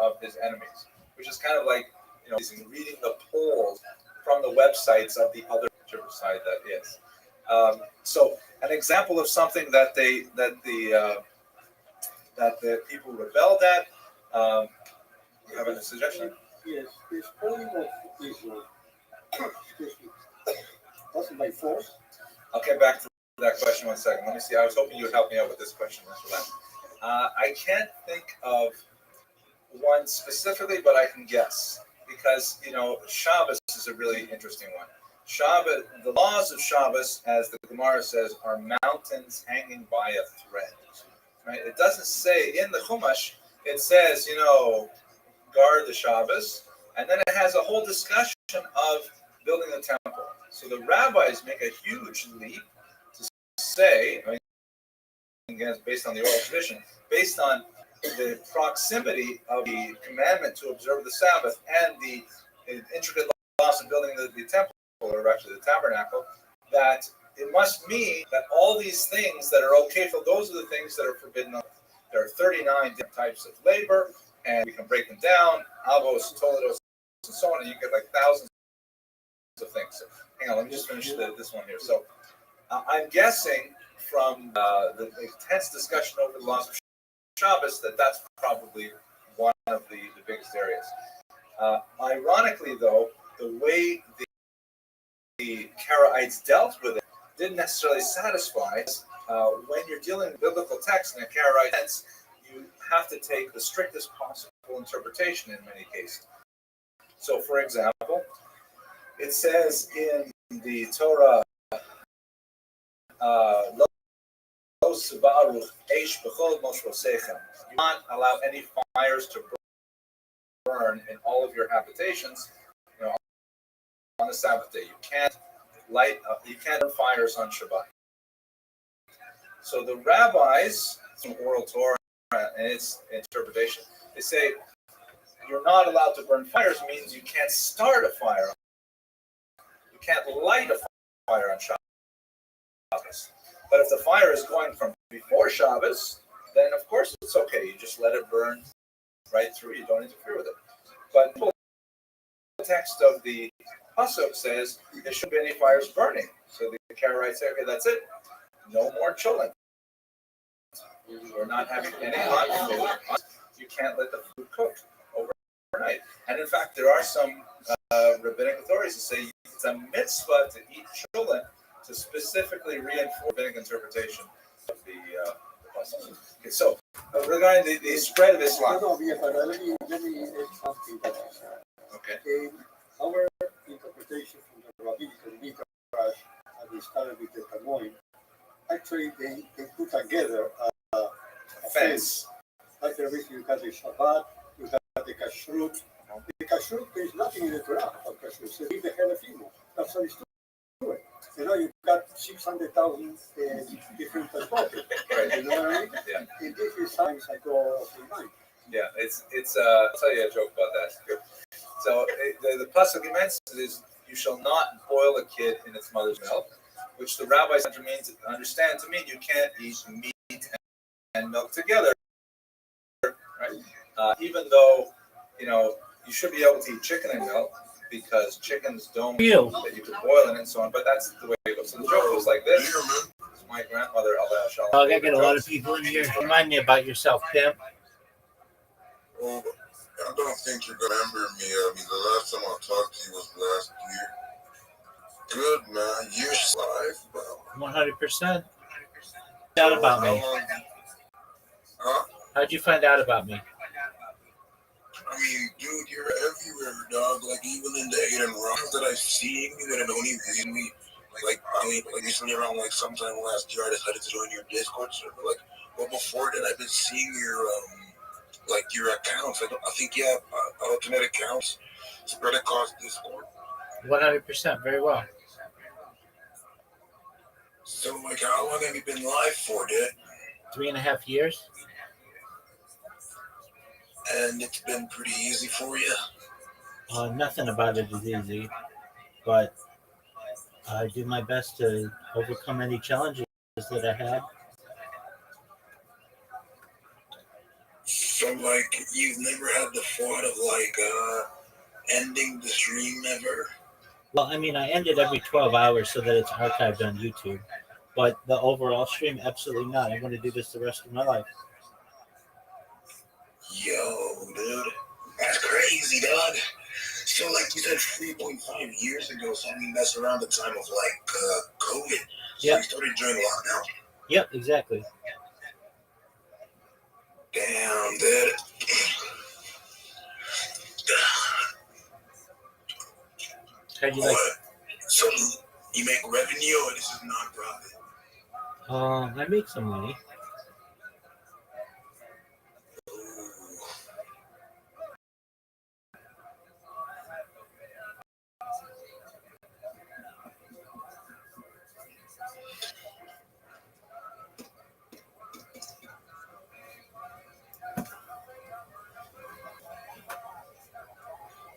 of his enemies, which is kind of like, reading the polls from the websites of the other side that is. So an example of something that the people rebelled at. You have a suggestion? Yes, the spelling of Israel, excuse me, wasn't by force. I'll get back to that question one second. Let me see. I was hoping you would help me out with this question. I can't think of one specifically, but I can guess. Because, Shabbos is a really interesting one. Shabbos, the laws of Shabbos, as the Gemara says, are mountains hanging by a thread. Right? It doesn't say in the Chumash, it says, guard the Shabbos, and then it has a whole discussion of building the temple. So the rabbis make a huge leap to say, again, it's based on the oral tradition, based on the proximity of the commandment to observe the Sabbath and the intricate laws of building the temple, or actually the tabernacle, that it must mean that all these things that are okay for those are the things that are forbidden. There are 39 different types of labor, and we can break them down, avos, toledos, and so on, and you get like thousands of things. So hang on, let me just finish this one here. So I'm guessing from the intense discussion over the laws of Shabbos that's probably one of the biggest areas. Ironically, though, the way the Karaites dealt with it didn't necessarily satisfy. When you're dealing with biblical text in a Karaite sense, you have to take the strictest possible interpretation in many cases. So, for example, it says in the Torah, do not allow any fires to burn in all of your habitations, on the Sabbath day. You can't burn fires on Shabbat. So the rabbis, from oral Torah and its interpretation, they say you're not allowed to burn fires means you can't start a fire. You can't light a fire on Shabbos. But if the fire is going from before Shabbos, then of course it's okay. You just let it burn right through. You don't interfere with it. But the text of the Pasuk says there shouldn't be any fires burning. So the Karaites say, okay, that's it. No more children. We're not having any hot food. You can't let the food cook overnight. And in fact, there are some rabbinic authorities that say it's a mitzvah to eat children to specifically reinforce rabbinic interpretation of the Pasuk. Okay, so regarding the spread of Islam. Let me add something that you said. Okay. Our interpretation from the rabbinical midrash, as we started with the Tamoim, actually they put together a fence. That's the reason you got the Shabbat, you got the Kashrut. The Kashrut, there's nothing in the Torah about Kashrut. So leave the hell of evil. That's how it's doing. You've got 600,000 different perspectives. Right. You know what I mean? Yeah. And this is sometimes I go off in mind. Yeah, it's. I'll tell you a joke about that. So the pasuk is, "You shall not boil a kid in its mother's milk," which the rabbis understand to mean you can't eat meat and milk together, right? Even though you should be able to eat chicken and milk because chickens don't that you can boil it and so on. But that's the way it goes. So the joke goes like this. My grandmother, Allah Shalom. I gotta get a lot of people in here. Remind me about yourself, Pimp. Well, I don't think you're going to remember me. I mean, the last time I talked to you was last year. Good, man. Years life, bro. 100%. Out about me. Huh? How'd you find out about me? I mean, dude, you're everywhere, dog. Like, even in the hidden rooms that I've seen you that had only recently, like recently around, like, sometime last year, I decided to join your Discord server. Like, well, before that, I've been seeing your, like, your accounts. I think you have alternate accounts spread across Discord. 100%. Very well. So, like, how long have you been live for, dude? 3.5 years. And it's been pretty easy for you? Nothing about it is easy, but I do my best to overcome any challenges that I had. So, like, you've never had the thought of, like, ending the stream ever? Well, I mean, I end it every 12 hours so that it's archived on YouTube. But the overall stream, absolutely not. I want to do this the rest of my life. Yo, dude. That's crazy, dog. So, like you said, 3.5 years ago, so I mean, that's around the time of, like, COVID. So Yep. you started during lockdown? Yep, exactly. Damn, dude. How'd you like? What? So, you make revenue or this is non-profit? I make some money.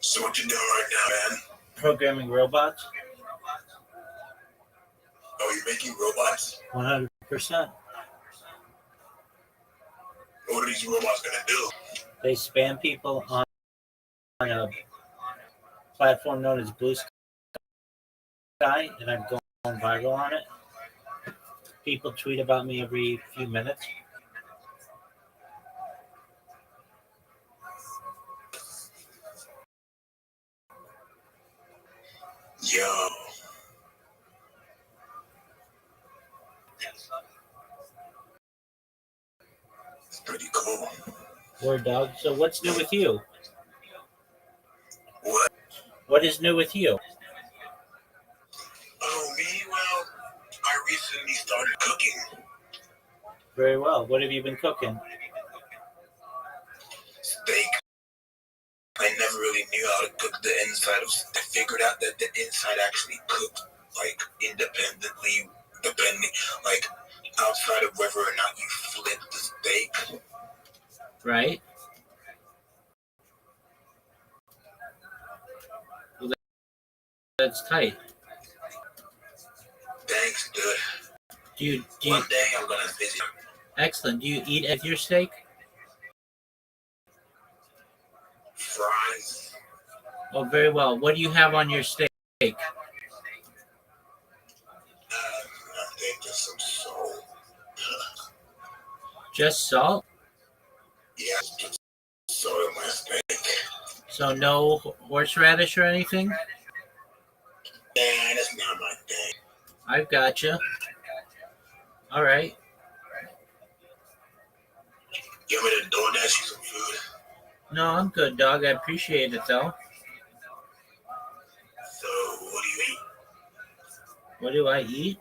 So what you doing right now, man? Programming robots. Oh, you're making robots? 100%. What are these robots gonna do? They spam people on a platform known as Blue Sky, and I'm going viral on it. People tweet about me every few minutes. Yo. It's pretty cool. Word dog. So what's new with you? What? What is new with you? Oh, me? Well, I recently started cooking. Very well. What have you been cooking? Steak. I never really knew how to cook the inside of. I figured out that the inside actually cooked like independently, depending like outside of whether or not you flip the steak. Right. Well, that's tight. Thanks, dude. One day I'm gonna visit. Excellent. Do you eat at your steak? Fries. Oh, very well. What do you have on your steak? I think just some salt. Just salt? Yeah, just salt on my steak. So no horseradish or anything? Nah, that's not my thing. I've gotcha. All right. You want me to DoorDash you some food? No, I'm good, dog. I appreciate it, though. So, what do you eat? What do I eat?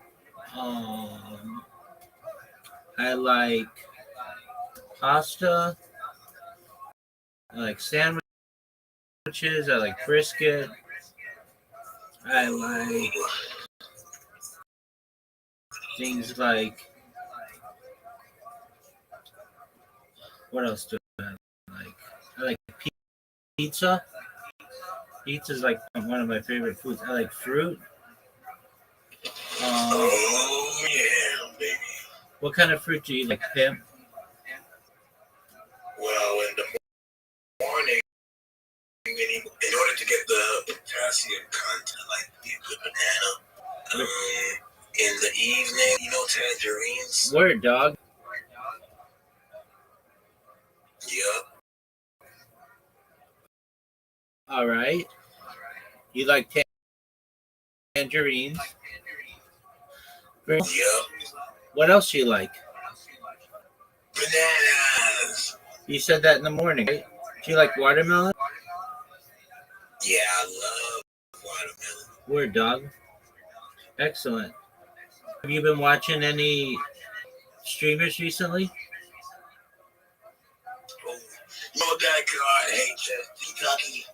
I like pasta. I like sandwiches. I like brisket. I like things like, what else do I like? I like pizza. Pizza is like one of my favorite foods. I like fruit. Oh yeah, baby. What kind of fruit do you like, Pim? Well, in the morning, in order to get the potassium content, like a good banana. In the evening, tangerines. Word, dog. Yep. All right. You like tangerines? Yep. What else do you like? Bananas. You said that in the morning, right? Do you like watermelon? Yeah, I love watermelon. Word, dog. Excellent. Have you been watching any streamers recently? Oh, you know that guy I hate Kentucky.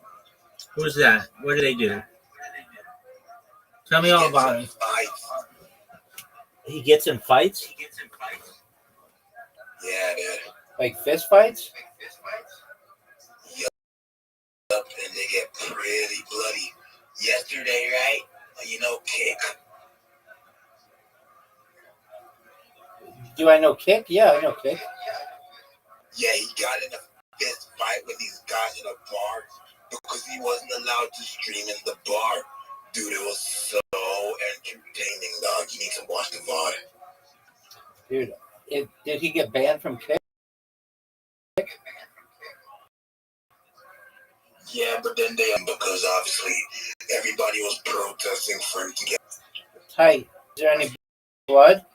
Who's that? What do they do? Tell me all about him. He gets in fights? Yeah, dude. Like fist fights? Yup, and they get pretty bloody. Yesterday, right? You know, Kick. Do I know Kick? Yeah, I know Kick. Yeah, he got in a fist fight with these guys in a bar because he wasn't allowed to stream in the bar. Dude, it was so entertaining, dog. You need to watch the VOD. Dude, did he get banned from Kick? Yeah, but then because obviously everybody was protesting for him to get Tight. Is there any blood?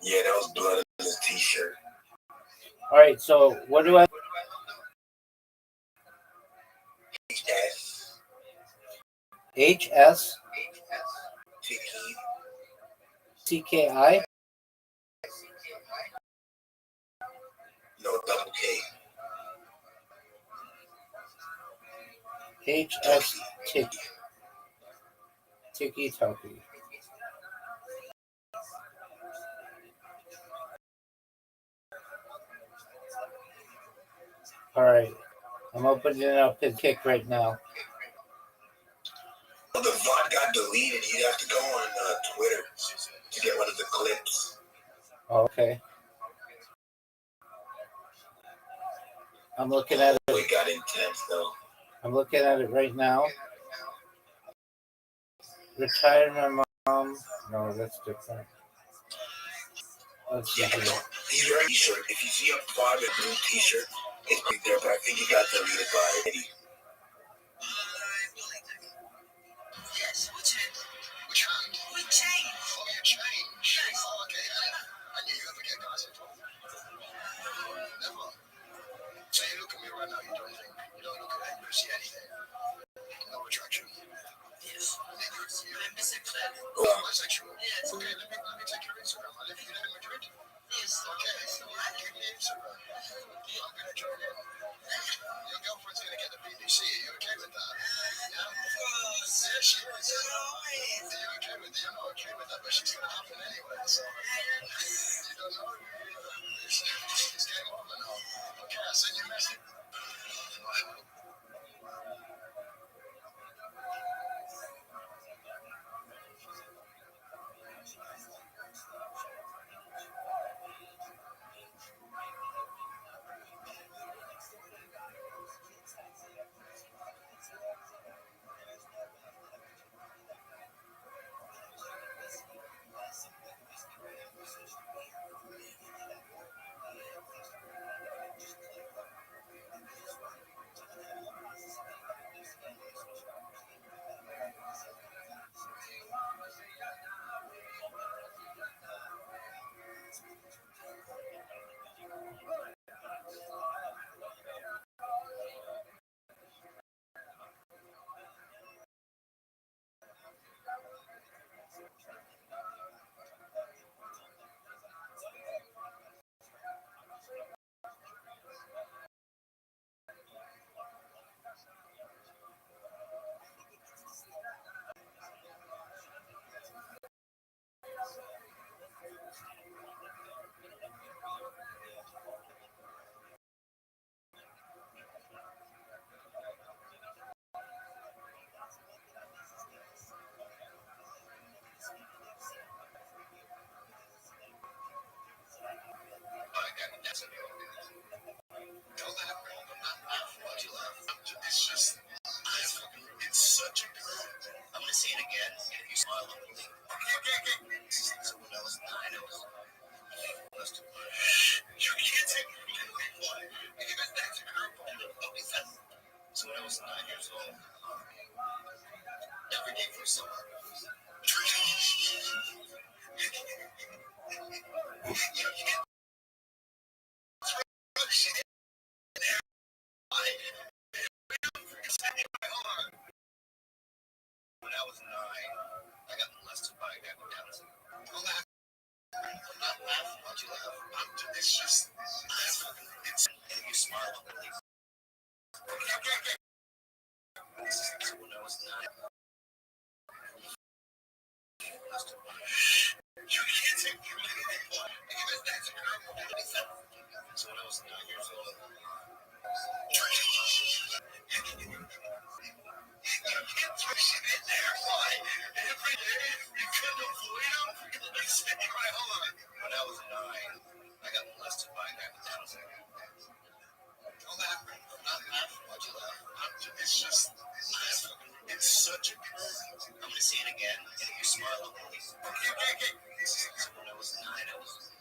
Yeah, there was blood in his t-shirt. All right, so what do I... HS. HS? Tiki. CKI? No, double K. HS Tiki. Tiki Toki. All right. I'm opening up his Kick right now. Well, the VOD got deleted. You have to go on Twitter to get one of the clips. Okay. I'm looking at it. It got intense, though. I'm looking at it right now. Retired my mom. No, that's different. Let's see Yeah, here. he's wearing a t-shirt. If you see a VOD with a blue t-shirt, it's right there, but I think he got deleted by Eddie. Yes, which hand? We change. Oh, you change? Yes. Oh, okay. And you ever get guys involved? Never. So you look at me right now, you don't look at me, you see anything. No attraction. Yes. I'm bisexual. Oh, bisexual? Yes. Okay, let me take your Instagram. I live in Madrid. Yes. Okay, so give me Instagram. I'm gonna join in. Your girlfriend's gonna get the BBC. Are you okay with that? Yeah? Of course. Yeah, she is. Are you okay with it? I'm not okay with that, but she's gonna happen anyway, so. You don't know? It's game over now. Okay, I'll send you a message. It's just, it's such a good. I'm gonna say it again. If you smile, I'm gonna leave. Someone else, I know. Let's do it. You can't take me. Why? Because that's a curveball. Okay, someone else, 9 years old. Every day for summer. You can't. You can't take me anymore. Because that's a curve. So when I was 9 years old. You can't push it in there. Why? Every day you couldn't avoid them. I said, right, hold on. When I was 9, I got molested by a guy with Down syndrome. Don't laugh. I'm not laughing. Why'd you laugh? It's just, it's such a curve. I'm gonna say it again, and if you smile, I'll believe. Okay. So when I was 9, I was.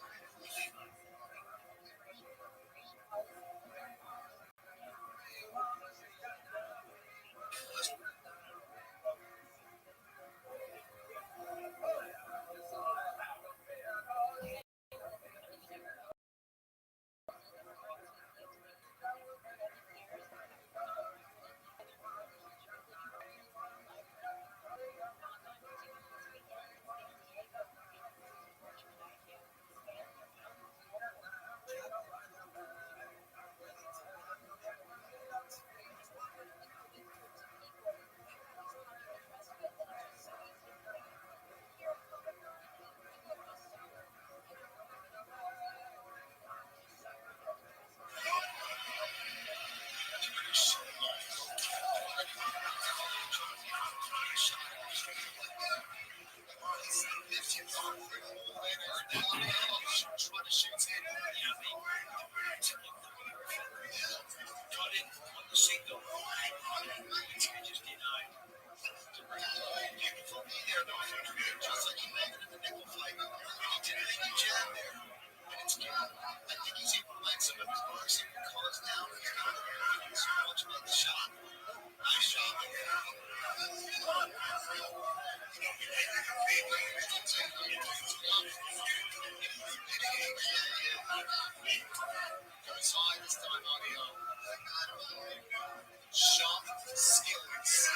Shop skills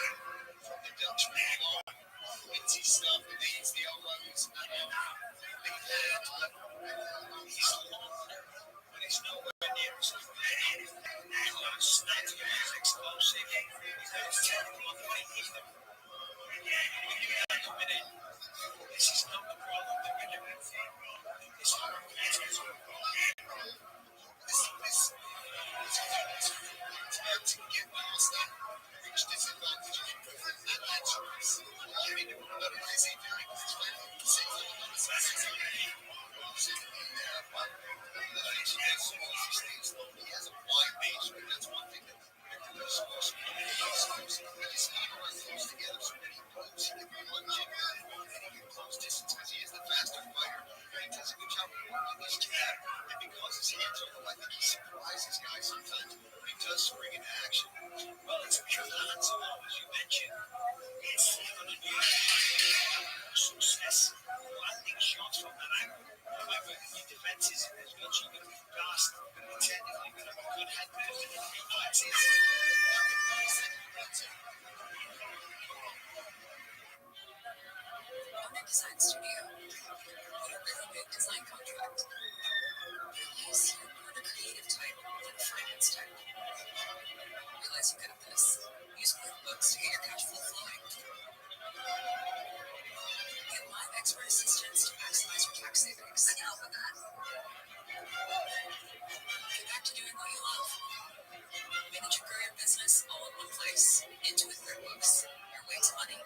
from the Dutch people. Minty stuff, the D's, the O's. He's longer, but he's nowhere near as good. He's got a snap to his explosive. He's got his tempo on point either. When you have a minute, this is not the problem that we're doing. It's not a to get past that, reach disadvantage, and that's choice. I mean, what is he doing? He has a wide base, but that's one thing that his feet are close together, so when he moves, he can lunge it and he can close distance because he is the faster fighter. He does a good job of working his jab, and because his hands are low, I think he surprises guys sometimes when he does spring into action. Well, it's because the hands are low, as you mentioned. It's an unusual success landing shots from that angle. However, your defense isn't as good. You can move fast, and technically, with a good head movement and reflexes. Design studio. What a really big design contract. Realize you're more the creative type than the finance type. Realize you got this. Use QuickBooks to get your cash flow flowing. Get live expert assistance to maximize your tax savings. I can help with that. Get back to doing what you love. Manage your career business all in one place. Intuit QuickBooks. Your way to money.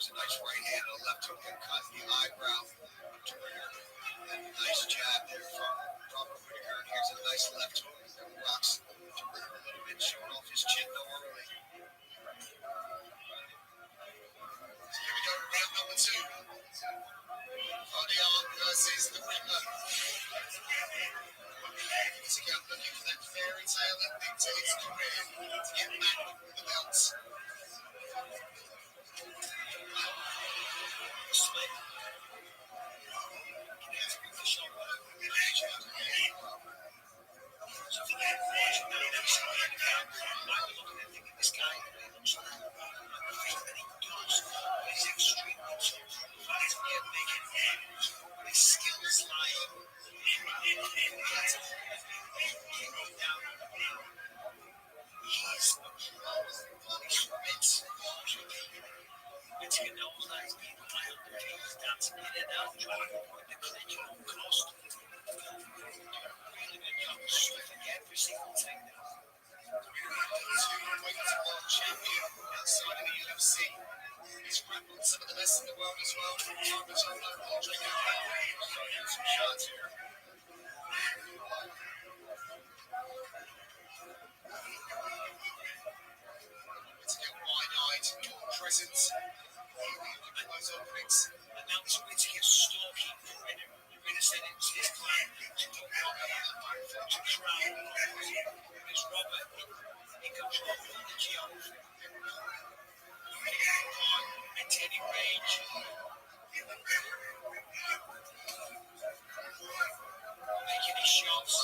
There's a nice right hand and a left hook that cuts the eyebrow to Whitaker. Nice jab there from Robert Whitaker. Here's a nice left hook that rocks to Whitaker a little bit, showing off his chin though early. So here we go, round number 2. Odion versus the Riddler. He's again looking for that fairy tale that dictates career to get back with the belts. Split. UFC. He's grappled some of the best in the world as well. Check out some shots here. It's a wide-eyed presence at those openings. And now it's Whittaker stalking Ritter. Ritter said it was his plan to knock out that to crown. It's Robert in control of the geography. Maintaining range. Making his shots.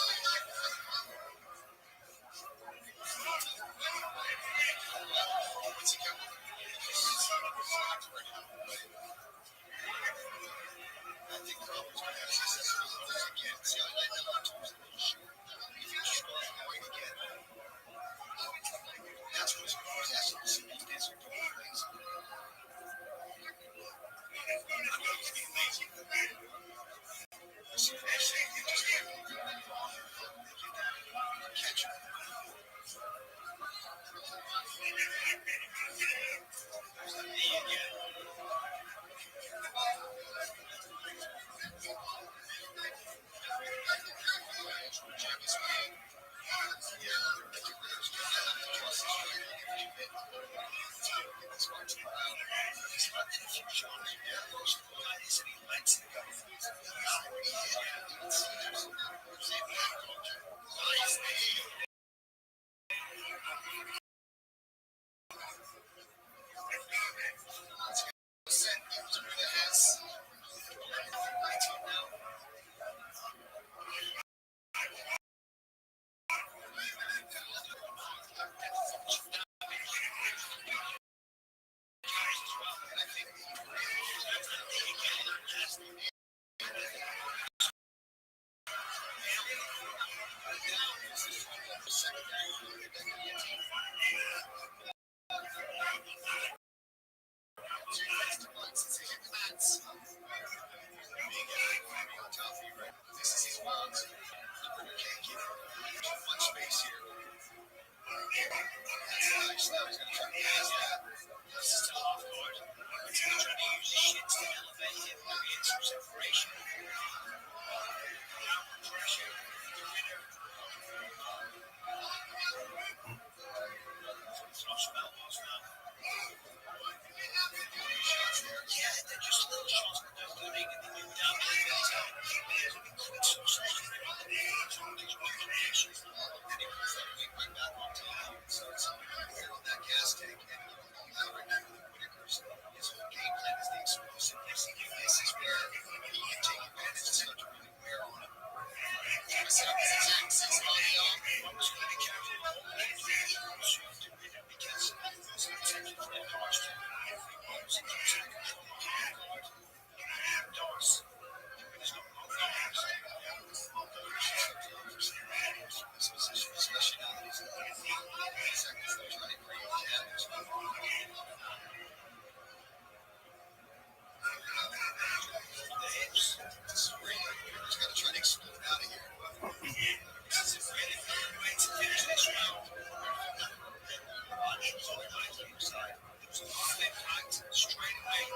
Straight away.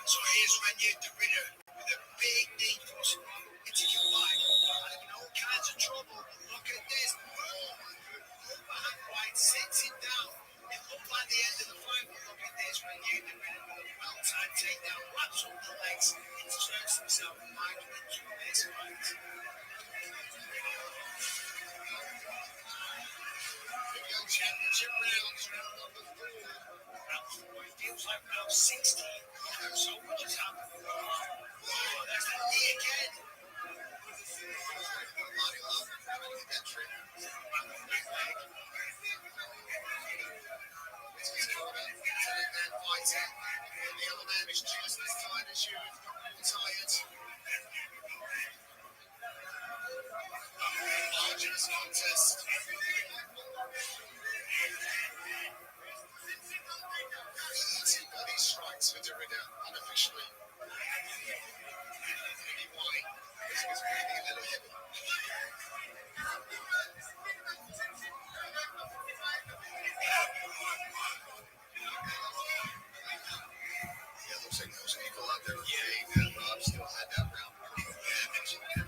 So here's Renier the Ritter with a big needles into your mind. I'm in all kinds of trouble. Look at this. Overhand right sits him down. It looked like the end of the fight, but look at this. Renier the Ritter with a well-timed takedown. Wraps up the legs. Inserts himself back into this fight. The championship rounds, round number 4. Round 4, it feels like round 16. So much has happened. Oh, that's the knee again. The other man is just as tired as you, if not more tired. Arduous contest. Easy body strikes for Derrida, unofficially. Maybe why? Because he was breathing a little heavy. Yeah, looks like those people out there. Yeah, Rob still had that round. Yeah, mentioned that.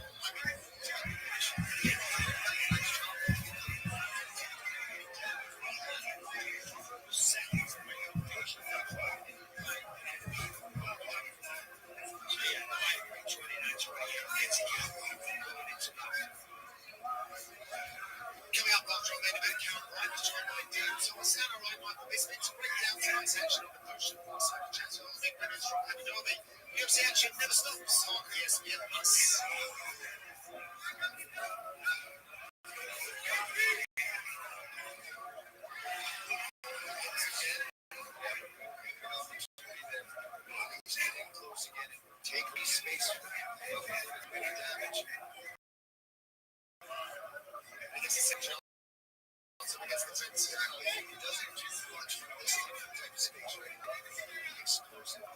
Coming up after our main event countdown, is joined by Dean Thomas and our right Michael Biscuit to break down tonight's action on the potion for Cyber Chats with all the big winners from Abu Dhabi. UFC action never stops on ESPN Plus. Take space from him. Damage. And this is a challenge against the type of style he doesn't do much from this type of space, right? Explosive.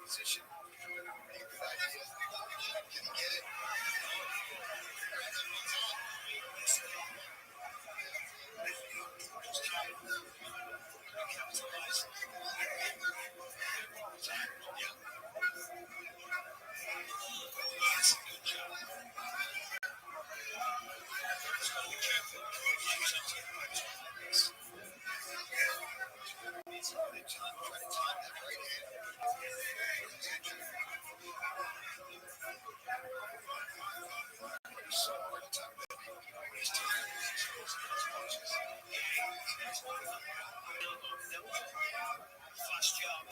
Position. Can he get it? Fast job.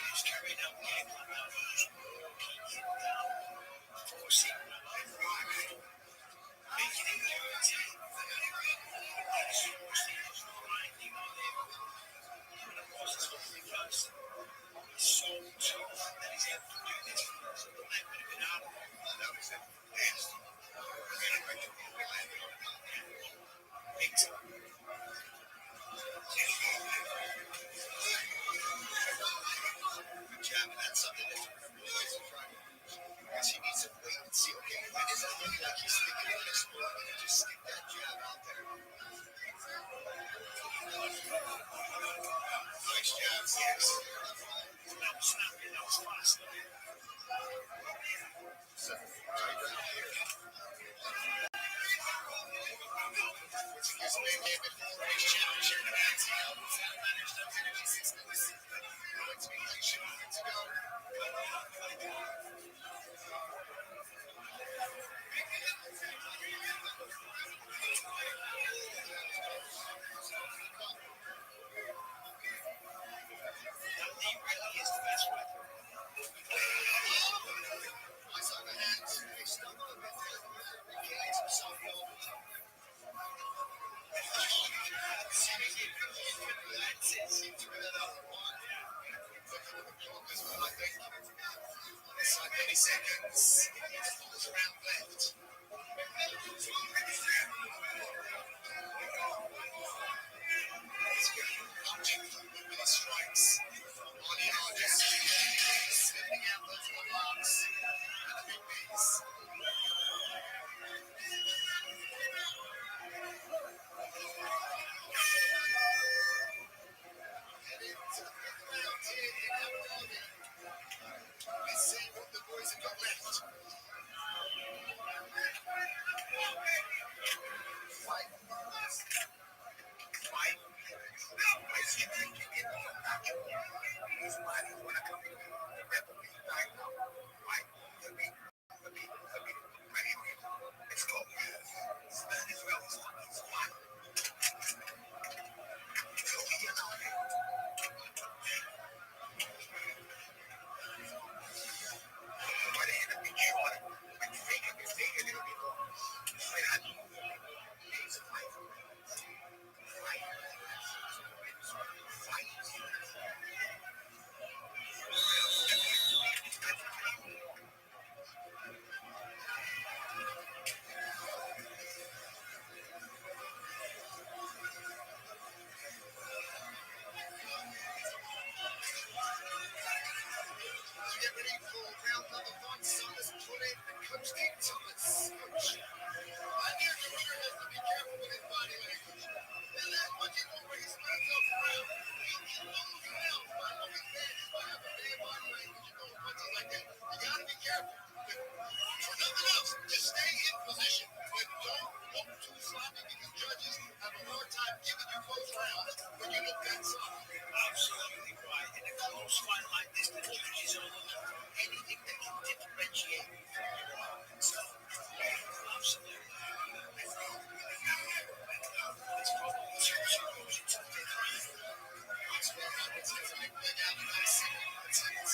He's carrying out the game plan now. Keep him down. Forcing making him dirty. Grinding on him. And of course, it's not because he's so tough that he's able to do this. So the man would have been out of it. That was it. Yes. Big time. Good job, and that's something that you really try to do. Because he needs to wait and see, okay, when does it look like he's thinking of this move? And just stick that jab out there. Nice jabs, yes. That was snappy. That was fast. Absolutely right. In a close fight like this, the judges are looking for anything that can differentiate you from your opponent. So, absolutely. It's probably two goes into the fifth round. That's what happens if I go down to that second attempt.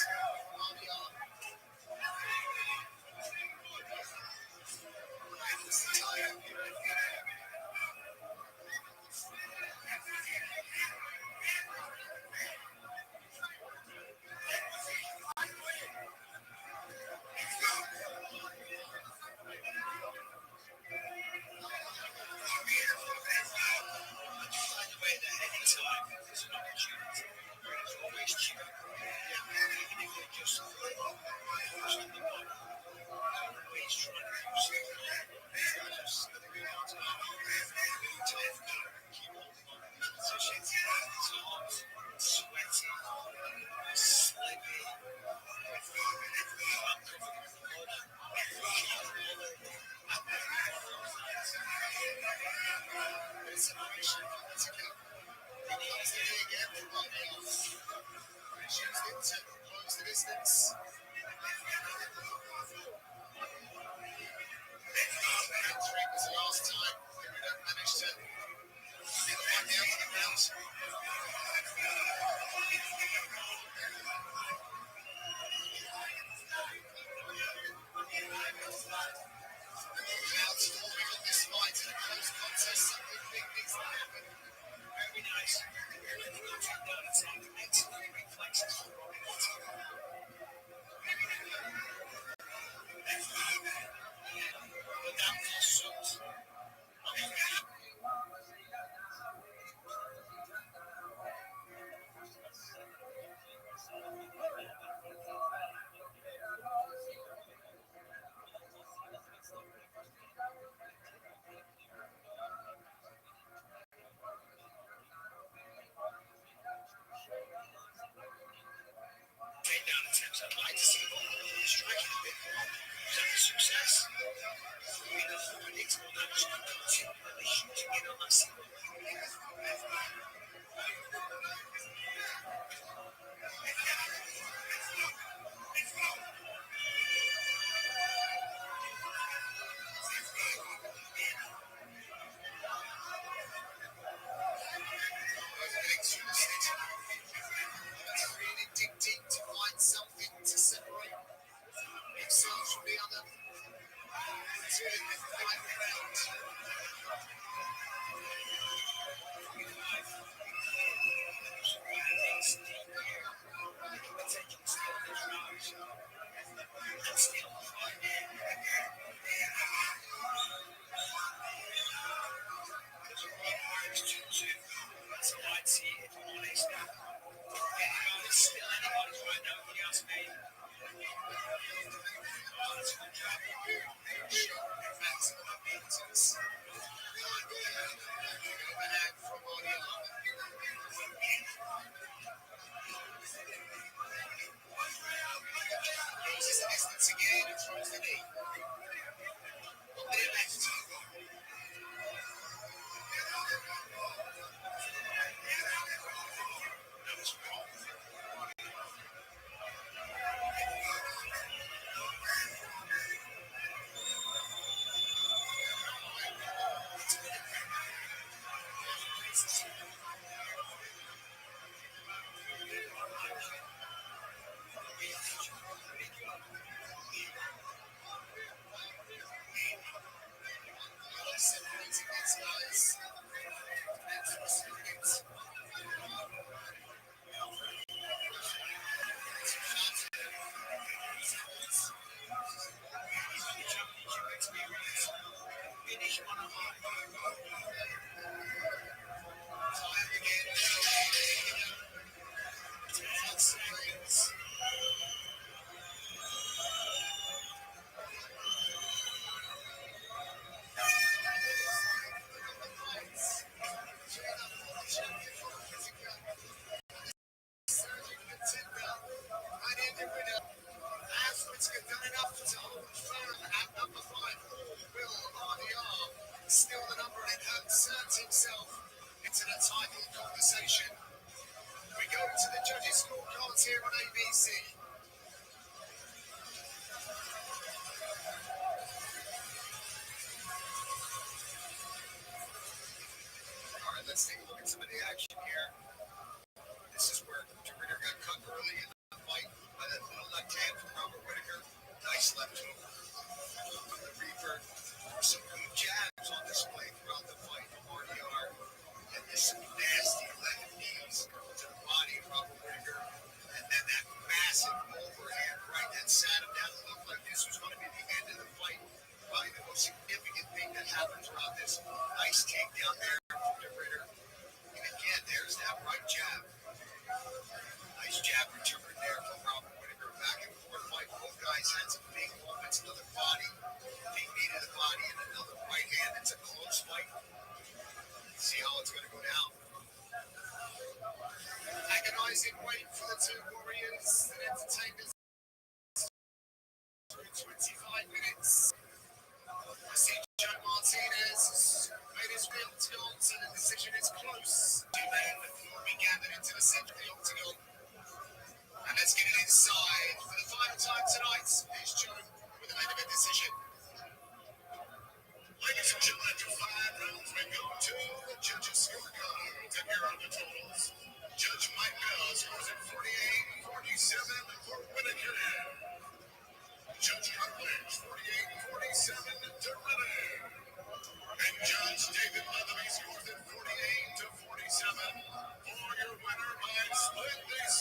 Really dig deep to find something to separate themselves from the other. It's really been quite profound. That's all I'd see if I'm honest. Anybody's still anybody's right now, if you ask me. That's one job. Sure, facts and opinions. Back from audio. Closes the distance again and throws the knee. One minute left. That was wrong. Separating these guys. Finish on a high. Time again. 10 seconds. Still the number and inserts himself into the title conversation. We go to the judges' scorecards here on ABC. All right, let's take a look at some of the action here. This is where Ritter got cut early in the fight by that little left hand from Robert Whittaker. Nice left hook from the Reaper. Some good jabs on display throughout the fight from RDR. And there's some nasty left knees to the body of Robert Whittaker. And then that massive overhand right that sat him down. It looked like this was going to be the end of the fight. Probably the most significant thing that happened throughout this. Nice takedown there from the Ritter. And again, there's that right jab. Nice jab return there from Robert Whittaker. Back and forth fight. Both guys had some big moments. Another body. Big knee to the body and another right hand. It's a close fight. See how it's going to go down. Agonizing wait for the two warriors that entertained us through 25 minutes. I see Joe Martinez has made his way up to the octagon, and the decision is close. Two men will be gathered into the center of the octagon. And let's get it inside. For the final time tonight, here's Joe with a main event decision. Ladies and gentlemen, after 5 rounds, we go to the judges' scorecard. And here are the totals. Judge Mike Bell scores at 48-47 for Whittaker. Judge Cartlidge, 48-47 to Rabbi. And Judge David Leatherby scores at 48-47 for your winner by split decision.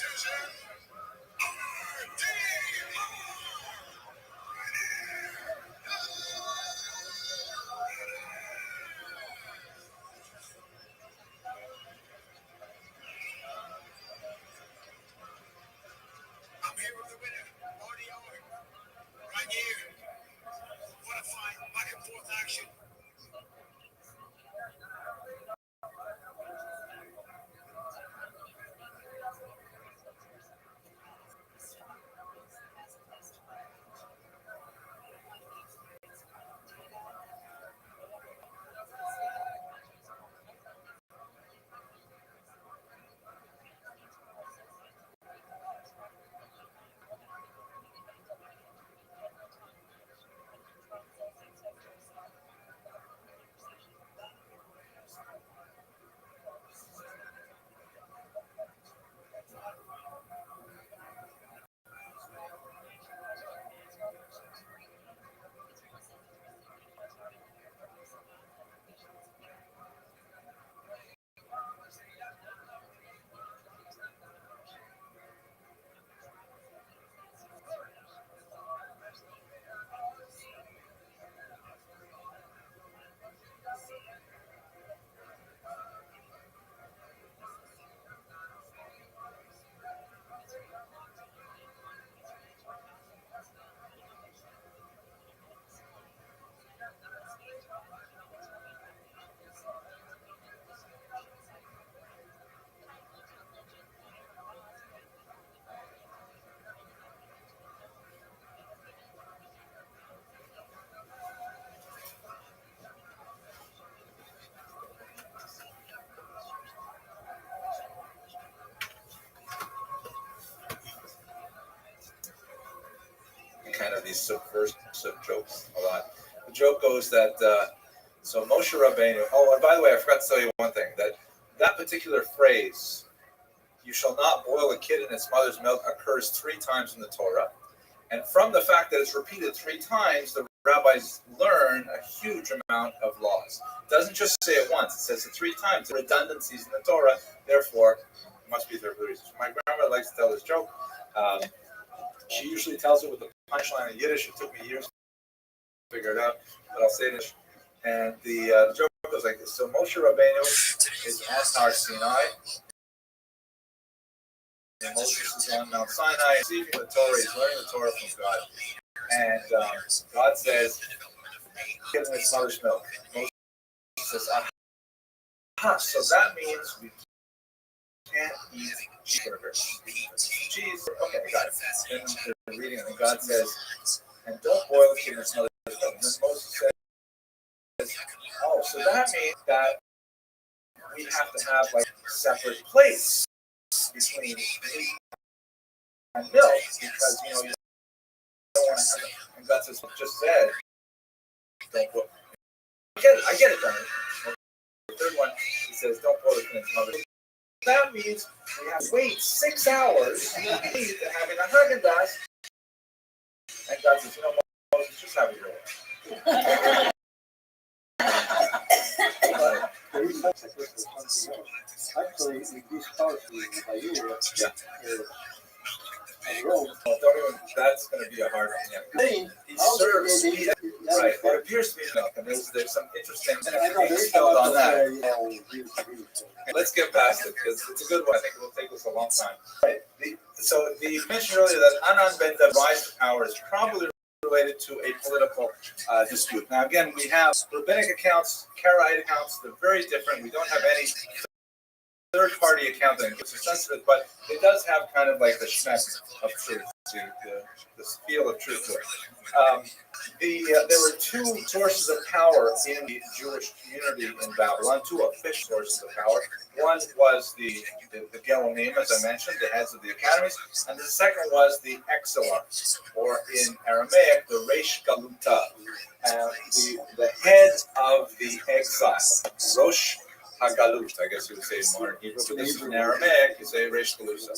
these subversive jokes a lot. The joke goes that so Moshe Rabbeinu. Oh, and by the way, I forgot to tell you one thing. That particular phrase, "You shall not boil a kid in its mother's milk," occurs 3 times in the Torah, and from the fact that it's repeated 3 times, the rabbis learn a huge amount of laws. It doesn't just say it once; it says it 3 times. The redundancies in the Torah, therefore, it must be there for reasons. My grandmother likes to tell this joke. She usually tells it with a punchline in Yiddish. It took me years to figure it out, but I'll say it. And the joke goes like this. So Moshe Rabbeinu is on Har Sinai. And Moses is on Mount Sinai, receiving the Torah. He's learning the Torah from God. And God says, "Give him his mother's milk." Moses says, "Aha, so that means we can't eat cheese." Okay, got it. Then they're reading it, and God says, "And don't boil the kid in his mother's milk." And then Moses says, "Oh, so that means that we have to have like separate plates between meat and milk because you don't want to have it." And God says, "Just said, don't boil." I get it, Donnie. The third one, he says, "Don't boil the kid in his mother's milk." That means we have to wait 6 hours to having a Haagen-Dazs. And God says, Moses, just have it your way. Actually, in this part of that's going to be a hard one. Yeah. He serves meat. Right. It appears to be milk, and there's some interesting things on that. Let's get past it because it's a good one. I think it will take us a long time. Right. So you mentioned earlier that Anan ben David's rise to power is probably related to a political dispute. Now, again, we have rabbinic accounts, Karaite accounts. They're very different. We don't have any third-party account that gives a sense of it, but it does have kind of like the schmeck of truth, the feel of truth to it. There were 2 sources of power in the Jewish community in Babylon, 2 official sources of power. One was the Geonim, as I mentioned, the heads of the academies, and the second was the exilarchs, or in Aramaic, the Reish Galuta, the head of the exile, Rosh Hagalut, I guess you would say in modern Hebrew, but this is in Aramaic, you say Reish Galuta.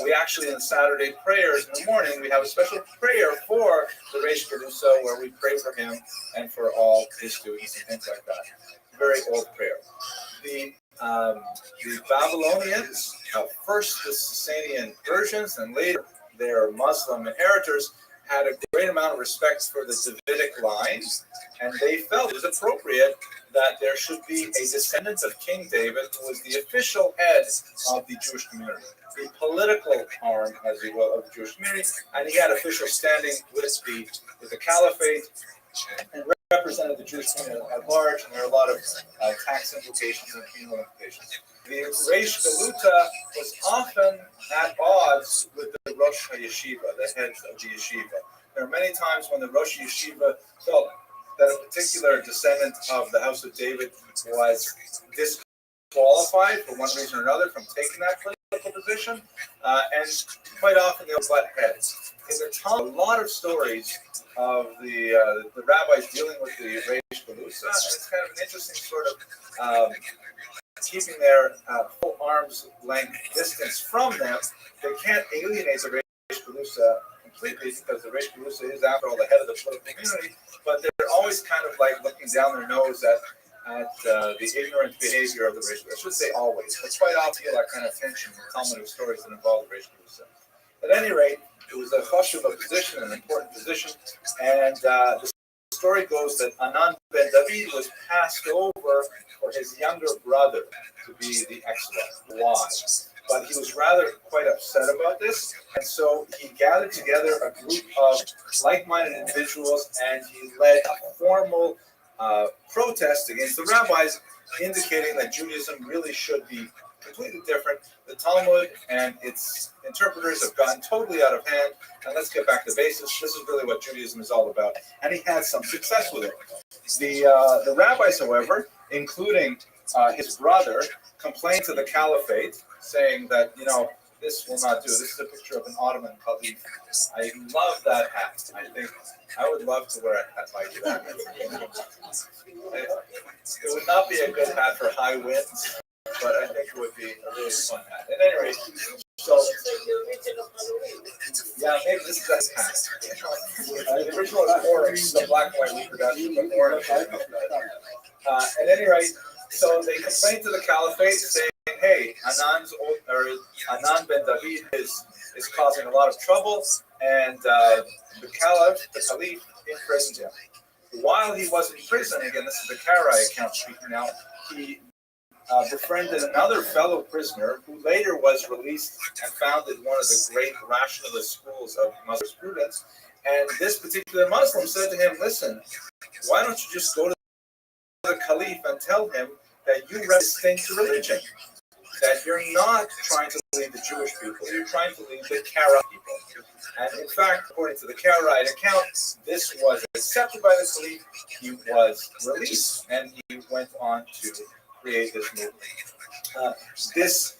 We actually, in the Saturday prayers in the morning, we have a special prayer for the Reish Galuta where we pray for him and for all his students and things like that. Very old prayer. The Babylonians, first the Sasanian Persians, and later their Muslim inheritors, had a great amount of respect for the Davidic line, and they felt it was appropriate that there should be a descendant of King David who was the official head of the Jewish community, the political arm, as you will, of the Jewish community, and he had official standing with the caliphate and represented the Jewish community at large, and there are a lot of tax implications and penal implications. The Reish Galuta was often at odds with the Rosh HaYeshiva, the heads of the yeshiva. There are many times when the Rosh HaYeshiva felt that a particular descendant of the house of David was disqualified for one reason or another from taking that political position, and quite often they would butt heads. In the Talmud, a lot of stories of the rabbis dealing with the Reish Galuta, and it's kind of an interesting sort of keeping their full arm's length distance from them. They can't alienate the Reish Galuta completely because the Reish Galuta is, after all, the head of the political community, but they're always kind of like looking down their nose at the ignorant behavior of the Reish Galuta. I should say always, but quite often you feel that kind of tension in Talmudic stories that involve the Reish Galuta. At any rate, it was a chashuva position, an important position, and the story goes that Anan ben David was passed over for his younger brother to be the exile. Why? But he was rather quite upset about this, and so he gathered together a group of like-minded individuals, and he led a formal protest against the rabbis, indicating that Judaism really should be completely different. The Talmud and its interpreters have gotten totally out of hand, and let's get back to basics. This is really what Judaism is all about, and he had some success with it. The rabbis, however, including his brother, complained to the caliphate, saying that, this will not do. This is a picture of an Ottoman Caliph. I love that hat. I think I would love to wear a hat like that. It would not be a good hat for high winds, but I think it would be a really fun hat. At any rate, so yeah, maybe this is that hat. The original is orange, the black and white reproduction, but orange. At any rate, so they complained to the caliphate saying, hey, Anan ben David is causing a lot of trouble, and the caliph imprisoned him. While he was in prison, again, this is the Karai account speaking now, he befriended another fellow prisoner who later was released and founded one of the great rationalist schools of Muslim jurisprudence. And this particular Muslim said to him, listen, why don't you just go to the Caliph and tell him that you distinct religion, that you're not trying to lead the Jewish people, you're trying to lead the Karaite people. And in fact, according to the Karaite account, this was accepted by the Caliph, he was released, and he went on to create this movement. This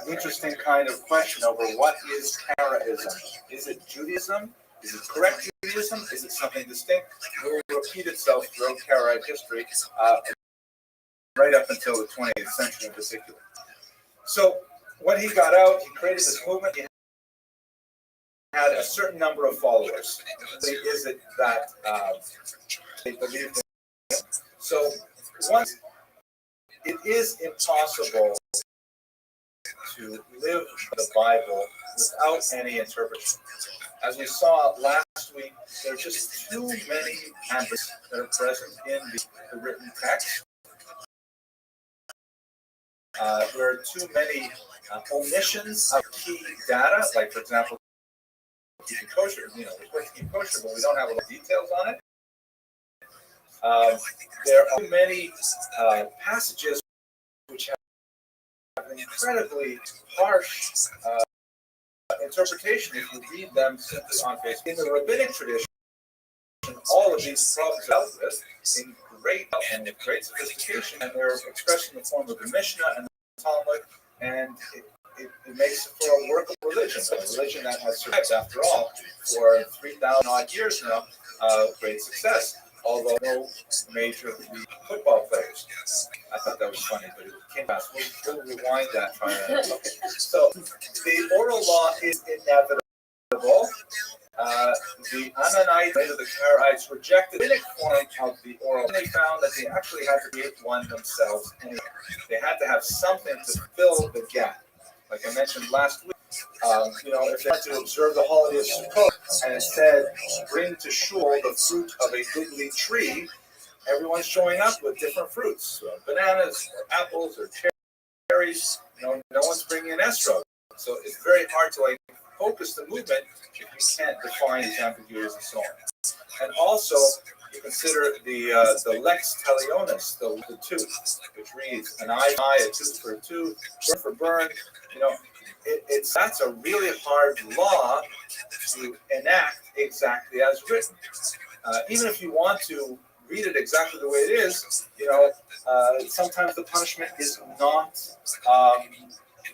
interesting kind of question over what is Karaism? Is it Judaism? Is it correct Judaism? Is it something distinct? It will repeat itself throughout Karaite history, right up until the 20th century in particular. So when he got out, he created this movement. He had a certain number of followers. Is it that they believed in him? So once it is impossible to live the Bible without any interpretation. As we saw last week, there are just too many ambiguities that are present in the written text. There are too many omissions of key data, like, for example, keeping kosher. We're supposed to keep kosher, but we don't have a lot of details on it. There are many passages which have an incredibly harsh interpretation if you read them simply on face. In the rabbinic tradition, all of these problems are dealt with in great sophistication, and they're expressed in the form of the Mishnah and the Talmud, and it makes for a workable religion, a religion that has survived, after all, for 3,000 odd years now, great success. Although no major football players. I thought that was funny, but it came fast. We'll rewind that. Okay. So the oral law is inevitable. The Ananites, later the Karaites, rejected the form of the oral. And they found that they actually had to create one themselves. Anyway. They had to have something to fill the gap. Like I mentioned last week, if they had to observe the holiday of Sukkot, and it said, bring to shul the fruit of a goodly tree, everyone's showing up with different fruits, bananas, or apples, or cherries. No one's bringing an esrog. So it's very hard to focus the movement if you can't define these ambiguities and so on. And also, you consider the lex talionis, the tooth, which reads an eye, a tooth for a tooth, burn for burn. That's a really hard law to enact exactly as written. Even if you want to read it exactly the way it is, sometimes the punishment is not.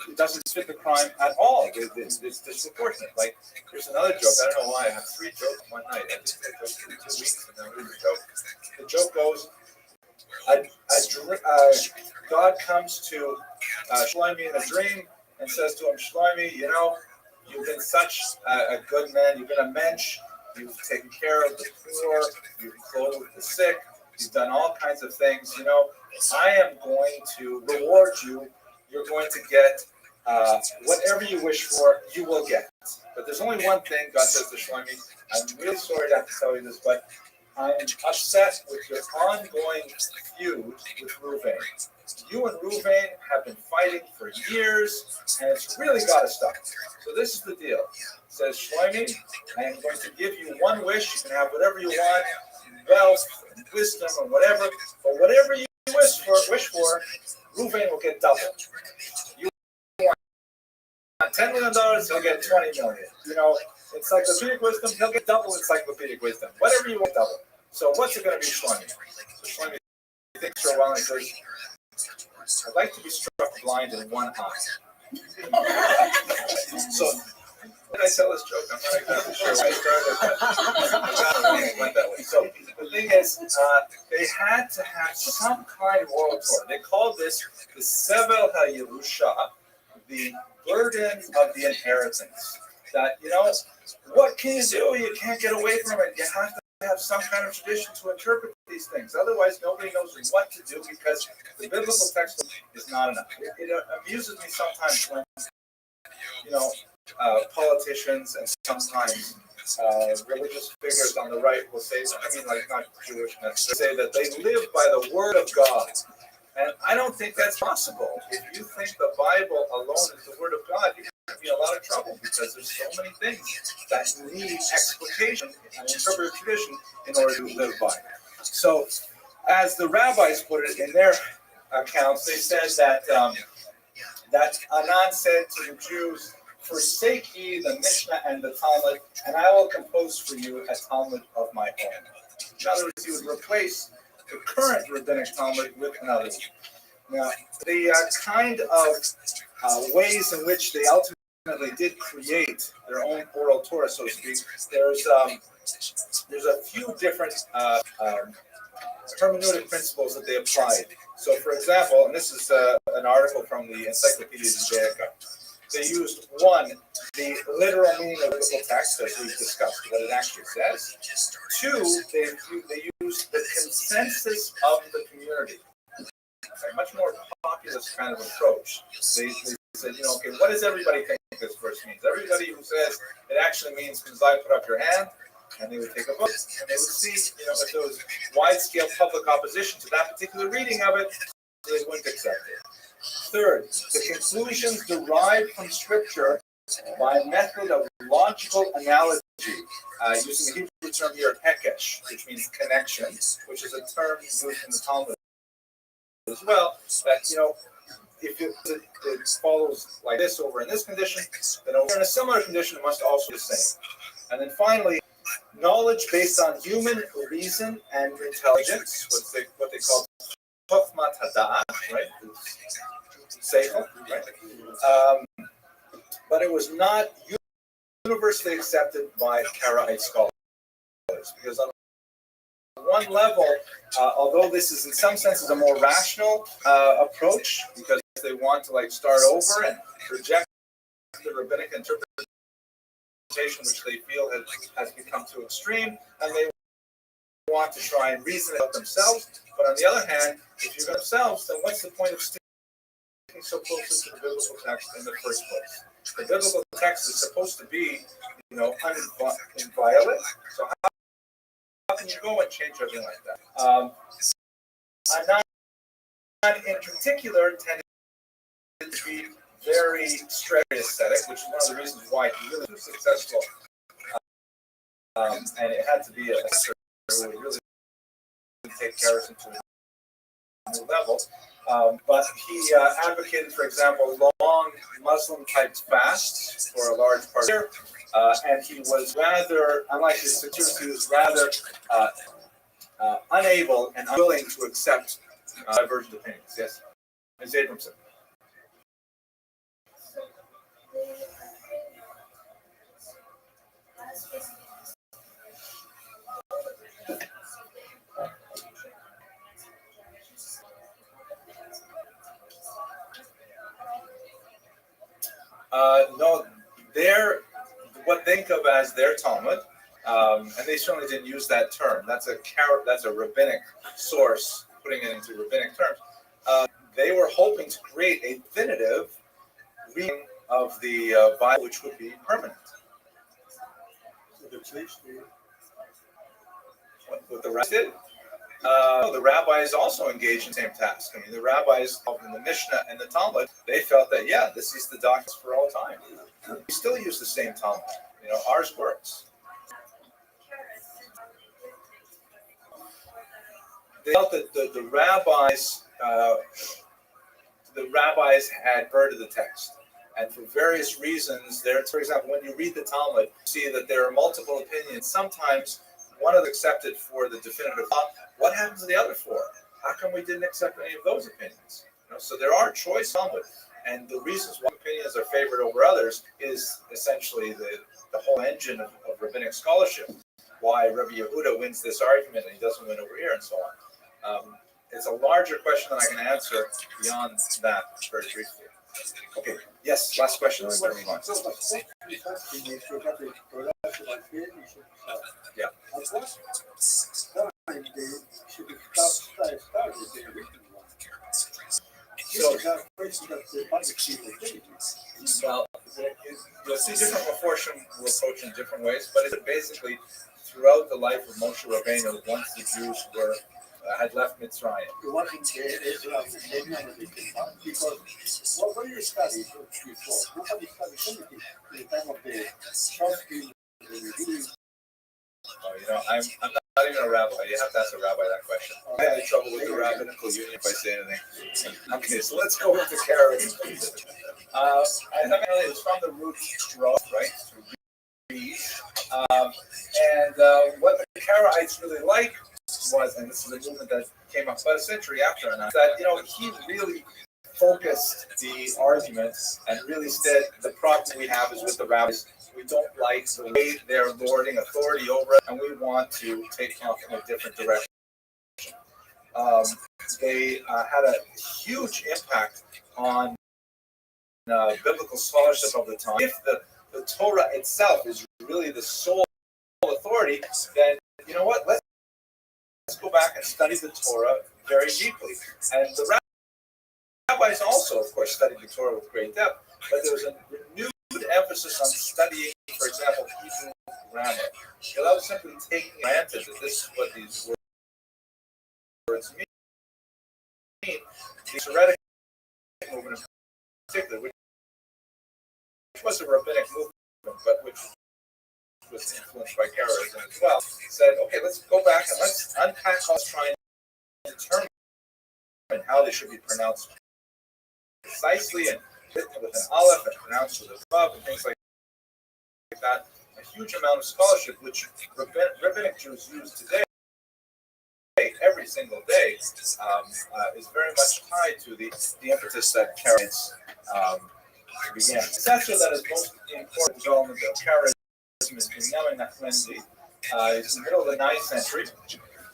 It doesn't fit the crime at all. It's disproportionate. Like, here's another joke. I don't know why. I have 3 jokes one night. I just take those 2 weeks and then read the joke. The joke goes, God comes to Shlomi in a dream and says to him, Shlomi, you've been such a good man. You've been a mensch. You've taken care of the poor. You've clothed the sick. You've done all kinds of things. I am going to reward you. You're going to get whatever you wish for, you will get. But there's only one thing, God says to Shlomi. I'm really sorry to have to tell you this, but I'm upset with your ongoing feud with Reuven. You and Reuven have been fighting for years, and it's really got to stop. So this is the deal. It says, Shlomi, I am going to give you one wish. You can have whatever you want, wealth, and wisdom, and whatever. But whatever you wish for, Reuven will get double. You want $10 million, he'll get $20 million. Encyclopedic wisdom, he'll get double encyclopedic wisdom. Whatever you want, double. So what's it going to be, Shlomi? So Shlomi thinks for a while and says, I'd like to be struck blind in one eye. So, did I tell this joke? I'm not exactly sure why I started, but it went that way. So the thing is, they had to have some kind of oral Torah. They called this the Sevel HaYerusha, the burden of the inheritance. That, what can you do? You can't get away from it. You have to have some kind of tradition to interpret these things. Otherwise, nobody knows what to do because the biblical text is not enough. It amuses me sometimes when, politicians and sometimes religious figures on the right will say, not Jewish necessarily, say that they live by the word of God. And I don't think that's possible. If you think the Bible alone is the word of God, you're going to be in a lot of trouble because there's so many things that need explication and interpretive tradition in order to live by. So, as the rabbis put it in their accounts, they said that Anan said to the Jews, "Forsake ye the Mishnah and the Talmud, and I will compose for you a Talmud of my own." In other words, he would replace the current rabbinic Talmud with another. Now, the kind of ways in which they ultimately did create their own oral Torah, so to speak, there's a few different hermeneutic principles that they applied. So, for example, and this is an article from the Encyclopedia Judaica, they used, one, the literal meaning of the biblical text, as we've discussed, what it actually says. Two, they used the consensus of the community. A much more populist kind of approach. They said, okay, what does everybody think this verse means? Everybody who says it actually means, "Kazai, put up your hand," and they would take a vote, and they would see, if there was wide-scale public opposition to that particular reading of it, they wouldn't accept it. Third, the conclusions derived from Scripture by method of logical analogy, using the Hebrew term here, hekesh, which means connection, which is a term used in the Talmud as well, that, if it follows like this over in this condition, then over in a similar condition, it must also be the same. And then finally, knowledge based on human reason and intelligence, what they call Chokhmat Hada'ah, right? Seichel, right? But it was not universally accepted by Karaite scholars, because on one level, although this is in some senses a more rational approach, because they want to start over and reject the rabbinic interpretation, which they feel has become too extreme, and they want to try and reason it out themselves. But on the other hand, if you're themselves, then what's the point of sticking so close to the biblical text in the first place? The biblical text is supposed to be, inviolate. So how can you go and change everything like that? Anan, in particular, tended to be very straight aesthetic, which is one of the reasons why he really was successful. And it had to be a who would really take Harrison to a new level. But he advocated, for example, long Muslim-type fasts for a large part of the year. And he was rather, unlike his successors, he was rather unable and unwilling to accept divergent opinions. Yes, Ms. Abramson. No, what they think of as their Talmud, and they certainly didn't use that term. That's a rabbinic source, putting it into rabbinic terms. They were hoping to create a definitive reading of the Bible, which would be permanent. What the rest did? The rabbis also engaged in the same task. I mean, the rabbis in the Mishnah and the Talmud, they felt that, this is the doctrine for all time. We still use the same Talmud. Ours works. They felt that the rabbis had heard of the text. And for various reasons, for example, when you read the Talmud, you see that there are multiple opinions. Sometimes one is accepted for the definitive law. What happens to the other four? How come we didn't accept any of those opinions? So there are choice Talmud, and the reasons why opinions are favored over others is essentially the whole engine of rabbinic scholarship. Why Rabbi Yehuda wins this argument and he doesn't win over here, and so on. It's a larger question than I can answer beyond that very briefly. Okay, yes, last question. Let's move on. Yeah. So, well, you'll see different Mephoshim will approach in different ways, but it's basically throughout the life of Moshe Rabbeinu, once the Jews were had left Mitzrayim. What do you study before? Nobody studied anything in the time of the Trotsky. I'm not even a rabbi. You have to ask a rabbi that question. I had trouble with the rabbinical union if I say anything. Okay, so let's go with the Karaites. I think it was from the root Roth, right? And what the Karaites really liked was, and this is a movement that came up about a century after, and that he really focused the argument and really said the problem we have is with the rabbis. We don't like the way they're lording authority over it, and we want to take off in a different direction. They had a huge impact on biblical scholarship of the time. If the Torah itself is really the sole authority, then you know what? Let's go back and study the Torah very deeply. And the rabbis also, of course, studied the Torah with great depth, but there was a renewed emphasis on studying, for example, Hebrew grammar. That was simply taking granted that this is what these words mean. The Soretic movement in particular, which was a rabbinic movement, but which was influenced by Karaism as well, said, okay, let's go back and let's unpack, let's try and determine how they should be pronounced precisely and written with an aleph and pronounced with a vav and things like that. A huge amount of scholarship, which rabbinic Jews use today, every single day, is very much tied to the emphasis that Karaites began. It's actually that is most important development of Karaism is Binyamin Nachmani. It's in the middle of the 9th century.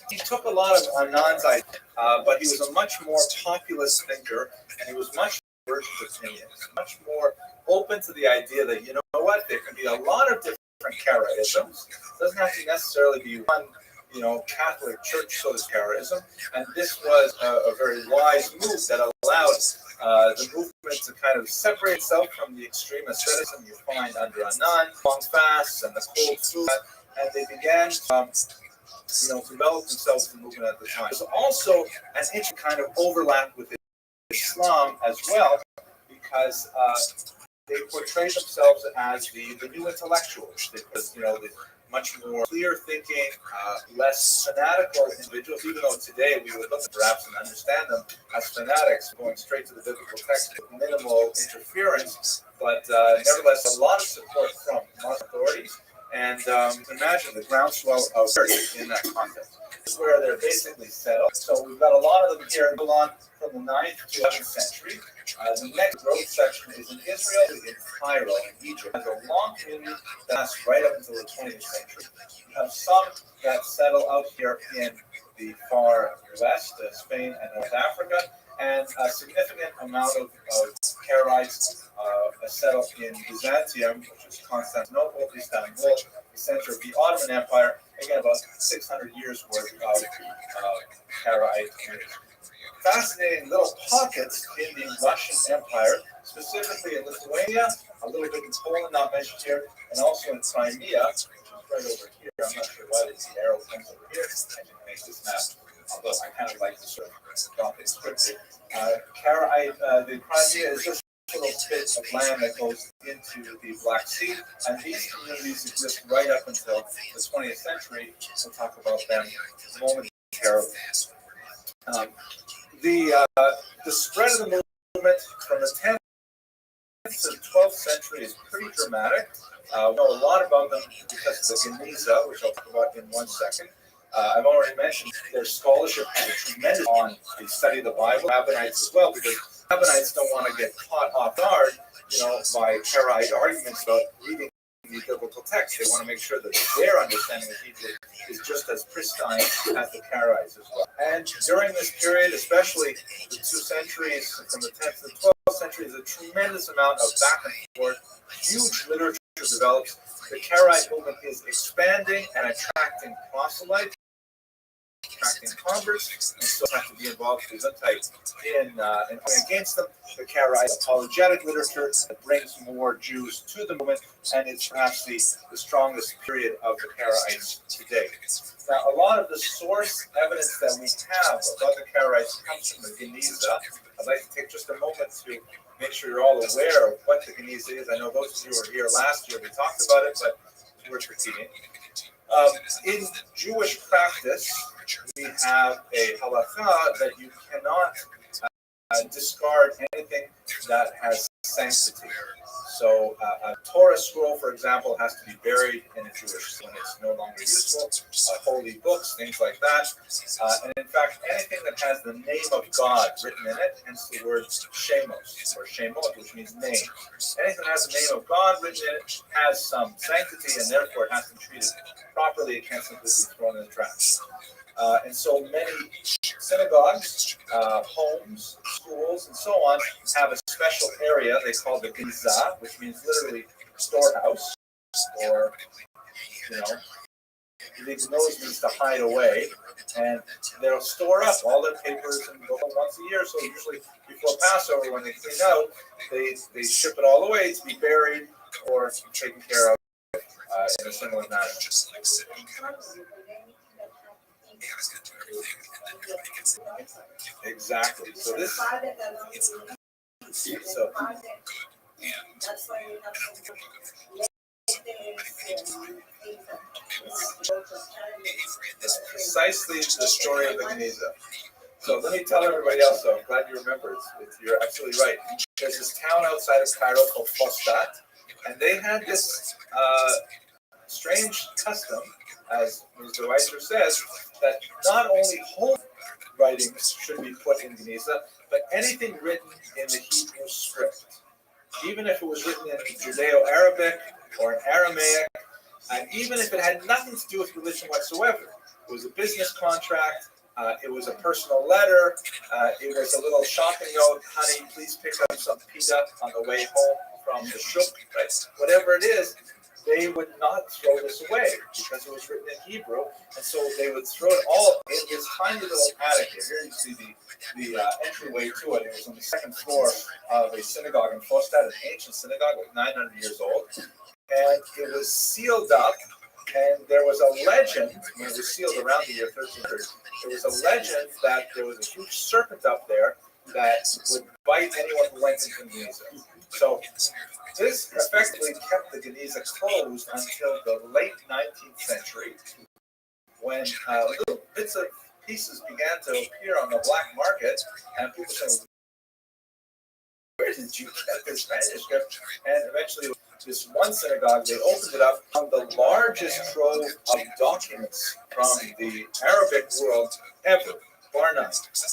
He took a lot of Anand's ideas, but he was a much more populist thinker, and he was much opinions, much more open to the idea that, you know what, there can be a lot of different Karaisms. It doesn't have to necessarily be one, Catholic Church source Karaism. And this was a very wise move that allowed the movement to kind of separate itself from the extreme asceticism you find under Anand, long fasts, and the cold food. And they began to develop themselves in the movement at the time. There's also an interesting kind of overlap with Islam as well, because they portray themselves as the new intellectuals, because the much more clear thinking, less fanatical individuals, even though today we would look perhaps and understand them as fanatics, going straight to the biblical text with minimal interference, but nevertheless a lot of support from Muslim authorities. And imagine the groundswell of church in that context. This is where they're basically set up. So we've got a lot of them here go on from the 9th to 11th century. The next growth section is in Israel, in Cairo, in Egypt. It has a long community that lasts right up until the 20th century. You have some that settle out here in the far west, Spain and North Africa, and a significant amount of Karaites settled in Byzantium, which is Constantinople, Istanbul, the center of the Ottoman Empire. Again, about 600 years worth of Karaite communities. Fascinating little pockets in the Russian Empire, specifically in Lithuania, a little bit in Poland, not mentioned here, and also in Crimea, which is right over here. I'm not sure why the arrow comes over here. I can make this map, although I kind of like to sort of drop it quickly. The Crimea is just a little bit of land that goes into the Black Sea, and these communities exist right up until the 20th century. We'll talk about them momentarily. The spread of the movement from the 10th to the 12th century is pretty dramatic. We know a lot about them because of the Geniza, which I'll talk about in 1 second. I've already mentioned their scholarship had a tremendous on the study of the Bible, Rabbinites as well, because Rabbinites don't want to get caught off guard by Karaite arguments about reading the biblical text. They want to make sure that their understanding of Hebrew is just as pristine as the Karaites as well. And during this period, especially the 2 centuries, from the 10th to the 12th century, there's a tremendous amount of back and forth. Huge literature develops. The Karaite movement is expanding and attracting proselytes, attracting converts, and still have to be involved with Gesundheit in going against them. The Karaite apologetic literature that brings more Jews to the movement, and it's perhaps the strongest period of the Karaites today. Now, a lot of the source evidence that we have about the Karaites comes from the Geniza. I'd like to take just a moment to make sure you're all aware of what the Geniza is. I know those of you who were here last year, we talked about it, but it's worth repeating. In Jewish practice, we have a halakha that you cannot discard anything that has sanctity. So a Torah scroll, for example, has to be buried in a Jewish when it's no longer useful. Holy books, things like that. And in fact, anything that has the name of God written in it, hence the word shemos or shemot, which means name. Anything that has the name of God written in it has some sanctity, and therefore it has to be treated properly. It can't simply be thrown in the trash. And so many synagogues, homes, schools, and so on have a special area they call the Giza, which means literally storehouse, or, the nose means to hide away, and they'll store up all their papers and go once a year. So usually before Passover, when they clean out, they ship it all away to be buried or taken care of in a similar manner. Exactly. So this. So. That's precisely the story of the Geniza. So let me tell everybody else. So I'm glad you remember. You're absolutely right. There's this town outside of Cairo called Fostat, and they had this strange custom, as Mr. Weiser says, that not only home writings should be put in Geniza, but anything written in the Hebrew script, even if it was written in Judeo-Arabic or in Aramaic, and even if it had nothing to do with religion whatsoever. It was a business contract, it was a personal letter, it was a little shopping note, honey, please pick up some pita on the way home from the shuk, right? Whatever it is, they would not throw this away because it was written in Hebrew, and so they would throw it all in this tiny little attic here. Here you see the entryway to it. It was on the second floor of a synagogue in Fostat, an ancient synagogue, like 900 years old, and it was sealed up. And there was a legend, when it was sealed around the year 1300, there was a legend that there was a huge serpent up there that would bite anyone who went into the Geniza. So this effectively kept the Geniza closed until the late 19th century, when little bits of pieces began to appear on the black market, and people said, where did you get this manuscript? And eventually, this one synagogue, they opened it up, found the largest trove of documents from the Arabic world ever, bar none.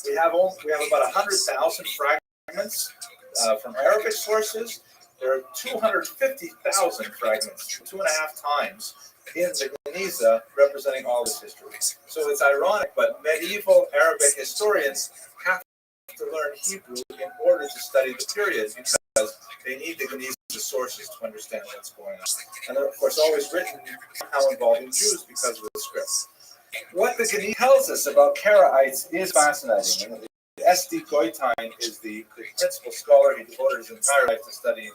We have about 100,000 fragments from Arabic sources. There are 250,000 fragments, 2.5 times, in the Geniza, representing all this history. So it's ironic, but medieval Arabic historians have to learn Hebrew in order to study the period, because they need the Geniza sources to understand what's going on. And they're, of course, always written somehow involving Jews because of the script. What the Geniza tells us about Karaites is fascinating. S.D. Goitein is the principal scholar. He devoted his entire life to studying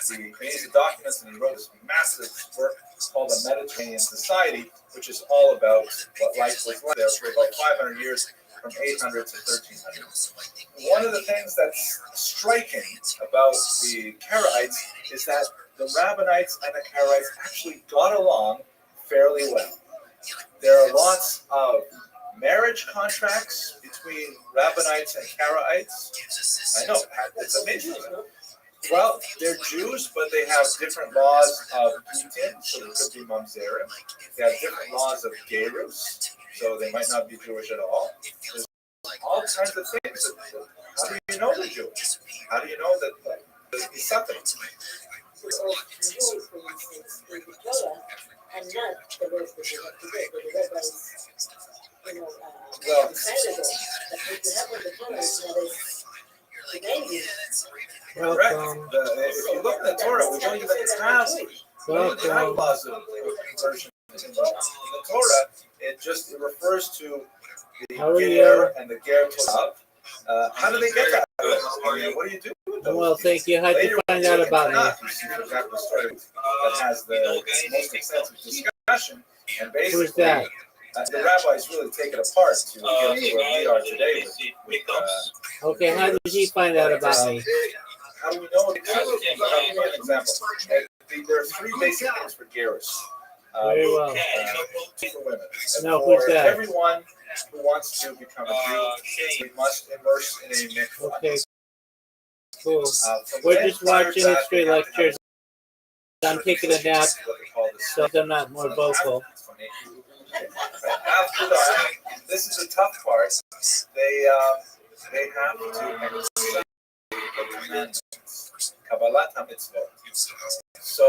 the Geniza documents, and he wrote this massive work called The Mediterranean Society, which is all about what life was like there for about 500 years, from 800 to 1300. One of the things that's striking about the Karaites is that the Rabbinites and the Karaites actually got along fairly well. There are lots of marriage contracts between Rabbinites and Karaites. I know, it's amazing. Well, they're Jews, but they have different laws of Gitin, so they could be Mamzerim. They have different laws of Gerus, so they might not be Jewish at all. There's all kinds of things. How do you know they're Jewish? How do you know that the He's something. And not the rest of the rabbis, Well, decided that what you have with the Torah is that it's the baby. correct. If you look at the Torah, we don't even have laws of conversion in the Torah. It refers to the ger and the ger tosav. How do they get that? I mean, what do you do with those? Well, thank you. How'd you find out about me? You see, for example, a story that has the most extensive discussion, and basically, Who's that? The rabbis really take it apart to get to where we are today. Okay, how did he find out about me? How do we know? I'll give you an example. There are three basic things for gerus. Very well. For women. No, For who's that? everyone who wants to become a Jew, we must immerse in a mikvah. Okay, cool. We're just watching history lectures. I'm taking a nap, so I'm not more vocal. After that, this is the tough part. They have to accept the commandments, Kabbalat HaMitzvot. So,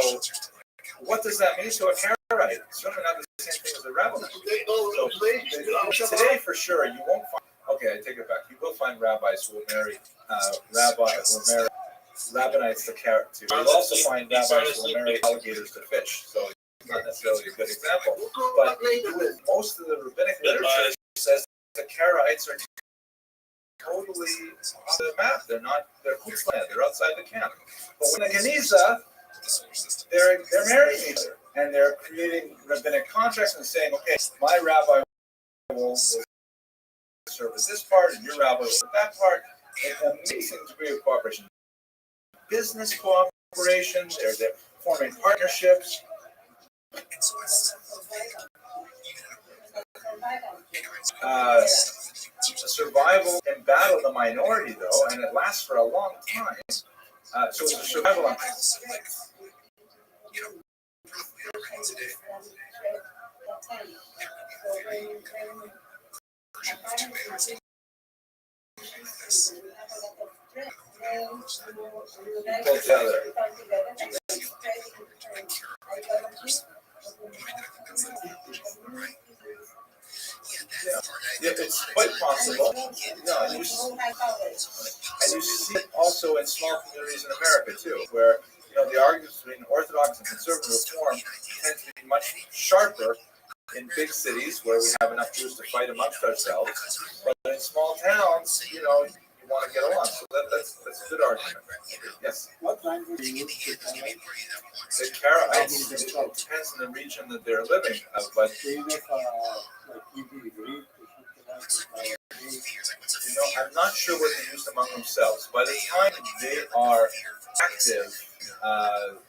what does that mean to a Karaite? It's certainly not the same thing as a rabbi. So, today, for sure, you won't find. Okay, I take it back. You will find rabbis who will marry rabbinites to carrot too. You'll also find rabbis who will marry alligators to fish. So. Not necessarily a good example, but most of the rabbinic literature says the Karaites are totally off the map. They're chutzlan, they're outside the camp. But when the Geniza, they're marrying each other, and they're creating rabbinic contracts and saying, okay, my rabbi will serve at this part, and your rabbi will serve that part. An amazing degree of cooperation. Business cooperation, they're forming partnerships. Survival in battle the minority though, and it lasts for a long time. So it's a survival on. Together. Yeah, it's quite possible. No, and you see it also in small communities in America too, where the arguments between Orthodox and conservative reform tend to be much sharper in big cities where we have enough Jews to fight amongst ourselves. But in small towns, you want to get along. So that's a good argument. Yes. What language do you The Karaites, it depends on the region that they're living, but I'm not sure what they use among themselves. By the time they are active,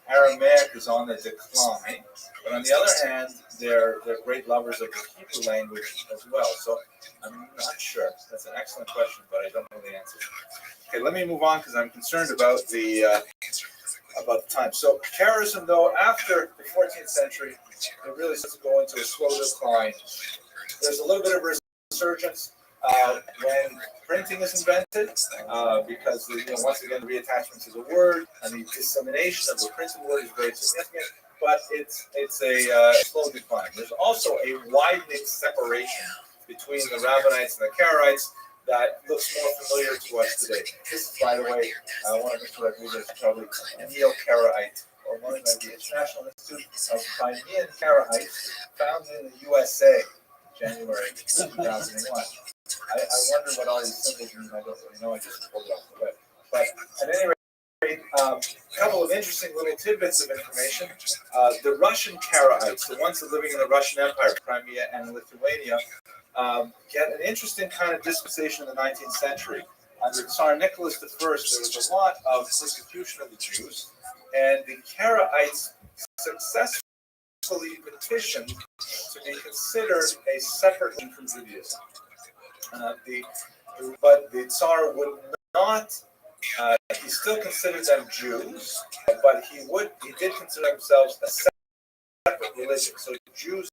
Aramaic is on the decline, but on the other hand, they're great lovers of the Hebrew language as well. So I'm not sure. That's an excellent question, but I don't know the answer. Okay, let me move on because I'm concerned about the time. So Kharism, though, after the 14th century, it really starts to go into a slow decline. There's a little bit of resurgence when printing is invented, because once again, the reattachment to the word and the dissemination of the printed word is very significant. But it's a slow decline. There's also a widening separation between the Rabbinites and the Karaites that looks more familiar to us today. This is, by the way, one of the correct leaders, probably a Neo-Karaite, or one of the International Institute of Crimean Karaites, founded in the USA, January 2001. I wonder what all these symbols mean. I don't really know. I just pulled it off the web. But at any rate, a couple of interesting little tidbits of information. The Russian Karaites, the ones that living in the Russian Empire, Crimea and Lithuania, get an interesting kind of dispensation in the 19th century. Under Tsar Nicholas I, there was a lot of persecution of the Jews, and the Karaites successfully petitioned to be considered a separate thing from Judaism. But the Tsar would not. He still considered them Jews, but he did consider themselves a separate religion. So Jews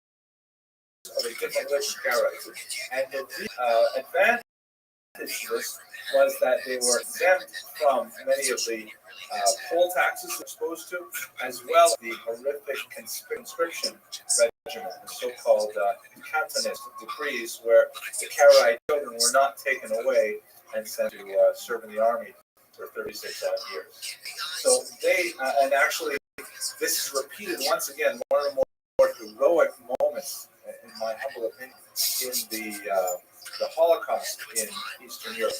of a different religion, Karaites. And the advantage this was that they were exempt from many of the poll taxes they're exposed to, as well as the horrific conscription regimen, the so-called cantonist decrees, where the Karaite children were not taken away and sent to serve in the army for 36 odd years. So they, and actually, this is repeated once again, more and more heroic moments, in my humble opinion, in the Holocaust in Eastern Europe,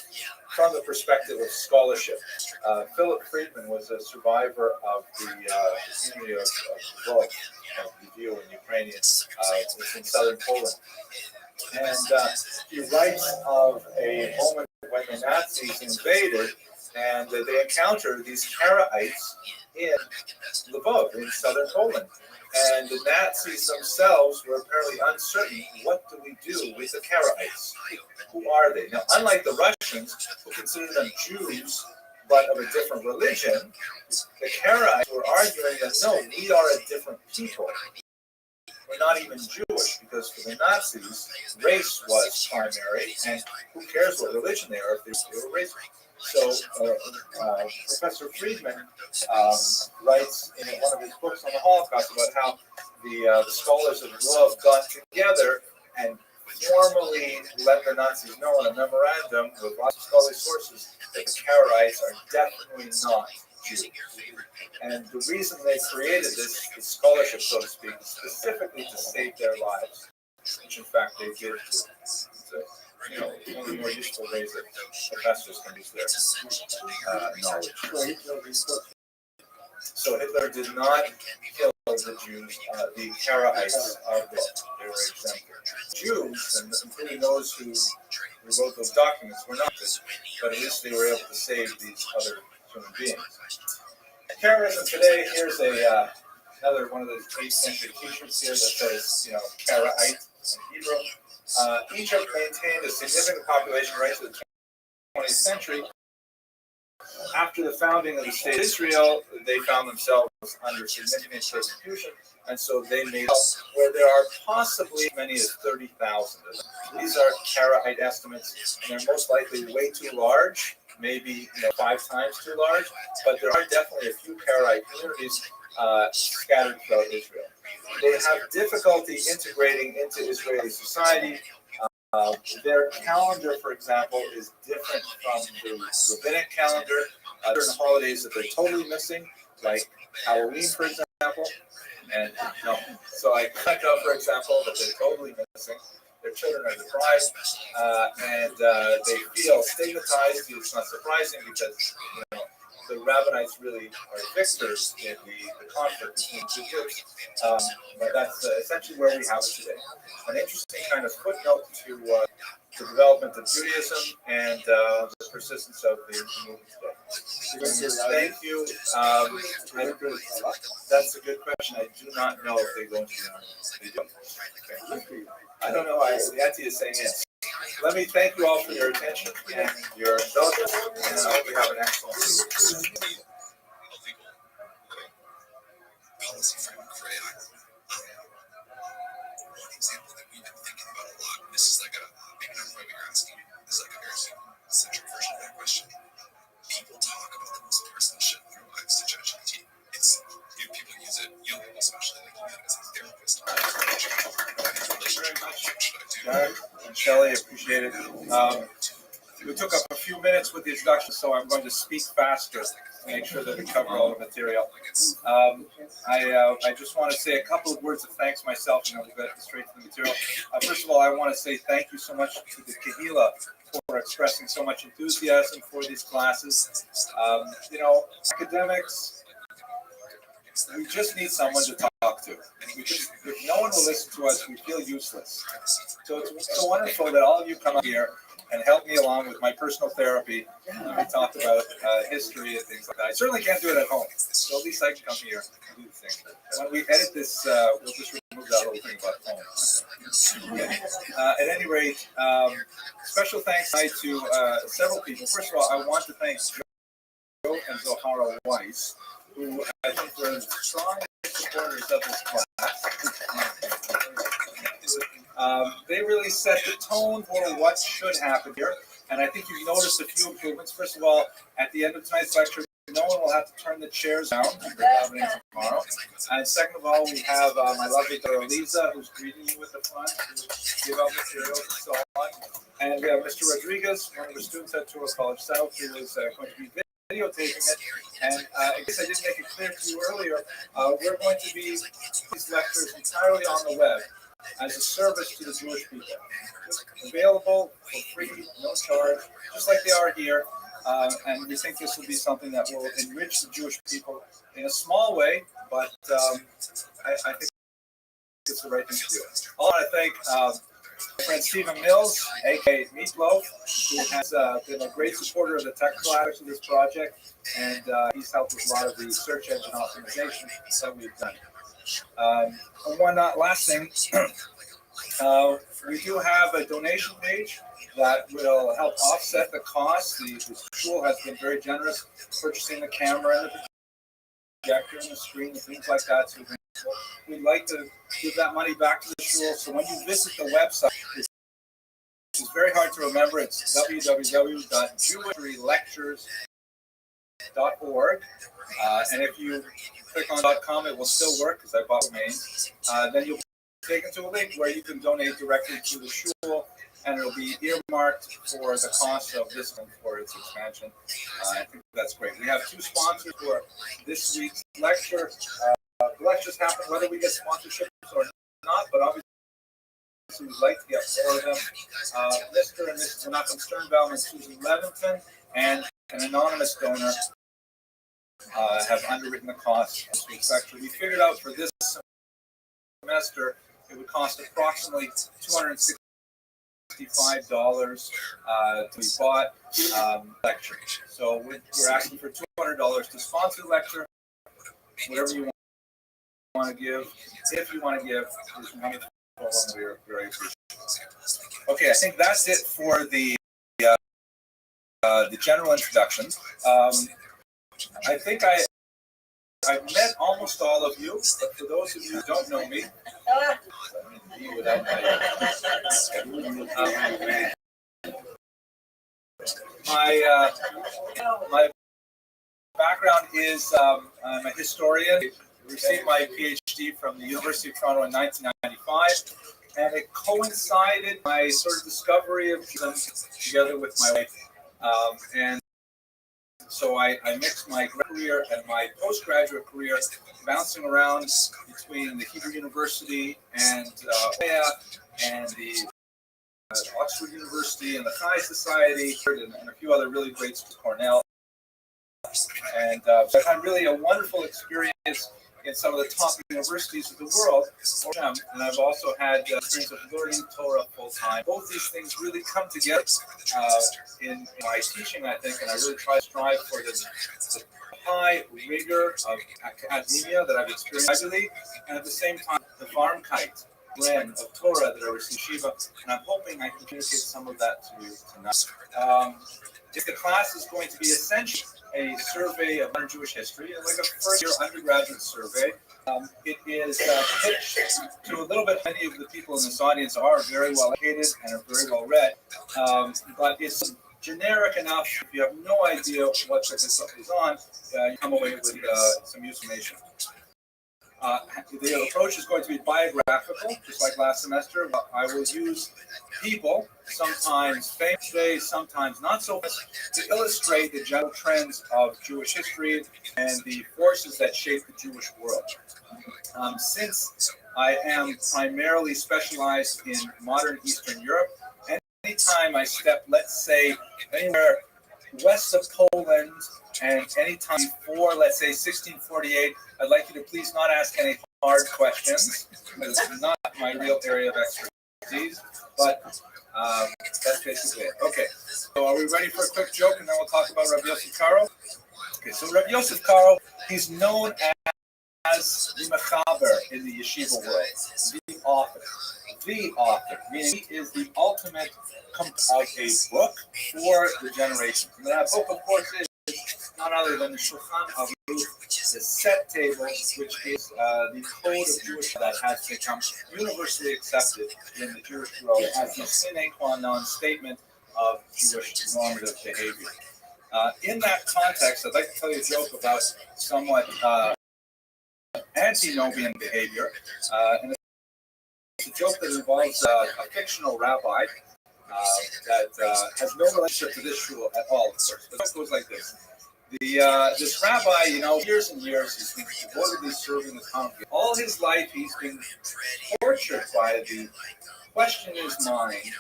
from the perspective of scholarship. Philip Friedman was a survivor of the community of Lvov, of Lviv in Ukrainian, it's in southern Poland. And he writes of a moment when the Nazis invaded and they encountered these Karaites in Lvov, in southern Poland. And the Nazis themselves were apparently uncertain, what do we do with the Karaites? Who are they? Now, unlike the Russians, who consider them Jews, but of a different religion, the Karaites were arguing that, no, we are a different people. We're not even Jewish, because for the Nazis, race was primary, and who cares what religion they are if they were race. So Professor Friedman writes in one of his books on the Holocaust about how the scholars of Lvov got together and formally let the Nazis know in a memorandum with lots of scholarly sources that the Karaites are definitely not Jews. And the reason they created this scholarship, so to speak, specifically to save their lives, which in fact they did. So, one of the more useful ways that professors can use their knowledge. So Hitler did not kill the Jews, the Karaites of the they were exempt. Jews, and including those who wrote those documents, were not, but at least they were able to save these other human beings. Terrorism today, here's another one of those 8th century t-shirts here that says, Karaite in Hebrew. Egypt maintained a significant population right to the 20th century. After the founding of the state of Israel, they found themselves under significant persecution, and so they made up where there are possibly as many as 30,000 of them. These are Karaite estimates, and they're most likely way too large, maybe 5 times too large, but there are definitely a few Karaite communities scattered throughout Israel. They have difficulty integrating into Israeli society. Their calendar, for example, is different from the rabbinic calendar. Certain holidays that they're totally missing, like Halloween, for example. And so like Hanukkah, for example, that they're totally missing. Their children are deprived, and they feel stigmatized. It's not surprising because the Rabbinites really are victors in the conflict between two groups. But that's essentially where we have it today. An interesting kind of footnote to the development of Judaism and the persistence of the movement today. Thank you. That's a good question. I do not know if they go into the army. They do. Okay. I don't know why the answer is saying yes. Let me thank you all for your attention and your indulgence, and I hope you have an excellent week. Policy framework for AI. One example that we've been thinking about a lot, and this is like maybe not quite what you're asking, this is like a very centric version of that question. People talk about the most personal shit in their lives to ChatGPT. It's, people use it, young people especially, like use it as a therapist. Shelley, appreciate it. We took up a few minutes with the introduction, so I'm going to speak faster to make sure that we cover all the material. I just want to say a couple of words of thanks myself, we'll get straight to the material. First of all, I want to say thank you so much to the Kahila for expressing so much enthusiasm for these classes. Academics, we just need someone to talk to. If no one will listen to us, we feel useless. So it's so wonderful that all of you come up here and help me along with my personal therapy. We talk about history and things like that. I certainly can't do it at home, so at least I can come here and do the thing. When we edit this, we'll just remove that little thing about phone. At any rate, special thanks to several people. First of all, I want to thank Joe and Zohara Weiss, who I think were the strongest supporters of this class. They really set the tone for what should happen here. And I think you've noticed a few improvements. First of all, at the end of tonight's lecture, no one will have to turn the chairs down. We're happening tomorrow. And second of all, we have my lovely daughter Lisa, who's greeting you at the front to give out materials and so on. And we have Mr. Rodriguez, one of the students at Touro College South, who is going to be videotaping it. And I guess I didn't make it clear to you earlier, we're going to be these lectures entirely on the web as a service to the Jewish people. Available for free, no charge, just like they are here. And we think this will be something that will enrich the Jewish people in a small way, but I think it's the right thing to do. I want to thank my friend Stephen Mills, aka Meatloaf, who has been a great supporter of the technical aspects of this project, and he's helped with a lot of the search engine optimization that we've done. And one last thing, we do have a donation page that will help offset the cost. The school has been very generous purchasing the camera and the projector and the screen and things like that. So we'd like to give that money back to the school. So when you visit the website, it's very hard to remember. It's www.jewishhistorylectures.org. And if you click on .com, it will still work because I bought the domain. Then you'll be taken to a link where you can donate directly to the shul, and it'll be earmarked for the cost of this one for its expansion. I think that's great. We have two sponsors for this week's lecture. The lectures happen whether we get sponsorships or not, but obviously we'd like to get more of them. Mr. and Mrs. Menachem Sternbaum and Susan Levinson and an anonymous donor have underwritten the cost of this week's lecture. We figured out for this semester it would cost approximately $265 to be bought lecture. So we're asking for $200 to sponsor the lecture. Whatever you want to give, if you want to give, we're very appreciative. Okay, I think that's it for the general introduction. I think I've met almost all of you, but for those of you who don't know me, my background is I'm a historian. I received my PhD from the University of Toronto in 1995, and it coincided my sort of discovery of them together with my wife, and so I mixed my career and my postgraduate career, bouncing around between the Hebrew University and the Oxford University and the Chai Society and a few other really great schools, Cornell. And so I've had really a wonderful experience in some of the top universities of the world. And I've also had experience of learning Torah full time. Both these things really come together in my teaching, I think, and I really try to strive for the high rigor of academia that I've experienced gradually, and at the same time, the Farmkeit blend of Torah that I received Shiva, and I'm hoping I can communicate some of that to you tonight. If the class is going to be essentially a survey of modern Jewish history, like a first-year undergraduate survey, it is pitched to a little bit. Many of the people in this audience are very well educated and are very well read, but it's generic enough. If you have no idea what this stuff is on, you come away with some information. The approach is going to be biographical, just like last semester. I will use people, sometimes famous, sometimes not so famous, to illustrate the general trends of Jewish history and the forces that shape the Jewish world. Since I am primarily specialized in modern Eastern Europe, anytime I step, let's say, anywhere west of Poland and anytime before, let's say, 1648, I'd like you to please not ask any hard questions. It's not my real area of expertise, but that's basically it. Okay, so are we ready for a quick joke, and then we'll talk about Rabbi Yosef Karo? Okay, so Rabbi Yosef Karo, he's known as the Mechaber in the yeshiva world, the author, meaning he is the ultimate of a book for the generations. And that book, of course, is none other than the Shulchan Aruch, the set table, which is the code of Jewish that has become universally accepted in the Jewish world as the sine qua non statement of Jewish normative behavior. In that context, I'd like to tell you a joke about somewhat antinomian behavior. And it's a joke that involves a fictional rabbi that has no relationship to this shul at all, of course. The joke goes like this. This rabbi, years and years, he's been devotedly serving the community. All his life, he's been tortured by the question in his mind,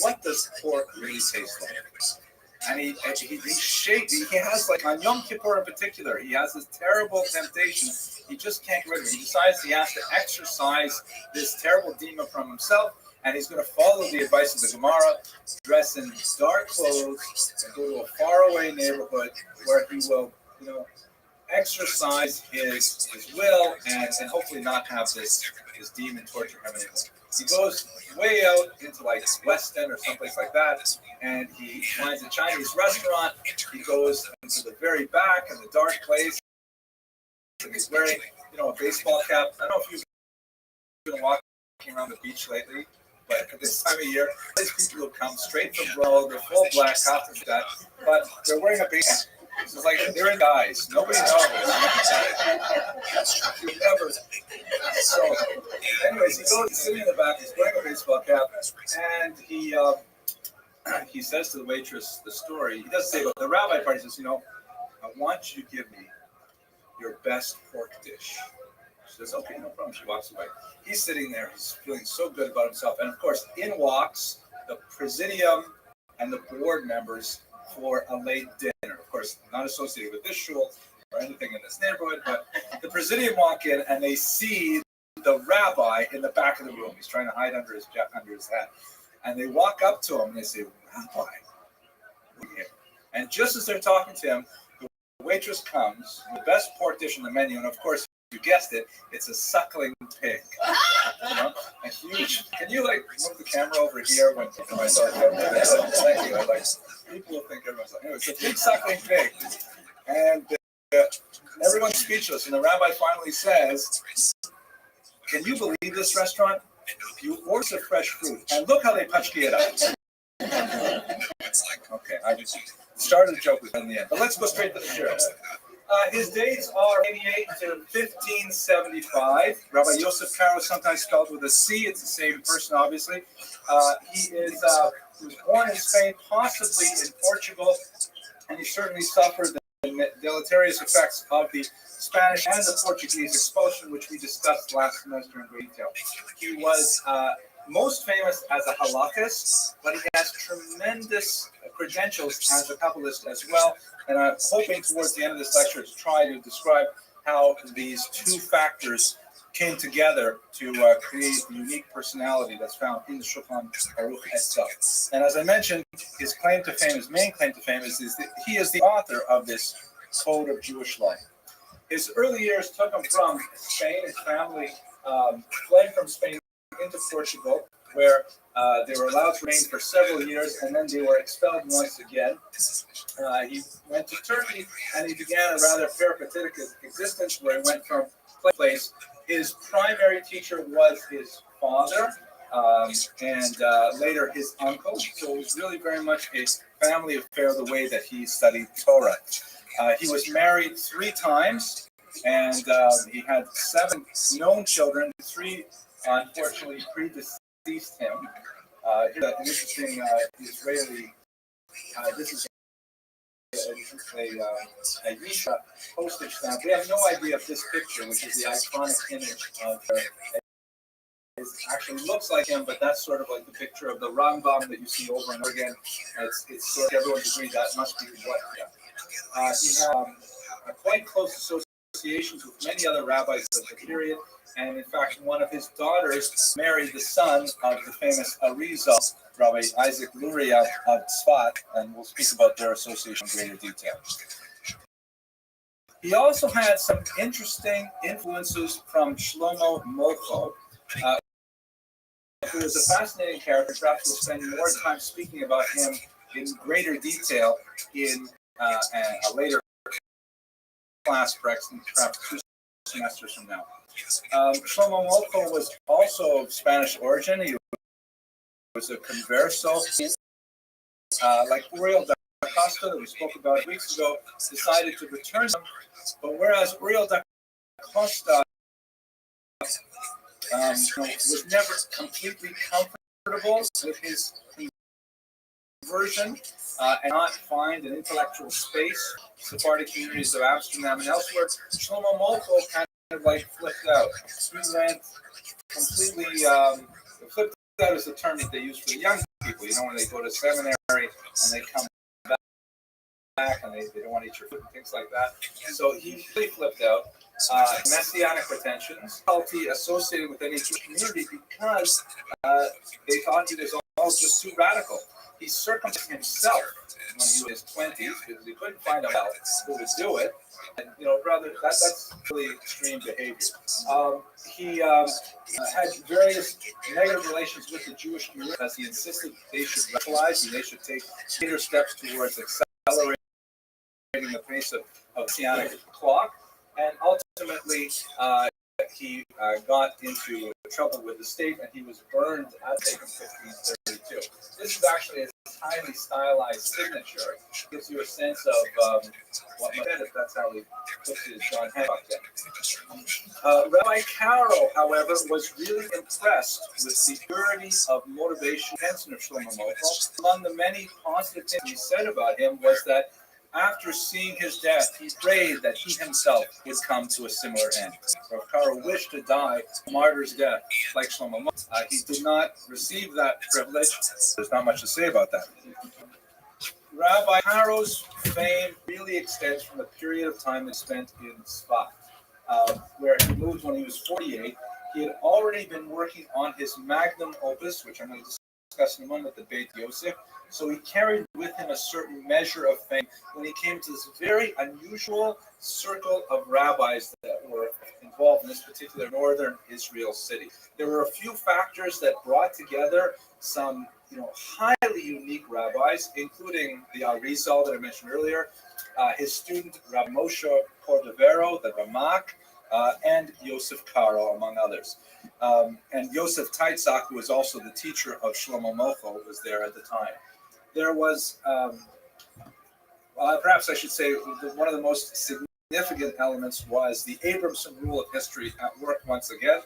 what does pork really taste like? And he has, like, on Yom Kippur in particular, he has this terrible temptation. He just can't get rid of it. He decides he has to exorcise this terrible demon from himself, and he's going to follow the advice of the Gemara, dress in dark clothes, and go to a faraway neighborhood where he will, exercise his will and hopefully not have this demon torture him anymore. He goes way out into, like, West End or someplace like that, and he finds a Chinese restaurant. He goes into the very back in the dark place, and he's wearing, a baseball cap. I don't know if you've been walking around the beach lately, but at this time of year, these people who come straight from Bro, they're full black costumes, but they're wearing a baseball. It's like they're in guys. Nobody knows. You never. So, anyways, he's sitting in the back. He's wearing a baseball cap, and he says to the waitress the story. He doesn't say, but the rabbi part, he says, I want you to give me your best pork dish. She says, okay, no problem. She walks away. He's sitting there. He's feeling so good about himself. And, of course, in walks the presidium and the board members for a late dinner. Of course, not associated with this shul or anything in this neighborhood, but the presidium walk in and they see the rabbi in the back of the room. He's trying to hide under his hat. And they walk up to him and they say, Rabbi, we're here. And just as they're talking to him, the waitress comes, the best pork dish on the menu, and of course, you guessed it, it's a suckling pig. A huge. Can you move the camera over here when I start? Thank you. People will think everyone's like, anyway, it's a big suckling pig, and everyone's speechless. And the rabbi finally says, "Can you believe this restaurant? You order fresh fruit, and look how they punch it up." Okay, I just started a joke with him in the end, but let's go straight to the shir. His dates are 88 to 1575. Rabbi Yosef Karo, sometimes spelled with a C. It's the same person, obviously. He was born in Spain, possibly in Portugal, and he certainly suffered the deleterious effects of the Spanish and the Portuguese expulsion, which we discussed last semester in great detail. He was most famous as a halachist, but he has tremendous credentials as a Kabbalist as well. And I'm hoping towards the end of this lecture to try to describe how these two factors came together to create the unique personality that's found in the Shulchan Aruch itself. And as I mentioned, his main claim to fame is that he is the author of this code of Jewish life. His early years took him from Spain. His family fled from Spain into Portugal, where they were allowed to reign for several years, and then they were expelled once again. He went to Turkey, and he began a rather peripatetic existence where he went from place to place. His primary teacher was his father, and later his uncle. So it was really very much a family affair the way that he studied Torah. He was married 3 times, and he had 7 known children. 3, unfortunately, predeceased him. Here's an interesting Israeli. This is a Yisha postage stamp. We have no idea of this picture, which is the iconic image of. It actually looks like him, but that's sort of like the picture of the Rambam that you see over and over again. It's sort of everyone's agreed that must be what. He had quite close associations with many other rabbis of the period, and in fact, one of his daughters married the son of the famous Arizal, Rabbi Isaac Luria of Tzfat, and we'll speak about their association in greater detail. He also had some interesting influences from Shlomo Molcho, who is a fascinating character. Perhaps we'll spend more time speaking about him in greater detail in a later class, perhaps 2 semesters from now. Shlomo Molcho was also of Spanish origin. He was a converso. like Uriel da Costa that we spoke about weeks ago, decided to return them. But whereas Uriel da Costa was never completely comfortable with his conversion and not find an intellectual space, Sephardic communities of Amsterdam and elsewhere, Shlomo Moltho kind of like flipped out. He went completely, flipped out is the term that they use for the young people, when they go to seminary and they come back and they don't want to eat your food and things like that. So he really flipped out. Messianic pretensions, difficulty associated with any Jewish community because they thought he was all just too radical. He circumcised himself when he was in his 20s because he couldn't find a male who would do it. And, rather, that's really extreme behavior. He had various negative relations with the Jewish community as he insisted they should radicalize and they should take greater steps towards accelerating the pace of the Messianic clock. And ultimately, he got into trouble with the state, and he was burned at stake in 1532. This is actually a highly stylized signature. It gives you a sense of what my head is. That's how he puts his John Hancock in. Rabbi Caro, however, was really impressed with the purity of motivation and of Shlomo Moltho. Among the many positive things he said about him was that after seeing his death, he prayed that he himself would come to a similar end. Rav Caro wished to die a martyr's death like Shlomo Moltho. He did not receive that privilege. There's not much to say about that. Rabbi Caro's fame really extends from the period of time he spent in Sfat, where he moved when he was 48. He had already been working on his magnum opus, which I'm going to discuss in a moment, the Beit Yosef. So he carried with him a certain measure of fame when he came to this very unusual circle of rabbis that were involved in this particular northern Israel city. There were a few factors that brought together some, highly unique rabbis, including the Arizal that I mentioned earlier, his student Rabbi Moshe Cordovero, the Ramak, and Yosef Caro, among others. And Yosef Teitzak, who was also the teacher of Shlomo Moltho, was there at the time. There was, perhaps I should say, one of the most significant elements was the Abramson rule of history at work once again.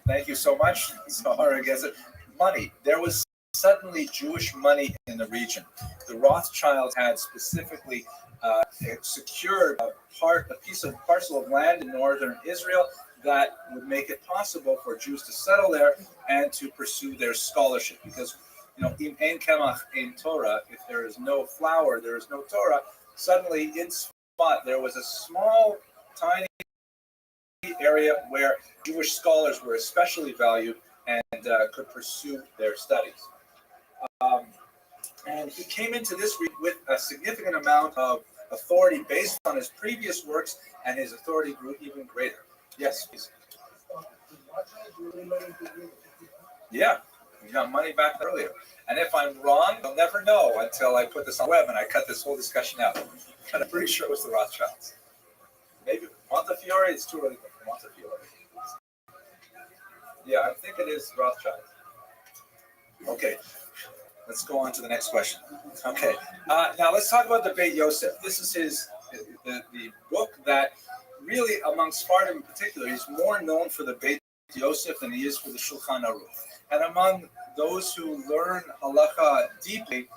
Thank you so much. Sorry against it. Money. There was suddenly Jewish money in the region. The Rothschild had specifically secured a parcel of land in northern Israel that would make it possible for Jews to settle there and to pursue their scholarship. Because im ein kemach ein Torah, if there is no flour, there is no Torah. Suddenly in Sfat there was a small, tiny area where Jewish scholars were especially valued and could pursue their studies. And he came into this with a significant amount of authority based on his previous works, and his authority grew even greater. Yes, please. Yeah, we got money back earlier. And if I'm wrong, I'll never know until I put this on the web and I cut this whole discussion out. But I'm pretty sure it was the Rothschilds. Maybe Montefiore, it's too early for Montefiore. Yeah, I think it is Rothschild. Okay, let's go on to the next question. Okay, now let's talk about the Beit Yosef. This is the book that really, among Sephardim in particular, he's more known for the Beit Yosef than he is for the Shulchan Aruch. And among those who learn halacha deeply,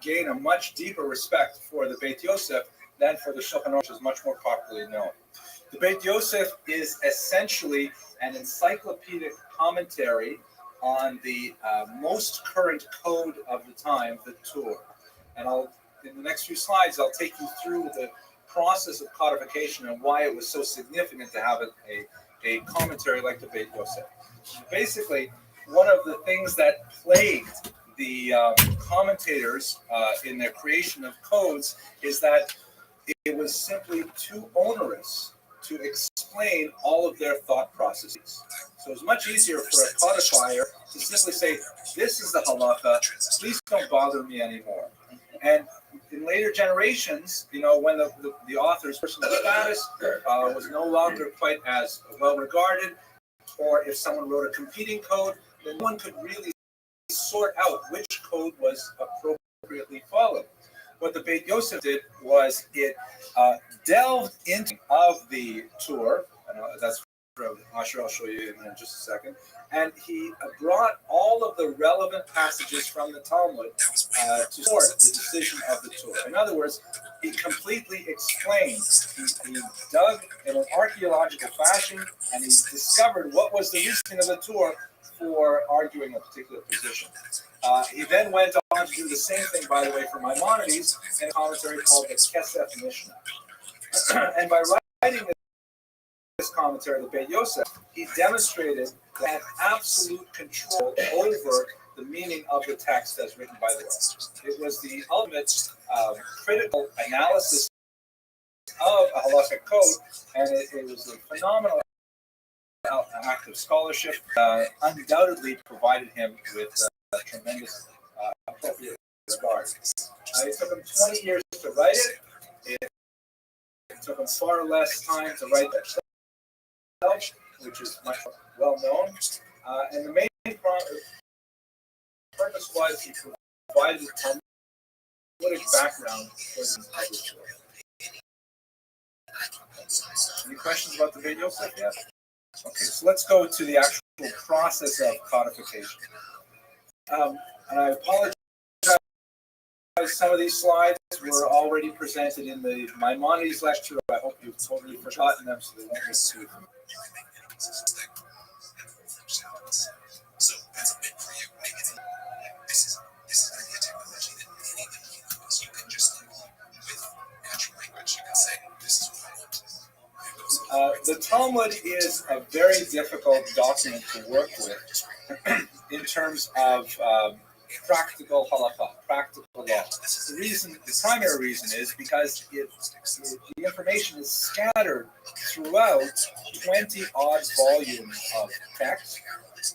gain a much deeper respect for the Beit Yosef than for the Shulchan Aruch, which is much more popularly known. The Beit Yosef is essentially an encyclopedic commentary on the most current code of the time, the Torah. And in the next few slides, I'll take you through the process of codification and why it was so significant to have a commentary like the Beit Yosef. Basically, one of the things that plagued the commentators in their creation of codes is that it was simply too onerous to explain all of their thought processes. So it's much easier for a codifier to simply say, this is the halacha, please don't bother me anymore. And in later generations, when the author's personal status was no longer quite as well regarded, or if someone wrote a competing code, then no one could really sort out which code was appropriate appropriately followed. What the Beit Yosef did was it delved into of the Torah, and that's from Asher, I'll show you in just a second, and he brought all of the relevant passages from the Talmud to support the decision of the Torah. In other words, he completely explained, he dug in an archaeological fashion, and he discovered what was the reasoning of the Torah for arguing a particular position. He then went on to do the same thing, by the way, for Maimonides in a commentary called the Kesef Mishnah. And by writing this commentary, the Beit Yosef, he demonstrated that absolute control over the meaning of the text as written by the Rothschild. It was the ultimate critical analysis of a halachic code, and it was a phenomenal act of scholarship. Undoubtedly provided him with tremendous appropriate regard. It took him 20 years to write it. It took him far less time to write that itself, which is much well known. And the main purpose was he provided a Talmudic background for the published work. Any questions about the Beit Yosef yet? Okay, so let's go to the actual process of codification. And I apologize, some of these slides were already presented in the Maimonides lecture. I hope you've totally forgotten them, so they won't get to them. So that's a bit for you. This is going to be a technology that anything you can just with natural language, you can say, this is what I want. The Talmud is a very difficult document to work with in terms of practical halakha, practical law. The primary reason is because the information is scattered throughout 20-odd volumes of text,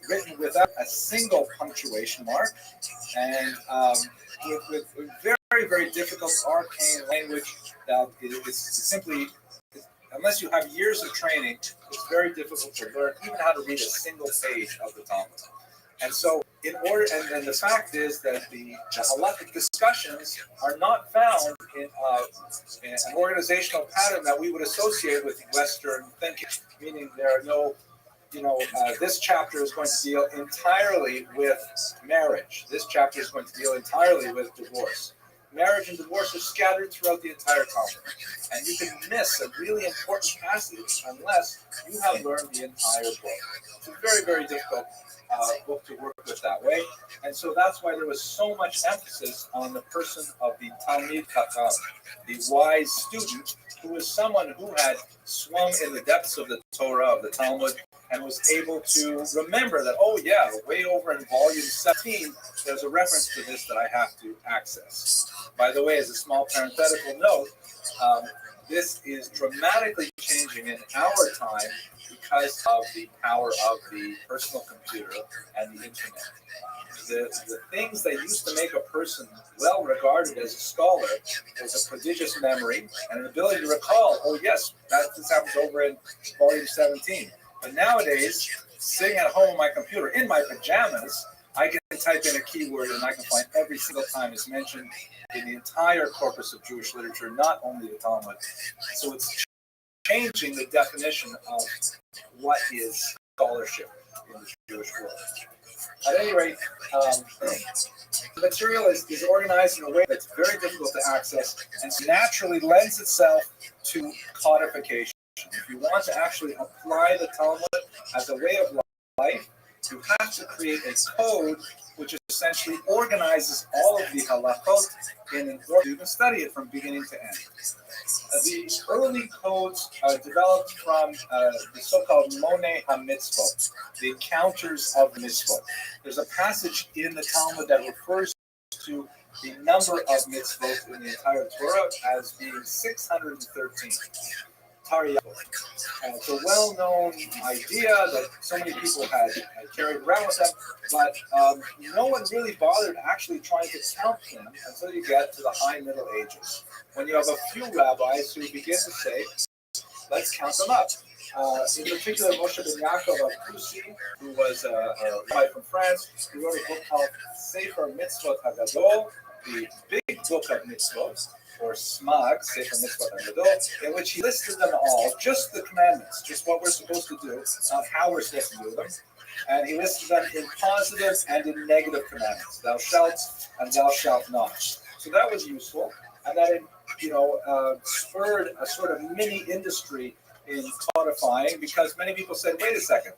written without a single punctuation mark, and with very, very difficult arcane language that is simply, unless you have years of training, it's very difficult to learn even how to read a single page of the Talmud. And so, and the fact is that the halakhic discussions are not found in an organizational pattern that we would associate with Western thinking, meaning there are no, this chapter is going to deal entirely with marriage. This chapter is going to deal entirely with divorce. Marriage and divorce are scattered throughout the entire Talmud. And you can miss a really important passage unless you have learned the entire book. It's a very, very difficult book to work with that way. And so that's why there was so much emphasis on the person of the Talmid Chacham, the wise student, who was someone who had swum in the depths of the Torah, of the Talmud, and was able to remember that, oh yeah, way over in volume 17, there's a reference to this that I have to access. By the way, as a small parenthetical note, this is dramatically changing in our time because of the power of the personal computer and the internet. The things that used to make a person well regarded as a scholar was a prodigious memory and an ability to recall, oh yes, this happens over in volume 17. But nowadays, sitting at home on my computer in my pajamas, I can type in a keyword and I can find every single time it's mentioned in the entire corpus of Jewish literature, not only the Talmud. So it's changing the definition of what is scholarship in the Jewish world. At any rate, the material is organized in a way that's very difficult to access and naturally lends itself to codification. If you want to actually apply the Talmud as a way of life, you have to create a code which essentially organizes all of the halachot in an order. You can study it from beginning to end. The early codes developed from the so-called Monei HaMitzvot, the counters of mitzvot. There's a passage in the Talmud that refers to the number of mitzvot in the entire Torah as being 613. It's a well-known idea that so many people had carried around with them, but no one really bothered actually trying to count them until you get to the High Middle Ages, when you have a few rabbis who begin to say, let's count them up. In particular, Moshe ben Yaakov of Kusi, who was a rabbi from France, he wrote a book called Sefer Mitzvot HaGadol, the big book of mitzvot, or Smag, Sefer Mitzvot HaGadol, in which he listed them all, just the commandments, just what we're supposed to do, not how we're supposed to do them. And he listed them in positive and in negative commandments, thou shalt and thou shalt not. So that was useful, and that spurred a sort of mini industry in codifying, because many people said, wait a second,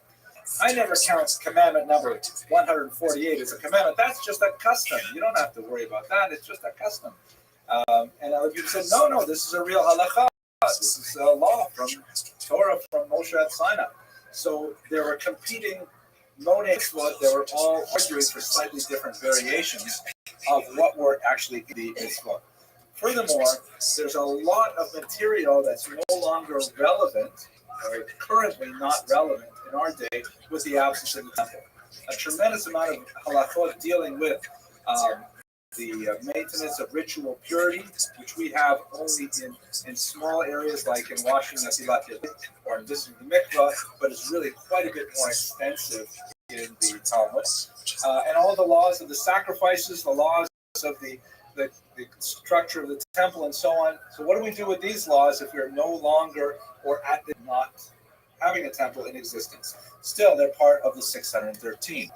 I never count commandment number 148 as a commandment. That's just a custom. You don't have to worry about that. It's just a custom. And other people said, no, this is a real halakha. This is a law from Torah, from Moshe at Sinai. So there were competing modes. They were all arguing for slightly different variations of what were actually the mitzvot. Furthermore, there's a lot of material that's no longer relevant, or currently not relevant in our day, with the absence of the temple. A tremendous amount of halachot dealing with the maintenance of ritual purity, which we have only in small areas like in washing netilat yadayim or in visiting the mikvah, but is really quite a bit more extensive in the Talmud. And all the laws of the sacrifices, the laws of the structure of the temple, and so on. So what do we do with these laws if we're no longer, or at the not having a temple in existence? Still, they're part of the 613.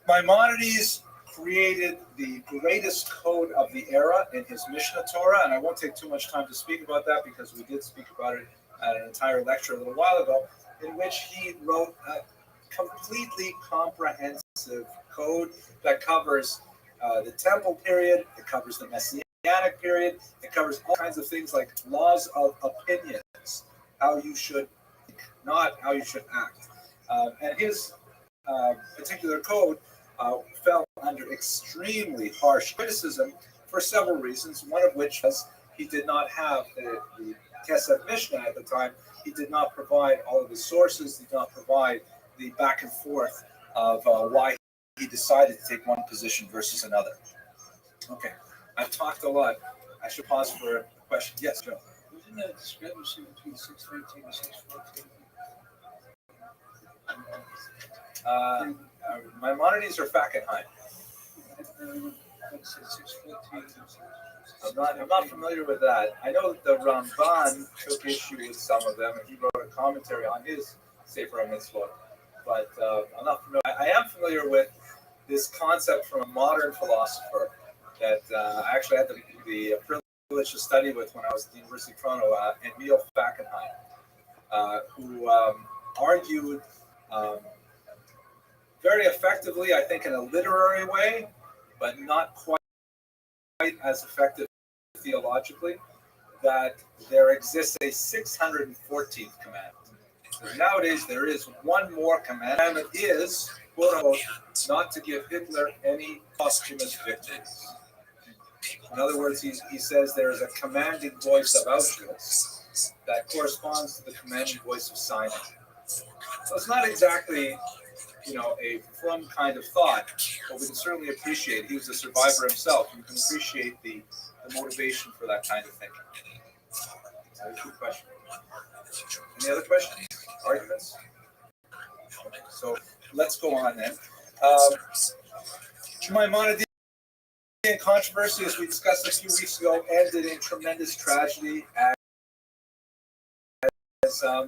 Maimonides created the greatest code of the era in his Mishnah Torah, and I won't take too much time to speak about that because we did speak about it at an entire lecture a little while ago, in which he wrote a completely comprehensive code that covers the temple period, it covers the Messianic period, it covers all kinds of things like laws of opinions, how you should think, not how you should act. And his particular code fell under extremely harsh criticism for several reasons, one of which was he did not have the Kesef Mishnah at the time. He did not provide all of the sources, did not provide the back and forth of why he decided to take one position versus another. Okay, I've talked a lot. I should pause for a question. Yes, Joe. Wasn't there a discrepancy between 613 and 614? Maimonides or Fackenheim? I'm not familiar with that. I know that the Ramban took issue with some of them, and he wrote a commentary on his Sefer HaMitzvot. But I'm not familiar. I am familiar with this concept from a modern philosopher that I actually had the privilege to study with when I was at the University of Toronto, Emil Fackenheim, who argued very effectively, I think, in a literary way, but not quite as effective theologically, that there exists a 614th commandment. So nowadays, there is one more commandment, is, quote unquote, not to give Hitler any posthumous victories. In other words, he says there is a commanding voice of Auschwitz that corresponds to the commanding voice of Sinai. So it's not exactly, a frum kind of thought, but we can certainly appreciate. He was a survivor himself. You can appreciate the motivation for that kind of thinking. That's a good question. Any other questions? Arguments? So let's go on then. Maimonidean controversy, as we discussed a few weeks ago, ended in tremendous tragedy as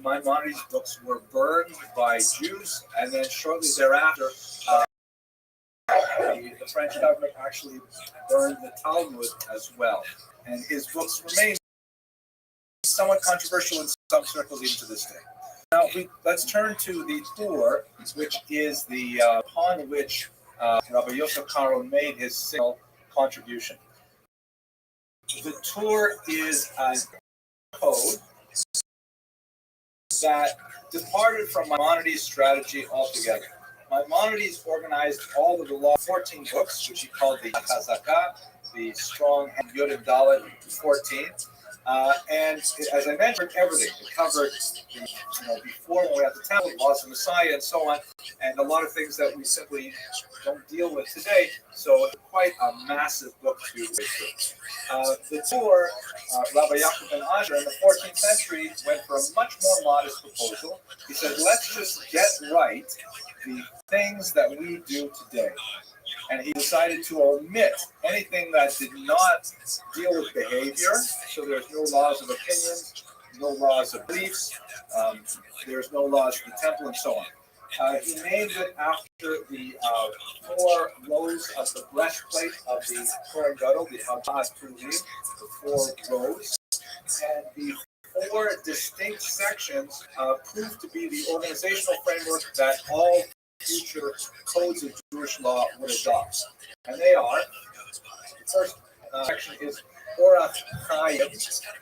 Maimonides' books were burned by Jews, and then shortly thereafter, the French government actually burned the Talmud as well. And his books remain somewhat controversial in some circles even to this day. Now, let's turn to the Tur, which is the upon which Rabbi Yosef Karo made his single contribution. The Tur is a code that departed from Maimonides' strategy altogether. Maimonides organized all of the law, 14 books, which he called the Chazakah, the strong Yud and Dalet 14. And as I mentioned, everything. It covered, before when we had the temple, laws of Messiah, and so on, and a lot of things that we simply don't deal with today. So it's quite a massive book to read through. The Tur, Rabbi Yaakov ben Asher, in the 14th century, went for a much more modest proposal. He said, let's just get right the things that we do today. and he decided to omit anything that did not deal with behavior. So there's no laws of opinions, no laws of beliefs, there's no laws of the temple, and so on. He named it after the 4 rows of the breastplate of the Kohen Gadol, the Abad Tulim, the 4 rows, and the 4 distinct sections proved to be the organizational framework that all future codes of Jewish law would adopt. And they are, the first section is Orach Chaim,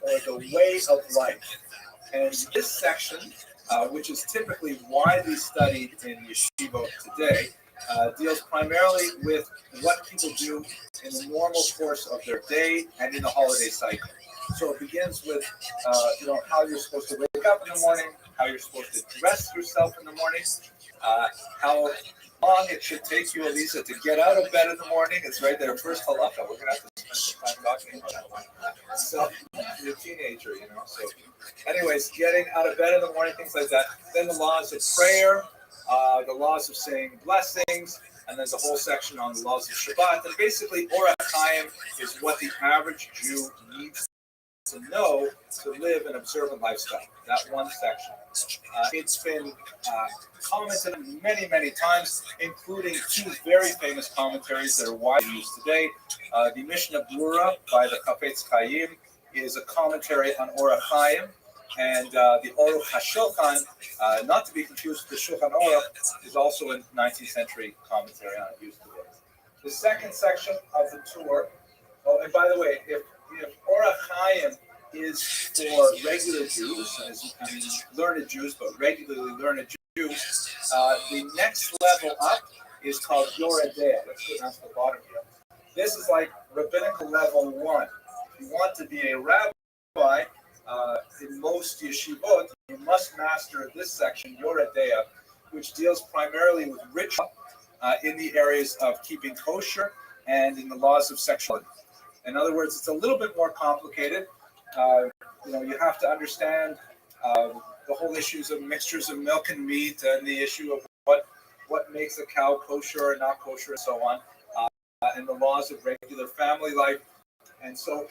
or the way of life. And this section, which is typically widely studied in yeshiva today, deals primarily with what people do in the normal course of their day and in the holiday cycle. So it begins with, how you're supposed to wake up in the morning, how you're supposed to dress yourself in the morning, how long it should take you, Elisa, to get out of bed in the morning. It's right there. First halakha. We're going to have to spend some time talking about that. So you're a teenager, So anyways, getting out of bed in the morning, things like that. Then the laws of prayer, the laws of saying blessings, and there's a whole section on the laws of Shabbat. And basically, Orach Chaim is what the average Jew needs to know to live an observant lifestyle. That one section. It's been commented on many, many times, including 2 very famous commentaries that are widely used today. The Mishnah Brura by the Chafetz Chaim is a commentary on Orach Chaim, and the Aruch HaShulchan, not to be confused with the Shulchan Aruch, is also a 19th century commentary on it used today. The second section of the tour. Oh, and by the way, if Orach Chaim is for regular Jews, learned Jews, but regularly learned Jews, the next level up is called Yoredea. Let's go down to the bottom here. This is like rabbinical level 1. If you want to be a rabbi, in most yeshivot, you must master this section, Yoredea, which deals primarily with ritual in the areas of keeping kosher and in the laws of sexuality. In other words, it's a little bit more complicated. You have to understand the whole issues of mixtures of milk and meat, and the issue of what makes a cow kosher or not kosher, and so on, and the laws of regular family life. And so,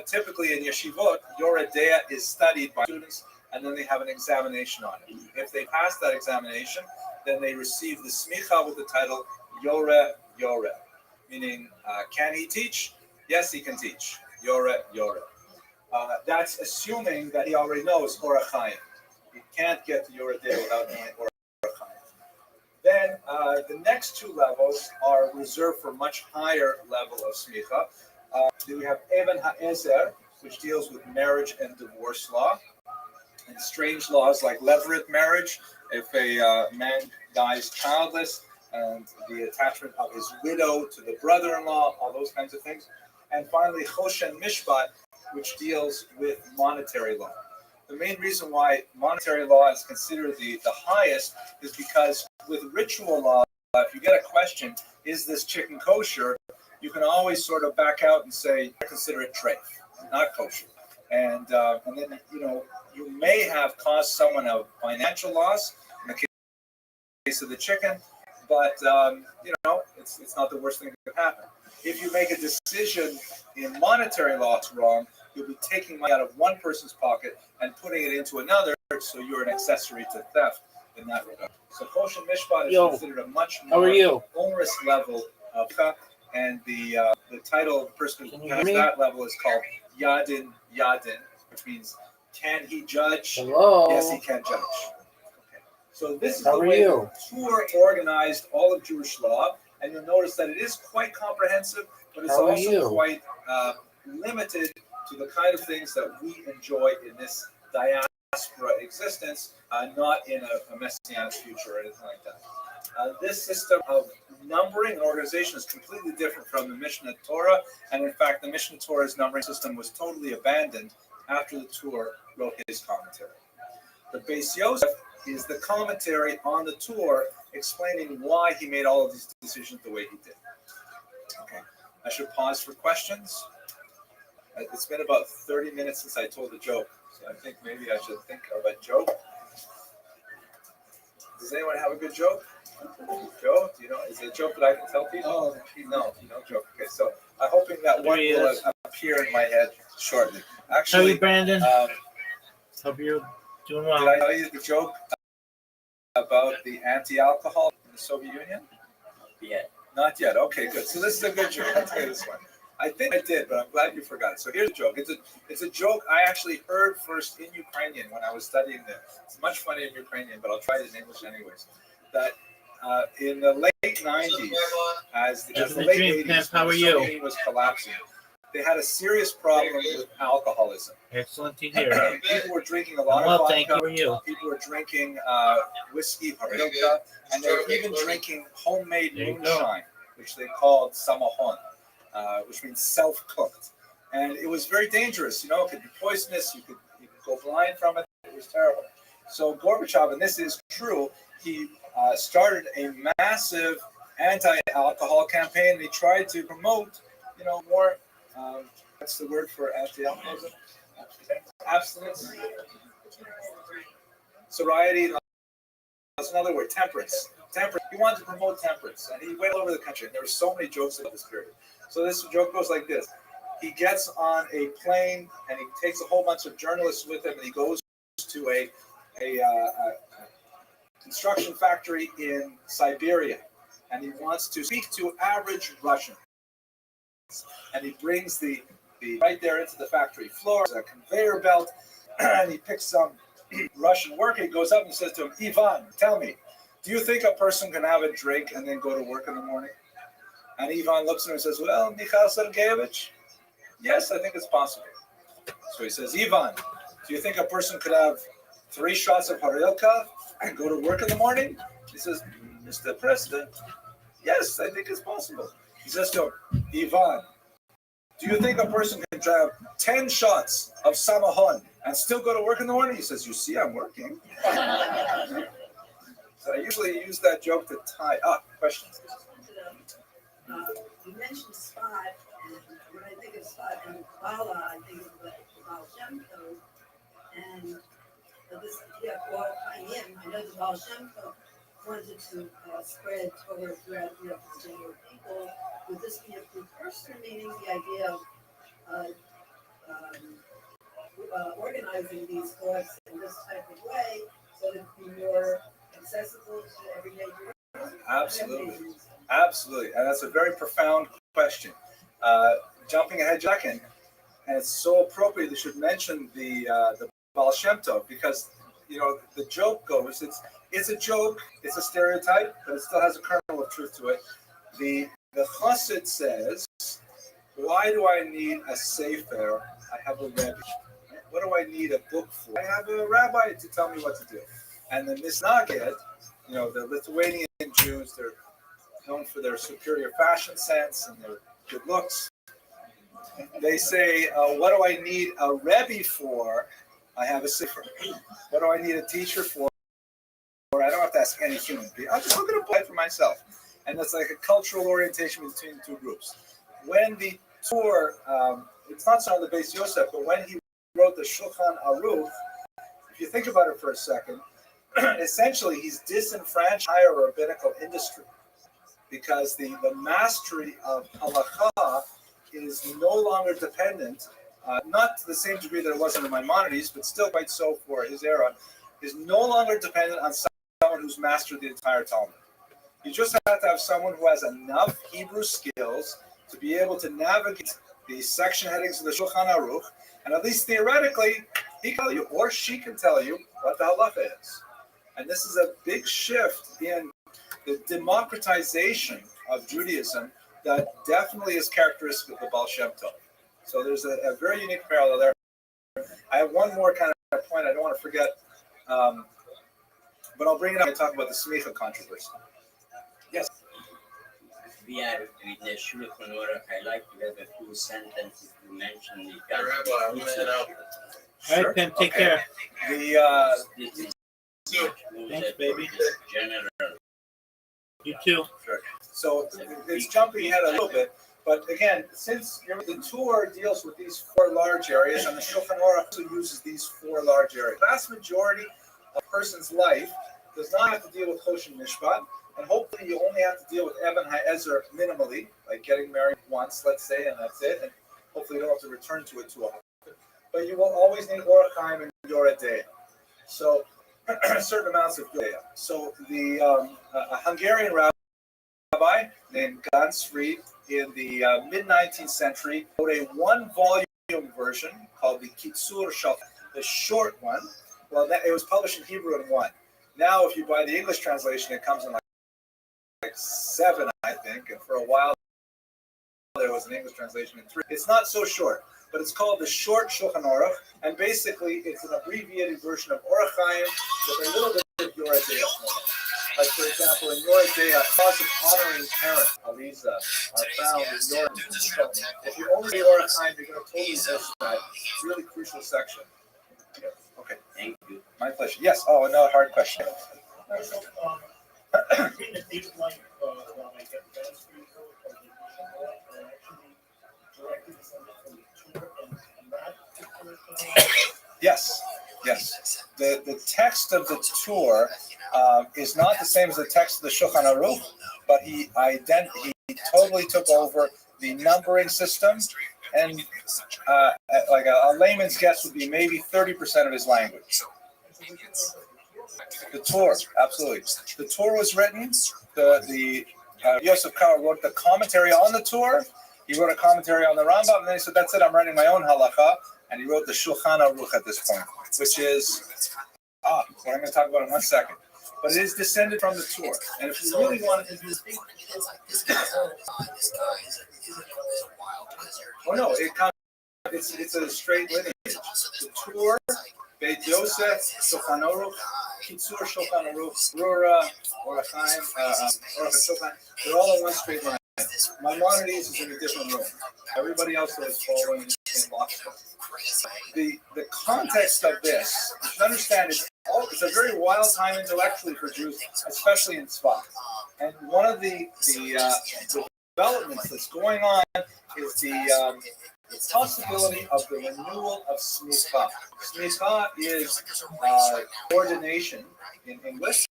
typically in yeshivot, Yoredea is studied by students, and then they have an examination on it. If they pass that examination, then they receive the smicha with the title Yore, meaning, can he teach? Yes, he can teach. Yore. That's assuming that he already knows Orach Chaim. You can't get to Yoredea without knowing Orach Chaim. Then the next 2 levels are reserved for much higher level of smicha. Then we have Even HaEzer, which deals with marriage and divorce law, and strange laws like levirate marriage, if a man dies childless, and the attachment of his widow to the brother-in-law, all those kinds of things. And finally, Choshen Mishpat, which deals with monetary law. The main reason why monetary law is considered the highest is because with ritual law, if you get a question, is this chicken kosher, you can always sort of back out and say, consider it treif, not kosher. And then, you may have caused someone a financial loss in the case of the chicken, but, it's not the worst thing that could happen. If you make a decision in monetary law it's wrong, you'll be taking money out of one person's pocket and putting it into another, so you're an accessory to theft in that regard. So Choshen Mishpat is considered a much more onerous level of cut, and the title of the person who has that level is called Yadin, which means, can he judge? Hello? Yes, he can judge. Okay. So this is the way the tour organized all of Jewish law. And you'll notice that it is quite comprehensive, but it's also quite limited to the kind of things that we enjoy in this diaspora existence, not in a messianic future or anything like that. This system of numbering and organization is completely different from the Mishnah Torah, and in fact, the Mishnah Torah's numbering system was totally abandoned after the Torah wrote his commentary. The Beis Yosef is the commentary on the Torah, explaining why he made all of these decisions the way he did. Okay, I should pause for questions. It's been about 30 minutes since I told a joke, so I think maybe I should think of a joke. Does anyone have a good joke? Joe, do you know? Is it a joke that I can tell people? Oh, No, you don't joke. Okay, so I'm hoping that one will appear in my head shortly. How are Actually, you, Brandon? Hope you're doing well. did I tell you the joke about the anti-alcohol in the Soviet Union? Yeah. Not yet. Okay, good. So this is a good joke. I'll tell you this one. I think I did, but I'm glad you forgot it. So here's a joke. It's a joke I actually heard first in Ukrainian when I was studying there. It's much funnier in Ukrainian, but I'll try it in English anyways. That in the late 90s, as the late 80s, how are when the you? Soviet Union was collapsing, they had a serious problem with alcoholism. Excellent to hear. People were drinking a lot of Well, vodka. thank you. How are you? People were drinking whiskey, horilka, and they were even drinking homemade moonshine, which they called samahon, which means self-cooked. And it was very dangerous. You know, it could be poisonous. You could go blind from it. It was terrible. So Gorbachev, and this is true, he started a massive anti-alcohol campaign. And he tried to promote, you know, more. What's the word for anti-alcoholism? Abstinence. Sobriety. That's another word. Temperance. Temperance. He wanted to promote temperance, and he went all over the country. And there were so many jokes about this period. So this joke goes like this: he gets on a plane, and he takes a whole bunch of journalists with him, and he goes to a construction factory in Siberia, and he wants to speak to average Russians. And he brings the right there into the factory floor, a conveyor belt, and he picks some Russian worker. He goes up and says to him, Ivan, tell me, do you think a person can have a drink and then go to work in the morning? And Ivan looks at him and says, well, Mikhail Sergeyevich, yes, I think it's possible. So he says, Ivan, do you think a person could have 3 shots of horilka and go to work in the morning? He says, Mr. President, yes, I think it's possible. He says to him, Ivan, do you think a person can have 10 shots of samahon and still go to work in the morning? He says, you see, I'm working. So I usually use that joke to tie up questions. You mentioned Spot, and when I think of Spot and Kabbalah, I think of the Baal Shem Tov, and this idea of Or Chaim. I know the Baal Shem Tov wanted to spread Torah throughout Europe to general people. Would this be a precursor, meaning the idea of organizing these thoughts in this type of way so that it can be more accessible to everyday Jews? Absolutely. Absolutely. And that's a very profound question. Jumping ahead, Jackin, and it's so appropriate that you should mention the Baal Shem Tov, because, you know, the joke goes, it's a joke, it's a stereotype, but it still has a kernel of truth to it. The Chassid says, why do I need a sefer? I have a Rebbe. What do I need a book for? I have a rabbi to tell me what to do. And the Misnaged, you know, the Lithuanian Jews, they're known for their superior fashion sense and their good looks. They say, what do I need a Rebbe for? I have a sefer. What do I need a teacher for? Or I don't have to ask any human being. I'll just look at a book for myself. And that's like a cultural orientation between the two groups. When the tour, it's not so on the Beis Yosef, but when he wrote the Shulchan Aruch, if you think about it for a second, essentially he's disenfranchised the entire rabbinical industry, because the mastery of halakha is no longer dependent, not to the same degree that it was in the Maimonides, but still quite so for his era, is no longer dependent on someone who's mastered the entire Talmud. You just have to have someone who has enough Hebrew skills to be able to navigate the section headings of the Shulchan Aruch, and at least theoretically, he can tell you, or she can tell you, what the halacha is. And this is a big shift in the democratization of Judaism that definitely is characteristic of the Baal Shem Tov. So there's a very unique parallel there. I have one more kind of point I don't want to forget, but I'll bring it up and talk about the Smicha controversy. Yes. We are with the Shulchan Aruch. I like to have a few sentences to mention. Rabbi, I'm going to head out. All right, Pim, take care. Thanks, baby. General. You too. Sure. So it's jumping ahead a little bit, but again, since the tour deals with these 4 large areas, and the Shulchan Aruch also uses these 4 large areas, the vast majority of a person's life, does not have to deal with Choshen Mishpat, and hopefully you only have to deal with Eben HaEzer minimally, like getting married once, let's say, and that's it, and hopefully you don't have to return to it too often. But you will always need Orach Chaim and Yoreh Deah. So certain amounts of Yoreh Deah. So the a Hungarian rabbi named Ganz Fried in the mid-19th century wrote a one-volume version called the Kitzur Shal, the short one. Well, it was published in Hebrew in one. Now, if you buy the English translation, it comes in like 7, I think, and for a while there was an English translation in 3. It's not so short, but it's called the Short Shulchan Aruch, and basically it's an abbreviated version of Orach Chaim with a little bit of Yoreh Deah. Like, for example, in Yoreh Deah, cause of honoring parent, Aliza, are found in Yoreh. So if you only read Orach Chaim, you're going to totally miss that really crucial section. Okay. Thank you. My pleasure. Yes. Oh, another hard question. Yes. Yes. The text of the Torah is not the same as the text of the Shulchan Aruch, but he totally took over the numbering system, and like a layman's guess would be maybe 30% of his language. The Torah, absolutely. The Torah was written. The Yosef Karo wrote the commentary on the Torah. He wrote a commentary on the Rambam, and then he said, "That's it. I'm writing my own halacha." And he wrote the Shulchan Aruch at this point, which is what I'm going to talk about in 1 second. But it is descended from the Torah. And if you really want to, no, it's a straight lineage. The Torah, Beit Yosef, Shulchan Aruch, Kitzur Shulchan Aruch, Rura, Orach Chaim, Orach Shulchan, they're all in one straight line. Maimonides is in a different room. Everybody else is following in lockstep. The context of this, you should understand, it's a very wild time intellectually for Jews, especially in Tzfat. And one of the developments that's going on is the possibility of the renewal of smicha. Smicha is ordination in English.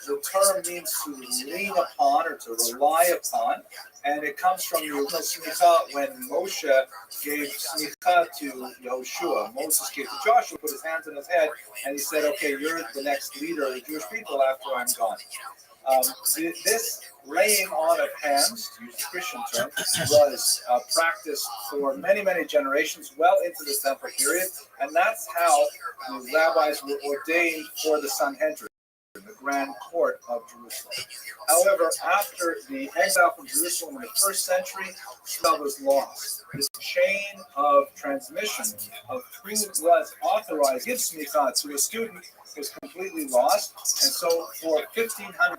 The term means to lean upon or to rely upon, and it comes from the original smicha when Moshe gave smicha to Yehoshua. Moses gave to Joshua, put his hands on his head, and he said, "Okay, you're the next leader of the Jewish people after I'm gone." This laying on of hands, to use the Christian term, was practiced for many, many generations, well into the Temple period, and that's how the rabbis were ordained for the Sanhedrin, the grand court of Jerusalem. However, after the exile from Jerusalem in the 1st century, Smicha was lost. This chain of transmission of who was authorized to give Smicha to a student was completely lost, and so for 1,500